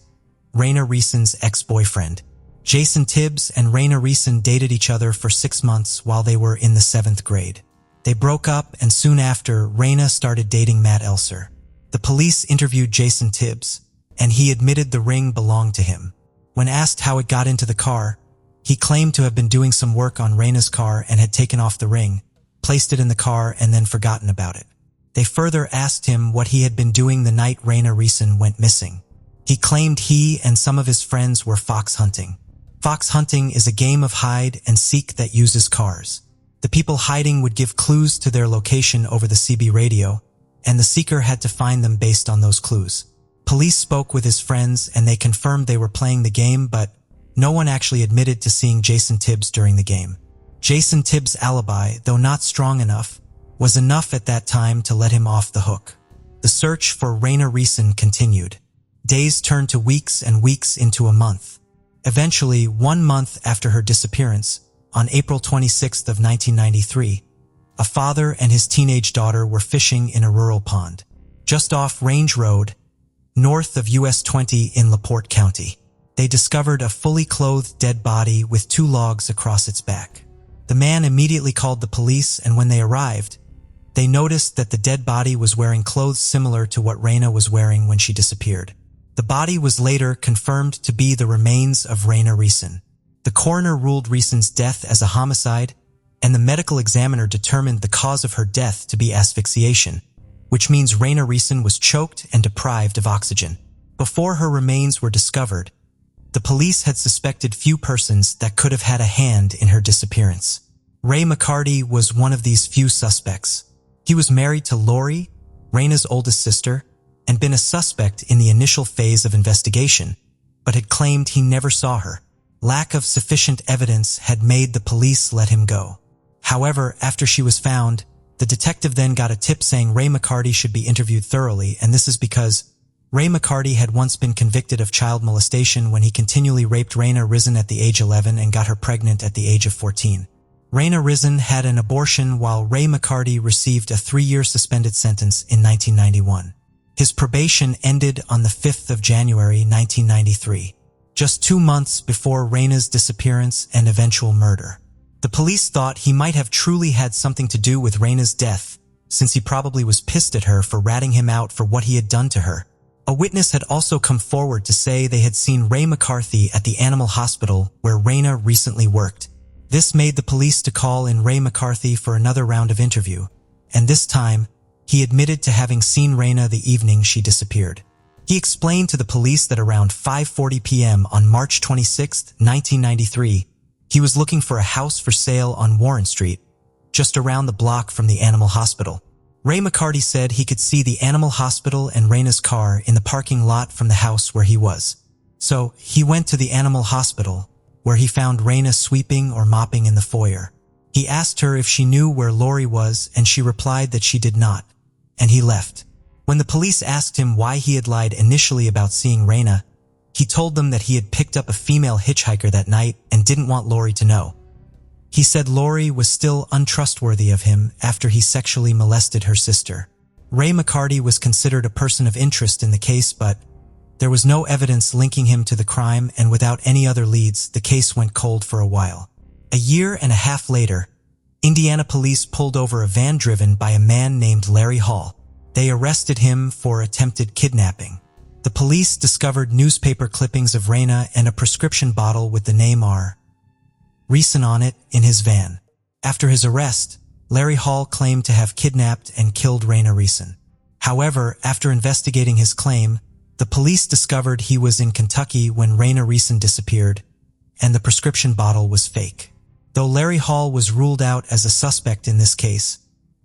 Raina Reeson's ex-boyfriend. Jason Tibbs and Raina Reeson dated each other for 6 months while they were in the 7th grade. They broke up, and soon after, Raina started dating Matt Elser. The police interviewed Jason Tibbs, and he admitted the ring belonged to him. When asked how it got into the car, he claimed to have been doing some work on Raina's car and had taken off the ring, placed it in the car, and then forgotten about it. They further asked him what he had been doing the night Raina Reeson went missing. He claimed he and some of his friends were fox hunting. Fox hunting is a game of hide and seek that uses cars. The people hiding would give clues to their location over the CB radio, and the seeker had to find them based on those clues. Police spoke with his friends and they confirmed they were playing the game, but no one actually admitted to seeing Jason Tibbs during the game. Jason Tibbs' alibi, though not strong enough, was enough at that time to let him off the hook. The search for Raina Reeson continued. Days turned to weeks and weeks into a month. Eventually, 1 month after her disappearance, on April 26th of 1993, a father and his teenage daughter were fishing in a rural pond, just off Range Road, north of US 20 in LaPorte County. they discovered a fully clothed dead body with 2 logs across its back. The man immediately called the police, and when they arrived, they noticed that the dead body was wearing clothes similar to what Raina was wearing when she disappeared. The body was later confirmed to be the remains of Raina Reason. The coroner ruled Reason's death as a homicide, and the medical examiner determined the cause of her death to be asphyxiation, which means Raina Reason was choked and deprived of oxygen. Before her remains were discovered, the police had suspected few persons that could have had a hand in her disappearance. Ray McCarty was one of these few suspects. He was married to Lori, Raina's oldest sister, and been a suspect in the initial phase of investigation, but had claimed he never saw her. Lack of sufficient evidence had made the police let him go. However, after she was found, the detective then got a tip saying Ray McCarty should be interviewed thoroughly, and this is because Ray McCarty had once been convicted of child molestation when he continually raped Raina Reason at the age 11 and got her pregnant at the age of 14. Raina Reason had an abortion while Ray McCarty received a 3-year suspended sentence in 1991. His probation ended on the 5th of January 1993, just 2 months before Raina's disappearance and eventual murder. The police thought he might have truly had something to do with Raina's death, since he probably was pissed at her for ratting him out for what he had done to her. A witness had also come forward to say they had seen Ray McCarthy at the animal hospital where Raina recently worked. This made the police to call in Ray McCarthy for another round of interview, and this time, he admitted to having seen Raina the evening she disappeared. He explained to the police that around 5:40 p.m. on March 26, 1993, he was looking for a house for sale on Warren Street, just around the block from the animal hospital. Ray McCarty said he could see the animal hospital and Raina's car in the parking lot from the house where he was. So, he went to the animal hospital, where he found Raina sweeping or mopping in the foyer. He asked her if she knew where Lori was, and she replied that she did not, and he left. When the police asked him why he had lied initially about seeing Raina, he told them that he had picked up a female hitchhiker that night and didn't want Lori to know. He said Lori was still untrustworthy of him after he sexually molested her sister. Ray McCarty was considered a person of interest in the case, but there was no evidence linking him to the crime, and without any other leads, the case went cold for a while. A year and a half later, Indiana police pulled over a van driven by a man named Larry Hall. They arrested him for attempted kidnapping. The police discovered newspaper clippings of Raina and a prescription bottle with the name R. Reason on it in his van. After his arrest, Larry Hall claimed to have kidnapped and killed Raina Reason. However, after investigating his claim, the police discovered he was in Kentucky when Raina Reason disappeared, and the prescription bottle was fake. Though Larry Hall was ruled out as a suspect in this case,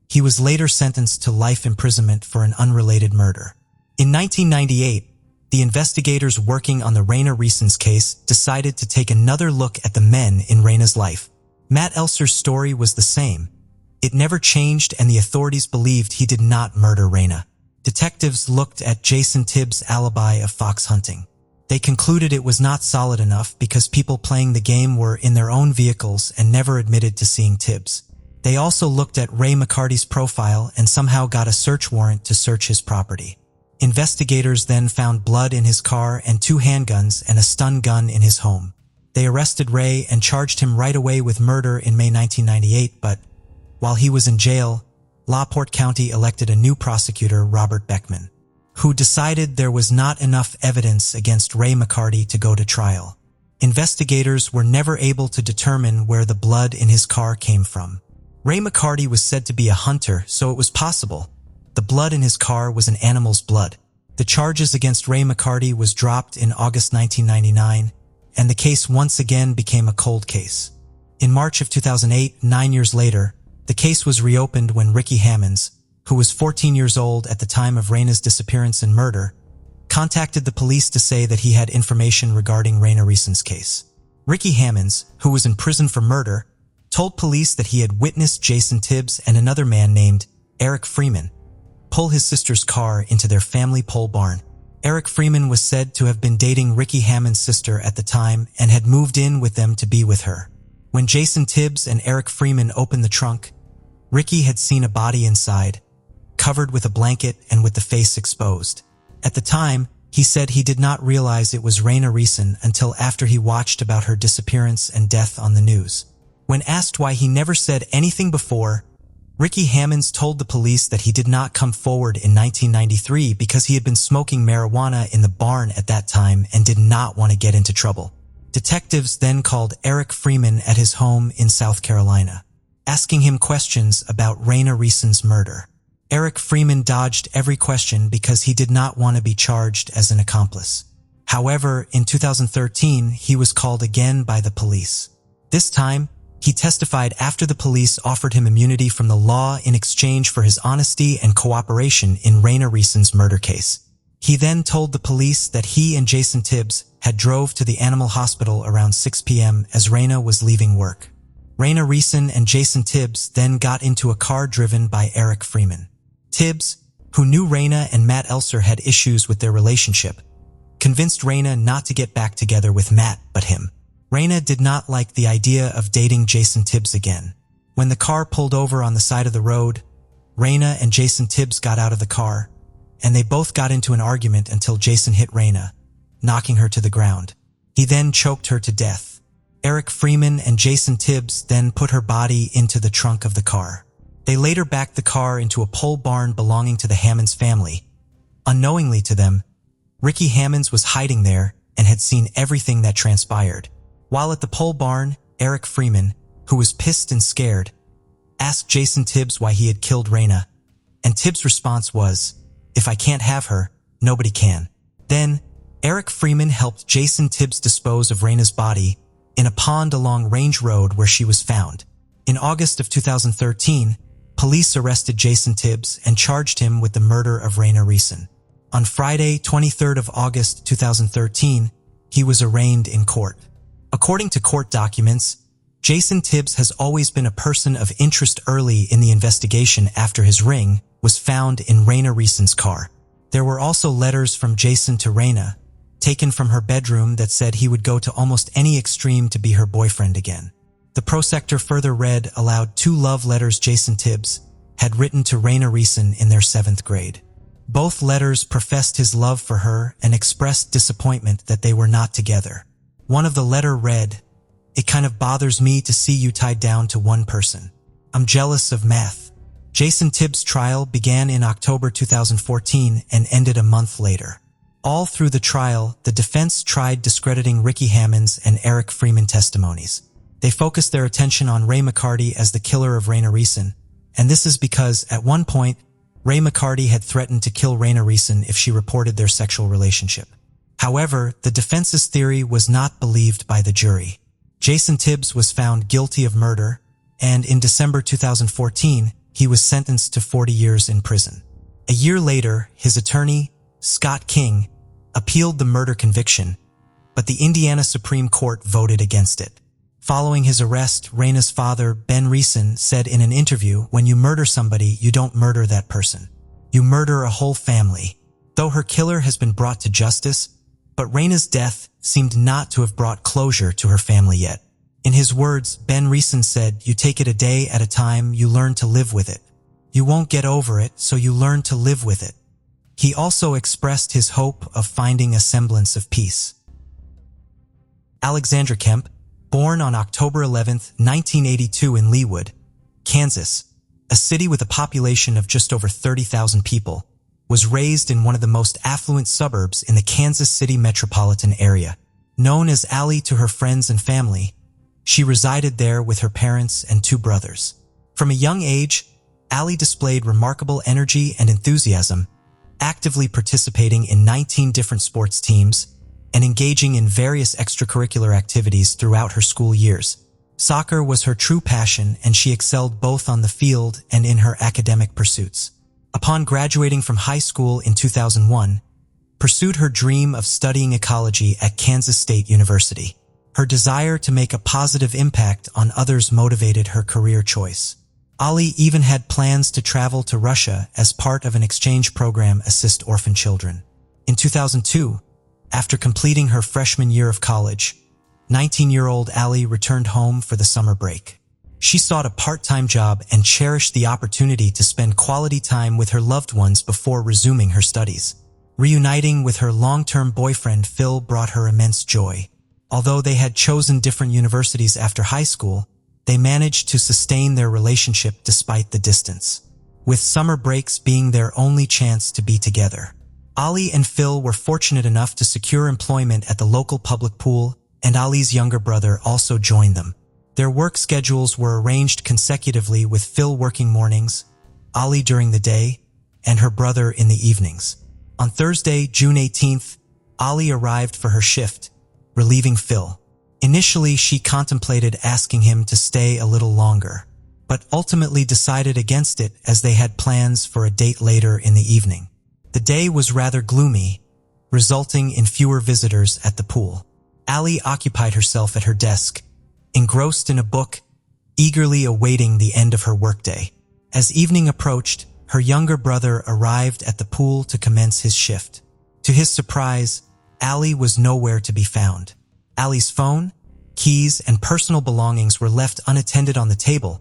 he was later sentenced to life imprisonment for an unrelated murder. In 1998, the investigators working on the Raina Reason's case decided to take another look at the men in Raina's life. Matt Elser's story was the same. It never changed, and the authorities believed he did not murder Raina. Detectives looked at Jason Tibbs' alibi of fox hunting. They concluded it was not solid enough because people playing the game were in their own vehicles and never admitted to seeing Tibbs. They also looked at Ray McCarty's profile and somehow got a search warrant to search his property. Investigators then found blood in his car and 2 handguns and a stun gun in his home. They arrested Ray and charged him right away with murder in May 1998, but while he was in jail, LaPorte County elected a new prosecutor, Robert Beckman, who decided there was not enough evidence against Ray McCarty to go to trial. Investigators were never able to determine where the blood in his car came from. Ray McCarty was said to be a hunter, so it was possible the blood in his car was an animal's blood. The charges against Ray McCarty was dropped in August 1999, and the case once again became a cold case. In March of 2008, 9 years later, the case was reopened when Ricky Hammonds, who was 14 years old at the time of Raina's disappearance and murder, contacted the police to say that he had information regarding Raina Reason's case. Ricky Hammonds, who was in prison for murder, told police that he had witnessed Jason Tibbs and another man named Eric Freeman pull his sister's car into their family pole barn. Eric Freeman was said to have been dating Ricky Hammond's sister at the time and had moved in with them to be with her. When Jason Tibbs and Eric Freeman opened the trunk, Ricky had seen a body inside, covered with a blanket and with the face exposed. At the time, He said he did not realize it was Raina Reason until after he watched about her disappearance and death on the news. When asked why he never said anything before, Ricky Hammonds told the police that he did not come forward in 1993 because he had been smoking marijuana in the barn at that time and did not want to get into trouble. Detectives then called Eric Freeman at his home in South Carolina, asking him questions about Raina Reason's murder. Eric Freeman dodged every question because he did not want to be charged as an accomplice. However, in 2013, he was called again by the police. This time, he testified after the police offered him immunity from the law in exchange for his honesty and cooperation in Raina Reason's murder case. He then told the police that he and Jason Tibbs had drove to the animal hospital around 6 p.m. as Raina was leaving work. Raina Reason and Jason Tibbs then got into a car driven by Eric Freeman. Tibbs, who knew Raina and Matt Elser had issues with their relationship, convinced Raina not to get back together with Matt but him. Raina did not like the idea of dating Jason Tibbs again. When the car pulled over on the side of the road, Raina and Jason Tibbs got out of the car, and they both got into an argument until Jason hit Raina, knocking her to the ground. He then choked her to death. Eric Freeman and Jason Tibbs then put her body into the trunk of the car. They later backed the car into a pole barn belonging to the Hammonds family. Unknowingly to them, Ricky Hammonds was hiding there and had seen everything that transpired. While at the pole barn, Eric Freeman, who was pissed and scared, asked Jason Tibbs why he had killed Raina, and Tibbs' response was, "If I can't have her, nobody can." Then, Eric Freeman helped Jason Tibbs dispose of Raina's body in a pond along Range Road where she was found. In August of 2013, police arrested Jason Tibbs and charged him with the murder of Raina Reason. On Friday, 23rd of August 2013, he was arraigned in court. According to court documents, Jason Tibbs has always been a person of interest early in the investigation after his ring was found in Raina Reason's car. There were also letters from Jason to Raina, taken from her bedroom, that said he would go to almost any extreme to be her boyfriend again. The prosector further read aloud 2 love letters Jason Tibbs had written to Raina Reason in their 7th grade. Both letters professed his love for her and expressed disappointment that they were not together. One of the letter read, "It kind of bothers me to see you tied down to one person. I'm jealous of math." Jason Tibbs' trial began in October 2014 and ended a month later. All through the trial, the defense tried discrediting Ricky Hammonds and Eric Freeman testimonies. They focused their attention on Ray McCarty as the killer of Raina Reason, and this is because, at one point, Ray McCarty had threatened to kill Raina Reason if she reported their sexual relationship. However, the defense's theory was not believed by the jury. Jason Tibbs was found guilty of murder, and in December 2014, he was sentenced to 40 years in prison. A year later, his attorney, Scott King, appealed the murder conviction, but the Indiana Supreme Court voted against it. Following his arrest, Raina's father, Ben Reason, said in an interview, "When you murder somebody, you don't murder that person. You murder a whole family." Though her killer has been brought to justice, but Raina's death seemed not to have brought closure to her family yet. In his words, Ben Reason said, "You take it a day at a time, you learn to live with it. You won't get over it, so you learn to live with it." He also expressed his hope of finding a semblance of peace. Alexandra Kemp, born on October 11, 1982 in Leawood, Kansas, a city with a population of just over 30,000 people, was raised in one of the most affluent suburbs in the Kansas City metropolitan area. Known as Allie to her friends and family, she resided there with her parents and 2 brothers. From a young age, Allie displayed remarkable energy and enthusiasm, actively participating in 19 different sports teams and engaging in various extracurricular activities throughout her school years. Soccer was her true passion, and she excelled both on the field and in her academic pursuits. Upon graduating from high school in 2001, pursued her dream of studying ecology at Kansas State University. Her desire to make a positive impact on others motivated her career choice. Ali even had plans to travel to Russia as part of an exchange program assist orphan children. In 2002, after completing her freshman year of college, 19-year-old Ali returned home for the summer break. She sought a part-time job and cherished the opportunity to spend quality time with her loved ones before resuming her studies. Reuniting with her long-term boyfriend Phil brought her immense joy. Although they had chosen different universities after high school, they managed to sustain their relationship despite the distance, with summer breaks being their only chance to be together. Ali and Phil were fortunate enough to secure employment at the local public pool, and Ali's younger brother also joined them. Their work schedules were arranged consecutively, with Phil working mornings, Ali during the day, and her brother in the evenings. On Thursday, June 18th, Ali arrived for her shift, relieving Phil. Initially, she contemplated asking him to stay a little longer, but ultimately decided against it as they had plans for a date later in the evening. The day was rather gloomy, resulting in fewer visitors at the pool. Ali occupied herself at her desk, engrossed in a book, eagerly awaiting the end of her workday. As evening approached, her younger brother arrived at the pool to commence his shift. To his surprise, Ali was nowhere to be found. Ali's phone, keys, and personal belongings were left unattended on the table,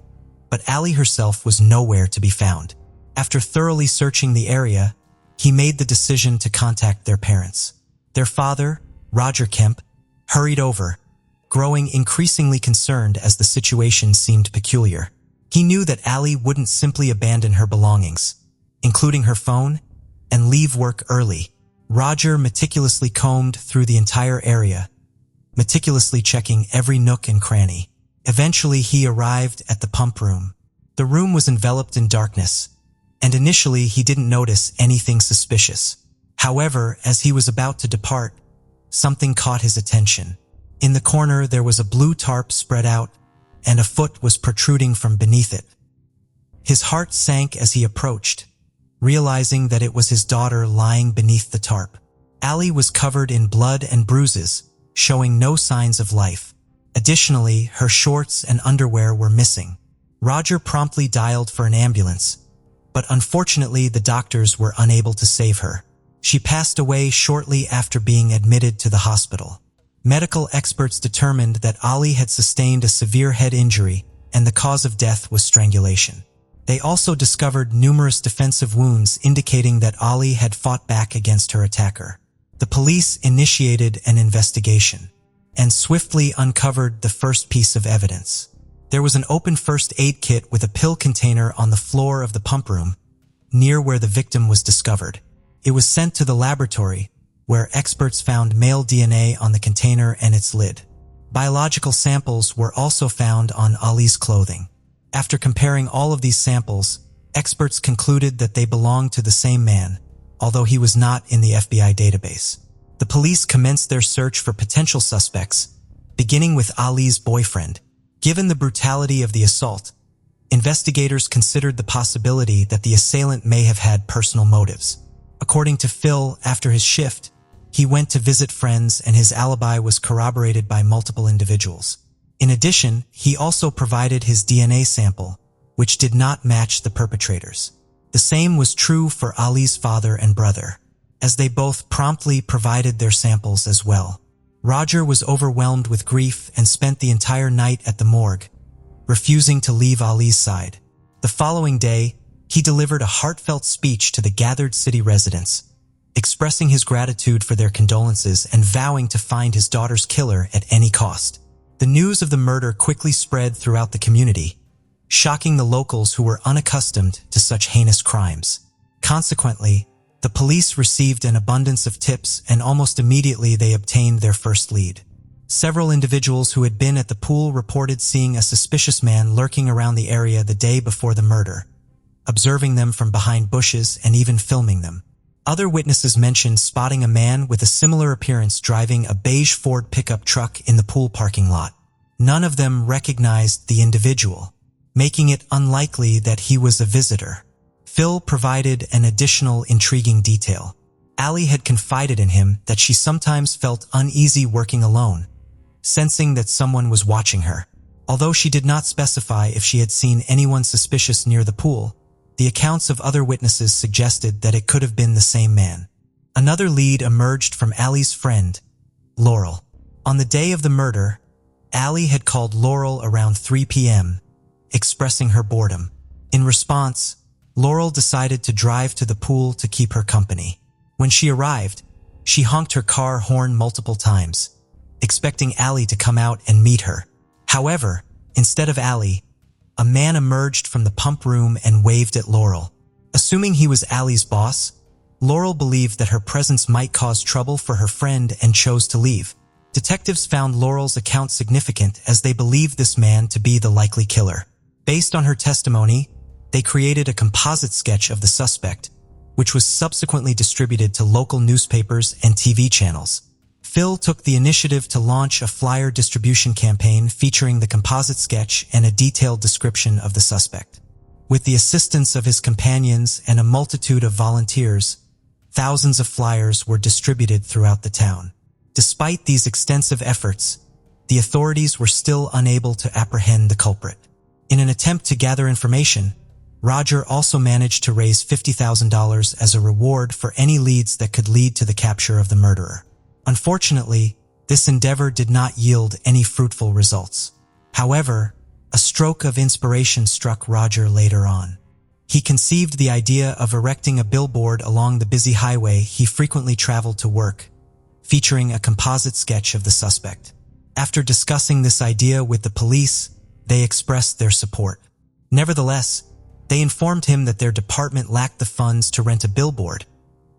but Ali herself was nowhere to be found. After thoroughly searching the area, he made the decision to contact their parents. Their father, Roger Kemp, hurried over, growing increasingly concerned as the situation seemed peculiar. He knew that Ali wouldn't simply abandon her belongings, including her phone, and leave work early. Roger meticulously combed through the entire area, meticulously checking every nook and cranny. Eventually, he arrived at the pump room. The room was enveloped in darkness, and initially he didn't notice anything suspicious. However, as he was about to depart, something caught his attention. In the corner, there was a blue tarp spread out, and a foot was protruding from beneath it. His heart sank as he approached, realizing that it was his daughter lying beneath the tarp. Ali was covered in blood and bruises, showing no signs of life. Additionally, her shorts and underwear were missing. Roger promptly dialed for an ambulance, but unfortunately the doctors were unable to save her. She passed away shortly after being admitted to the hospital. Medical experts determined that Ali had sustained a severe head injury, and the cause of death was strangulation. They also discovered numerous defensive wounds indicating that Ali had fought back against her attacker. The police initiated an investigation and swiftly uncovered the first piece of evidence. There was an open first aid kit with a pill container on the floor of the pump room, near where the victim was discovered. It was sent to the laboratory, where experts found male DNA on the container and its lid. Biological samples were also found on Ali's clothing. After comparing all of these samples, experts concluded that they belonged to the same man, although he was not in the FBI database. The police commenced their search for potential suspects, beginning with Ali's boyfriend. Given the brutality of the assault, investigators considered the possibility that the assailant may have had personal motives. According to Phil, after his shift, he went to visit friends and his alibi was corroborated by multiple individuals. In addition, he also provided his DNA sample, which did not match the perpetrators. The same was true for Ali's father and brother, as they both promptly provided their samples as well. Roger was overwhelmed with grief and spent the entire night at the morgue, refusing to leave Ali's side. The following day, he delivered a heartfelt speech to the gathered city residents, expressing his gratitude for their condolences and vowing to find his daughter's killer at any cost. The news of the murder quickly spread throughout the community, shocking the locals who were unaccustomed to such heinous crimes. Consequently, the police received an abundance of tips and almost immediately they obtained their first lead. Several individuals who had been at the pool reported seeing a suspicious man lurking around the area the day before the murder, observing them from behind bushes and even filming them. Other witnesses mentioned spotting a man with a similar appearance driving a beige Ford pickup truck in the pool parking lot. None of them recognized the individual, making it unlikely that he was a visitor. Phil provided an additional intriguing detail. Ali had confided in him that she sometimes felt uneasy working alone, sensing that someone was watching her. Although she did not specify if she had seen anyone suspicious near the pool, the accounts of other witnesses suggested that it could have been the same man. Another lead emerged from Ali's friend, Laurel. On the day of the murder, Ali had called Laurel around 3 p.m., expressing her boredom. In response, Laurel decided to drive to the pool to keep her company. When she arrived, she honked her car horn multiple times, expecting Allie to come out and meet her. However, instead of Allie, a man emerged from the pump room and waved at Laurel. Assuming he was Allie's boss, Laurel believed that her presence might cause trouble for her friend and chose to leave. Detectives found Laurel's account significant as they believed this man to be the likely killer. Based on her testimony, they created a composite sketch of the suspect, which was subsequently distributed to local newspapers and TV channels. Phil took the initiative to launch a flyer distribution campaign featuring the composite sketch and a detailed description of the suspect. With the assistance of his companions and a multitude of volunteers, thousands of flyers were distributed throughout the town. Despite these extensive efforts, the authorities were still unable to apprehend the culprit. In an attempt to gather information, Roger also managed to raise $50,000 as a reward for any leads that could lead to the capture of the murderer. Unfortunately, this endeavor did not yield any fruitful results. However, a stroke of inspiration struck Roger later on. He conceived the idea of erecting a billboard along the busy highway he frequently traveled to work, featuring a composite sketch of the suspect. After discussing this idea with the police, they expressed their support. Nevertheless, they informed him that their department lacked the funds to rent a billboard,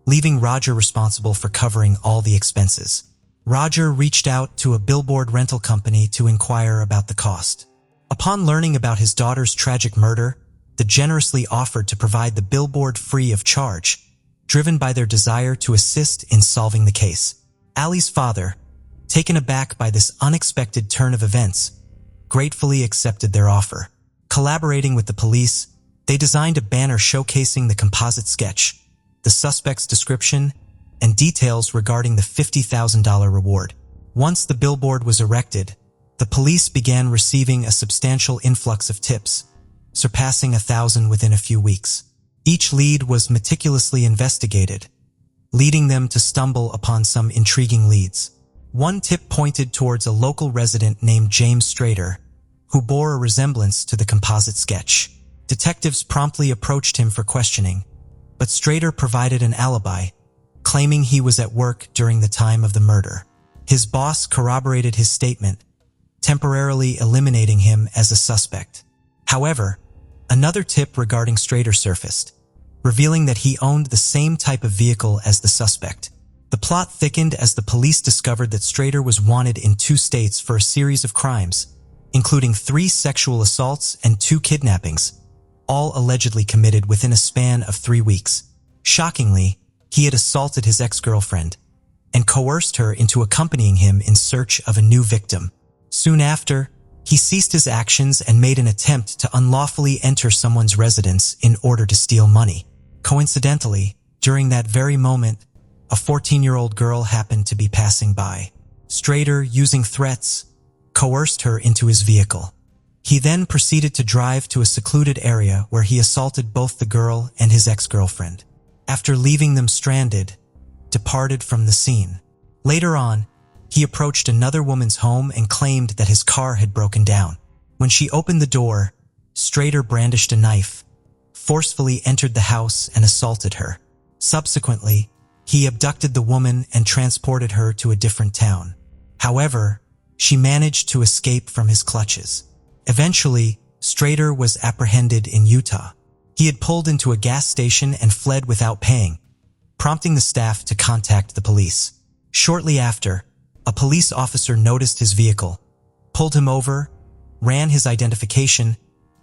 leaving Roger responsible for covering all the expenses. Roger reached out to a billboard rental company to inquire about the cost. Upon learning about his daughter's tragic murder, they generously offered to provide the billboard free of charge, driven by their desire to assist in solving the case. Allie's father, taken aback by this unexpected turn of events, gratefully accepted their offer. Collaborating with the police, they designed a banner showcasing the composite sketch, the suspect's description, and details regarding the $50,000 reward. Once the billboard was erected, the police began receiving a substantial influx of tips, surpassing 1,000 within a few weeks. Each lead was meticulously investigated, leading them to stumble upon some intriguing leads. One tip pointed towards a local resident named James Strader, who bore a resemblance to the composite sketch. Detectives promptly approached him for questioning, but Strader provided an alibi, claiming he was at work during the time of the murder. His boss corroborated his statement, temporarily eliminating him as a suspect. However, another tip regarding Strader surfaced, revealing that he owned the same type of vehicle as the suspect. The plot thickened as the police discovered that Strader was wanted in 2 states for a series of crimes, including 3 sexual assaults and 2 kidnappings, all allegedly committed within a span of 3 weeks. Shockingly, he had assaulted his ex-girlfriend and coerced her into accompanying him in search of a new victim. Soon after, he ceased his actions and made an attempt to unlawfully enter someone's residence in order to steal money. Coincidentally, during that very moment, a 14-year-old girl happened to be passing by. Strader, using threats, coerced her into his vehicle. He then proceeded to drive to a secluded area where he assaulted both the girl and his ex-girlfriend. After leaving them stranded, departed from the scene. Later on, he approached another woman's home and claimed that his car had broken down. When she opened the door, Strader brandished a knife, forcefully entered the house and assaulted her. Subsequently, he abducted the woman and transported her to a different town. However, she managed to escape from his clutches. Eventually, Strader was apprehended in Utah. He had pulled into a gas station and fled without paying, prompting the staff to contact the police. Shortly after, a police officer noticed his vehicle, pulled him over, ran his identification,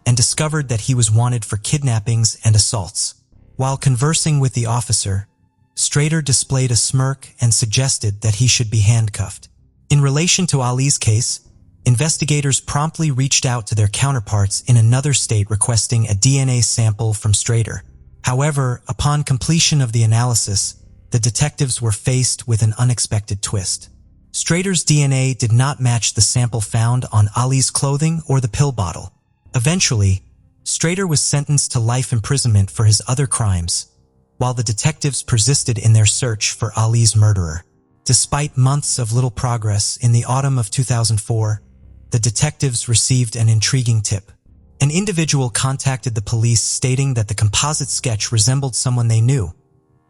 and discovered that he was wanted for kidnappings and assaults. While conversing with the officer, Strader displayed a smirk and suggested that he should be handcuffed. In relation to Ali's case, investigators promptly reached out to their counterparts in another state requesting a DNA sample from Strader. However, upon completion of the analysis, the detectives were faced with an unexpected twist. Strader's DNA did not match the sample found on Ali's clothing or the pill bottle. Eventually, Strader was sentenced to life imprisonment for his other crimes, while the detectives persisted in their search for Ali's murderer. Despite months of little progress, in the autumn of 2004, the detectives received an intriguing tip. An individual contacted the police stating that the composite sketch resembled someone they knew,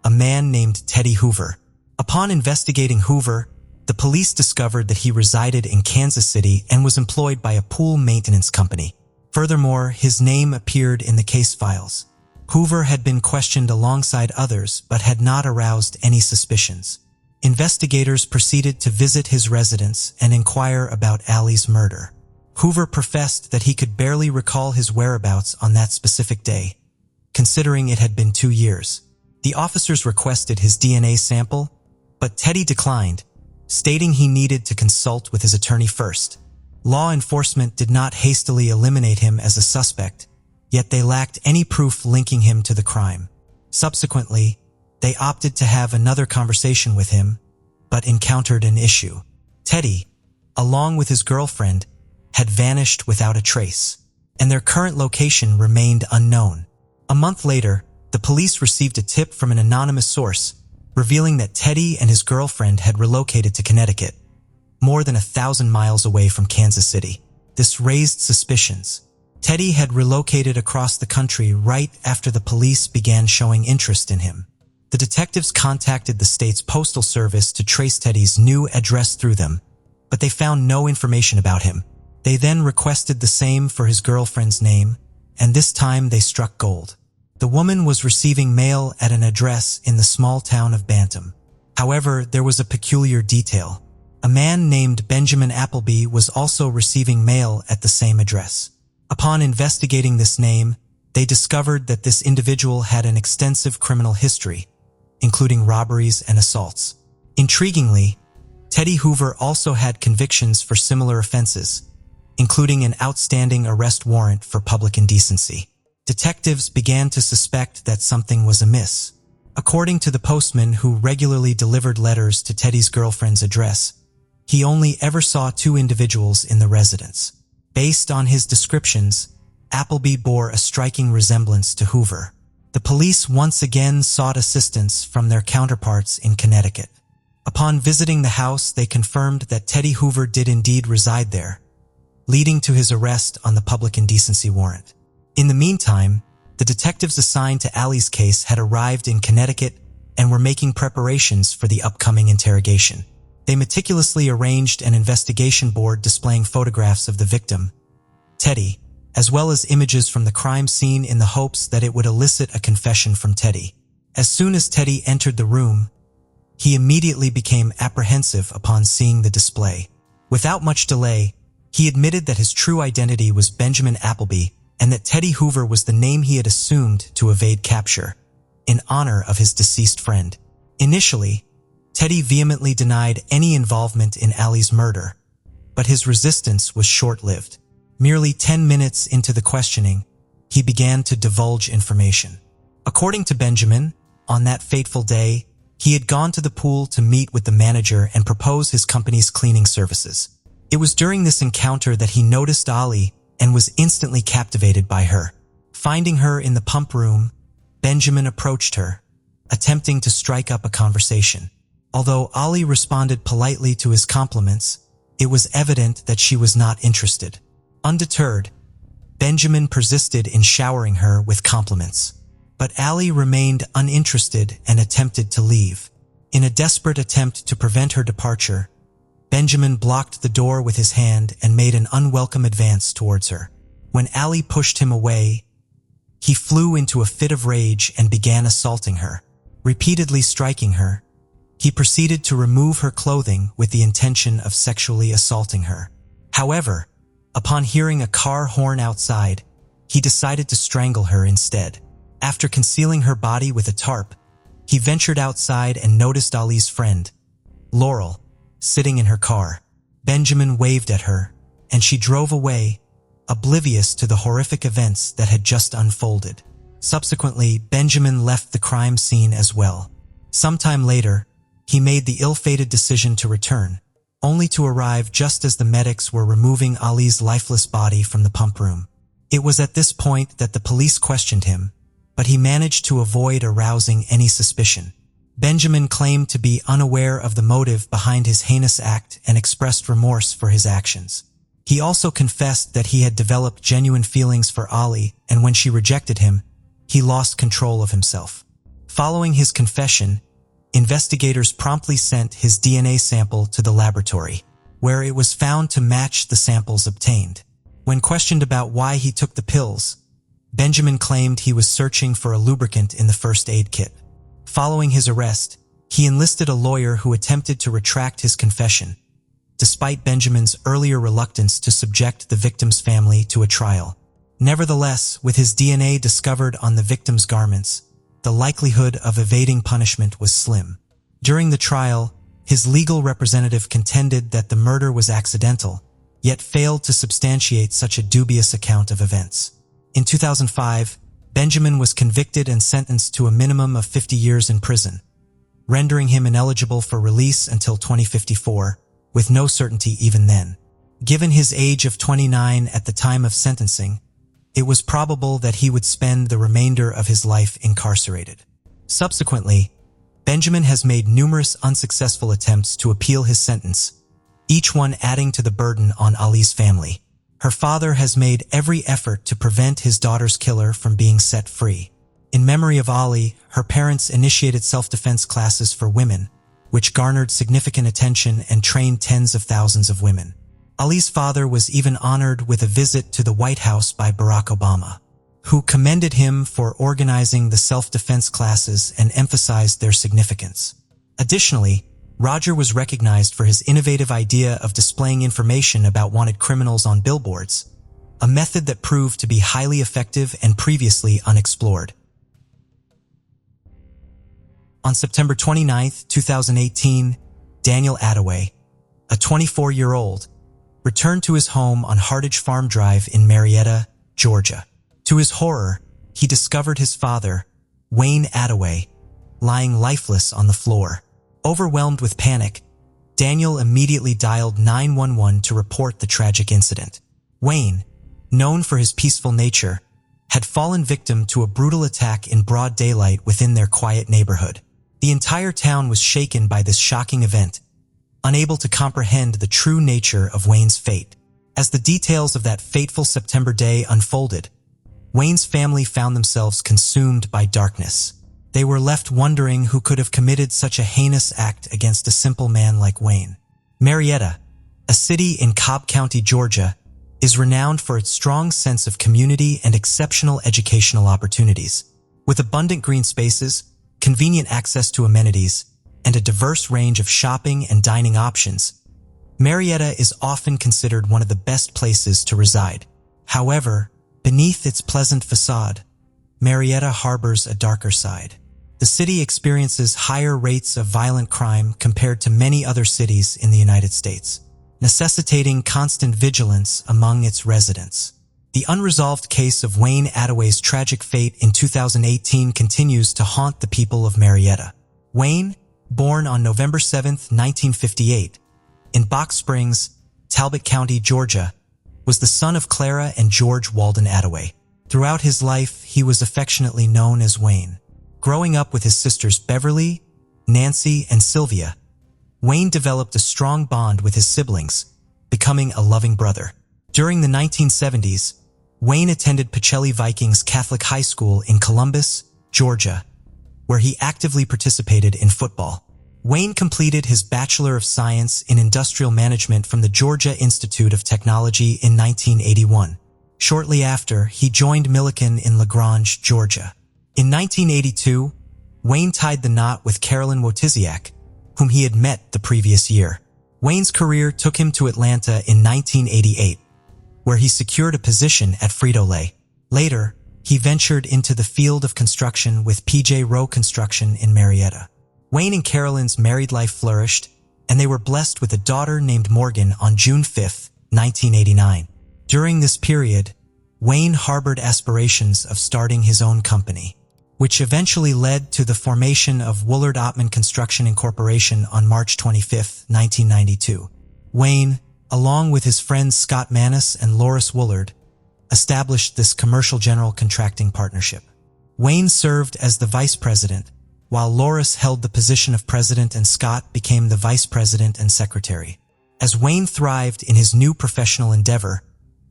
a man named Teddy Hoover. Upon investigating Hoover, the police discovered that he resided in Kansas City and was employed by a pool maintenance company. Furthermore, his name appeared in the case files. Hoover had been questioned alongside others but had not aroused any suspicions. Investigators proceeded to visit his residence and inquire about Allie's murder. Hoover professed that he could barely recall his whereabouts on that specific day, considering it had been 2 years. The officers requested his DNA sample, but Teddy declined, stating he needed to consult with his attorney first. Law enforcement did not hastily eliminate him as a suspect, yet they lacked any proof linking him to the crime. Subsequently, they opted to have another conversation with him, but encountered an issue. Teddy, along with his girlfriend, had vanished without a trace, and their current location remained unknown. A month later, the police received a tip from an anonymous source, revealing that Teddy and his girlfriend had relocated to Connecticut, more than 1,000 miles away from Kansas City. This raised suspicions. Teddy had relocated across the country right after the police began showing interest in him. The detectives contacted the state's postal service to trace Teddy's new address through them, but they found no information about him. They then requested the same for his girlfriend's name, and this time they struck gold. The woman was receiving mail at an address in the small town of Bantam. However, there was a peculiar detail. A man named Benjamin Appleby was also receiving mail at the same address. Upon investigating this name, they discovered that this individual had an extensive criminal history, including robberies and assaults. Intriguingly, Teddy Hoover also had convictions for similar offenses, including an outstanding arrest warrant for public indecency. Detectives began to suspect that something was amiss. According to the postman who regularly delivered letters to Teddy's girlfriend's address, he only ever saw 2 individuals in the residence. Based on his descriptions, Appleby bore a striking resemblance to Hoover. The police once again sought assistance from their counterparts in Connecticut. Upon visiting the house, they confirmed that Teddy Hoover did indeed reside there, leading to his arrest on the public indecency warrant. In the meantime, the detectives assigned to Allie's case had arrived in Connecticut and were making preparations for the upcoming interrogation. They meticulously arranged an investigation board displaying photographs of the victim, Teddy, as well as images from the crime scene in the hopes that it would elicit a confession from Teddy. As soon as Teddy entered the room, he immediately became apprehensive upon seeing the display. Without much delay, he admitted that his true identity was Benjamin Appleby and that Teddy Hoover was the name he had assumed to evade capture, in honor of his deceased friend. Initially, Teddy vehemently denied any involvement in Allie's murder, but his resistance was short-lived. Merely 10 minutes into the questioning, he began to divulge information. According to Benjamin, on that fateful day, he had gone to the pool to meet with the manager and propose his company's cleaning services. It was during this encounter that he noticed Allie and was instantly captivated by her. Finding her in the pump room, Benjamin approached her, attempting to strike up a conversation. Although Allie responded politely to his compliments, it was evident that she was not interested. Undeterred, Benjamin persisted in showering her with compliments. But Allie remained uninterested and attempted to leave. In a desperate attempt to prevent her departure, Benjamin blocked the door with his hand and made an unwelcome advance towards her. When Allie pushed him away, he flew into a fit of rage and began assaulting her. Repeatedly striking her, he proceeded to remove her clothing with the intention of sexually assaulting her. However, upon hearing a car horn outside, he decided to strangle her instead. After concealing her body with a tarp, he ventured outside and noticed Ali's friend, Laurel, sitting in her car. Benjamin waved at her, and she drove away, oblivious to the horrific events that had just unfolded. Subsequently, Benjamin left the crime scene as well. Sometime later, he made the ill-fated decision to return, only to arrive just as the medics were removing Ali's lifeless body from the pump room. It was at this point that the police questioned him, but he managed to avoid arousing any suspicion. Benjamin claimed to be unaware of the motive behind his heinous act and expressed remorse for his actions. He also confessed that he had developed genuine feelings for Ali, and when she rejected him, he lost control of himself. Following his confession, investigators promptly sent his DNA sample to the laboratory, where it was found to match the samples obtained. When questioned about why he took the pills, Benjamin claimed he was searching for a lubricant in the first aid kit. Following his arrest, he enlisted a lawyer who attempted to retract his confession, despite Benjamin's earlier reluctance to subject the victim's family to a trial. Nevertheless, with his DNA discovered on the victim's garments, the likelihood of evading punishment was slim. During the trial, his legal representative contended that the murder was accidental, yet failed to substantiate such a dubious account of events. In 2005, Benjamin was convicted and sentenced to a minimum of 50 years in prison, rendering him ineligible for release until 2054, with no certainty even then. Given his age of 29 at the time of sentencing, it was probable that he would spend the remainder of his life incarcerated. Subsequently, Benjamin has made numerous unsuccessful attempts to appeal his sentence, each one adding to the burden on Ali's family. Her father has made every effort to prevent his daughter's killer from being set free. In memory of Ali, her parents initiated self-defense classes for women, which garnered significant attention and trained tens of thousands of women. Ali's father was even honored with a visit to the White House by Barack Obama, who commended him for organizing the self-defense classes and emphasized their significance. Additionally, Roger was recognized for his innovative idea of displaying information about wanted criminals on billboards, a method that proved to be highly effective and previously unexplored. On September 29, 2018, Daniel Attaway, a 24-year-old, returned to his home on Hartage Farm Drive in Marietta, Georgia. To his horror, he discovered his father, Wayne Attaway, lying lifeless on the floor. Overwhelmed with panic, Daniel immediately dialed 911 to report the tragic incident. Wayne, known for his peaceful nature, had fallen victim to a brutal attack in broad daylight within their quiet neighborhood. The entire town was shaken by this shocking event, unable to comprehend the true nature of Wayne's fate. As the details of that fateful September day unfolded, Wayne's family found themselves consumed by darkness. They were left wondering who could have committed such a heinous act against a simple man like Wayne. Marietta, a city in Cobb County, Georgia, is renowned for its strong sense of community and exceptional educational opportunities. With abundant green spaces, convenient access to amenities, and a diverse range of shopping and dining options, Marietta is often considered one of the best places to reside. However, beneath its pleasant facade, Marietta harbors a darker side. The city experiences higher rates of violent crime compared to many other cities in the United States, necessitating constant vigilance among its residents. The unresolved case of Wayne Attaway's tragic fate in 2018 continues to haunt the people of Marietta. Wayne, born on November 7, 1958, in Box Springs, Talbot County, Georgia, was the son of Clara and George Walden Attaway. Throughout his life, he was affectionately known as Wayne. Growing up with his sisters Beverly, Nancy, and Sylvia, Wayne developed a strong bond with his siblings, becoming a loving brother. During the 1970s, Wayne attended Pacelli Vikings Catholic High School in Columbus, Georgia, where he actively participated in football. Wayne completed his Bachelor of Science in Industrial Management from the Georgia Institute of Technology in 1981. Shortly after, he joined Millikan in LaGrange, Georgia. In 1982, Wayne tied the knot with Carolyn Wojtysiak, whom he had met the previous year. Wayne's career took him to Atlanta in 1988, where he secured a position at Frito-Lay. Later, he ventured into the field of construction with P.J. Rowe Construction in Marietta. Wayne and Carolyn's married life flourished, and they were blessed with a daughter named Morgan on June 5, 1989. During this period, Wayne harbored aspirations of starting his own company, which eventually led to the formation of Woolard Ottman Construction Incorporation on March 25, 1992. Wayne, along with his friends Scott Manis and Loris Woolard, established this commercial general contracting partnership. Wayne served as the vice president, while Loris held the position of president and Scott became the vice president and secretary. As Wayne thrived in his new professional endeavor,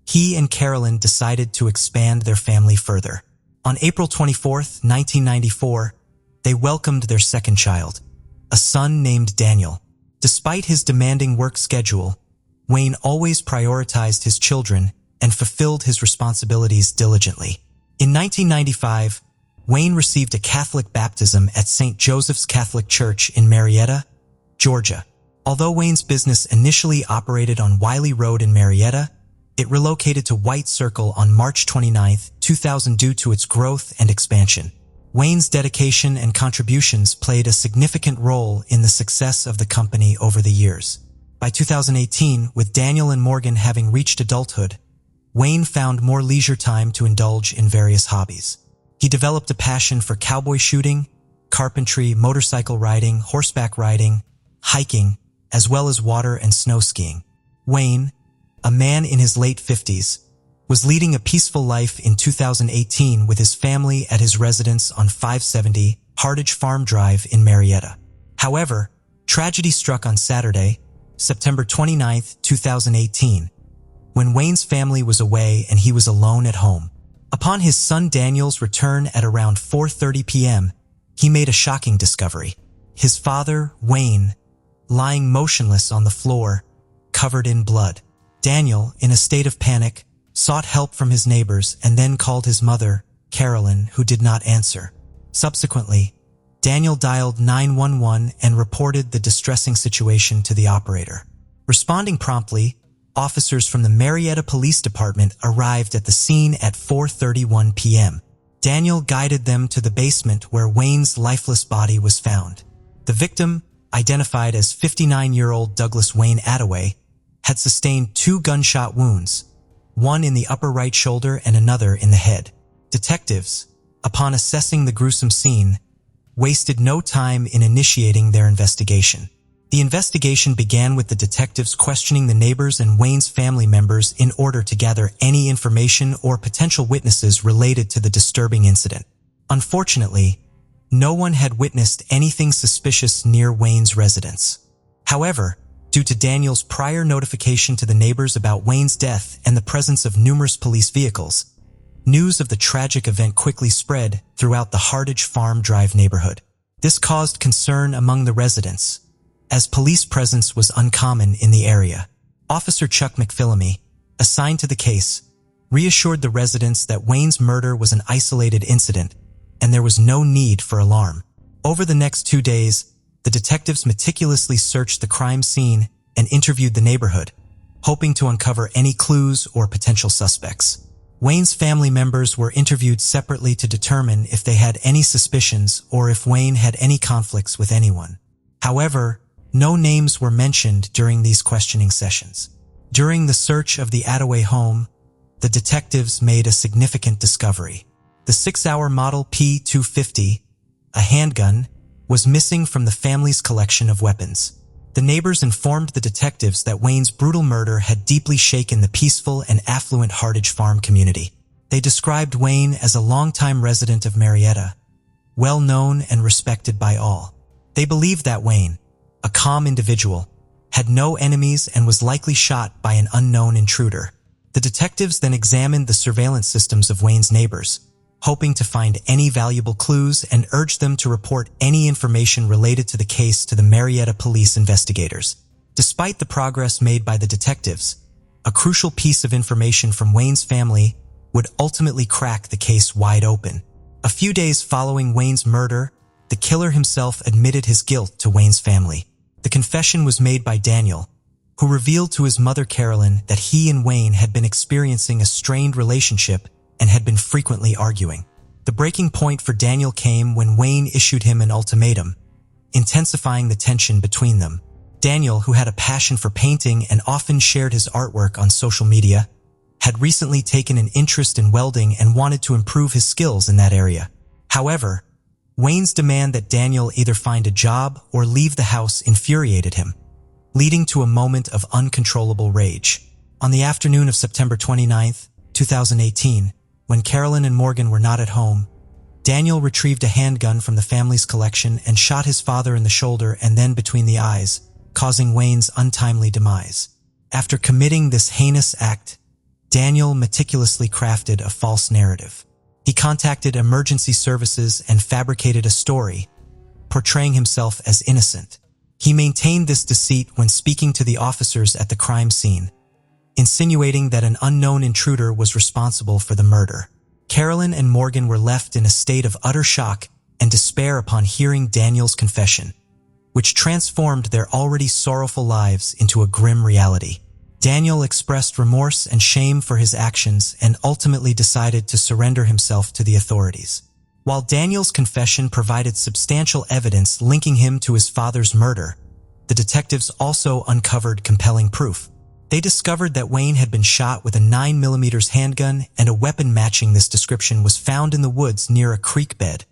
he and Carolyn decided to expand their family further. On April 24, 1994, they welcomed their second child, a son named Daniel. Despite his demanding work schedule, Wayne always prioritized his children and fulfilled his responsibilities diligently. In 1995, Wayne received a Catholic baptism at St. Joseph's Catholic Church in Marietta, Georgia. Although Wayne's business initially operated on Wiley Road in Marietta, it relocated to White Circle on March 29, 2000 due to its growth and expansion. Wayne's dedication and contributions played a significant role in the success of the company over the years. By 2018, with Daniel and Morgan having reached adulthood, Wayne found more leisure time to indulge in various hobbies. He developed a passion for cowboy shooting, carpentry, motorcycle riding, horseback riding, hiking, as well as water and snow skiing. Wayne, a man in his late 50s, was leading a peaceful life in 2018 with his family at his residence on 570 Hardage Farm Drive in Marietta. However, tragedy struck on Saturday, September 29, 2018, when Wayne's family was away and he was alone at home. Upon his son Daniel's return at around 4:30 p.m., he made a shocking discovery. His father, Wayne, lying motionless on the floor, covered in blood. Daniel, in a state of panic, sought help from his neighbors and then called his mother, Carolyn, who did not answer. Subsequently, Daniel dialed 911 and reported the distressing situation to the operator. Responding promptly, officers from the Marietta Police Department arrived at the scene at 4:31 p.m. Daniel guided them to the basement where Wayne's lifeless body was found. The victim, identified as 59-year-old Douglas Wayne Attaway, had sustained 2 gunshot wounds, one in the upper right shoulder and another in the head. Detectives, upon assessing the gruesome scene, wasted no time in initiating their investigation. The investigation began with the detectives questioning the neighbors and Wayne's family members in order to gather any information or potential witnesses related to the disturbing incident. Unfortunately, no one had witnessed anything suspicious near Wayne's residence. However, due to Daniel's prior notification to the neighbors about Wayne's death and the presence of numerous police vehicles, news of the tragic event quickly spread throughout the Hardage Farm Drive neighborhood. This caused concern among the residents, as police presence was uncommon in the area. Officer Chuck McPhillamy, assigned to the case, reassured the residents that Wayne's murder was an isolated incident and there was no need for alarm. Over the next 2 days, the detectives meticulously searched the crime scene and interviewed the neighborhood, hoping to uncover any clues or potential suspects. Wayne's family members were interviewed separately to determine if they had any suspicions or if Wayne had any conflicts with anyone. However, no names were mentioned during these questioning sessions. During the search of the Attaway home, the detectives made a significant discovery. The 6-hour Model P250, a handgun, was missing from the family's collection of weapons. The neighbors informed the detectives that Wayne's brutal murder had deeply shaken the peaceful and affluent Hardage Farm community. They described Wayne as a longtime resident of Marietta, well known and respected by all. They believed that Wayne, a calm individual, had no enemies and was likely shot by an unknown intruder. The detectives then examined the surveillance systems of Wayne's neighbors, hoping to find any valuable clues and urged them to report any information related to the case to the Marietta police investigators. Despite the progress made by the detectives, a crucial piece of information from Wayne's family would ultimately crack the case wide open. A few days following Wayne's murder, the killer himself admitted his guilt to Wayne's family. The confession was made by Daniel, who revealed to his mother Carolyn that he and Wayne had been experiencing a strained relationship and had been frequently arguing. The breaking point for Daniel came when Wayne issued him an ultimatum, intensifying the tension between them. Daniel, who had a passion for painting and often shared his artwork on social media, had recently taken an interest in welding and wanted to improve his skills in that area. However, Wayne's demand that Daniel either find a job or leave the house infuriated him, leading to a moment of uncontrollable rage. On the afternoon of September 29, 2018, when Carolyn and Morgan were not at home, Daniel retrieved a handgun from the family's collection and shot his father in the shoulder and then between the eyes, causing Wayne's untimely demise. After committing this heinous act, Daniel meticulously crafted a false narrative. He contacted emergency services and fabricated a story, portraying himself as innocent. He maintained this deceit when speaking to the officers at the crime scene, insinuating that an unknown intruder was responsible for the murder. Carolyn and Morgan were left in a state of utter shock and despair upon hearing Daniel's confession, which transformed their already sorrowful lives into a grim reality. Daniel expressed remorse and shame for his actions and ultimately decided to surrender himself to the authorities. While Daniel's confession provided substantial evidence linking him to his father's murder, the detectives also uncovered compelling proof. They discovered that Wayne had been shot with a 9mm handgun, and a weapon matching this description was found in the woods near a creek bed,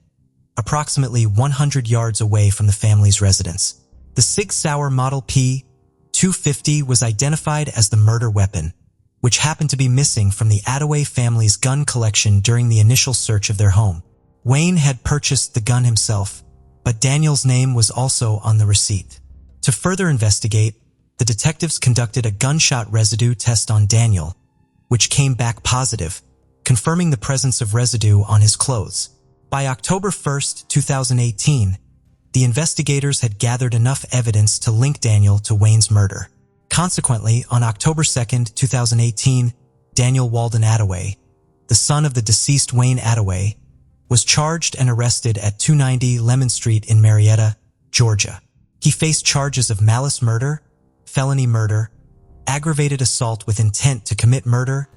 approximately 100 yards away from the family's residence. The Sig Sauer Model P-250 was identified as the murder weapon, which happened to be missing from the Attaway family's gun collection during the initial search of their home. Wayne had purchased the gun himself, but Daniel's name was also on the receipt. To further investigate, the detectives conducted a gunshot residue test on Daniel, which came back positive, confirming the presence of residue on his clothes. By October 1, 2018, the investigators had gathered enough evidence to link Daniel to Wayne's murder. Consequently, on October 2, 2018, Daniel Walden Attaway, the son of the deceased Wayne Attaway, was charged and arrested at 290 Lemon Street in Marietta, Georgia. He faced charges of malice murder, felony murder, aggravated assault with intent to commit murder,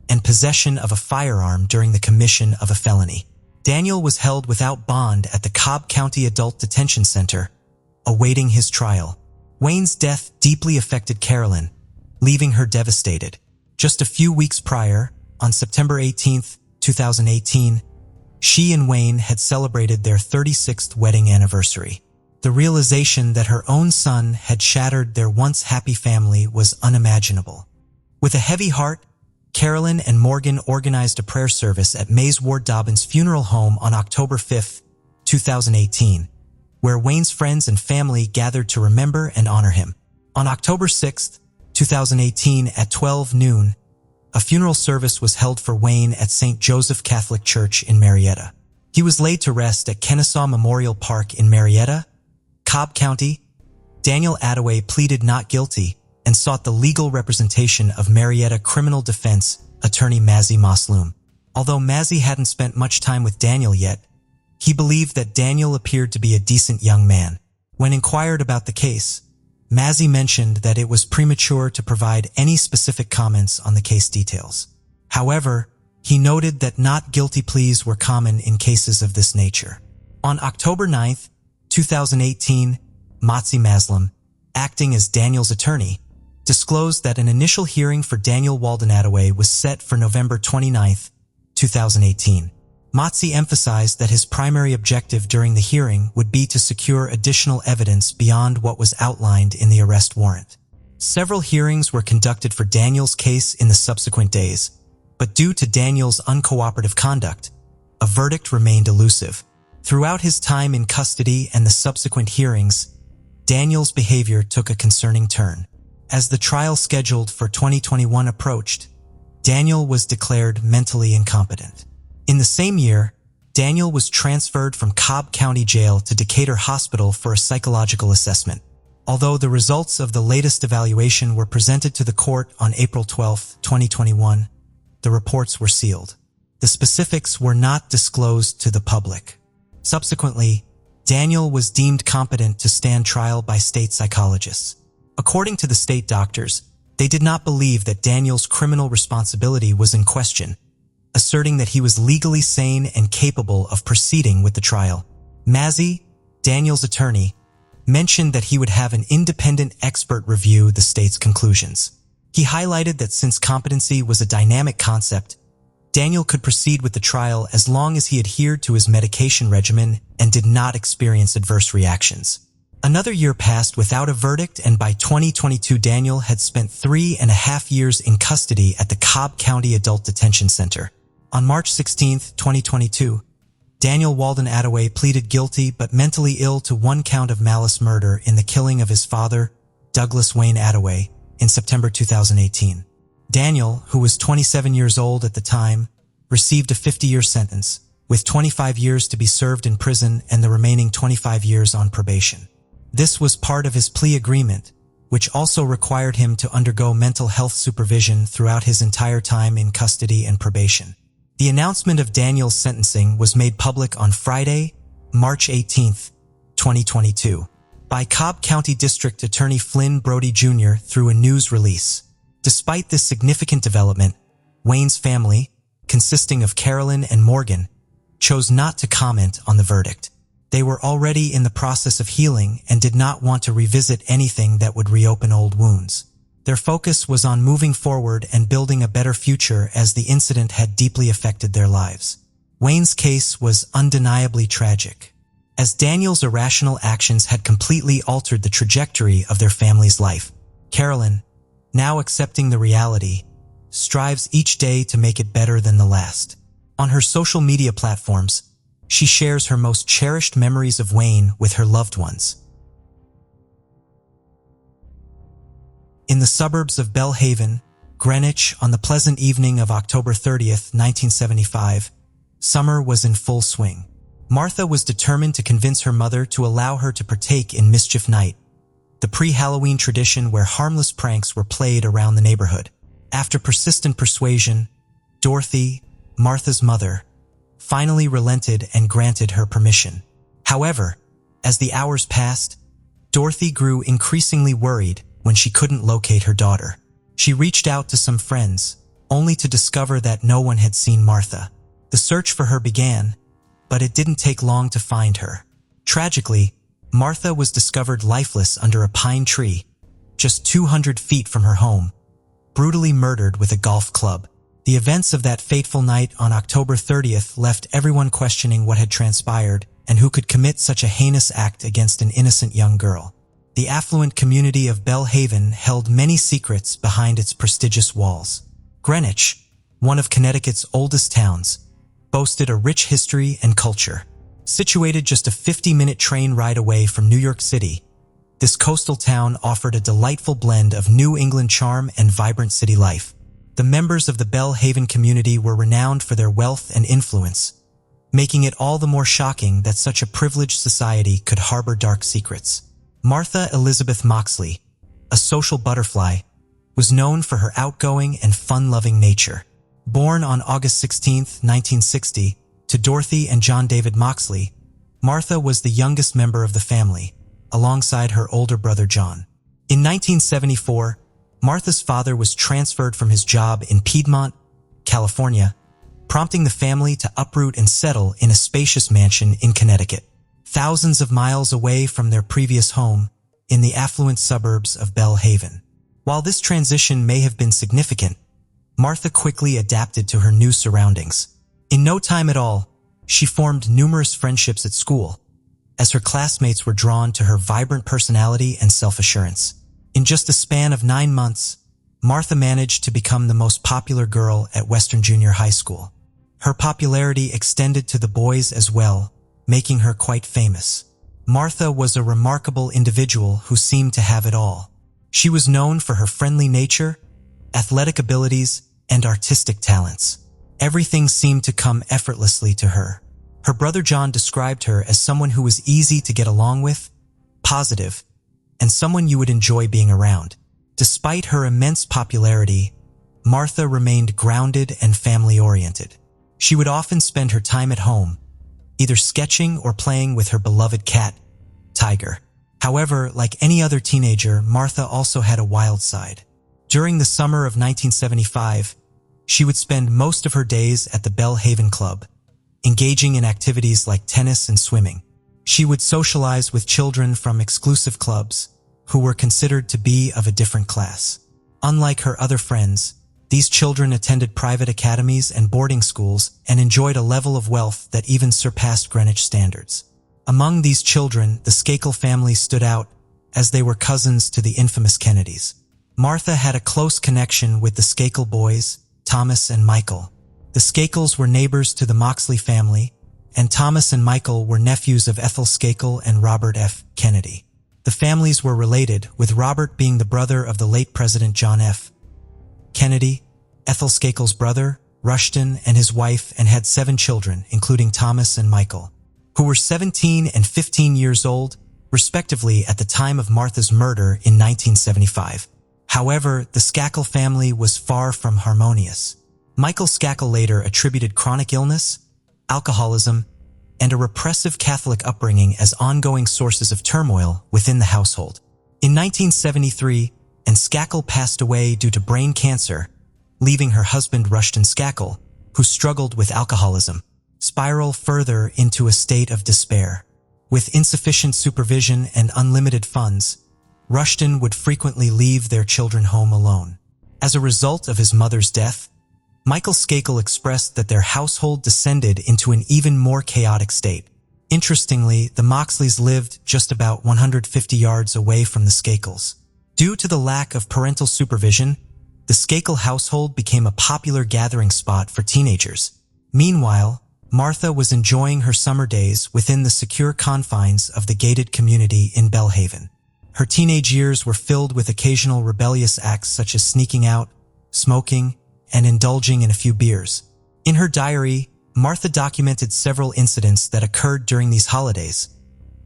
and possession of a firearm during the commission of a felony. Daniel was held without bond at the Cobb County Adult Detention Center, awaiting his trial. Wayne's death deeply affected Carolyn, leaving her devastated. Just a few weeks prior, on September 18, 2018, she and Wayne had celebrated their 36th wedding anniversary. The realization that her own son had shattered their once happy family was unimaginable. With a heavy heart, Carolyn and Morgan organized a prayer service at Mays Ward Dobbins Funeral Home on October 5, 2018, where Wayne's friends and family gathered to remember and honor him. On October 6, 2018 at 12 noon, a funeral service was held for Wayne at St. Joseph Catholic Church in Marietta. He was laid to rest at Kennesaw Memorial Park in Marietta, Cobb County. Daniel Attaway pleaded not guilty and sought the legal representation of Marietta criminal defense attorney Mazzy Mosloom. Although Mazzy hadn't spent much time with Daniel yet, he believed that Daniel appeared to be a decent young man. When inquired about the case, Mazzy mentioned that it was premature to provide any specific comments on the case details. However, he noted that not guilty pleas were common in cases of this nature. On October 9, 2018, Mazzy Mosloom, acting as Daniel's attorney, disclosed that an initial hearing for Daniel Walden Attaway was set for November 29, 2018. Mazzy emphasized that his primary objective during the hearing would be to secure additional evidence beyond what was outlined in the arrest warrant. Several hearings were conducted for Daniel's case in the subsequent days, but due to Daniel's uncooperative conduct, a verdict remained elusive. Throughout his time in custody and the subsequent hearings, Daniel's behavior took a concerning turn. As the trial scheduled for 2021 approached, Daniel was declared mentally incompetent. In the same year, Daniel was transferred from Cobb County Jail to Decatur Hospital for a psychological assessment. Although the results of the latest evaluation were presented to the court on April 12, 2021, the reports were sealed. The specifics were not disclosed to the public. Subsequently, Daniel was deemed competent to stand trial by state psychologists. According to the state doctors, they did not believe that Daniel's criminal responsibility was in question, asserting that he was legally sane and capable of proceeding with the trial. Mazzy, Daniel's attorney, mentioned that he would have an independent expert review the state's conclusions. He highlighted that since competency was a dynamic concept, Daniel could proceed with the trial as long as he adhered to his medication regimen and did not experience adverse reactions. Another year passed without a verdict, and by 2022 Daniel had spent 3.5 years in custody at the Cobb County Adult Detention Center. On March 16, 2022, Daniel Walden Attaway pleaded guilty but mentally ill to one count of malice murder in the killing of his father, Douglas Wayne Attaway, in September 2018. Daniel, who was 27 years old at the time, received a 50-year sentence, with 25 years to be served in prison and the remaining 25 years on probation. This was part of his plea agreement, which also required him to undergo mental health supervision throughout his entire time in custody and probation. The announcement of Daniel's sentencing was made public on Friday, March 18, 2022, by Cobb County District Attorney Flynn Brody Jr. through a news release. Despite this significant development, Wayne's family, consisting of Carolyn and Morgan, chose not to comment on the verdict. They were already in the process of healing and did not want to revisit anything that would reopen old wounds. Their focus was on moving forward and building a better future as the incident had deeply affected their lives. Wayne's case was undeniably tragic, as Daniel's irrational actions had completely altered the trajectory of their family's life. Carolyn, now accepting the reality, strives each day to make it better than the last. On her social media platforms, she shares her most cherished memories of Wayne with her loved ones. In the suburbs of Belhaven, Greenwich, on the pleasant evening of October 30th, 1975, summer was in full swing. Martha was determined to convince her mother to allow her to partake in Mischief Night, the pre-Halloween tradition where harmless pranks were played around the neighborhood. After persistent persuasion, Dorothy, Martha's mother, finally relented and granted her permission. However, as the hours passed, Dorothy grew increasingly worried when she couldn't locate her daughter. She reached out to some friends, only to discover that no one had seen Martha. The search for her began, but it didn't take long to find her. Tragically, Martha was discovered lifeless under a pine tree, just 200 feet from her home, brutally murdered with a golf club. The events of that fateful night on October 30th left everyone questioning what had transpired and who could commit such a heinous act against an innocent young girl. The affluent community of Belhaven held many secrets behind its prestigious walls. Greenwich, one of Connecticut's oldest towns, boasted a rich history and culture. Situated just a 50-minute train ride away from New York City, this coastal town offered a delightful blend of New England charm and vibrant city life. The members of the Belhaven community were renowned for their wealth and influence, making it all the more shocking that such a privileged society could harbor dark secrets. Martha Elizabeth Moxley, a social butterfly, was known for her outgoing and fun-loving nature. Born on August 16, 1960, to Dorothy and John David Moxley, Martha was the youngest member of the family, alongside her older brother John. In 1974, Martha's father was transferred from his job in Piedmont, California, prompting the family to uproot and settle in a spacious mansion in Connecticut, thousands of miles away from their previous home in the affluent suburbs of Belhaven. While this transition may have been significant, Martha quickly adapted to her new surroundings. In no time at all, she formed numerous friendships at school, as her classmates were drawn to her vibrant personality and self-assurance. In just a span of 9 months, Martha managed to become the most popular girl at Western Junior High School. Her popularity extended to the boys as well, making her quite famous. Martha was a remarkable individual who seemed to have it all. She was known for her friendly nature, athletic abilities, and artistic talents. Everything seemed to come effortlessly to her. Her brother John described her as someone who was easy to get along with, positive, and someone you would enjoy being around. Despite her immense popularity, Martha remained grounded and family-oriented. She would often spend her time at home, either sketching or playing with her beloved cat, Tiger. However, like any other teenager, Martha also had a wild side. During the summer of 1975, she would spend most of her days at the Belhaven Club, engaging in activities like tennis and swimming. She would socialize with children from exclusive clubs who were considered to be of a different class. Unlike her other friends, these children attended private academies and boarding schools and enjoyed a level of wealth that even surpassed Greenwich standards. Among these children, the Skakel family stood out, as they were cousins to the infamous Kennedys. Martha had a close connection with the Skakel boys, Thomas and Michael. The Skakels were neighbors to the Moxley family, and Thomas and Michael were nephews of Ethel Skakel and Robert F. Kennedy. The families were related, with Robert being the brother of the late President John F. Kennedy, Ethel Skakel's brother, Rushton, and his wife and had 7 children, including Thomas and Michael, who were 17 and 15 years old, respectively, at the time of Martha's murder in 1975. However, the Skakel family was far from harmonious. Michael Skakel later attributed chronic illness, alcoholism, and a repressive Catholic upbringing as ongoing sources of turmoil within the household. In 1973, Ann Skakel passed away due to brain cancer, leaving her husband Rushton Skakel, who struggled with alcoholism, spiral further into a state of despair. With insufficient supervision and unlimited funds, Rushton would frequently leave their children home alone. As a result of his mother's death, Michael Skakel expressed that their household descended into an even more chaotic state. Interestingly, the Moxleys lived just about 150 yards away from the Skakels. Due to the lack of parental supervision, the Skakel household became a popular gathering spot for teenagers. Meanwhile, Martha was enjoying her summer days within the secure confines of the gated community in Belhaven. Her teenage years were filled with occasional rebellious acts such as sneaking out, smoking, and indulging in a few beers. In her diary, Martha documented several incidents that occurred during these holidays,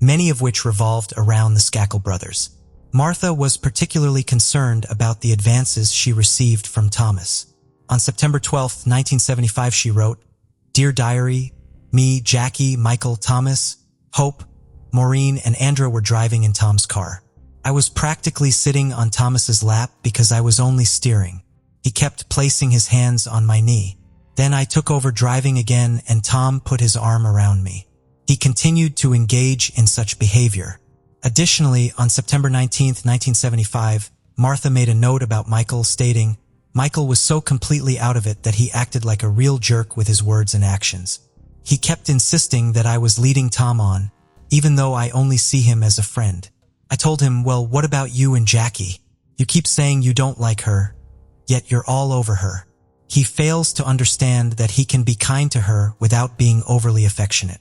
many of which revolved around the Skakel brothers. Martha was particularly concerned about the advances she received from Thomas. On September 12, 1975, she wrote, "Dear Diary, me, Jackie, Michael, Thomas, Hope, Maureen, and Andra were driving in Tom's car. I was practically sitting on Thomas's lap because I was only steering. He kept placing his hands on my knee. Then I took over driving again and Tom put his arm around me. He continued to engage in such behavior." Additionally, on September 19, 1975, Martha made a note about Michael stating, "Michael was so completely out of it that he acted like a real jerk with his words and actions. He kept insisting that I was leading Tom on, even though I only see him as a friend. I told him, well, what about you and Jackie? You keep saying you don't like her, yet you're all over her. He fails to understand that he can be kind to her without being overly affectionate."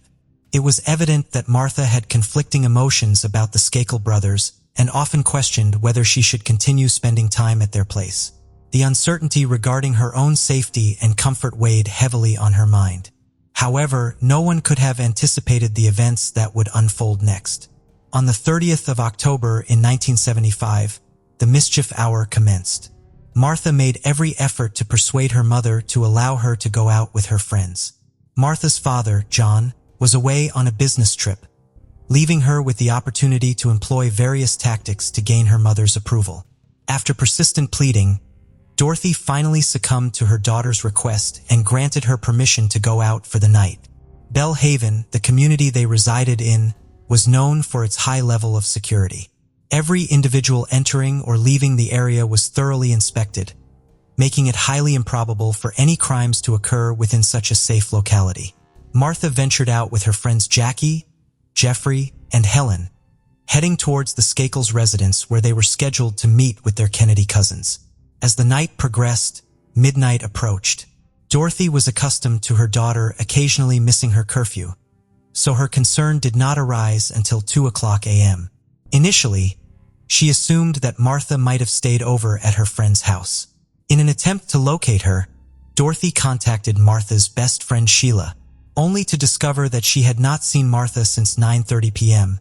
It was evident that Martha had conflicting emotions about the Skakel brothers and often questioned whether she should continue spending time at their place. The uncertainty regarding her own safety and comfort weighed heavily on her mind. However, no one could have anticipated the events that would unfold next. On the 30th of October in 1975, the mischief hour commenced. Martha made every effort to persuade her mother to allow her to go out with her friends. Martha's father, John, was away on a business trip, leaving her with the opportunity to employ various tactics to gain her mother's approval. After persistent pleading, Dorothy finally succumbed to her daughter's request and granted her permission to go out for the night. Belhaven, the community they resided in, was known for its high level of security. Every individual entering or leaving the area was thoroughly inspected, making it highly improbable for any crimes to occur within such a safe locality. Martha ventured out with her friends Jackie, Jeffrey, and Helen, heading towards the Skakels' residence where they were scheduled to meet with their Kennedy cousins. As the night progressed, midnight approached. Dorothy was accustomed to her daughter occasionally missing her curfew, so her concern did not arise until 2:00 a.m. Initially, she assumed that Martha might have stayed over at her friend's house. In an attempt to locate her, Dorothy contacted Martha's best friend Sheila, only to discover that she had not seen Martha since 9:30 p.m.,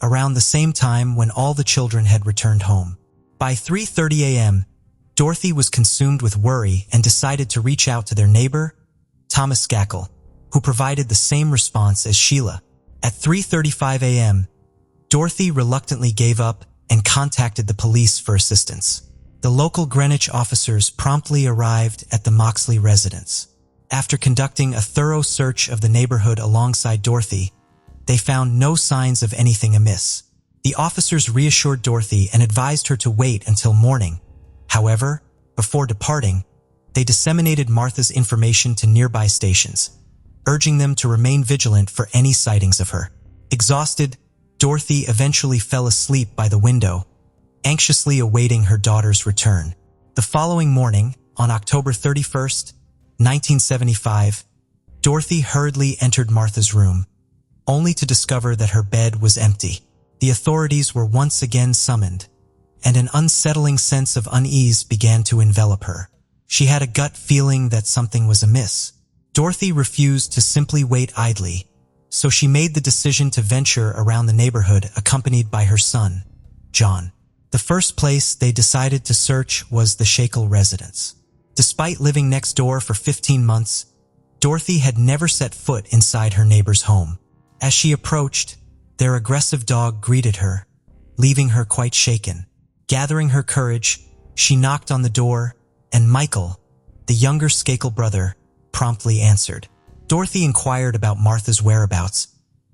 around the same time when all the children had returned home. By 3:30 a.m., Dorothy was consumed with worry and decided to reach out to their neighbor, Thomas Skakel, who provided the same response as Sheila. At 3:35 a.m., Dorothy reluctantly gave up and contacted the police for assistance. The local Greenwich officers promptly arrived at the Moxley residence. After conducting a thorough search of the neighborhood alongside Dorothy, they found no signs of anything amiss. The officers reassured Dorothy and advised her to wait until morning. However, before departing, they disseminated Martha's information to nearby stations, urging them to remain vigilant for any sightings of her. Exhausted, Dorothy eventually fell asleep by the window, anxiously awaiting her daughter's return. The following morning, on October 31st, 1975, Dorothy hurriedly entered Martha's room, only to discover that her bed was empty. The authorities were once again summoned, and an unsettling sense of unease began to envelop her. She had a gut feeling that something was amiss. Dorothy refused to simply wait idly, so she made the decision to venture around the neighborhood accompanied by her son, John. The first place they decided to search was the Shackle residence. Despite living next door for 15 months, Dorothy had never set foot inside her neighbor's home. As she approached, their aggressive dog greeted her, leaving her quite shaken. Gathering her courage, she knocked on the door, and Michael, the younger Skakel brother, promptly answered. Dorothy inquired about Martha's whereabouts,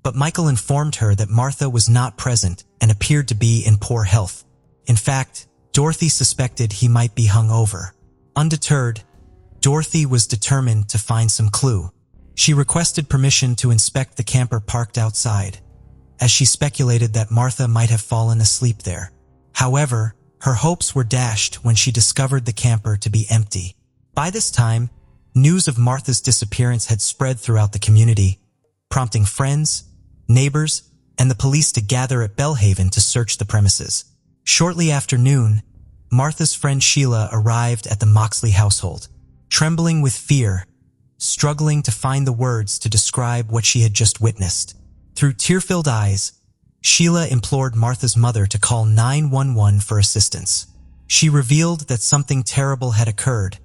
but Michael informed her that Martha was not present and appeared to be in poor health. In fact, Dorothy suspected he might be hungover. Undeterred, Dorothy was determined to find some clue. She requested permission to inspect the camper parked outside, as she speculated that Martha might have fallen asleep there. However, her hopes were dashed when she discovered the camper to be empty. By this time, news of Martha's disappearance had spread throughout the community, prompting friends, neighbors, and the police to gather at Bellhaven to search the premises. Shortly after noon, Martha's friend Sheila arrived at the Moxley household, trembling with fear, struggling to find the words to describe what she had just witnessed. Through tear-filled eyes, Sheila implored Martha's mother to call 911 for assistance. She revealed that something terrible had occurred,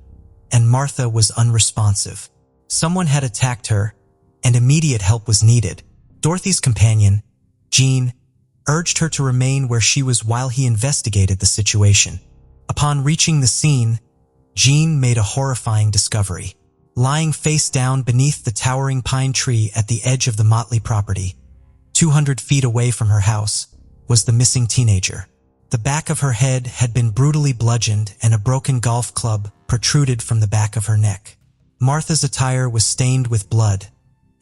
and Martha was unresponsive. Someone had attacked her, and immediate help was needed. Dorothy's companion, Jean, urged her to remain where she was while he investigated the situation. Upon reaching the scene, Jean made a horrifying discovery. Lying face down beneath the towering pine tree at the edge of the Motley property, 200 feet away from her house, was the missing teenager. The back of her head had been brutally bludgeoned and a broken golf club protruded from the back of her neck. Martha's attire was stained with blood,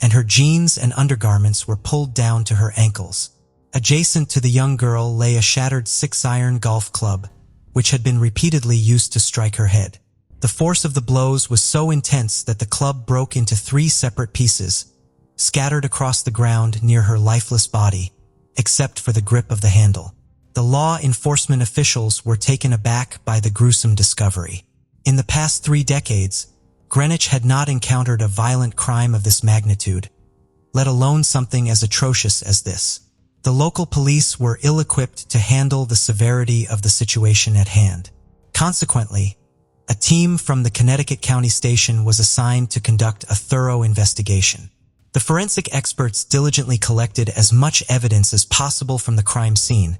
and her jeans and undergarments were pulled down to her ankles. Adjacent to the young girl lay a shattered 6-iron golf club, which had been repeatedly used to strike her head. The force of the blows was so intense that the club broke into 3 separate pieces, scattered across the ground near her lifeless body, except for the grip of the handle. The law enforcement officials were taken aback by the gruesome discovery. In the past 3 decades, Greenwich had not encountered a violent crime of this magnitude, let alone something as atrocious as this. The local police were ill-equipped to handle the severity of the situation at hand. Consequently, a team from the Connecticut County Station was assigned to conduct a thorough investigation. The forensic experts diligently collected as much evidence as possible from the crime scene,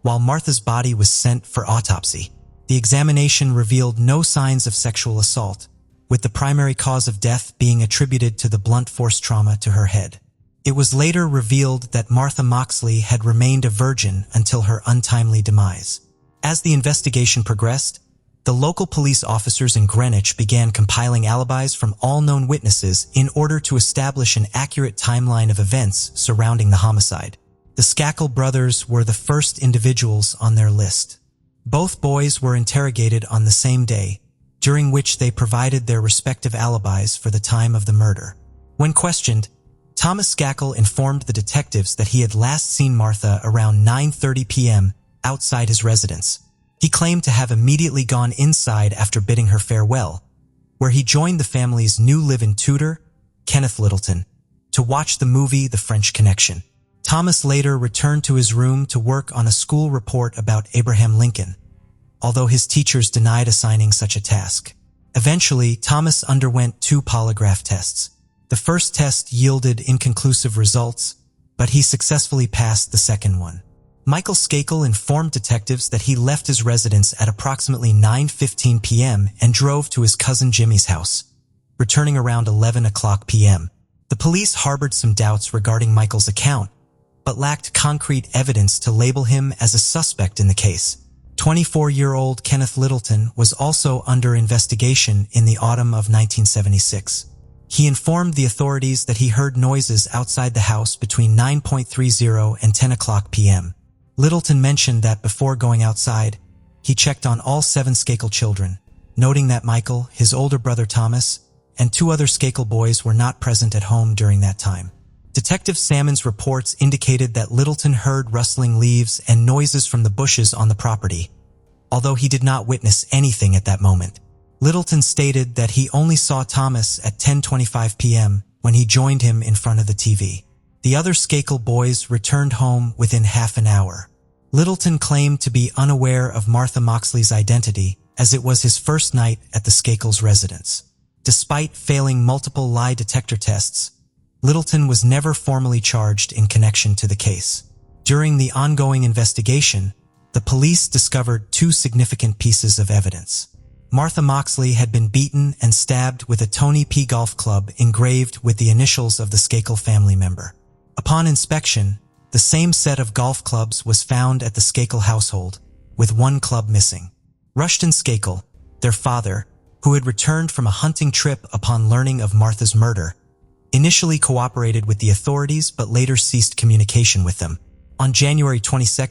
while Martha's body was sent for autopsy. The examination revealed no signs of sexual assault, with the primary cause of death being attributed to the blunt force trauma to her head. It was later revealed that Martha Moxley had remained a virgin until her untimely demise. As the investigation progressed, the local police officers in Greenwich began compiling alibis from all known witnesses in order to establish an accurate timeline of events surrounding the homicide. The Skakel brothers were the first individuals on their list. Both boys were interrogated on the same day, during which they provided their respective alibis for the time of the murder. When questioned, Thomas Skakel informed the detectives that he had last seen Martha around 9:30 p.m. outside his residence. He claimed to have immediately gone inside after bidding her farewell, where he joined the family's new live-in tutor, Kenneth Littleton, to watch the movie The French Connection. Thomas later returned to his room to work on a school report about Abraham Lincoln, although his teachers denied assigning such a task. Eventually, Thomas underwent 2 polygraph tests. The first test yielded inconclusive results, but he successfully passed the second one. Michael Skakel informed detectives that he left his residence at approximately 9:15 p.m. and drove to his cousin Jimmy's house, returning around 11 o'clock p.m. The police harbored some doubts regarding Michael's account, but lacked concrete evidence to label him as a suspect in the case. 24-year-old Kenneth Littleton was also under investigation in the autumn of 1976. He informed the authorities that he heard noises outside the house between 9:30 and 10 o'clock p.m. Littleton mentioned that before going outside, he checked on all 7 Skakel children, noting that Michael, his older brother Thomas, and 2 other Skakel boys were not present at home during that time. Detective Salmon's reports indicated that Littleton heard rustling leaves and noises from the bushes on the property, although he did not witness anything at that moment. Littleton stated that he only saw Thomas at 10:25 p.m. when he joined him in front of the TV. The other Skakel boys returned home within half an hour. Littleton claimed to be unaware of Martha Moxley's identity, as it was his first night at the Skakels' residence. Despite failing multiple lie detector tests, Littleton was never formally charged in connection to the case. During the ongoing investigation, the police discovered two significant pieces of evidence. Martha Moxley had been beaten and stabbed with a Tony P. golf club engraved with the initials of the Skakel family member. Upon inspection, the same set of golf clubs was found at the Skakel household, with one club missing. Rushton Skakel, their father, who had returned from a hunting trip upon learning of Martha's murder, initially cooperated with the authorities but later ceased communication with them. On January 22,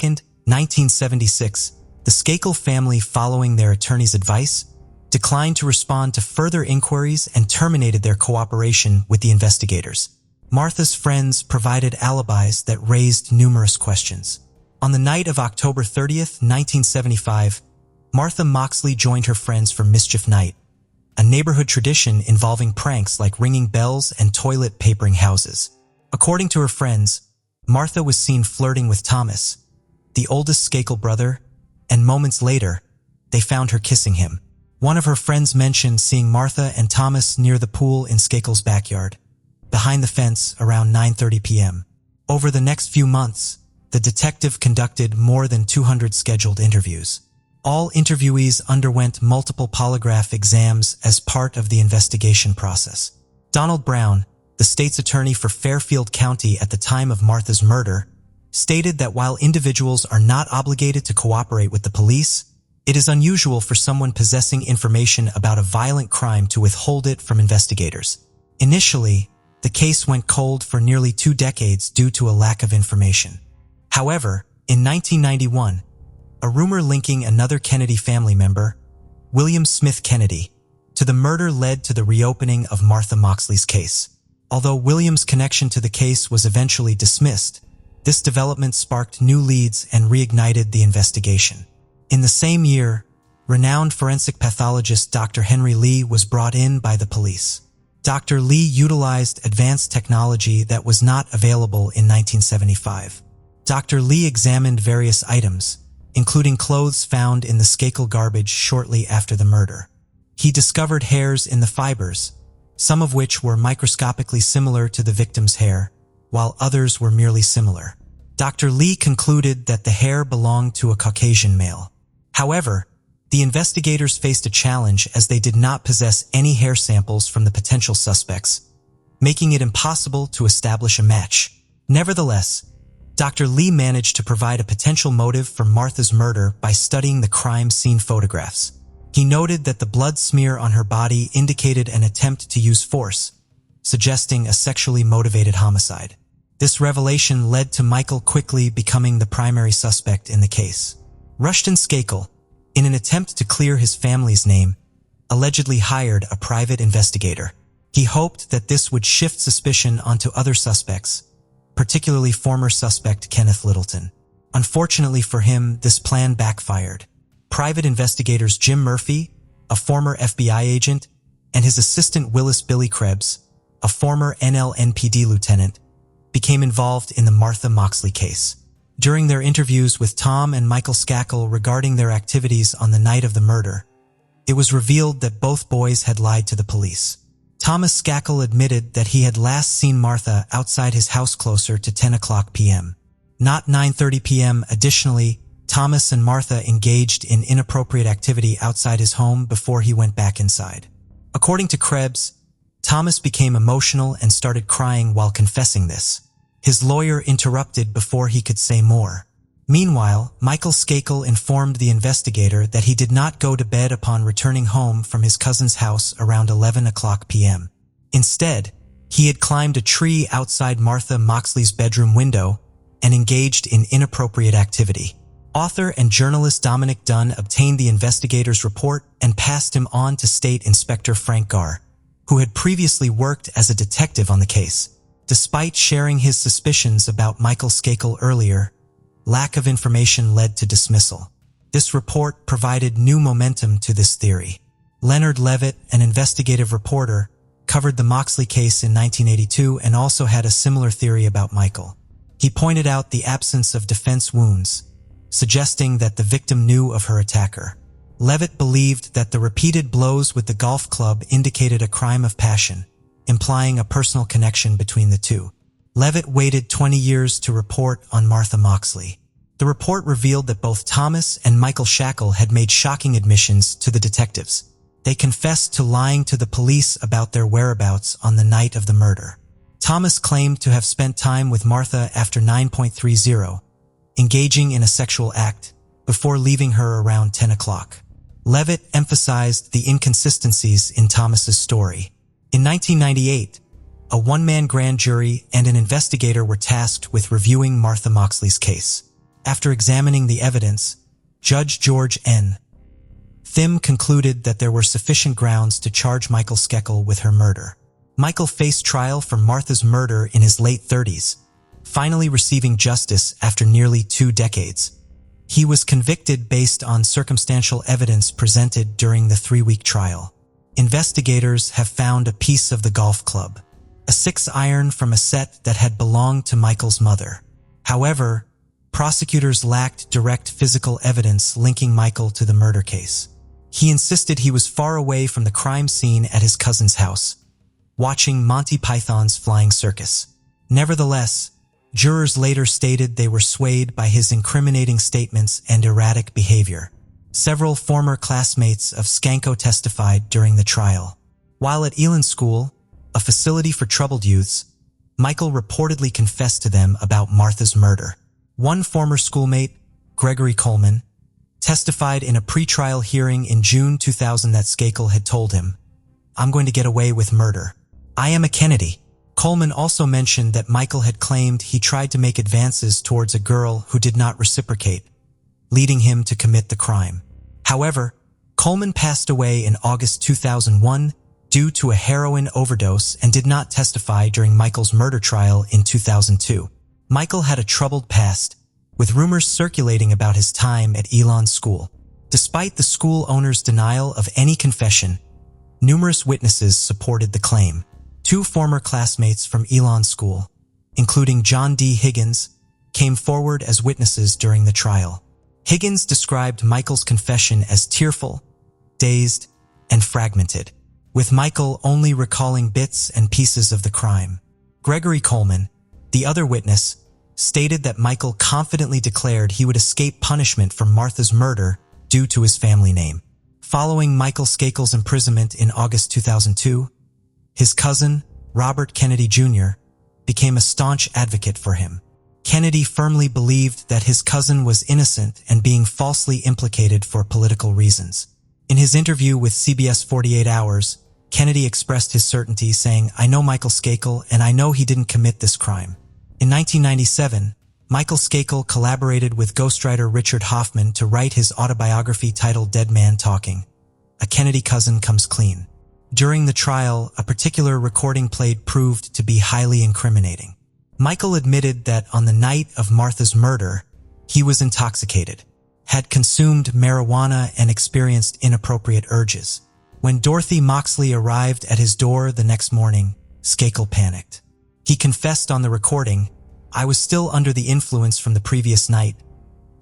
1976, the Skakel family, following their attorney's advice, declined to respond to further inquiries and terminated their cooperation with the investigators. Martha's friends provided alibis that raised numerous questions. On the night of October 30, 1975, Martha Moxley joined her friends for Mischief Night, a neighborhood tradition involving pranks like ringing bells and toilet papering houses. According to her friends, Martha was seen flirting with Thomas, the oldest Skakel brother, and moments later, they found her kissing him. One of her friends mentioned seeing Martha and Thomas near the pool in Skakel's backyard, behind the fence around 9:30 p.m. Over the next few months, the detective conducted more than 200 scheduled interviews. All interviewees underwent multiple polygraph exams as part of the investigation process. Donald Brown, the state's attorney for Fairfield County at the time of Martha's murder, stated that while individuals are not obligated to cooperate with the police, it is unusual for someone possessing information about a violent crime to withhold it from investigators. Initially, the case went cold for nearly 2 decades due to a lack of information. However, in 1991, a rumor linking another Kennedy family member, William Smith Kennedy, to the murder led to the reopening of Martha Moxley's case. Although William's connection to the case was eventually dismissed, this development sparked new leads and reignited the investigation. In the same year, renowned forensic pathologist Dr. Henry Lee was brought in by the police. Dr. Lee utilized advanced technology that was not available in 1975. Dr. Lee examined various items, including clothes found in the Skakel garbage shortly after the murder. He discovered hairs in the fibers, some of which were microscopically similar to the victim's hair, while others were merely similar. Dr. Lee concluded that the hair belonged to a Caucasian male. However, the investigators faced a challenge as they did not possess any hair samples from the potential suspects, making it impossible to establish a match. Nevertheless, Dr. Lee managed to provide a potential motive for Martha's murder by studying the crime scene photographs. He noted that the blood smear on her body indicated an attempt to use force, suggesting a sexually motivated homicide. This revelation led to Michael quickly becoming the primary suspect in the case. Rushton Skakel, in an attempt to clear his family's name, allegedly hired a private investigator. He hoped that this would shift suspicion onto other suspects, particularly former suspect Kenneth Littleton. Unfortunately for him, this plan backfired. Private investigators Jim Murphy, a former FBI agent, and his assistant Willis Billy Krebs, a former NLNPD lieutenant, became involved in the Martha Moxley case. During their interviews with Tom and Michael Skakel regarding their activities on the night of the murder, it was revealed that both boys had lied to the police. Thomas Skakel admitted that he had last seen Martha outside his house closer to 10 o'clock p.m., not 9:30 p.m. Additionally, Thomas and Martha engaged in inappropriate activity outside his home before he went back inside. According to Krebs, Thomas became emotional and started crying while confessing this. His lawyer interrupted before he could say more. Meanwhile, Michael Skakel informed the investigator that he did not go to bed upon returning home from his cousin's house around 11 o'clock p.m. Instead, he had climbed a tree outside Martha Moxley's bedroom window and engaged in inappropriate activity. Author and journalist Dominic Dunn obtained the investigator's report and passed him on to State Inspector Frank Garr, who had previously worked as a detective on the case. Despite sharing his suspicions about Michael Skakel earlier, lack of information led to dismissal. This report provided new momentum to this theory. Leonard Levitt, an investigative reporter, covered the Moxley case in 1982 and also had a similar theory about Michael. He pointed out the absence of defense wounds, suggesting that the victim knew of her attacker. Levitt believed that the repeated blows with the golf club indicated a crime of passion, implying a personal connection between the two. Levitt waited 20 years to report on Martha Moxley. The report revealed that both Thomas and Michael Shackle had made shocking admissions to the detectives. They confessed to lying to the police about their whereabouts on the night of the murder. Thomas claimed to have spent time with Martha after 9:30, engaging in a sexual act, before leaving her around 10 o'clock. Levitt emphasized the inconsistencies in Thomas's story. In 1998, a one-man grand jury and an investigator were tasked with reviewing Martha Moxley's case. After examining the evidence, Judge George N. Thim concluded that there were sufficient grounds to charge Michael Shackle with her murder. Michael faced trial for Martha's murder in his late 30s, finally receiving justice after nearly 2 decades. He was convicted based on circumstantial evidence presented during the 3-week trial. Investigators have found a piece of the golf club, a 6-iron from a set that had belonged to Michael's mother. However, prosecutors lacked direct physical evidence linking Michael to the murder case. He insisted he was far away from the crime scene at his cousin's house, watching Monty Python's Flying Circus. Nevertheless, jurors later stated they were swayed by his incriminating statements and erratic behavior. Several former classmates of Skanko testified during the trial. While at Elon School, a facility for troubled youths, Michael reportedly confessed to them about Martha's murder. One former schoolmate, Gregory Coleman, testified in a pretrial hearing in June 2000 that Shackle had told him, "I'm going to get away with murder. I am a Kennedy." Coleman also mentioned that Michael had claimed he tried to make advances towards a girl who did not reciprocate, leading him to commit the crime. However, Coleman passed away in August 2001 due to a heroin overdose and did not testify during Michael's murder trial in 2002. Michael had a troubled past, with rumors circulating about his time at Elon School. Despite the school owner's denial of any confession, numerous witnesses supported the claim. 2 former classmates from Elon School, including John D. Higgins, came forward as witnesses during the trial. Higgins described Michael's confession as tearful, dazed, and fragmented, with Michael only recalling bits and pieces of the crime. Gregory Coleman, the other witness, stated that Michael confidently declared he would escape punishment for Martha's murder due to his family name. Following Michael Shackle's imprisonment in August 2002, his cousin, Robert Kennedy Jr., became a staunch advocate for him. Kennedy firmly believed that his cousin was innocent and being falsely implicated for political reasons. In his interview with CBS 48 Hours, Kennedy expressed his certainty, saying, "I know Michael Shackle and I know he didn't commit this crime." In 1997, Michael Shackle collaborated with ghostwriter Richard Hoffman to write his autobiography titled Dead Man Talking. A Kennedy Cousin Comes Clean. During the trial, a particular recording played proved to be highly incriminating. Michael admitted that on the night of Martha's murder, he was intoxicated, had consumed marijuana, and experienced inappropriate urges. When Dorothy Moxley arrived at his door the next morning, Shackle panicked. He confessed on the recording, "I was still under the influence from the previous night,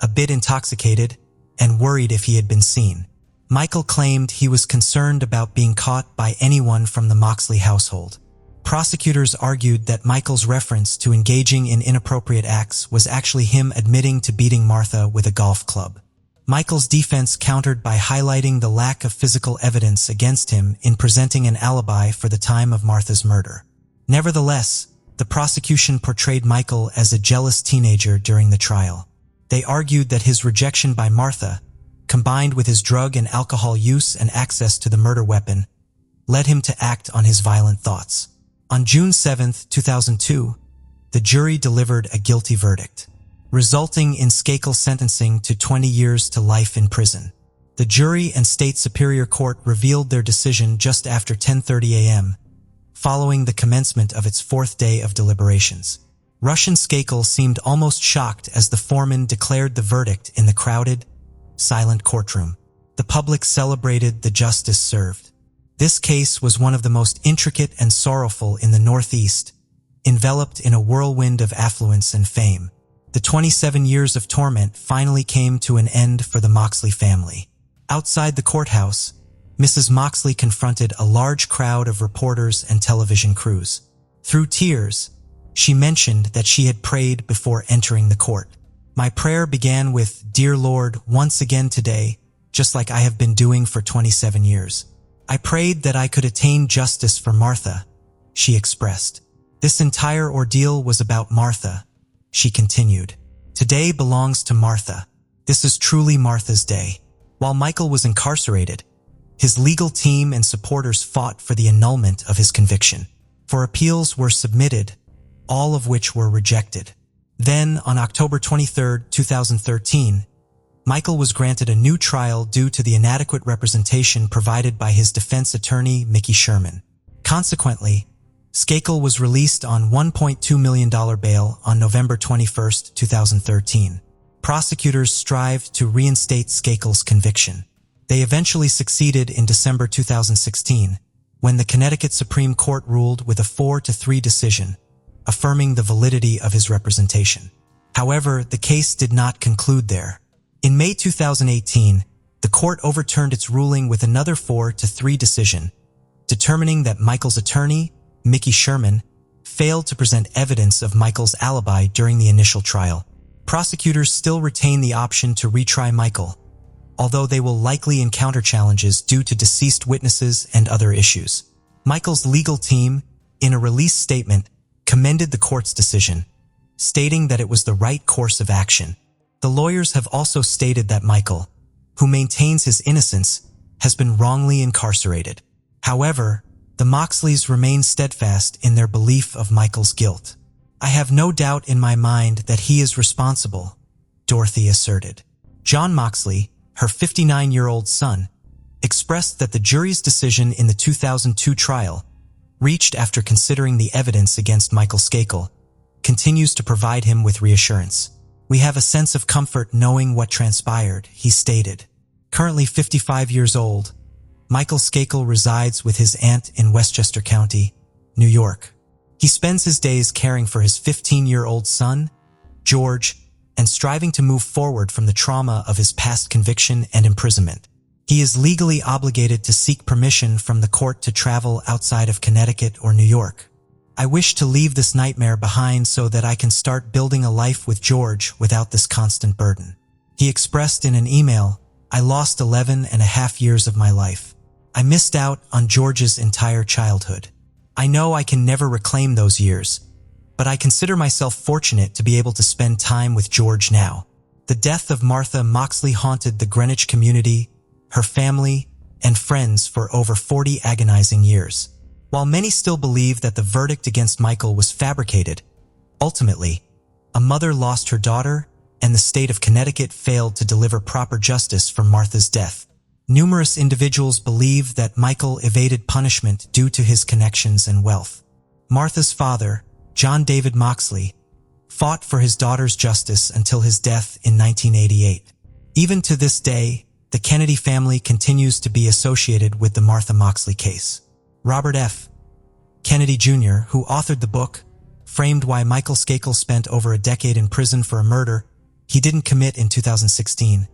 a bit intoxicated, and worried if he had been seen." Michael claimed he was concerned about being caught by anyone from the Moxley household. Prosecutors argued that Michael's reference to engaging in inappropriate acts was actually him admitting to beating Martha with a golf club. Michael's defense countered by highlighting the lack of physical evidence against him in presenting an alibi for the time of Martha's murder. Nevertheless, the prosecution portrayed Michael as a jealous teenager during the trial. They argued that his rejection by Martha, combined with his drug and alcohol use and access to the murder weapon, led him to act on his violent thoughts. On June 7, 2002, the jury delivered a guilty verdict, resulting in Shackle's sentencing to 20 years to life in prison. The jury and state superior court revealed their decision just after 10:30 a.m., following the commencement of its 4th day of deliberations. Russian Shackle seemed almost shocked as the foreman declared the verdict in the crowded, silent courtroom. The public celebrated the justice served. This case was one of the most intricate and sorrowful in the Northeast, enveloped in a whirlwind of affluence and fame. The 27 years of torment finally came to an end for the Moxley family. Outside the courthouse, Mrs. Moxley confronted a large crowd of reporters and television crews. Through tears, she mentioned that she had prayed before entering the court. "My prayer began with, 'Dear Lord, once again today, just like I have been doing for 27 years. I prayed that I could attain justice for Martha,' she expressed. This entire ordeal was about Martha," she continued. "Today belongs to Martha. This is truly Martha's day." While Michael was incarcerated, his legal team and supporters fought for the annulment of his conviction. For appeals were submitted, all of which were rejected. Then, on October 23, 2013, Michael was granted a new trial due to the inadequate representation provided by his defense attorney, Mickey Sherman. Consequently, Skakel was released on $1.2 million bail on November 21, 2013. Prosecutors strived to reinstate Skakel's conviction. They eventually succeeded in December 2016, when the Connecticut Supreme Court ruled with a 4-3 decision, affirming the validity of his representation. However, the case did not conclude there. In May 2018, the court overturned its ruling with another 4-3 decision, determining that Michael's attorney, Mickey Sherman, failed to present evidence of Michael's alibi during the initial trial. Prosecutors still retain the option to retry Michael, although they will likely encounter challenges due to deceased witnesses and other issues. Michael's legal team, in a release statement, commended the court's decision, stating that it was the right course of action. The lawyers have also stated that Michael, who maintains his innocence, has been wrongly incarcerated. However, the Moxleys remain steadfast in their belief of Michael's guilt. "I have no doubt in my mind that he is responsible," Dorothy asserted. John Moxley, her 59-year-old son, expressed that the jury's decision in the 2002 trial, reached after considering the evidence against Michael Skakel, continues to provide him with reassurance. "We have a sense of comfort knowing what transpired," he stated. Currently 55 years old, Michael Skakel resides with his aunt in Westchester County, New York. He spends his days caring for his 15-year-old son, George, and striving to move forward from the trauma of his past conviction and imprisonment. He is legally obligated to seek permission from the court to travel outside of Connecticut or New York. "I wish to leave this nightmare behind so that I can start building a life with George without this constant burden," he expressed in an email. "I lost 11 and a half years of my life. I missed out on George's entire childhood. I know I can never reclaim those years, but I consider myself fortunate to be able to spend time with George now." The death of Martha Moxley haunted the Greenwich community, her family, and friends for over 40 agonizing years. While many still believe that the verdict against Michael was fabricated, ultimately, a mother lost her daughter, and the state of Connecticut failed to deliver proper justice for Martha's death. Numerous individuals believe that Michael evaded punishment due to his connections and wealth. Martha's father, John David Moxley, fought for his daughter's justice until his death in 1988. Even to this day, the Kennedy family continues to be associated with the Martha Moxley case. Robert F. Kennedy Jr., who authored the book, framed why Michael Skakel spent over a decade in prison for a murder he didn't commit in 2016,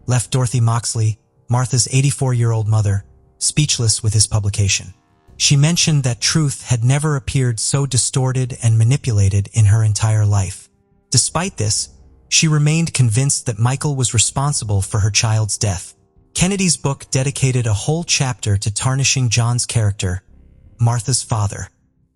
left Dorothy Moxley, Martha's 84-year-old mother, speechless with his publication. She mentioned that truth had never appeared so distorted and manipulated in her entire life. Despite this, she remained convinced that Michael was responsible for her child's death. Kennedy's book dedicated a whole chapter to tarnishing John's character, Martha's father.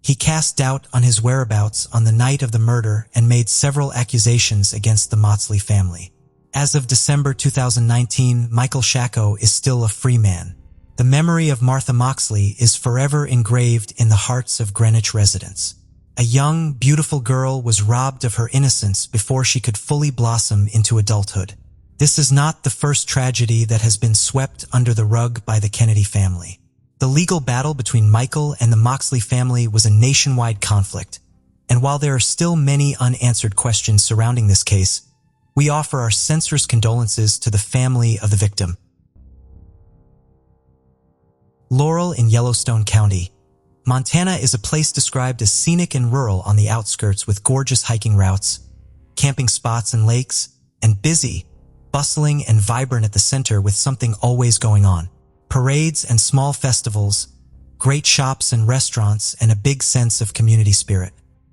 He cast doubt on his whereabouts on the night of the murder and made several accusations against the Moxley family. As of December 2019, Michael Shacko is still a free man. The memory of Martha Moxley is forever engraved in the hearts of Greenwich residents. A young, beautiful girl was robbed of her innocence before she could fully blossom into adulthood. This is not the first tragedy that has been swept under the rug by the Kennedy family. The legal battle between Michael and the Moxley family was a nationwide conflict, and while there are still many unanswered questions surrounding this case, we offer our sincerest condolences to the family of the victim. Laurel in Yellowstone County, Montana is a place described as scenic and rural on the outskirts with gorgeous hiking routes, camping spots and lakes, and busy, bustling and vibrant at the center with something always going on. Parades and small festivals, great shops and restaurants, and a big sense of community spirit.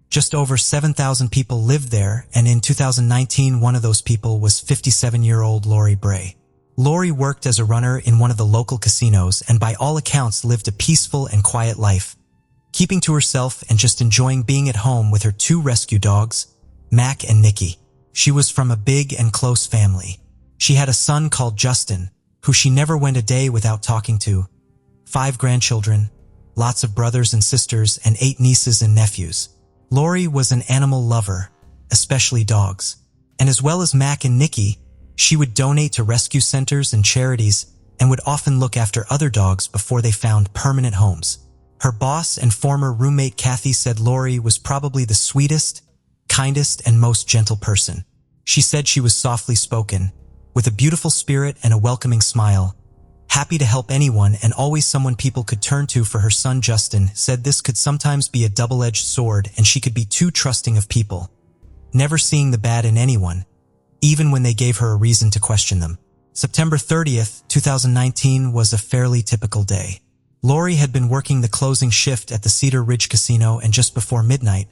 Just over 7,000 people lived there, and in 2019 one of those people was 57-year-old Lori Bray. Lori worked as a runner in one of the local casinos and by all accounts lived a peaceful and quiet life, keeping to herself and just enjoying being at home with her two rescue dogs, Mac and Nikki. She was from a big and close family. She had a son called Justin, who she never went a day without talking to, 5 grandchildren, lots of brothers and sisters, and 8 nieces and nephews. Lori was an animal lover, especially dogs. And as well as Mac and Nikki, she would donate to rescue centers and charities and would often look after other dogs before they found permanent homes. Her boss and former roommate Kathy said Lori was probably the sweetest, kindest, and most gentle person. She said she was softly spoken, with a beautiful spirit and a welcoming smile, happy to help anyone and always someone people could turn to. For her son Justin said this could sometimes be a double-edged sword and she could be too trusting of people, never seeing the bad in anyone, even when they gave her a reason to question them. September 30th, 2019 was a fairly typical day. Lori had been working the closing shift at the Cedar Ridge Casino, and just before midnight,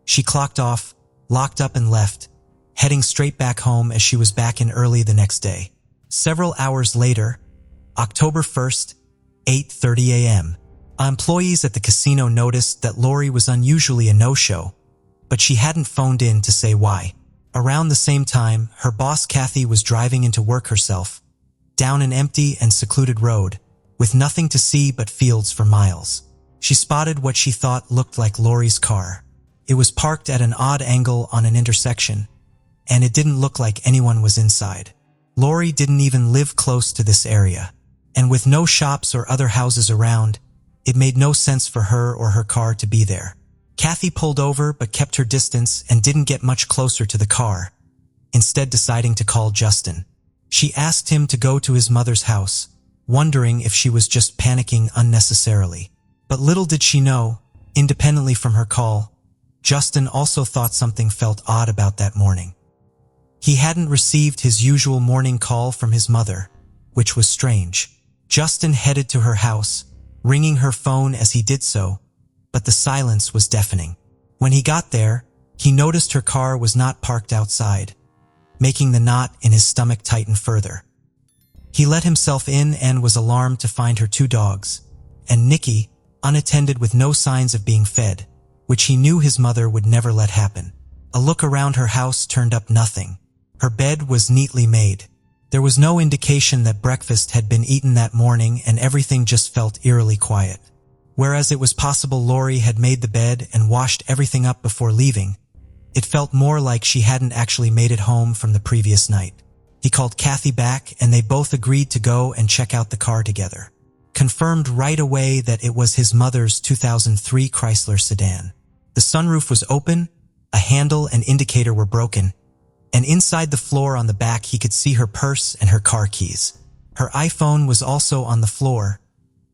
she clocked off, locked up and left, heading straight back home as she was back in early the next day. Several hours later, October 1st, 8:30 a.m., employees at the casino noticed that Lori was unusually a no-show, but she hadn't phoned in to say why. Around the same time, her boss Kathy was driving into work herself, down an empty and secluded road, with nothing to see but fields for miles. She spotted what she thought looked like Lori's car. It was parked at an odd angle on an intersection, and it didn't look like anyone was inside. Lori didn't even live close to this area, and with no shops or other houses around, it made no sense for her or her car to be there. Kathy pulled over but kept her distance and didn't get much closer to the car, instead deciding to call Justin. She asked him to go to his mother's house, wondering if she was just panicking unnecessarily. But little did she know, independently from her call, Justin also thought something felt odd about that morning. He hadn't received his usual morning call from his mother, which was strange. Justin headed to her house, ringing her phone as he did so, but the silence was deafening. When he got there, he noticed her car was not parked outside, making the knot in his stomach tighten further. He let himself in and was alarmed to find her 2 dogs, and Nikki, unattended with no signs of being fed, which he knew his mother would never let happen. A look around her house turned up nothing. Her bed was neatly made. There was no indication that breakfast had been eaten that morning, and everything just felt eerily quiet. Whereas it was possible Lori had made the bed and washed everything up before leaving, it felt more like she hadn't actually made it home from the previous night. He called Kathy back and they both agreed to go and check out the car together. Confirmed right away that it was his mother's 2003 Chrysler sedan. The sunroof was open, a handle and indicator were broken, and inside the floor on the back he could see her purse and her car keys. Her iPhone was also on the floor,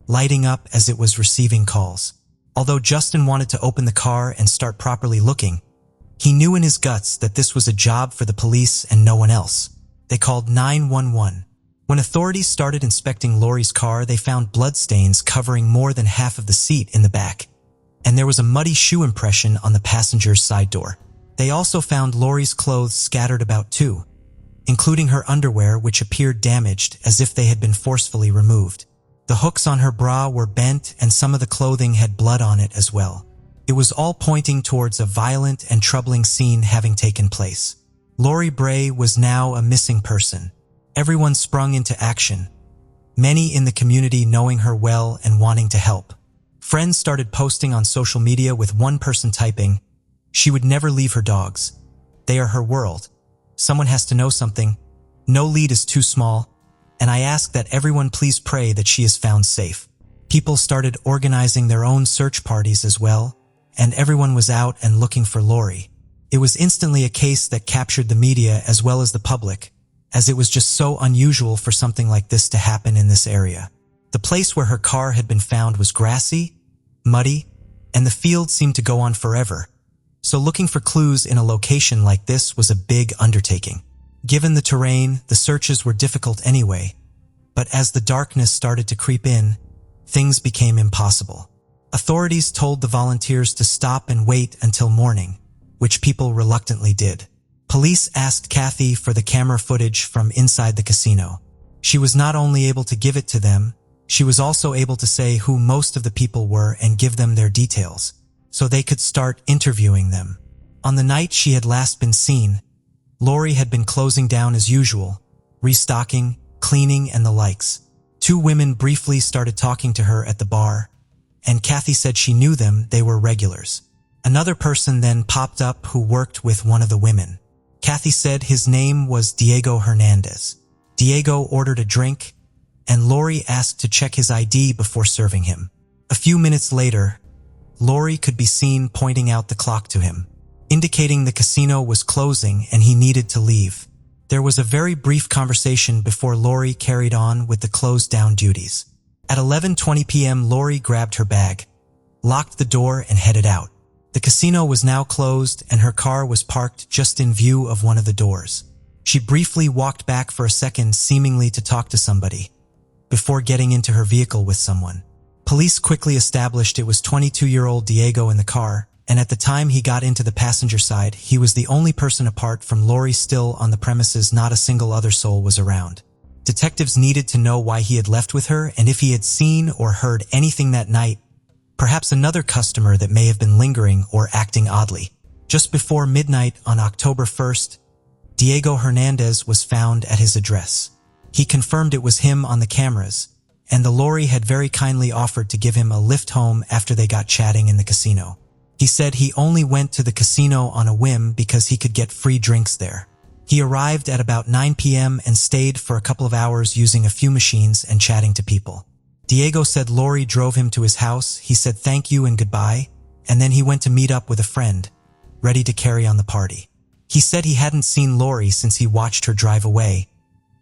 lighting up as it was receiving calls. Although Justin wanted to open the car and start properly looking, he knew in his guts that this was a job for the police and no one else. They called 911. When authorities started inspecting Lori's car, they found bloodstains covering more than half of the seat in the back, and there was a muddy shoe impression on the passenger's side door. They also found Lori's clothes scattered about too, including her underwear, which appeared damaged as if they had been forcefully removed. The hooks on her bra were bent and some of the clothing had blood on it as well. It was all pointing towards a violent and troubling scene having taken place. Lori Bray was now a missing person. Everyone sprung into action, many in the community knowing her well and wanting to help. Friends started posting on social media, with one person typing, "She would never leave her dogs. They are her world. Someone has to know something. No lead is too small. And I ask that everyone please pray that she is found safe." People started organizing their own search parties as well, and everyone was out and looking for Lori. It was instantly a case that captured the media as well as the public, as it was just so unusual for something like this to happen in this area. The place where her car had been found was grassy, muddy, and the field seemed to go on forever, so looking for clues in a location like this was a big undertaking. Given the terrain, the searches were difficult anyway, but as the darkness started to creep in, things became impossible. Authorities told the volunteers to stop and wait until morning, which people reluctantly did. Police asked Kathy for the camera footage from inside the casino. She was not only able to give it to them, she was also able to say who most of the people were and give them their details, so they could start interviewing them. On the night she had last been seen, Lori had been closing down as usual, restocking, cleaning, and the likes. Two women briefly started talking to her at the bar, and Kathy said she knew them, they were regulars. Another person then popped up who worked with one of the women. Kathy said his name was Diego Hernandez. Diego ordered a drink, and Lori asked to check his ID before serving him. A few minutes later, Lori could be seen pointing out the clock to him, indicating the casino was closing and he needed to leave. There was a very brief conversation before Lori carried on with the closed-down duties. At 11:20 p.m., Lori grabbed her bag, locked the door, and headed out. The casino was now closed and her car was parked just in view of one of the doors. She briefly walked back for a second, seemingly to talk to somebody, before getting into her vehicle with someone. Police quickly established it was 22-year-old Diego in the car, and at the time he got into the passenger side, he was the only person apart from Lori still on the premises. Not a single other soul was around. Detectives needed to know why he had left with her and if he had seen or heard anything that night, perhaps another customer that may have been lingering or acting oddly. Just before midnight on October 1st, Diego Hernandez was found at his address. He confirmed it was him on the cameras, and the Lori had very kindly offered to give him a lift home after they got chatting in the casino. He said he only went to the casino on a whim because he could get free drinks there. He arrived at about 9 p.m. and stayed for a couple of hours using a few machines and chatting to people. Diego said Lori drove him to his house. He said thank you and goodbye, and then he went to meet up with a friend, ready to carry on the party. He said he hadn't seen Lori since he watched her drive away,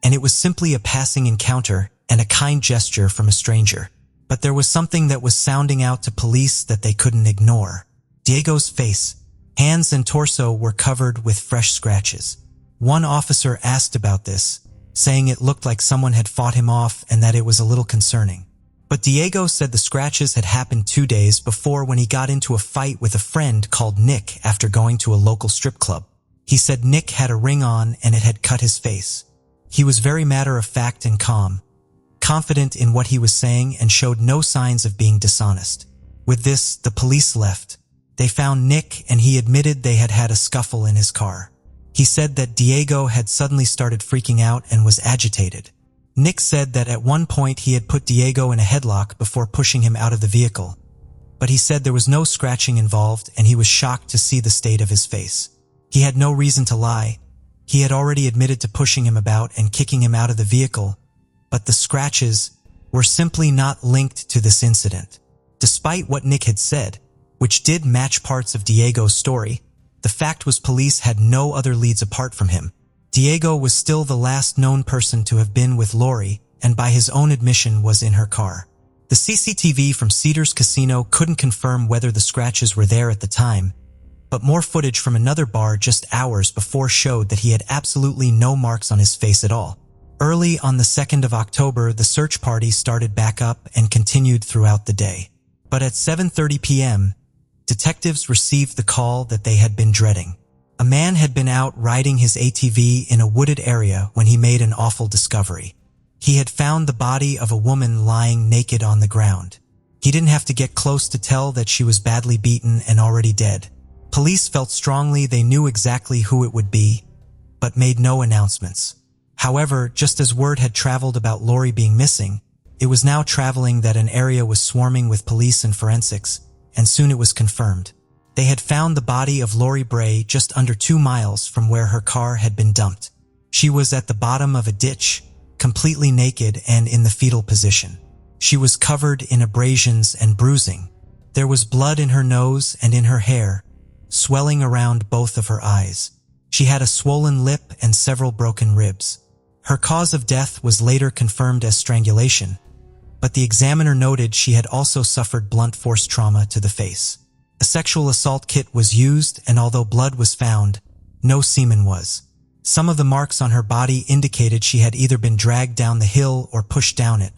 and it was simply a passing encounter and a kind gesture from a stranger. But there was something that was sounding out to police that they couldn't ignore. Diego's face, hands, and torso were covered with fresh scratches. One officer asked about this, saying it looked like someone had fought him off and that it was a little concerning. But Diego said the scratches had happened 2 days before when he got into a fight with a friend called Nick after going to a local strip club. He said Nick had a ring on and it had cut his face. He was very matter-of-fact and calm, confident in what he was saying, and showed no signs of being dishonest. With this, the police left. They found Nick and he admitted they had had a scuffle in his car. He said that Diego had suddenly started freaking out and was agitated. Nick said that at one point he had put Diego in a headlock before pushing him out of the vehicle, but he said there was no scratching involved and he was shocked to see the state of his face. He had no reason to lie. He had already admitted to pushing him about and kicking him out of the vehicle, but the scratches were simply not linked to this incident. Despite what Nick had said, which did match parts of Diego's story, the fact was police had no other leads apart from him. Diego was still the last known person to have been with Lori, and by his own admission was in her car. The CCTV from Cedars Casino couldn't confirm whether the scratches were there at the time, but more footage from another bar just hours before showed that he had absolutely no marks on his face at all. Early on the 2nd of October, the search party started back up and continued throughout the day. But at 7:30 p.m., detectives received the call that they had been dreading. A man had been out riding his ATV in a wooded area when he made an awful discovery. He had found the body of a woman lying naked on the ground. He didn't have to get close to tell that she was badly beaten and already dead. Police felt strongly they knew exactly who it would be, but made no announcements. However, just as word had traveled about Lori being missing, it was now traveling that an area was swarming with police and forensics, and soon it was confirmed. They had found the body of Lori Bray just under 2 miles from where her car had been dumped. She was at the bottom of a ditch, completely naked and in the fetal position. She was covered in abrasions and bruising. There was blood in her nose and in her hair, swelling around both of her eyes. She had a swollen lip and several broken ribs. Her cause of death was later confirmed as strangulation, but the examiner noted she had also suffered blunt force trauma to the face. A sexual assault kit was used, and although blood was found, no semen was. Some of the marks on her body indicated she had either been dragged down the hill or pushed down it,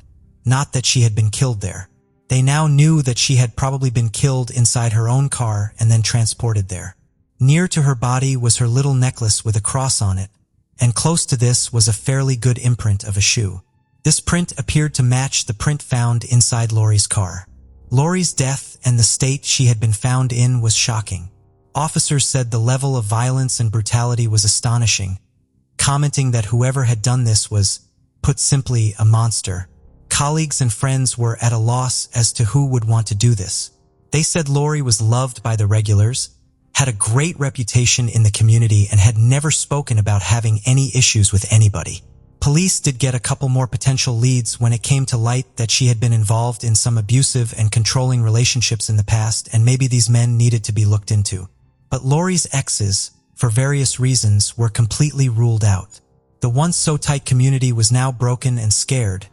not that she had been killed there. They now knew that she had probably been killed inside her own car and then transported there. Near to her body was her little necklace with a cross on it, and close to this was a fairly good imprint of a shoe. This print appeared to match the print found inside Lori's car. Lori's death and the state she had been found in was shocking. Officers said the level of violence and brutality was astonishing, commenting that whoever had done this was, put simply, a monster. Colleagues and friends were at a loss as to who would want to do this. They said Lori was loved by the regulars, had a great reputation in the community, and had never spoken about having any issues with anybody. Police did get a couple more potential leads when it came to light that she had been involved in some abusive and controlling relationships in the past, and maybe these men needed to be looked into. But Lori's exes, for various reasons, were completely ruled out. The once so tight community was now broken and scared,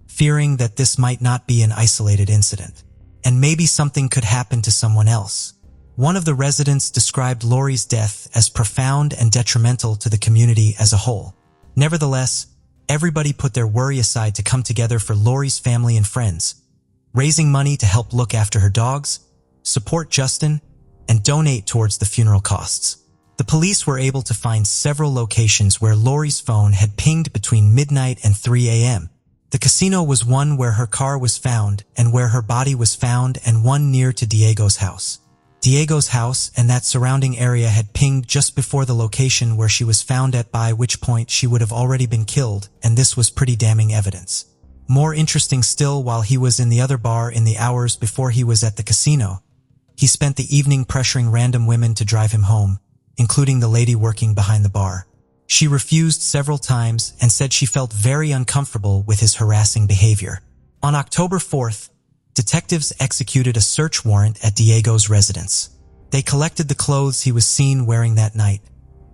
fearing that this might not be an isolated incident, and maybe something could happen to someone else. One of the residents described Lori's death as profound and detrimental to the community as a whole. Nevertheless, everybody put their worry aside to come together for Lori's family and friends, raising money to help look after her dogs, support Justin, and donate towards the funeral costs. The police were able to find several locations where Lori's phone had pinged between midnight and 3 a.m. The casino was one where her car was found and where her body was found, and one near to Diego's house. Diego's house and that surrounding area had pinged just before the location where she was found at, by which point she would have already been killed, and this was pretty damning evidence. More interesting still, while he was in the other bar in the hours before he was at the casino, he spent the evening pressuring random women to drive him home, including the lady working behind the bar. She refused several times and said she felt very uncomfortable with his harassing behavior. On October 4th, detectives executed a search warrant at Diego's residence. They collected the clothes he was seen wearing that night,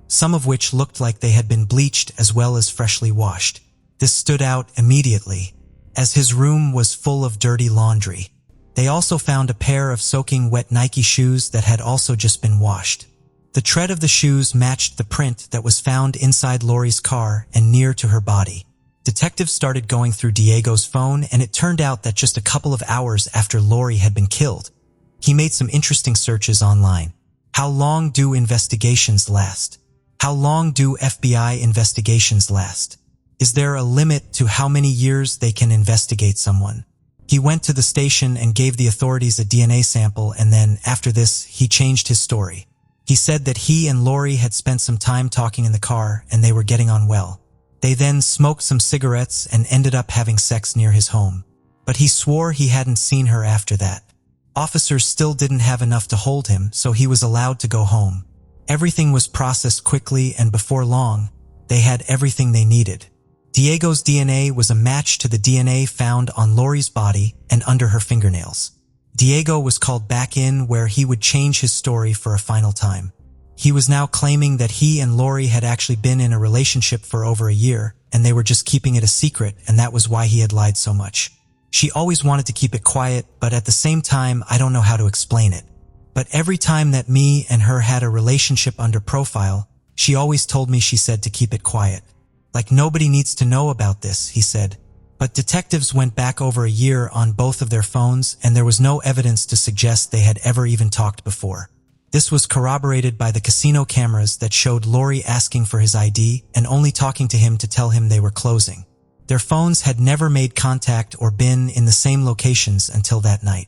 some of which looked like they had been bleached as well as freshly washed. This stood out immediately, as his room was full of dirty laundry. They also found a pair of soaking wet Nike shoes that had also just been washed. The tread of the shoes matched the print that was found inside Lori's car and near to her body. Detectives started going through Diego's phone, and it turned out that just a couple of hours after Lori had been killed, he made some interesting searches online. How long do investigations last? How long do FBI investigations last? Is there a limit to how many years they can investigate someone? He went to the station and gave the authorities a DNA sample, and then, after this, he changed his story. He said that he and Lori had spent some time talking in the car and they were getting on well. They then smoked some cigarettes and ended up having sex near his home. But he swore he hadn't seen her after that. Officers still didn't have enough to hold him, so he was allowed to go home. Everything was processed quickly, and before long, they had everything they needed. Diego's DNA was a match to the DNA found on Lori's body and under her fingernails. Diego was called back in, where he would change his story for a final time. He was now claiming that he and Lori had actually been in a relationship for over a year, and they were just keeping it a secret, and that was why he had lied so much. She always wanted to keep it quiet, but at the same time, I don't know how to explain it. But every time that me and her had a relationship under profile, she always told me, she said, to keep it quiet. Like nobody needs to know about this, he said. But detectives went back over a year on both of their phones, and there was no evidence to suggest they had ever even talked before. This was corroborated by the casino cameras that showed Lori asking for his ID and only talking to him to tell him they were closing. Their phones had never made contact or been in the same locations until that night.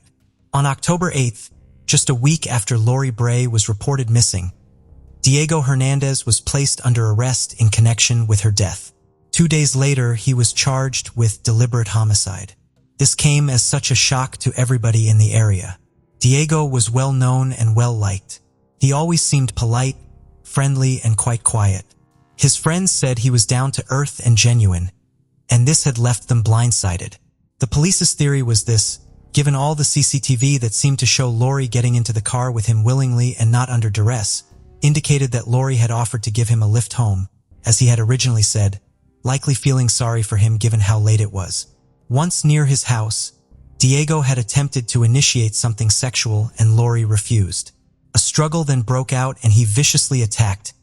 On October 8th, just a week after Lori Bray was reported missing, Diego Hernandez was placed under arrest in connection with her death. 2 days later, he was charged with deliberate homicide. This came as such a shock to everybody in the area. Diego was well known and well liked. He always seemed polite, friendly, and quite quiet. His friends said he was down to earth and genuine, and this had left them blindsided. The police's theory was this: given all the CCTV that seemed to show Lori getting into the car with him willingly and not under duress, indicated that Lori had offered to give him a lift home, as he had originally said, likely feeling sorry for him given how late it was. Once near his house, Diego had attempted to initiate something sexual and Lori refused. A struggle then broke out and he viciously attacked,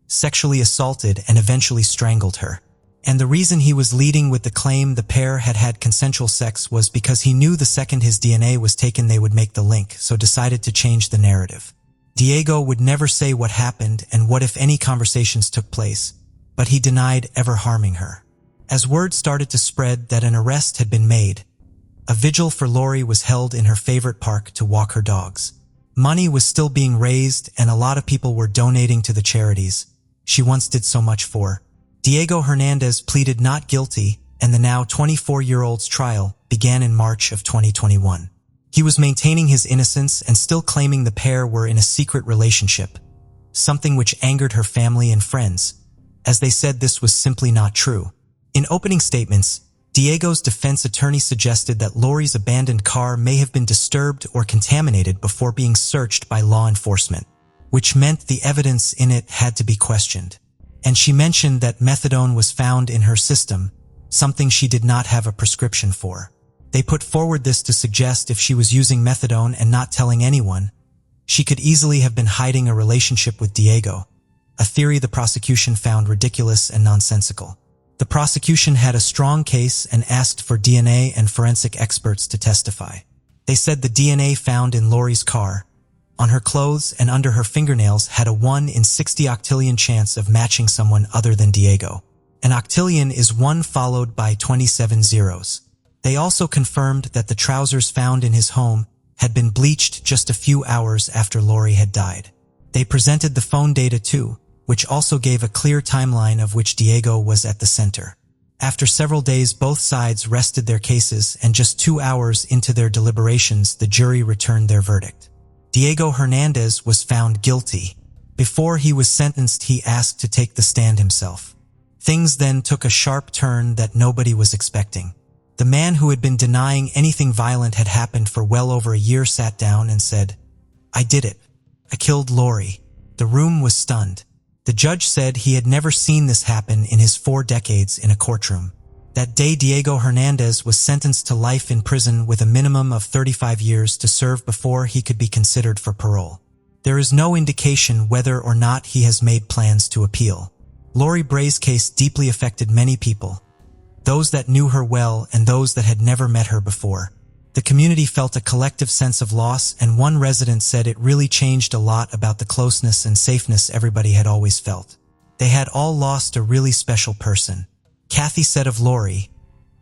sexually assaulted, and eventually strangled her. And the reason he was leading with the claim the pair had had consensual sex was because he knew the second his DNA was taken they would make the link, so decided to change the narrative. Diego would never say what happened and what if any conversations took place, but he denied ever harming her. As word started to spread that an arrest had been made, a vigil for Lori was held in her favorite park to walk her dogs. Money was still being raised and a lot of people were donating to the charities she once did so much for. Diego Hernandez pleaded not guilty, and the now 24-year-old's trial began in March of 2021. He was maintaining his innocence and still claiming the pair were in a secret relationship, something which angered her family and friends, as they said this was simply not true. In opening statements, Diego's defense attorney suggested that Lori's abandoned car may have been disturbed or contaminated before being searched by law enforcement, which meant the evidence in it had to be questioned. And she mentioned that methadone was found in her system, something she did not have a prescription for. They put forward this to suggest if she was using methadone and not telling anyone, she could easily have been hiding a relationship with Diego, a theory the prosecution found ridiculous and nonsensical. The prosecution had a strong case and asked for DNA and forensic experts to testify. They said the DNA found in Lori's car, on her clothes and under her fingernails had a 1 in 60 octillion chance of matching someone other than Diego. An octillion is 1 followed by 27 zeros. They also confirmed that the trousers found in his home had been bleached just a few hours after Lori had died. They presented the phone data too, which also gave a clear timeline of which Diego was at the center. After several days, both sides rested their cases, and just 2 hours into their deliberations, the jury returned their verdict. Diego Hernandez was found guilty. Before he was sentenced, he asked to take the stand himself. Things then took a sharp turn that nobody was expecting. The man who had been denying anything violent had happened for well over a year sat down and said, "I did it. I killed Lori." The room was stunned. The judge said he had never seen this happen in his 4 decades in a courtroom. That day, Diego Hernandez was sentenced to life in prison with a minimum of 35 years to serve before he could be considered for parole. There is no indication whether or not he has made plans to appeal. Lori Bray's case deeply affected many people, those that knew her well and those that had never met her before. The community felt a collective sense of loss, and one resident said it really changed a lot about the closeness and safeness everybody had always felt. They had all lost a really special person. Kathy said of Lori,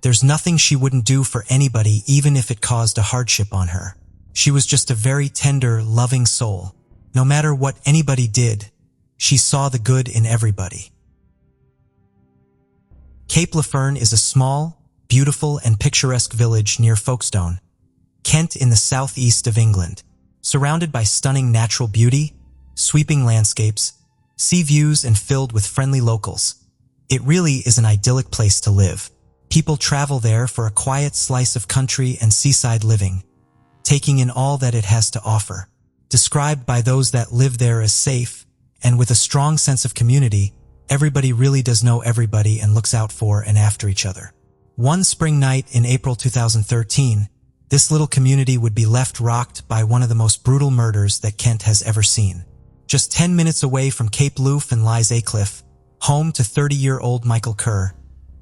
"There's nothing she wouldn't do for anybody, even if it caused a hardship on her. She was just a very tender, loving soul. No matter what anybody did, she saw the good in everybody." Cape Laferne is a small, beautiful and picturesque village near Folkestone, Kent in the southeast of England. Surrounded by stunning natural beauty, sweeping landscapes, sea views and filled with friendly locals, it really is an idyllic place to live. People travel there for a quiet slice of country and seaside living, taking in all that it has to offer. Described by those that live there as safe and with a strong sense of community, everybody really does know everybody and looks out for and after each other. One spring night in April 2013, this little community would be left rocked by one of the most brutal murders that Kent has ever seen. Just 10 minutes away from Cape Loof lies Aycliffe, home to 30-year-old Michael Kerr,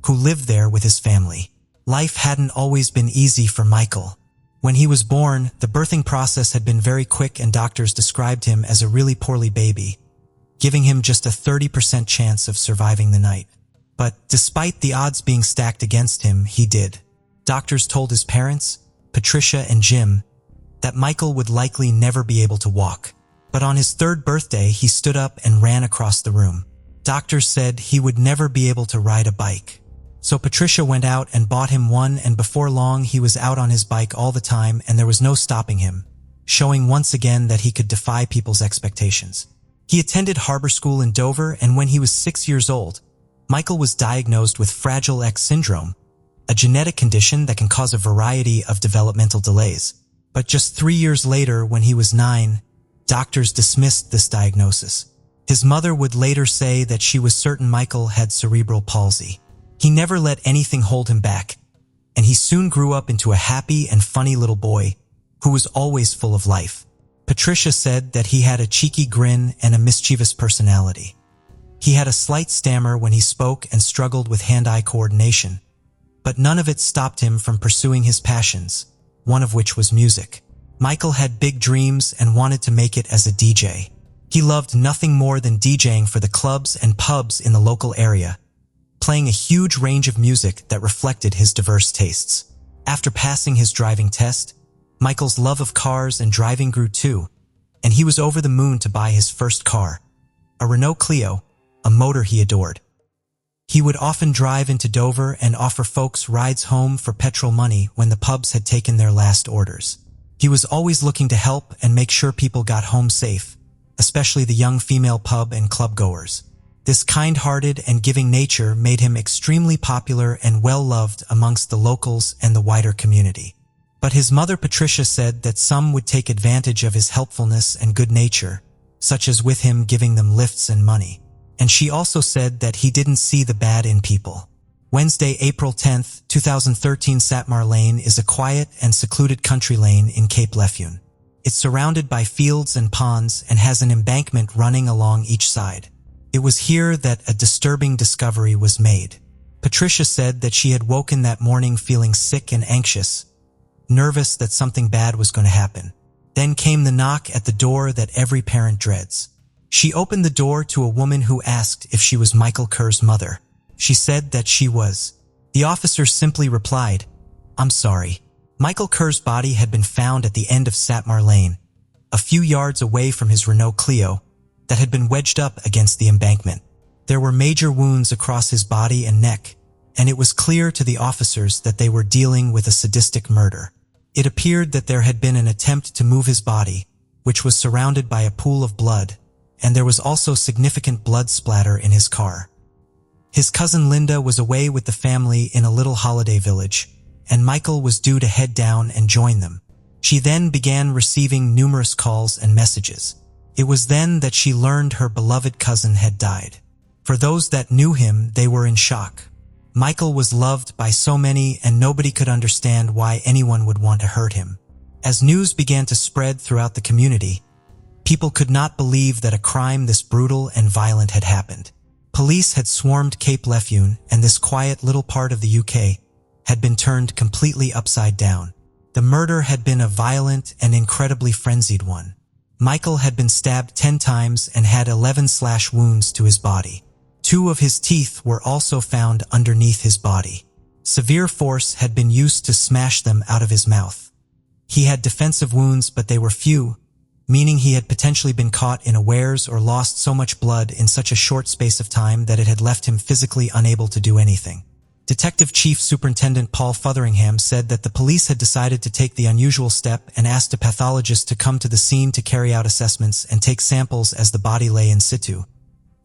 who lived there with his family. Life hadn't always been easy for Michael. When he was born, the birthing process had been very quick and doctors described him as a really poorly baby, giving him just a 30% chance of surviving the night. But despite the odds being stacked against him, he did. Doctors told his parents, Patricia and Jim, that Michael would likely never be able to walk. But on his 3rd birthday, he stood up and ran across the room. Doctors said he would never be able to ride a bike. So Patricia went out and bought him one, and before long he was out on his bike all the time and there was no stopping him, showing once again that he could defy people's expectations. He attended harbor school in Dover, and when he was 6 years old, Michael was diagnosed with Fragile X syndrome, a genetic condition that can cause a variety of developmental delays. But just 3 years later, when he was 9, doctors dismissed this diagnosis. His mother would later say that she was certain Michael had cerebral palsy. He never let anything hold him back, and he soon grew up into a happy and funny little boy who was always full of life. Patricia said that he had a cheeky grin and a mischievous personality. He had a slight stammer when he spoke and struggled with hand-eye coordination, but none of it stopped him from pursuing his passions, one of which was music. Michael had big dreams and wanted to make it as a DJ. He loved nothing more than DJing for the clubs and pubs in the local area, playing a huge range of music that reflected his diverse tastes. After passing his driving test, Michael's love of cars and driving grew too, and he was over the moon to buy his first car, a Renault Clio, a motor he adored. He would often drive into Dover and offer folks rides home for petrol money when the pubs had taken their last orders. He was always looking to help and make sure people got home safe, especially the young female pub and club goers. This kind-hearted and giving nature made him extremely popular and well-loved amongst the locals and the wider community. But his mother Patricia said that some would take advantage of his helpfulness and good nature, such as with him giving them lifts and money. And she also said that he didn't see the bad in people. Wednesday, April 10, 2013. Satmar Lane is a quiet and secluded country lane in Cape Lefuin. It's surrounded by fields and ponds and has an embankment running along each side. It was here that a disturbing discovery was made. Patricia said that she had woken that morning feeling sick and anxious, nervous that something bad was going to happen. Then came the knock at the door that every parent dreads. She opened the door to a woman who asked if she was Michael Kerr's mother. She said that she was. The officer simply replied, "I'm sorry." Michael Kerr's body had been found at the end of Satmar Lane, a few yards away from his Renault Clio that had been wedged up against the embankment. There were major wounds across his body and neck, and it was clear to the officers that they were dealing with a sadistic murder. It appeared that there had been an attempt to move his body, which was surrounded by a pool of blood, and there was also significant blood splatter in his car. His cousin Linda was away with the family in a little holiday village, and Michael was due to head down and join them. She then began receiving numerous calls and messages. It was then that she learned her beloved cousin had died. For those that knew him, they were in shock. Michael was loved by so many, and nobody could understand why anyone would want to hurt him. As news began to spread throughout the community, people could not believe that a crime this brutal and violent had happened. Police had swarmed Cape Lefuin, and this quiet little part of the UK had been turned completely upside down. The murder had been a violent and incredibly frenzied one. Michael had been stabbed 10 times and had 11 slash wounds to his body. 2 of his teeth were also found underneath his body. Severe force had been used to smash them out of his mouth. He had defensive wounds, but they were few, meaning he had potentially been caught unawares or lost so much blood in such a short space of time that it had left him physically unable to do anything. Detective Chief Superintendent Paul Fotheringham said that the police had decided to take the unusual step and asked a pathologist to come to the scene to carry out assessments and take samples as the body lay in situ,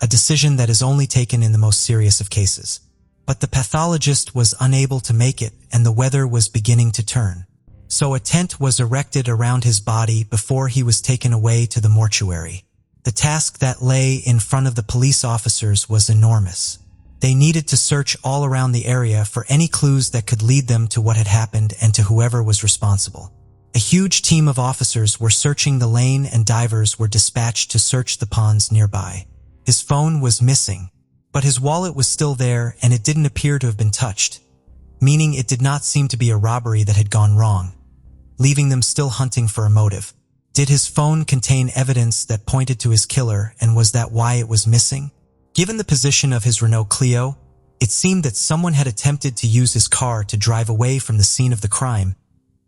a decision that is only taken in the most serious of cases. But the pathologist was unable to make it, and the weather was beginning to turn. So a tent was erected around his body before he was taken away to the mortuary. The task that lay in front of the police officers was enormous. They needed to search all around the area for any clues that could lead them to what had happened and to whoever was responsible. A huge team of officers were searching the lane, and divers were dispatched to search the ponds nearby. His phone was missing, but his wallet was still there, and it didn't appear to have been touched, meaning it did not seem to be a robbery that had gone wrong, leaving them still hunting for a motive. Did his phone contain evidence that pointed to his killer, and was that why it was missing? Given the position of his Renault Clio, it seemed that someone had attempted to use his car to drive away from the scene of the crime,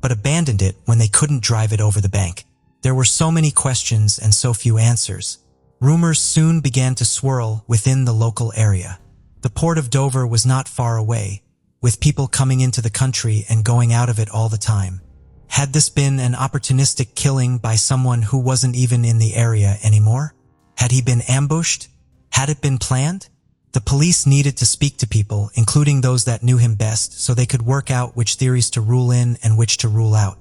but abandoned it when they couldn't drive it over the bank. There were so many questions and so few answers. Rumors soon began to swirl within the local area. The port of Dover was not far away, with people coming into the country and going out of it all the time. Had this been an opportunistic killing by someone who wasn't even in the area anymore? Had he been ambushed? Had it been planned? The police needed to speak to people, including those that knew him best, so they could work out which theories to rule in and which to rule out.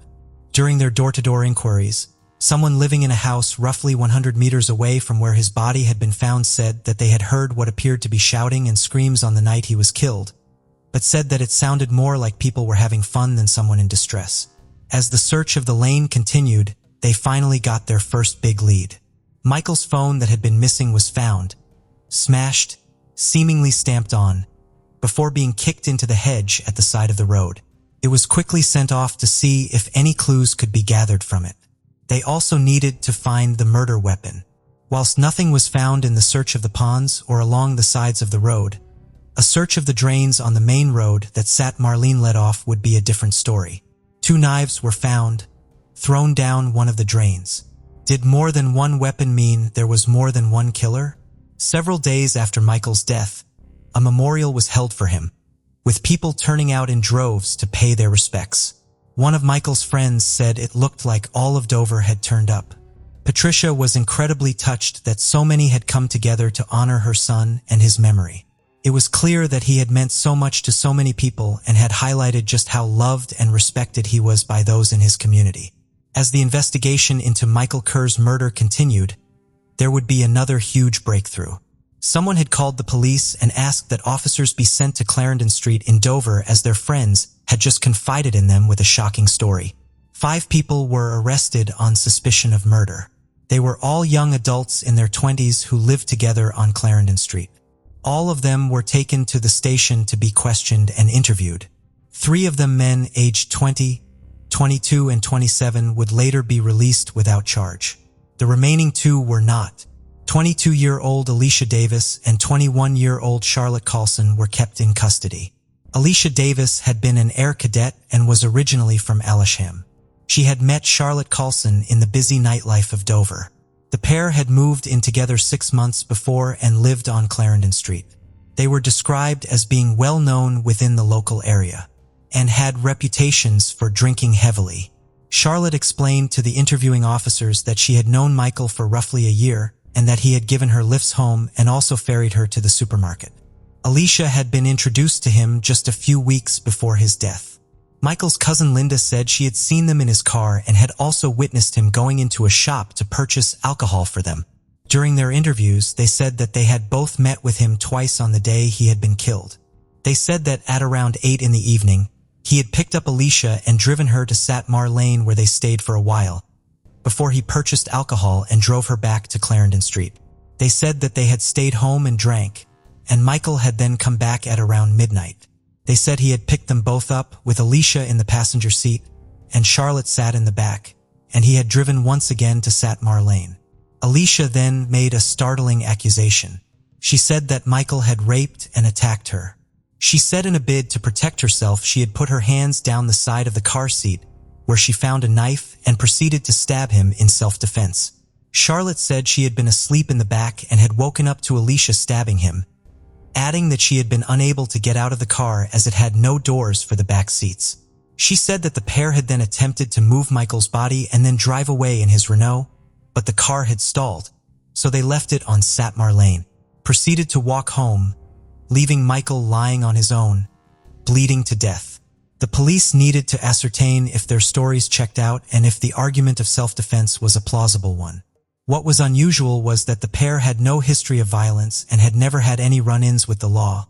During their door-to-door inquiries, someone living in a house roughly 100 meters away from where his body had been found said that they had heard what appeared to be shouting and screams on the night he was killed, but said that it sounded more like people were having fun than someone in distress. As the search of the lane continued, they finally got their first big lead. Michael's phone that had been missing was found, smashed, seemingly stamped on, before being kicked into the hedge at the side of the road. It was quickly sent off to see if any clues could be gathered from it. They also needed to find the murder weapon. Whilst nothing was found in the search of the ponds or along the sides of the road, a search of the drains on the main road that Sat Marlene led off would be a different story. 2 knives were found, thrown down one of the drains. Did more than one weapon mean there was more than one killer? Several days after Michael's death, a memorial was held for him, with people turning out in droves to pay their respects. One of Michael's friends said it looked like all of Dover had turned up. Patricia was incredibly touched that so many had come together to honor her son and his memory. It was clear that he had meant so much to so many people and had highlighted just how loved and respected he was by those in his community. As the investigation into Michael Kerr's murder continued, there would be another huge breakthrough. Someone had called the police and asked that officers be sent to Clarendon Street in Dover as their friends had just confided in them with a shocking story. 5 people were arrested on suspicion of murder. They were all young adults in their 20s who lived together on Clarendon Street. All of them were taken to the station to be questioned and interviewed. 3 of them, men aged 20, 22, and 27, would later be released without charge. The remaining 2 were not. 22-year-old Alicia Davis and 21-year-old Charlotte Carlson were kept in custody. Alicia Davis had been an air cadet and was originally from Aylsham. She had met Charlotte Carlson in the busy nightlife of Dover. The pair had moved in together 6 months before and lived on Clarendon Street. They were described as being well known within the local area and had reputations for drinking heavily. Charlotte explained to the interviewing officers that she had known Michael for roughly a year and that he had given her lifts home and also ferried her to the supermarket. Alicia had been introduced to him just a few weeks before his death. Michael's cousin Linda said she had seen them in his car and had also witnessed him going into a shop to purchase alcohol for them. During their interviews, they said that they had both met with him twice on the day he had been killed. They said that at around 8 in the evening, he had picked up Alicia and driven her to Satmar Lane where they stayed for a while, before he purchased alcohol and drove her back to Clarendon Street. They said that they had stayed home and drank, and Michael had then come back at around midnight. They said he had picked them both up, with Alicia in the passenger seat, and Charlotte sat in the back, and he had driven once again to Satmar Lane. Alicia then made a startling accusation. She said that Michael had raped and attacked her. She said in a bid to protect herself she had put her hands down the side of the car seat, where she found a knife and proceeded to stab him in self-defense. Charlotte said she had been asleep in the back and had woken up to Alicia stabbing him, adding that she had been unable to get out of the car as it had no doors for the back seats. She said that the pair had then attempted to move Michael's body and then drive away in his Renault, but the car had stalled, so they left it on Satmar Lane, proceeded to walk home, leaving Michael lying on his own, bleeding to death. The police needed to ascertain if their stories checked out and if the argument of self-defense was a plausible one. What was unusual was that the pair had no history of violence and had never had any run-ins with the law,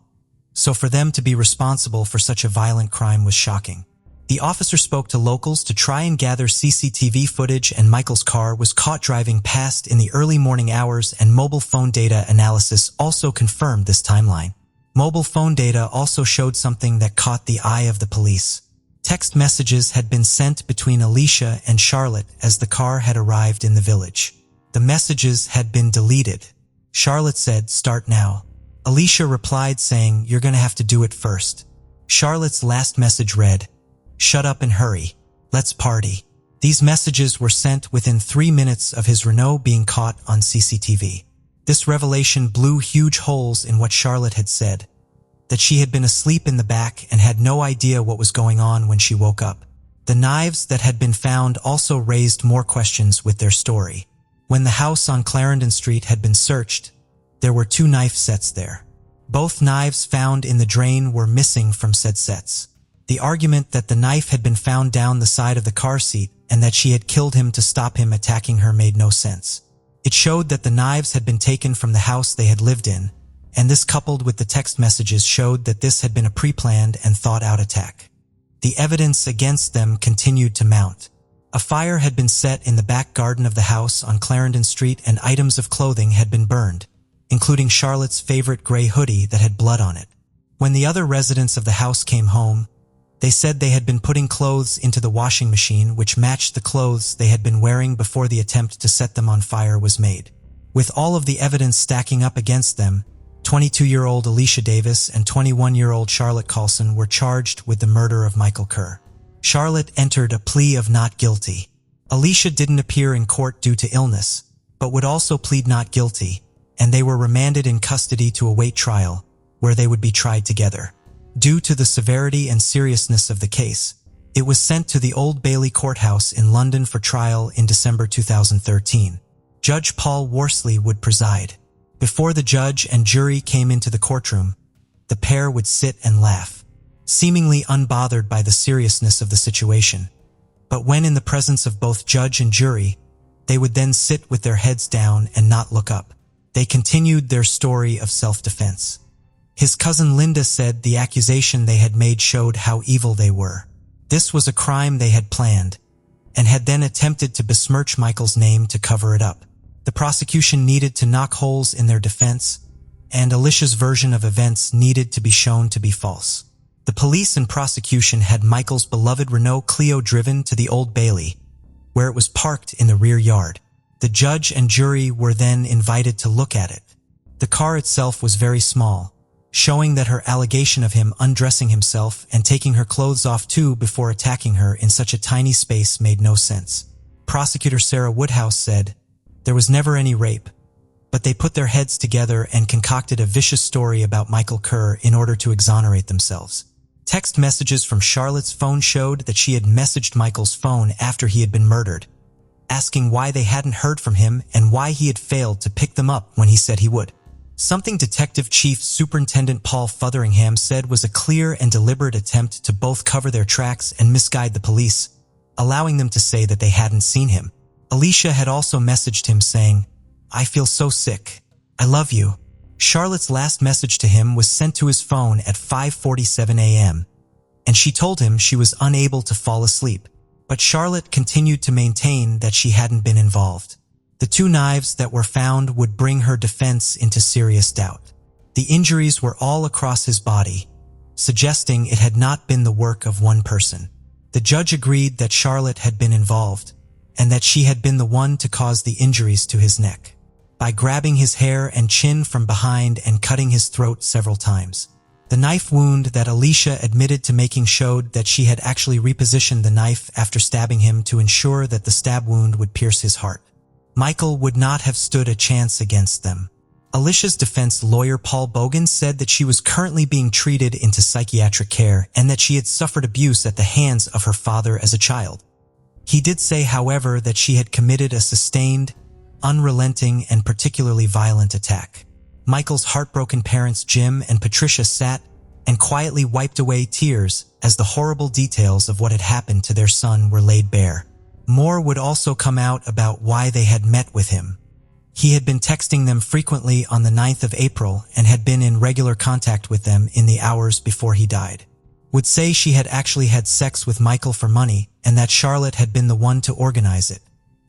so for them to be responsible for such a violent crime was shocking. The officer spoke to locals to try and gather CCTV footage, and Michael's car was caught driving past in the early morning hours, and mobile phone data analysis also confirmed this timeline. Mobile phone data also showed something that caught the eye of the police. Text messages had been sent between Alicia and Charlotte as the car had arrived in the village. The messages had been deleted. Charlotte said, "Start now." Alicia replied saying, "You're gonna have to do it first." Charlotte's last message read, "Shut up and hurry. Let's party." These messages were sent within 3 minutes of his Renault being caught on CCTV. This revelation blew huge holes in what Charlotte had said, that she had been asleep in the back and had no idea what was going on when she woke up. The knives that had been found also raised more questions with their story. When the house on Clarendon Street had been searched, there were 2 knife sets there. Both knives found in the drain were missing from said sets. The argument that the knife had been found down the side of the car seat and that she had killed him to stop him attacking her made no sense. It showed that the knives had been taken from the house they had lived in, and this coupled with the text messages showed that this had been a pre-planned and thought-out attack. The evidence against them continued to mount. A fire had been set in the back garden of the house on Clarendon Street and items of clothing had been burned, including Charlotte's favorite gray hoodie that had blood on it. When the other residents of the house came home, they said they had been putting clothes into the washing machine which matched the clothes they had been wearing before the attempt to set them on fire was made. With all of the evidence stacking up against them, 22-year-old Alicia Davis and 21-year-old Charlotte Colson were charged with the murder of Michael Kerr. Charlotte entered a plea of not guilty. Alicia didn't appear in court due to illness, but would also plead not guilty, and they were remanded in custody to await trial, where they would be tried together. Due to the severity and seriousness of the case, it was sent to the Old Bailey Courthouse in London for trial in December 2013. Judge Paul Worsley would preside. Before the judge and jury came into the courtroom, the pair would sit and laugh, seemingly unbothered by the seriousness of the situation. But when in the presence of both judge and jury, they would then sit with their heads down and not look up. They continued their story of self-defense. His cousin Linda said the accusation they had made showed how evil they were. This was a crime they had planned, and had then attempted to besmirch Michael's name to cover it up. The prosecution needed to knock holes in their defense, and Alicia's version of events needed to be shown to be false. The police and prosecution had Michael's beloved Renault Clio driven to the Old Bailey, where it was parked in the rear yard. The judge and jury were then invited to look at it. The car itself was very small, showing that her allegation of him undressing himself and taking her clothes off too before attacking her in such a tiny space made no sense. Prosecutor Sarah Woodhouse said, "There was never any rape, but they put their heads together and concocted a vicious story about Michael Kerr in order to exonerate themselves." Text messages from Charlotte's phone showed that she had messaged Michael's phone after he had been murdered, asking why they hadn't heard from him and why he had failed to pick them up when he said he would. Something Detective Chief Superintendent Paul Fotheringham said was a clear and deliberate attempt to both cover their tracks and misguide the police, allowing them to say that they hadn't seen him. Alicia had also messaged him saying, "I feel so sick. I love you." Charlotte's last message to him was sent to his phone at 5:47 a.m., and she told him she was unable to fall asleep. But Charlotte continued to maintain that she hadn't been involved. The two knives that were found would bring her defense into serious doubt. The injuries were all across his body, suggesting it had not been the work of one person. The judge agreed that Charlotte had been involved, and that she had been the one to cause the injuries to his neck, by grabbing his hair and chin from behind and cutting his throat several times. The knife wound that Alicia admitted to making showed that she had actually repositioned the knife after stabbing him to ensure that the stab wound would pierce his heart. Michael would not have stood a chance against them. Alicia's defense lawyer Paul Bogan said that she was currently being treated into psychiatric care and that she had suffered abuse at the hands of her father as a child. He did say, however, that she had committed a sustained, unrelenting, and particularly violent attack. Michael's heartbroken parents Jim and Patricia sat and quietly wiped away tears as the horrible details of what had happened to their son were laid bare. More would also come out about why they had met with him. He had been texting them frequently on the 9th of April and had been in regular contact with them in the hours before he died. Would say she had actually had sex with Michael for money and that Charlotte had been the one to organize it,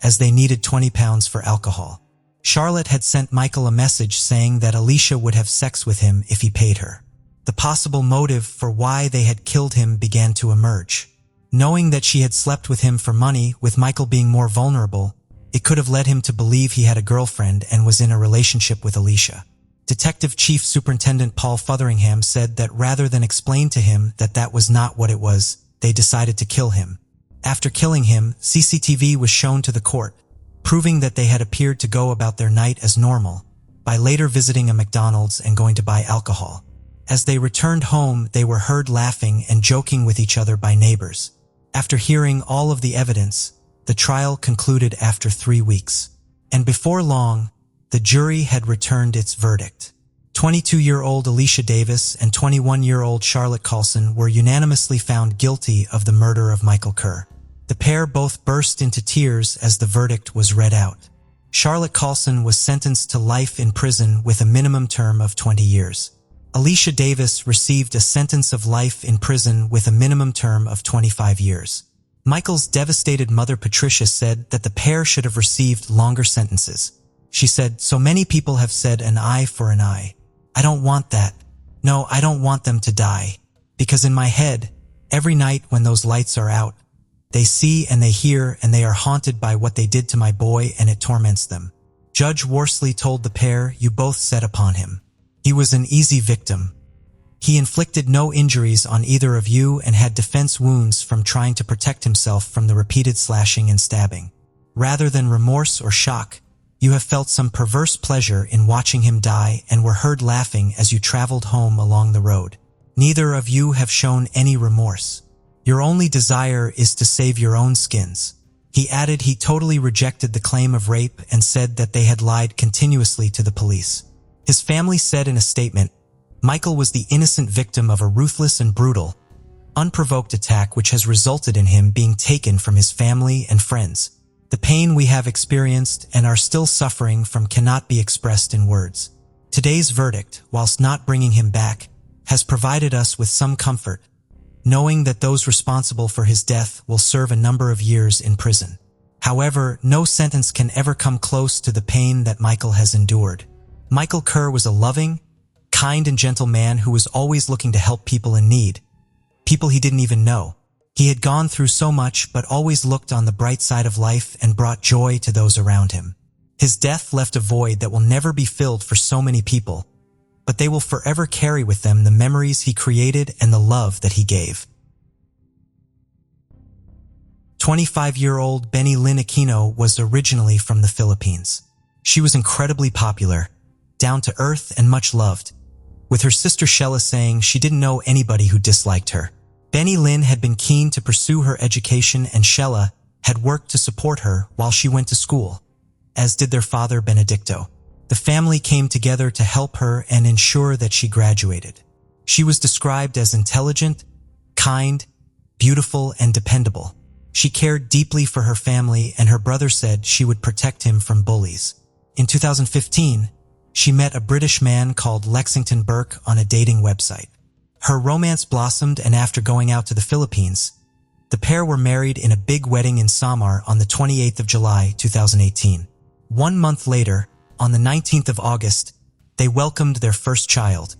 as they needed 20 pounds for alcohol. Charlotte had sent Michael a message saying that Alicia would have sex with him if he paid her. The possible motive for why they had killed him began to emerge. Knowing that she had slept with him for money, with Michael being more vulnerable, it could have led him to believe he had a girlfriend and was in a relationship with Alicia. Detective Chief Superintendent Paul Fotheringham said that rather than explain to him that that was not what it was, they decided to kill him. After killing him, CCTV was shown to the court, proving that they had appeared to go about their night as normal, by later visiting a McDonald's and going to buy alcohol. As they returned home, they were heard laughing and joking with each other by neighbors. After hearing all of the evidence, the trial concluded after 3 weeks. And before long, the jury had returned its verdict. 22-year-old Alicia Davis and 21-year-old Charlotte Colson were unanimously found guilty of the murder of Michael Kerr. The pair both burst into tears as the verdict was read out. Charlotte Carlson was sentenced to life in prison with a minimum term of 20 years. Alicia Davis received a sentence of life in prison with a minimum term of 25 years. Michael's devastated mother Patricia said that the pair should have received longer sentences. She said, "So many people have said an eye for an eye. I don't want that. No, I don't want them to die. Because in my head, every night when those lights are out, they see and they hear and they are haunted by what they did to my boy and it torments them." Judge Worsley told the pair, "You both set upon him. He was an easy victim. He inflicted no injuries on either of you and had defense wounds from trying to protect himself from the repeated slashing and stabbing. Rather than remorse or shock, you have felt some perverse pleasure in watching him die and were heard laughing as you traveled home along the road. Neither of you have shown any remorse. Your only desire is to save your own skins." He added he totally rejected the claim of rape and said that they had lied continuously to the police. His family said in a statement, "Michael was the innocent victim of a ruthless and brutal, unprovoked attack which has resulted in him being taken from his family and friends. The pain we have experienced and are still suffering from cannot be expressed in words. Today's verdict, whilst not bringing him back, has provided us with some comfort, knowing that those responsible for his death will serve a number of years in prison. However, no sentence can ever come close to the pain that Michael has endured. Michael Kerr was a loving, kind and gentle man who was always looking to help people in need, people he didn't even know. He had gone through so much but always looked on the bright side of life and brought joy to those around him. His death left a void that will never be filled for so many people, but they will forever carry with them the memories he created and the love that he gave." 25-year-old Benny Lynn Aquino was originally from the Philippines. She was incredibly popular, down to earth and much loved, with her sister Shella saying she didn't know anybody who disliked her. Benny Lynn had been keen to pursue her education and Shella had worked to support her while she went to school, as did their father Benedicto. The family came together to help her and ensure that she graduated. She was described as intelligent, kind, beautiful, and dependable. She cared deeply for her family and her brother said she would protect him from bullies. In 2015, she met a British man called Lexington Burke on a dating website. Her romance blossomed and after going out to the Philippines, the pair were married in a big wedding in Samar on the 28th of July, 2018. 1 month later, on the 19th of August, they welcomed their first child,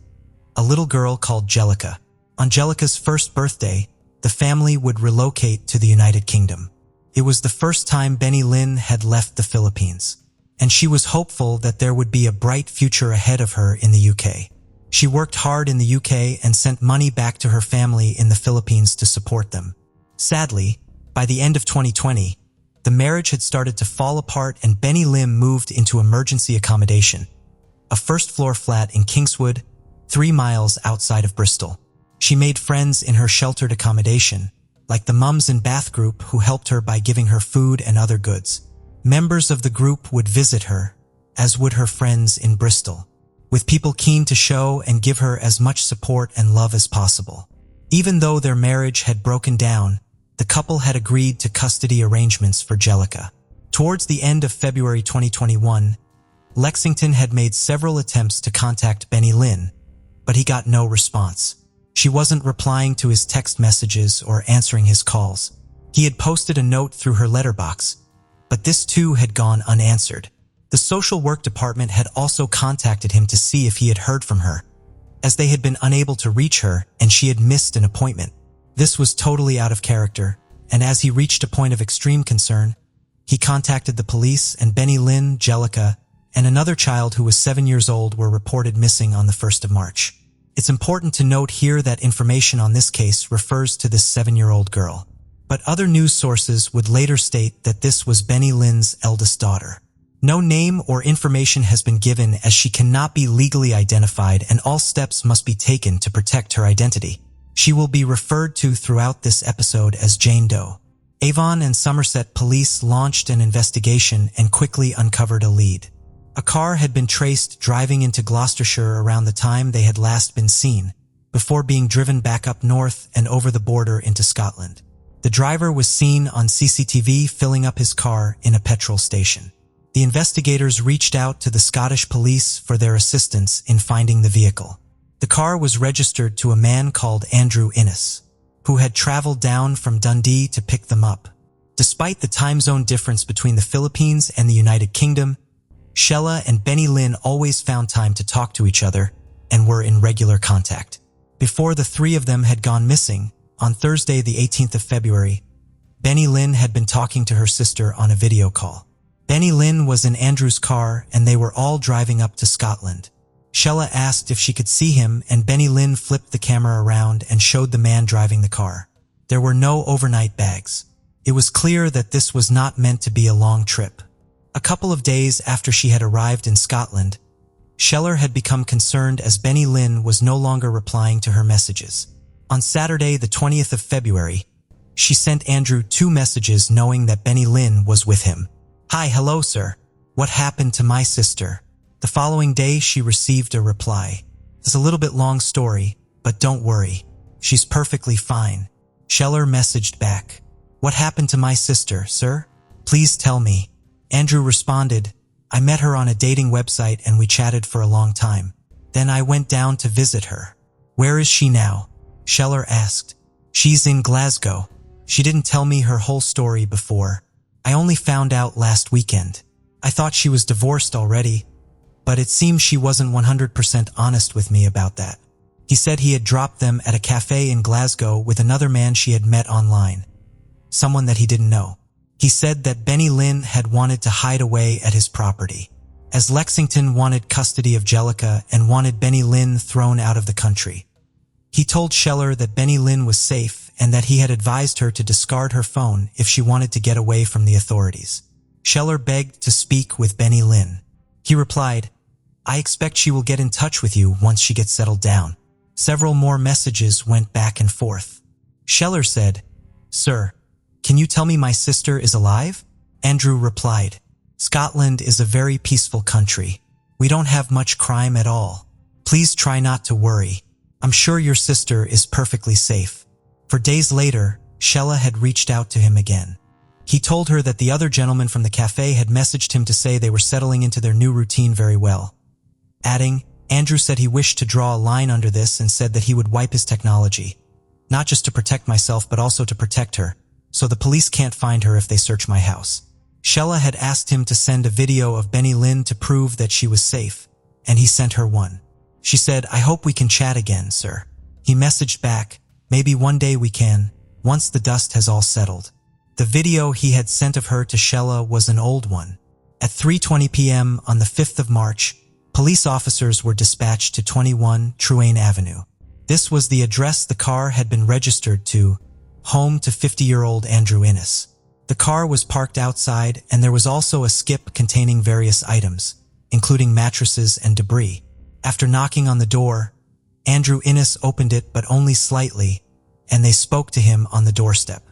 a little girl called Jellica. On Jellica's first birthday, the family would relocate to the United Kingdom. It was the first time Benny Lynn had left the Philippines, and she was hopeful that there would be a bright future ahead of her in the UK. She worked hard in the UK and sent money back to her family in the Philippines to support them. Sadly, by the end of 2020, the marriage had started to fall apart and Benny Lim moved into emergency accommodation, a first-floor flat in Kingswood, 3 miles outside of Bristol. She made friends in her sheltered accommodation, like the Mums in Bath group who helped her by giving her food and other goods. Members of the group would visit her, as would her friends in Bristol, with people keen to show and give her as much support and love as possible. Even though their marriage had broken down, the couple had agreed to custody arrangements for Jellica. Towards the end of February 2021, Lexington had made several attempts to contact Benny Lynn, but he got no response. She wasn't replying to his text messages or answering his calls. He had posted a note through her letterbox, but this too had gone unanswered. The social work department had also contacted him to see if he had heard from her, as they had been unable to reach her and she had missed an appointment. This was totally out of character, and as he reached a point of extreme concern, he contacted the police and Benny Lynn, Jellica, and another child who was 7 years old were reported missing on the 1st of March. It's important to note here that information on this case refers to this 7-year-old girl, but other news sources would later state that this was Benny Lynn's eldest daughter. No name or information has been given as she cannot be legally identified and all steps must be taken to protect her identity. She will be referred to throughout this episode as Jane Doe. Avon and Somerset police launched an investigation and quickly uncovered a lead. A car had been traced driving into Gloucestershire around the time they had last been seen, before being driven back up north and over the border into Scotland. The driver was seen on CCTV filling up his car in a petrol station. The investigators reached out to the Scottish police for their assistance in finding the vehicle. The car was registered to a man called Andrew Innes, who had traveled down from Dundee to pick them up. Despite the time zone difference between the Philippines and the United Kingdom, Shella and Benny Lynn always found time to talk to each other and were in regular contact. Before the three of them had gone missing, on Thursday the 18th of February, Benny Lynn had been talking to her sister on a video call. Benny Lynn was in Andrew's car and they were all driving up to Scotland. Shella asked if she could see him and Benny Lynn flipped the camera around and showed the man driving the car. There were no overnight bags. It was clear that this was not meant to be a long trip. A couple of days after she had arrived in Scotland, Shella had become concerned as Benny Lynn was no longer replying to her messages. On Saturday, the 20th of February, she sent Andrew 2 messages knowing that Benny Lynn was with him. "Hi, hello, sir. What happened to my sister?" The following day, she received a reply. "It's a little bit long story, but don't worry. She's perfectly fine." Shella messaged back, "What happened to my sister, sir? Please tell me." Andrew responded, "I met her on a dating website and we chatted for a long time. Then I went down to visit her." "Where is she now?" Shella asked. "She's in Glasgow. She didn't tell me her whole story before. I only found out last weekend. I thought she was divorced already, but it seems she wasn't 100% honest with me about that." He said he had dropped them at a cafe in Glasgow with another man she had met online, someone that he didn't know. He said that Benny Lynn had wanted to hide away at his property, as Lexington wanted custody of Jellica and wanted Benny Lynn thrown out of the country. He told Shella that Benny Lynn was safe and that he had advised her to discard her phone if she wanted to get away from the authorities. Shella begged to speak with Benny Lynn. He replied, "I expect she will get in touch with you once she gets settled down." Several more messages went back and forth. Shella said, "Sir, can you tell me my sister is alive?" Andrew replied, "Scotland is a very peaceful country. We don't have much crime at all. Please try not to worry. I'm sure your sister is perfectly safe." For days later, Shella had reached out to him again. He told her that the other gentleman from the cafe had messaged him to say they were settling into their new routine very well. Adding, Andrew said he wished to draw a line under this and said that he would wipe his technology, not just to protect myself but also to protect her, so the police can't find her if they search my house. Shella had asked him to send a video of Benny Lynn to prove that she was safe, and he sent her one. She said, "I hope we can chat again, sir." He messaged back, "Maybe one day we can, once the dust has all settled." The video he had sent of her to Shella was an old one. At 3:20 p.m. on the 5th of March, police officers were dispatched to 21 Truane Avenue. This was the address the car had been registered to, home to 50-year-old Andrew Innes. The car was parked outside and there was also a skip containing various items, including mattresses and debris. After knocking on the door, Andrew Innes opened it but only slightly, and they spoke to him on the doorstep.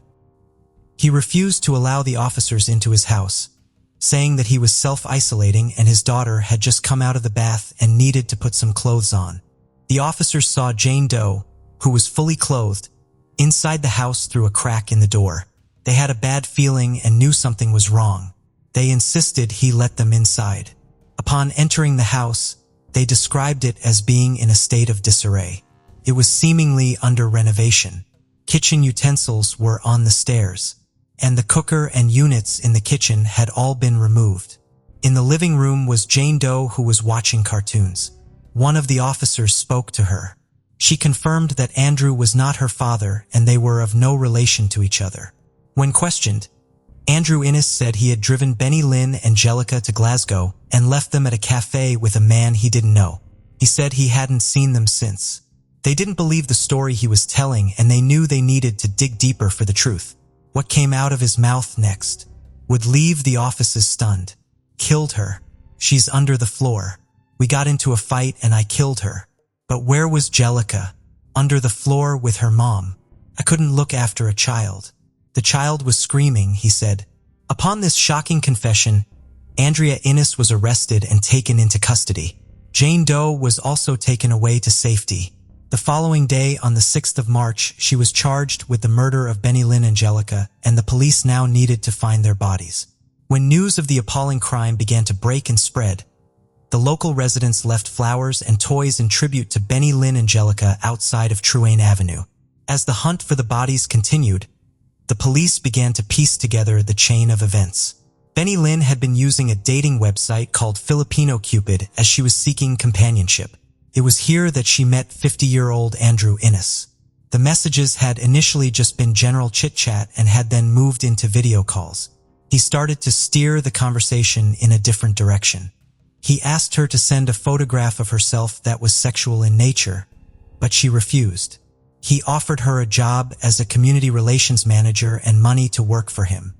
He refused to allow the officers into his house, saying that he was self-isolating and his daughter had just come out of the bath and needed to put some clothes on. The officers saw Jane Doe, who was fully clothed, inside the house through a crack in the door. They had a bad feeling and knew something was wrong. They insisted he let them inside. Upon entering the house, they described it as being in a state of disarray. It was seemingly under renovation. Kitchen utensils were on the stairs, and the cooker and units in the kitchen had all been removed. In the living room was Jane Doe, who was watching cartoons. One of the officers spoke to her. She confirmed that Andrew was not her father and they were of no relation to each other. When questioned, Andrew Innes said he had driven Benny Lynn and Jellica to Glasgow and left them at a cafe with a man he didn't know. He said he hadn't seen them since. They didn't believe the story he was telling and they knew they needed to dig deeper for the truth. What came out of his mouth next would leave the officers stunned. "Killed her. She's under the floor. We got into a fight and I killed her. But where was Jellica? Under the floor with her mom. I couldn't look after a child. The child was screaming," he said. Upon this shocking confession, Andrea Innes was arrested and taken into custody. Jane Doe was also taken away to safety. The following day, on the 6th of March, she was charged with the murder of Benny Lynn and Jellica, and the police now needed to find their bodies. When news of the appalling crime began to break and spread, the local residents left flowers and toys in tribute to Benny Lynn Angelica outside of Truane Avenue. As the hunt for the bodies continued, the police began to piece together the chain of events. Benny Lynn had been using a dating website called Filipino Cupid as she was seeking companionship. It was here that she met 50-year-old Andrew Innes. The messages had initially just been general chit-chat and had then moved into video calls. He started to steer the conversation in a different direction. He asked her to send a photograph of herself that was sexual in nature, but she refused. He offered her a job as a community relations manager and money to work for him.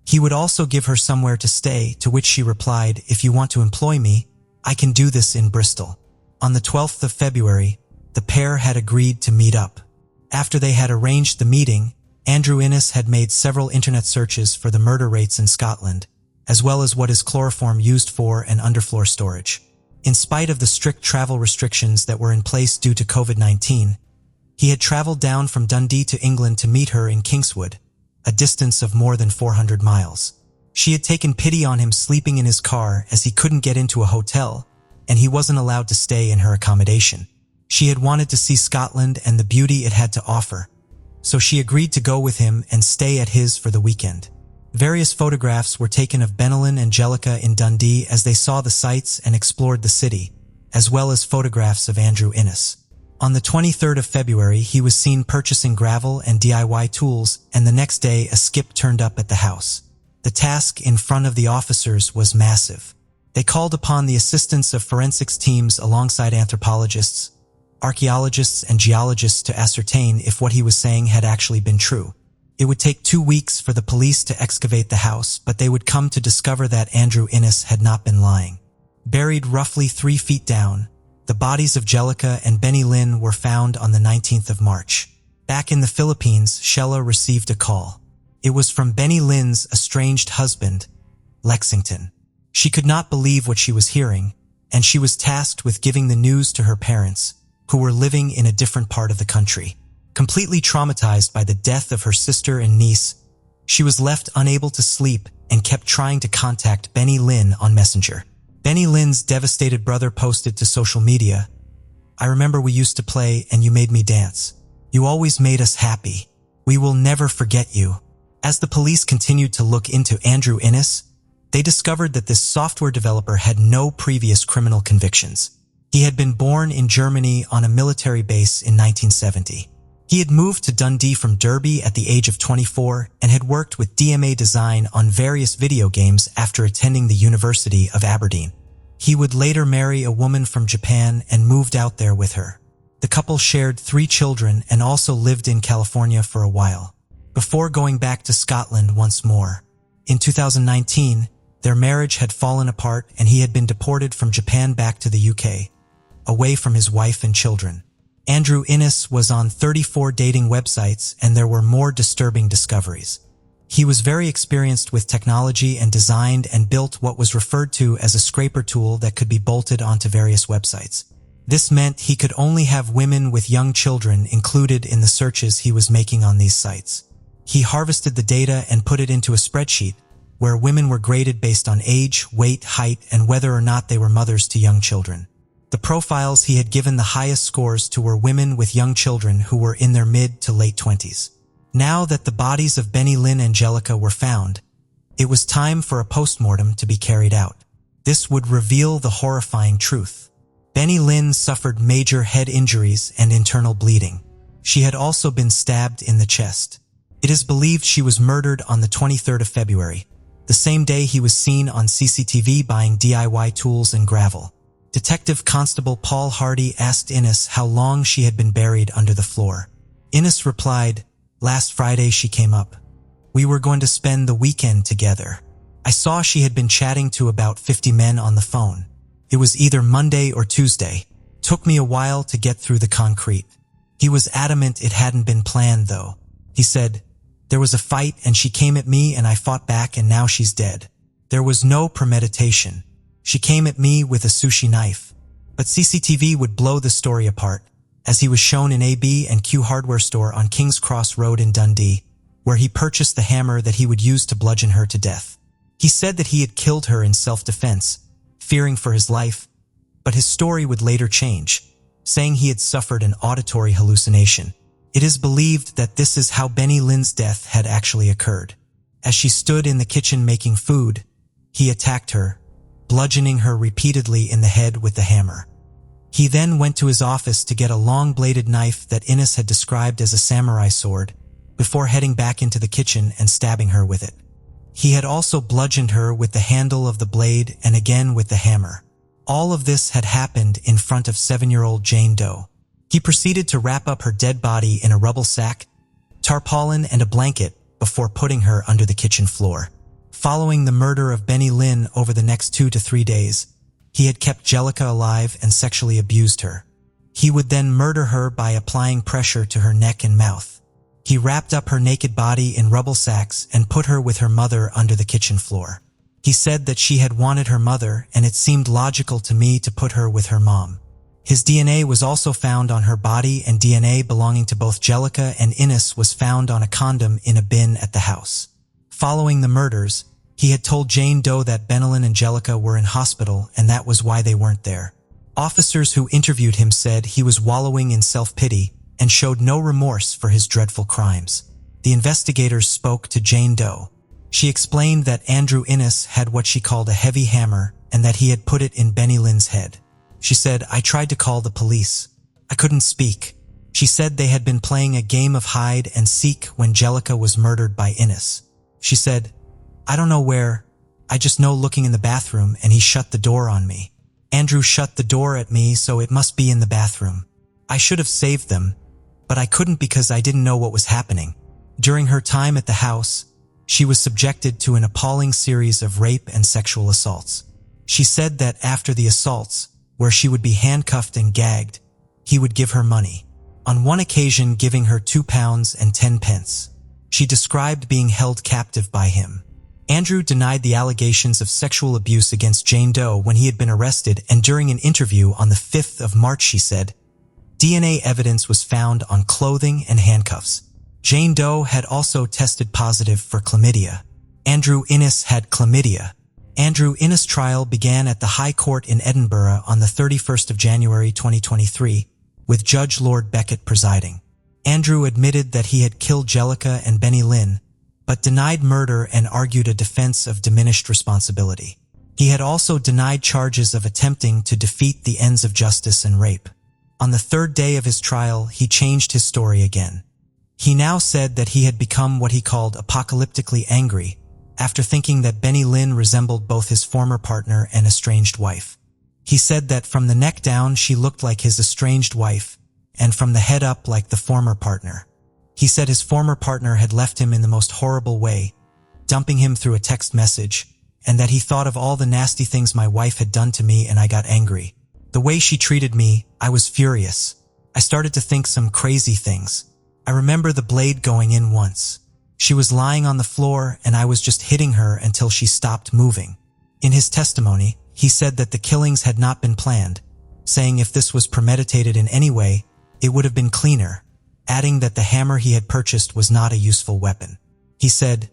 He would also give her somewhere to stay, to which she replied, "If you want to employ me, I can do this in Bristol." On the 12th of February, the pair had agreed to meet up. After they had arranged the meeting, Andrew Innes had made several internet searches for the murder rates in Scotland, as well as what is chloroform used for and underfloor storage. In spite of the strict travel restrictions that were in place due to COVID-19, he had traveled down from Dundee to England to meet her in Kingswood, a distance of more than 400 miles. She had taken pity on him sleeping in his car as he couldn't get into a hotel, and he wasn't allowed to stay in her accommodation. She had wanted to see Scotland and the beauty it had to offer, so she agreed to go with him and stay at his for the weekend. Various photographs were taken of Benny Lynn Angelica in Dundee as they saw the sights and explored the city, as well as photographs of Andrew Innes. On the 23rd of February, he was seen purchasing gravel and DIY tools, and the next day a skip turned up at the house. The task in front of the officers was massive. They called upon the assistance of forensics teams alongside anthropologists, archaeologists, and geologists to ascertain if what he was saying had actually been true. It would take 2 weeks for the police to excavate the house, but they would come to discover that Andrew Innes had not been lying. Buried roughly 3 feet down, the bodies of Angelica and Benny Lynn were found on the 19th of March. Back in the Philippines, Sheila received a call. It was from Benny Lynn's estranged husband, Lexington. She could not believe what she was hearing, and she was tasked with giving the news to her parents, who were living in a different part of the country. Completely traumatized by the death of her sister and niece, she was left unable to sleep and kept trying to contact Benny Lynn on Messenger. Benny Lynn's devastated brother posted to social media, "I remember we used to play and you made me dance. You always made us happy. We will never forget you." As the police continued to look into Andrew Innes, they discovered that this software developer had no previous criminal convictions. He had been born in Germany on a military base in 1970. He had moved to Dundee from Derby at the age of 24 and had worked with DMA design on various video games after attending the University of Aberdeen. He would later marry a woman from Japan and moved out there with her. The couple shared 3 children and also lived in California for a while, before going back to Scotland once more. In 2019, their marriage had fallen apart and he had been deported from Japan back to the UK, away from his wife and children. Andrew Innes was on 34 dating websites, and there were more disturbing discoveries. He was very experienced with technology and designed and built what was referred to as a scraper tool that could be bolted onto various websites. This meant he could only have women with young children included in the searches he was making on these sites. He harvested the data and put it into a spreadsheet, where women were graded based on age, weight, height, and whether or not they were mothers to young children. The profiles he had given the highest scores to were women with young children who were in their mid to late 20s. Now that the bodies of Benny Lynn Angelica were found, it was time for a postmortem to be carried out. This would reveal the horrifying truth. Benny Lynn suffered major head injuries and internal bleeding. She had also been stabbed in the chest. It is believed she was murdered on the 23rd of February, the same day he was seen on CCTV buying DIY tools and gravel. Detective Constable Paul Hardy asked Innes how long she had been buried under the floor. Innes replied, "Last Friday she came up. We were going to spend the weekend together. I saw she had been chatting to about 50 men on the phone. It was either Monday or Tuesday. Took me a while to get through the concrete." He was adamant it hadn't been planned though. He said, "There was a fight and she came at me and I fought back and now she's dead. There was no premeditation. She came at me with a sushi knife." But CCTV would blow the story apart, as he was shown in AB&Q hardware store on King's Cross Road in Dundee, where he purchased the hammer that he would use to bludgeon her to death. He said that he had killed her in self-defense, fearing for his life, but his story would later change, saying he had suffered an auditory hallucination. It is believed that this is how Benny Lynn's death had actually occurred. As she stood in the kitchen making food, he attacked her, bludgeoning her repeatedly in the head with the hammer. He then went to his office to get a long-bladed knife that Innes had described as a samurai sword, before heading back into the kitchen and stabbing her with it. He had also bludgeoned her with the handle of the blade and again with the hammer. All of this had happened in front of 7-year-old Jane Doe. He proceeded to wrap up her dead body in a rubble sack, tarpaulin, and a blanket before putting her under the kitchen floor. Following the murder of Benny Lynn over the next 2 to 3 days, he had kept Jellica alive and sexually abused her. He would then murder her by applying pressure to her neck and mouth. He wrapped up her naked body in rubble sacks and put her with her mother under the kitchen floor. He said that she had wanted her mother, and it seemed logical to me to put her with her mom. His DNA was also found on her body, and DNA belonging to both Jellica and Innes was found on a condom in a bin at the house. Following the murders, he had told Jane Doe that Benelin and Jellica were in hospital and that was why they weren't there. Officers who interviewed him said he was wallowing in self-pity and showed no remorse for his dreadful crimes. The investigators spoke to Jane Doe. She explained that Andrew Innes had what she called a heavy hammer and that he had put it in Benny Lynn's head. She said, "I tried to call the police. I couldn't speak." She said they had been playing a game of hide and seek when Jellica was murdered by Innes. She said, "I don't know where. I just know looking in the bathroom and he shut the door on me. Andrew shut the door at me, so it must be in the bathroom. I should have saved them, but I couldn't because I didn't know what was happening." During her time at the house, she was subjected to an appalling series of rape and sexual assaults. She said that after the assaults, where she would be handcuffed and gagged, he would give her money, on one occasion giving her £2 and 10 pence. She described being held captive by him. Andrew denied the allegations of sexual abuse against Jane Doe when he had been arrested, and during an interview on the 5th of March she said, "DNA evidence was found on clothing and handcuffs. Jane Doe had also tested positive for chlamydia. Andrew Innes had chlamydia." Andrew Innes' trial began at the High Court in Edinburgh on the 31st of January 2023, with Judge Lord Beckett presiding. Andrew admitted that he had killed Jellica and Benny Lynn, but denied murder and argued a defense of diminished responsibility. He had also denied charges of attempting to defeat the ends of justice and rape. On the 3rd day of his trial, he changed his story again. He now said that he had become what he called apocalyptically angry, after thinking that Benny Lynn resembled both his former partner and estranged wife. He said that from the neck down she looked like his estranged wife, and from the head up like the former partner. He said his former partner had left him in the most horrible way, dumping him through a text message, and that he thought of all the nasty things my wife had done to me and I got angry. The way she treated me, I was furious. I started to think some crazy things. I remember the blade going in once. She was lying on the floor and I was just hitting her until she stopped moving. In his testimony, he said that the killings had not been planned, saying if this was premeditated in any way, it would have been cleaner, adding that the hammer he had purchased was not a useful weapon. He said,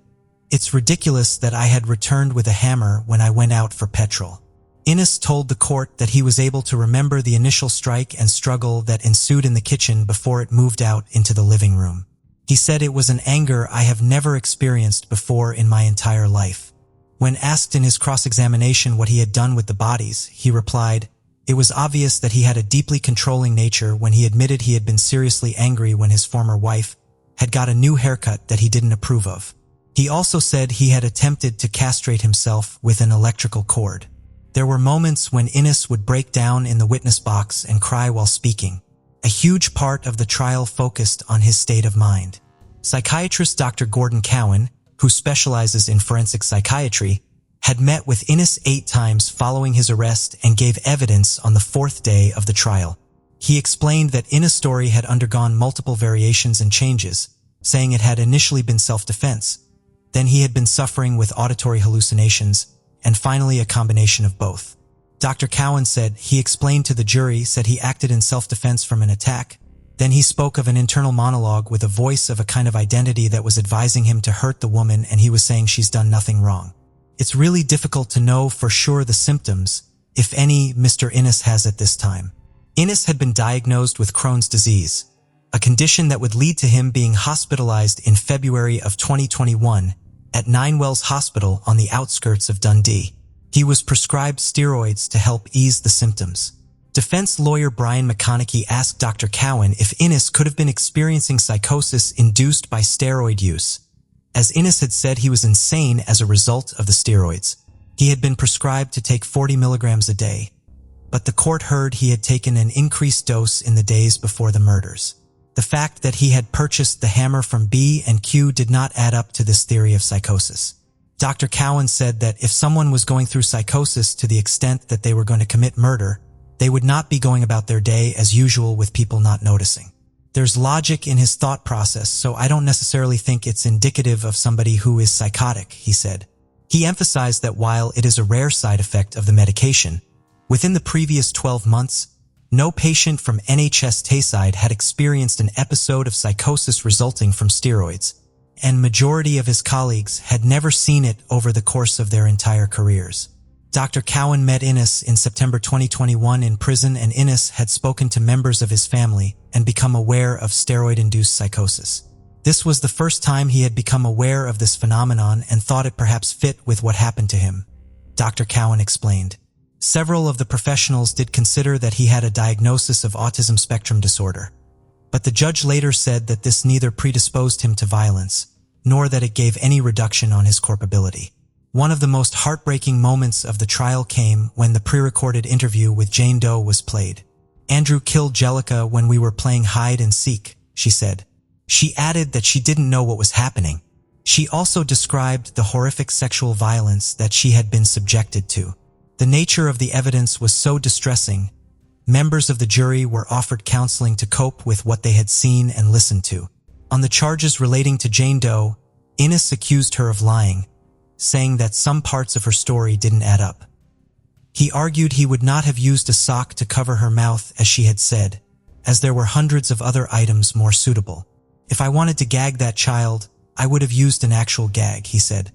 "It's ridiculous that I had returned with a hammer when I went out for petrol." Innes told the court that he was able to remember the initial strike and struggle that ensued in the kitchen before it moved out into the living room. He said it was an anger I have never experienced before in my entire life. When asked in his cross-examination what he had done with the bodies, he replied, "It was obvious that he had a deeply controlling nature when he admitted he had been seriously angry when his former wife had got a new haircut that he didn't approve of." He also said he had attempted to castrate himself with an electrical cord. There were moments when Innes would break down in the witness box and cry while speaking. A huge part of the trial focused on his state of mind. Psychiatrist Dr. Gordon Cowan, who specializes in forensic psychiatry, had met with Innes 8 times following his arrest and gave evidence on the 4th day of the trial. He explained that Innes' story had undergone multiple variations and changes, saying it had initially been self-defense, then he had been suffering with auditory hallucinations, and finally a combination of both. Dr. Cowan said he explained to the jury said he acted in self-defense from an attack. Then he spoke of an internal monologue with a voice of a kind of identity that was advising him to hurt the woman, and he was saying she's done nothing wrong. It's really difficult to know for sure the symptoms, if any, Mr. Innes has at this time. Innes had been diagnosed with Crohn's disease, a condition that would lead to him being hospitalized in February of 2021 at Ninewells Hospital on the outskirts of Dundee. He was prescribed steroids to help ease the symptoms. Defense lawyer Brian McConaughey asked Dr. Cowan if Innes could have been experiencing psychosis induced by steroid use, as Innes had said he was insane as a result of the steroids. He had been prescribed to take 40 milligrams a day, but the court heard he had taken an increased dose in the days before the murders. The fact that he had purchased the hammer from B and Q did not add up to this theory of psychosis. Dr. Cowan said that if someone was going through psychosis to the extent that they were going to commit murder, they would not be going about their day as usual with people not noticing. There's logic in his thought process, so I don't necessarily think it's indicative of somebody who is psychotic, he said. He emphasized that while it is a rare side effect of the medication, within the previous 12 months, no patient from NHS Tayside had experienced an episode of psychosis resulting from steroids, and majority of his colleagues had never seen it over the course of their entire careers. Dr. Cowan met Innes in September 2021 in prison, and Innes had spoken to members of his family and become aware of steroid-induced psychosis. This was the first time he had become aware of this phenomenon and thought it perhaps fit with what happened to him, Dr. Cowan explained. Several of the professionals did consider that he had a diagnosis of autism spectrum disorder, but the judge later said that this neither predisposed him to violence, nor that it gave any reduction on his corpability. One of the most heartbreaking moments of the trial came when the pre-recorded interview with Jane Doe was played. "Andrew killed Jellica when we were playing hide and seek," she said. She added that she didn't know what was happening. She also described the horrific sexual violence that she had been subjected to. The nature of the evidence was so distressing, members of the jury were offered counseling to cope with what they had seen and listened to. On the charges relating to Jane Doe, Innes accused her of lying, saying that some parts of her story didn't add up. He argued he would not have used a sock to cover her mouth, as she had said, as there were hundreds of other items more suitable. "If I wanted to gag that child, I would have used an actual gag," he said.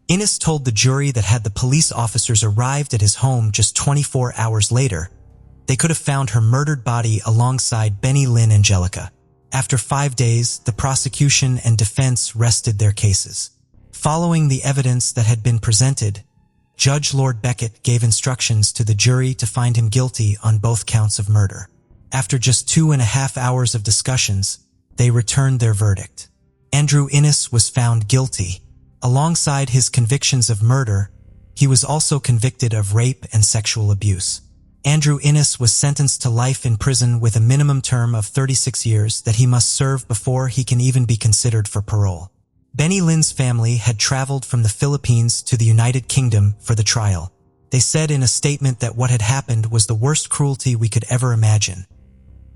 Innes told the jury that had the police officers arrived at his home just 24 hours later, they could have found her murdered body alongside Benny Lynn and Jellica. After 5 days, the prosecution and defense rested their cases. Following the evidence that had been presented, Judge Lord Beckett gave instructions to the jury to find him guilty on both counts of murder. After just 2.5 hours of discussions, they returned their verdict. Andrew Innes was found guilty. Alongside his convictions of murder, he was also convicted of rape and sexual abuse. Andrew Innes was sentenced to life in prison with a minimum term of 36 years that he must serve before he can even be considered for parole. Benny Lynn's family had traveled from the Philippines to the United Kingdom for the trial. They said in a statement that what had happened was the worst cruelty we could ever imagine,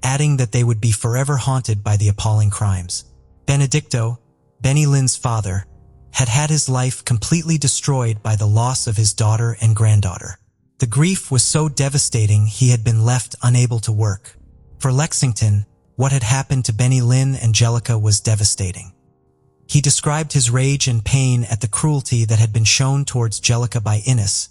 adding that they would be forever haunted by the appalling crimes. Benedicto, Benny Lynn's father, had had his life completely destroyed by the loss of his daughter and granddaughter. The grief was so devastating he had been left unable to work. For Lexington, what had happened to Benny Lynn and Jellica was devastating. He described his rage and pain at the cruelty that had been shown towards Jellica by Innes,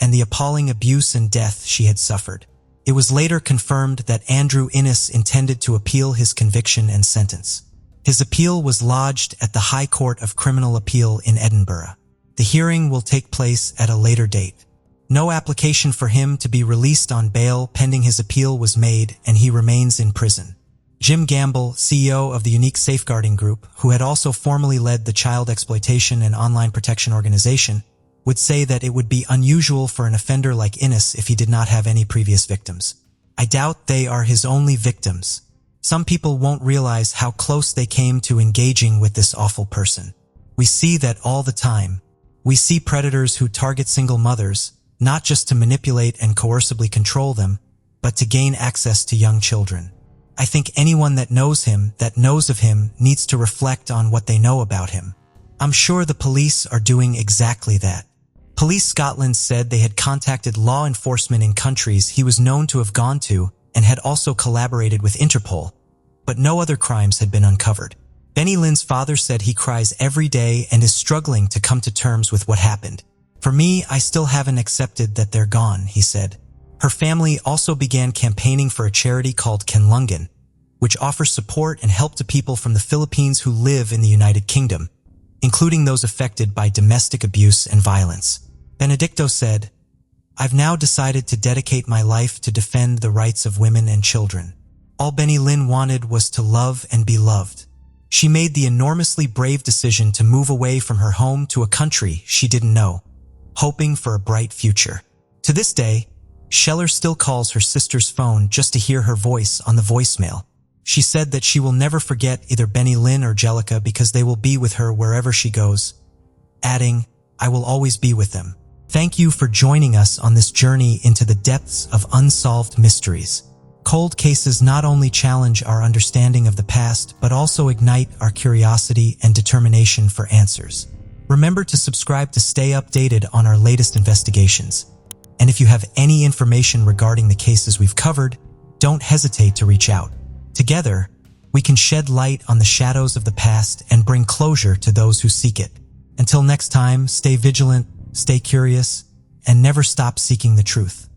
and the appalling abuse and death she had suffered. It was later confirmed that Andrew Innes intended to appeal his conviction and sentence. His appeal was lodged at the High Court of Criminal Appeal in Edinburgh. The hearing will take place at a later date. No application for him to be released on bail pending his appeal was made, and he remains in prison. Jim Gamble, CEO of the Unique Safeguarding Group, who had also formerly led the Child Exploitation and Online Protection Organization, would say that it would be unusual for an offender like Innes if he did not have any previous victims. "I doubt they are his only victims. Some people won't realize how close they came to engaging with this awful person. We see that all the time. We see predators who target single mothers, not just to manipulate and coercively control them, but to gain access to young children. I think anyone that knows him, that knows of him, needs to reflect on what they know about him. I'm sure the police are doing exactly that." Police Scotland said they had contacted law enforcement in countries he was known to have gone to and had also collaborated with Interpol, but no other crimes had been uncovered. Benny Lynn's father said he cries every day and is struggling to come to terms with what happened. For me, I still haven't accepted that they're gone, he said. Her family also began campaigning for a charity called Kanlungan, which offers support and help to people from the Philippines who live in the United Kingdom, including those affected by domestic abuse and violence. Benedicto said, "I've now decided to dedicate my life to defend the rights of women and children. All Benny Lynn wanted was to love and be loved." She made the enormously brave decision to move away from her home to a country she didn't know, hoping for a bright future. To this day, Scheller still calls her sister's phone just to hear her voice on the voicemail. She said that she will never forget either Benny Lynn or Jellica because they will be with her wherever she goes, adding, "I will always be with them." Thank you for joining us on this journey into the depths of unsolved mysteries. Cold cases not only challenge our understanding of the past, but also ignite our curiosity and determination for answers. Remember to subscribe to stay updated on our latest investigations. And if you have any information regarding the cases we've covered, don't hesitate to reach out. Together, we can shed light on the shadows of the past and bring closure to those who seek it. Until next time, stay vigilant, stay curious, and never stop seeking the truth.